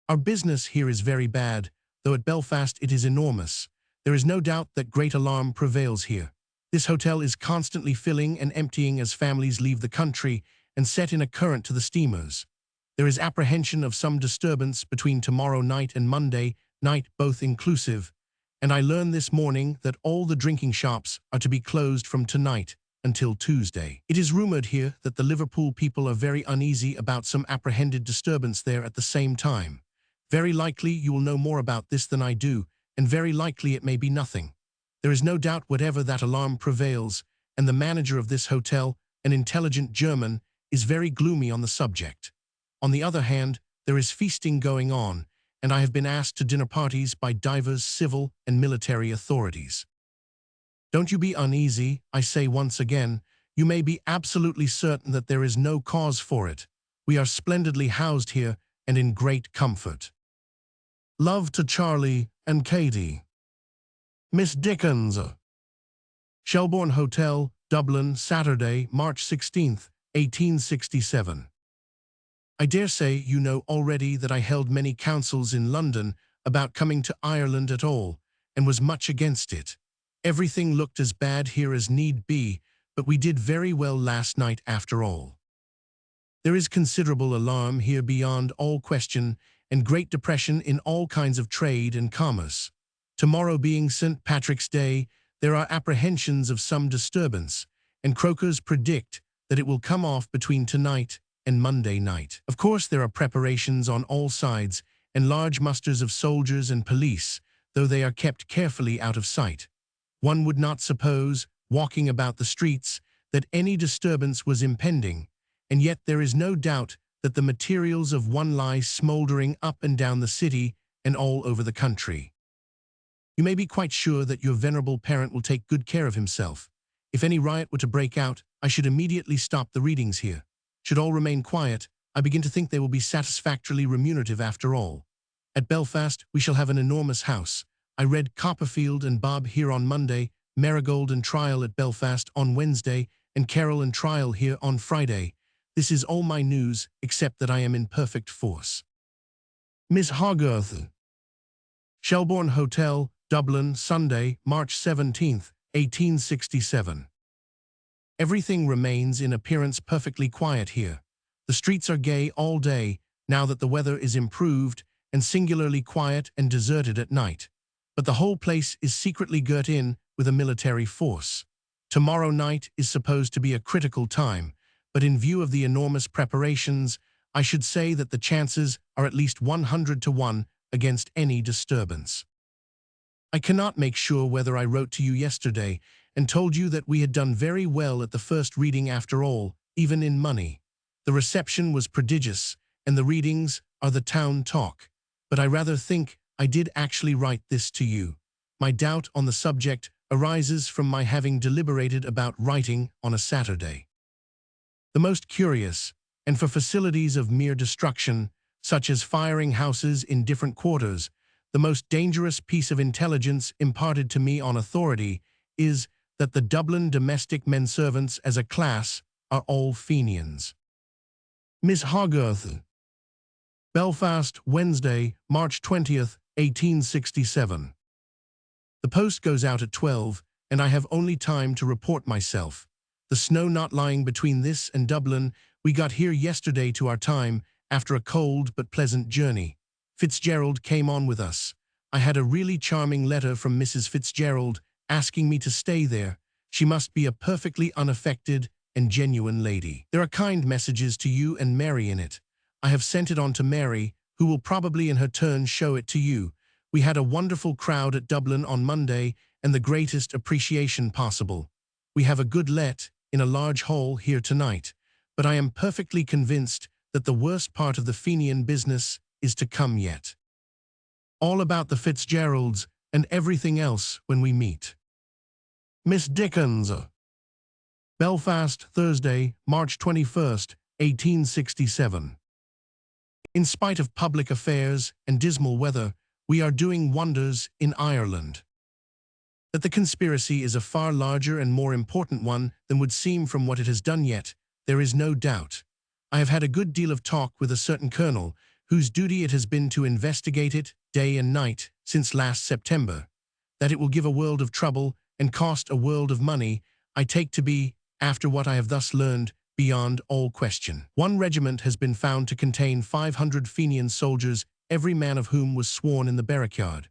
Our business here is very bad, though at Belfast it is enormous. There is no doubt that great alarm prevails here. This hotel is constantly filling and emptying as families leave the country and set in a current to the steamers. There is apprehension of some disturbance between tomorrow night and Monday night, both inclusive, and I learn this morning that all the drinking shops are to be closed from tonight until Tuesday. It is rumored here that the Liverpool people are very uneasy about some apprehended disturbance there at the same time. Very likely you will know more about this than I do, and very likely it may be nothing. There is no doubt whatever that alarm prevails, and the manager of this hotel, an intelligent German, is very gloomy on the subject. On the other hand, there is feasting going on, and I have been asked to dinner parties by divers civil and military authorities. Don't you be uneasy, I say once again. You may be absolutely certain that there is no cause for it. We are splendidly housed here and in great comfort. Love to Charlie and Katie. Miss Dickens. Shelbourne Hotel, Dublin, Saturday, March 16th, 1867. I dare say you know already that I held many councils in London about coming to Ireland at all, and was much against it. Everything looked as bad here as need be, but we did very well last night after all. There is considerable alarm here beyond all question, and great depression in all kinds of trade and commerce. Tomorrow being St. Patrick's Day, there are apprehensions of some disturbance, and croakers predict that it will come off between tonight and Monday night. Of course there are preparations on all sides, and large musters of soldiers and police, though they are kept carefully out of sight. One would not suppose, walking about the streets, that any disturbance was impending, and yet there is no doubt that the materials of one lie smouldering up and down the city and all over the country. You may be quite sure that your venerable parent will take good care of himself. If any riot were to break out, I should immediately stop the readings here. Should all remain quiet, I begin to think they will be satisfactorily remunerative after all. At Belfast, we shall have an enormous house. I read Copperfield and Bob here on Monday, Marigold and Trial at Belfast on Wednesday, and Carol and Trial here on Friday. This is all my news, except that I am in perfect force. Miss Hogarth. Shelbourne Hotel, Dublin, Sunday, March 17th, 1867. Everything remains in appearance perfectly quiet here. The streets are gay all day, now that the weather is improved, and singularly quiet and deserted at night. But the whole place is secretly girt in with a military force. Tomorrow night is supposed to be a critical time, but in view of the enormous preparations, I should say that the chances are at least 100 to 1 against any disturbance. I cannot make sure whether I wrote to you yesterday and told you that we had done very well at the first reading after all, even in money. The reception was prodigious, and the readings are the town talk. But I rather think I did actually write this to you. My doubt on the subject arises from my having deliberated about writing on a Saturday. The most curious, and for facilities of mere destruction, such as firing houses in different quarters, the most dangerous piece of intelligence imparted to me on authority is that the Dublin domestic men-servants as a class are all Fenians. Miss Hogarth. Belfast, Wednesday, March 20th, 1867. The post goes out at 12, and I have only time to report myself. The snow not lying between this and Dublin, we got here yesterday to our time, after a cold but pleasant journey. Fitzgerald came on with us. I had a really charming letter from Mrs. Fitzgerald asking me to stay there. She must be a perfectly unaffected and genuine lady. There are kind messages to you and Mary in it. I have sent it on to Mary, who will probably in her turn show it to you. We had a wonderful crowd at Dublin on Monday and the greatest appreciation possible. We have a good let in a large hall here tonight, but I am perfectly convinced that the worst part of the Fenian business is to come yet. All about the Fitzgeralds and everything else when we meet. Miss Dickens. Belfast, Thursday, March 21st, 1867. In spite of public affairs and dismal weather, we are doing wonders in Ireland. That the conspiracy is a far larger and more important one than would seem from what it has done yet, there is no doubt. I have had a good deal of talk with a certain colonel, whose duty it has been to investigate it day and night since last September. That it will give a world of trouble and cost a world of money, I take to be, after what I have thus learned, beyond all question. One regiment has been found to contain 500 Fenian soldiers, every man of whom was sworn in the barrack-yard.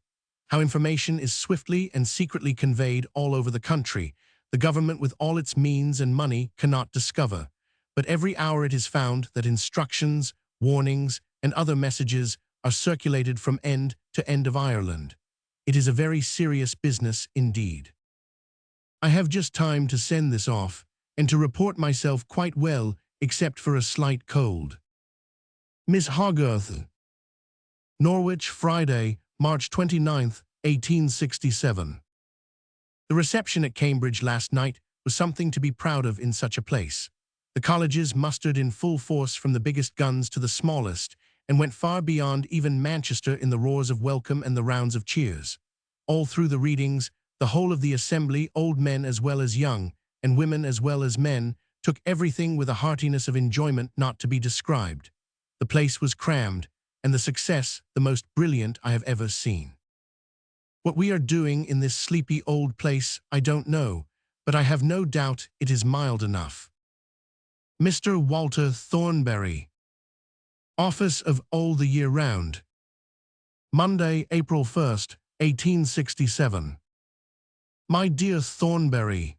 How information is swiftly and secretly conveyed all over the country, the government with all its means and money cannot discover. But every hour it is found that instructions, warnings, and other messages are circulated from end to end of Ireland. It is a very serious business indeed. I have just time to send this off, and to report myself quite well, except for a slight cold. Miss Hogarth. Norwich, Friday, March 29th, 1867. The reception at Cambridge last night was something to be proud of in such a place. The colleges mustered in full force from the biggest guns to the smallest, and went far beyond even Manchester in the roars of welcome and the rounds of cheers. All through the readings, the whole of the assembly, old men as well as young, and women as well as men, took everything with a heartiness of enjoyment not to be described. The place was crammed, and the success the most brilliant I have ever seen. What we are doing in this sleepy old place I don't know, but I have no doubt it is mild enough. Mr. Walter Thornbury. Office of All the Year Round. Monday, April 1st, 1867. My dear Thornbury,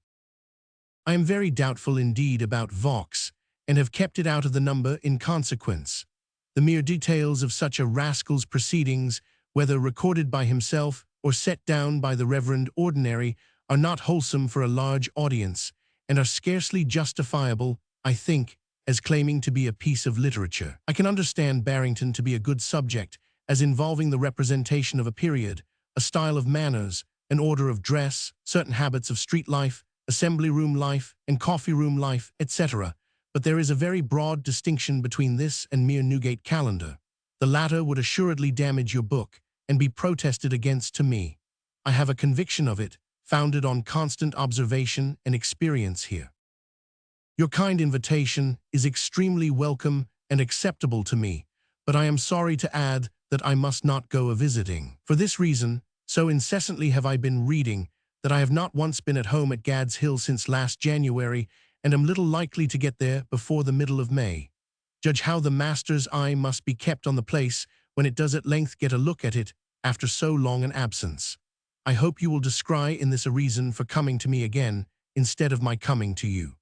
I am very doubtful indeed about Vaux, and have kept it out of the number in consequence. The mere details of such a rascal's proceedings, whether recorded by himself or set down by the Reverend Ordinary, are not wholesome for a large audience, and are scarcely justifiable, I think, as claiming to be a piece of literature. I can understand Barrington to be a good subject, as involving the representation of a period, a style of manners, an order of dress, certain habits of street life, assembly-room life, and coffee-room life, etc. But there is a very broad distinction between this and mere Newgate calendar. The latter would assuredly damage your book, and be protested against to me. I have a conviction of it, founded on constant observation and experience here. Your kind invitation is extremely welcome and acceptable to me, but I am sorry to add that I must not go a-visiting. For this reason, so incessantly have I been reading, that I have not once been at home at Gad's Hill since last January, and am little likely to get there before the middle of May. Judge how the master's eye must be kept on the place when it does at length get a look at it after so long an absence. I hope you will descry in this a reason for coming to me again, instead of my coming to you.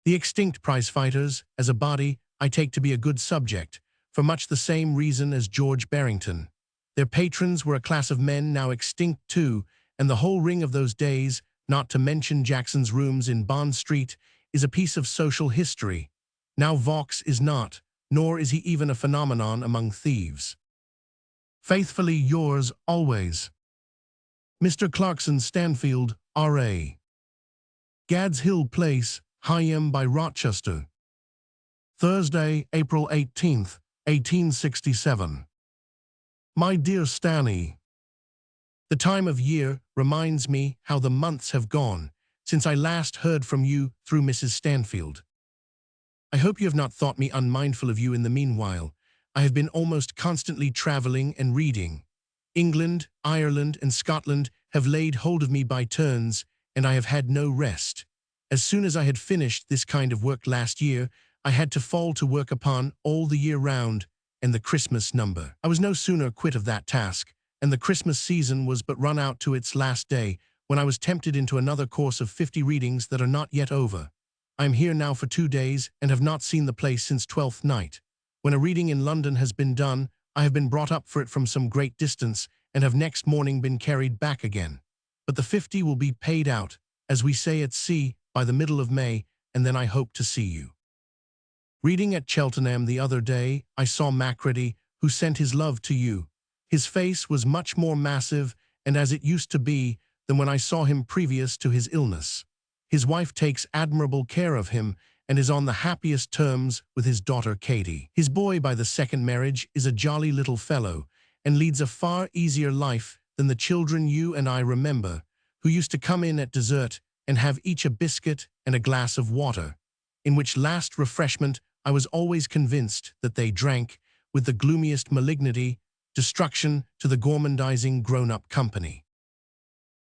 The extinct prize-fighters, as a body, I take to be a good subject, for much the same reason as George Barrington. Their patrons were a class of men now extinct too, and the whole ring of those days, not to mention Jackson's rooms in Bond Street, is a piece of social history. Now Vaux is not, nor is he even a phenomenon among thieves. Faithfully yours always, Mr. Clarkson Stanfield, R.A. Gad's Hill Place, Hyam by Rochester. Thursday, April 18th, 1867. My dear Stanley, the time of year reminds me how the months have gone since I last heard from you through Mrs. Stanfield. I hope you have not thought me unmindful of you in the meanwhile. I have been almost constantly traveling and reading. England, Ireland, and Scotland have laid hold of me by turns, and I have had no rest. As soon as I had finished this kind of work last year, I had to fall to work upon All the Year Round and the Christmas number. I was no sooner quit of that task, and the Christmas season was but run out to its last day, when I was tempted into another course of 50 readings that are not yet over. I am here now for 2 days, and have not seen the place since 12th night. When a reading in London has been done, I have been brought up for it from some great distance, and have next morning been carried back again. But the 50 will be paid out, as we say at sea, by the middle of May, and then I hope to see you. Reading at Cheltenham the other day, I saw Macready, who sent his love to you. His face was much more massive, and as it used to be, than when I saw him previous to his illness. His wife takes admirable care of him, and is on the happiest terms with his daughter Katie. His boy by the second marriage is a jolly little fellow, and leads a far easier life than the children you and I remember, who used to come in at dessert and have each a biscuit and a glass of water, in which last refreshment I was always convinced that they drank, with the gloomiest malignity, destruction to the gormandizing grown-up company.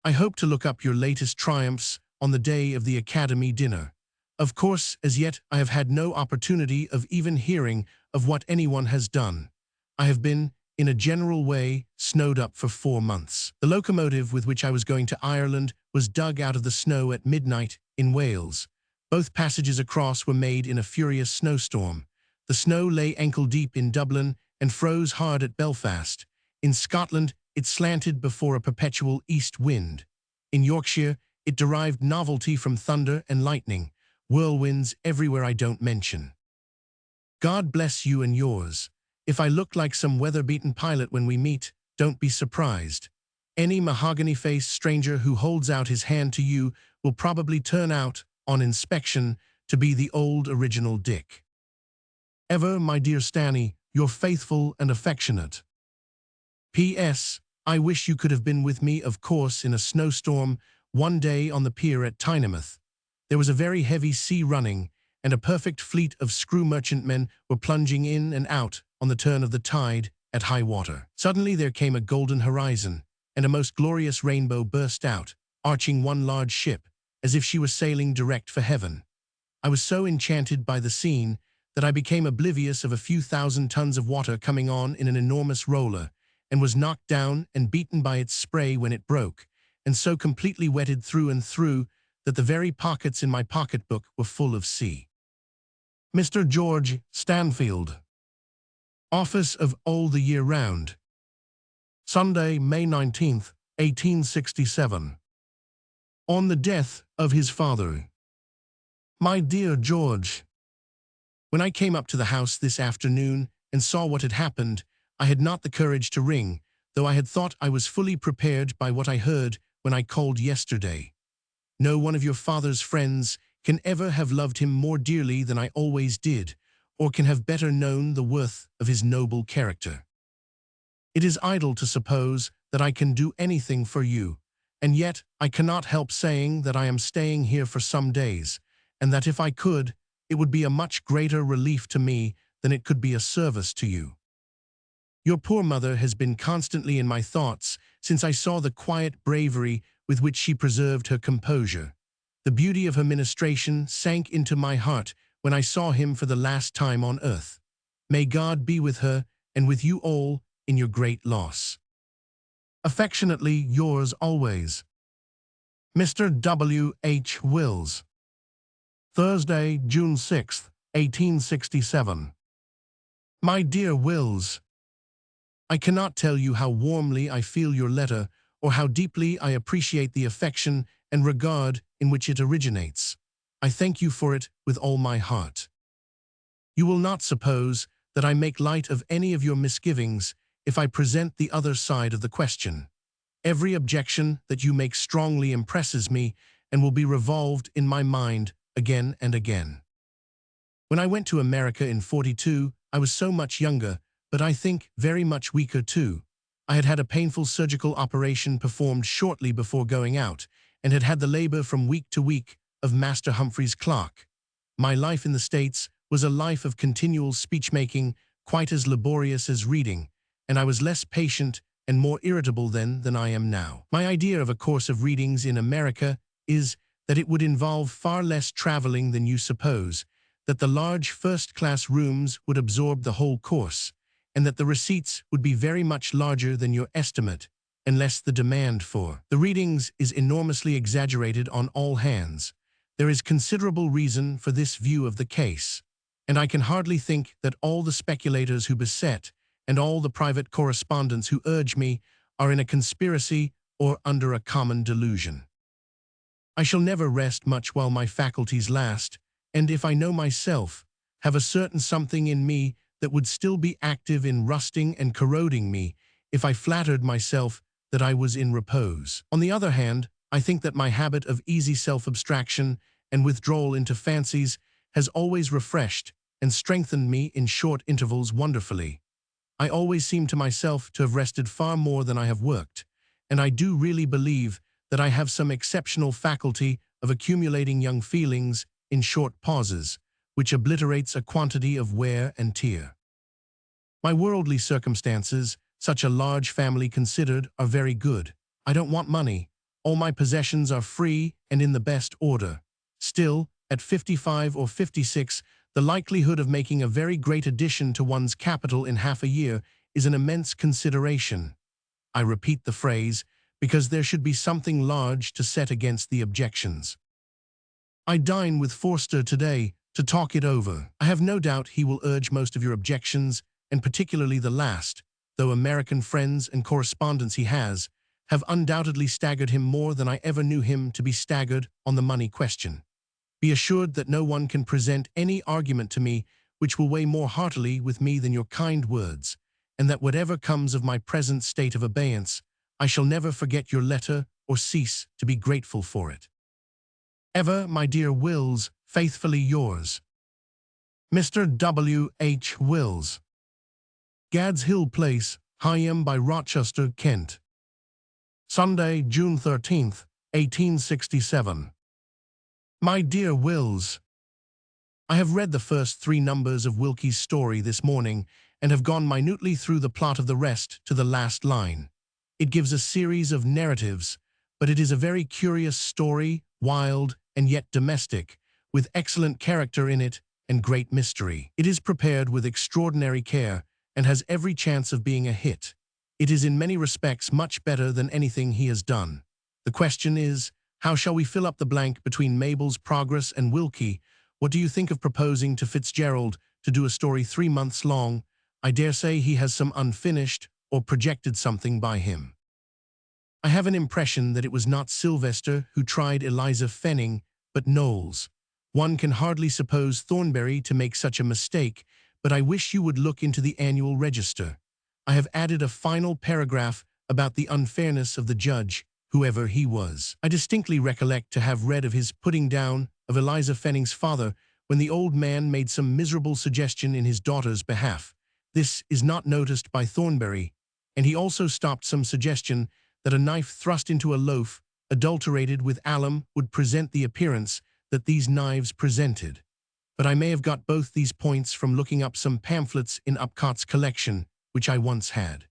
I hope to look up your latest triumphs on the day of the Academy dinner. Of course, as yet I have had no opportunity of even hearing of what anyone has done. I have been, in a general way, snowed up for 4 months. The locomotive with which I was going to Ireland was dug out of the snow at midnight in Wales. Both passages across were made in a furious snowstorm. The snow lay ankle-deep in Dublin and froze hard at Belfast. In Scotland, it slanted before a perpetual east wind. In Yorkshire, it derived novelty from thunder and lightning, whirlwinds everywhere I don't mention. God bless you and yours. If I look like some weather-beaten pilot when we meet, don't be surprised. Any mahogany-faced stranger who holds out his hand to you will probably turn out, on inspection, to be the old original Dick. Ever, my dear Stanny, your faithful and affectionate. P.S. I wish you could have been with me, of course, in a snowstorm one day on the pier at Tynemouth. There was a very heavy sea running, and a perfect fleet of screw merchantmen were plunging in and out on the turn of the tide at high water. Suddenly there came a golden horizon, and a most glorious rainbow burst out, arching one large ship, as if she were sailing direct for heaven. I was so enchanted by the scene that I became oblivious of a few thousand tons of water coming on in an enormous roller, and was knocked down and beaten by its spray when it broke, and so completely wetted through and through that the very pockets in my pocketbook were full of sea. Mr. George Stanfield. Office of All the Year Round. Sunday, May 19th, 1867. On the death of his father. My dear George, when I came up to the house this afternoon and saw what had happened, I had not the courage to ring, though I had thought I was fully prepared by what I heard when I called yesterday. No one of your father's friends can ever have loved him more dearly than I always did, or can have better known the worth of his noble character. It is idle to suppose that I can do anything for you, and yet I cannot help saying that I am staying here for some days, and that if I could, it would be a much greater relief to me than it could be a service to you. Your poor mother has been constantly in my thoughts since I saw the quiet bravery with which she preserved her composure. The beauty of her ministration sank into my heart when I saw him for the last time on earth. May God be with her and with you all in your great loss. Affectionately yours always, Mr. W. H. Wills. Thursday, June 6, 1867. My dear Wills, I cannot tell you how warmly I feel your letter, or how deeply I appreciate the affection and regard in which it originates. I thank you for it with all my heart. You will not suppose that I make light of any of your misgivings if I present the other side of the question. Every objection that you make strongly impresses me and will be revolved in my mind again and again. When I went to America in '42, I was so much younger, but I think very much weaker too. I had had a painful surgical operation performed shortly before going out, and had had the labor from week to week of Master Humphrey's clerk. My life in the States was a life of continual speech-making, quite as laborious as reading, and I was less patient and more irritable then than I am now. My idea of a course of readings in America is that it would involve far less traveling than you suppose, that the large first-class rooms would absorb the whole course, and that the receipts would be very much larger than your estimate, unless the demand for the readings is enormously exaggerated on all hands. There is considerable reason for this view of the case, and I can hardly think that all the speculators who beset and all the private correspondents who urge me are in a conspiracy or under a common delusion. I shall never rest much while my faculties last, and if I know myself, have a certain something in me that would still be active in rusting and corroding me if I flattered myself that I was in repose. On the other hand, I think that my habit of easy self-abstraction and withdrawal into fancies has always refreshed and strengthened me in short intervals wonderfully. I always seem to myself to have rested far more than I have worked, and I do really believe that I have some exceptional faculty of accumulating young feelings in short pauses, which obliterates a quantity of wear and tear. My worldly circumstances, such a large family considered, are very good. I don't want money. All my possessions are free and in the best order. Still, at 55 or 56, the likelihood of making a very great addition to one's capital in half a year is an immense consideration. I repeat the phrase, because there should be something large to set against the objections. I dine with Forster today to talk it over. I have no doubt he will urge most of your objections, and particularly the last, though American friends and correspondents he has, have undoubtedly staggered him more than I ever knew him to be staggered on the money question. Be assured that no one can present any argument to me which will weigh more heartily with me than your kind words, and that whatever comes of my present state of abeyance, I shall never forget your letter or cease to be grateful for it. Ever, my dear Wills, faithfully yours, Mr. W. H. Wills. Gad's Hill Place, Higham by Rochester, Kent. Sunday, June 13th, 1867. My dear Wills, I have read the first 3 numbers of Wilkie's story this morning and have gone minutely through the plot of the rest to the last line. It gives a series of narratives, but it is a very curious story, wild and yet domestic, with excellent character in it and great mystery. It is prepared with extraordinary care and has every chance of being a hit. It is in many respects much better than anything he has done. The question is, how shall we fill up the blank between Mabel's progress and Wilkie? What do you think of proposing to Fitzgerald to do a story 3 months long? I dare say he has some unfinished or projected something by him. I have an impression that it was not Sylvester who tried Eliza Fenning, but Knowles. One can hardly suppose Thornbury to make such a mistake, but I wish you would look into the annual register. I have added a final paragraph about the unfairness of the judge, whoever he was. I distinctly recollect to have read of his putting down of Eliza Fenning's father when the old man made some miserable suggestion in his daughter's behalf. This is not noticed by Thornbury, and he also stopped some suggestion that a knife thrust into a loaf, adulterated with alum, would present the appearance that these knives presented. But I may have got both these points from looking up some pamphlets in Upcott's collection, which I once had.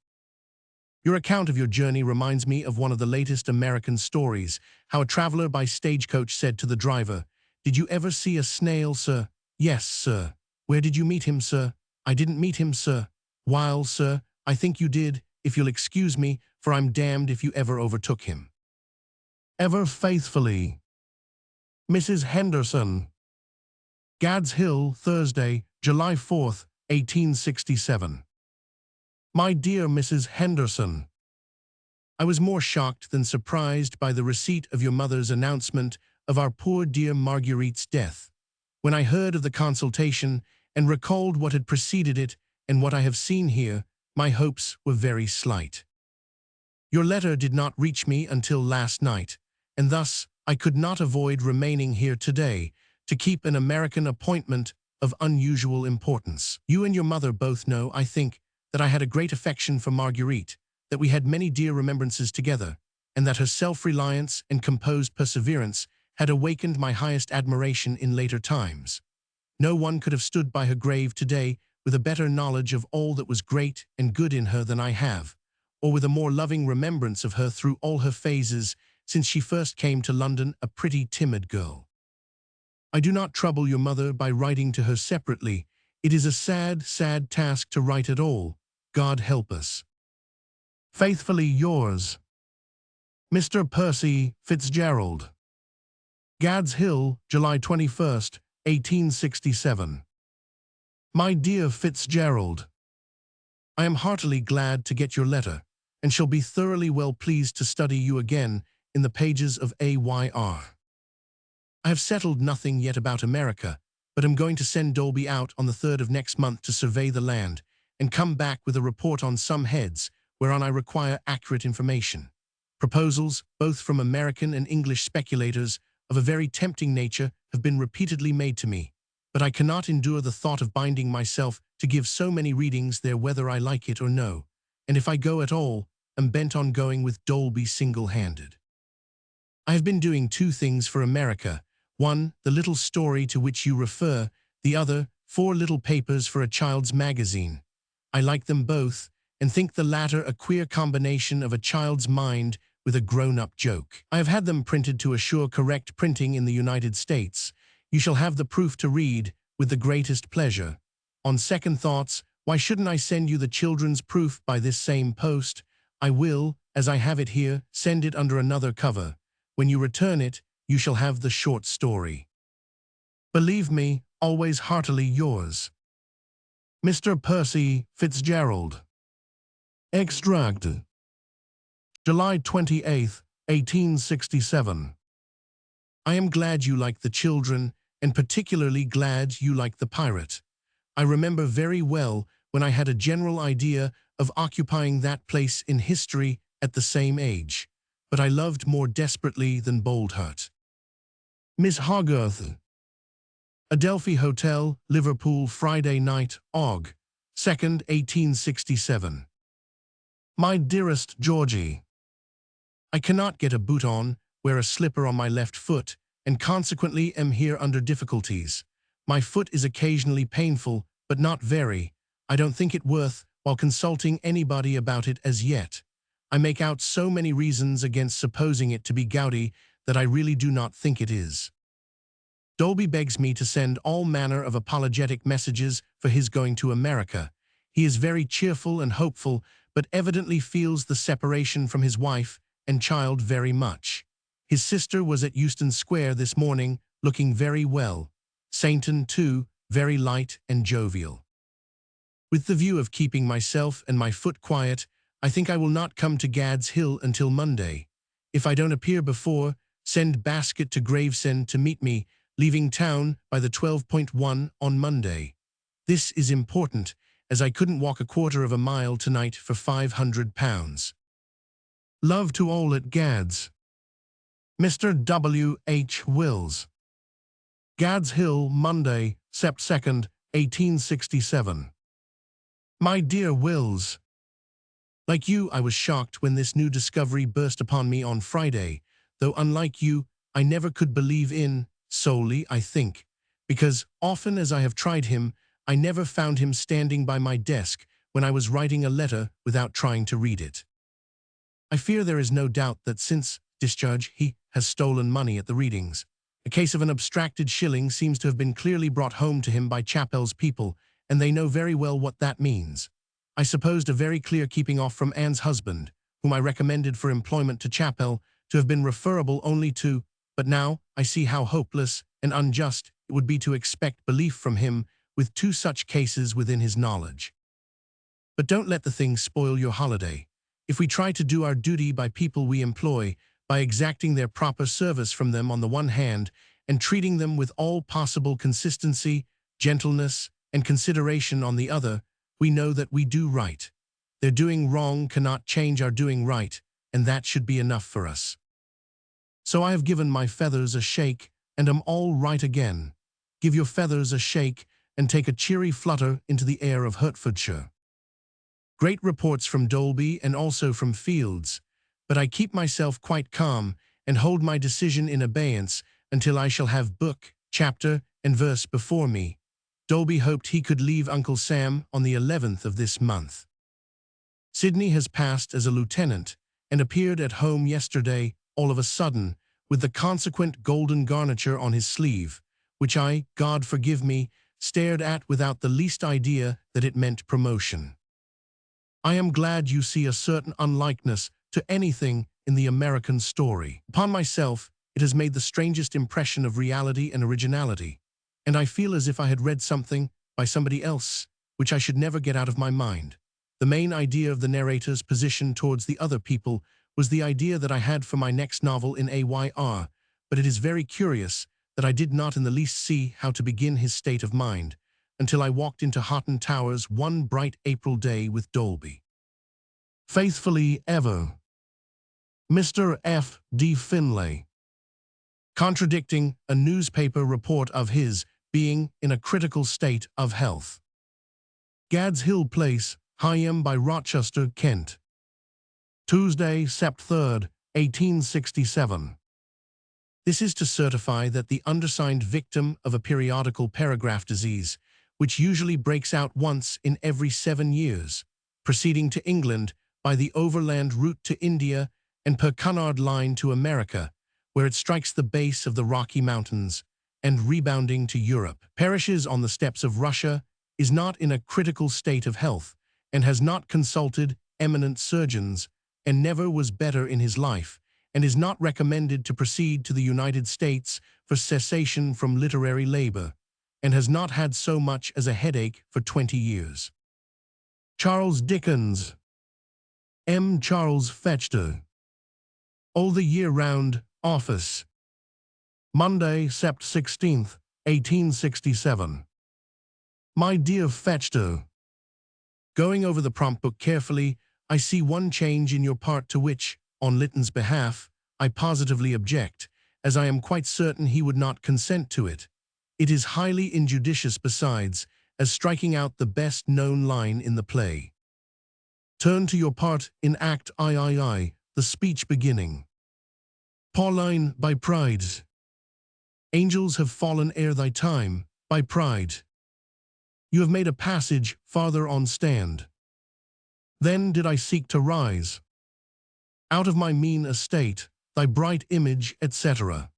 Your account of your journey reminds me of one of the latest American stories, how a traveler by stagecoach said to the driver, "Did you ever see a snail, sir?" "Yes, sir." "Where did you meet him, sir?" "I didn't meet him, sir." "While, sir, I think you did, if you'll excuse me, for I'm damned if you ever overtook him. Ever faithfully, Mrs. Henderson. Gad's Hill, Thursday, July 4th, 1867. My dear Mrs. Henderson, I was more shocked than surprised by the receipt of your mother's announcement of our poor dear Marguerite's death. When I heard of the consultation and recalled what had preceded it and what I have seen here, my hopes were very slight. Your letter did not reach me until last night, and thus I could not avoid remaining here today to keep an American appointment of unusual importance. You and your mother both know, I think, that I had a great affection for Marguerite, that we had many dear remembrances together, and that her self-reliance and composed perseverance had awakened my highest admiration in later times. No one could have stood by her grave today with a better knowledge of all that was great and good in her than I have, or with a more loving remembrance of her through all her phases since she first came to London a pretty timid girl. I do not trouble your mother by writing to her separately. It is a sad, sad task to write at all. God help us. Faithfully yours, Mr. Percy Fitzgerald. Gad's Hill, July 21st, 1867. My dear Fitzgerald, I am heartily glad to get your letter, and shall be thoroughly well pleased to study you again in the pages of AYR. I have settled nothing yet about America, but am going to send Dolby out on the 3rd of next month to survey the land, and come back with a report on some heads whereon I require accurate information. Proposals, both from American and English speculators, of a very tempting nature have been repeatedly made to me, but I cannot endure the thought of binding myself to give so many readings there whether I like it or no, and if I go at all, am bent on going with Dolby single-handed. I have been doing 2 things for America. One, the little story to which you refer, the other, 4 little papers for a child's magazine. I like them both, and think the latter a queer combination of a child's mind with a grown-up joke. I have had them printed to assure correct printing in the United States. You shall have the proof to read, with the greatest pleasure. On second thoughts, why shouldn't I send you the children's proof by this same post? I will, as I have it here, send it under another cover. When you return it, you shall have the short story. Believe me, always heartily yours, Mr. Percy Fitzgerald. Extract. July 28th, 1867. I am glad you like the children, and particularly glad you like the pirate. I remember very well when I had a general idea of occupying that place in history at the same age, but I loved more desperately than Boldhurt. Miss Hogarth. Adelphi Hotel, Liverpool, Friday night, Aug. 2nd, 1867. My dearest Georgie, I cannot get a boot on, wear a slipper on my left foot, and consequently am here under difficulties. My foot is occasionally painful, but not very. I don't think it worth while consulting anybody about it as yet. I make out so many reasons against supposing it to be gouty that I really do not think it is. Dolby begs me to send all manner of apologetic messages for his going to America. He is very cheerful and hopeful, but evidently feels the separation from his wife and child very much. His sister was at Euston Square this morning, looking very well. Sainton, too, very light and jovial. With the view of keeping myself and my foot quiet, I think I will not come to Gad's Hill until Monday. If I don't appear before, send Basket to Gravesend to meet me, leaving town by the 12.1 on Monday. This is important, as I couldn't walk a quarter of a mile tonight for £500. Love to all at Gad's. Mr. W. H. Wills. Gad's Hill, Monday, Sept. 2nd, 1867. My dear Wills, like you, I was shocked when this new discovery burst upon me on Friday, though unlike you, I never could believe in, solely, I think, because, often as I have tried him, I never found him standing by my desk when I was writing a letter without trying to read it. I fear there is no doubt that since discharge he has stolen money at the readings. A case of an abstracted shilling seems to have been clearly brought home to him by Chappell's people, and they know very well what that means. I supposed a very clear keeping off from Anne's husband, whom I recommended for employment to Chappell, to have been referable only to, but now I see how hopeless and unjust it would be to expect belief from him with two such cases within his knowledge. But don't let the thing spoil your holiday. If we try to do our duty by people we employ, by exacting their proper service from them on the one hand, and treating them with all possible consistency, gentleness, and consideration on the other, we know that we do right. Their doing wrong cannot change our doing right, and that should be enough for us. So I have given my feathers a shake, and am all right again. Give your feathers a shake, and take a cheery flutter into the air of Hertfordshire. Great reports from Dolby and also from Fields, but I keep myself quite calm and hold my decision in abeyance until I shall have book, chapter, and verse before me. Dolby hoped he could leave Uncle Sam on the 11th of this month. Sidney has passed as a lieutenant and appeared at home yesterday, all of a sudden, with the consequent golden garniture on his sleeve, which I, God forgive me, stared at without the least idea that it meant promotion. I am glad you see a certain unlikeness to anything in the American story. Upon myself, it has made the strangest impression of reality and originality, and I feel as if I had read something by somebody else, which I should never get out of my mind. The main idea of the narrator's position towards the other people was the idea that I had for my next novel in AYR, but it is very curious that I did not in the least see how to begin his state of mind, until I walked into Hoghton Towers one bright April day with Dolby. Faithfully ever, Mr. F. D. Finlay. Contradicting a newspaper report of his being in a critical state of health. Gad's Hill Place, Higham by Rochester, Kent. Tuesday, Sept. 3rd, 1867. This is to certify that the undersigned victim of a periodical paragraph disease, which usually breaks out once in every 7 years, proceeding to England by the overland route to India and per Cunard line to America, where it strikes the base of the Rocky Mountains, and rebounding to Europe, perishes on the steppes of Russia, is not in a critical state of health, and has not consulted eminent surgeons, and never was better in his life, and is not recommended to proceed to the United States for cessation from literary labor, and has not had so much as a headache for 20 years. Charles Dickens. M. Charles Fetchter. All the Year Round, Office. Monday, Sept. 16th, 1867. My dear Fetchter, going over the prompt book carefully, I see one change in your part to which, on Lytton's behalf, I positively object, as I am quite certain he would not consent to it. It is highly injudicious besides, as striking out the best-known line in the play. Turn to your part in Act III, the speech beginning. Pauline, by pride. Angels have fallen ere thy time, by pride. You have made a passage farther on stand. Then did I seek to rise out of my mean estate, thy bright image, etc.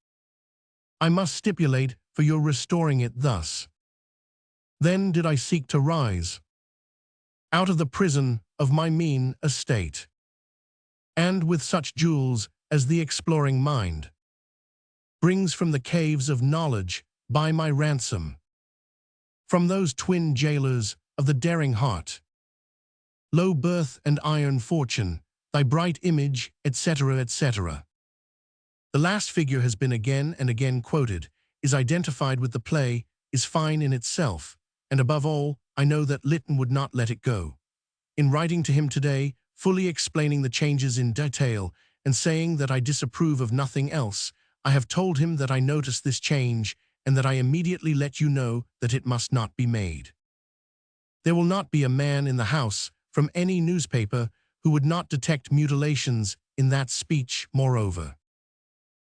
I must stipulate for your restoring it thus. Then did I seek to rise out of the prison of my mean estate, and with such jewels as the exploring mind brings from the caves of knowledge by my ransom, from those twin jailers of the daring heart, low birth and iron fortune, thy bright image, etc., etc. The last figure has been again and again quoted, is identified with the play, is fine in itself, and above all, I know that Lytton would not let it go. In writing to him today, fully explaining the changes in detail, and saying that I disapprove of nothing else, I have told him that I notice this change, and that I immediately let you know that it must not be made. There will not be a man in the house, from any newspaper, who would not detect mutilations in that speech, moreover.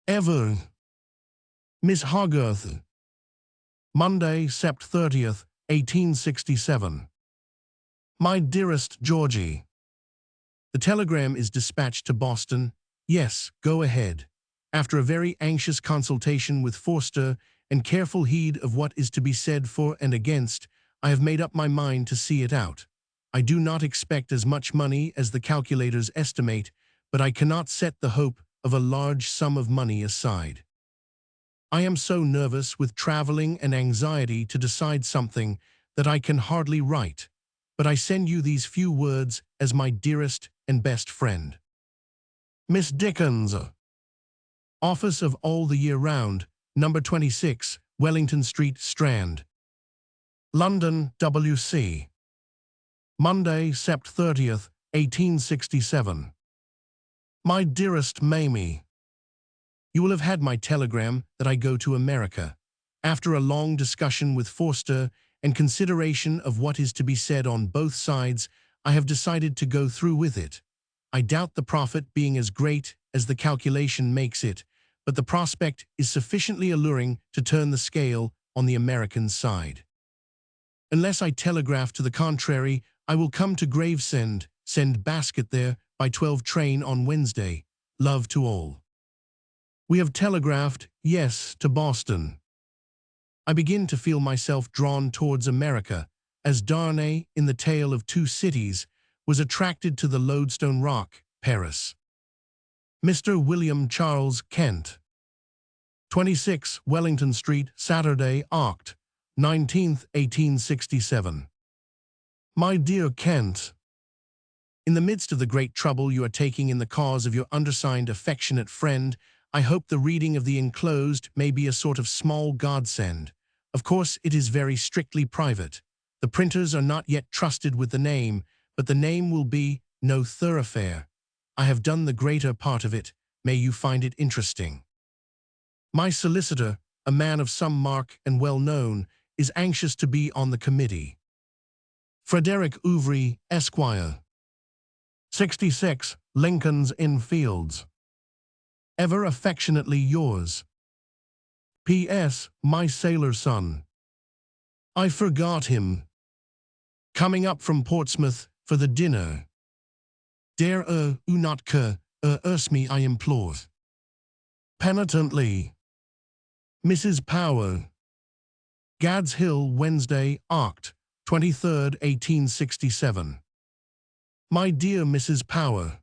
Ever, Miss Hogarth. Monday, Sept. 30th, 1867. My dearest Georgie, the telegram is dispatched to Boston. Yes, go ahead. After a very anxious consultation with Forster and careful heed of what is to be said for and against, I have made up my mind to see it out. I do not expect as much money as the calculators estimate, but I cannot set the hope of a large sum of money aside. I am so nervous with traveling and anxiety to decide something that I can hardly write, but I send you these few words as my dearest and best friend. Miss Dickens. Office of All the Year Round, number 26, Wellington Street, Strand. London, W.C. Monday, Sept. 30th, 1867. My dearest Mamie, you will have had my telegram that I go to America. After a long discussion with Forster and consideration of what is to be said on both sides, I have decided to go through with it. I doubt the profit being as great as the calculation makes it, but the prospect is sufficiently alluring to turn the scale on the American side. Unless I telegraph to the contrary, I will come to Gravesend, send basket there by 12 train on Wednesday. Love to all. We have telegraphed, yes, to Boston. I begin to feel myself drawn towards America, as Darnay, in The Tale of Two Cities, was attracted to the Lodestone Rock, Paris. Mr. William Charles Kent. 26 Wellington Street, Saturday, Oct. 19th, 1867. My dear Kent, in the midst of the great trouble you are taking in the cause of your undersigned affectionate friend, I hope the reading of the enclosed may be a sort of small godsend. Of course, it is very strictly private. The printers are not yet trusted with the name, but the name will be No Thoroughfare. I have done the greater part of it. May you find it interesting. My solicitor, a man of some mark and well known, is anxious to be on the committee. Frederick Ouvry, Esquire. 66, Lincoln's Inn Fields. Ever affectionately yours. P.S. My sailor son. I forgot him. Coming up from Portsmouth for the dinner. Dare not curse me, I implore. Penitently. Mrs. Power. Gad's Hill, Wednesday, Oct. 23rd, 1867. My dear Mrs. Power,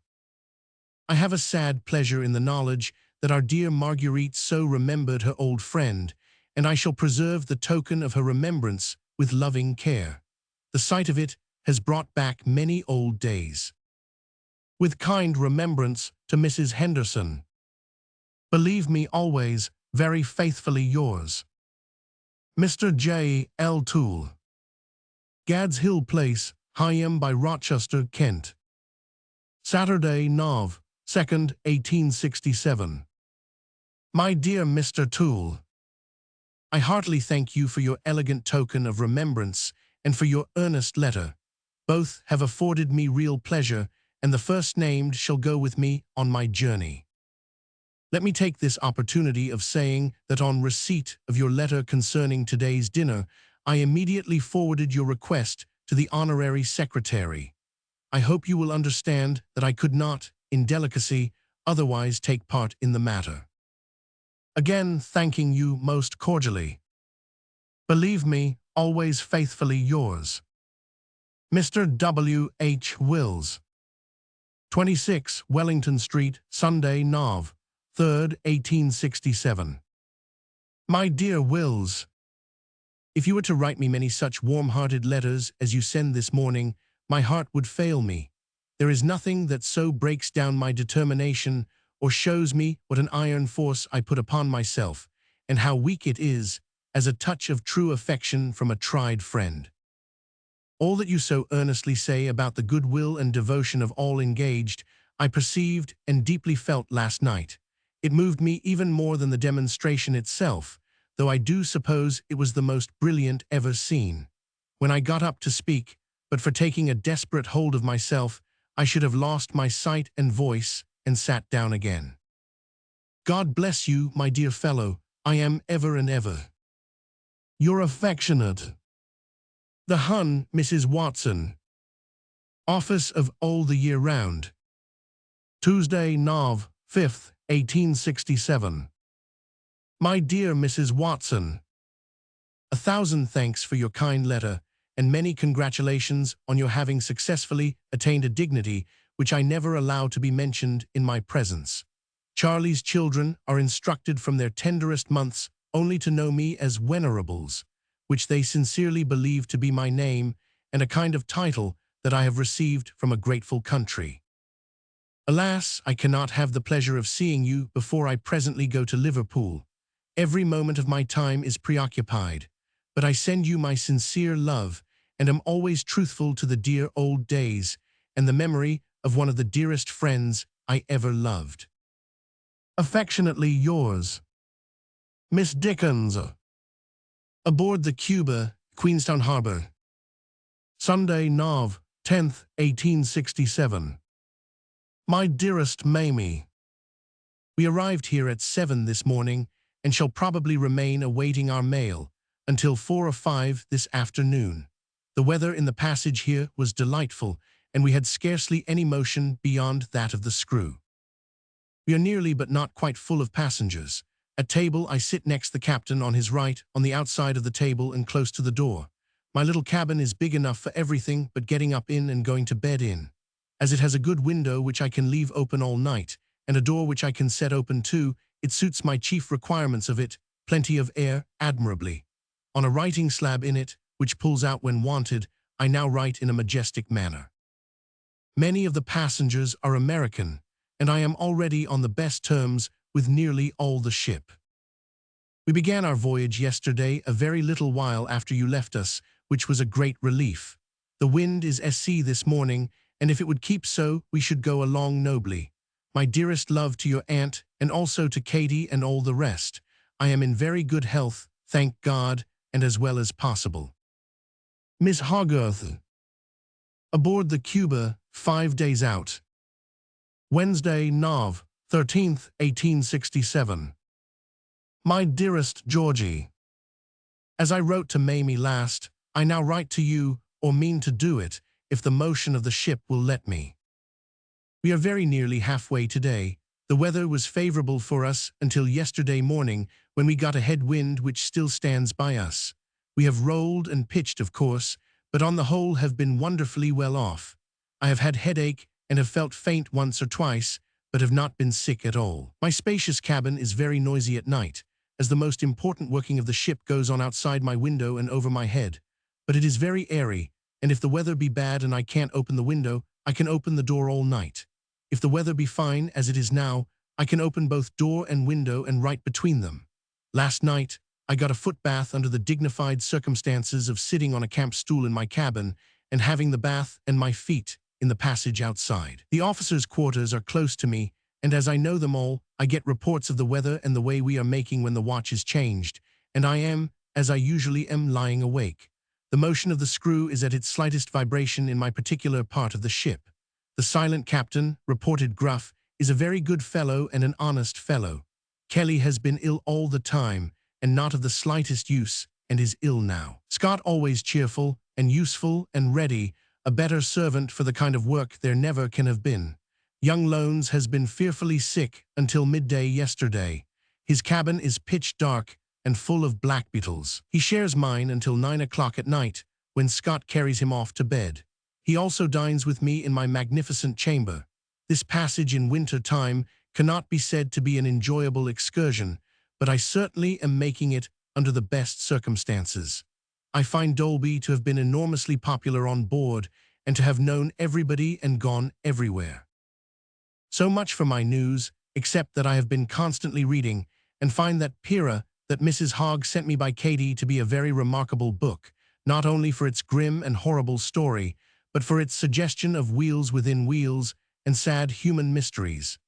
I have a sad pleasure in the knowledge that our dear Marguerite so remembered her old friend, and I shall preserve the token of her remembrance with loving care. The sight of it has brought back many old days. With kind remembrance to Mrs. Henderson. Believe me always, very faithfully yours, Mr. J. L. Toole. Gad's Hill Place, Higham by Rochester, Kent. Saturday, Nov. 2nd, 1867. My dear Mr. Toole, I heartily thank you for your elegant token of remembrance and for your earnest letter. Both have afforded me real pleasure, and the first named shall go with me on my journey. Let me take this opportunity of saying that on receipt of your letter concerning today's dinner, I immediately forwarded your request to the honorary secretary. I hope you will understand that I could not, in delicacy, otherwise take part in the matter. Again, thanking you most cordially. Believe me, always faithfully yours, Mr. W. H. Wills. 26 Wellington Street, Sunday, Nov. 3rd, 1867. My dear Wills, if you were to write me many such warm-hearted letters as you send this morning, my heart would fail me. There is nothing that so breaks down my determination or shows me what an iron force I put upon myself, and how weak it is, as a touch of true affection from a tried friend. All that you so earnestly say about the goodwill and devotion of all engaged, I perceived and deeply felt last night. It moved me even more than the demonstration itself, though I do suppose it was the most brilliant ever seen. When I got up to speak, but for taking a desperate hold of myself, I should have lost my sight and voice and sat down again. God bless you, my dear fellow. I am ever and ever your affectionate, the Hun, Mrs. Watson. Office of All the Year Round. Tuesday, Nov. 5th, 1867. My dear Mrs. Watson, 1,000 thanks for your kind letter, and many congratulations on your having successfully attained a dignity which I never allow to be mentioned in my presence. Charlie's children are instructed from their tenderest months only to know me as Venerables, which they sincerely believe to be my name and a kind of title that I have received from a grateful country. Alas, I cannot have the pleasure of seeing you before I presently go to Liverpool. Every moment of my time is preoccupied, but I send you my sincere love and am always truthful to the dear old days and the memory of one of the dearest friends I ever loved. Affectionately yours, Miss Dickens. Aboard the Cuba, Queenstown Harbor. Sunday, Nov. 10th, 1867. My dearest Mamie, we arrived here at 7 this morning and shall probably remain awaiting our mail until 4 or 5 this afternoon. The weather in the passage here was delightful, and we had scarcely any motion beyond that of the screw. We are nearly but not quite full of passengers. At table I sit next the captain on his right, on the outside of the table and close to the door. My little cabin is big enough for everything but getting up in and going to bed in. As it has a good window which I can leave open all night, and a door which I can set open too, it suits my chief requirements of it, plenty of air, admirably. On a writing slab in it, which pulls out when wanted, I now write in a majestic manner. Many of the passengers are American, and I am already on the best terms with nearly all the ship. We began our voyage yesterday a very little while after you left us, which was a great relief. The wind is SC this morning, and if it would keep so, we should go along nobly. My dearest love to your aunt, and also to Katie and all the rest. I am in very good health, thank God, and as well as possible. Miss Hogarth. Aboard the Cuba, 5 days out. Wednesday, Nov. 13th, 1867. My dearest Georgie, as I wrote to Mamie last, I now write to you, or mean to do it, if the motion of the ship will let me. We are very nearly halfway today. The weather was favorable for us until yesterday morning, when we got a head wind which still stands by us. We have rolled and pitched, of course, but on the whole have been wonderfully well off. I have had headache and have felt faint once or twice, but have not been sick at all. My spacious cabin is very noisy at night, as the most important working of the ship goes on outside my window and over my head. But it is very airy, and if the weather be bad and I can't open the window, I can open the door all night. If the weather be fine, as it is now, I can open both door and window and write between them. Last night, I got a foot bath under the dignified circumstances of sitting on a camp stool in my cabin and having the bath and my feet in the passage outside. The officers' quarters are close to me, and as I know them all, I get reports of the weather and the way we are making when the watch is changed, and I am, as I usually am, lying awake. The motion of the screw is at its slightest vibration in my particular part of the ship. The silent captain, reported gruff, is a very good fellow and an honest fellow. Kelly has been ill all the time, and not of the slightest use, and is ill now. Scott, always cheerful and useful and ready, a better servant for the kind of work there never can have been. Young Lones has been fearfully sick until midday yesterday. His cabin is pitch dark and full of blackbeetles. He shares mine until 9 o'clock at night, when Scott carries him off to bed. He also dines with me in my magnificent chamber. This passage in winter time cannot be said to be an enjoyable excursion, but I certainly am making it under the best circumstances. I find Dolby to have been enormously popular on board and to have known everybody and gone everywhere. So much for my news, except that I have been constantly reading and find that Pyrrha, that Mrs. Hogg sent me by Katie, to be a very remarkable book, not only for its grim and horrible story, but for its suggestion of wheels within wheels and sad human mysteries.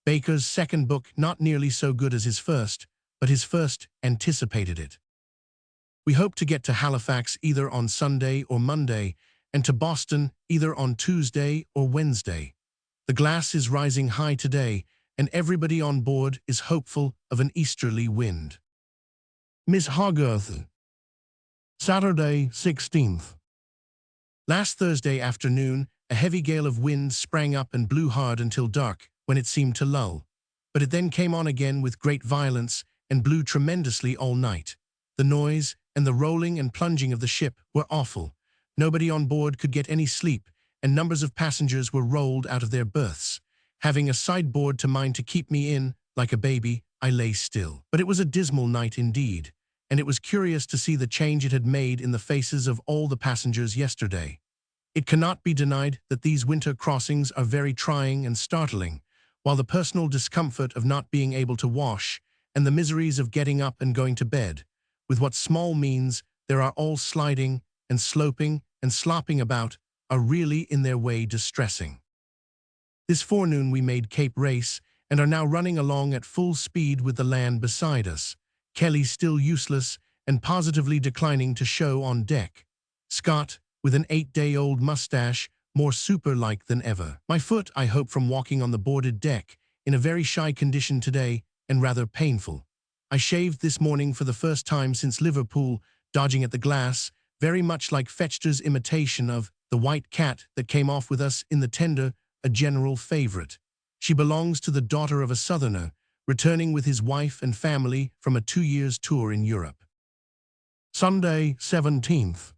Baker's second book not nearly so good as his first, but his first anticipated it. We hope to get to Halifax either on Sunday or Monday, and to Boston either on Tuesday or Wednesday. The glass is rising high today, and everybody on board is hopeful of an easterly wind. Miss Hogarth. Saturday, 16th. Last Thursday afternoon, a heavy gale of wind sprang up and blew hard until dark, when it seemed to lull. But it then came on again with great violence and blew tremendously all night. The noise and the rolling and plunging of the ship were awful. Nobody on board could get any sleep, and numbers of passengers were rolled out of their berths. Having a sideboard to mine to keep me in, like a baby, I lay still. But it was a dismal night indeed, and it was curious to see the change it had made in the faces of all the passengers yesterday. It cannot be denied that these winter crossings are very trying and startling, while the personal discomfort of not being able to wash, and the miseries of getting up and going to bed, with what small means there are all sliding and sloping and slopping about, are really in their way distressing. This forenoon we made Cape Race and are now running along at full speed with the land beside us, Kelly still useless and positively declining to show on deck. Scott, with an 8-day-old mustache, more super-like than ever. My foot, I hope, from walking on the boarded deck, in a very shy condition today and rather painful. I shaved this morning for the first time since Liverpool, dodging at the glass, very much like Fechter's imitation of the white cat that came off with us in the tender, a general favorite. She belongs to the daughter of a Southerner, returning with his wife and family from a 2 years' tour in Europe. Sunday, 17th.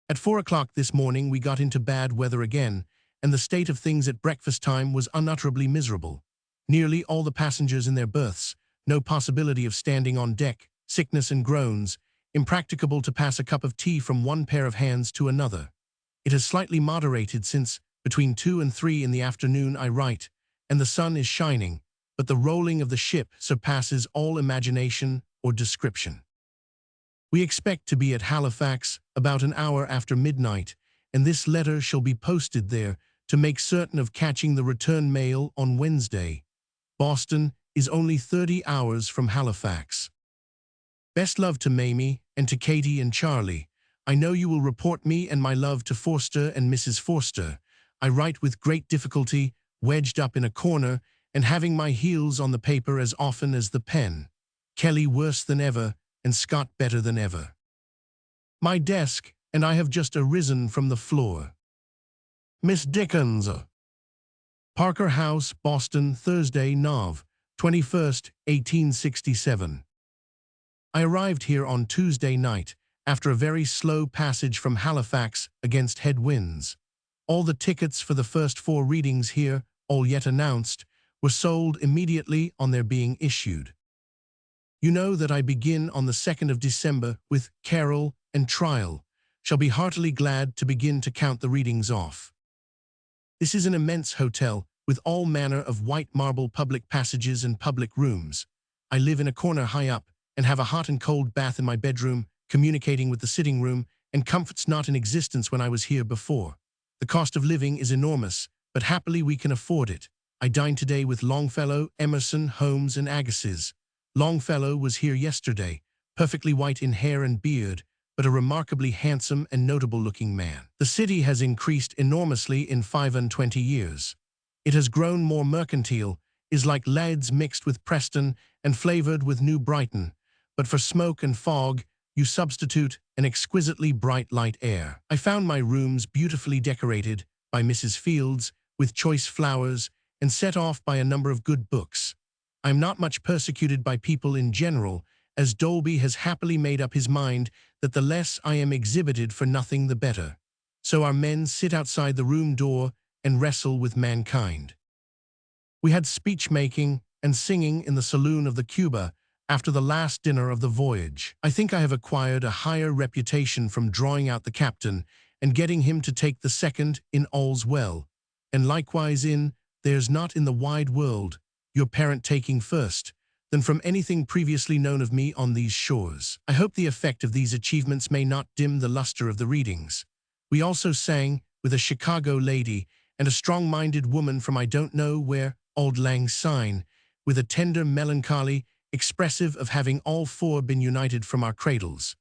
At 4 o'clock this morning we got into bad weather again, and the state of things at breakfast time was unutterably miserable. Nearly all the passengers in their berths, no possibility of standing on deck, sickness and groans, impracticable to pass a cup of tea from one pair of hands to another. It has slightly moderated since, between 2 and 3 in the afternoon I write, and the sun is shining, but the rolling of the ship surpasses all imagination or description. We expect to be at Halifax about an hour after midnight, and this letter shall be posted there to make certain of catching the return mail on Wednesday. Boston is only 30 hours from Halifax. Best love to Mamie and to Katie and Charlie. I know you will report me and my love to Forster and Mrs. Forster. I write with great difficulty, wedged up in a corner, and having my heels on the paper as often as the pen. Kelly worse than ever, and Scott better than ever. My desk, and I have just arisen from the floor. Miss Dickens. Parker House, Boston, Thursday, Nov. 21st, 1867. I arrived here on Tuesday night, after a very slow passage from Halifax against headwinds. All the tickets for the first 4 readings here, all yet announced, were sold immediately on their being issued. You know that I begin on the 2nd of December with Carol and Trial. Shall be heartily glad to begin to count the readings off. This is an immense hotel, with all manner of white marble public passages and public rooms. I live in a corner high up, and have a hot and cold bath in my bedroom, communicating with the sitting room, and comforts not in existence when I was here before. The cost of living is enormous, but happily we can afford it. I dined today with Longfellow, Emerson, Holmes, and Agassiz. Longfellow was here yesterday, perfectly white in hair and beard, but a remarkably handsome and notable-looking man. The city has increased enormously in 25 years. It has grown more mercantile, is like Leeds mixed with Preston and flavored with New Brighton, but for smoke and fog, you substitute an exquisitely bright light air. I found my rooms beautifully decorated by Mrs. Fields with choice flowers and set off by a number of good books. I am not much persecuted by people in general, as Dolby has happily made up his mind that the less I am exhibited for nothing the better. So our men sit outside the room door and wrestle with mankind. We had speech-making and singing in the saloon of the Cuba after the last dinner of the voyage. I think I have acquired a higher reputation from drawing out the captain and getting him to take the second in All's Well, and likewise in There's Not in the Wide World, your parent taking first, than from anything previously known of me on these shores. I hope the effect of these achievements may not dim the luster of the readings. We also sang with a Chicago lady and a strong-minded woman from I don't know where, Auld Lang Syne, with a tender melancholy expressive of having all four been united from our cradles.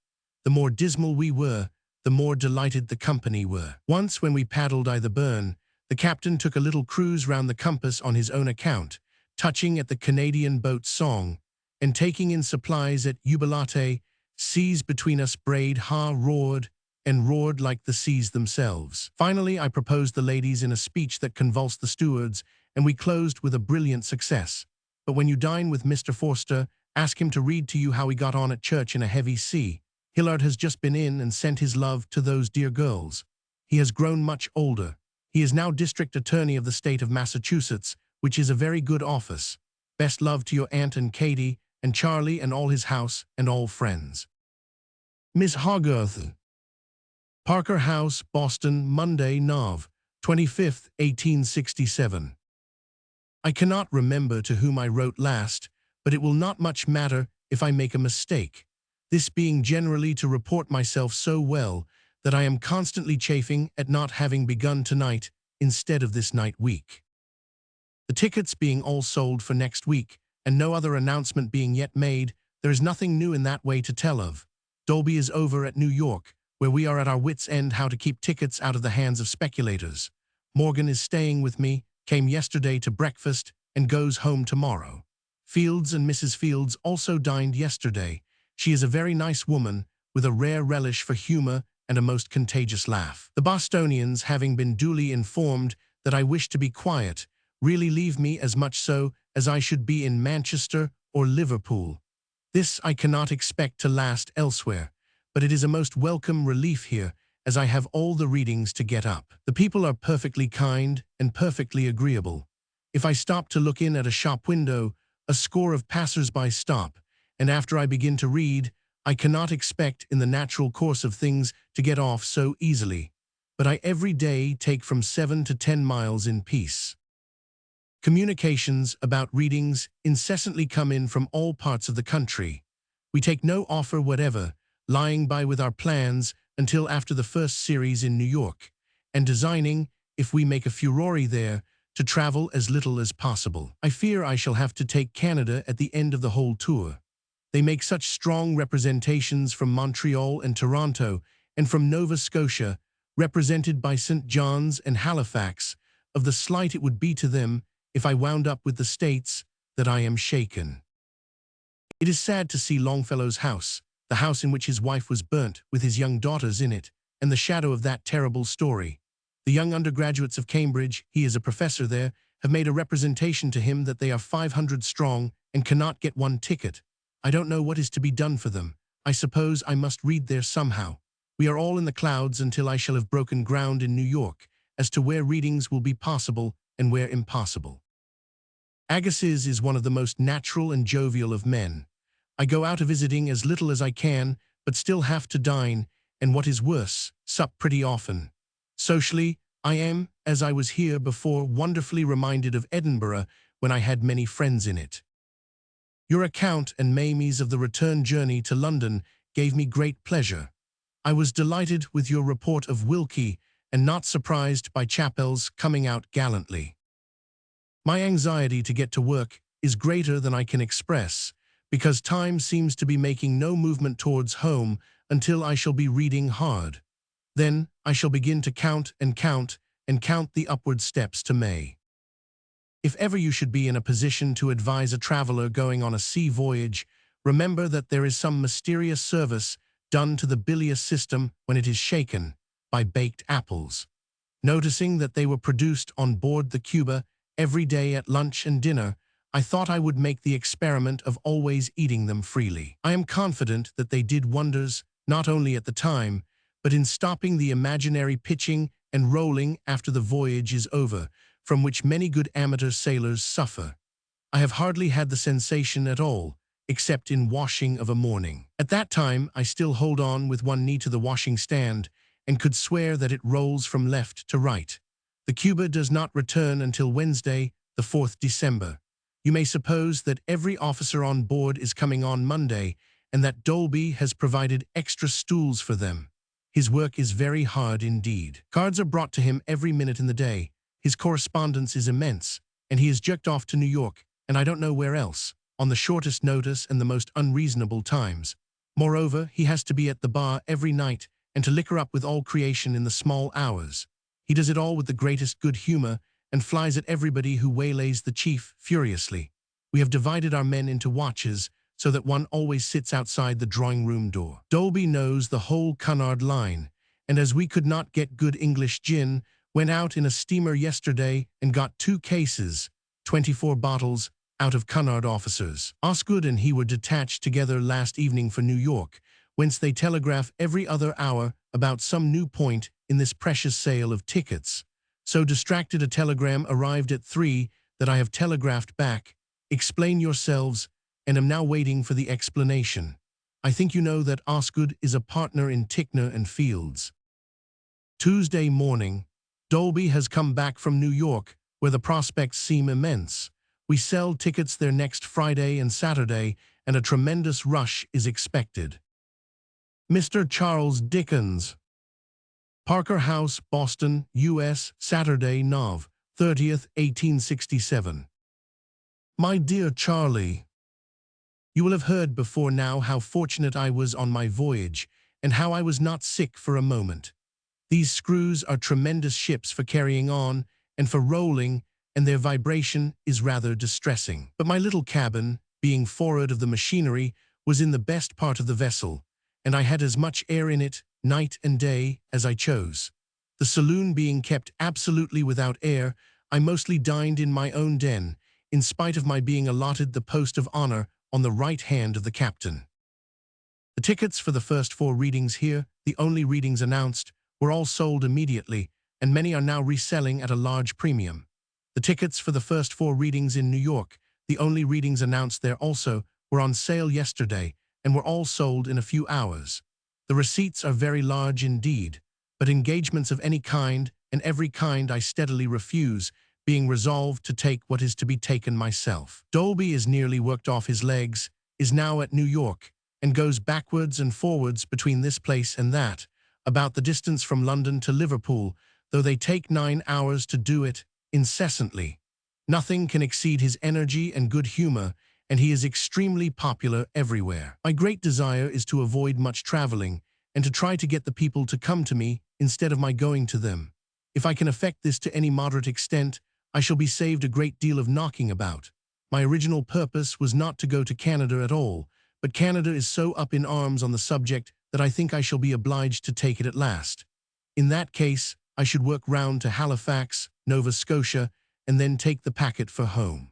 The more dismal we were, the more delighted the company were. Once when we paddled I the Burn, the captain took a little cruise round the compass on his own account, touching at the Canadian boat's song, and taking in supplies at Ubalate. Seas between us brayed, ha roared, and roared like the seas themselves. Finally, I proposed the ladies in a speech that convulsed the stewards, and we closed with a brilliant success. But when you dine with Mr. Forster, ask him to read to you how he got on at church in a heavy sea. Hillard has just been in and sent his love to those dear girls. He has grown much older. He is now District Attorney of the state of Massachusetts, which is a very good office. Best love to your Aunt and Katie, and Charlie and all his house and all friends. Miss Hogarth. Parker House, Boston, Monday, Nov. 25th, 1867. I cannot remember to whom I wrote last, but it will not much matter if I make a mistake, this being generally to report myself so well that I am constantly chafing at not having begun tonight instead of this night week. The tickets being all sold for next week, and no other announcement being yet made, there is nothing new in that way to tell of. Dolby is over at New York, where we are at our wits' end how to keep tickets out of the hands of speculators. Morgan is staying with me, came yesterday to breakfast, and goes home tomorrow. Fields and Mrs. Fields also dined yesterday. She is a very nice woman, with a rare relish for humor and a most contagious laugh. The Bostonians, having been duly informed that I wish to be quiet, really leave me as much so as I should be in Manchester or Liverpool. This I cannot expect to last elsewhere, but it is a most welcome relief here, as I have all the readings to get up. The people are perfectly kind and perfectly agreeable. If I stop to look in at a shop window, a score of passers-by stop, and after I begin to read, I cannot expect in the natural course of things to get off so easily, but I every day take from 7 to 10 miles in peace. Communications about readings incessantly come in from all parts of the country. We take no offer whatever, lying by with our plans until after the first series in New York, and designing, if we make a furore there, to travel as little as possible. I fear I shall have to take Canada at the end of the whole tour. They make such strong representations from Montreal and Toronto, and from Nova Scotia, represented by St. John's and Halifax, of the slight it would be to them if I wound up with the States, that I am shaken. It is sad to see Longfellow's house, the house in which his wife was burnt, with his young daughters in it, and the shadow of that terrible story. The young undergraduates of Cambridge, he is a professor there, have made a representation to him that they are 500 strong and cannot get one ticket. I don't know what is to be done for them. I suppose I must read there somehow. We are all in the clouds until I shall have broken ground in New York, as to where readings will be possible and where impossible. Agassiz is one of the most natural and jovial of men. I go out a-visiting as little as I can, but still have to dine, and what is worse, sup pretty often. Socially, I am, as I was here before, wonderfully reminded of Edinburgh when I had many friends in it. Your account and Mamie's of the return journey to London gave me great pleasure. I was delighted with your report of Wilkie and not surprised by Chappell's coming out gallantly. My anxiety to get to work is greater than I can express, because time seems to be making no movement towards home until I shall be reading hard. Then I shall begin to count and count and count the upward steps to May. If ever you should be in a position to advise a traveler going on a sea voyage, remember that there is some mysterious service done to the bilious system when it is shaken by baked apples. Noticing that they were produced on board the Cuba every day at lunch and dinner, I thought I would make the experiment of always eating them freely. I am confident that they did wonders, not only at the time, but in stopping the imaginary pitching and rolling after the voyage is over, from which many good amateur sailors suffer. I have hardly had the sensation at all, except in washing of a morning. At that time, I still hold on with one knee to the washing stand, and could swear that it rolls from left to right. The Cuba does not return until Wednesday, the 4th December. You may suppose that every officer on board is coming on Monday, and that Dolby has provided extra stools for them. His work is very hard indeed. Cards are brought to him every minute in the day. His correspondence is immense, and he is jerked off to New York, and I don't know where else, on the shortest notice and the most unreasonable times. Moreover, he has to be at the bar every night, and to liquor up with all creation in the small hours. He does it all with the greatest good humor, and flies at everybody who waylays the chief furiously. We have divided our men into watches, so that one always sits outside the drawing-room door. Dolby knows the whole Cunard line, and as we could not get good English gin, went out in a steamer yesterday and got 2 cases, 24 bottles, out of Cunard officers. Osgood and he were detached together last evening for New York, whence they telegraph every other hour about some new point in this precious sale of tickets. So distracted a telegram arrived at 3 that I have telegraphed back, "Explain yourselves," and am now waiting for the explanation. I think you know that Osgood is a partner in Tickner and Fields. Tuesday morning, Dolby has come back from New York, where the prospects seem immense. We sell tickets there next Friday and Saturday, and a tremendous rush is expected. Mr. Charles Dickens. Parker House, Boston, U.S., Saturday, Nov. 30th, 1867. My dear Charlie, you will have heard before now how fortunate I was on my voyage, and how I was not sick for a moment. These screws are tremendous ships for carrying on and for rolling, and their vibration is rather distressing. But my little cabin, being forward of the machinery, was in the best part of the vessel, and I had as much air in it, night and day, as I chose. The saloon being kept absolutely without air, I mostly dined in my own den, in spite of my being allotted the post of honor on the right hand of the captain. The tickets for the first 4 readings here, the only readings announced, were all sold immediately, and many are now reselling at a large premium. The tickets for the first 4 readings in New York, the only readings announced there also, were on sale yesterday, and were all sold in a few hours. The receipts are very large indeed, but engagements of any kind and every kind I steadily refuse, being resolved to take what is to be taken myself. Dolby is nearly worked off his legs, is now at New York, and goes backwards and forwards between this place and that, about the distance from London to Liverpool, though they take 9 hours to do it, incessantly. Nothing can exceed his energy and good humor, and he is extremely popular everywhere. My great desire is to avoid much traveling, and to try to get the people to come to me instead of my going to them. If I can effect this to any moderate extent, I shall be saved a great deal of knocking about. My original purpose was not to go to Canada at all, but Canada is so up in arms on the subject that I think I shall be obliged to take it at last. In that case, I should work round to Halifax, Nova Scotia, and then take the packet for home.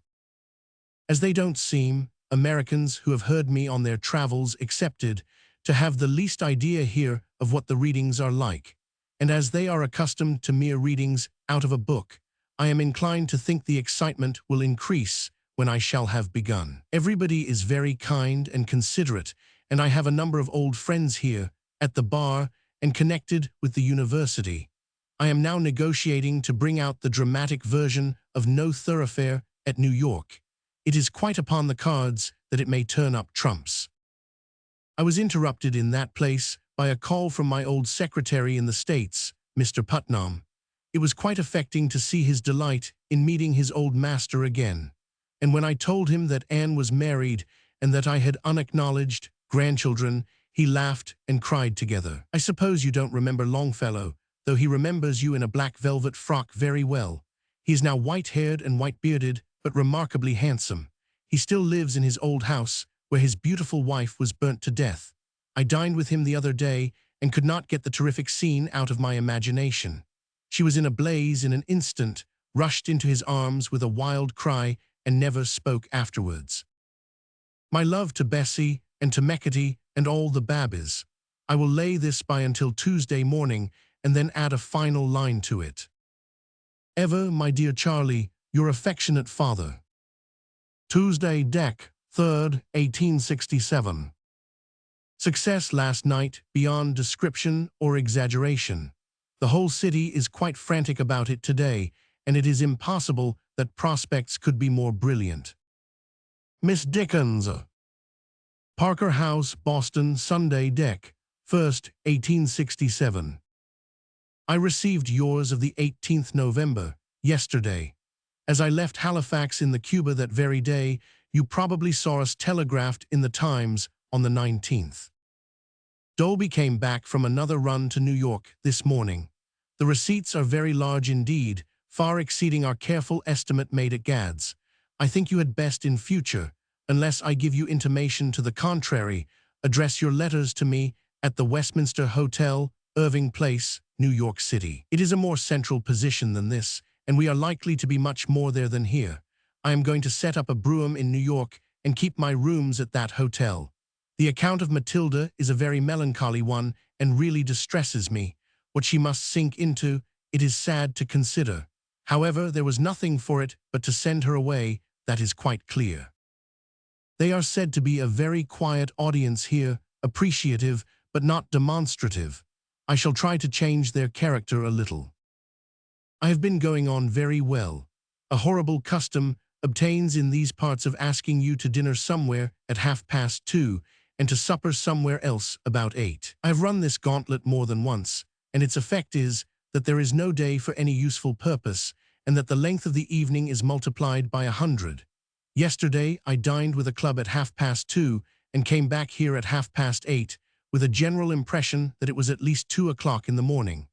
As they don't seem, Americans who have heard me on their travels excepted, to have the least idea here of what the readings are like, and as they are accustomed to mere readings out of a book, I am inclined to think the excitement will increase when I shall have begun. Everybody is very kind and considerate, and I have a number of old friends here, at the bar, and connected with the university. I am now negotiating to bring out the dramatic version of No Thoroughfare at New York, It is quite upon the cards that it may turn up trumps. I was interrupted in that place by a call from my old secretary in the States, Mr. Putnam. It was quite affecting to see his delight in meeting his old master again. And when I told him that Anne was married and that I had unacknowledged grandchildren, he laughed and cried together. I suppose you don't remember Longfellow, though he remembers you in a black velvet frock very well. He is now white-haired and white-bearded, but remarkably handsome. He still lives in his old house, where his beautiful wife was burnt to death. I dined with him the other day and could not get the terrific scene out of my imagination. She was in a blaze in an instant, rushed into his arms with a wild cry, and never spoke afterwards. My love to Bessie and to Mechety and all the Babbies. I will lay this by until Tuesday morning and then add a final line to it. Ever, my dear Charlie, your affectionate father. Tuesday, Dec. 3rd, 1867. Success last night beyond description or exaggeration. The whole city is quite frantic about it today, and it is impossible that prospects could be more brilliant. Miss Dickens. Parker House, Boston, Sunday, Dec. 1st, 1867. I received yours of the 18th November, yesterday. As I left Halifax in the Cuba that very day, you probably saw us telegraphed in the Times on the 19th. Dolby came back from another run to New York this morning. The receipts are very large indeed, far exceeding our careful estimate made at Gadd's. I think you had best in future, unless I give you intimation to the contrary, address your letters to me at the Westminster Hotel, Irving Place, New York City. It is a more central position than this, and we are likely to be much more there than here. I am going to set up a brougham in New York and keep my rooms at that hotel. The account of Matilda is a very melancholy one and really distresses me. What she must sink into, it is sad to consider. However, there was nothing for it but to send her away, that is quite clear. They are said to be a very quiet audience here, appreciative, but not demonstrative. I shall try to change their character a little. I have been going on very well. A horrible custom obtains in these parts of asking you to dinner somewhere at 2:30 and to supper somewhere else about 8. I have run this gauntlet more than once, and its effect is that there is no day for any useful purpose, and that the length of the evening is multiplied by 100. Yesterday I dined with a club at 2:30 and came back here at 8:30, with a general impression that it was at least 2 o'clock in the morning.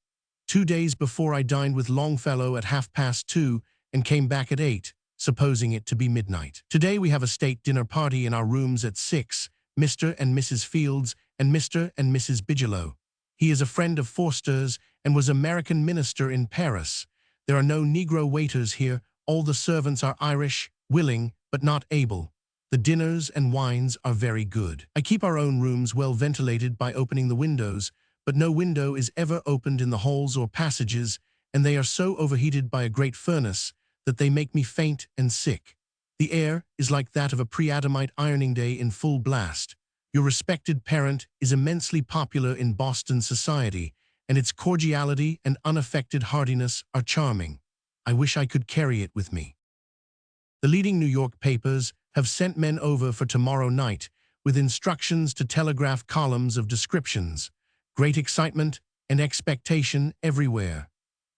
2 days before I dined with Longfellow at 2:30 and came back at 8, supposing it to be midnight. Today we have a state dinner party in our rooms at 6, Mr. and Mrs. Fields and Mr. and Mrs. Bigelow. He is a friend of Forster's and was American minister in Paris. There are no Negro waiters here, all the servants are Irish, willing, but not able. The dinners and wines are very good. I keep our own rooms well ventilated by opening the windows, but no window is ever opened in the halls or passages, and they are so overheated by a great furnace that they make me faint and sick. The air is like that of a pre-Adamite ironing day in full blast. Your respected parent is immensely popular in Boston society, and its cordiality and unaffected heartiness are charming. I wish I could carry it with me. The leading New York papers have sent men over for tomorrow night, with instructions to telegraph columns of descriptions. Great excitement and expectation everywhere.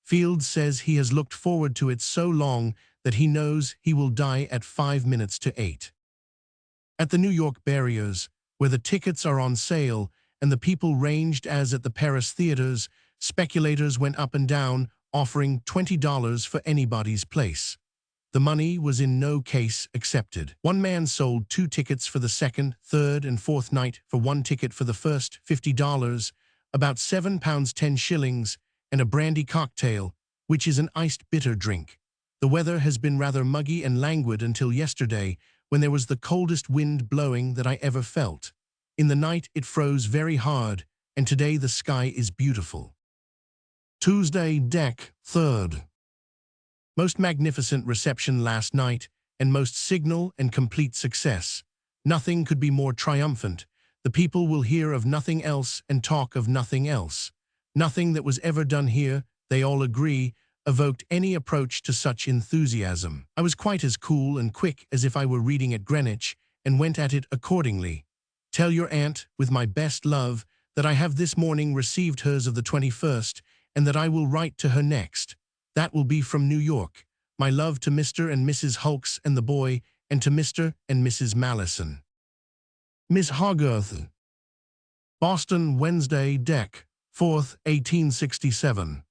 Fields says he has looked forward to it so long that he knows he will die at 8:05. At the New York barriers, where the tickets are on sale and the people ranged as at the Paris theaters, speculators went up and down, offering $20 for anybody's place. The money was in no case accepted. One man sold 2 tickets for the second, third, and fourth night for 1 ticket for the first, $50, about £7 10 shillings, and a brandy cocktail, which is an iced bitter drink. The weather has been rather muggy and languid until yesterday, when there was the coldest wind blowing that I ever felt. In the night it froze very hard, and today the sky is beautiful. Tuesday, Dec. 3rd. Most magnificent reception last night, and most signal and complete success. Nothing could be more triumphant. The people will hear of nothing else and talk of nothing else. Nothing that was ever done here, they all agree, evoked any approach to such enthusiasm. I was quite as cool and quick as if I were reading at Greenwich, and went at it accordingly. Tell your aunt, with my best love, that I have this morning received hers of the 21st, and that I will write to her next. That will be from New York. My love to Mr. and Mrs. Hulks and the boy, and to Mr. and Mrs. Mallison. Miss Hogarth. Boston, Wednesday, Dec. 4th, 1867.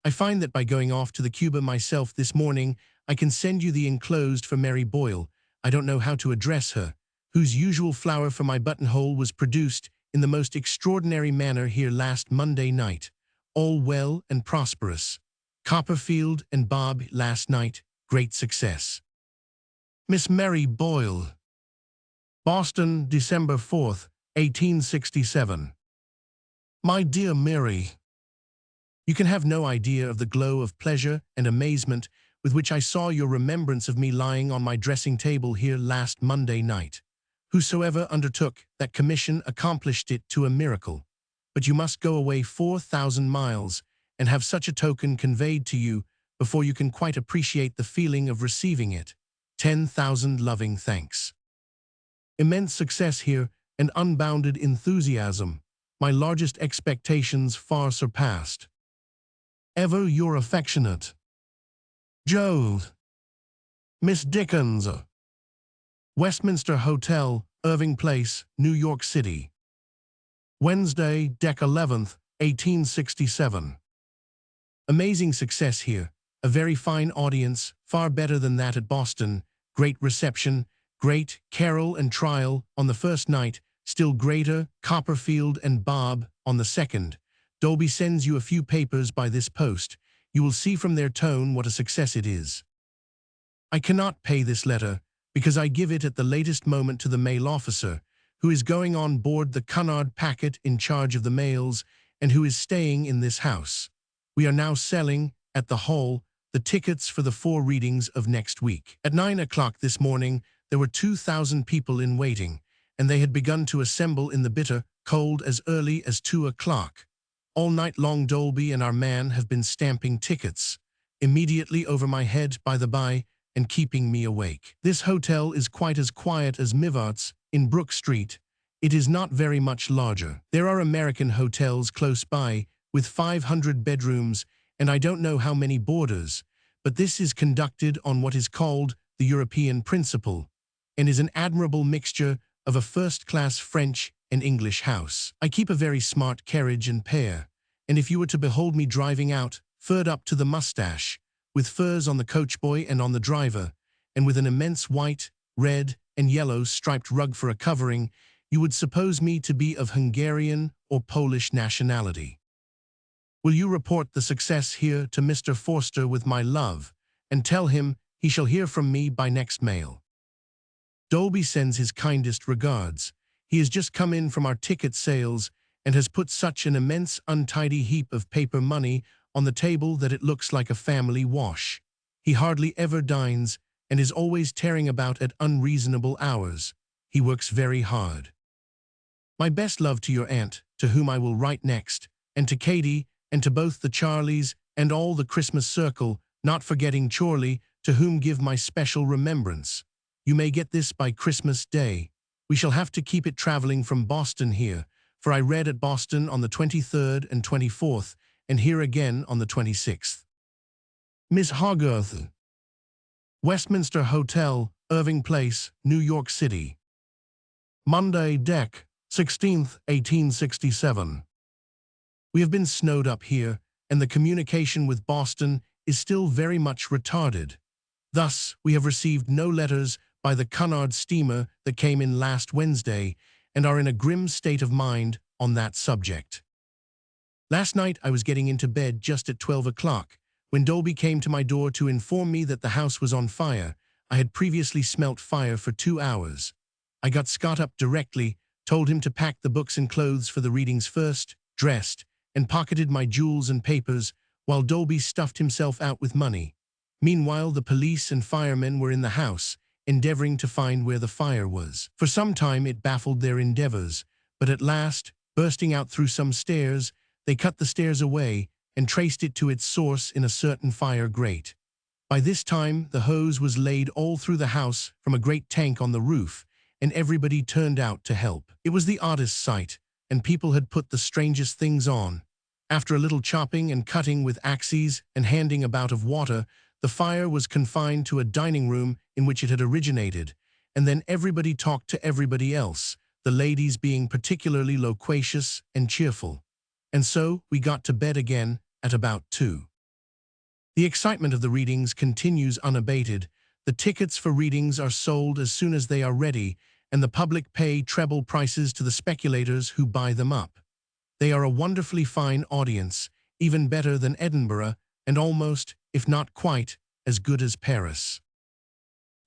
I find that by going off to the Cuba myself this morning, I can send you the enclosed for Mary Boyle. I don't know how to address her, whose usual flower for my buttonhole was produced in the most extraordinary manner here last Monday night. All well and prosperous. Copperfield and Bob last night, great success. Miss Mary Boyle. Boston, December 4th, 1867. My dear Mary, you can have no idea of the glow of pleasure and amazement with which I saw your remembrance of me lying on my dressing table here last Monday night. Whosoever undertook that commission accomplished it to a miracle. But you must go away 4,000 miles and have such a token conveyed to you before you can quite appreciate the feeling of receiving it. 10,000 loving thanks. Immense success here and unbounded enthusiasm. My largest expectations far surpassed. Ever your affectionate Joe. Miss Dickens. Westminster Hotel, Irving Place, New York City. Wednesday, Dec. 11th, 1867. Amazing success here. A very fine audience, far better than that at Boston. Great reception, great carol and trial on the first night, still greater Copperfield and Bob on the second. Dolby sends you a few papers by this post. You will see from their tone what a success it is. I cannot pay this letter, because I give it at the latest moment to the mail officer, who is going on board the Cunard packet in charge of the mails, and who is staying in this house. We are now selling, at the Hall, the tickets for the 4 readings of next week. At 9 o'clock this morning, there were 2,000 people in waiting, and they had begun to assemble in the bitter cold as early as 2 o'clock. All night long Dolby and our man have been stamping tickets, immediately over my head, by the by, and keeping me awake. This hotel is quite as quiet as Mivart's in Brook Street. It is not very much larger. There are American hotels close by, with 500 bedrooms, and I don't know how many boarders, but this is conducted on what is called the European principle, and is an admirable mixture of a first-class French and English house. I keep a very smart carriage and pair, and if you were to behold me driving out, furred up to the mustache, with furs on the coachboy and on the driver, and with an immense white, red, and yellow striped rug for a covering, you would suppose me to be of Hungarian or Polish nationality. Will you report the success here to Mr. Forster with my love, and tell him he shall hear from me by next mail. Dolby sends his kindest regards. He has just come in from our ticket sales, and has put such an immense untidy heap of paper money on the table that it looks like a family wash. He hardly ever dines, and is always tearing about at unreasonable hours. He works very hard. My best love to your aunt, to whom I will write next, and to Katie, and to both the Charlies, and all the Christmas circle, not forgetting Chorley, to whom give my special remembrance. You may get this by Christmas Day. We shall have to keep it traveling from Boston here, for I read at Boston on the 23rd and 24th, and here again on the 26th. Miss Hogarth. Westminster Hotel, Irving Place, New York City. Monday, Dec. 16th, 1867. We have been snowed up here, and the communication with Boston is still very much retarded. Thus, we have received no letters by the Cunard steamer that came in last Wednesday, and are in a grim state of mind on that subject. Last night I was getting into bed just at 12 o'clock, when Dolby came to my door to inform me that the house was on fire. I had previously smelt fire for 2 hours. I got Scott up directly, told him to pack the books and clothes for the readings first, dressed, and pocketed my jewels and papers, while Dolby stuffed himself out with money. Meanwhile, the police and firemen were in the house, endeavoring to find where the fire was. For some time it baffled their endeavors, but at last, bursting out through some stairs, they cut the stairs away and traced it to its source in a certain fire grate. By this time, the hose was laid all through the house from a great tank on the roof, and everybody turned out to help. It was the oddest sight, and people had put the strangest things on. After a little chopping and cutting with axes and handing about of water, the fire was confined to a dining room in which it had originated, and then everybody talked to everybody else, the ladies being particularly loquacious and cheerful. And so we got to bed again at about 2. The excitement of the readings continues unabated. The tickets for readings are sold as soon as they are ready, and the public pay treble prices to the speculators who buy them up. They are a wonderfully fine audience, even better than Edinburgh, and almost, if not quite, as good as Paris.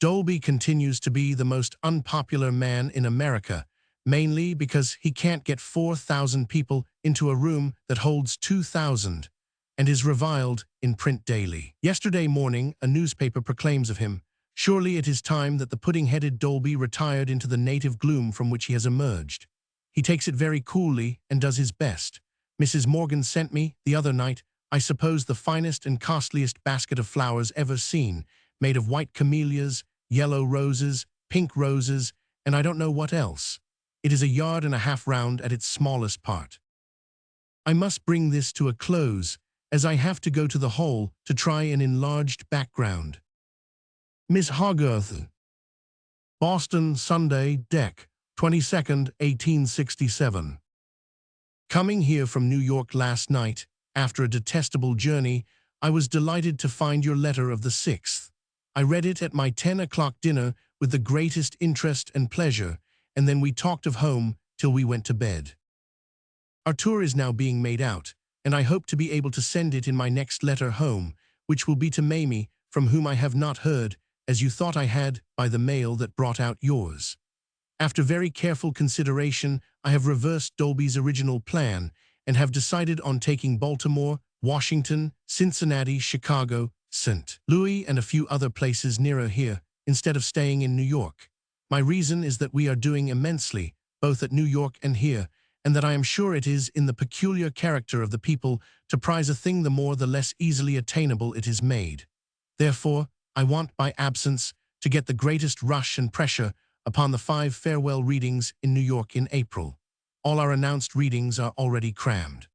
Dolby continues to be the most unpopular man in America, mainly because he can't get 4,000 people into a room that holds 2,000, and is reviled in print daily. Yesterday morning, a newspaper proclaims of him, "Surely it is time that the pudding-headed Dolby retired into the native gloom from which he has emerged." He takes it very coolly and does his best. Mrs. Morgan sent me, the other night, I suppose the finest and costliest basket of flowers ever seen, made of white camellias, yellow roses, pink roses, and I don't know what else. It is 1.5 yards round at its smallest part. I must bring this to a close, as I have to go to the hall to try an enlarged background. Miss Hogarth. Boston, Sunday, Dec. 22nd, 1867. Coming here from New York last night, after a detestable journey, I was delighted to find your letter of the 6th. I read it at my 10 o'clock dinner with the greatest interest and pleasure, and then we talked of home till we went to bed. Our tour is now being made out, and I hope to be able to send it in my next letter home, which will be to Mamie, from whom I have not heard, as you thought I had, by the mail that brought out yours. After very careful consideration, I have reversed Dolby's original plan and have decided on taking Baltimore, Washington, Cincinnati, Chicago, St. Louis, and a few other places nearer here, instead of staying in New York. My reason is that we are doing immensely, both at New York and here, and that I am sure it is in the peculiar character of the people to prize a thing the more the less easily attainable it is made. Therefore, I want by absence to get the greatest rush and pressure upon the 5 farewell readings in New York in April. All our announced readings are already crammed.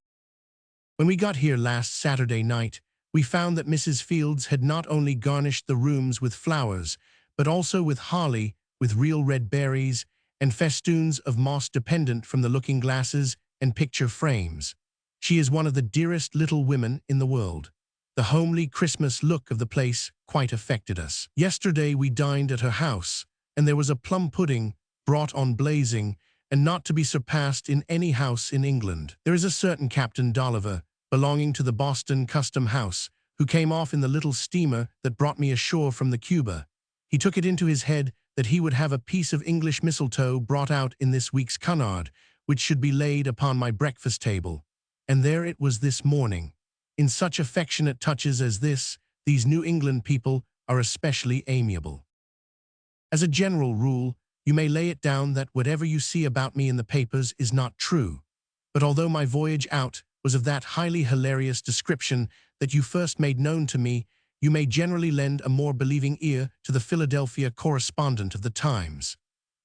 When we got here last Saturday night, we found that Mrs. Fields had not only garnished the rooms with flowers, but also with holly, with real red berries, and festoons of moss dependent from the looking-glasses and picture frames. She is one of the dearest little women in the world. The homely Christmas look of the place quite affected us. Yesterday we dined at her house, and there was a plum pudding, brought on blazing, and not to be surpassed in any house in England. There is a certain Captain Dolliver, belonging to the Boston Custom House, who came off in the little steamer that brought me ashore from the Cuba. He took it into his head that he would have a piece of English mistletoe brought out in this week's Cunard, which should be laid upon my breakfast table. And there it was this morning. In such affectionate touches as this, these New England people are especially amiable. As a general rule, you may lay it down that whatever you see about me in the papers is not true. But although my voyage out was of that highly hilarious description that you first made known to me, you may generally lend a more believing ear to the Philadelphia correspondent of the Times.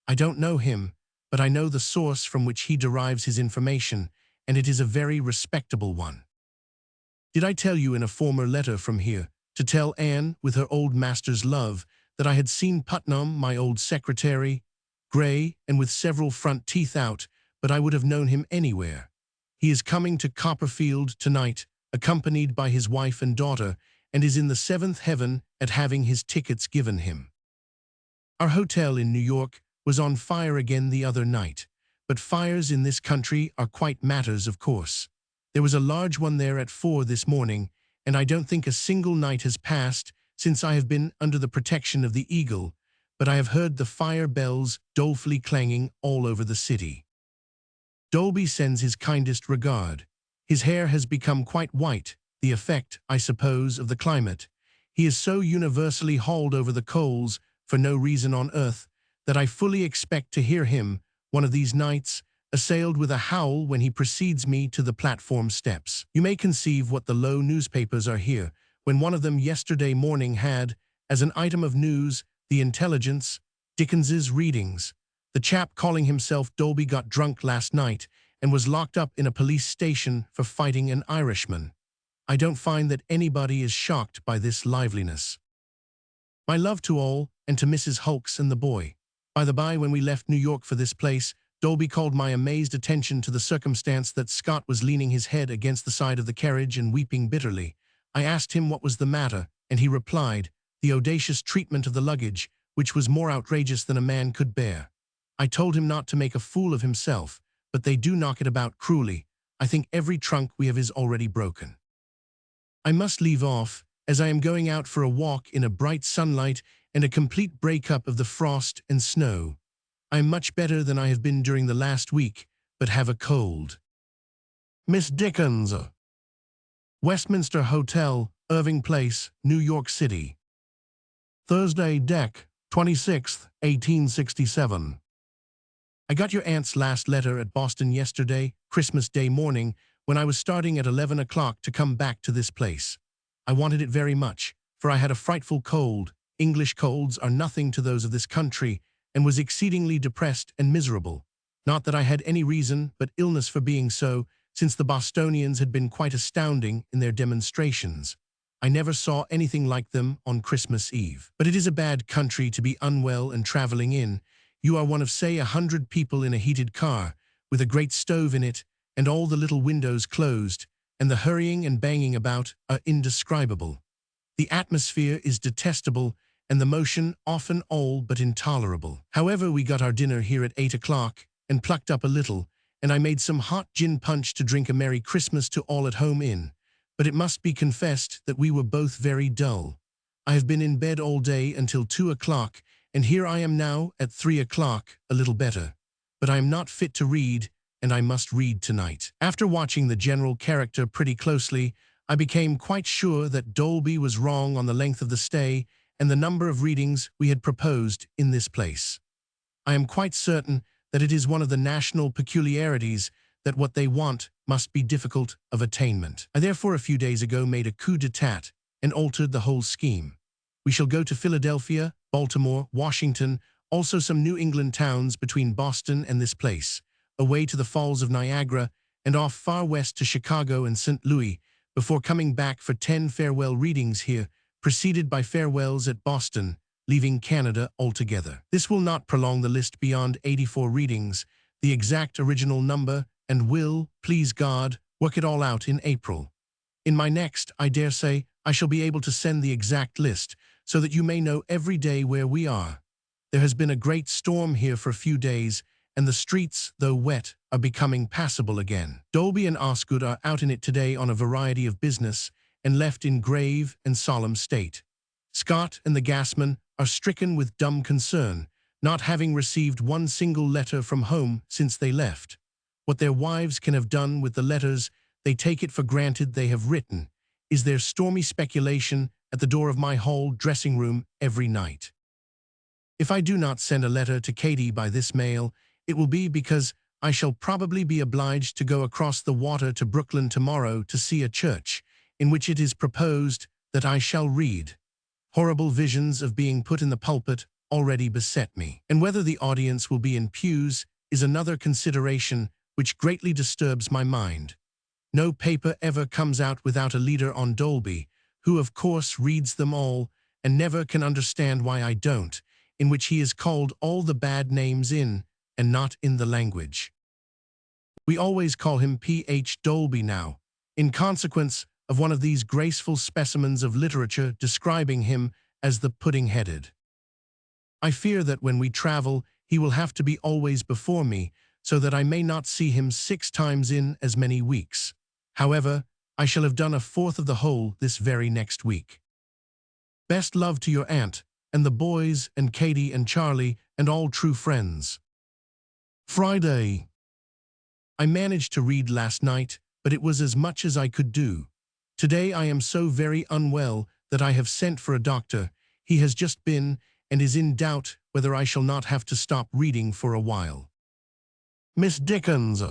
I don't know him, but I know the source from which he derives his information, and it is a very respectable one. Did I tell you in a former letter from here to tell Anne, with her old master's love, that I had seen Putnam, my old secretary, grey and with several front teeth out, but I would have known him anywhere. He is coming to Copperfield tonight, accompanied by his wife and daughter, and is in the 7th heaven at having his tickets given him. Our hotel in New York was on fire again the other night, but fires in this country are quite matters of course. There was a large one there at 4 this morning, and I don't think a single night has passed since I have been under the protection of the Eagle, but I have heard the fire bells dolefully clanging all over the city. Dolby sends his kindest regard. His hair has become quite white, the effect, I suppose, of the climate. He is so universally hauled over the coals, for no reason on earth, that I fully expect to hear him, one of these nights, assailed with a howl when he precedes me to the platform steps. You may conceive what the low newspapers are here, when one of them yesterday morning had, as an item of news, the intelligence, Dickens's readings. The chap calling himself Dolby got drunk last night and was locked up in a police station for fighting an Irishman. I don't find that anybody is shocked by this liveliness. My love to all, and to Mrs. Hulks and the boy. By the by, when we left New York for this place, Dolby called my amazed attention to the circumstance that Scott was leaning his head against the side of the carriage and weeping bitterly. I asked him what was the matter, and he replied, the audacious treatment of the luggage, which was more outrageous than a man could bear. I told him not to make a fool of himself, but they do knock it about cruelly. I think every trunk we have is already broken. I must leave off, as I am going out for a walk in a bright sunlight and a complete break-up of the frost and snow. I am much better than I have been during the last week, but have a cold. Miss Dickens. Westminster Hotel, Irving Place, New York City. Thursday, Dec. 26th, 1867. I got your aunt's last letter at Boston yesterday, Christmas Day morning, when I was starting at 11 o'clock to come back to this place. I wanted it very much, for I had a frightful cold. English colds are nothing to those of this country, and was exceedingly depressed and miserable. Not that I had any reason but illness for being so, since the Bostonians had been quite astounding in their demonstrations. I never saw anything like them on Christmas Eve. But it is a bad country to be unwell and traveling in. You are one of, say, 100 people in a heated car, with a great stove in it, and all the little windows closed, and the hurrying and banging about are indescribable. The atmosphere is detestable, and the motion often all but intolerable. However, we got our dinner here at 8 o'clock, and plucked up a little, and I made some hot gin punch to drink a Merry Christmas to all at home in. But it must be confessed that we were both very dull. I have been in bed all day until 2 o'clock, and here I am now at 3 o'clock, a little better. But I am not fit to read, and I must read tonight. After watching the general character pretty closely, I became quite sure that Dolby was wrong on the length of the stay and the number of readings we had proposed in this place. I am quite certain that it is one of the national peculiarities that what they want must be difficult of attainment. I therefore a few days ago made a coup d'etat and altered the whole scheme. We shall go to Philadelphia, Baltimore, Washington, also some New England towns between Boston and this place, away to the Falls of Niagara, and off far west to Chicago and St. Louis, before coming back for 10 farewell readings here, preceded by farewells at Boston, leaving Canada altogether. This will not prolong the list beyond 84 readings, the exact original number, and will, please God, work it all out in April. In my next, I dare say, I shall be able to send the exact list, so that you may know every day where we are. There has been a great storm here for a few days, and the streets, though wet, are becoming passable again. Dolby and Osgood are out in it today on a variety of business, and left in grave and solemn state. Scott and the gasman are stricken with dumb concern, not having received one single letter from home since they left. What their wives can have done with the letters they take it for granted they have written is their stormy speculation at the door of my hall dressing-room every night. If I do not send a letter to Katie by this mail, it will be because I shall probably be obliged to go across the water to Brooklyn tomorrow to see a church, in which it is proposed that I shall read. Horrible visions of being put in the pulpit already beset me. And whether the audience will be in pews is another consideration which greatly disturbs my mind. No paper ever comes out without a leader on Dolby, who of course reads them all and never can understand why I don't, in which he is called all the bad names in and not in the language. We always call him P.H. Dolby now, in consequence of one of these graceful specimens of literature describing him as the pudding-headed. I fear that when we travel, he will have to be always before me, so that I may not see him 6 times in as many weeks. However, I shall have done a fourth of the whole this very next week. Best love to your aunt, and the boys, and Katie and Charlie, and all true friends. Friday. I managed to read last night, but it was as much as I could do. Today I am so very unwell that I have sent for a doctor. He has just been, and is in doubt whether I shall not have to stop reading for a while. Miss Dickens,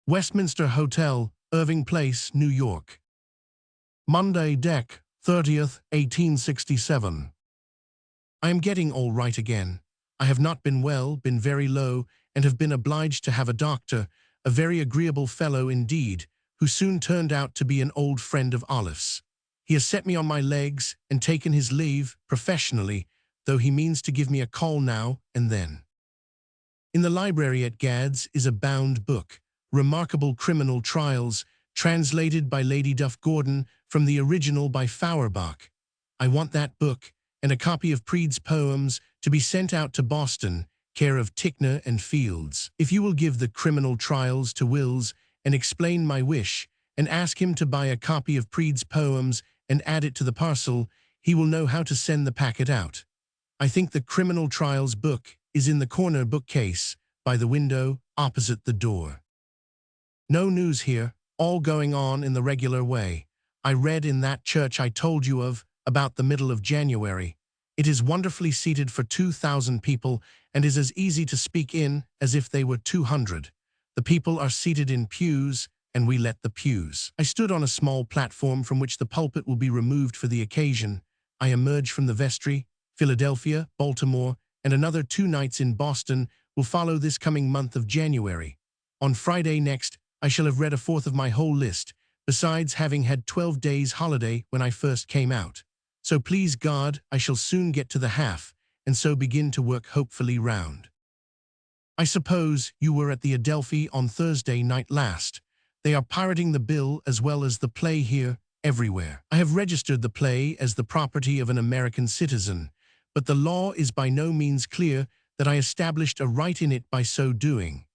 Westminster Hotel, Irving Place, New York. Monday, Dec. 30th, 1867. I am getting all right again. I have not been well, been very low, and have been obliged to have a doctor, a very agreeable fellow indeed, who soon turned out to be an old friend of Olive's. He has set me on my legs and taken his leave, professionally, though he means to give me a call now and then. In the library at Gad's is a bound book, Remarkable Criminal Trials, translated by Lady Duff Gordon from the original by Feuerbach. I want that book, and a copy of Preed's poems to be sent out to Boston, care of Tickner and Fields. If you will give the criminal trials to Wills and explain my wish, and ask him to buy a copy of Preed's poems and add it to the parcel, he will know how to send the packet out. I think the criminal trials book is in the corner bookcase by the window opposite the door. No news here, all going on in the regular way. I read in that church I told you of about the middle of January. It is wonderfully seated for 2,000 people and is as easy to speak in as if they were 200. The people are seated in pews, and we let the pews. I stood on a small platform from which the pulpit will be removed for the occasion. I emerge from the vestry. Philadelphia, Baltimore, and another 2 nights in Boston will follow this coming month of January. On Friday next, I shall have read a fourth of my whole list, besides having had 12 days holiday when I first came out. So please God, I shall soon get to the half, and so begin to work hopefully round. I suppose you were at the Adelphi on Thursday night last. They are pirating the bill as well as the play here, everywhere. I have registered the play as the property of an American citizen, but the law is by no means clear that I established a right in it by so doing.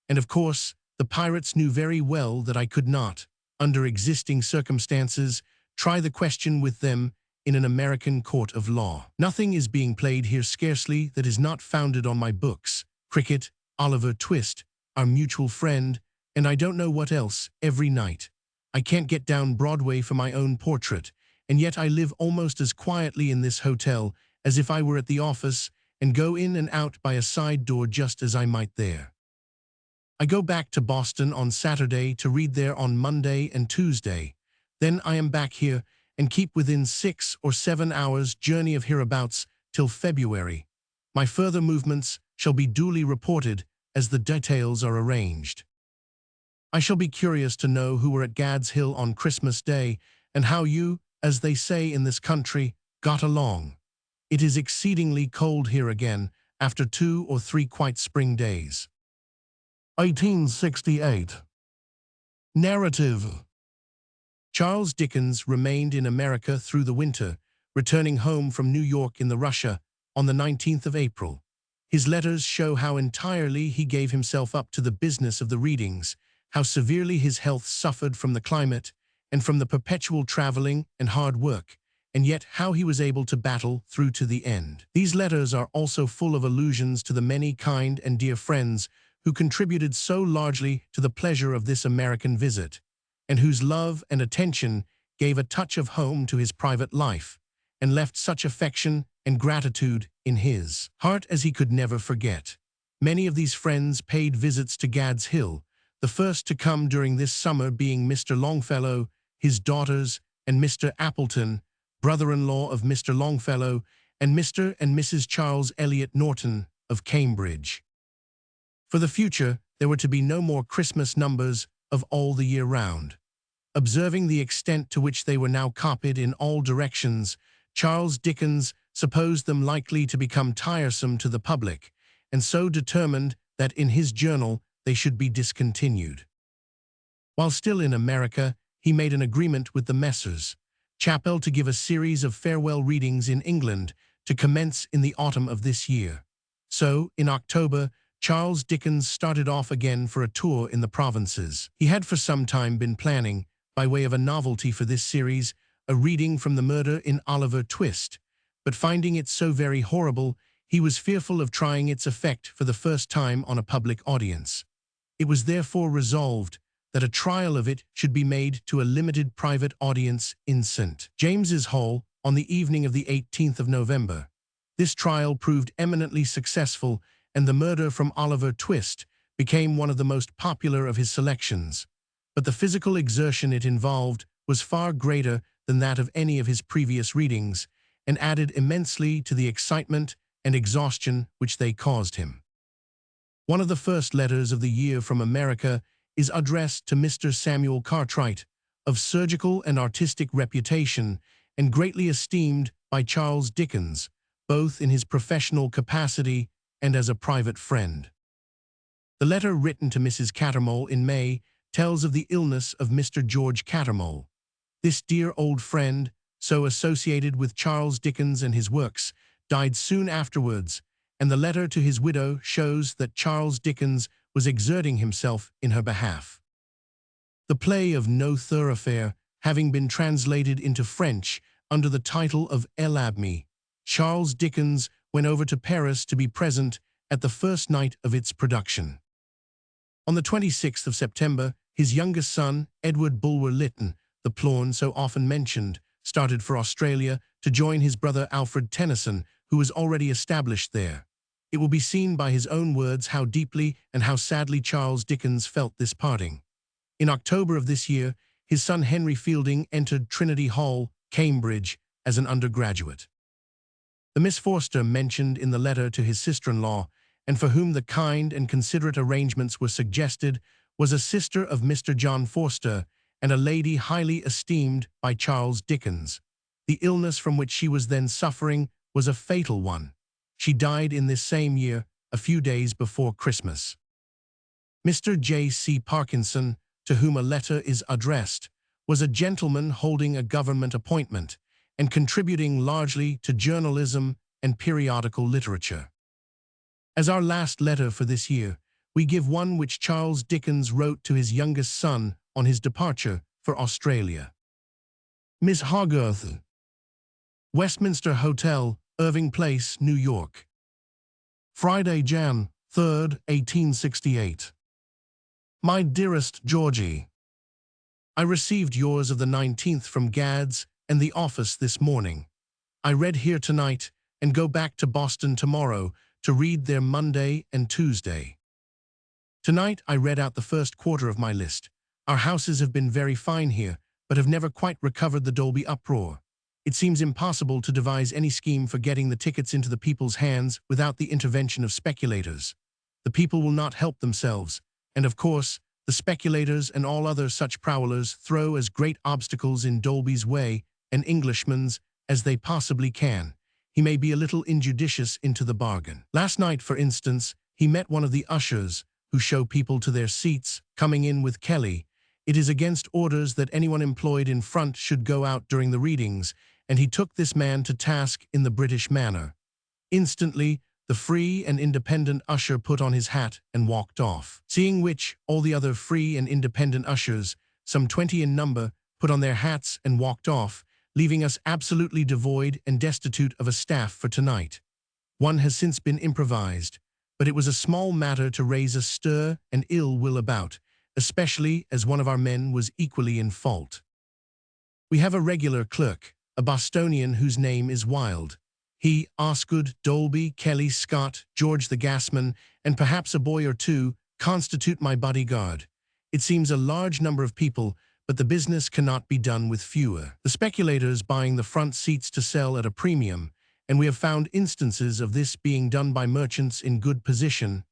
And of course, the pirates knew very well that I could not, under existing circumstances, try the question with them in an American court of law. Nothing is being played here scarcely that is not founded on my books, cricket, Oliver Twist, our mutual friend, and I don't know what else, every night. I can't get down Broadway for my own portrait, and yet I live almost as quietly in this hotel as if I were at the office, and go in and out by a side door just as I might there. I go back to Boston on Saturday to read there on Monday and Tuesday. Then I am back here and keep within 6 or 7 hours' journey of hereabouts till February. My further movements shall be duly reported as the details are arranged. I shall be curious to know who were at Gad's Hill on Christmas Day and how you, as they say in this country, got along. It is exceedingly cold here again after 2 or 3 quite spring days. 1868. Narrative. Charles Dickens remained in America through the winter, returning home from New York in the Russia on the 19th of April. His letters show how entirely he gave himself up to the business of the readings, how severely his health suffered from the climate and from the perpetual traveling and hard work, and yet how he was able to battle through to the end. These letters are also full of allusions to the many kind and dear friends who contributed so largely to the pleasure of this American visit, and whose love and attention gave a touch of home to his private life, and left such affection and gratitude in his heart as he could never forget. Many of these friends paid visits to Gad's Hill, the first to come during this summer being Mr. Longfellow, his daughters, and Mr. Appleton, brother-in-law of Mr. Longfellow, and Mr. and Mrs. Charles Eliot Norton of Cambridge. For the future, there were to be no more Christmas numbers of All the Year Round. Observing the extent to which they were now copied in all directions, Charles Dickens supposed them likely to become tiresome to the public, and so determined that in his journal they should be discontinued. While still in America, he made an agreement with the Messrs. Chappell to give a series of farewell readings in England to commence in the autumn of this year. So, in October, Charles Dickens started off again for a tour in the provinces. He had for some time been planning, by way of a novelty for this series, a reading from The Murder in Oliver Twist, but finding it so very horrible, he was fearful of trying its effect for the first time on a public audience. It was therefore resolved that a trial of it should be made to a limited private audience in St. James's Hall on the evening of the 18th of November. This trial proved eminently successful, and The Murder from Oliver Twist became one of the most popular of his selections, but the physical exertion it involved was far greater than that of any of his previous readings, and added immensely to the excitement and exhaustion which they caused him. One of the first letters of the year from America is addressed to Mr. Samuel Cartwright, of surgical and artistic reputation, and greatly esteemed by Charles Dickens, both in his professional capacity and as a private friend. The letter written to Mrs. Cattermole in May tells of the illness of Mr. George Cattermole. This dear old friend, so associated with Charles Dickens and his works, died soon afterwards, and the letter to his widow shows that Charles Dickens was exerting himself in her behalf. The play of No Thoroughfare having been translated into French under the title of El Abmi, Charles Dickens went over to Paris to be present at the first night of its production. On the 26th of September, his youngest son, Edward Bulwer Lytton, the Plorn so often mentioned, started for Australia to join his brother Alfred Tennyson, who was already established there. It will be seen by his own words how deeply and how sadly Charles Dickens felt this parting. In October of this year, his son Henry Fielding entered Trinity Hall, Cambridge, as an undergraduate. The Miss Forster mentioned in the letter to his sister-in-law, and for whom the kind and considerate arrangements were suggested, was a sister of Mr. John Forster, and a lady highly esteemed by Charles Dickens. The illness from which she was then suffering was a fatal one. She died in this same year, a few days before Christmas. Mr. J.C. Parkinson, to whom a letter is addressed, was a gentleman holding a government appointment and contributing largely to journalism and periodical literature. As our last letter for this year, we give one which Charles Dickens wrote to his youngest son on his departure for Australia. Miss Hogarth, Westminster Hotel, Irving Place, New York. Friday, Jan. 3rd, 1868. My dearest Georgie, I received yours of the 19th from Gadd's and the office this morning. I read here tonight and go back to Boston tomorrow to read there Monday and Tuesday. Tonight I read out the first quarter of my list. Our houses have been very fine here, but have never quite recovered the Dolby uproar. It seems impossible to devise any scheme for getting the tickets into the people's hands without the intervention of speculators. The people will not help themselves, and of course, the speculators and all other such prowlers throw as great obstacles in Dolby's way and Englishman's as they possibly can. He may be a little injudicious into the bargain. Last night, for instance, he met one of the ushers who show people to their seats, coming in with Kelly. It is against orders that anyone employed in front should go out during the readings, and he took this man to task in the British manner. Instantly, the free and independent usher put on his hat and walked off, seeing which all the other free and independent ushers, some 20 in number, put on their hats and walked off, leaving us absolutely devoid and destitute of a staff for tonight. One has since been improvised, but it was a small matter to raise a stir and ill will about, especially as one of our men was equally in fault. We have a regular clerk, a Bostonian whose name is Wilde. He, Osgood, Dolby, Kelly, Scott, George the gasman, and perhaps a boy or two, constitute my bodyguard. It seems a large number of people, but the business cannot be done with fewer. The speculators buying the front seats to sell at a premium, and we have found instances of this being done by merchants in good position,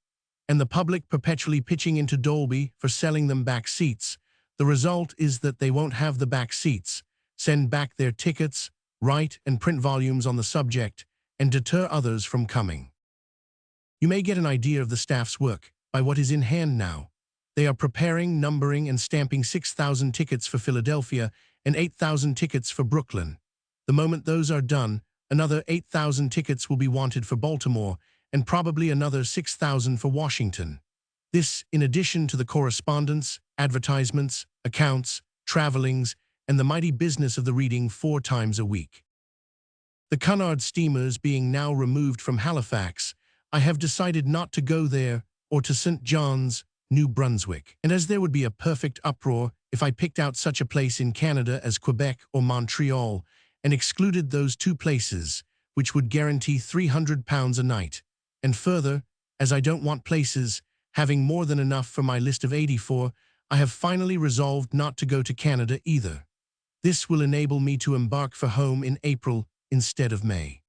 and the public perpetually pitching into Dolby for selling them back seats. The result is that they won't have the back seats, send back their tickets, write and print volumes on the subject, and deter others from coming. You may get an idea of the staff's work by what is in hand now. They are preparing, numbering, and stamping 6,000 tickets for Philadelphia and 8,000 tickets for Brooklyn. The moment those are done, another 8,000 tickets will be wanted for Baltimore, and probably another 6,000 for Washington. This, in addition to the correspondence, advertisements, accounts, travelings, and the mighty business of the reading 4 times a week. The Cunard steamers being now removed from Halifax, I have decided not to go there or to St. John's, New Brunswick. And as there would be a perfect uproar if I picked out such a place in Canada as Quebec or Montreal and excluded those 2 places, which would guarantee £300 a night. And further, as I don't want places Having more than enough for my list of 84, I have finally resolved not to go to Canada either. This will enable me to embark for home in April instead of May.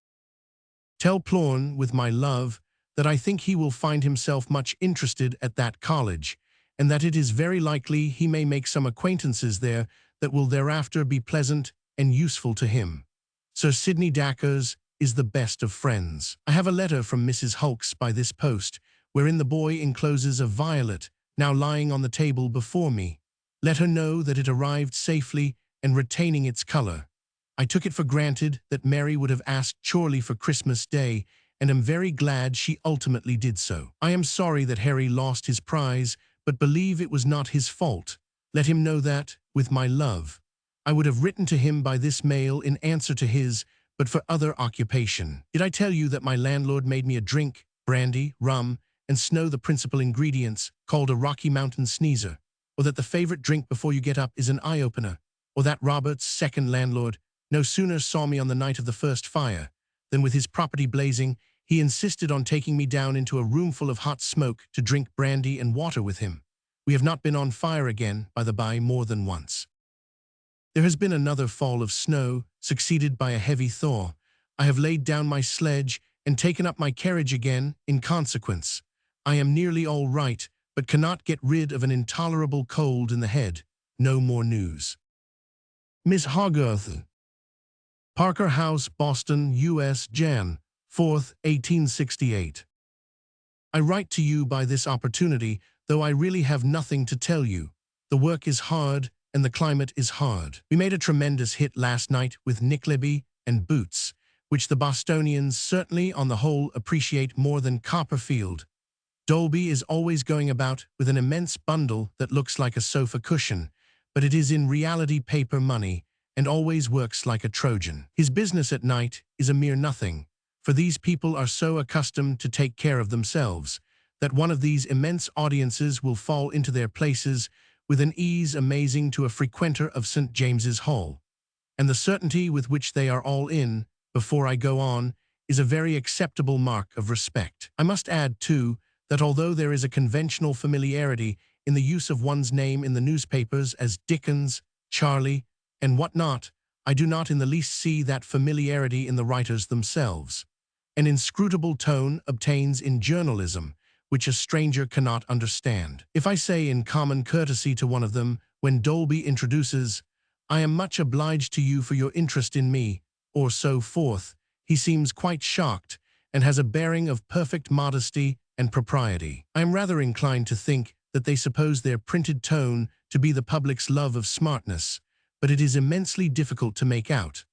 Tell Plorn, with my love, that I think he will find himself much interested at that college, and that it is very likely he may make some acquaintances there that will thereafter be pleasant and useful to him. Sir Sidney Dacres is the best of friends. I have a letter from Mrs. Hulks by this post, wherein the boy encloses a violet, now lying on the table before me. Let her know that it arrived safely and retaining its color. I took it for granted that Mary would have asked Chorley for Christmas Day, and am very glad she ultimately did so. I am sorry that Harry lost his prize, but believe it was not his fault. Let him know that, with my love, I would have written to him by this mail in answer to his, but for other occupation. Did I tell you that my landlord made me a drink, brandy, rum, and snow the principal ingredients, called a Rocky Mountain sneezer, or that the favorite drink before you get up is an eye-opener, or that Robert's second landlord no sooner saw me on the night of the first fire, than with his property blazing, he insisted on taking me down into a room full of hot smoke to drink brandy and water with him. We have not been on fire again, by the by, more than once. There has been another fall of snow, succeeded by a heavy thaw. I have laid down my sledge and taken up my carriage again in consequence. I am nearly all right, but cannot get rid of an intolerable cold in the head. No more news. Miss Hogarth. Parker House, Boston, U.S., Jan. 4th, 1868. I write to you by this opportunity, though I really have nothing to tell you. The work is hard, and the climate is hard. We made a tremendous hit last night with Nickleby and Boots, which the Bostonians certainly on the whole appreciate more than Copperfield. Dolby is always going about with an immense bundle that looks like a sofa cushion, but it is in reality paper money, and always works like a Trojan. His business at night is a mere nothing, for these people are so accustomed to take care of themselves, that one of these immense audiences will fall into their places with an ease amazing to a frequenter of St. James's Hall. And the certainty with which they are all in, before I go on, is a very acceptable mark of respect. I must add, too, that although there is a conventional familiarity in the use of one's name in the newspapers as Dickens, Charlie, and what not, I do not in the least see that familiarity in the writers themselves. An inscrutable tone obtains in journalism, which a stranger cannot understand. If I say in common courtesy to one of them, when Dolby introduces, "I am much obliged to you for your interest in me," or so forth, he seems quite shocked, and has a bearing of perfect modesty and propriety. I am rather inclined to think that they suppose their printed tone to be the public's love of smartness, but it is immensely difficult to make out.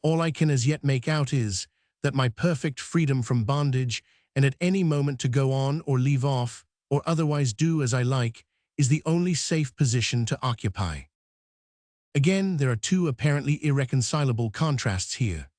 All I can as yet make out is that my perfect freedom from bondage, and at any moment to go on or leave off, or otherwise do as I like, is the only safe position to occupy. Again, there are two apparently irreconcilable contrasts here.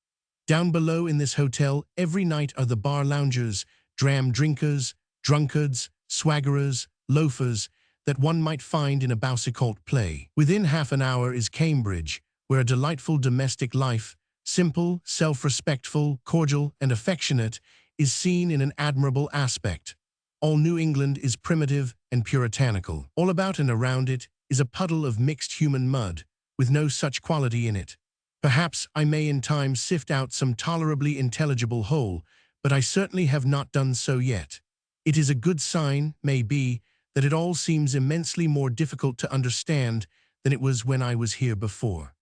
Down below in this hotel, every night are the bar loungers, dram drinkers, drunkards, swaggerers, loafers, that one might find in a Boucicault play. Within half an hour is Cambridge, where a delightful domestic life, simple, self-respectful, cordial, and affectionate, is seen in an admirable aspect. All New England is primitive and puritanical. All about and around it is a puddle of mixed human mud, with no such quality in it. Perhaps I may in time sift out some tolerably intelligible whole, but I certainly have not done so yet. It is a good sign, may be, that it all seems immensely more difficult to understand than it was when I was here before.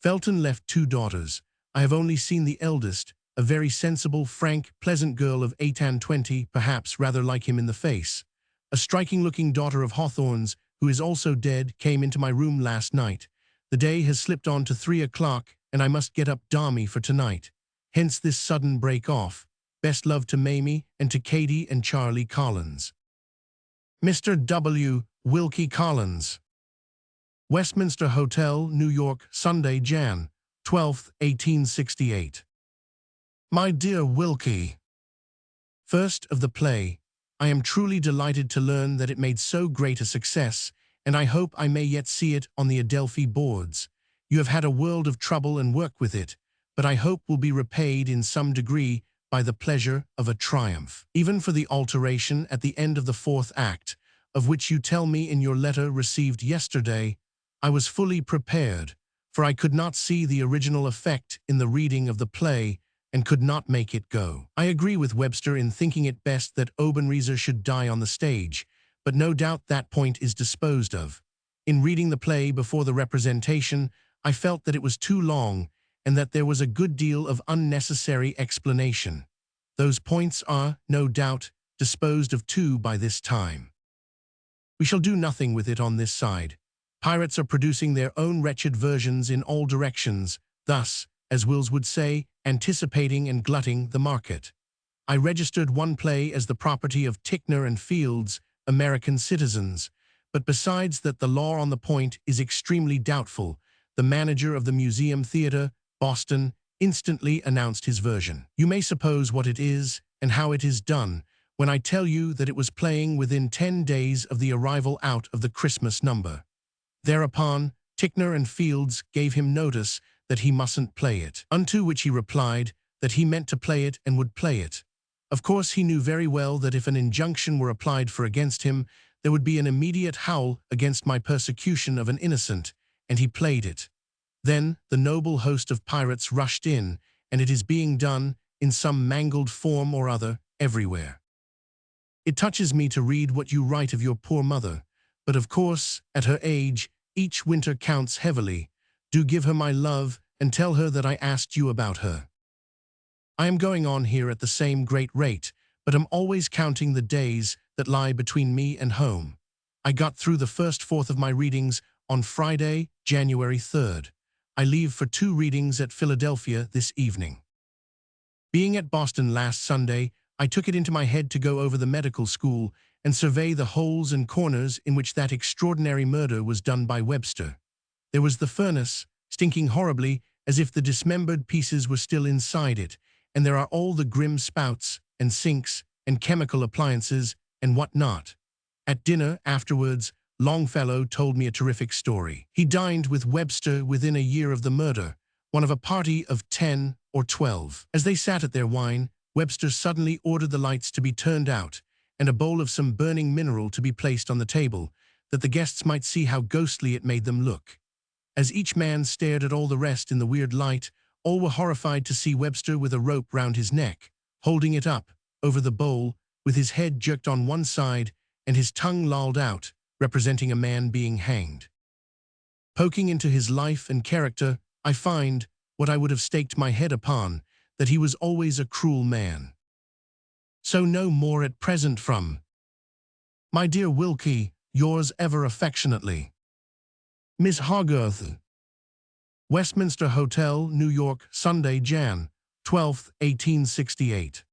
Felton left 2 daughters. I have only seen the eldest, a very sensible, frank, pleasant girl of 28, perhaps rather like him in the face. A striking-looking daughter of Hawthorne's, who is also dead, came into my room last night. The day has slipped on to 3 o'clock, and I must get up balmy for tonight. Hence this sudden break off. Best love to Mamie and to Katie and Charlie Collins. Mr. W. Wilkie Collins. Westminster Hotel, New York, Sunday, Jan. 12th, 1868. My dear Wilkie, first of the play, I am truly delighted to learn that it made so great a success, and I hope I may yet see it on the Adelphi boards. You have had a world of trouble and work with it, but I hope will be repaid in some degree by the pleasure of a triumph. Even for the alteration at the end of the fourth act, of which you tell me in your letter received yesterday, I was fully prepared, for I could not see the original effect in the reading of the play and could not make it go. I agree with Webster in thinking it best that Obenreizer should die on the stage, but no doubt that point is disposed of. In reading the play before the representation, I felt that it was too long and that there was a good deal of unnecessary explanation. Those points are, no doubt, disposed of too by this time. We shall do nothing with it on this side. Pirates are producing their own wretched versions in all directions, thus, as Wills would say, anticipating and glutting the market. I registered one play as the property of Ticknor and Field's American citizens, but besides that the law on the point is extremely doubtful, the manager of the Museum Theatre, Boston, instantly announced his version. You may suppose what it is and how it is done when I tell you that it was playing within 10 days of the arrival out of the Christmas number. Thereupon, Ticknor and Fields gave him notice that he mustn't play it, unto which he replied that he meant to play it and would play it. Of course, he knew very well that if an injunction were applied for against him, there would be an immediate howl against my persecution of an innocent, and he played it. Then the noble host of pirates rushed in, and it is being done, in some mangled form or other, everywhere. It touches me to read what you write of your poor mother, but of course, at her age, each winter counts heavily. Do give her my love, and tell her that I asked you about her. I am going on here at the same great rate, but am always counting the days that lie between me and home. I got through the first fourth of my readings on Friday, January 3rd. I leave for 2 readings at Philadelphia this evening. Being at Boston last Sunday, I took it into my head to go over the medical school and survey the holes and corners in which that extraordinary murder was done by Webster. There was the furnace, stinking horribly as if the dismembered pieces were still inside it, and there are all the grim spouts and sinks and chemical appliances and what not. At dinner afterwards, Longfellow told me a terrific story. He dined with Webster within a year of the murder, one of a party of 10 or 12. As they sat at their wine, Webster suddenly ordered the lights to be turned out and a bowl of some burning mineral to be placed on the table, that the guests might see how ghostly it made them look. As each man stared at all the rest in the weird light, all were horrified to see Webster with a rope round his neck, holding it up over the bowl, with his head jerked on one side and his tongue lolled out, representing a man being hanged. Poking into his life and character, I find, what I would have staked my head upon, that he was always a cruel man. So no more at present from my dear Wilkie, yours ever affectionately, Miss Hogarth. Westminster Hotel, New York, Sunday, Jan. 12th, 1868.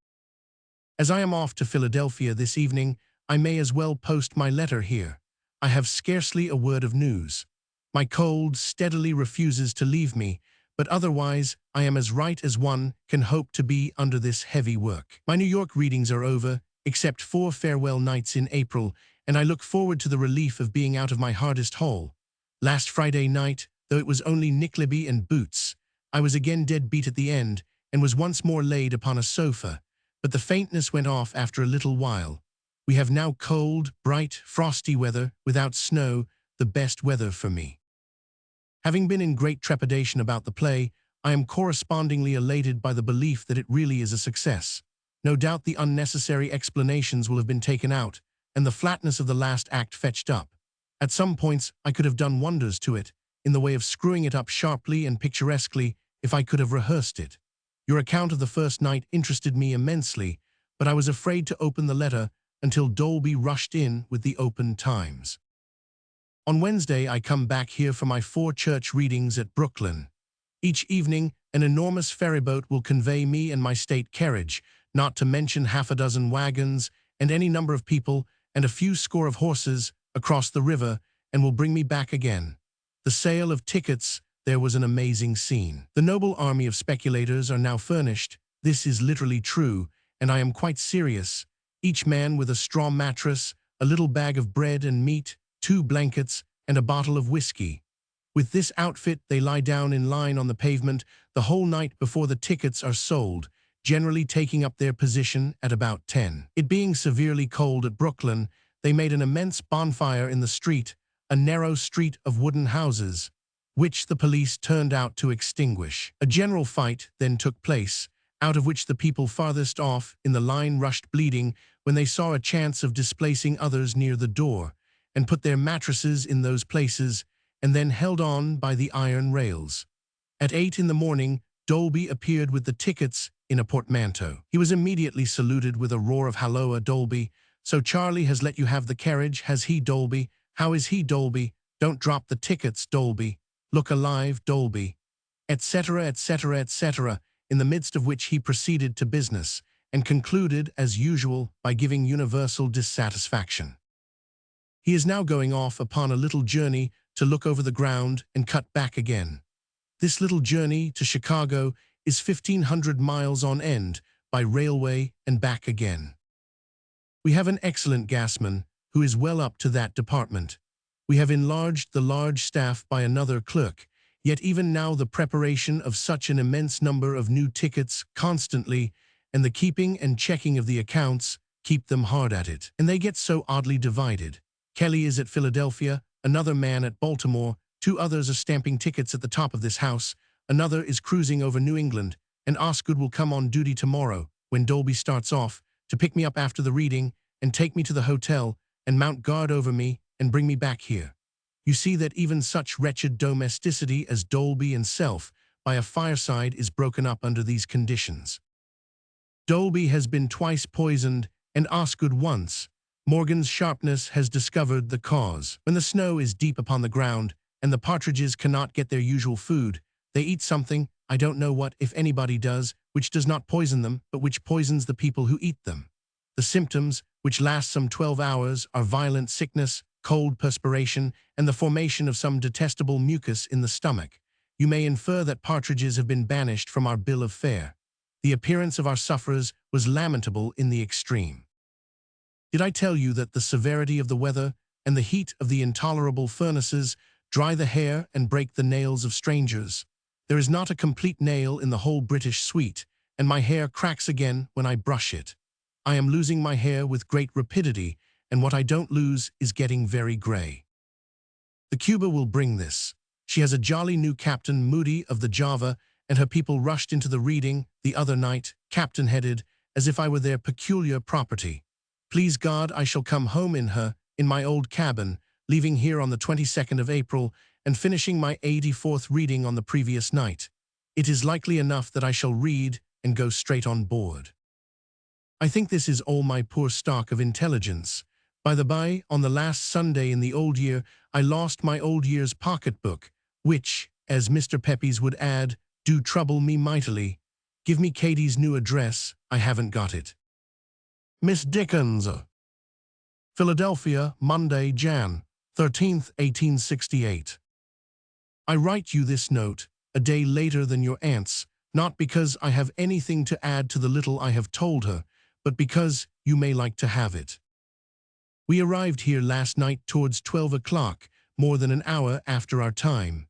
As I am off to Philadelphia this evening, I may as well post my letter here. I have scarcely a word of news. My cold steadily refuses to leave me, but otherwise I am as right as one can hope to be under this heavy work. My New York readings are over, except 4 farewell nights in April, and I look forward to the relief of being out of my hardest hole. Last Friday night, though it was only Nickleby and Boots, I was again dead beat at the end, and was once more laid upon a sofa, but the faintness went off after a little while. We have now cold, bright, frosty weather, without snow, the best weather for me. Having been in great trepidation about the play, I am correspondingly elated by the belief that it really is a success. No doubt the unnecessary explanations will have been taken out, and the flatness of the last act fetched up. At some points I could have done wonders to it, in the way of screwing it up sharply and picturesquely, if I could have rehearsed it. Your account of the first night interested me immensely, but I was afraid to open the letter until Dolby rushed in with the Open Times. On Wednesday I come back here for my 4 church readings at Brooklyn. Each evening an enormous ferryboat will convey me and my state carriage, not to mention half a dozen wagons and any number of people and a few score of horses across the river, and will bring me back again. The sale of tickets, there was an amazing scene. The noble army of speculators are now furnished. This is literally true, and I am quite serious. Each man with a straw mattress, a little bag of bread and meat, 2 blankets, and a bottle of whiskey. With this outfit they lie down in line on the pavement the whole night before the tickets are sold, generally taking up their position at about 10. It being severely cold at Brooklyn, they made an immense bonfire in the street, a narrow street of wooden houses, which the police turned out to extinguish. A general fight then took place, out of which the people farthest off in the line rushed bleeding when they saw a chance of displacing others near the door, and put their mattresses in those places, and then held on by the iron rails. At 8 in the morning, Dolby appeared with the tickets in a portmanteau. He was immediately saluted with a roar of "Halloa, Dolby! So Charlie has let you have the carriage, has he, Dolby? How is he, Dolby? Don't drop the tickets, Dolby. Look alive, Dolby," etc., etc., etc., in the midst of which he proceeded to business, and concluded, as usual, by giving universal dissatisfaction. He is now going off upon a little journey to look over the ground and cut back again. This little journey to Chicago is 1,500 miles on end, by railway and back again. We have an excellent gasman, who is well up to that department. We have enlarged the large staff by another clerk, yet even now the preparation of such an immense number of new tickets constantly, and the keeping and checking of the accounts, keep them hard at it. And they get so oddly divided. Kelly is at Philadelphia, another man at Baltimore, 2 others are stamping tickets at the top of this house, another is cruising over New England, and Osgood will come on duty tomorrow, when Dolby starts off, to pick me up after the reading, and take me to the hotel, and mount guard over me, and bring me back here. You see that even such wretched domesticity as Dolby and self, by a fireside, is broken up under these conditions. Dolby has been twice poisoned, and Osgood once. Morgan's sharpness has discovered the cause. When the snow is deep upon the ground, and the partridges cannot get their usual food, they eat something, I don't know what, if anybody does, which does not poison them, but which poisons the people who eat them. The symptoms, which last some 12 hours, are violent sickness, cold perspiration, and the formation of some detestable mucus in the stomach. You may infer that partridges have been banished from our bill of fare. The appearance of our sufferers was lamentable in the extreme. Did I tell you that the severity of the weather and the heat of the intolerable furnaces dry the hair and break the nails of strangers? There is not a complete nail in the whole British suite, and my hair cracks again when I brush it. I am losing my hair with great rapidity, and what I don't lose is getting very gray. The Cuba will bring this. She has a jolly new captain, Moody of the Java, and her people rushed into the reading the other night, captain-headed, as if I were their peculiar property. Please God, I shall come home in her, in my old cabin, leaving here on the 22nd of April, and finishing my 84th reading on the previous night. It is likely enough that I shall read and go straight on board. I think this is all my poor stock of intelligence. By the by, on the last Sunday in the old year, I lost my old year's pocketbook, which, as Mr. Pepys would add, do trouble me mightily. Give me Katie's new address, I haven't got it. Miss Dickens, Philadelphia, Monday, Jan. 13th, 1868. I write you this note, a day later than your aunt's, not because I have anything to add to the little I have told her, but because you may like to have it. We arrived here last night towards 12 o'clock, more than an hour after our time.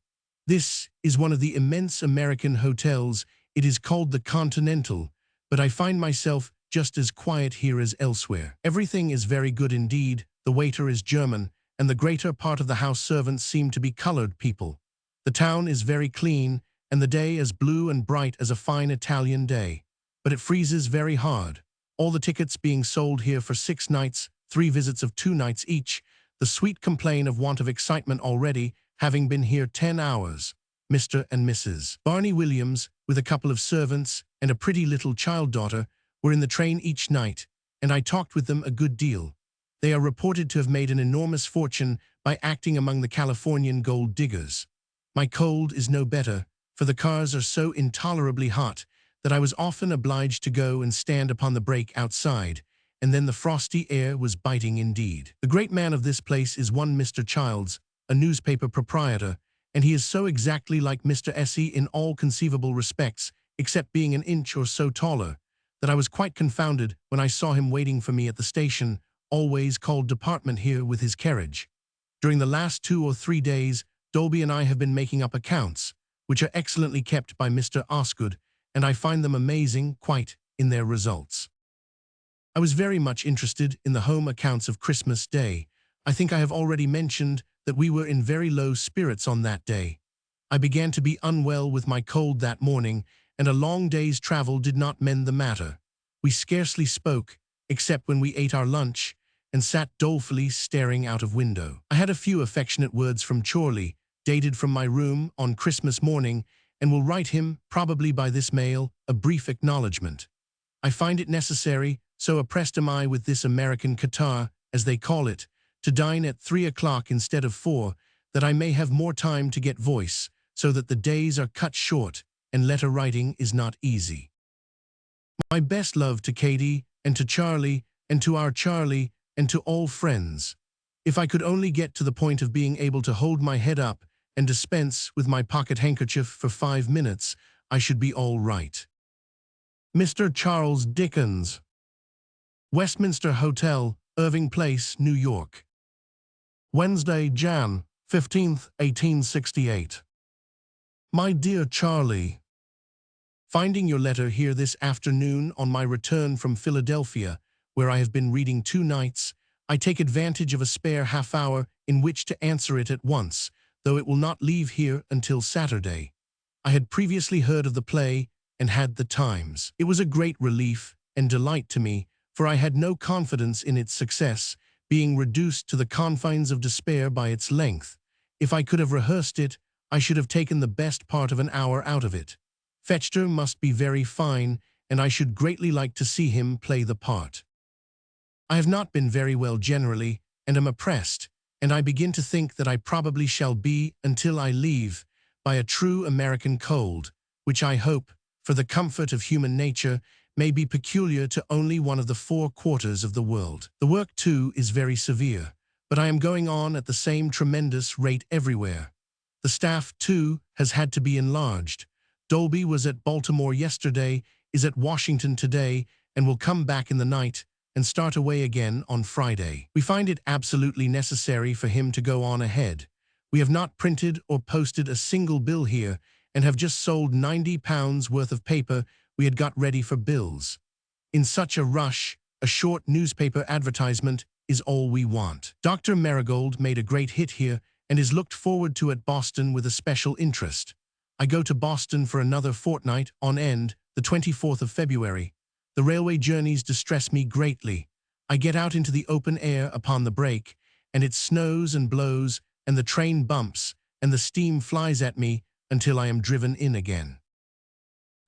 This is one of the immense American hotels. It is called the Continental, but I find myself just as quiet here as elsewhere. Everything is very good indeed. The waiter is German, and the greater part of the house servants seem to be colored people. The town is very clean, and the day as blue and bright as a fine Italian day. But it freezes very hard. All the tickets being sold here for 6 nights, 3 visits of 2 nights each. The suite complain of want of excitement already, having been here 10 hours. Mr. and Mrs. Barney Williams, with a couple of servants and a pretty little child-daughter, were in the train each night, and I talked with them a good deal. They are reported to have made an enormous fortune by acting among the Californian gold diggers. My cold is no better, for the cars are so intolerably hot that I was often obliged to go and stand upon the brake outside, and then the frosty air was biting indeed. The great man of this place is one Mr. Childs, a newspaper proprietor, and he is so exactly like Mr. Essie in all conceivable respects, except being an inch or so taller, that I was quite confounded when I saw him waiting for me at the station, always called department here, with his carriage. During the last 2 or 3 days, Dolby and I have been making up accounts, which are excellently kept by Mr. Osgood, and I find them amazing, quite in their results. I was very much interested in the home accounts of Christmas Day. I think I have already mentioned that we were in very low spirits on that day. I began to be unwell with my cold that morning, and a long day's travel did not mend the matter. We scarcely spoke, except when we ate our lunch, and sat dolefully staring out of window. I had a few affectionate words from Charlie, dated from my room on Christmas morning, and will write him, probably by this mail, a brief acknowledgement. I find it necessary, so oppressed am I with this American catarrh, as they call it, to dine at 3 o'clock instead of 4, that I may have more time to get voice, so that the days are cut short, and letter writing is not easy. My best love to Katie, and to Charlie, and to our Charlie, and to all friends. If I could only get to the point of being able to hold my head up and dispense with my pocket handkerchief for 5 minutes, I should be all right. Mr. Charles Dickens, Westminster Hotel, Irving Place, New York. Wednesday, Jan. 15th, 1868. My dear Charlie, finding your letter here this afternoon on my return from Philadelphia, where I have been reading 2 nights, I take advantage of a spare half-hour in which to answer it at once, though it will not leave here until Saturday. I had previously heard of the play and had the Times. It was a great relief and delight to me, for I had no confidence in its success, being reduced to the confines of despair by its length. If I could have rehearsed it, I should have taken the best part of an hour out of it. Fetchter must be very fine, and I should greatly like to see him play the part. I have not been very well generally, and am oppressed, and I begin to think that I probably shall be, until I leave, by a true American cold, which I hope, for the comfort of human nature, may be peculiar to only one of the 4 quarters of the world. The work, too, is very severe, but I am going on at the same tremendous rate everywhere. The staff, too, has had to be enlarged. Dolby was at Baltimore yesterday, is at Washington today, and will come back in the night, and start away again on Friday. We find it absolutely necessary for him to go on ahead. We have not printed or posted a single bill here, and have just sold £90 worth of paper we had got ready for bills. In such a rush, a short newspaper advertisement is all we want. Dr. Marigold made a great hit here, and is looked forward to at Boston with a special interest. I go to Boston for another fortnight on end, the 24th of February. The railway journeys distress me greatly. I get out into the open air upon the break, and it snows and blows, and the train bumps, and the steam flies at me until I am driven in again.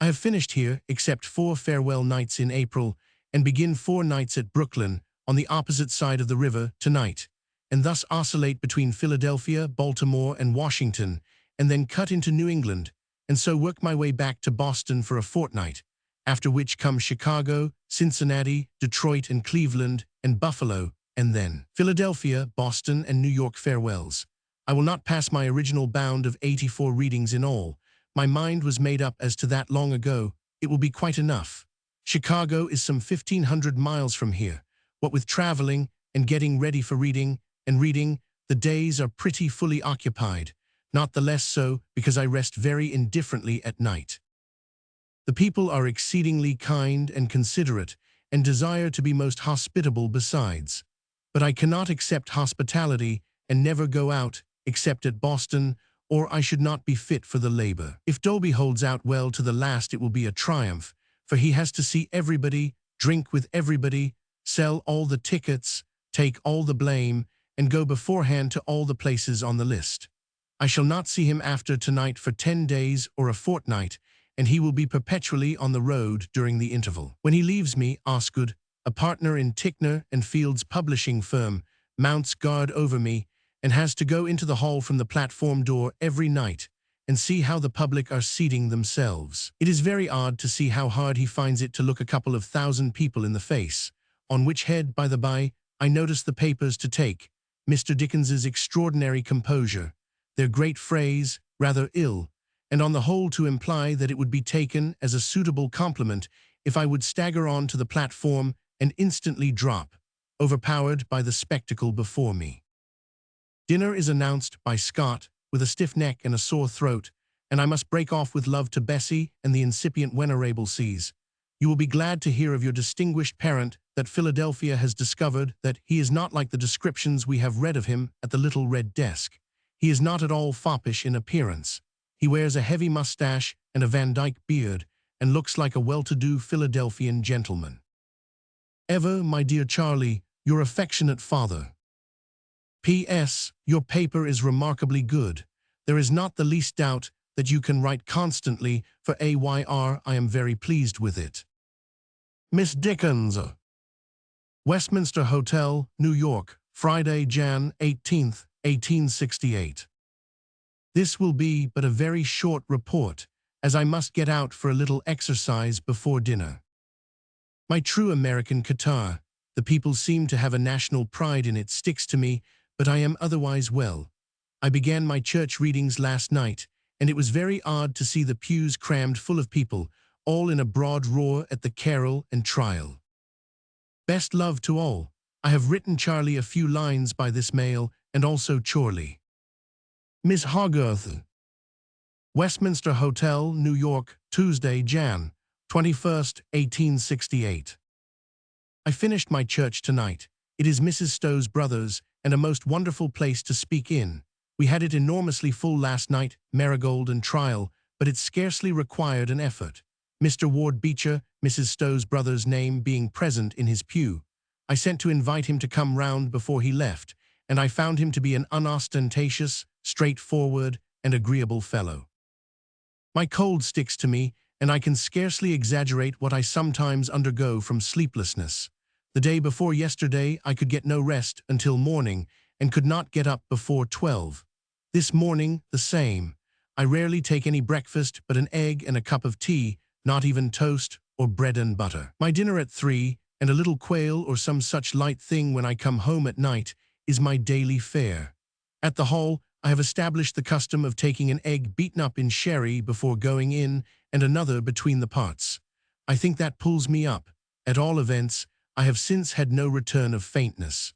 I have finished here, except 4 farewell nights in April, and begin 4 nights at Brooklyn, on the opposite side of the river, tonight, and thus oscillate between Philadelphia, Baltimore, and Washington, and then cut into New England, and so work my way back to Boston for a fortnight, after which come Chicago, Cincinnati, Detroit, and Cleveland, and Buffalo, and then Philadelphia, Boston, and New York farewells. I will not pass my original bound of 84 readings in all. My mind was made up as to that long ago. It will be quite enough. Chicago is some 1,500 miles from here. What with traveling, and getting ready for reading, and reading, the days are pretty fully occupied. Not the less so, because I rest very indifferently at night. The people are exceedingly kind and considerate, and desire to be most hospitable besides. But I cannot accept hospitality, and never go out, except at Boston, or I should not be fit for the labor. If Dolby holds out well to the last, it will be a triumph, for he has to see everybody, drink with everybody, sell all the tickets, take all the blame, and go beforehand to all the places on the list. I shall not see him after tonight for 10 days or a fortnight, and he will be perpetually on the road during the interval. When he leaves me, Osgood, a partner in Ticknor and Field's publishing firm, mounts guard over me, and has to go into the hall from the platform door every night and see how the public are seating themselves. It is very odd to see how hard he finds it to look a couple of 1,000 people in the face, on which head, by the by, I notice the papers to take Mr. Dickens's extraordinary composure, their great phrase, rather ill, and on the whole to imply that it would be taken as a suitable compliment if I would stagger on to the platform and instantly drop, overpowered by the spectacle before me. Dinner is announced by Scott, with a stiff neck and a sore throat, and I must break off with love to Bessie and the incipient Venerable C's. You will be glad to hear of your distinguished parent that Philadelphia has discovered that he is not like the descriptions we have read of him at the little red desk. He is not at all foppish in appearance. He wears a heavy mustache and a Van Dyke beard, and looks like a well-to-do Philadelphian gentleman. Ever, my dear Charlie, your affectionate father. P.S. Your paper is remarkably good. There is not the least doubt that you can write constantly for AYR. I am very pleased with it. Miss Dickens. Westminster Hotel, New York, Friday, Jan 18th, 1868. This will be but a very short report, as I must get out for a little exercise before dinner. My true American catarrh, the people seem to have a national pride in it, sticks to me, but I am otherwise well. I began my church readings last night, and it was very odd to see the pews crammed full of people, all in a broad roar at the carol and trial. Best love to all. I have written Charlie a few lines by this mail, and also Chorley. Miss Hogarth. Westminster Hotel, New York, Tuesday, Jan 21st, 1868. I finished my church tonight. It is Mrs. Stowe's brother's, and a most wonderful place to speak in. We had it enormously full last night, marigold and trial, but it scarcely required an effort. Mr. Ward Beecher, Mrs. Stowe's brother's name, being present in his pew. I sent to invite him to come round before he left, and I found him to be an unostentatious, straightforward, and agreeable fellow. My cold sticks to me, and I can scarcely exaggerate what I sometimes undergo from sleeplessness. The day before yesterday I could get no rest until morning, and could not get up before 12. This morning the same. I rarely take any breakfast but an egg and a cup of tea, not even toast or bread and butter. My dinner at 3, and a little quail or some such light thing when I come home at night, is my daily fare. At the Hall I have established the custom of taking an egg beaten up in sherry before going in, and another between the parts. I think that pulls me up. At all events, I have since had no return of faintness.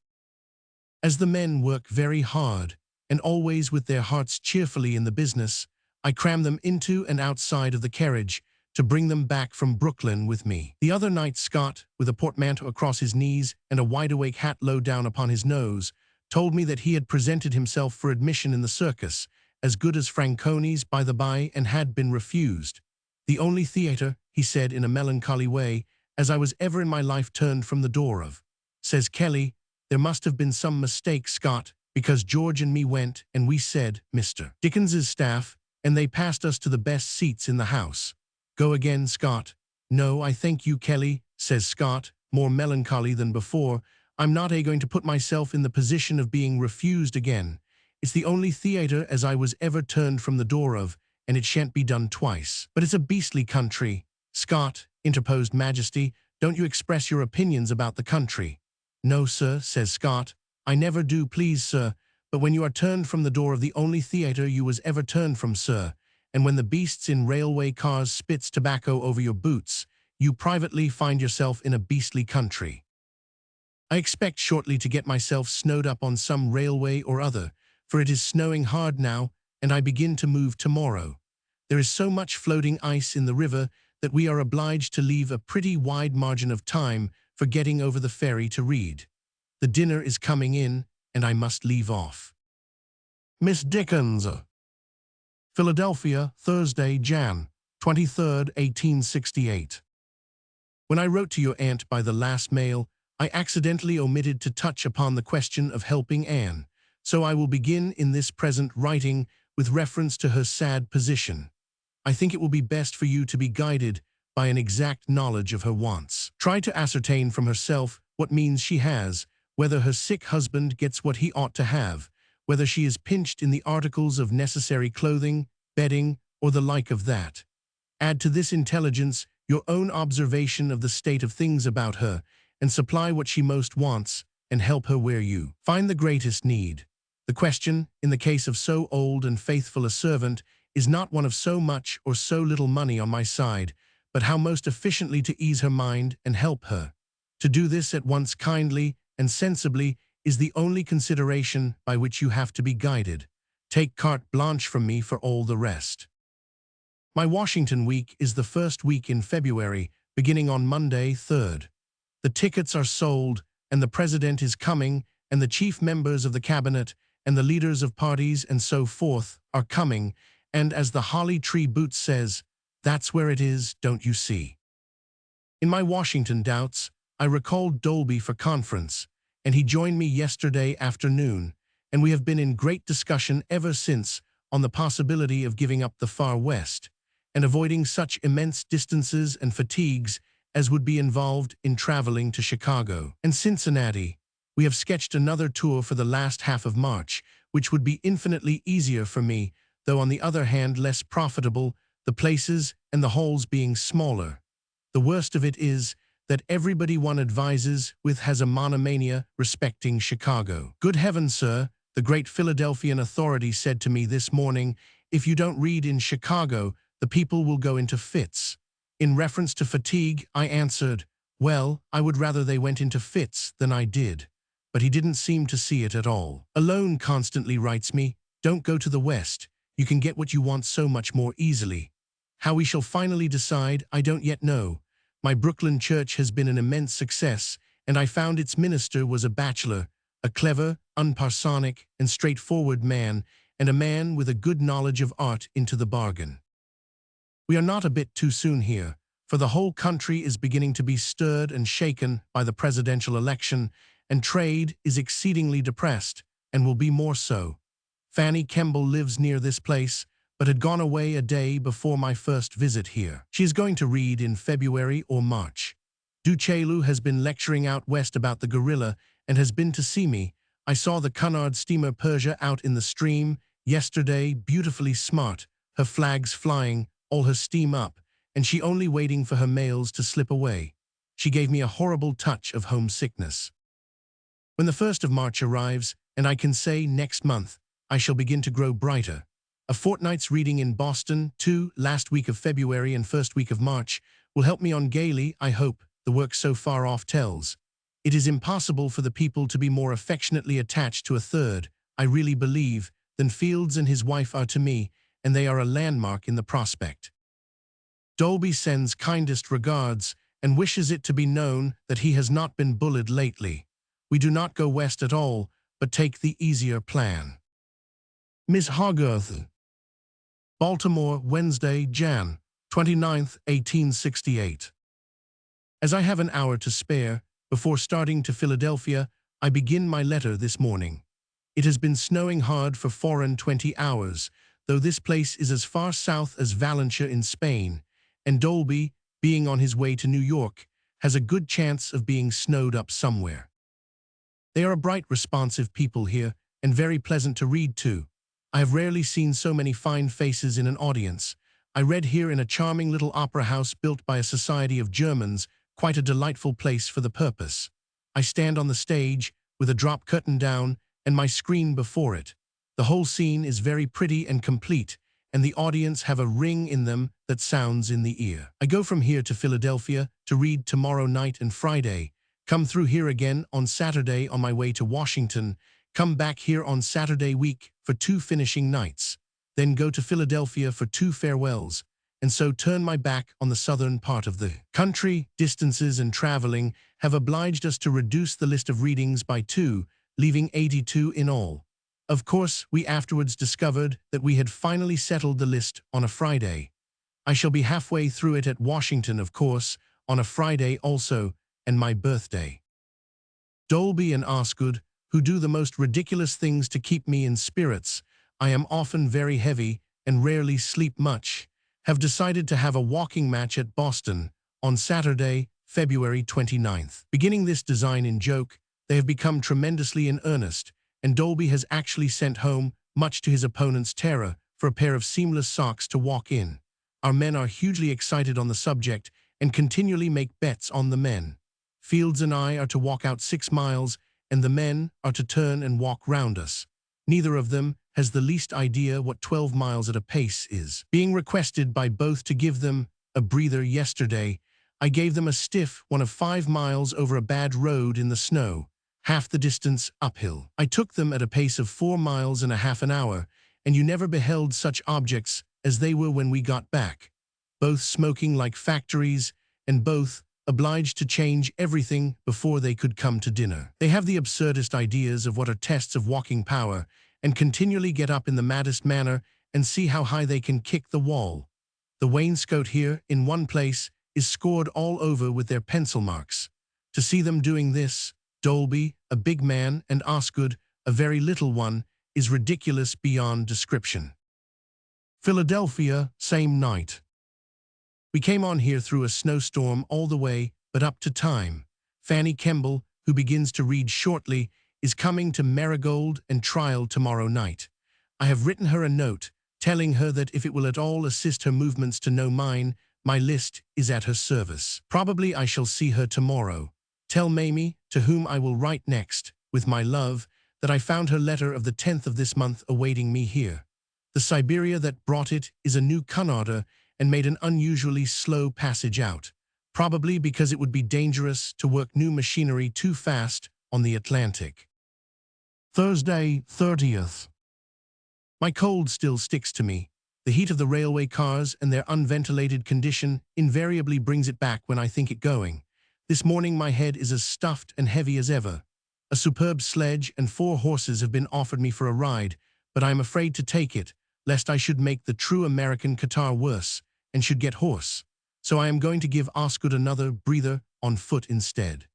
As the men work very hard, and always with their hearts cheerfully in the business, I cram them into and outside of the carriage to bring them back from Brooklyn with me. The other night Scott, with a portmanteau across his knees and a wide-awake hat low down upon his nose, told me that he had presented himself for admission in the circus, as good as Franconi's by the by, and had been refused. The only theatre, he said in a melancholy way, as I was ever in my life turned from the door of. Says Kelly, there must have been some mistake, Scott, because George and me went, and we said, Mr. Dickens's staff, and they passed us to the best seats in the house. Go again, Scott. No, I thank you, Kelly, says Scott, more melancholy than before. I'm not going to put myself in the position of being refused again. It's the only theatre as I was ever turned from the door of, and it shan't be done twice. But it's a beastly country. Scott, interposed Majesty, don't you express your opinions about the country. No, sir, says Scott, I never do, please, sir, but when you are turned from the door of the only theatre you was ever turned from, sir, and when the beasts in railway cars spits tobacco over your boots, you privately find yourself in a beastly country. I expect shortly to get myself snowed up on some railway or other, for it is snowing hard now, and I begin to move tomorrow. There is so much floating ice in the river that we are obliged to leave a pretty wide margin of time for getting over the ferry to read. The dinner is coming in, and I must leave off. Miss Dickens. Philadelphia, Thursday, Jan 23rd, 1868. When I wrote to your aunt by the last mail, I accidentally omitted to touch upon the question of helping Anne, so I will begin in this present writing with reference to her sad position. I think it will be best for you to be guided by an exact knowledge of her wants. Try to ascertain from herself what means she has, whether her sick husband gets what he ought to have, whether she is pinched in the articles of necessary clothing, bedding, or the like of that. Add to this intelligence your own observation of the state of things about her, and supply what she most wants, and help her where you find the greatest need. The question, in the case of so old and faithful a servant, is not one of so much or so little money on my side, but how most efficiently to ease her mind and help her. To do this at once kindly and sensibly is the only consideration by which you have to be guided. Take carte blanche from me for all the rest. My Washington week is the first week in February, beginning on Monday, 3rd. The tickets are sold, and the president is coming, and the chief members of the cabinet, and the leaders of parties and so forth are coming, and as the holly tree boots says, that's where it is, don't you see? In my Washington doubts, I recalled Dolby for conference, and he joined me yesterday afternoon, and we have been in great discussion ever since on the possibility of giving up the far west, and avoiding such immense distances and fatigues as would be involved in traveling to Chicago and Cincinnati. We have sketched another tour for the last half of March, which would be infinitely easier for me, though on the other hand less profitable, the places and the halls being smaller. The worst of it is that everybody one advises with has a monomania respecting Chicago. Good heavens, sir, the great Philadelphian authority said to me this morning, if you don't read in Chicago, the people will go into fits. In reference to fatigue, I answered, well, I would rather they went into fits than I did. But he didn't seem to see it at all. Alone constantly writes me, don't go to the West. You can get what you want so much more easily. How we shall finally decide, I don't yet know. My Brooklyn church has been an immense success, and I found its minister was a bachelor, a clever, unparsonic, and straightforward man, and a man with a good knowledge of art into the bargain. We are not a bit too soon here, for the whole country is beginning to be stirred and shaken by the presidential election, and trade is exceedingly depressed, and will be more so. Fanny Kemble lives near this place, but had gone away a day before my first visit here. She is going to read in February or March. Duchelu has been lecturing out west about the gorilla and has been to see me. I saw the Cunard steamer Persia out in the stream yesterday, beautifully smart, her flags flying, all her steam up, and she only waiting for her mails to slip away. She gave me a horrible touch of homesickness. When the 1st of March arrives, and I can say next month, I shall begin to grow brighter. A fortnight's reading in Boston, too, last week of February and first week of March, will help me on gaily, I hope, the work so far off tells. It is impossible for the people to be more affectionately attached to a third, I really believe, than Fields and his wife are to me, and they are a landmark in the prospect. Dolby sends kindest regards, and wishes it to be known that he has not been bullied lately. We do not go west at all, but take the easier plan. Miss Hogarth. Baltimore, Wednesday, Jan. 29th, 1868. As I have an hour to spare, before starting to Philadelphia, I begin my letter this morning. It has been snowing hard for 24 hours, though this place is as far south as Valencia in Spain, and Dolby, being on his way to New York, has a good chance of being snowed up somewhere. They are a bright, responsive people here, and very pleasant to read to. I have rarely seen so many fine faces in an audience. I read here in a charming little opera house built by a society of Germans, quite a delightful place for the purpose. I stand on the stage, with a drop curtain down, and my screen before it. The whole scene is very pretty and complete, and the audience have a ring in them that sounds in the ear. I go from here to Philadelphia to read tomorrow night and Friday, come through here again on Saturday on my way to Washington, come back here on Saturday week for 2 finishing nights, then go to Philadelphia for 2 farewells, and so turn my back on the southern part of the country. Distances and traveling have obliged us to reduce the list of readings by 2, leaving 82 in all. Of course, we afterwards discovered that we had finally settled the list on a Friday. I shall be halfway through it at Washington, of course, on a Friday also, and my birthday. Dolby and Osgood, who do the most ridiculous things to keep me in spirits, I am often very heavy and rarely sleep much, have decided to have a walking match at Boston on Saturday, February 29th. Beginning this design in joke, they have become tremendously in earnest, and Dolby has actually sent home, much to his opponent's terror, for a pair of seamless socks to walk in. Our men are hugely excited on the subject and continually make bets on the men. Fields and I are to walk out 6 miles, and the men are to turn and walk round us. Neither of them has the least idea what 12 miles at a pace is. Being requested by both to give them a breather yesterday, I gave them a stiff one of 5 miles over a bad road in the snow, half the distance uphill. I took them at a pace of 4 miles and a half an hour, and you never beheld such objects as they were when we got back, both smoking like factories, and both obliged to change everything before they could come to dinner. They have the absurdest ideas of what are tests of walking power, and continually get up in the maddest manner and see how high they can kick the wall. The wainscot here, in one place, is scored all over with their pencil marks. To see them doing this, Dolby, a big man, and Osgood, a very little one, is ridiculous beyond description. Philadelphia, same night. We came on here through a snowstorm all the way, but up to time. Fanny Kemble, who begins to read shortly, is coming to Marigold and Trial tomorrow night. I have written her a note, telling her that if it will at all assist her movements to know mine, my list is at her service. Probably I shall see her tomorrow. Tell Mamie, to whom I will write next, with my love, that I found her letter of the 10th of this month awaiting me here. The Siberia that brought it is a new Cunarder and made an unusually slow passage out, probably because it would be dangerous to work new machinery too fast on the Atlantic. Thursday, 30th. My cold still sticks to me. The heat of the railway cars and their unventilated condition invariably brings it back when I think it going. This morning my head is as stuffed and heavy as ever. A superb sledge and 4 horses have been offered me for a ride, but I am afraid to take it, lest I should make the true American catarrh worse, and should get hoarse. So I am going to give Osgood another breather on foot instead.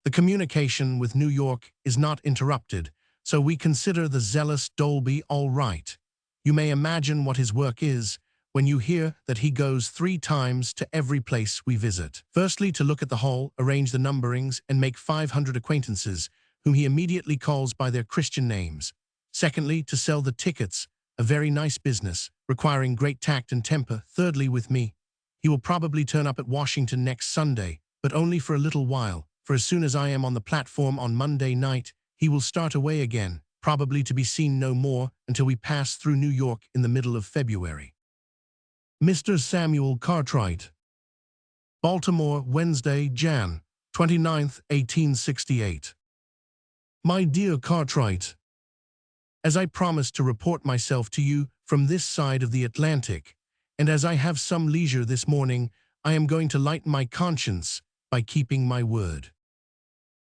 The communication with New York is not interrupted, so we consider the zealous Dolby all right. You may imagine what his work is when you hear that he goes 3 times to every place we visit. Firstly, to look at the hall, arrange the numberings, and make 500 acquaintances, whom he immediately calls by their Christian names. Secondly, to sell the tickets, a very nice business, requiring great tact and temper. Thirdly, with me. He will probably turn up at Washington next Sunday, but only for a little while, for as soon as I am on the platform on Monday night, he will start away again, probably to be seen no more until we pass through New York in the middle of February. Mr. Samuel Cartwright. Baltimore, Wednesday, Jan. 29th, 1868. My dear Cartwright, as I promised to report myself to you from this side of the Atlantic, and as I have some leisure this morning, I am going to lighten my conscience by keeping my word.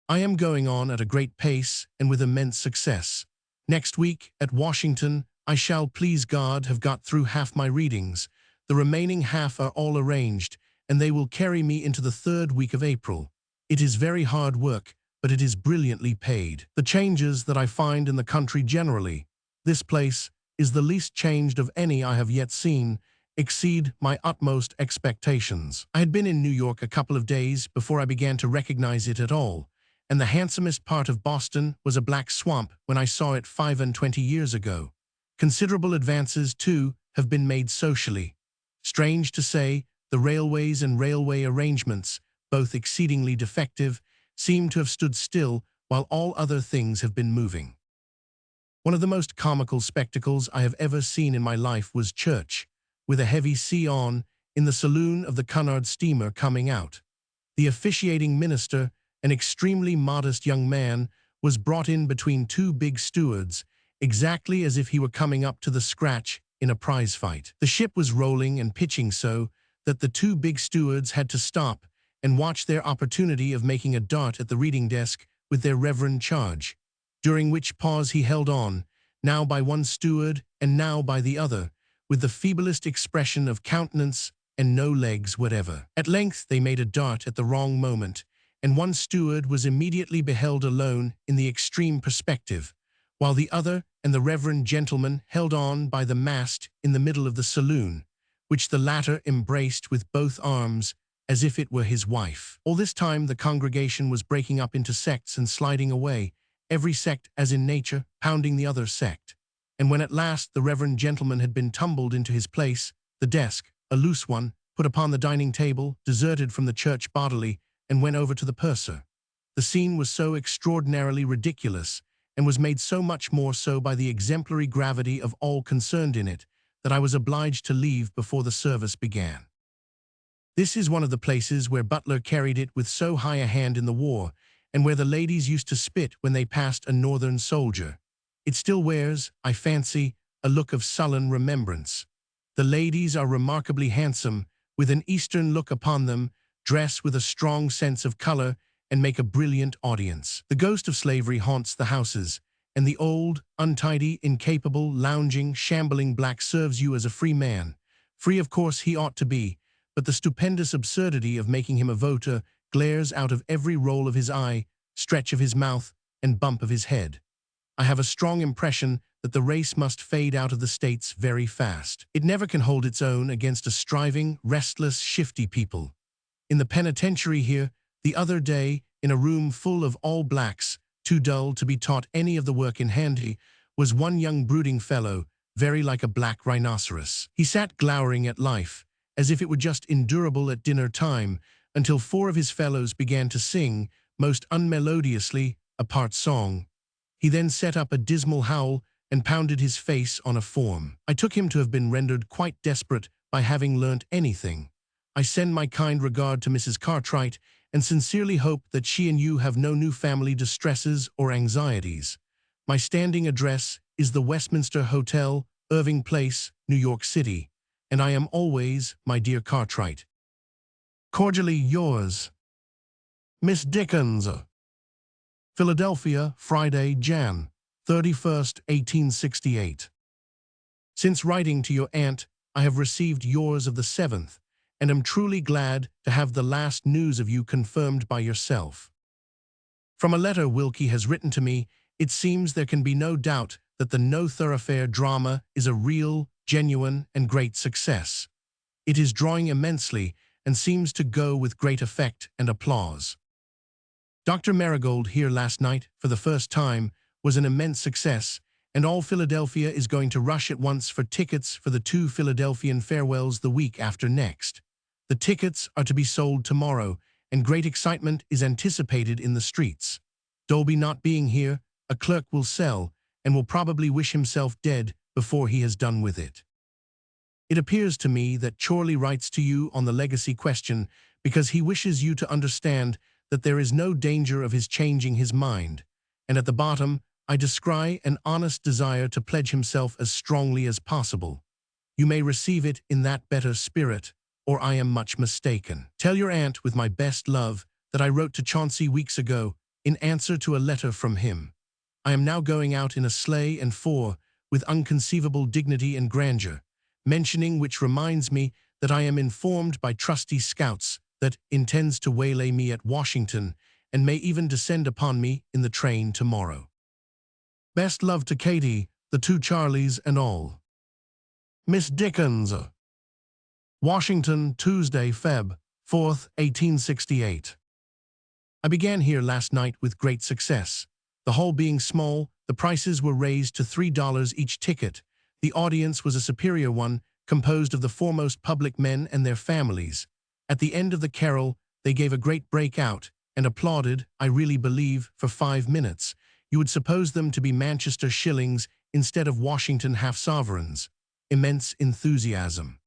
I am going on at a great pace and with immense success. Next week, at Washington, I shall, please God, have got through half my readings. The remaining half are all arranged, and they will carry me into the 3rd week of April. It is very hard work, but it is brilliantly paid. The changes that I find in the country generally, this place is the least changed of any I have yet seen, exceed my utmost expectations. I had been in New York a couple of days before I began to recognize it at all, and the handsomest part of Boston was a black swamp when I saw it 25 years ago. Considerable advances, too, have been made socially. Strange to say, the railways and railway arrangements, both exceedingly defective, seem to have stood still while all other things have been moving. One of the most comical spectacles I have ever seen in my life was church, with a heavy sea on, in the saloon of the Cunard steamer coming out. The officiating minister, an extremely modest young man, was brought in between 2 big stewards, exactly as if he were coming up to the scratch in a prize fight. The ship was rolling and pitching so that the 2 big stewards had to stop and watch their opportunity of making a dart at the reading desk with their reverend charge, during which pause he held on, now by one steward and now by the other, with the feeblest expression of countenance and no legs whatever. At length they made a dart at the wrong moment, and one steward was immediately beheld alone in the extreme perspective, while the other and the reverend gentleman held on by the mast in the middle of the saloon, which the latter embraced with both arms as if it were his wife. All this time the congregation was breaking up into sects and sliding away, every sect as in nature pounding the other sect. And when at last the reverend gentleman had been tumbled into his place, the desk, a loose one, put upon the dining table, deserted from the church bodily, and went over to the purser. The scene was so extraordinarily ridiculous, and was made so much more so by the exemplary gravity of all concerned in it, that I was obliged to leave before the service began. This is one of the places where Butler carried it with so high a hand in the war, and where the ladies used to spit when they passed a northern soldier. It still wears, I fancy, a look of sullen remembrance. The ladies are remarkably handsome, with an Eastern look upon them, dress with a strong sense of color, and make a brilliant audience. The ghost of slavery haunts the houses, and the old, untidy, incapable, lounging, shambling black serves you as a free man. Free, of course, he ought to be, but the stupendous absurdity of making him a voter glares out of every roll of his eye, stretch of his mouth, and bump of his head. I have a strong impression that the race must fade out of the States very fast. It never can hold its own against a striving, restless, shifty people. In the penitentiary here, the other day, in a room full of all blacks, too dull to be taught any of the work in hand, was one young brooding fellow, very like a black rhinoceros. He sat glowering at life, as if it were just endurable at dinner time, until 4 of his fellows began to sing, most unmelodiously, a part song. He then set up a dismal howl and pounded his face on a form. I took him to have been rendered quite desperate by having learnt anything. I send my kind regard to Mrs. Cartwright, and sincerely hope that she and you have no new family distresses or anxieties. My standing address is the Westminster Hotel, Irving Place, New York City, and I am always, my dear Cartwright, cordially yours, Miss Dickens. Philadelphia, Friday, Jan. 31st, 1868. Since writing to your aunt, I have received yours of the 7th, and am truly glad to have the last news of you confirmed by yourself. From a letter Wilkie has written to me, it seems there can be no doubt that the No Thoroughfare drama is a real, genuine, and great success. It is drawing immensely and seems to go with great effect and applause. Dr. Marigold here last night, for the first time, was an immense success, and all Philadelphia is going to rush at once for tickets for the 2 Philadelphian farewells the week after next. The tickets are to be sold tomorrow, and great excitement is anticipated in the streets. Dolby not being here, a clerk will sell, and will probably wish himself dead before he has done with it. It appears to me that Chorley writes to you on the legacy question because he wishes you to understand that there is no danger of his changing his mind, and at the bottom, I descry an honest desire to pledge himself as strongly as possible. You may receive it in that better spirit, or I am much mistaken. Tell your aunt with my best love that I wrote to Chauncey weeks ago in answer to a letter from him. I am now going out in a sleigh and 4, with unconceivable dignity and grandeur, mentioning which reminds me that I am informed by trusty scouts that intends to waylay me at Washington and may even descend upon me in the train tomorrow. Best love to Katie, the 2 Charlies and all. Miss Dickens. Washington, Tuesday, Feb. 4th, 1868. I began here last night with great success. The hall being small, the prices were raised to $3 each ticket. The audience was a superior one, composed of the foremost public men and their families. At the end of the carol, they gave a great break-out, and applauded, I really believe, for 5 minutes. You would suppose them to be Manchester shillings instead of Washington half-sovereigns. Immense enthusiasm.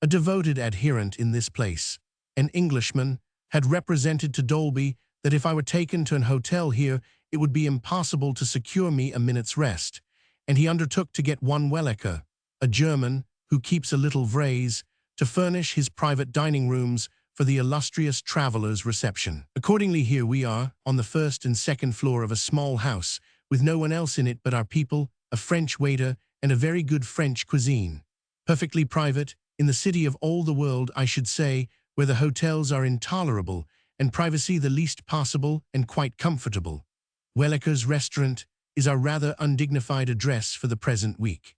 A devoted adherent in this place, an Englishman, had represented to Dolby that if I were taken to an hotel here, it would be impossible to secure me a minute's rest, and he undertook to get one Wellecker, a German, who keeps a little Vraise, to furnish his private dining rooms for the illustrious traveller's reception. Accordingly, here we are, on the 1st and 2nd floor of a small house, with no one else in it but our people, a French waiter, and a very good French cuisine. Perfectly private, in the city of all the world, I should say, where the hotels are intolerable, and privacy the least possible and quite comfortable. Wellecker's Restaurant is our rather undignified address for the present week.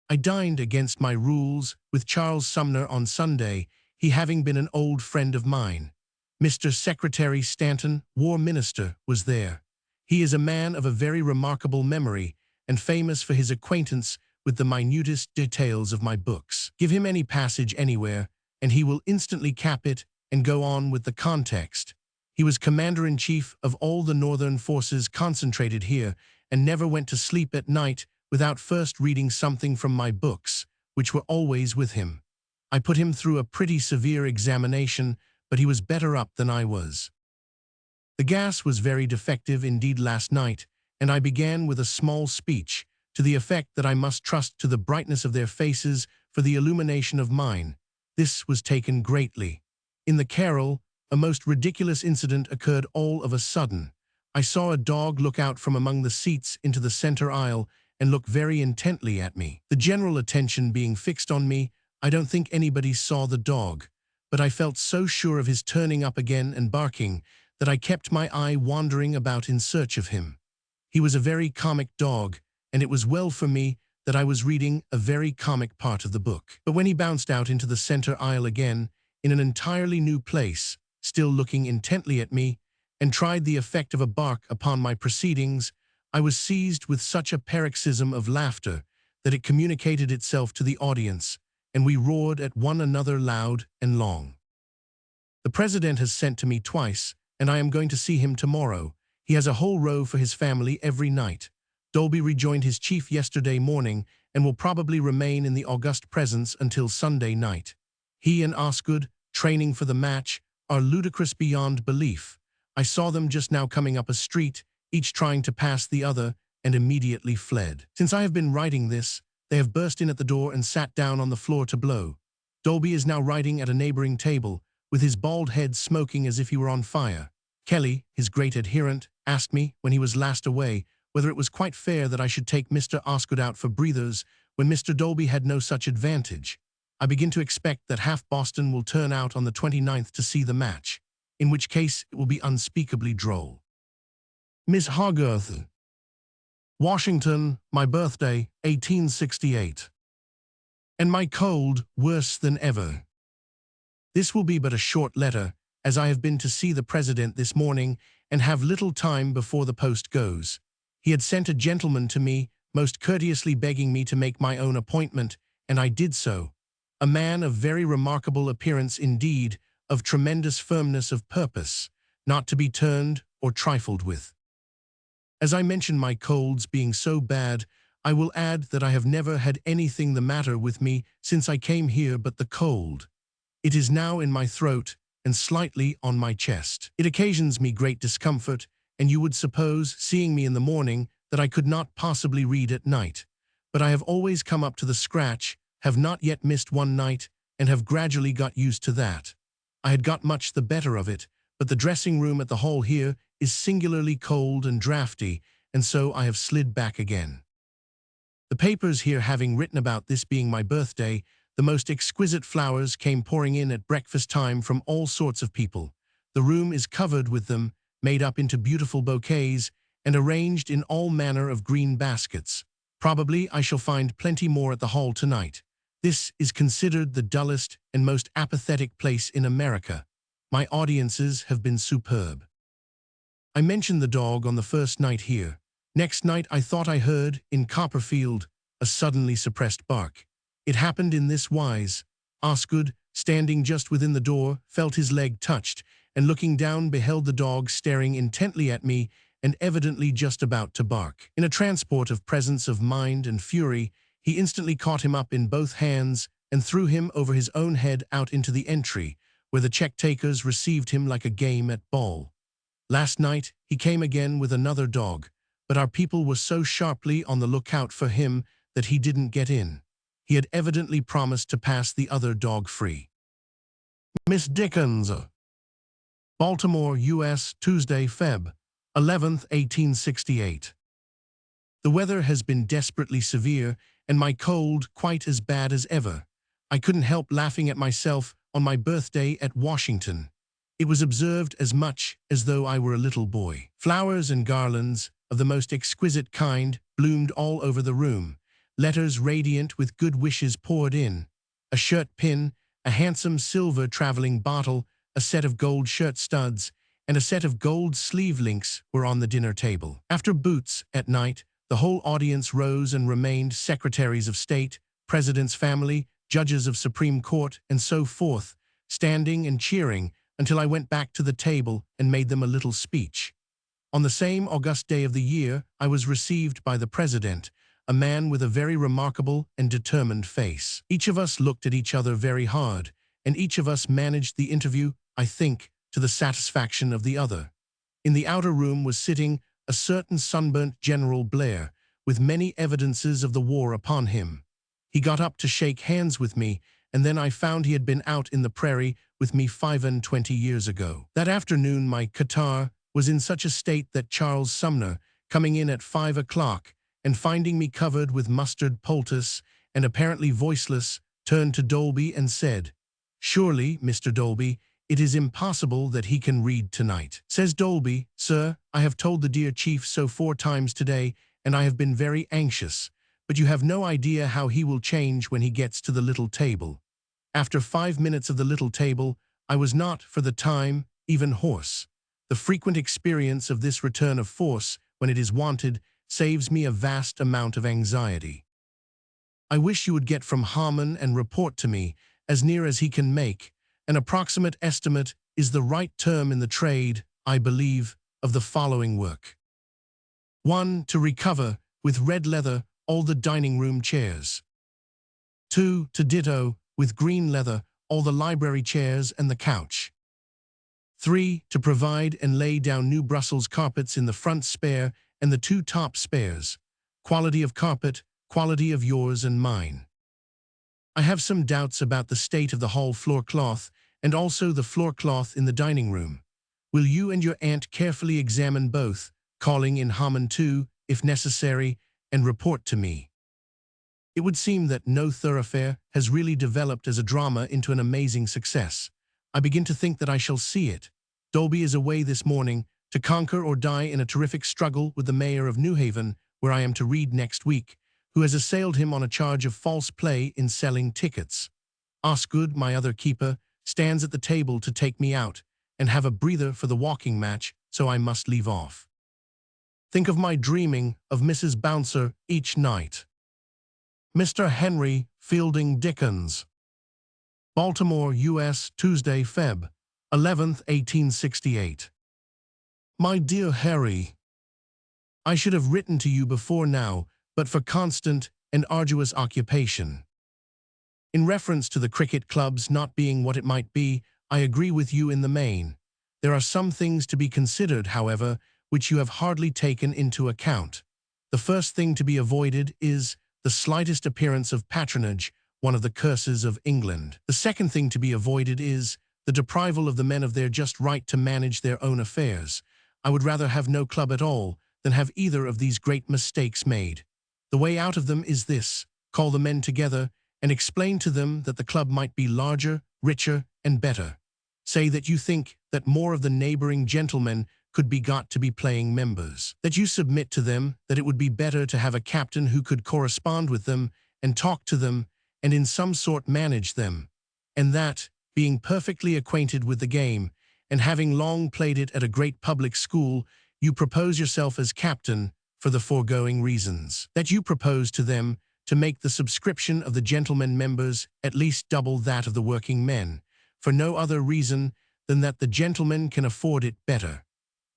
I dined against my rules with Charles Sumner on Sunday, he having been an old friend of mine. Mr. Secretary Stanton, War Minister, was there. He is a man of a very remarkable memory, and famous for his acquaintance with the minutest details of my books. Give him any passage anywhere, and he will instantly cap it and go on with the context. He was Commander-in-Chief of all the Northern forces concentrated here, and never went to sleep at night without first reading something from my books, which were always with him. I put him through a pretty severe examination, but he was better up than I was. The gas was very defective indeed last night, and I began with a small speech, to the effect that I must trust to the brightness of their faces for the illumination of mine. This was taken greatly. In the carol, a most ridiculous incident occurred all of a sudden. I saw a dog look out from among the seats into the center aisle and look very intently at me. The general attention being fixed on me, I don't think anybody saw the dog, but I felt so sure of his turning up again and barking that I kept my eye wandering about in search of him. He was a very comic dog, and it was well for me that I was reading a very comic part of the book. But when he bounced out into the center aisle again, in an entirely new place, still looking intently at me, and tried the effect of a bark upon my proceedings, I was seized with such a paroxysm of laughter that it communicated itself to the audience, and we roared at one another loud and long. The president has sent to me twice, and I am going to see him tomorrow. He has a whole row for his family every night. Dolby rejoined his chief yesterday morning and will probably remain in the august presence until Sunday night. He and Osgood, training for the match, are ludicrous beyond belief. I saw them just now coming up a street, each trying to pass the other, and immediately fled. Since I have been writing this, they have burst in at the door and sat down on the floor to blow. Dolby is now writing at a neighboring table, with his bald head smoking as if he were on fire. Kelly, his great adherent, asked me, when he was last away, whether it was quite fair that I should take Mr. Osgood out for breathers when Mr. Dolby had no such advantage. I begin to expect that half Boston will turn out on the 29th to see the match, in which case it will be unspeakably droll. Miss Hogarth. Washington, my birthday, 1868. And my cold worse than ever. This will be but a short letter, as I have been to see the president this morning and have little time before the post goes. He had sent a gentleman to me, most courteously begging me to make my own appointment, and I did so. A man of very remarkable appearance indeed, of tremendous firmness of purpose, not to be turned or trifled with. As I mention my colds being so bad, I will add that I have never had anything the matter with me since I came here but the cold. It is now in my throat and slightly on my chest. It occasions me great discomfort, and you would suppose, seeing me in the morning, that I could not possibly read at night. But I have always come up to the scratch, have not yet missed one night, and have gradually got used to that. I had got much the better of it, but the dressing-room at the hall here is singularly cold and draughty, and so I have slid back again. The papers here having written about this being my birthday, the most exquisite flowers came pouring in at breakfast time from all sorts of people. The room is covered with them, made up into beautiful bouquets, and arranged in all manner of green baskets. Probably I shall find plenty more at the hall tonight. This is considered the dullest and most apathetic place in America. My audiences have been superb. I mentioned the dog on the first night here. Next night I thought I heard, in Copperfield, a suddenly suppressed bark. It happened in this wise. Osgood, standing just within the door, felt his leg touched, and looking down beheld the dog staring intently at me and evidently just about to bark. In a transport of presence of mind and fury, he instantly caught him up in both hands and threw him over his own head out into the entry, where the check-takers received him like a game at ball. Last night he came again with another dog, but our people were so sharply on the lookout for him that he didn't get in. He had evidently promised to pass the other dog free. Miss Dickens. Baltimore, U.S., Tuesday, Feb. 11th, 1868. The weather has been desperately severe, and my cold quite as bad as ever. I couldn't help laughing at myself on my birthday at Washington. It was observed as much as though I were a little boy. Flowers and garlands of the most exquisite kind bloomed all over the room. Letters radiant with good wishes poured in. A shirt pin, a handsome silver traveling bottle, a set of gold shirt studs, and a set of gold sleeve links were on the dinner table. After boots, at night, the whole audience rose and remained secretaries of state, president's family, judges of Supreme Court, and so forth, standing and cheering until I went back to the table and made them a little speech. On the same august day of the year, I was received by the president, a man with a very remarkable and determined face. Each of us looked at each other very hard, and each of us managed the interview, I think, to the satisfaction of the other. In the outer room was sitting a certain sunburnt General Blair, with many evidences of the war upon him. He got up to shake hands with me, and then I found he had been out in the prairie with me 25 years ago. That afternoon my catarrh was in such a state that Charles Sumner, coming in at 5 o'clock and finding me covered with mustard poultice and apparently voiceless, turned to Dolby and said, "Surely, Mr. Dolby, it is impossible that he can read tonight." Says Dolby, "Sir, I have told the dear chief so 4 times today, and I have been very anxious, but you have no idea how he will change when he gets to the little table." After 5 minutes of the little table, I was not, for the time, even hoarse. The frequent experience of this return of force, when it is wanted, saves me a vast amount of anxiety. I wish you would get from Harmon and report to me, as near as he can make. An approximate estimate is the right term in the trade, I believe, of the following work. 1. To recover, with red leather, all the dining-room chairs. 2. To ditto, with green leather, all the library chairs and the couch. 3. To provide and lay down new Brussels carpets in the front spare and the 2 top spares. Quality of carpet, quality of yours and mine. I have some doubts about the state of the hall floor cloth and also the floor cloth in the dining room. Will you and your aunt carefully examine both, calling in Harmon too, if necessary, and report to me? It would seem that No Thoroughfare has really developed as a drama into an amazing success. I begin to think that I shall see it. Dolby is away this morning to conquer or die in a terrific struggle with the mayor of New Haven, where I am to read next week, who has assailed him on a charge of false play in selling tickets. Osgood, my other keeper, stands at the table to take me out and have a breather for the walking match, so I must leave off. Think of my dreaming of Mrs. Bouncer each night. Mr. Henry Fielding Dickens. Baltimore, U.S., Tuesday, Feb. 11th, 1868. My dear Harry, I should have written to you before now, but for constant and arduous occupation. In reference to the cricket club's not being what it might be, I agree with you in the main. There are some things to be considered, however, which you have hardly taken into account. The first thing to be avoided is the slightest appearance of patronage, one of the curses of England. The second thing to be avoided is the deprival of the men of their just right to manage their own affairs. I would rather have no club at all than have either of these great mistakes made. The way out of them is this: call the men together and explain to them that the club might be larger, richer, and better. Say that you think that more of the neighboring gentlemen could be got to be playing members. That you submit to them that it would be better to have a captain who could correspond with them and talk to them and in some sort manage them, and that, being perfectly acquainted with the game and having long played it at a great public school, you propose yourself as captain for the foregoing reasons. That you propose to them to make the subscription of the gentlemen members at least double that of the working men, for no other reason than that the gentlemen can afford it better,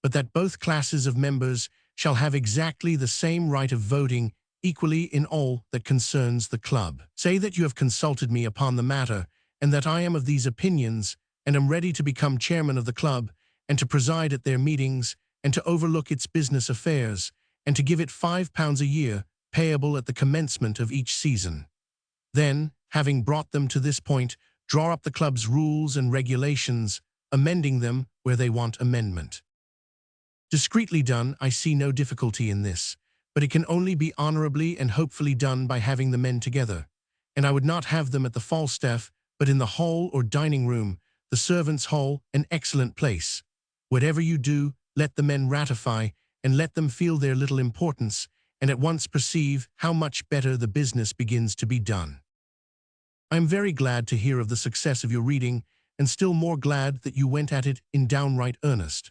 but that both classes of members shall have exactly the same right of voting equally in all that concerns the club. Say that you have consulted me upon the matter, and that I am of these opinions, and am ready to become chairman of the club, and to preside at their meetings, and to overlook its business affairs, and to give it £5 a year, payable at the commencement of each season. Then, having brought them to this point, draw up the club's rules and regulations, amending them where they want amendment. Discreetly done, I see no difficulty in this, but it can only be honorably and hopefully done by having the men together, and I would not have them at the Falstaff, but in the hall or dining room, the servants' hall, an excellent place. Whatever you do, let the men ratify, and let them feel their little importance, and at once perceive how much better the business begins to be done. I am very glad to hear of the success of your reading, and still more glad that you went at it in downright earnest.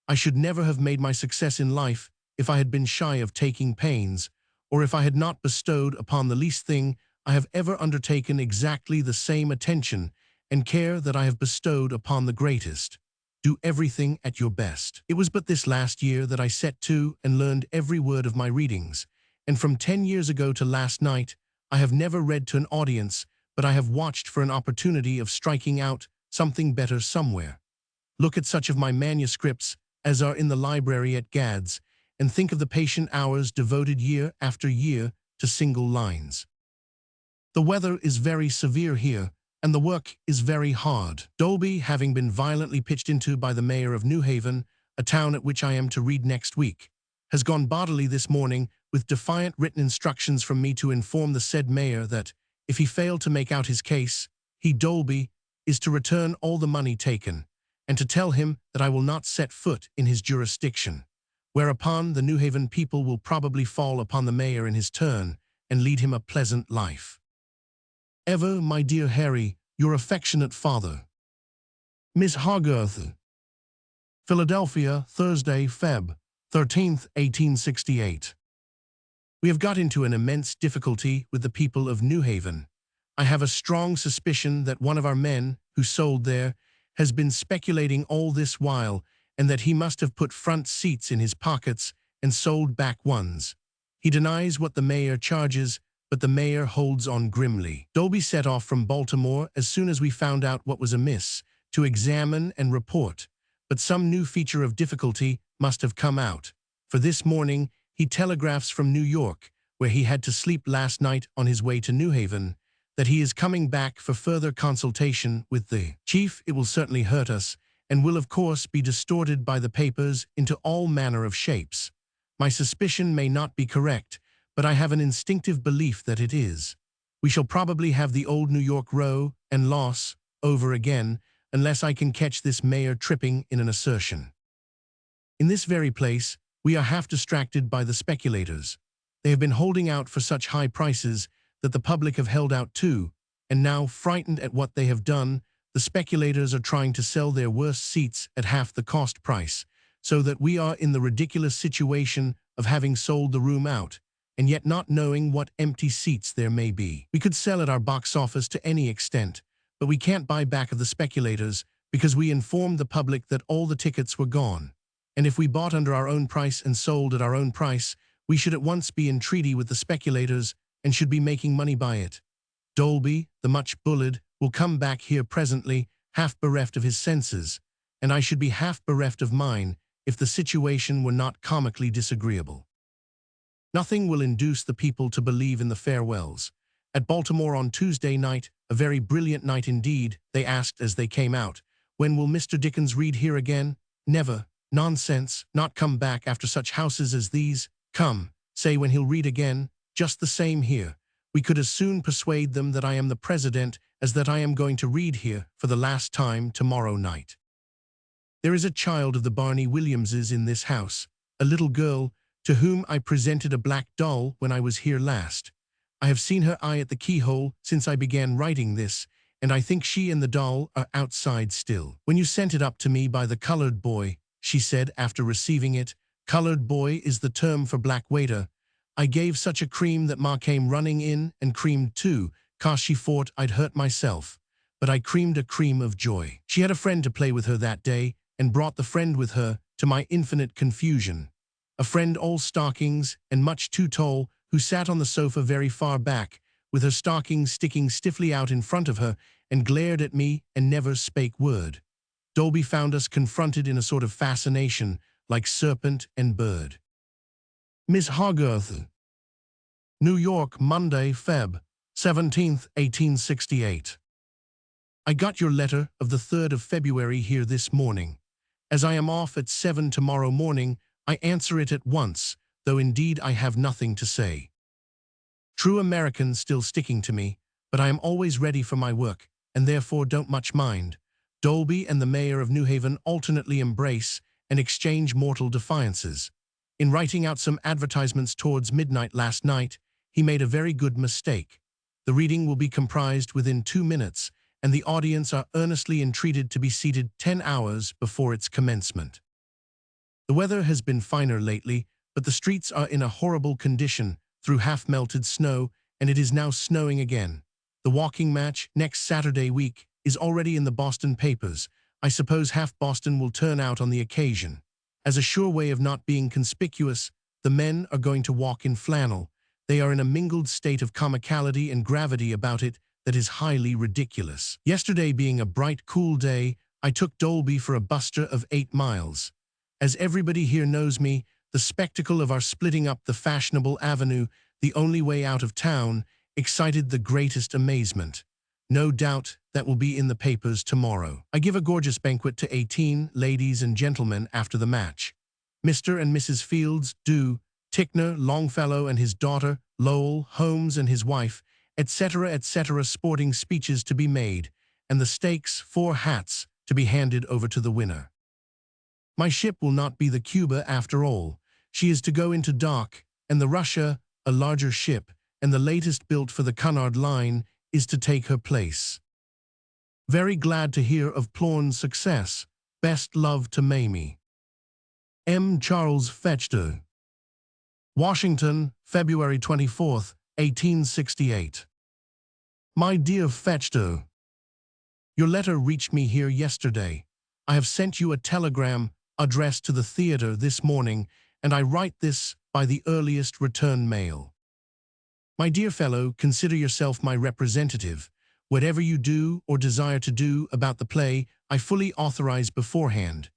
I should never have made my success in life if I had been shy of taking pains, or if I had not bestowed upon the least thing I have ever undertaken exactly the same attention and care that I have bestowed upon the greatest. Do everything at your best. It was but this last year that I set to and learned every word of my readings, and from 10 years ago to last night, I have never read to an audience, but I have watched for an opportunity of striking out something better somewhere. Look at such of my manuscripts as are in the library at Gad's, and think of the patient hours devoted year after year to single lines. The weather is very severe here, and the work is very hard. Dolby, having been violently pitched into by the mayor of New Haven, a town at which I am to read next week, has gone bodily this morning with defiant written instructions from me to inform the said mayor that, if he failed to make out his case, he, Dolby, is to return all the money taken, and to tell him that I will not set foot in his jurisdiction, whereupon the New Haven people will probably fall upon the mayor in his turn and lead him a pleasant life. Ever, my dear Harry, your affectionate father. Miss Hogarth. Philadelphia, Thursday, Feb. 13th, 1868. We have got into an immense difficulty with the people of New Haven. I have a strong suspicion that one of our men, who sold there, has been speculating all this while, and that he must have put front seats in his pockets and sold back ones. He denies what the mayor charges, but the mayor holds on grimly. Dolby set off from Baltimore as soon as we found out what was amiss, to examine and report, but some new feature of difficulty must have come out, for this morning he telegraphs from New York, where he had to sleep last night on his way to New Haven, that he is coming back for further consultation with the chief. It will certainly hurt us, and will of course be distorted by the papers into all manner of shapes. My suspicion may not be correct, but I have an instinctive belief that it is. We shall probably have the old New York row and loss over again, unless I can catch this mayor tripping in an assertion. In this very place, we are half distracted by the speculators. They have been holding out for such high prices that the public have held out too, and now, frightened at what they have done, the speculators are trying to sell their worst seats at half the cost price, so that we are in the ridiculous situation of having sold the room out, and yet not knowing what empty seats there may be. We could sell at our box office to any extent, but we can't buy back of the speculators because we informed the public that all the tickets were gone. And if we bought under our own price and sold at our own price, we should at once be in treaty with the speculators and should be making money by it. Dolby, the much-bullied, will come back here presently, half bereft of his senses, and I should be half bereft of mine if the situation were not comically disagreeable. Nothing will induce the people to believe in the farewells. At Baltimore on Tuesday night, a very brilliant night indeed, they asked as they came out, "When will Mr. Dickens read here again?" "Never." "Nonsense, not come back after such houses as these." "Come, say when he'll read again." "Just the same here. We could as soon persuade them that I am the president as that I am going to read here for the last time tomorrow night. There is a child of the Barney Williamses in this house, a little girl, to whom I presented a black doll when I was here last. I have seen her eye at the keyhole since I began writing this, and I think she and the doll are outside still. When you sent it up to me by the colored boy, she said after receiving it, "Colored boy is the term for black waiter. I gave such a cream that Ma came running in and creamed too, 'cause she thought I'd hurt myself. But I creamed a cream of joy. She had a friend to play with her that day, and brought the friend with her, to my infinite confusion. A friend all stockings, and much too tall, who sat on the sofa very far back, with her stockings sticking stiffly out in front of her, and glared at me and never spake word. Dolby found us confronted in a sort of fascination, like serpent and bird. Miss Hogarth. New York, Monday, Feb. 17th, 1868. I got your letter of the 3rd of February here this morning. As I am off at 7 tomorrow morning, I answer it at once, though indeed I have nothing to say. True American still sticking to me, but I am always ready for my work, and therefore don't much mind. Dolby and the mayor of New Haven alternately embrace and exchange mortal defiances. In writing out some advertisements towards midnight last night, he made a very good mistake. The reading will be comprised within 2 minutes, and the audience are earnestly entreated to be seated 10 hours before its commencement. The weather has been finer lately, but the streets are in a horrible condition through half-melted snow, and it is now snowing again. The walking match next Saturday week is already in the Boston papers. I suppose half Boston will turn out on the occasion. As a sure way of not being conspicuous, the men are going to walk in flannel. They are in a mingled state of comicality and gravity about it that is highly ridiculous. Yesterday being a bright, cool day, I took Dolby for a buster of 8 miles. As everybody here knows me, the spectacle of our splitting up the fashionable avenue, the only way out of town, excited the greatest amazement. No doubt that will be in the papers tomorrow. I give a gorgeous banquet to 18 ladies and gentlemen after the match. Mr. and Mrs. Fields, Do, Tickner, Longfellow and his daughter, Lowell, Holmes and his wife, etc., etc., sporting speeches to be made, and the stakes, 4 hats, to be handed over to the winner. My ship will not be the Cuba after all. She is to go into dock, and the Russia, a larger ship, and the latest built for the Cunard line, is to take her place. Very glad to hear of Plorn's success. Best love to Mamie. M. Charles Fetchter. Washington, February 24, 1868. My dear Fetchter, your letter reached me here yesterday. I have sent you a telegram addressed to the theater this morning, and I write this by the earliest return mail. My dear fellow, consider yourself my representative. Whatever you do or desire to do about the play, I fully authorize beforehand.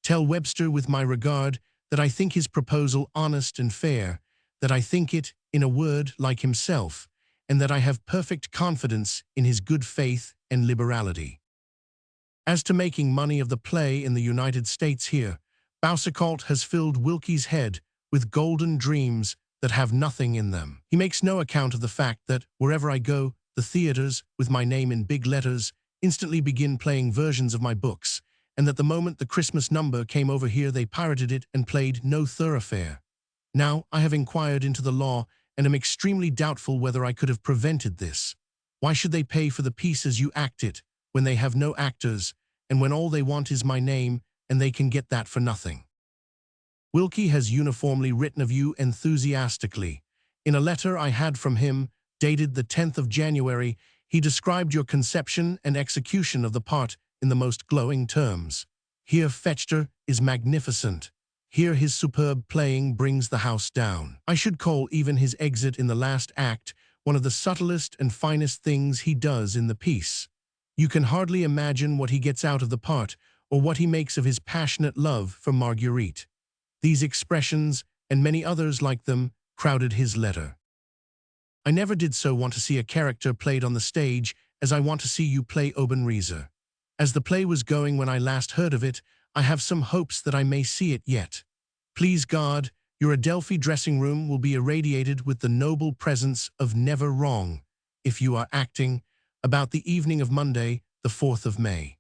Tell Webster with my regard that I think his proposal honest and fair, that I think it, in a word, like himself, and that I have perfect confidence in his good faith and liberality. As to making money of the play in the United States here, Boucicault has filled Wilkie's head with golden dreams that have nothing in them. He makes no account of the fact that, wherever I go, the theaters, with my name in big letters, instantly begin playing versions of my books, and that the moment the Christmas number came over here they pirated it and played No Thoroughfare. Now, I have inquired into the law and am extremely doubtful whether I could have prevented this. Why should they pay for the piece as you act it, when they have no actors, and when all they want is my name, and they can get that for nothing? Wilkie has uniformly written of you enthusiastically. In a letter I had from him, dated the 10th of January, he described your conception and execution of the part in the most glowing terms. Here Fetchter is magnificent. Here his superb playing brings the house down. I should call even his exit in the last act one of the subtlest and finest things he does in the piece. You can hardly imagine what he gets out of the part, or what he makes of his passionate love for Marguerite. These expressions, and many others like them, crowded his letter. I never did so want to see a character played on the stage as I want to see you play Obenreizer. As the play was going when I last heard of it, I have some hopes that I may see it yet. Please God, your Adelphi dressing-room will be irradiated with the noble presence of Never Wrong, if you are acting, about the evening of Monday, the 4th of May.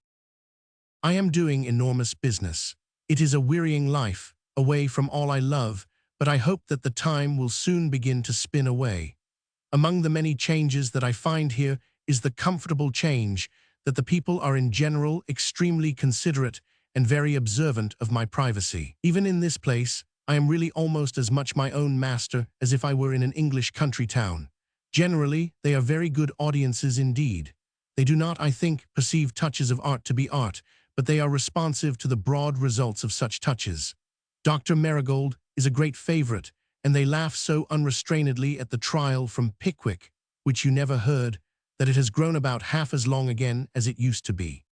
I am doing enormous business. It is a wearying life, away from all I love, but I hope that the time will soon begin to spin away. Among the many changes that I find here is the comfortable change that the people are in general extremely considerate and very observant of my privacy. Even in this place, I am really almost as much my own master as if I were in an English country town. Generally, they are very good audiences indeed. They do not, I think, perceive touches of art to be art, but they are responsive to the broad results of such touches. Dr. Marigold is a great favorite, and they laugh so unrestrainedly at the trial from Pickwick, which you never heard, that it has grown about half as long again as it used to be.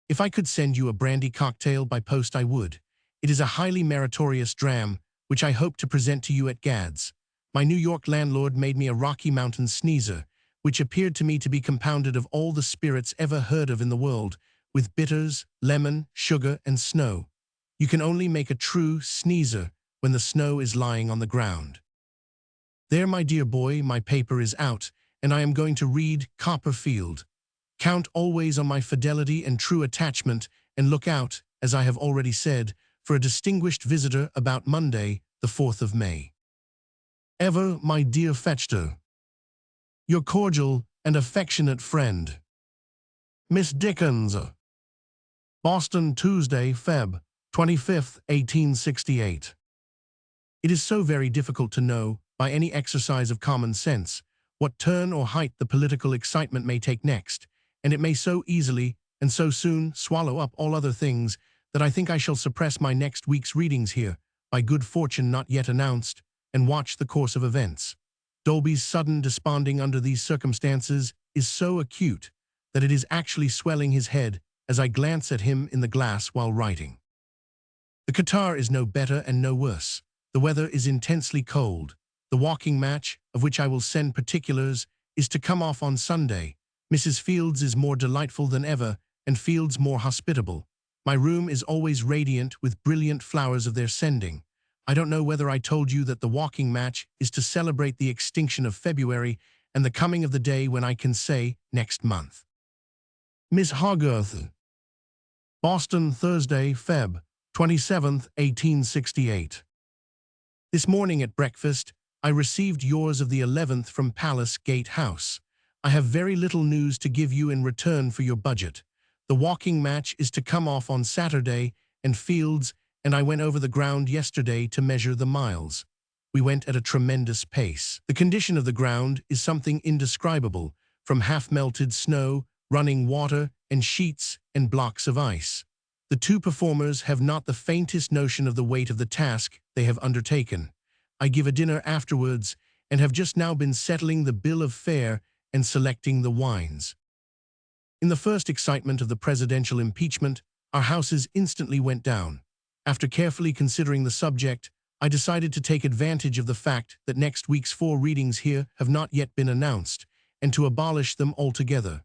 If I could send you a brandy cocktail by post I would. It is a highly meritorious dram, which I hope to present to you at Gadd's. My New York landlord made me a Rocky Mountain sneezer, which appeared to me to be compounded of all the spirits ever heard of in the world, with bitters, lemon, sugar, and snow. You can only make a true sneezer when the snow is lying on the ground. There, my dear boy, my paper is out, and I am going to read Copperfield. Count always on my fidelity and true attachment, and look out, as I have already said, for a distinguished visitor about Monday, the 4th of May. Ever, my dear Fetchter, your cordial and affectionate friend, Miss Dickens. Boston, Tuesday, Feb. 25th, 1868. It is so very difficult to know, by any exercise of common sense, what turn or height the political excitement may take next, and it may so easily and so soon swallow up all other things that I think I shall suppress my next week's readings here, by good fortune not yet announced, and watch the course of events. Dolby's sudden desponding under these circumstances is so acute that it is actually swelling his head as I glance at him in the glass while writing. The catarrh is no better and no worse. The weather is intensely cold. The walking match, of which I will send particulars, is to come off on Sunday, Mrs. Fields is more delightful than ever, and Fields more hospitable. My room is always radiant with brilliant flowers of their sending. I don't know whether I told you that the walking match is to celebrate the extinction of February and the coming of the day when I can say next month. Miss Hogarth. Boston, Thursday, Feb. 27th, 1868. This morning at breakfast, I received yours of the 11th from Palace Gate House. I have very little news to give you in return for your budget. The walking match is to come off on Saturday, and Fields and I went over the ground yesterday to measure the miles. We went at a tremendous pace. The condition of the ground is something indescribable, from half-melted snow, running water, and sheets and blocks of ice. The two performers have not the faintest notion of the weight of the task they have undertaken. I give a dinner afterwards, and have just now been settling the bill of fare and selecting the wines. In the first excitement of the presidential impeachment, our houses instantly went down. After carefully considering the subject, I decided to take advantage of the fact that next week's 4 readings here have not yet been announced, and to abolish them altogether.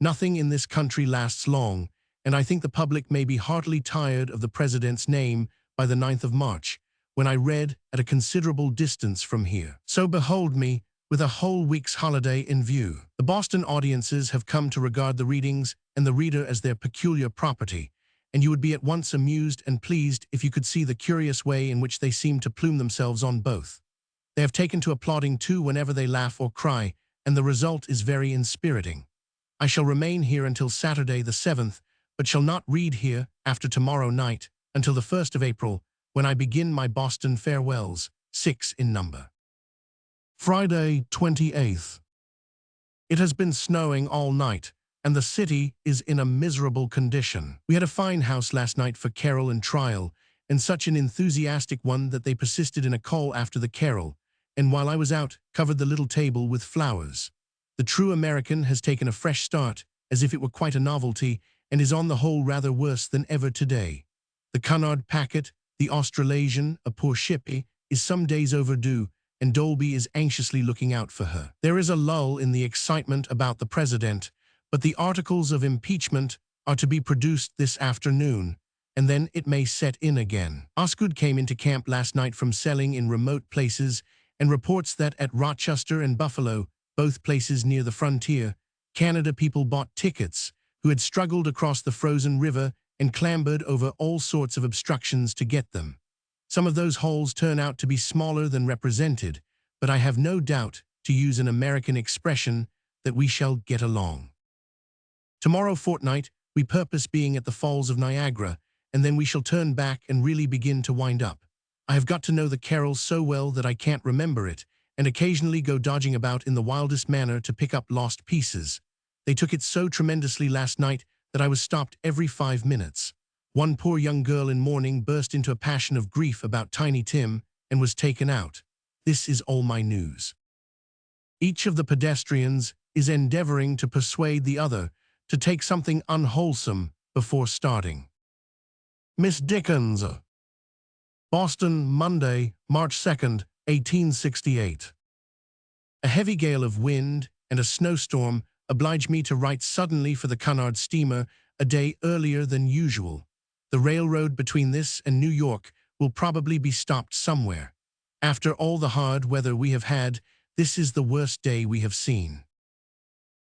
Nothing in this country lasts long, and I think the public may be heartily tired of the president's name by the 9th of March, when I read at a considerable distance from here. So behold me, with a whole week's holiday in view. The Boston audiences have come to regard the readings and the reader as their peculiar property, and you would be at once amused and pleased if you could see the curious way in which they seem to plume themselves on both. They have taken to applauding too whenever they laugh or cry, and the result is very inspiriting. I shall remain here until Saturday the 7th, but shall not read here after tomorrow night until the 1st of April, when I begin my Boston farewells, 6 in number. Friday, 28th. It has been snowing all night, and the city is in a miserable condition. We had a fine house last night for carol and trial, and such an enthusiastic one that they persisted in a call after the carol, and while I was out, covered the little table with flowers. The true American has taken a fresh start, as if it were quite a novelty, and is on the whole rather worse than ever today. The Cunard packet, the Australasian, a poor shippy, is some days overdue, and Dolby is anxiously looking out for her. There is a lull in the excitement about the president, but the articles of impeachment are to be produced this afternoon, and then it may set in again. Osgood came into camp last night from selling in remote places, and reports that at Rochester and Buffalo, both places near the frontier, Canada people bought tickets, who had struggled across the frozen river and clambered over all sorts of obstructions to get them. Some of those holes turn out to be smaller than represented, but I have no doubt, to use an American expression, that we shall get along. Tomorrow fortnight, we purpose being at the Falls of Niagara, and then we shall turn back and really begin to wind up. I have got to know the carol so well that I can't remember it, and occasionally go dodging about in the wildest manner to pick up lost pieces. They took it so tremendously last night that I was stopped every 5 minutes. One poor young girl in mourning burst into a passion of grief about Tiny Tim and was taken out. This is all my news. Each of the pedestrians is endeavoring to persuade the other to take something unwholesome before starting. Miss Dickens. Boston, Monday, March 2nd, 1868. A heavy gale of wind and a snowstorm obliged me to write suddenly for the Cunard steamer a day earlier than usual. The railroad between this and New York will probably be stopped somewhere. After all the hard weather we have had, this is the worst day we have seen.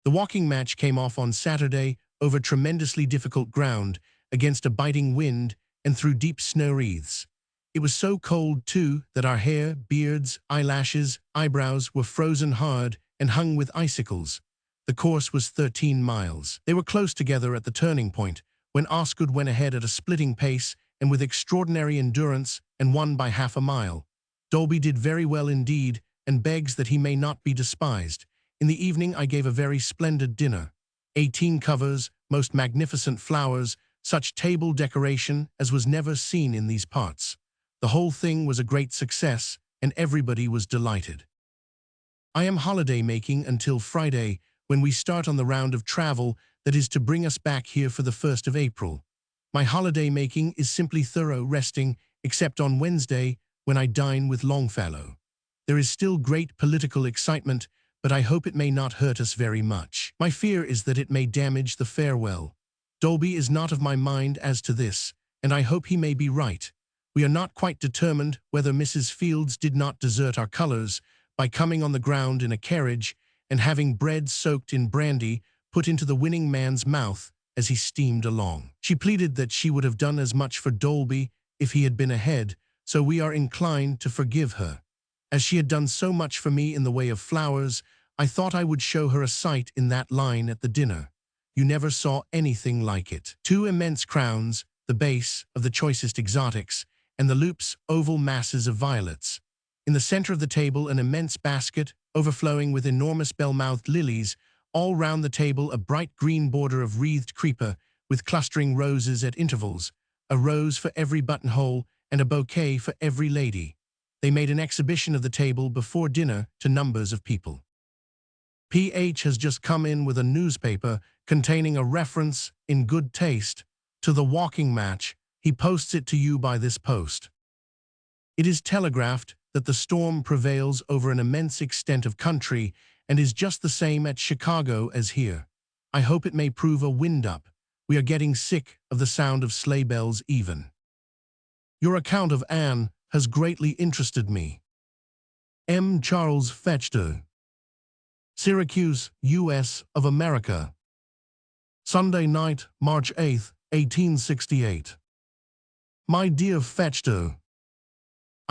The walking match came off on Saturday over tremendously difficult ground, against a biting wind and through deep snow wreaths. It was so cold, too, that our hair, beards, eyelashes, eyebrows were frozen hard and hung with icicles. The course was 13 miles. They were close together at the turning point, when Osgood went ahead at a splitting pace and with extraordinary endurance and won by half a mile. Dolby did very well indeed, and begs that he may not be despised. In the evening I gave a very splendid dinner. 18 covers, most magnificent flowers, such table decoration as was never seen in these parts. The whole thing was a great success, and everybody was delighted. I am holiday-making until Friday, when we start on the round of travel that is to bring us back here for the 1st of April. My holiday-making is simply thorough resting, except on Wednesday, when I dine with Longfellow. There is still great political excitement, but I hope it may not hurt us very much. My fear is that it may damage the farewell. Dolby is not of my mind as to this, and I hope he may be right. We are not quite determined whether Mrs. Fields did not desert our colors by coming on the ground in a carriage and having bread soaked in brandy put into the winning man's mouth as he steamed along. She pleaded that she would have done as much for Dolby if he had been ahead, so we are inclined to forgive her. As she had done so much for me in the way of flowers, I thought I would show her a sight in that line at the dinner. You never saw anything like it. 2 immense crowns, the base of the choicest exotics, and the loops oval masses of violets. In the center of the table an immense basket, overflowing with enormous bell-mouthed lilies, all round the table a bright green border of wreathed creeper, with clustering roses at intervals, a rose for every buttonhole and a bouquet for every lady. They made an exhibition of the table before dinner to numbers of people. P.H. has just come in with a newspaper containing a reference, in good taste, to the walking match. He posts it to you by this post. It is telegraphed that the storm prevails over an immense extent of country and is just the same at Chicago as here. I hope it may prove a wind-up. We are getting sick of the sound of sleigh bells even. Your account of Anne has greatly interested me. M. Charles Dickens, Syracuse, U.S. of America. Sunday night, March 8, 1868. My dear Dickens,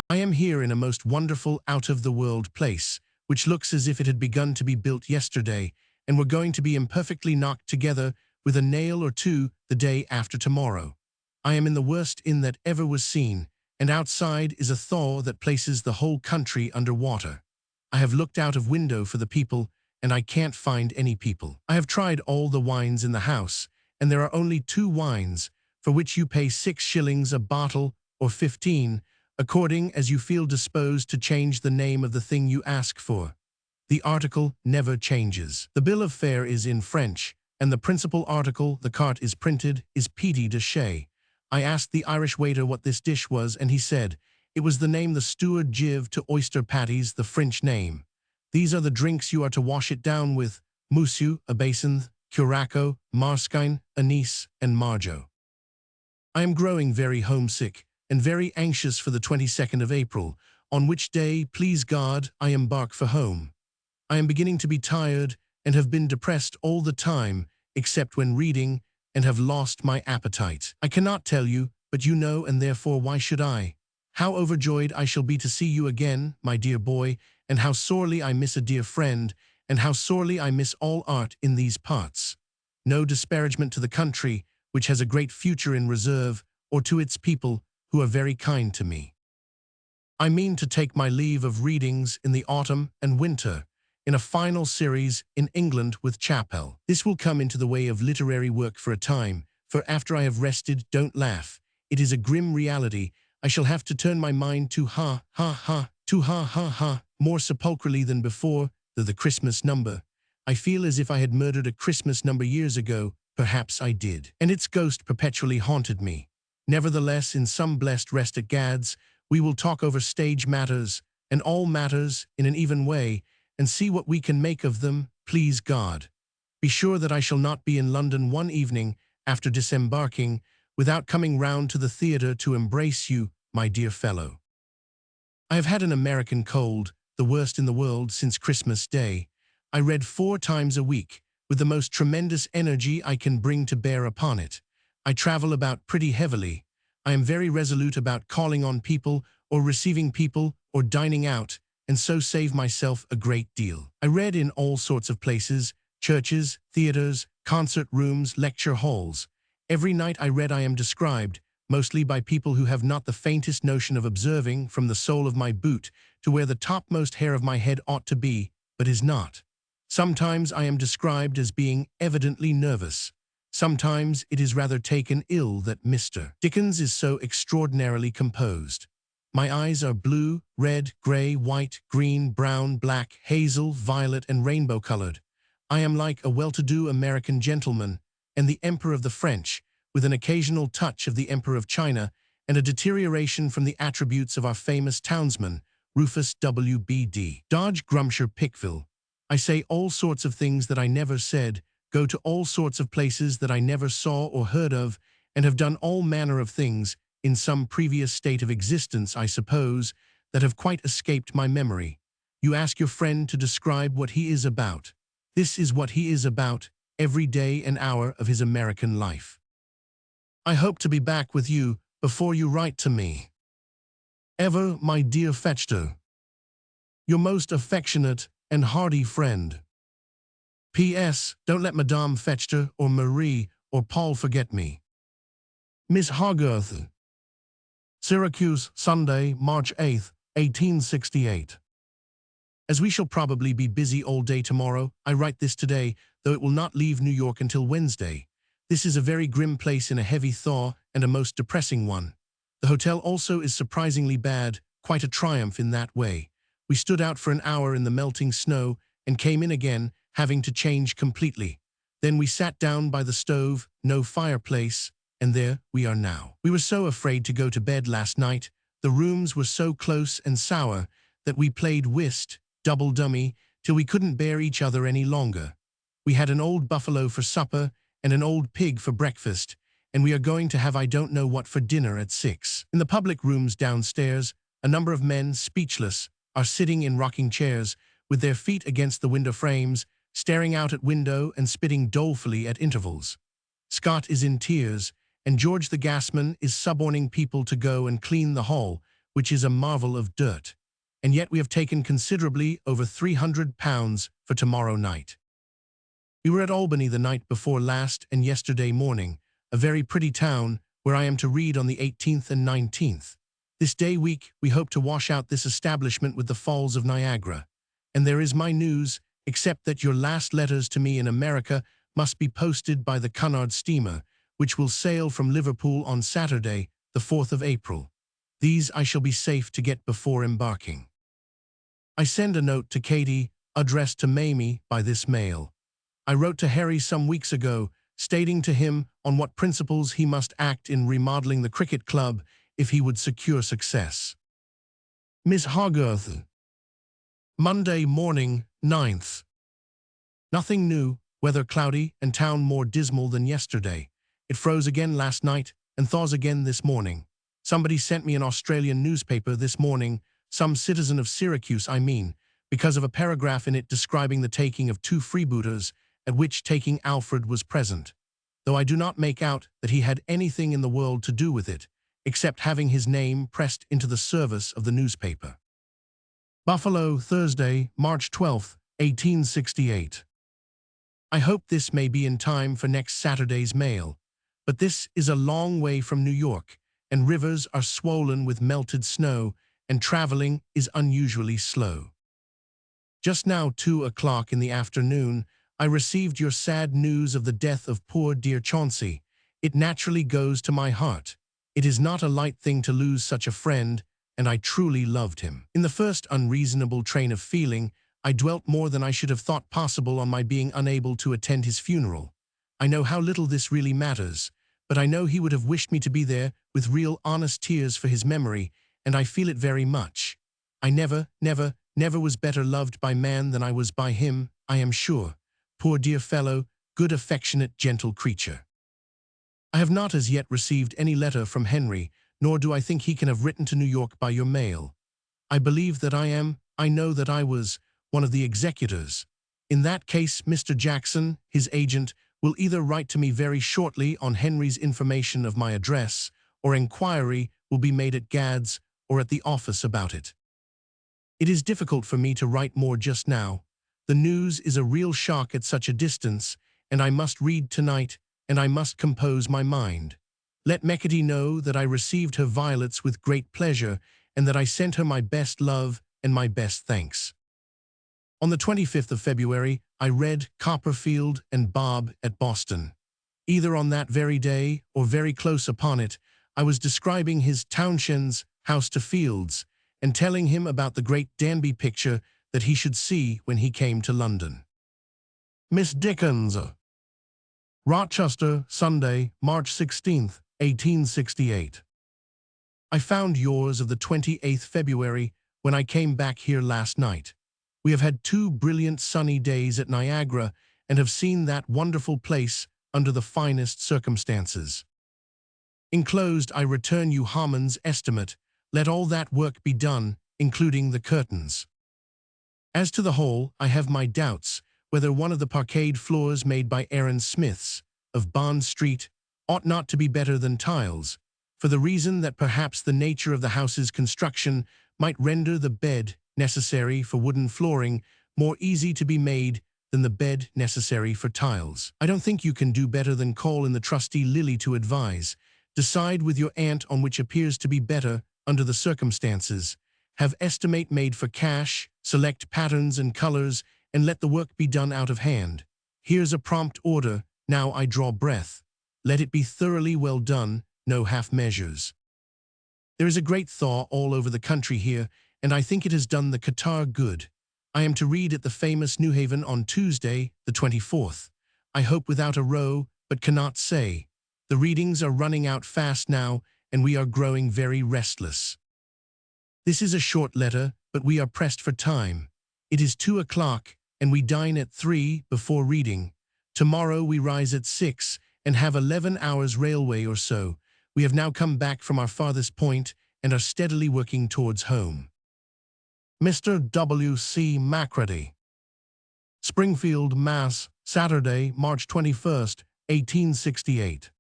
I am here in a most wonderful out-of-the-world place, which looks as if it had begun to be built yesterday, and were going to be imperfectly knocked together with a nail or two the day after tomorrow. I am in the worst inn that ever was seen, and outside is a thaw that places the whole country under water. I have looked out of window for the people, and I can't find any people. I have tried all the wines in the house, and there are only 2 wines, for which you pay 6 shillings a bottle, or 15, according as you feel disposed to change the name of the thing you ask for. The article never changes. The bill of fare is in French, and the principal article, the carte is printed, is petit de chez. I asked the Irish waiter what this dish was, and he said, it was the name the steward give to oyster patties, the French name. These are the drinks you are to wash it down with: Monsieur, absinthe, curaçao, marsquin, anise, and marjo. I am growing very homesick, and very anxious for the 22nd of April, on which day, please God, I embark for home. I am beginning to be tired, and have been depressed all the time, except when reading, and have lost my appetite. I cannot tell you, but you know, and therefore why should I? How overjoyed I shall be to see you again, my dear boy, and how sorely I miss a dear friend, and how sorely I miss all art in these parts. No disparagement to the country, which has a great future in reserve, or to its people, who are very kind to me. I mean to take my leave of readings in the autumn and winter, in a final series in England with Chappell. This will come into the way of literary work for a time, for after I have rested, don't laugh. It is a grim reality. I shall have to turn my mind to ha, ha, ha, to ha, ha, ha, more sepulchrally than before, the Christmas number. I feel as if I had murdered a Christmas number years ago. Perhaps I did, and its ghost perpetually haunted me. Nevertheless, in some blessed rest at Gad's, we will talk over stage matters, and all matters, in an even way, and see what we can make of them, please God. Be sure that I shall not be in London one evening, after disembarking, without coming round to the theatre to embrace you, my dear fellow. I have had an American cold, the worst in the world since Christmas Day. I read 4 times a week, with the most tremendous energy I can bring to bear upon it. I travel about pretty heavily. I am very resolute about calling on people, or receiving people, or dining out, and so save myself a great deal. I read in all sorts of places: churches, theaters, concert rooms, lecture halls. Every night I read I am described, mostly by people who have not the faintest notion of observing from the sole of my boot to where the topmost hair of my head ought to be, but is not. Sometimes I am described as being evidently nervous. Sometimes it is rather taken ill that Mr. Dickens is so extraordinarily composed. My eyes are blue, red, gray, white, green, brown, black, hazel, violet, and rainbow-colored. I am like a well-to-do American gentleman, and the Emperor of the French, with an occasional touch of the Emperor of China, and a deterioration from the attributes of our famous townsman, Rufus W.B.D. Dodge Grumshire Pickville. I say all sorts of things that I never said, go to all sorts of places that I never saw or heard of, and have done all manner of things, in some previous state of existence, I suppose, that have quite escaped my memory. You ask your friend to describe what he is about. This is what he is about, every day and hour of his American life. I hope to be back with you before you write to me. Ever, my dear Fetchter, your most affectionate and hearty friend. P.S. Don't let Madame Fetchter or Marie or Paul forget me. Miss Hogarth. Syracuse, Sunday, March 8, 1868. As we shall probably be busy all day tomorrow, I write this today, though it will not leave New York until Wednesday. This is a very grim place in a heavy thaw and a most depressing one. The hotel also is surprisingly bad, quite a triumph in that way. We stood out for an hour in the melting snow and came in again, having to change completely. Then we sat down by the stove, no fireplace, and there we are now. We were so afraid to go to bed last night. The rooms were so close and sour that we played whist, double dummy, till we couldn't bear each other any longer. We had an old buffalo for supper and an old pig for breakfast, and we are going to have I don't know what for dinner at 6. In the public rooms downstairs, a number of men, speechless, are sitting in rocking chairs, with their feet against the window frames, staring out at window and spitting dolefully at intervals. Scott is in tears, and George the gasman is suborning people to go and clean the hall, which is a marvel of dirt. And yet we have taken considerably over £300 for tomorrow night. We were at Albany the night before last and yesterday morning, a very pretty town where I am to read on the 18th and 19th. This day week we hope to wash out this establishment with the Falls of Niagara. And there is my news, except that your last letters to me in America must be posted by the Cunard steamer, which will sail from Liverpool on Saturday, the 4th of April. These I shall be safe to get before embarking. I send a note to Katie, addressed to Mamie by this mail. I wrote to Harry some weeks ago, stating to him on what principles he must act in remodeling the cricket club if he would secure success. Miss Hogarth. Monday morning, 9th. Nothing new, weather cloudy and town more dismal than yesterday. It froze again last night and thaws again this morning. Somebody sent me an Australian newspaper this morning, some citizen of Syracuse I mean, because of a paragraph in it describing the taking of 2 freebooters, at which taking Alfred was present, though I do not make out that he had anything in the world to do with it, except having his name pressed into the service of the newspaper. Buffalo, Thursday, March 12, 1868. I hope this may be in time for next Saturday's mail, but this is a long way from New York, and rivers are swollen with melted snow, and traveling is unusually slow. Just now 2 o'clock in the afternoon, I received your sad news of the death of poor dear Chauncey. It naturally goes to my heart. It is not a light thing to lose such a friend, and I truly loved him. In the first unreasonable train of feeling, I dwelt more than I should have thought possible on my being unable to attend his funeral. I know how little this really matters, but I know he would have wished me to be there with real honest tears for his memory, and I feel it very much. I never was better loved by man than I was by him, I am sure. Poor dear fellow, good affectionate gentle creature. I have not as yet received any letter from Henry, nor do I think he can have written to New York by your mail. I believe that I know that I was, one of the executors. In that case, Mr. Jackson, his agent, will either write to me very shortly on Henry's information of my address, or inquiry will be made at Gadd's or at the office about it. It is difficult for me to write more just now. The news is a real shock at such a distance, and I must read tonight, and I must compose my mind. Let Mechety know that I received her violets with great pleasure, and that I sent her my best love and my best thanks. On the 25th of February, I read Copperfield and Bob at Boston. Either on that very day, or very close upon it, I was describing his Townshend's House to Fields, and telling him about the great Danby picture that he should see when he came to London. Miss Dickens. Rochester, Sunday, March 16th, 1868. I found yours of the 28th February when I came back here last night. We have had 2 brilliant sunny days at Niagara and have seen that wonderful place under the finest circumstances. Enclosed, I return you Harmon's estimate. Let all that work be done, including the curtains. As to the hall, I have my doubts whether one of the parquetred floors made by Aaron Smiths, of Bond Street, ought not to be better than tiles, for the reason that perhaps the nature of the house's construction might render the bed necessary for wooden flooring more easy to be made than the bed necessary for tiles. I don't think you can do better than call in the trustee Lily to advise. Decide with your aunt on which appears to be better under the circumstances. Have estimate made for cash, select patterns and colors, and let the work be done out of hand. Here's a prompt order. Now I draw breath. Let it be thoroughly well done, no half measures. There is a great thaw all over the country here, and I think it has done the Qatar good. I am to read at the famous New Haven on Tuesday, the 24th. I hope without a row, but cannot say. The readings are running out fast now, and we are growing very restless. This is a short letter, but we are pressed for time. It is 2 o'clock, and we dine at 3 before reading. Tomorrow we rise at 6 and have 11 hours railway or so. We have now come back from our farthest point and are steadily working towards home. Mr. W.C. Macready. Springfield, Mass., Saturday, March 21st, 1868.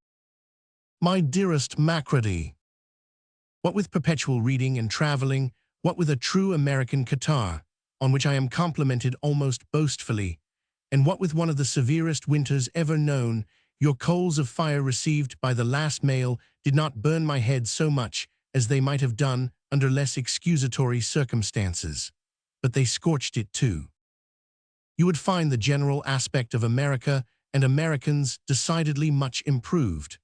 My dearest Macready, what with perpetual reading and traveling, what with a true American catarrh, on which I am complimented almost boastfully, and what with one of the severest winters ever known, your coals of fire received by the last mail did not burn my head so much as they might have done under less excusatory circumstances. But they scorched it too. You would find the general aspect of America and Americans decidedly much improved.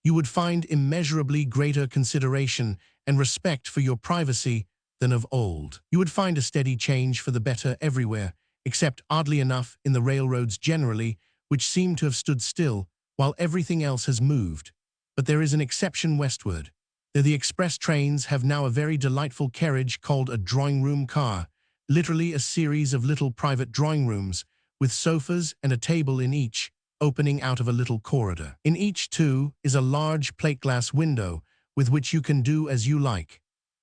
You would find immeasurably greater consideration and respect for your privacy than of old. You would find a steady change for the better everywhere, except, oddly enough, in the railroads generally, which seem to have stood still, while everything else has moved. But there is an exception westward. The express trains have now a very delightful carriage called a drawing-room car, literally a series of little private drawing rooms, with sofas and a table in each, opening out of a little corridor. In each, too, is a large plate-glass window, with which you can do as you like.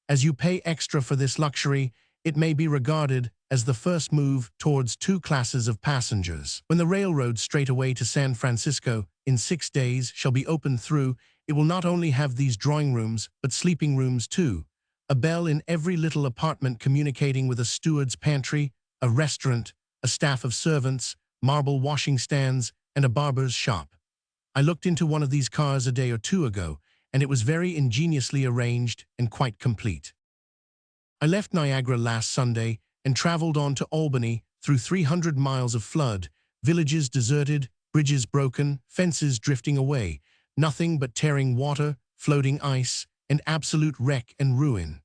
As you pay extra for this luxury, it may be regarded as the first move towards 2 classes of passengers. When the railroad straight away to San Francisco in 6 days shall be opened through, it will not only have these drawing rooms, but sleeping rooms too. A bell in every little apartment communicating with a steward's pantry, a restaurant, a staff of servants, marble washing stands, and a barber's shop. I looked into one of these cars a day or 2 ago, and it was very ingeniously arranged and quite complete. I left Niagara last Sunday and traveled on to Albany through 300 miles of flood, villages deserted, bridges broken, fences drifting away, nothing but tearing water, floating ice, and absolute wreck and ruin.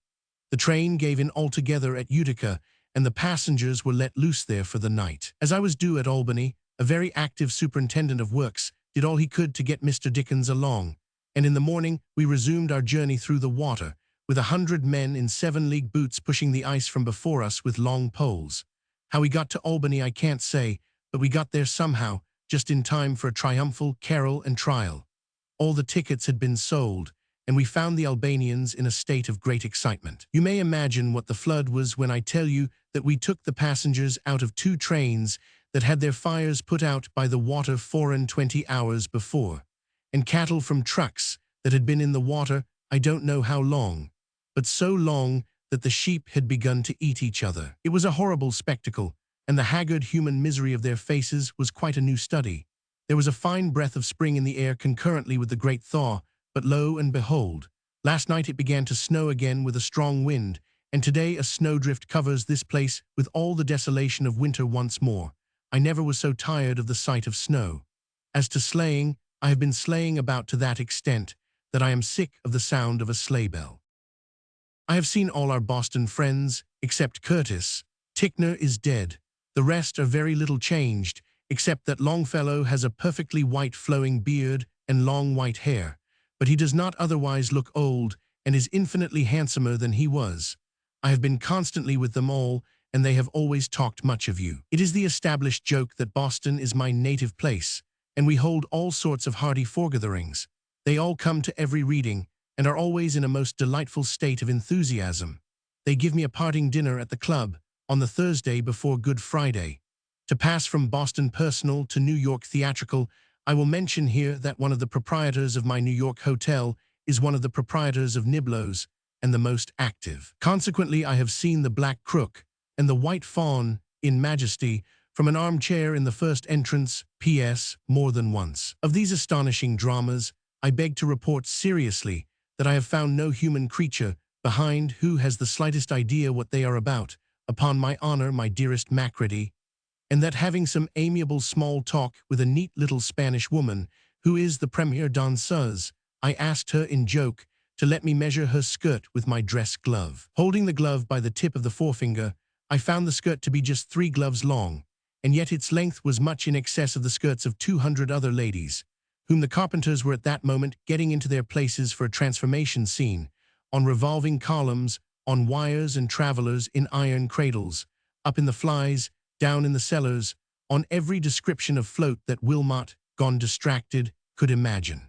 The train gave in altogether at Utica, and the passengers were let loose there for the night. As I was due at Albany, a very active superintendent of works did all he could to get Mr. Dickens along, and in the morning we resumed our journey through the water, with 100 men in 7-league boots pushing the ice from before us with long poles. How we got to Albany I can't say, but we got there somehow, just in time for a triumphal carol and trial. All the tickets had been sold, and we found the Albanians in a state of great excitement. You may imagine what the flood was when I tell you that we took the passengers out of 2 trains that had their fires put out by the water 24 hours before, and cattle from trucks that had been in the water I don't know how long, but so long that the sheep had begun to eat each other. It was a horrible spectacle, and the haggard human misery of their faces was quite a new study. There was a fine breath of spring in the air concurrently with the great thaw, but lo and behold, last night it began to snow again with a strong wind, and today a snowdrift covers this place with all the desolation of winter once more. I never was so tired of the sight of snow. As to sleighing, I have been sleighing about to that extent that I am sick of the sound of a sleigh bell. I have seen all our Boston friends, except Curtis. Ticknor is dead. The rest are very little changed, except that Longfellow has a perfectly white flowing beard and long white hair, but he does not otherwise look old and is infinitely handsomer than he was. I have been constantly with them all, and they have always talked much of you. It is the established joke that Boston is my native place, and we hold all sorts of hearty foregatherings. They all come to every reading, and are always in a most delightful state of enthusiasm. They give me a parting dinner at the club, on the Thursday before Good Friday. To pass from Boston personal to New York theatrical, I will mention here that one of the proprietors of my New York hotel is one of the proprietors of Niblo's, and the most active. Consequently, I have seen the Black Crook and the White Fawn in majesty from an armchair in the first entrance, P.S., more than once. Of these astonishing dramas, I beg to report seriously that I have found no human creature behind who has the slightest idea what they are about, upon my honor, my dearest Macready, and that having some amiable small talk with a neat little Spanish woman, who is the premiere danseuse, I asked her in joke to let me measure her skirt with my dress glove. Holding the glove by the tip of the forefinger, I found the skirt to be just 3 gloves long, and yet its length was much in excess of the skirts of 200 other ladies, whom the carpenters were at that moment getting into their places for a transformation scene, on revolving columns, on wires and travelers in iron cradles, up in the flies, down in the cellars, on every description of float that Wilmot, gone distracted, could imagine.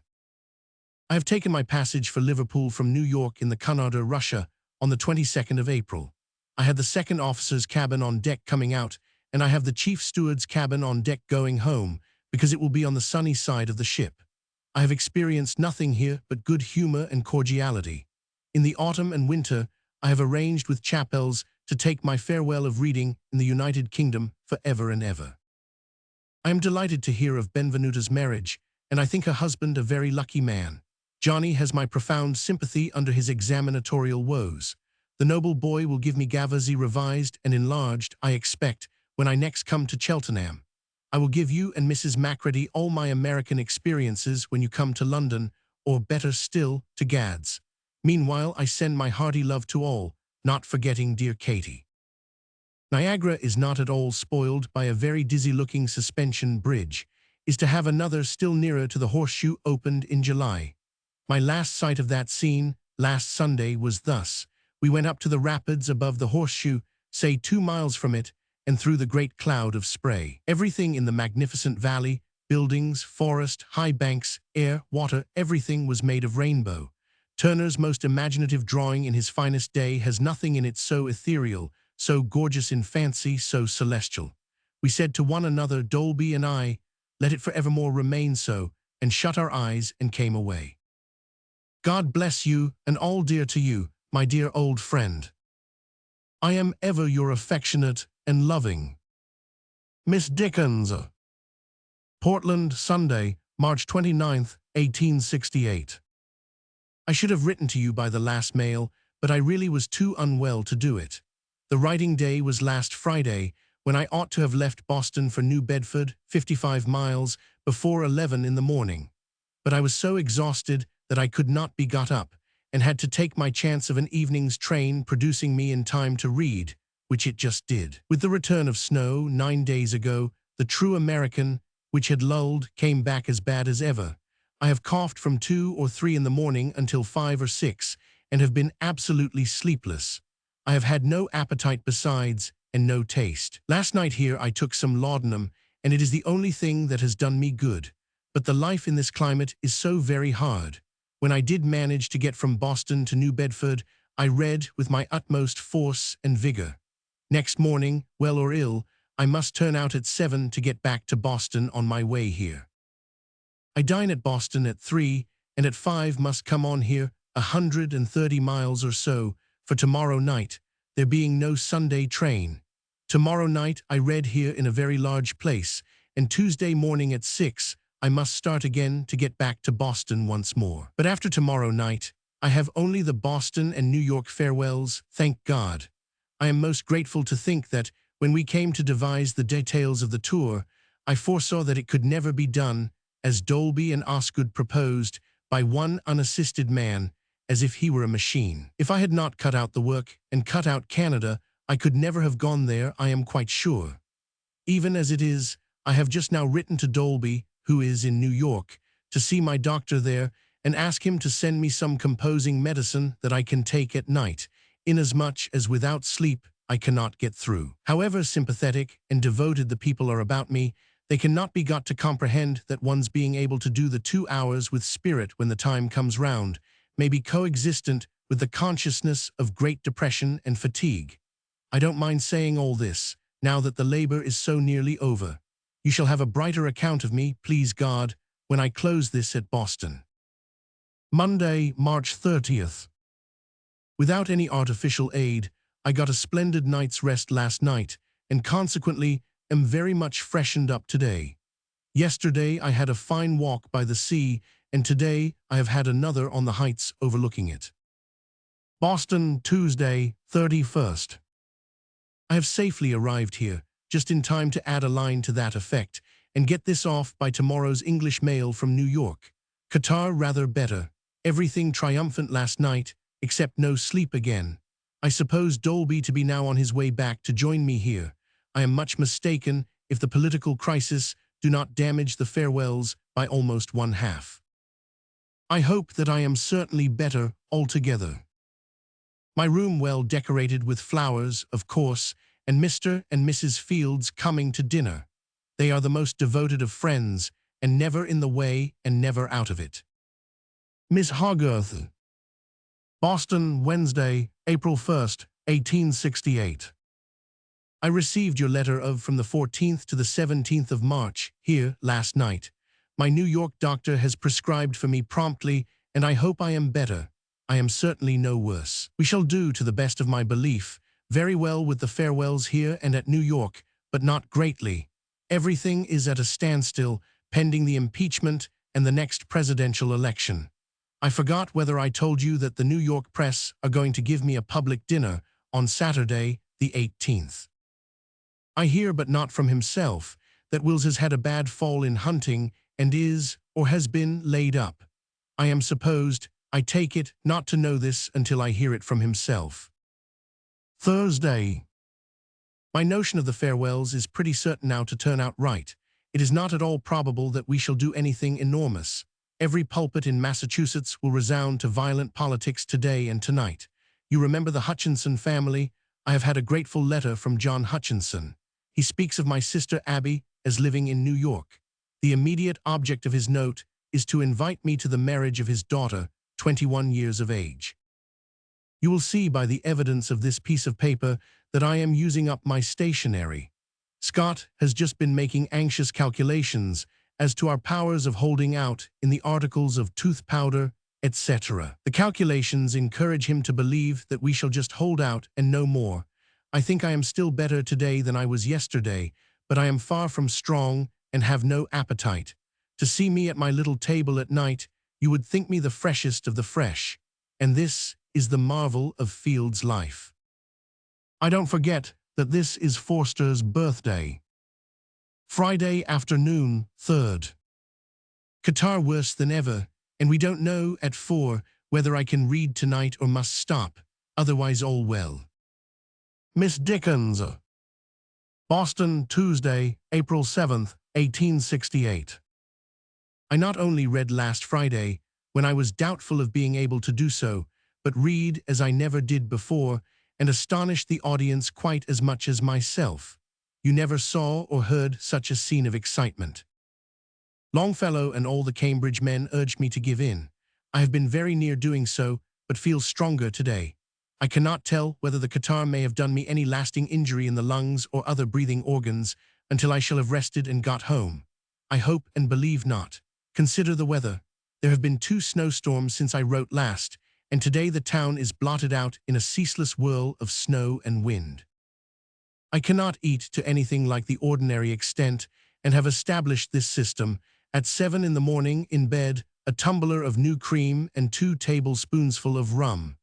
I have taken my passage for Liverpool from New York in the Cunarder, Russia, on the 22nd of April. I had the second officer's cabin on deck coming out, and I have the chief steward's cabin on deck going home, because it will be on the sunny side of the ship. I have experienced nothing here but good humor and cordiality. In the autumn and winter, I have arranged with Chappells to take my farewell of reading in the United Kingdom for ever and ever. I am delighted to hear of Benvenuta's marriage, and I think her husband a very lucky man. Johnny has my profound sympathy under his examinatorial woes. The noble boy will give me Gavesey revised and enlarged, I expect, when I next come to Cheltenham. I will give you and Mrs. Macready all my American experiences when you come to London, or better still, to Gads. Meanwhile, I send my hearty love to all, not forgetting dear Katie. Niagara is not at all spoiled by a very dizzy-looking suspension bridge, is to have another still nearer to the horseshoe opened in July. My last sight of that scene, last Sunday, was thus. We went up to the rapids above the horseshoe, say 2 miles from it, and through the great cloud of spray. Everything in the magnificent valley, buildings, forest, high banks, air, water, everything was made of rainbow. Turner's most imaginative drawing in his finest day has nothing in it so ethereal, so gorgeous in fancy, so celestial. We said to one another, Dolby and I, let it forevermore remain so, and shut our eyes and came away. God bless you, and all dear to you, my dear old friend. I am ever your affectionate and loving Miss Dickens. Portland, Sunday, March 29th, 1868. I should have written to you by the last mail, but I really was too unwell to do it. The writing day was last Friday, when I ought to have left Boston for New Bedford, 55 miles, before 11 in the morning. But I was so exhausted that I could not be got up, and had to take my chance of an evening's train producing me in time to read, which it just did. With the return of snow 9 days ago, the true American, which had lulled, came back as bad as ever. I have coughed from 2 or 3 in the morning until 5 or 6, and have been absolutely sleepless. I have had no appetite besides, and no taste. Last night here I took some laudanum, and it is the only thing that has done me good. But the life in this climate is so very hard. When I did manage to get from Boston to New Bedford, I read with my utmost force and vigor. Next morning, well or ill, I must turn out at 7 to get back to Boston on my way here. I dine at Boston at 3, and at 5 must come on here 130 miles or so, for tomorrow night, there being no Sunday train. Tomorrow night I read here in a very large place, and Tuesday morning at 6, I must start again to get back to Boston once more. But after tomorrow night, I have only the Boston and New York farewells, thank God. I am most grateful to think that, when we came to devise the details of the tour, I foresaw that it could never be done, as Dolby and Osgood proposed, by one unassisted man, as if he were a machine. If I had not cut out the work, and cut out Canada, I could never have gone there, I am quite sure. Even as it is, I have just now written to Dolby, who is in New York, to see my doctor there, and ask him to send me some composing medicine that I can take at night, inasmuch as without sleep I cannot get through. However sympathetic and devoted the people are about me, they cannot be got to comprehend that one's being able to do the 2 hours with spirit when the time comes round may be coexistent with the consciousness of great depression and fatigue. I don't mind saying all this, now that the labor is so nearly over. You shall have a brighter account of me, please God, when I close this at Boston. Monday, March 30th. Without any artificial aid, I got a splendid night's rest last night, and consequently am very much freshened up today. Yesterday I had a fine walk by the sea, and today I have had another on the heights overlooking it. Boston, Tuesday, 31st. I have safely arrived here, just in time to add a line to that effect, and get this off by tomorrow's English mail from New York. Qatar rather better. Everything triumphant last night, except no sleep again. I suppose Dolby to be now on his way back to join me here. I am much mistaken if the political crisis do not damage the farewells by almost one half. I hope that I am certainly better altogether. My room well decorated with flowers, of course, and Mr. and Mrs. Fields coming to dinner. They are the most devoted of friends, and never in the way and never out of it. Miss Hogarth. Boston, Wednesday, April 1st, 1868. I received your letter of from the 14th to the 17th of March, here, last night. My New York doctor has prescribed for me promptly, and I hope I am better. I am certainly no worse. We shall do, to the best of my belief, very well with the farewells here and at New York, but not greatly. Everything is at a standstill, pending the impeachment and the next presidential election. I forgot whether I told you that the New York press are going to give me a public dinner on Saturday, the 18th. I hear, but not from himself, that Wills has had a bad fall in hunting and is, or has been, laid up. I am supposed, I take it, not to know this until I hear it from himself. Thursday. My notion of the farewells is pretty certain now to turn out right. It is not at all probable that we shall do anything enormous. Every pulpit in Massachusetts will resound to violent politics today and tonight. You remember the Hutchinson family? I have had a grateful letter from John Hutchinson. He speaks of my sister Abby as living in New York. The immediate object of his note is to invite me to the marriage of his daughter, 21 years of age. You will see by the evidence of this piece of paper that I am using up my stationery. Scott has just been making anxious calculations as to our powers of holding out in the articles of tooth powder, etc. The calculations encourage him to believe that we shall just hold out and no more. I think I am still better today than I was yesterday, but I am far from strong and have no appetite. To see me at my little table at night, you would think me the freshest of the fresh. And this is the marvel of Field's life. I don't forget that this is Forster's birthday. Friday afternoon, 3rd. Qatar worse than ever, and we don't know at 4 whether I can read tonight or must stop, otherwise all well. Miss Dickens. Boston, Tuesday, April 7th, 1868. I not only read last Friday, when I was doubtful of being able to do so, but read as I never did before, and astonished the audience quite as much as myself. You never saw or heard such a scene of excitement. Longfellow and all the Cambridge men urged me to give in. I have been very near doing so, but feel stronger today. I cannot tell whether the catarrh may have done me any lasting injury in the lungs or other breathing organs until I shall have rested and got home. I hope and believe not. Consider the weather. There have been 2 snowstorms since I wrote last, and today the town is blotted out in a ceaseless whirl of snow and wind. I cannot eat to anything like the ordinary extent, and have established this system. At 7 in the morning, in bed, a tumbler of new cream and 2 tablespoonsful of rum.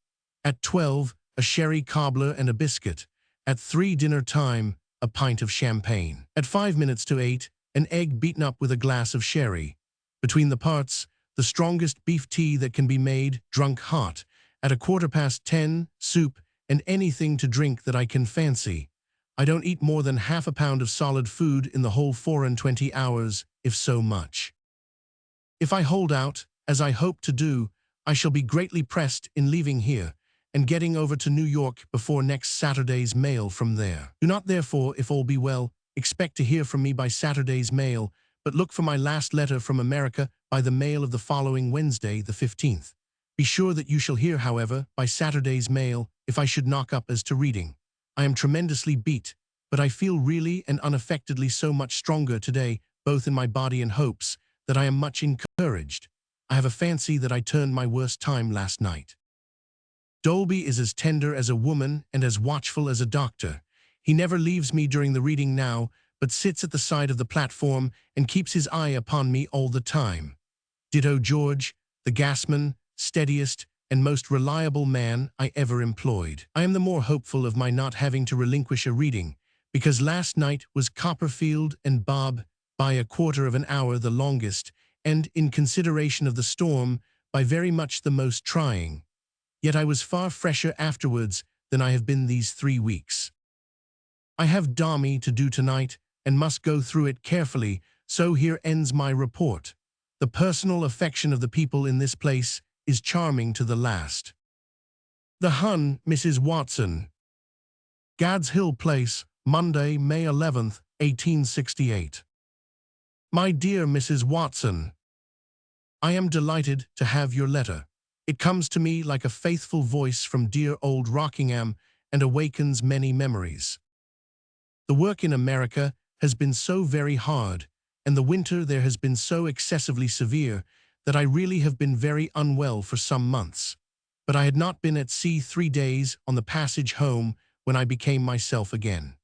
At 12, a sherry cobbler and a biscuit. At 3 dinner time, a pint of champagne. At 5 minutes to 8, an egg beaten up with a glass of sherry. Between the parts, the strongest beef tea that can be made, drunk hot. At 10:15, soup, and anything to drink that I can fancy. I don't eat more than half a pound of solid food in the whole 24 hours, if so much. If I hold out, as I hope to do, I shall be greatly pressed in leaving here, and getting over to New York before next Saturday's mail from there. Do not therefore, if all be well, expect to hear from me by Saturday's mail, but look for my last letter from America by the mail of the following Wednesday, the 15th. Be sure that you shall hear, however, by Saturday's mail, if I should knock up as to reading. I am tremendously beat, but I feel really and unaffectedly so much stronger today, both in my body and hopes, that I am much encouraged. I have a fancy that I turned my worst time last night. Dolby is as tender as a woman and as watchful as a doctor. He never leaves me during the reading now, but sits at the side of the platform and keeps his eye upon me all the time. Ditto George, the gasman, steadiest and most reliable man I ever employed. I am the more hopeful of my not having to relinquish a reading, because last night was Copperfield and Bob by a quarter of an hour the longest, and, in consideration of the storm, by very much the most trying. Yet I was far fresher afterwards than I have been these 3 weeks. I have Dami to do tonight, and must go through it carefully, so here ends my report. The personal affection of the people in this place is charming to the last. The Hun, Mrs. Watson. Gad's Hill Place, Monday, May 11th, 1868. My dear Mrs. Watson, I am delighted to have your letter. It comes to me like a faithful voice from dear old Rockingham and awakens many memories. The work in America has been so very hard, and the winter there has been so excessively severe, that I really have been very unwell for some months. But I had not been at sea 3 days on the passage home when I became myself again.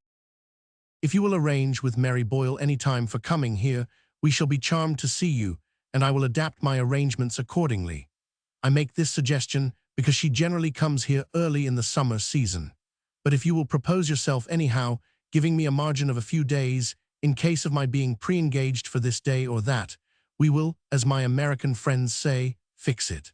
If you will arrange with Mary Boyle any time for coming here, we shall be charmed to see you, and I will adapt my arrangements accordingly. I make this suggestion because she generally comes here early in the summer season. But if you will propose yourself anyhow, giving me a margin of a few days, in case of my being pre-engaged for this day or that, we will, as my American friends say, fix it.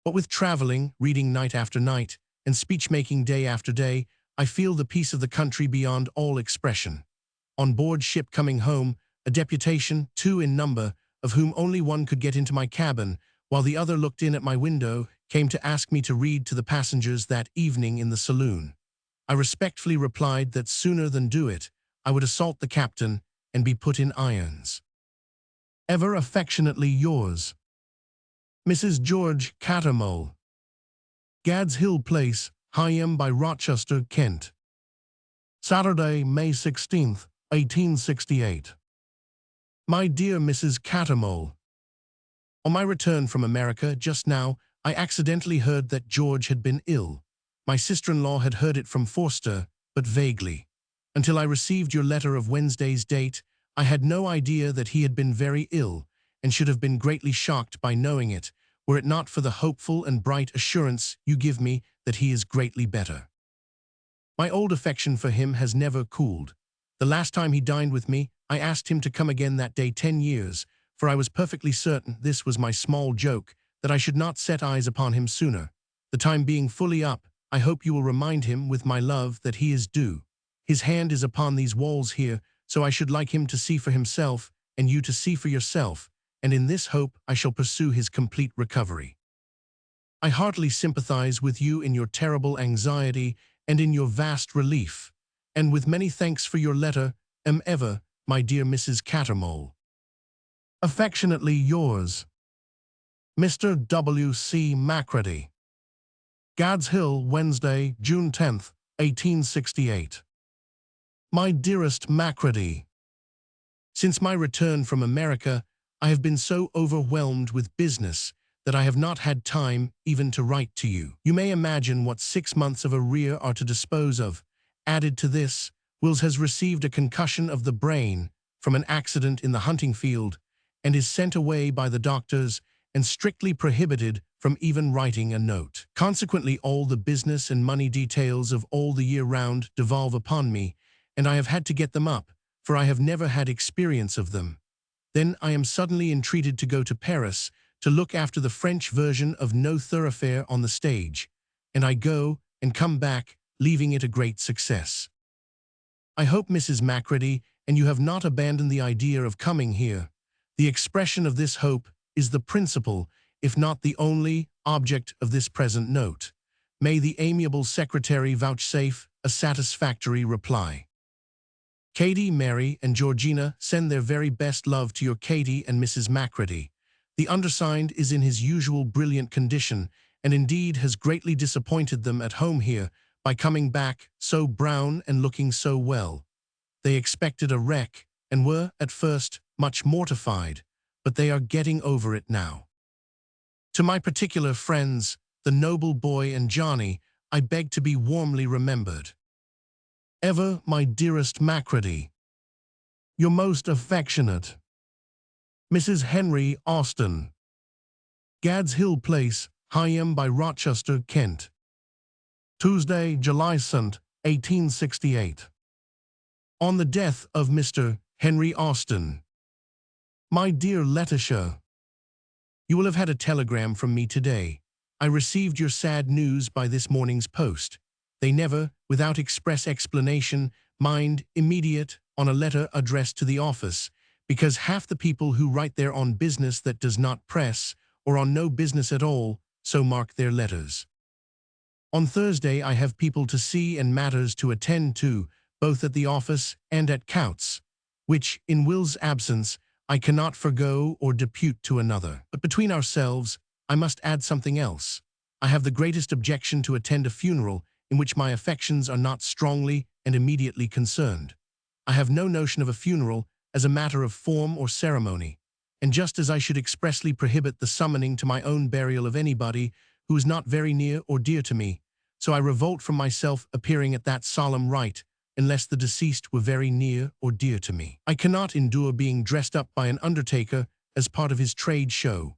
What with traveling, reading night after night, and speech-making day after day, I feel the peace of the country beyond all expression. On board ship coming home, a deputation, 2 in number, of whom only one could get into my cabin, while the other looked in at my window, came to ask me to read to the passengers that evening in the saloon. I respectfully replied that sooner than do it, I would assault the captain and be put in irons. Ever affectionately yours, Mrs. George Cattermole. Gad's Hill Place, Hyam by Rochester, Kent. Saturday, May 16th, 1868. My dear Mrs. Cattermole, on my return from America just now, I accidentally heard that George had been ill. My sister-in-law had heard it from Forster, but vaguely. Until I received your letter of Wednesday's date, I had no idea that he had been very ill, and should have been greatly shocked by knowing it, were it not for the hopeful and bright assurance you give me that he is greatly better. My old affection for him has never cooled. The last time he dined with me, I asked him to come again that day 10 years, for I was perfectly certain this was my small joke, that I should not set eyes upon him sooner. The time being fully up, I hope you will remind him with my love that he is due. His hand is upon these walls here, so I should like him to see for himself, and you to see for yourself, and in this hope I shall pursue his complete recovery. I heartily sympathize with you in your terrible anxiety and in your vast relief, and with many thanks for your letter, am ever, my dear Mrs. Cattermole, affectionately yours, Mr. W. C. Macready. Gad's Hill, Wednesday, June 10th, 1868. My dearest Macready, since my return from America, I have been so overwhelmed with business that I have not had time even to write to you. You may imagine what 6 months of arrear are to dispose of. Added to this, Wills has received a concussion of the brain from an accident in the hunting field, and is sent away by the doctors and strictly prohibited from even writing a note. Consequently, all the business and money details of all the year round devolve upon me, and I have had to get them up, for I have never had experience of them. Then I am suddenly entreated to go to Paris to look after the French version of No Thoroughfare on the stage, and I go and come back, leaving it a great success. I hope, Mrs. Macready, and you have not abandoned the idea of coming here. The expression of this hope is the principal, if not the only, object of this present note. May the amiable secretary vouchsafe a satisfactory reply. Katie, Mary, and Georgina send their very best love to your Katie and Mrs. Macready. The undersigned is in his usual brilliant condition, and indeed has greatly disappointed them at home here by coming back so brown and looking so well. They expected a wreck, and were, at first, much mortified, but they are getting over it now. To my particular friends, the noble boy and Johnny, I beg to be warmly remembered. Ever, my dearest Macready, your most affectionate, Mrs. Henry Austen. Gad's Hill Place, Higham by Rochester, Kent. Tuesday, July 2nd, 1868. On the death of Mr. Henry Austen. My dear Letitia, you will have had a telegram from me today. I received your sad news by this morning's post. They never, without express explanation, mind immediate on a letter addressed to the office, because half the people who write there on business that does not press, or on no business at all, so mark their letters. On Thursday I have people to see and matters to attend to, both at the office and at Coutts, which, in Will's absence, I cannot forego or depute to another. But between ourselves, I must add something else. I have the greatest objection to attend a funeral in which my affections are not strongly and immediately concerned. I have no notion of a funeral as a matter of form or ceremony, and just as I should expressly prohibit the summoning to my own burial of anybody who is not very near or dear to me, so I revolt from myself appearing at that solemn rite, unless the deceased were very near or dear to me. I cannot endure being dressed up by an undertaker as part of his trade show.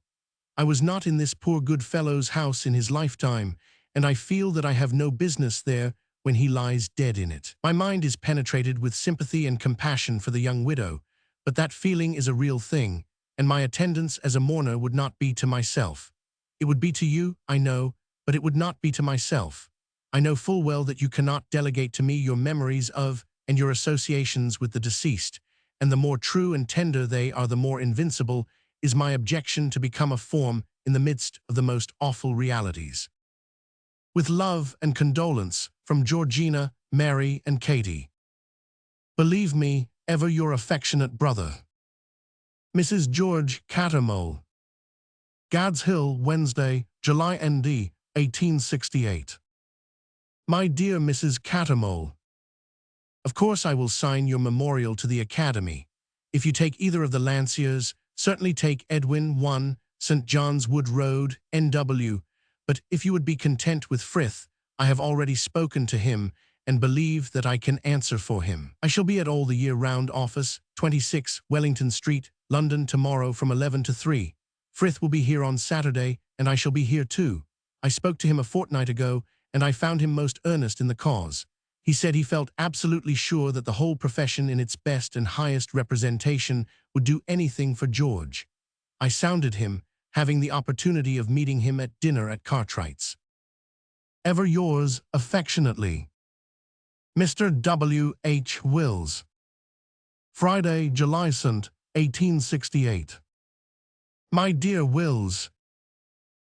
I was not in this poor good fellow's house in his lifetime, and I feel that I have no business there when he lies dead in it. My mind is penetrated with sympathy and compassion for the young widow, but that feeling is a real thing, and my attendance as a mourner would not be to myself. It would be to you, I know, but it would not be to myself. I know full well that you cannot delegate to me your memories of and your associations with the deceased, and the more true and tender they are, the more invincible is my objection to become a form in the midst of the most awful realities. With love and condolence from Georgina, Mary, and Katie. Believe me, ever your affectionate brother, Mrs. George Cattermole. Gad's Hill, Wednesday, July ND, 1868. My dear Mrs. Cattermole, of course I will sign your memorial to the Academy. If you take either of the Lanciers, certainly take Edwin 1, St. John's Wood Road, NW, but if you would be content with Frith, I have already spoken to him and believe that I can answer for him. I shall be at all the year-round office, 26 Wellington Street, London, tomorrow from 11 to 3. Frith will be here on Saturday, and I shall be here too. I spoke to him a fortnight ago, and I found him most earnest in the cause. He said he felt absolutely sure that the whole profession in its best and highest representation would do anything for George. I sounded him, having the opportunity of meeting him at dinner at Cartwright's. Ever yours affectionately, Mr. W. H. Wills. Friday, July 2nd, 1868. My dear Wills,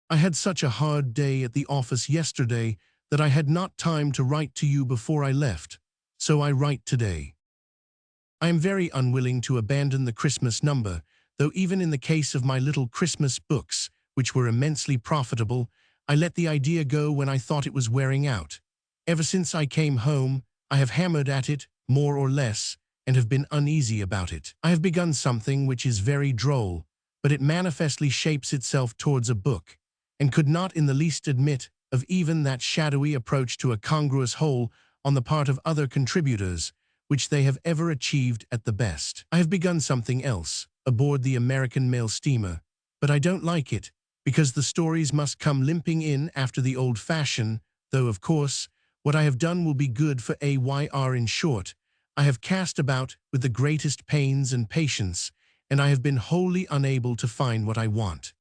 I had such a hard day at the office yesterday that I had not time to write to you before I left, so I write today. I am very unwilling to abandon the Christmas number, though even in the case of my little Christmas books, which were immensely profitable, I let the idea go when I thought it was wearing out. Ever since I came home, I have hammered at it, more or less, and have been uneasy about it. I have begun something which is very droll, but it manifestly shapes itself towards a book, and could not in the least admit of even that shadowy approach to a congruous whole on the part of other contributors, which they have ever achieved at the best. I have begun something else, aboard the American mail steamer, but I don't like it, because the stories must come limping in after the old fashion, though, of course, what I have done will be good for AYR. In short, I have cast about with the greatest pains and patience, and I have been wholly unable to find what I want.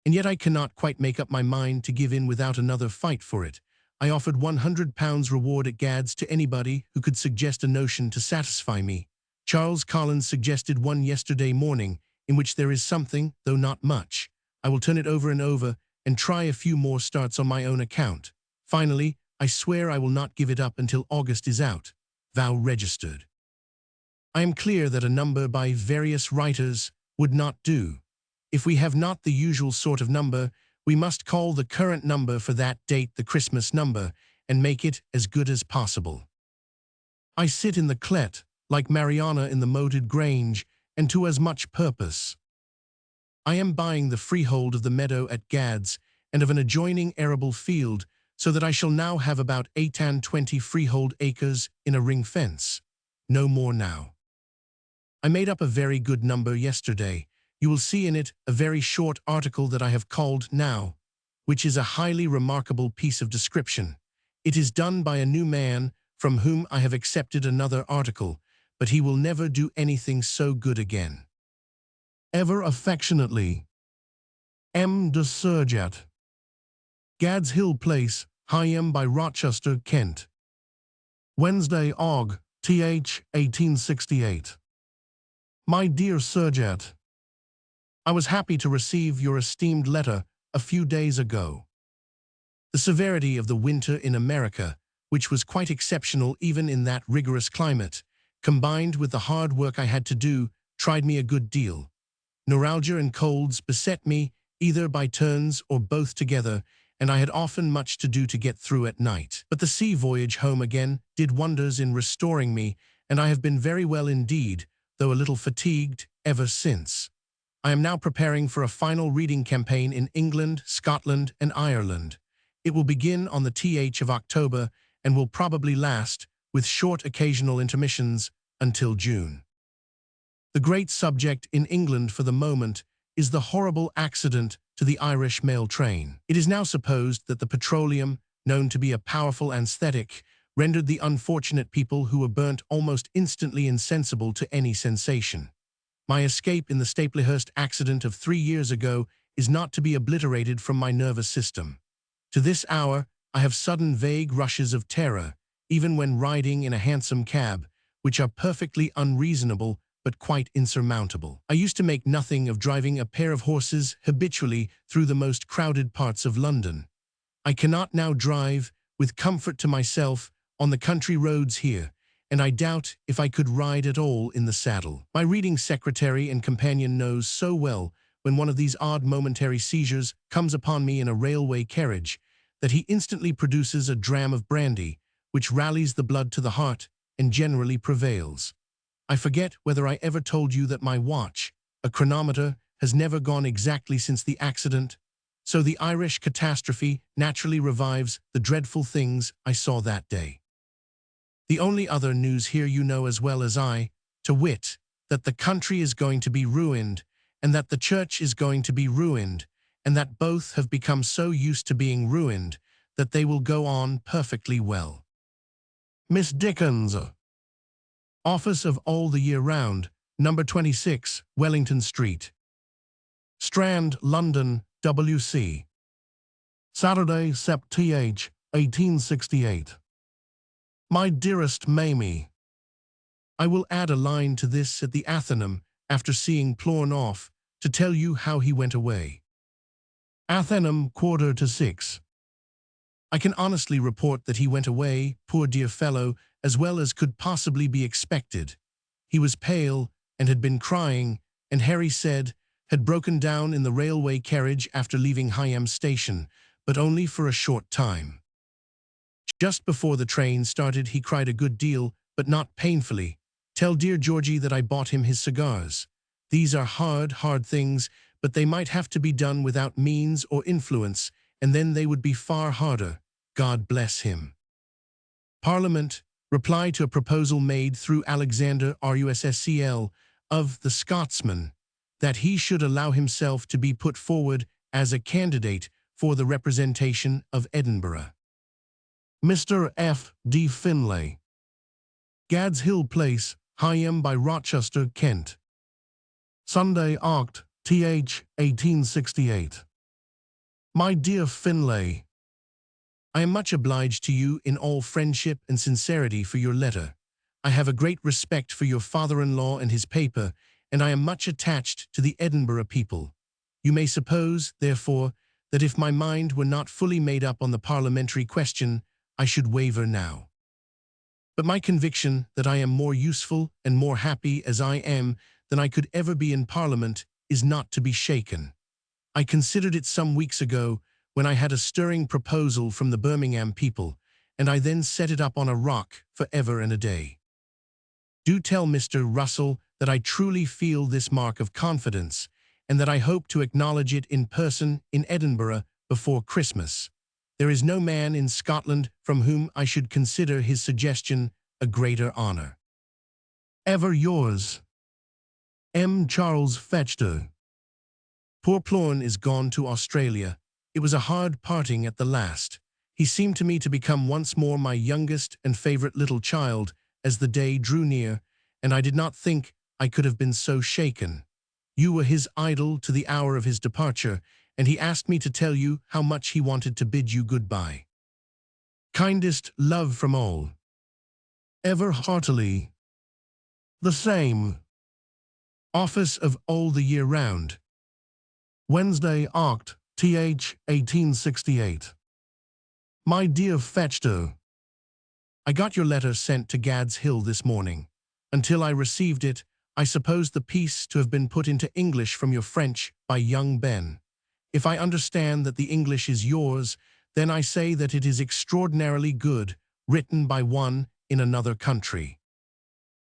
And yet I cannot quite make up my mind to give in without another fight for it. I offered £100 reward at Gad's to anybody who could suggest a notion to satisfy me. Charles Collins suggested one yesterday morning, in which there is something, though not much. I will turn it over and over, and try a few more starts on my own account. Finally, I swear I will not give it up until August is out. Vow registered. I am clear that a number by various writers would not do. If we have not the usual sort of number, we must call the current number for that date the Christmas number and make it as good as possible. I sit in the clet, like Mariana in the moated grange, and to as much purpose. I am buying the freehold of the meadow at Gad's and of an adjoining arable field, so that I shall now have about 28 freehold acres in a ring fence. No more now. I made up a very good number yesterday. You will see in it a very short article that I have called Now, which is a highly remarkable piece of description. It is done by a new man from whom I have accepted another article, but he will never do anything so good again. Ever affectionately, M. de Surjet. Gad's Hill Place, Higham by Rochester, Kent. Wednesday, Aug. Th. 1868. My dear Surjet, I was happy to receive your esteemed letter a few days ago. The severity of the winter in America, which was quite exceptional even in that rigorous climate, combined with the hard work I had to do, tried me a good deal. Neuralgia and colds beset me, either by turns or both together, and I had often much to do to get through at night. But the sea voyage home again did wonders in restoring me, and I have been very well indeed, though a little fatigued, ever since. I am now preparing for a final reading campaign in England, Scotland, and Ireland. It will begin on the th of October and will probably last, with short occasional intermissions, until June. The great subject in England for the moment is the horrible accident to the Irish mail train. It is now supposed that the petroleum, known to be a powerful anesthetic, rendered the unfortunate people who were burnt almost instantly insensible to any sensation. My escape in the Staplehurst accident of 3 years ago is not to be obliterated from my nervous system. To this hour, I have sudden vague rushes of terror, even when riding in a hansom cab, which are perfectly unreasonable but quite insurmountable. I used to make nothing of driving a pair of horses habitually through the most crowded parts of London. I cannot now drive, with comfort to myself, on the country roads here, and I doubt if I could ride at all in the saddle. My reading secretary and companion knows so well when one of these odd momentary seizures comes upon me in a railway carriage, that he instantly produces a dram of brandy, which rallies the blood to the heart and generally prevails. I forget whether I ever told you that my watch, a chronometer, has never gone exactly since the accident, so the Irish catastrophe naturally revives the dreadful things I saw that day. The only other news here you know as well as I, to wit, that the country is going to be ruined, and that the church is going to be ruined, and that both have become so used to being ruined that they will go on perfectly well. Miss Dickens. Office of All the Year Round, number 26, Wellington Street. Strand, London, W.C. Saturday, Sept. Th. 1868. My dearest Mamie, I will add a line to this at the Athenum after seeing Plorn off to tell you how he went away. Athenum, 5:45. I can honestly report that he went away, poor dear fellow, as well as could possibly be expected. He was pale and had been crying, and Harry said, had broken down in the railway carriage after leaving Higham Station, but only for a short time. Just before the train started he cried a good deal, but not painfully. Tell dear Georgie that I bought him his cigars. These are hard things, but they might have to be done without means or influence, and then they would be far harder. God bless him. Parliament, reply to a proposal made through Alexander Russcl of the Scotsman, that he should allow himself to be put forward as a candidate for the representation of Edinburgh. Mr. F. D. Finlay. Gad's Hill Place, Higham by Rochester, Kent. Sunday, Oct. Th. 1868. My dear Finlay, I am much obliged to you in all friendship and sincerity for your letter. I have a great respect for your father-in-law and his paper, and I am much attached to the Edinburgh people. You may suppose, therefore, that if my mind were not fully made up on the parliamentary question, I should waver now. But my conviction that I am more useful and more happy as I am than I could ever be in Parliament is not to be shaken. I considered it some weeks ago when I had a stirring proposal from the Birmingham people, and I then set it up on a rock for ever and a day. Do tell Mr. Russell that I truly feel this mark of confidence, and that I hope to acknowledge it in person in Edinburgh before Christmas. There is no man in Scotland from whom I should consider his suggestion a greater honour. Ever yours, M. Charles Fetchter. Poor Plorn is gone to Australia. It was a hard parting at the last. He seemed to me to become once more my youngest and favourite little child as the day drew near, and I did not think I could have been so shaken. You were his idol to the hour of his departure, and he asked me to tell you how much he wanted to bid you goodbye. Kindest love from all. Ever heartily. The same. Office of All the Year Round. Wednesday, Oct. Th. 1868. My dear Fetchter, I got your letter sent to Gad's Hill this morning. Until I received it, I supposed the piece to have been put into English from your French by young Ben. If I understand that the English is yours, then I say that it is extraordinarily good, written by one in another country.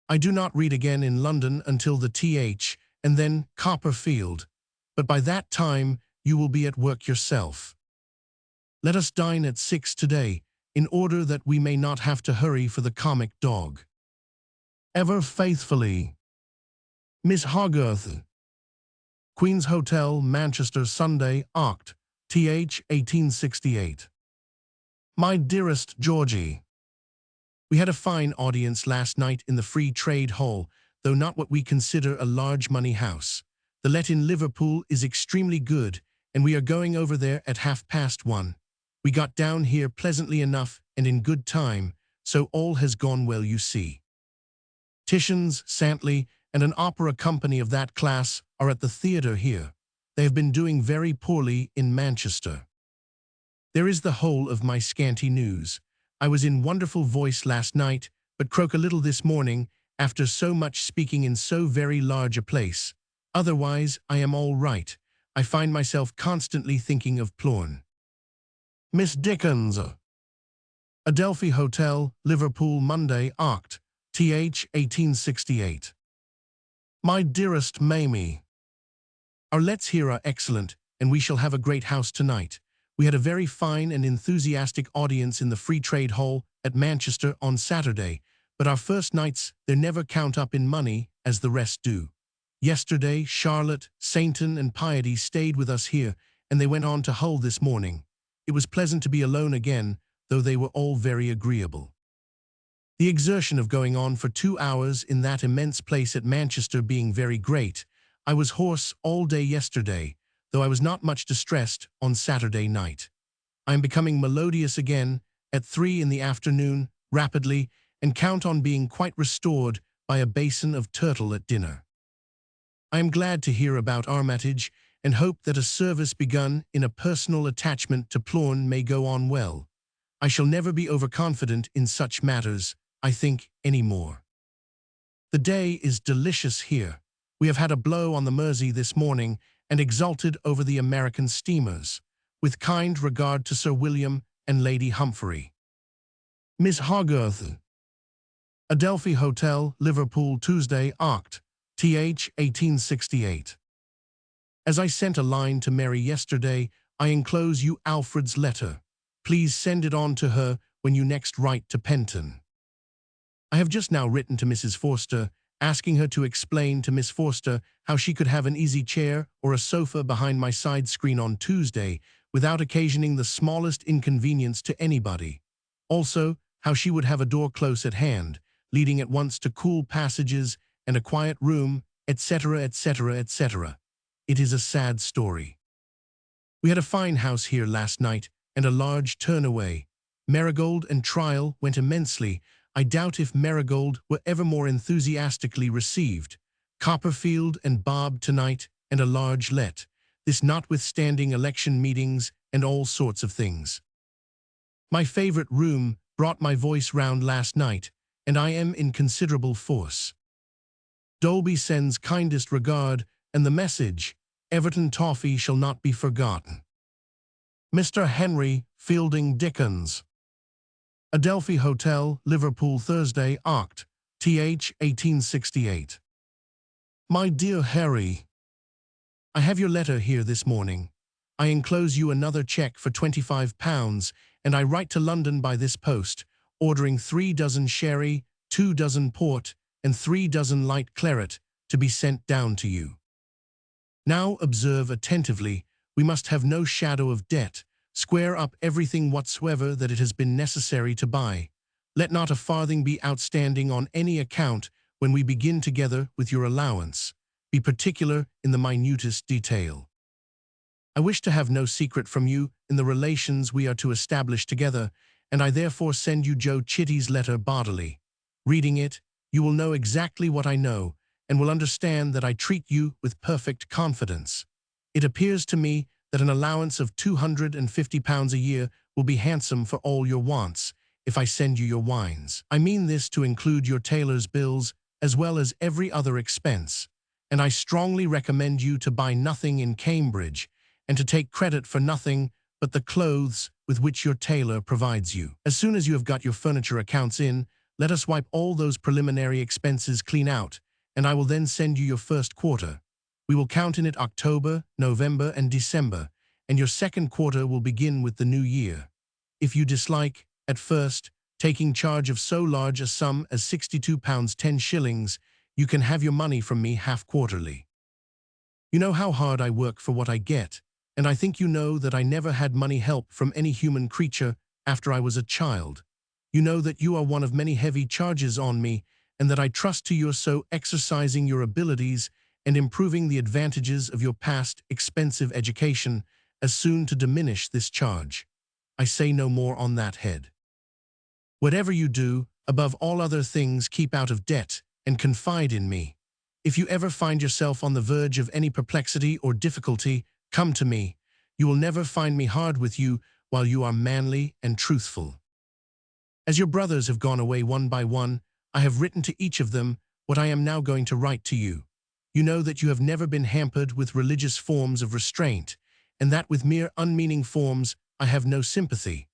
I do not read again in London until the th, and then Copperfield, but by that time you will be at work yourself. Let us dine at 6 today, in order that we may not have to hurry for the comic dog. Ever faithfully, Miss Hogarth. Queen's Hotel, Manchester, Sunday, Oct. Th. 1868. My dearest Georgie, we had a fine audience last night in the Free Trade Hall, though not what we consider a large money house. The let in Liverpool is extremely good, and we are going over there at 1:30. We got down here pleasantly enough and in good time, so all has gone well, you see. Titian's, Santley, and an opera company of that class are at the theatre here. They have been doing very poorly in Manchester. There is the whole of my scanty news. I was in wonderful voice last night, but croak a little this morning, after so much speaking in so very large a place. Otherwise, I am all right. I find myself constantly thinking of Plorn. Miss Dickens. Adelphi Hotel, Liverpool, Monday, Oct. Th. 1868. My dearest Mamie, our lets here are excellent, and we shall have a great house tonight. We had a very fine and enthusiastic audience in the Free Trade Hall at Manchester on Saturday, but our first nights there never count up in money as the rest do. Yesterday, Charlotte, Sainton, and Piety stayed with us here, and they went on to Hull this morning. It was pleasant to be alone again, though they were all very agreeable. The exertion of going on for 2 hours in that immense place at Manchester being very great, I was hoarse all day yesterday, though I was not much distressed on Saturday night. I am becoming melodious again at 3 in the afternoon, rapidly, and count on being quite restored by a basin of turtle at dinner. I am glad to hear about Armitage, and hope that a service begun in a personal attachment to Plorn may go on well. I shall never be overconfident in such matters, I think, any more. The day is delicious here. We have had a blow on the Mersey this morning, and exulted over the American steamers. With kind regard to Sir William and Lady Humphrey. Miss Hogarth. Adelphi Hotel, Liverpool, Tuesday, Oct. Th. 1868. As I sent a line to Mary yesterday, I enclose you Alfred's letter. Please send it on to her when you next write to Penton. I have just now written to Mrs. Forster, asking her to explain to Miss Forster how she could have an easy chair or a sofa behind my side screen on Tuesday without occasioning the smallest inconvenience to anybody. Also, how she would have a door close at hand, leading at once to cool passages and a quiet room, etc., etc., etc. It is a sad story. We had a fine house here last night, and a large turn-away. Marigold and Trial went immensely. I doubt if Marigold were ever more enthusiastically received. Copperfield and Bob tonight, and a large let. this notwithstanding election meetings and all sorts of things. My favorite room brought my voice round last night, and I am in considerable force. Dolby sends kindest regard, and the message, Everton Toffee shall not be forgotten. Mr. Henry Fielding Dickens. Adelphi Hotel, Liverpool, Thursday, Oct. Th. 1868. My dear Harry, I have your letter here this morning. I enclose you another cheque for £25, and I write to London by this post, ordering 3 dozen sherry, 2 dozen port, and 3 dozen light claret to be sent down to you. Now observe attentively, we must have no shadow of debt, square up everything whatsoever that it has been necessary to buy. Let not a farthing be outstanding on any account when we begin together with your allowance. Be particular in the minutest detail. I wish to have no secret from you in the relations we are to establish together, and I therefore send you Joe Chitty's letter bodily. Reading it, you will know exactly what I know, and will understand that I treat you with perfect confidence. It appears to me that an allowance of £250 a year will be handsome for all your wants, if I send you your wines. I mean this to include your tailor's bills, as well as every other expense, and I strongly recommend you to buy nothing in Cambridge, and to take credit for nothing but the clothes with which your tailor provides you. As soon as you have got your furniture accounts in, let us wipe all those preliminary expenses clean out, and I will then send you your first quarter. We will count in it October, November, and December, and your second quarter will begin with the new year. If you dislike, at first, taking charge of so large a sum as £62 10 shillings, you can have your money from me half-quarterly. You know how hard I work for what I get, and I think you know that I never had money help from any human creature after I was a child. You know that you are one of many heavy charges on me, and that I trust to your so exercising your abilities and improving the advantages of your past expensive education as soon to diminish this charge. I say no more on that head. Whatever you do, above all other things keep out of debt, and confide in me. If you ever find yourself on the verge of any perplexity or difficulty, come to me. You will never find me hard with you while you are manly and truthful. As your brothers have gone away one by one, I have written to each of them what I am now going to write to you. You know that you have never been hampered with religious forms of restraint, and that with mere unmeaning forms I have no sympathy.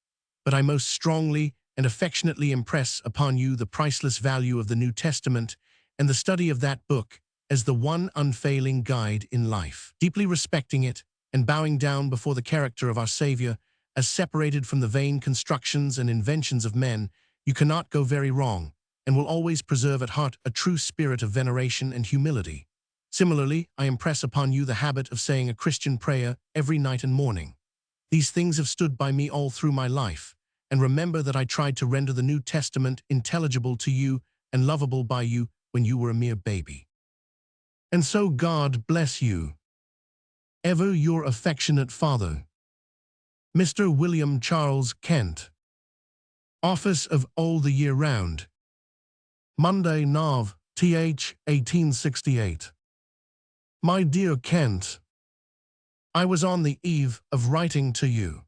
But I most strongly and affectionately impress upon you the priceless value of the New Testament and the study of that book as the one unfailing guide in life. Deeply respecting it and bowing down before the character of our Savior, as separated from the vain constructions and inventions of men, you cannot go very wrong, and will always preserve at heart a true spirit of veneration and humility. Similarly, I impress upon you the habit of saying a Christian prayer every night and morning. These things have stood by me all through my life, and remember that I tried to render the New Testament intelligible to you and lovable by you when you were a mere baby. And so God bless you. Ever your affectionate father, Mr. William Charles Kent. Office of All the Year Round. Monday, Nov. Th. 1868. My dear Kent, I was on the eve of writing to you.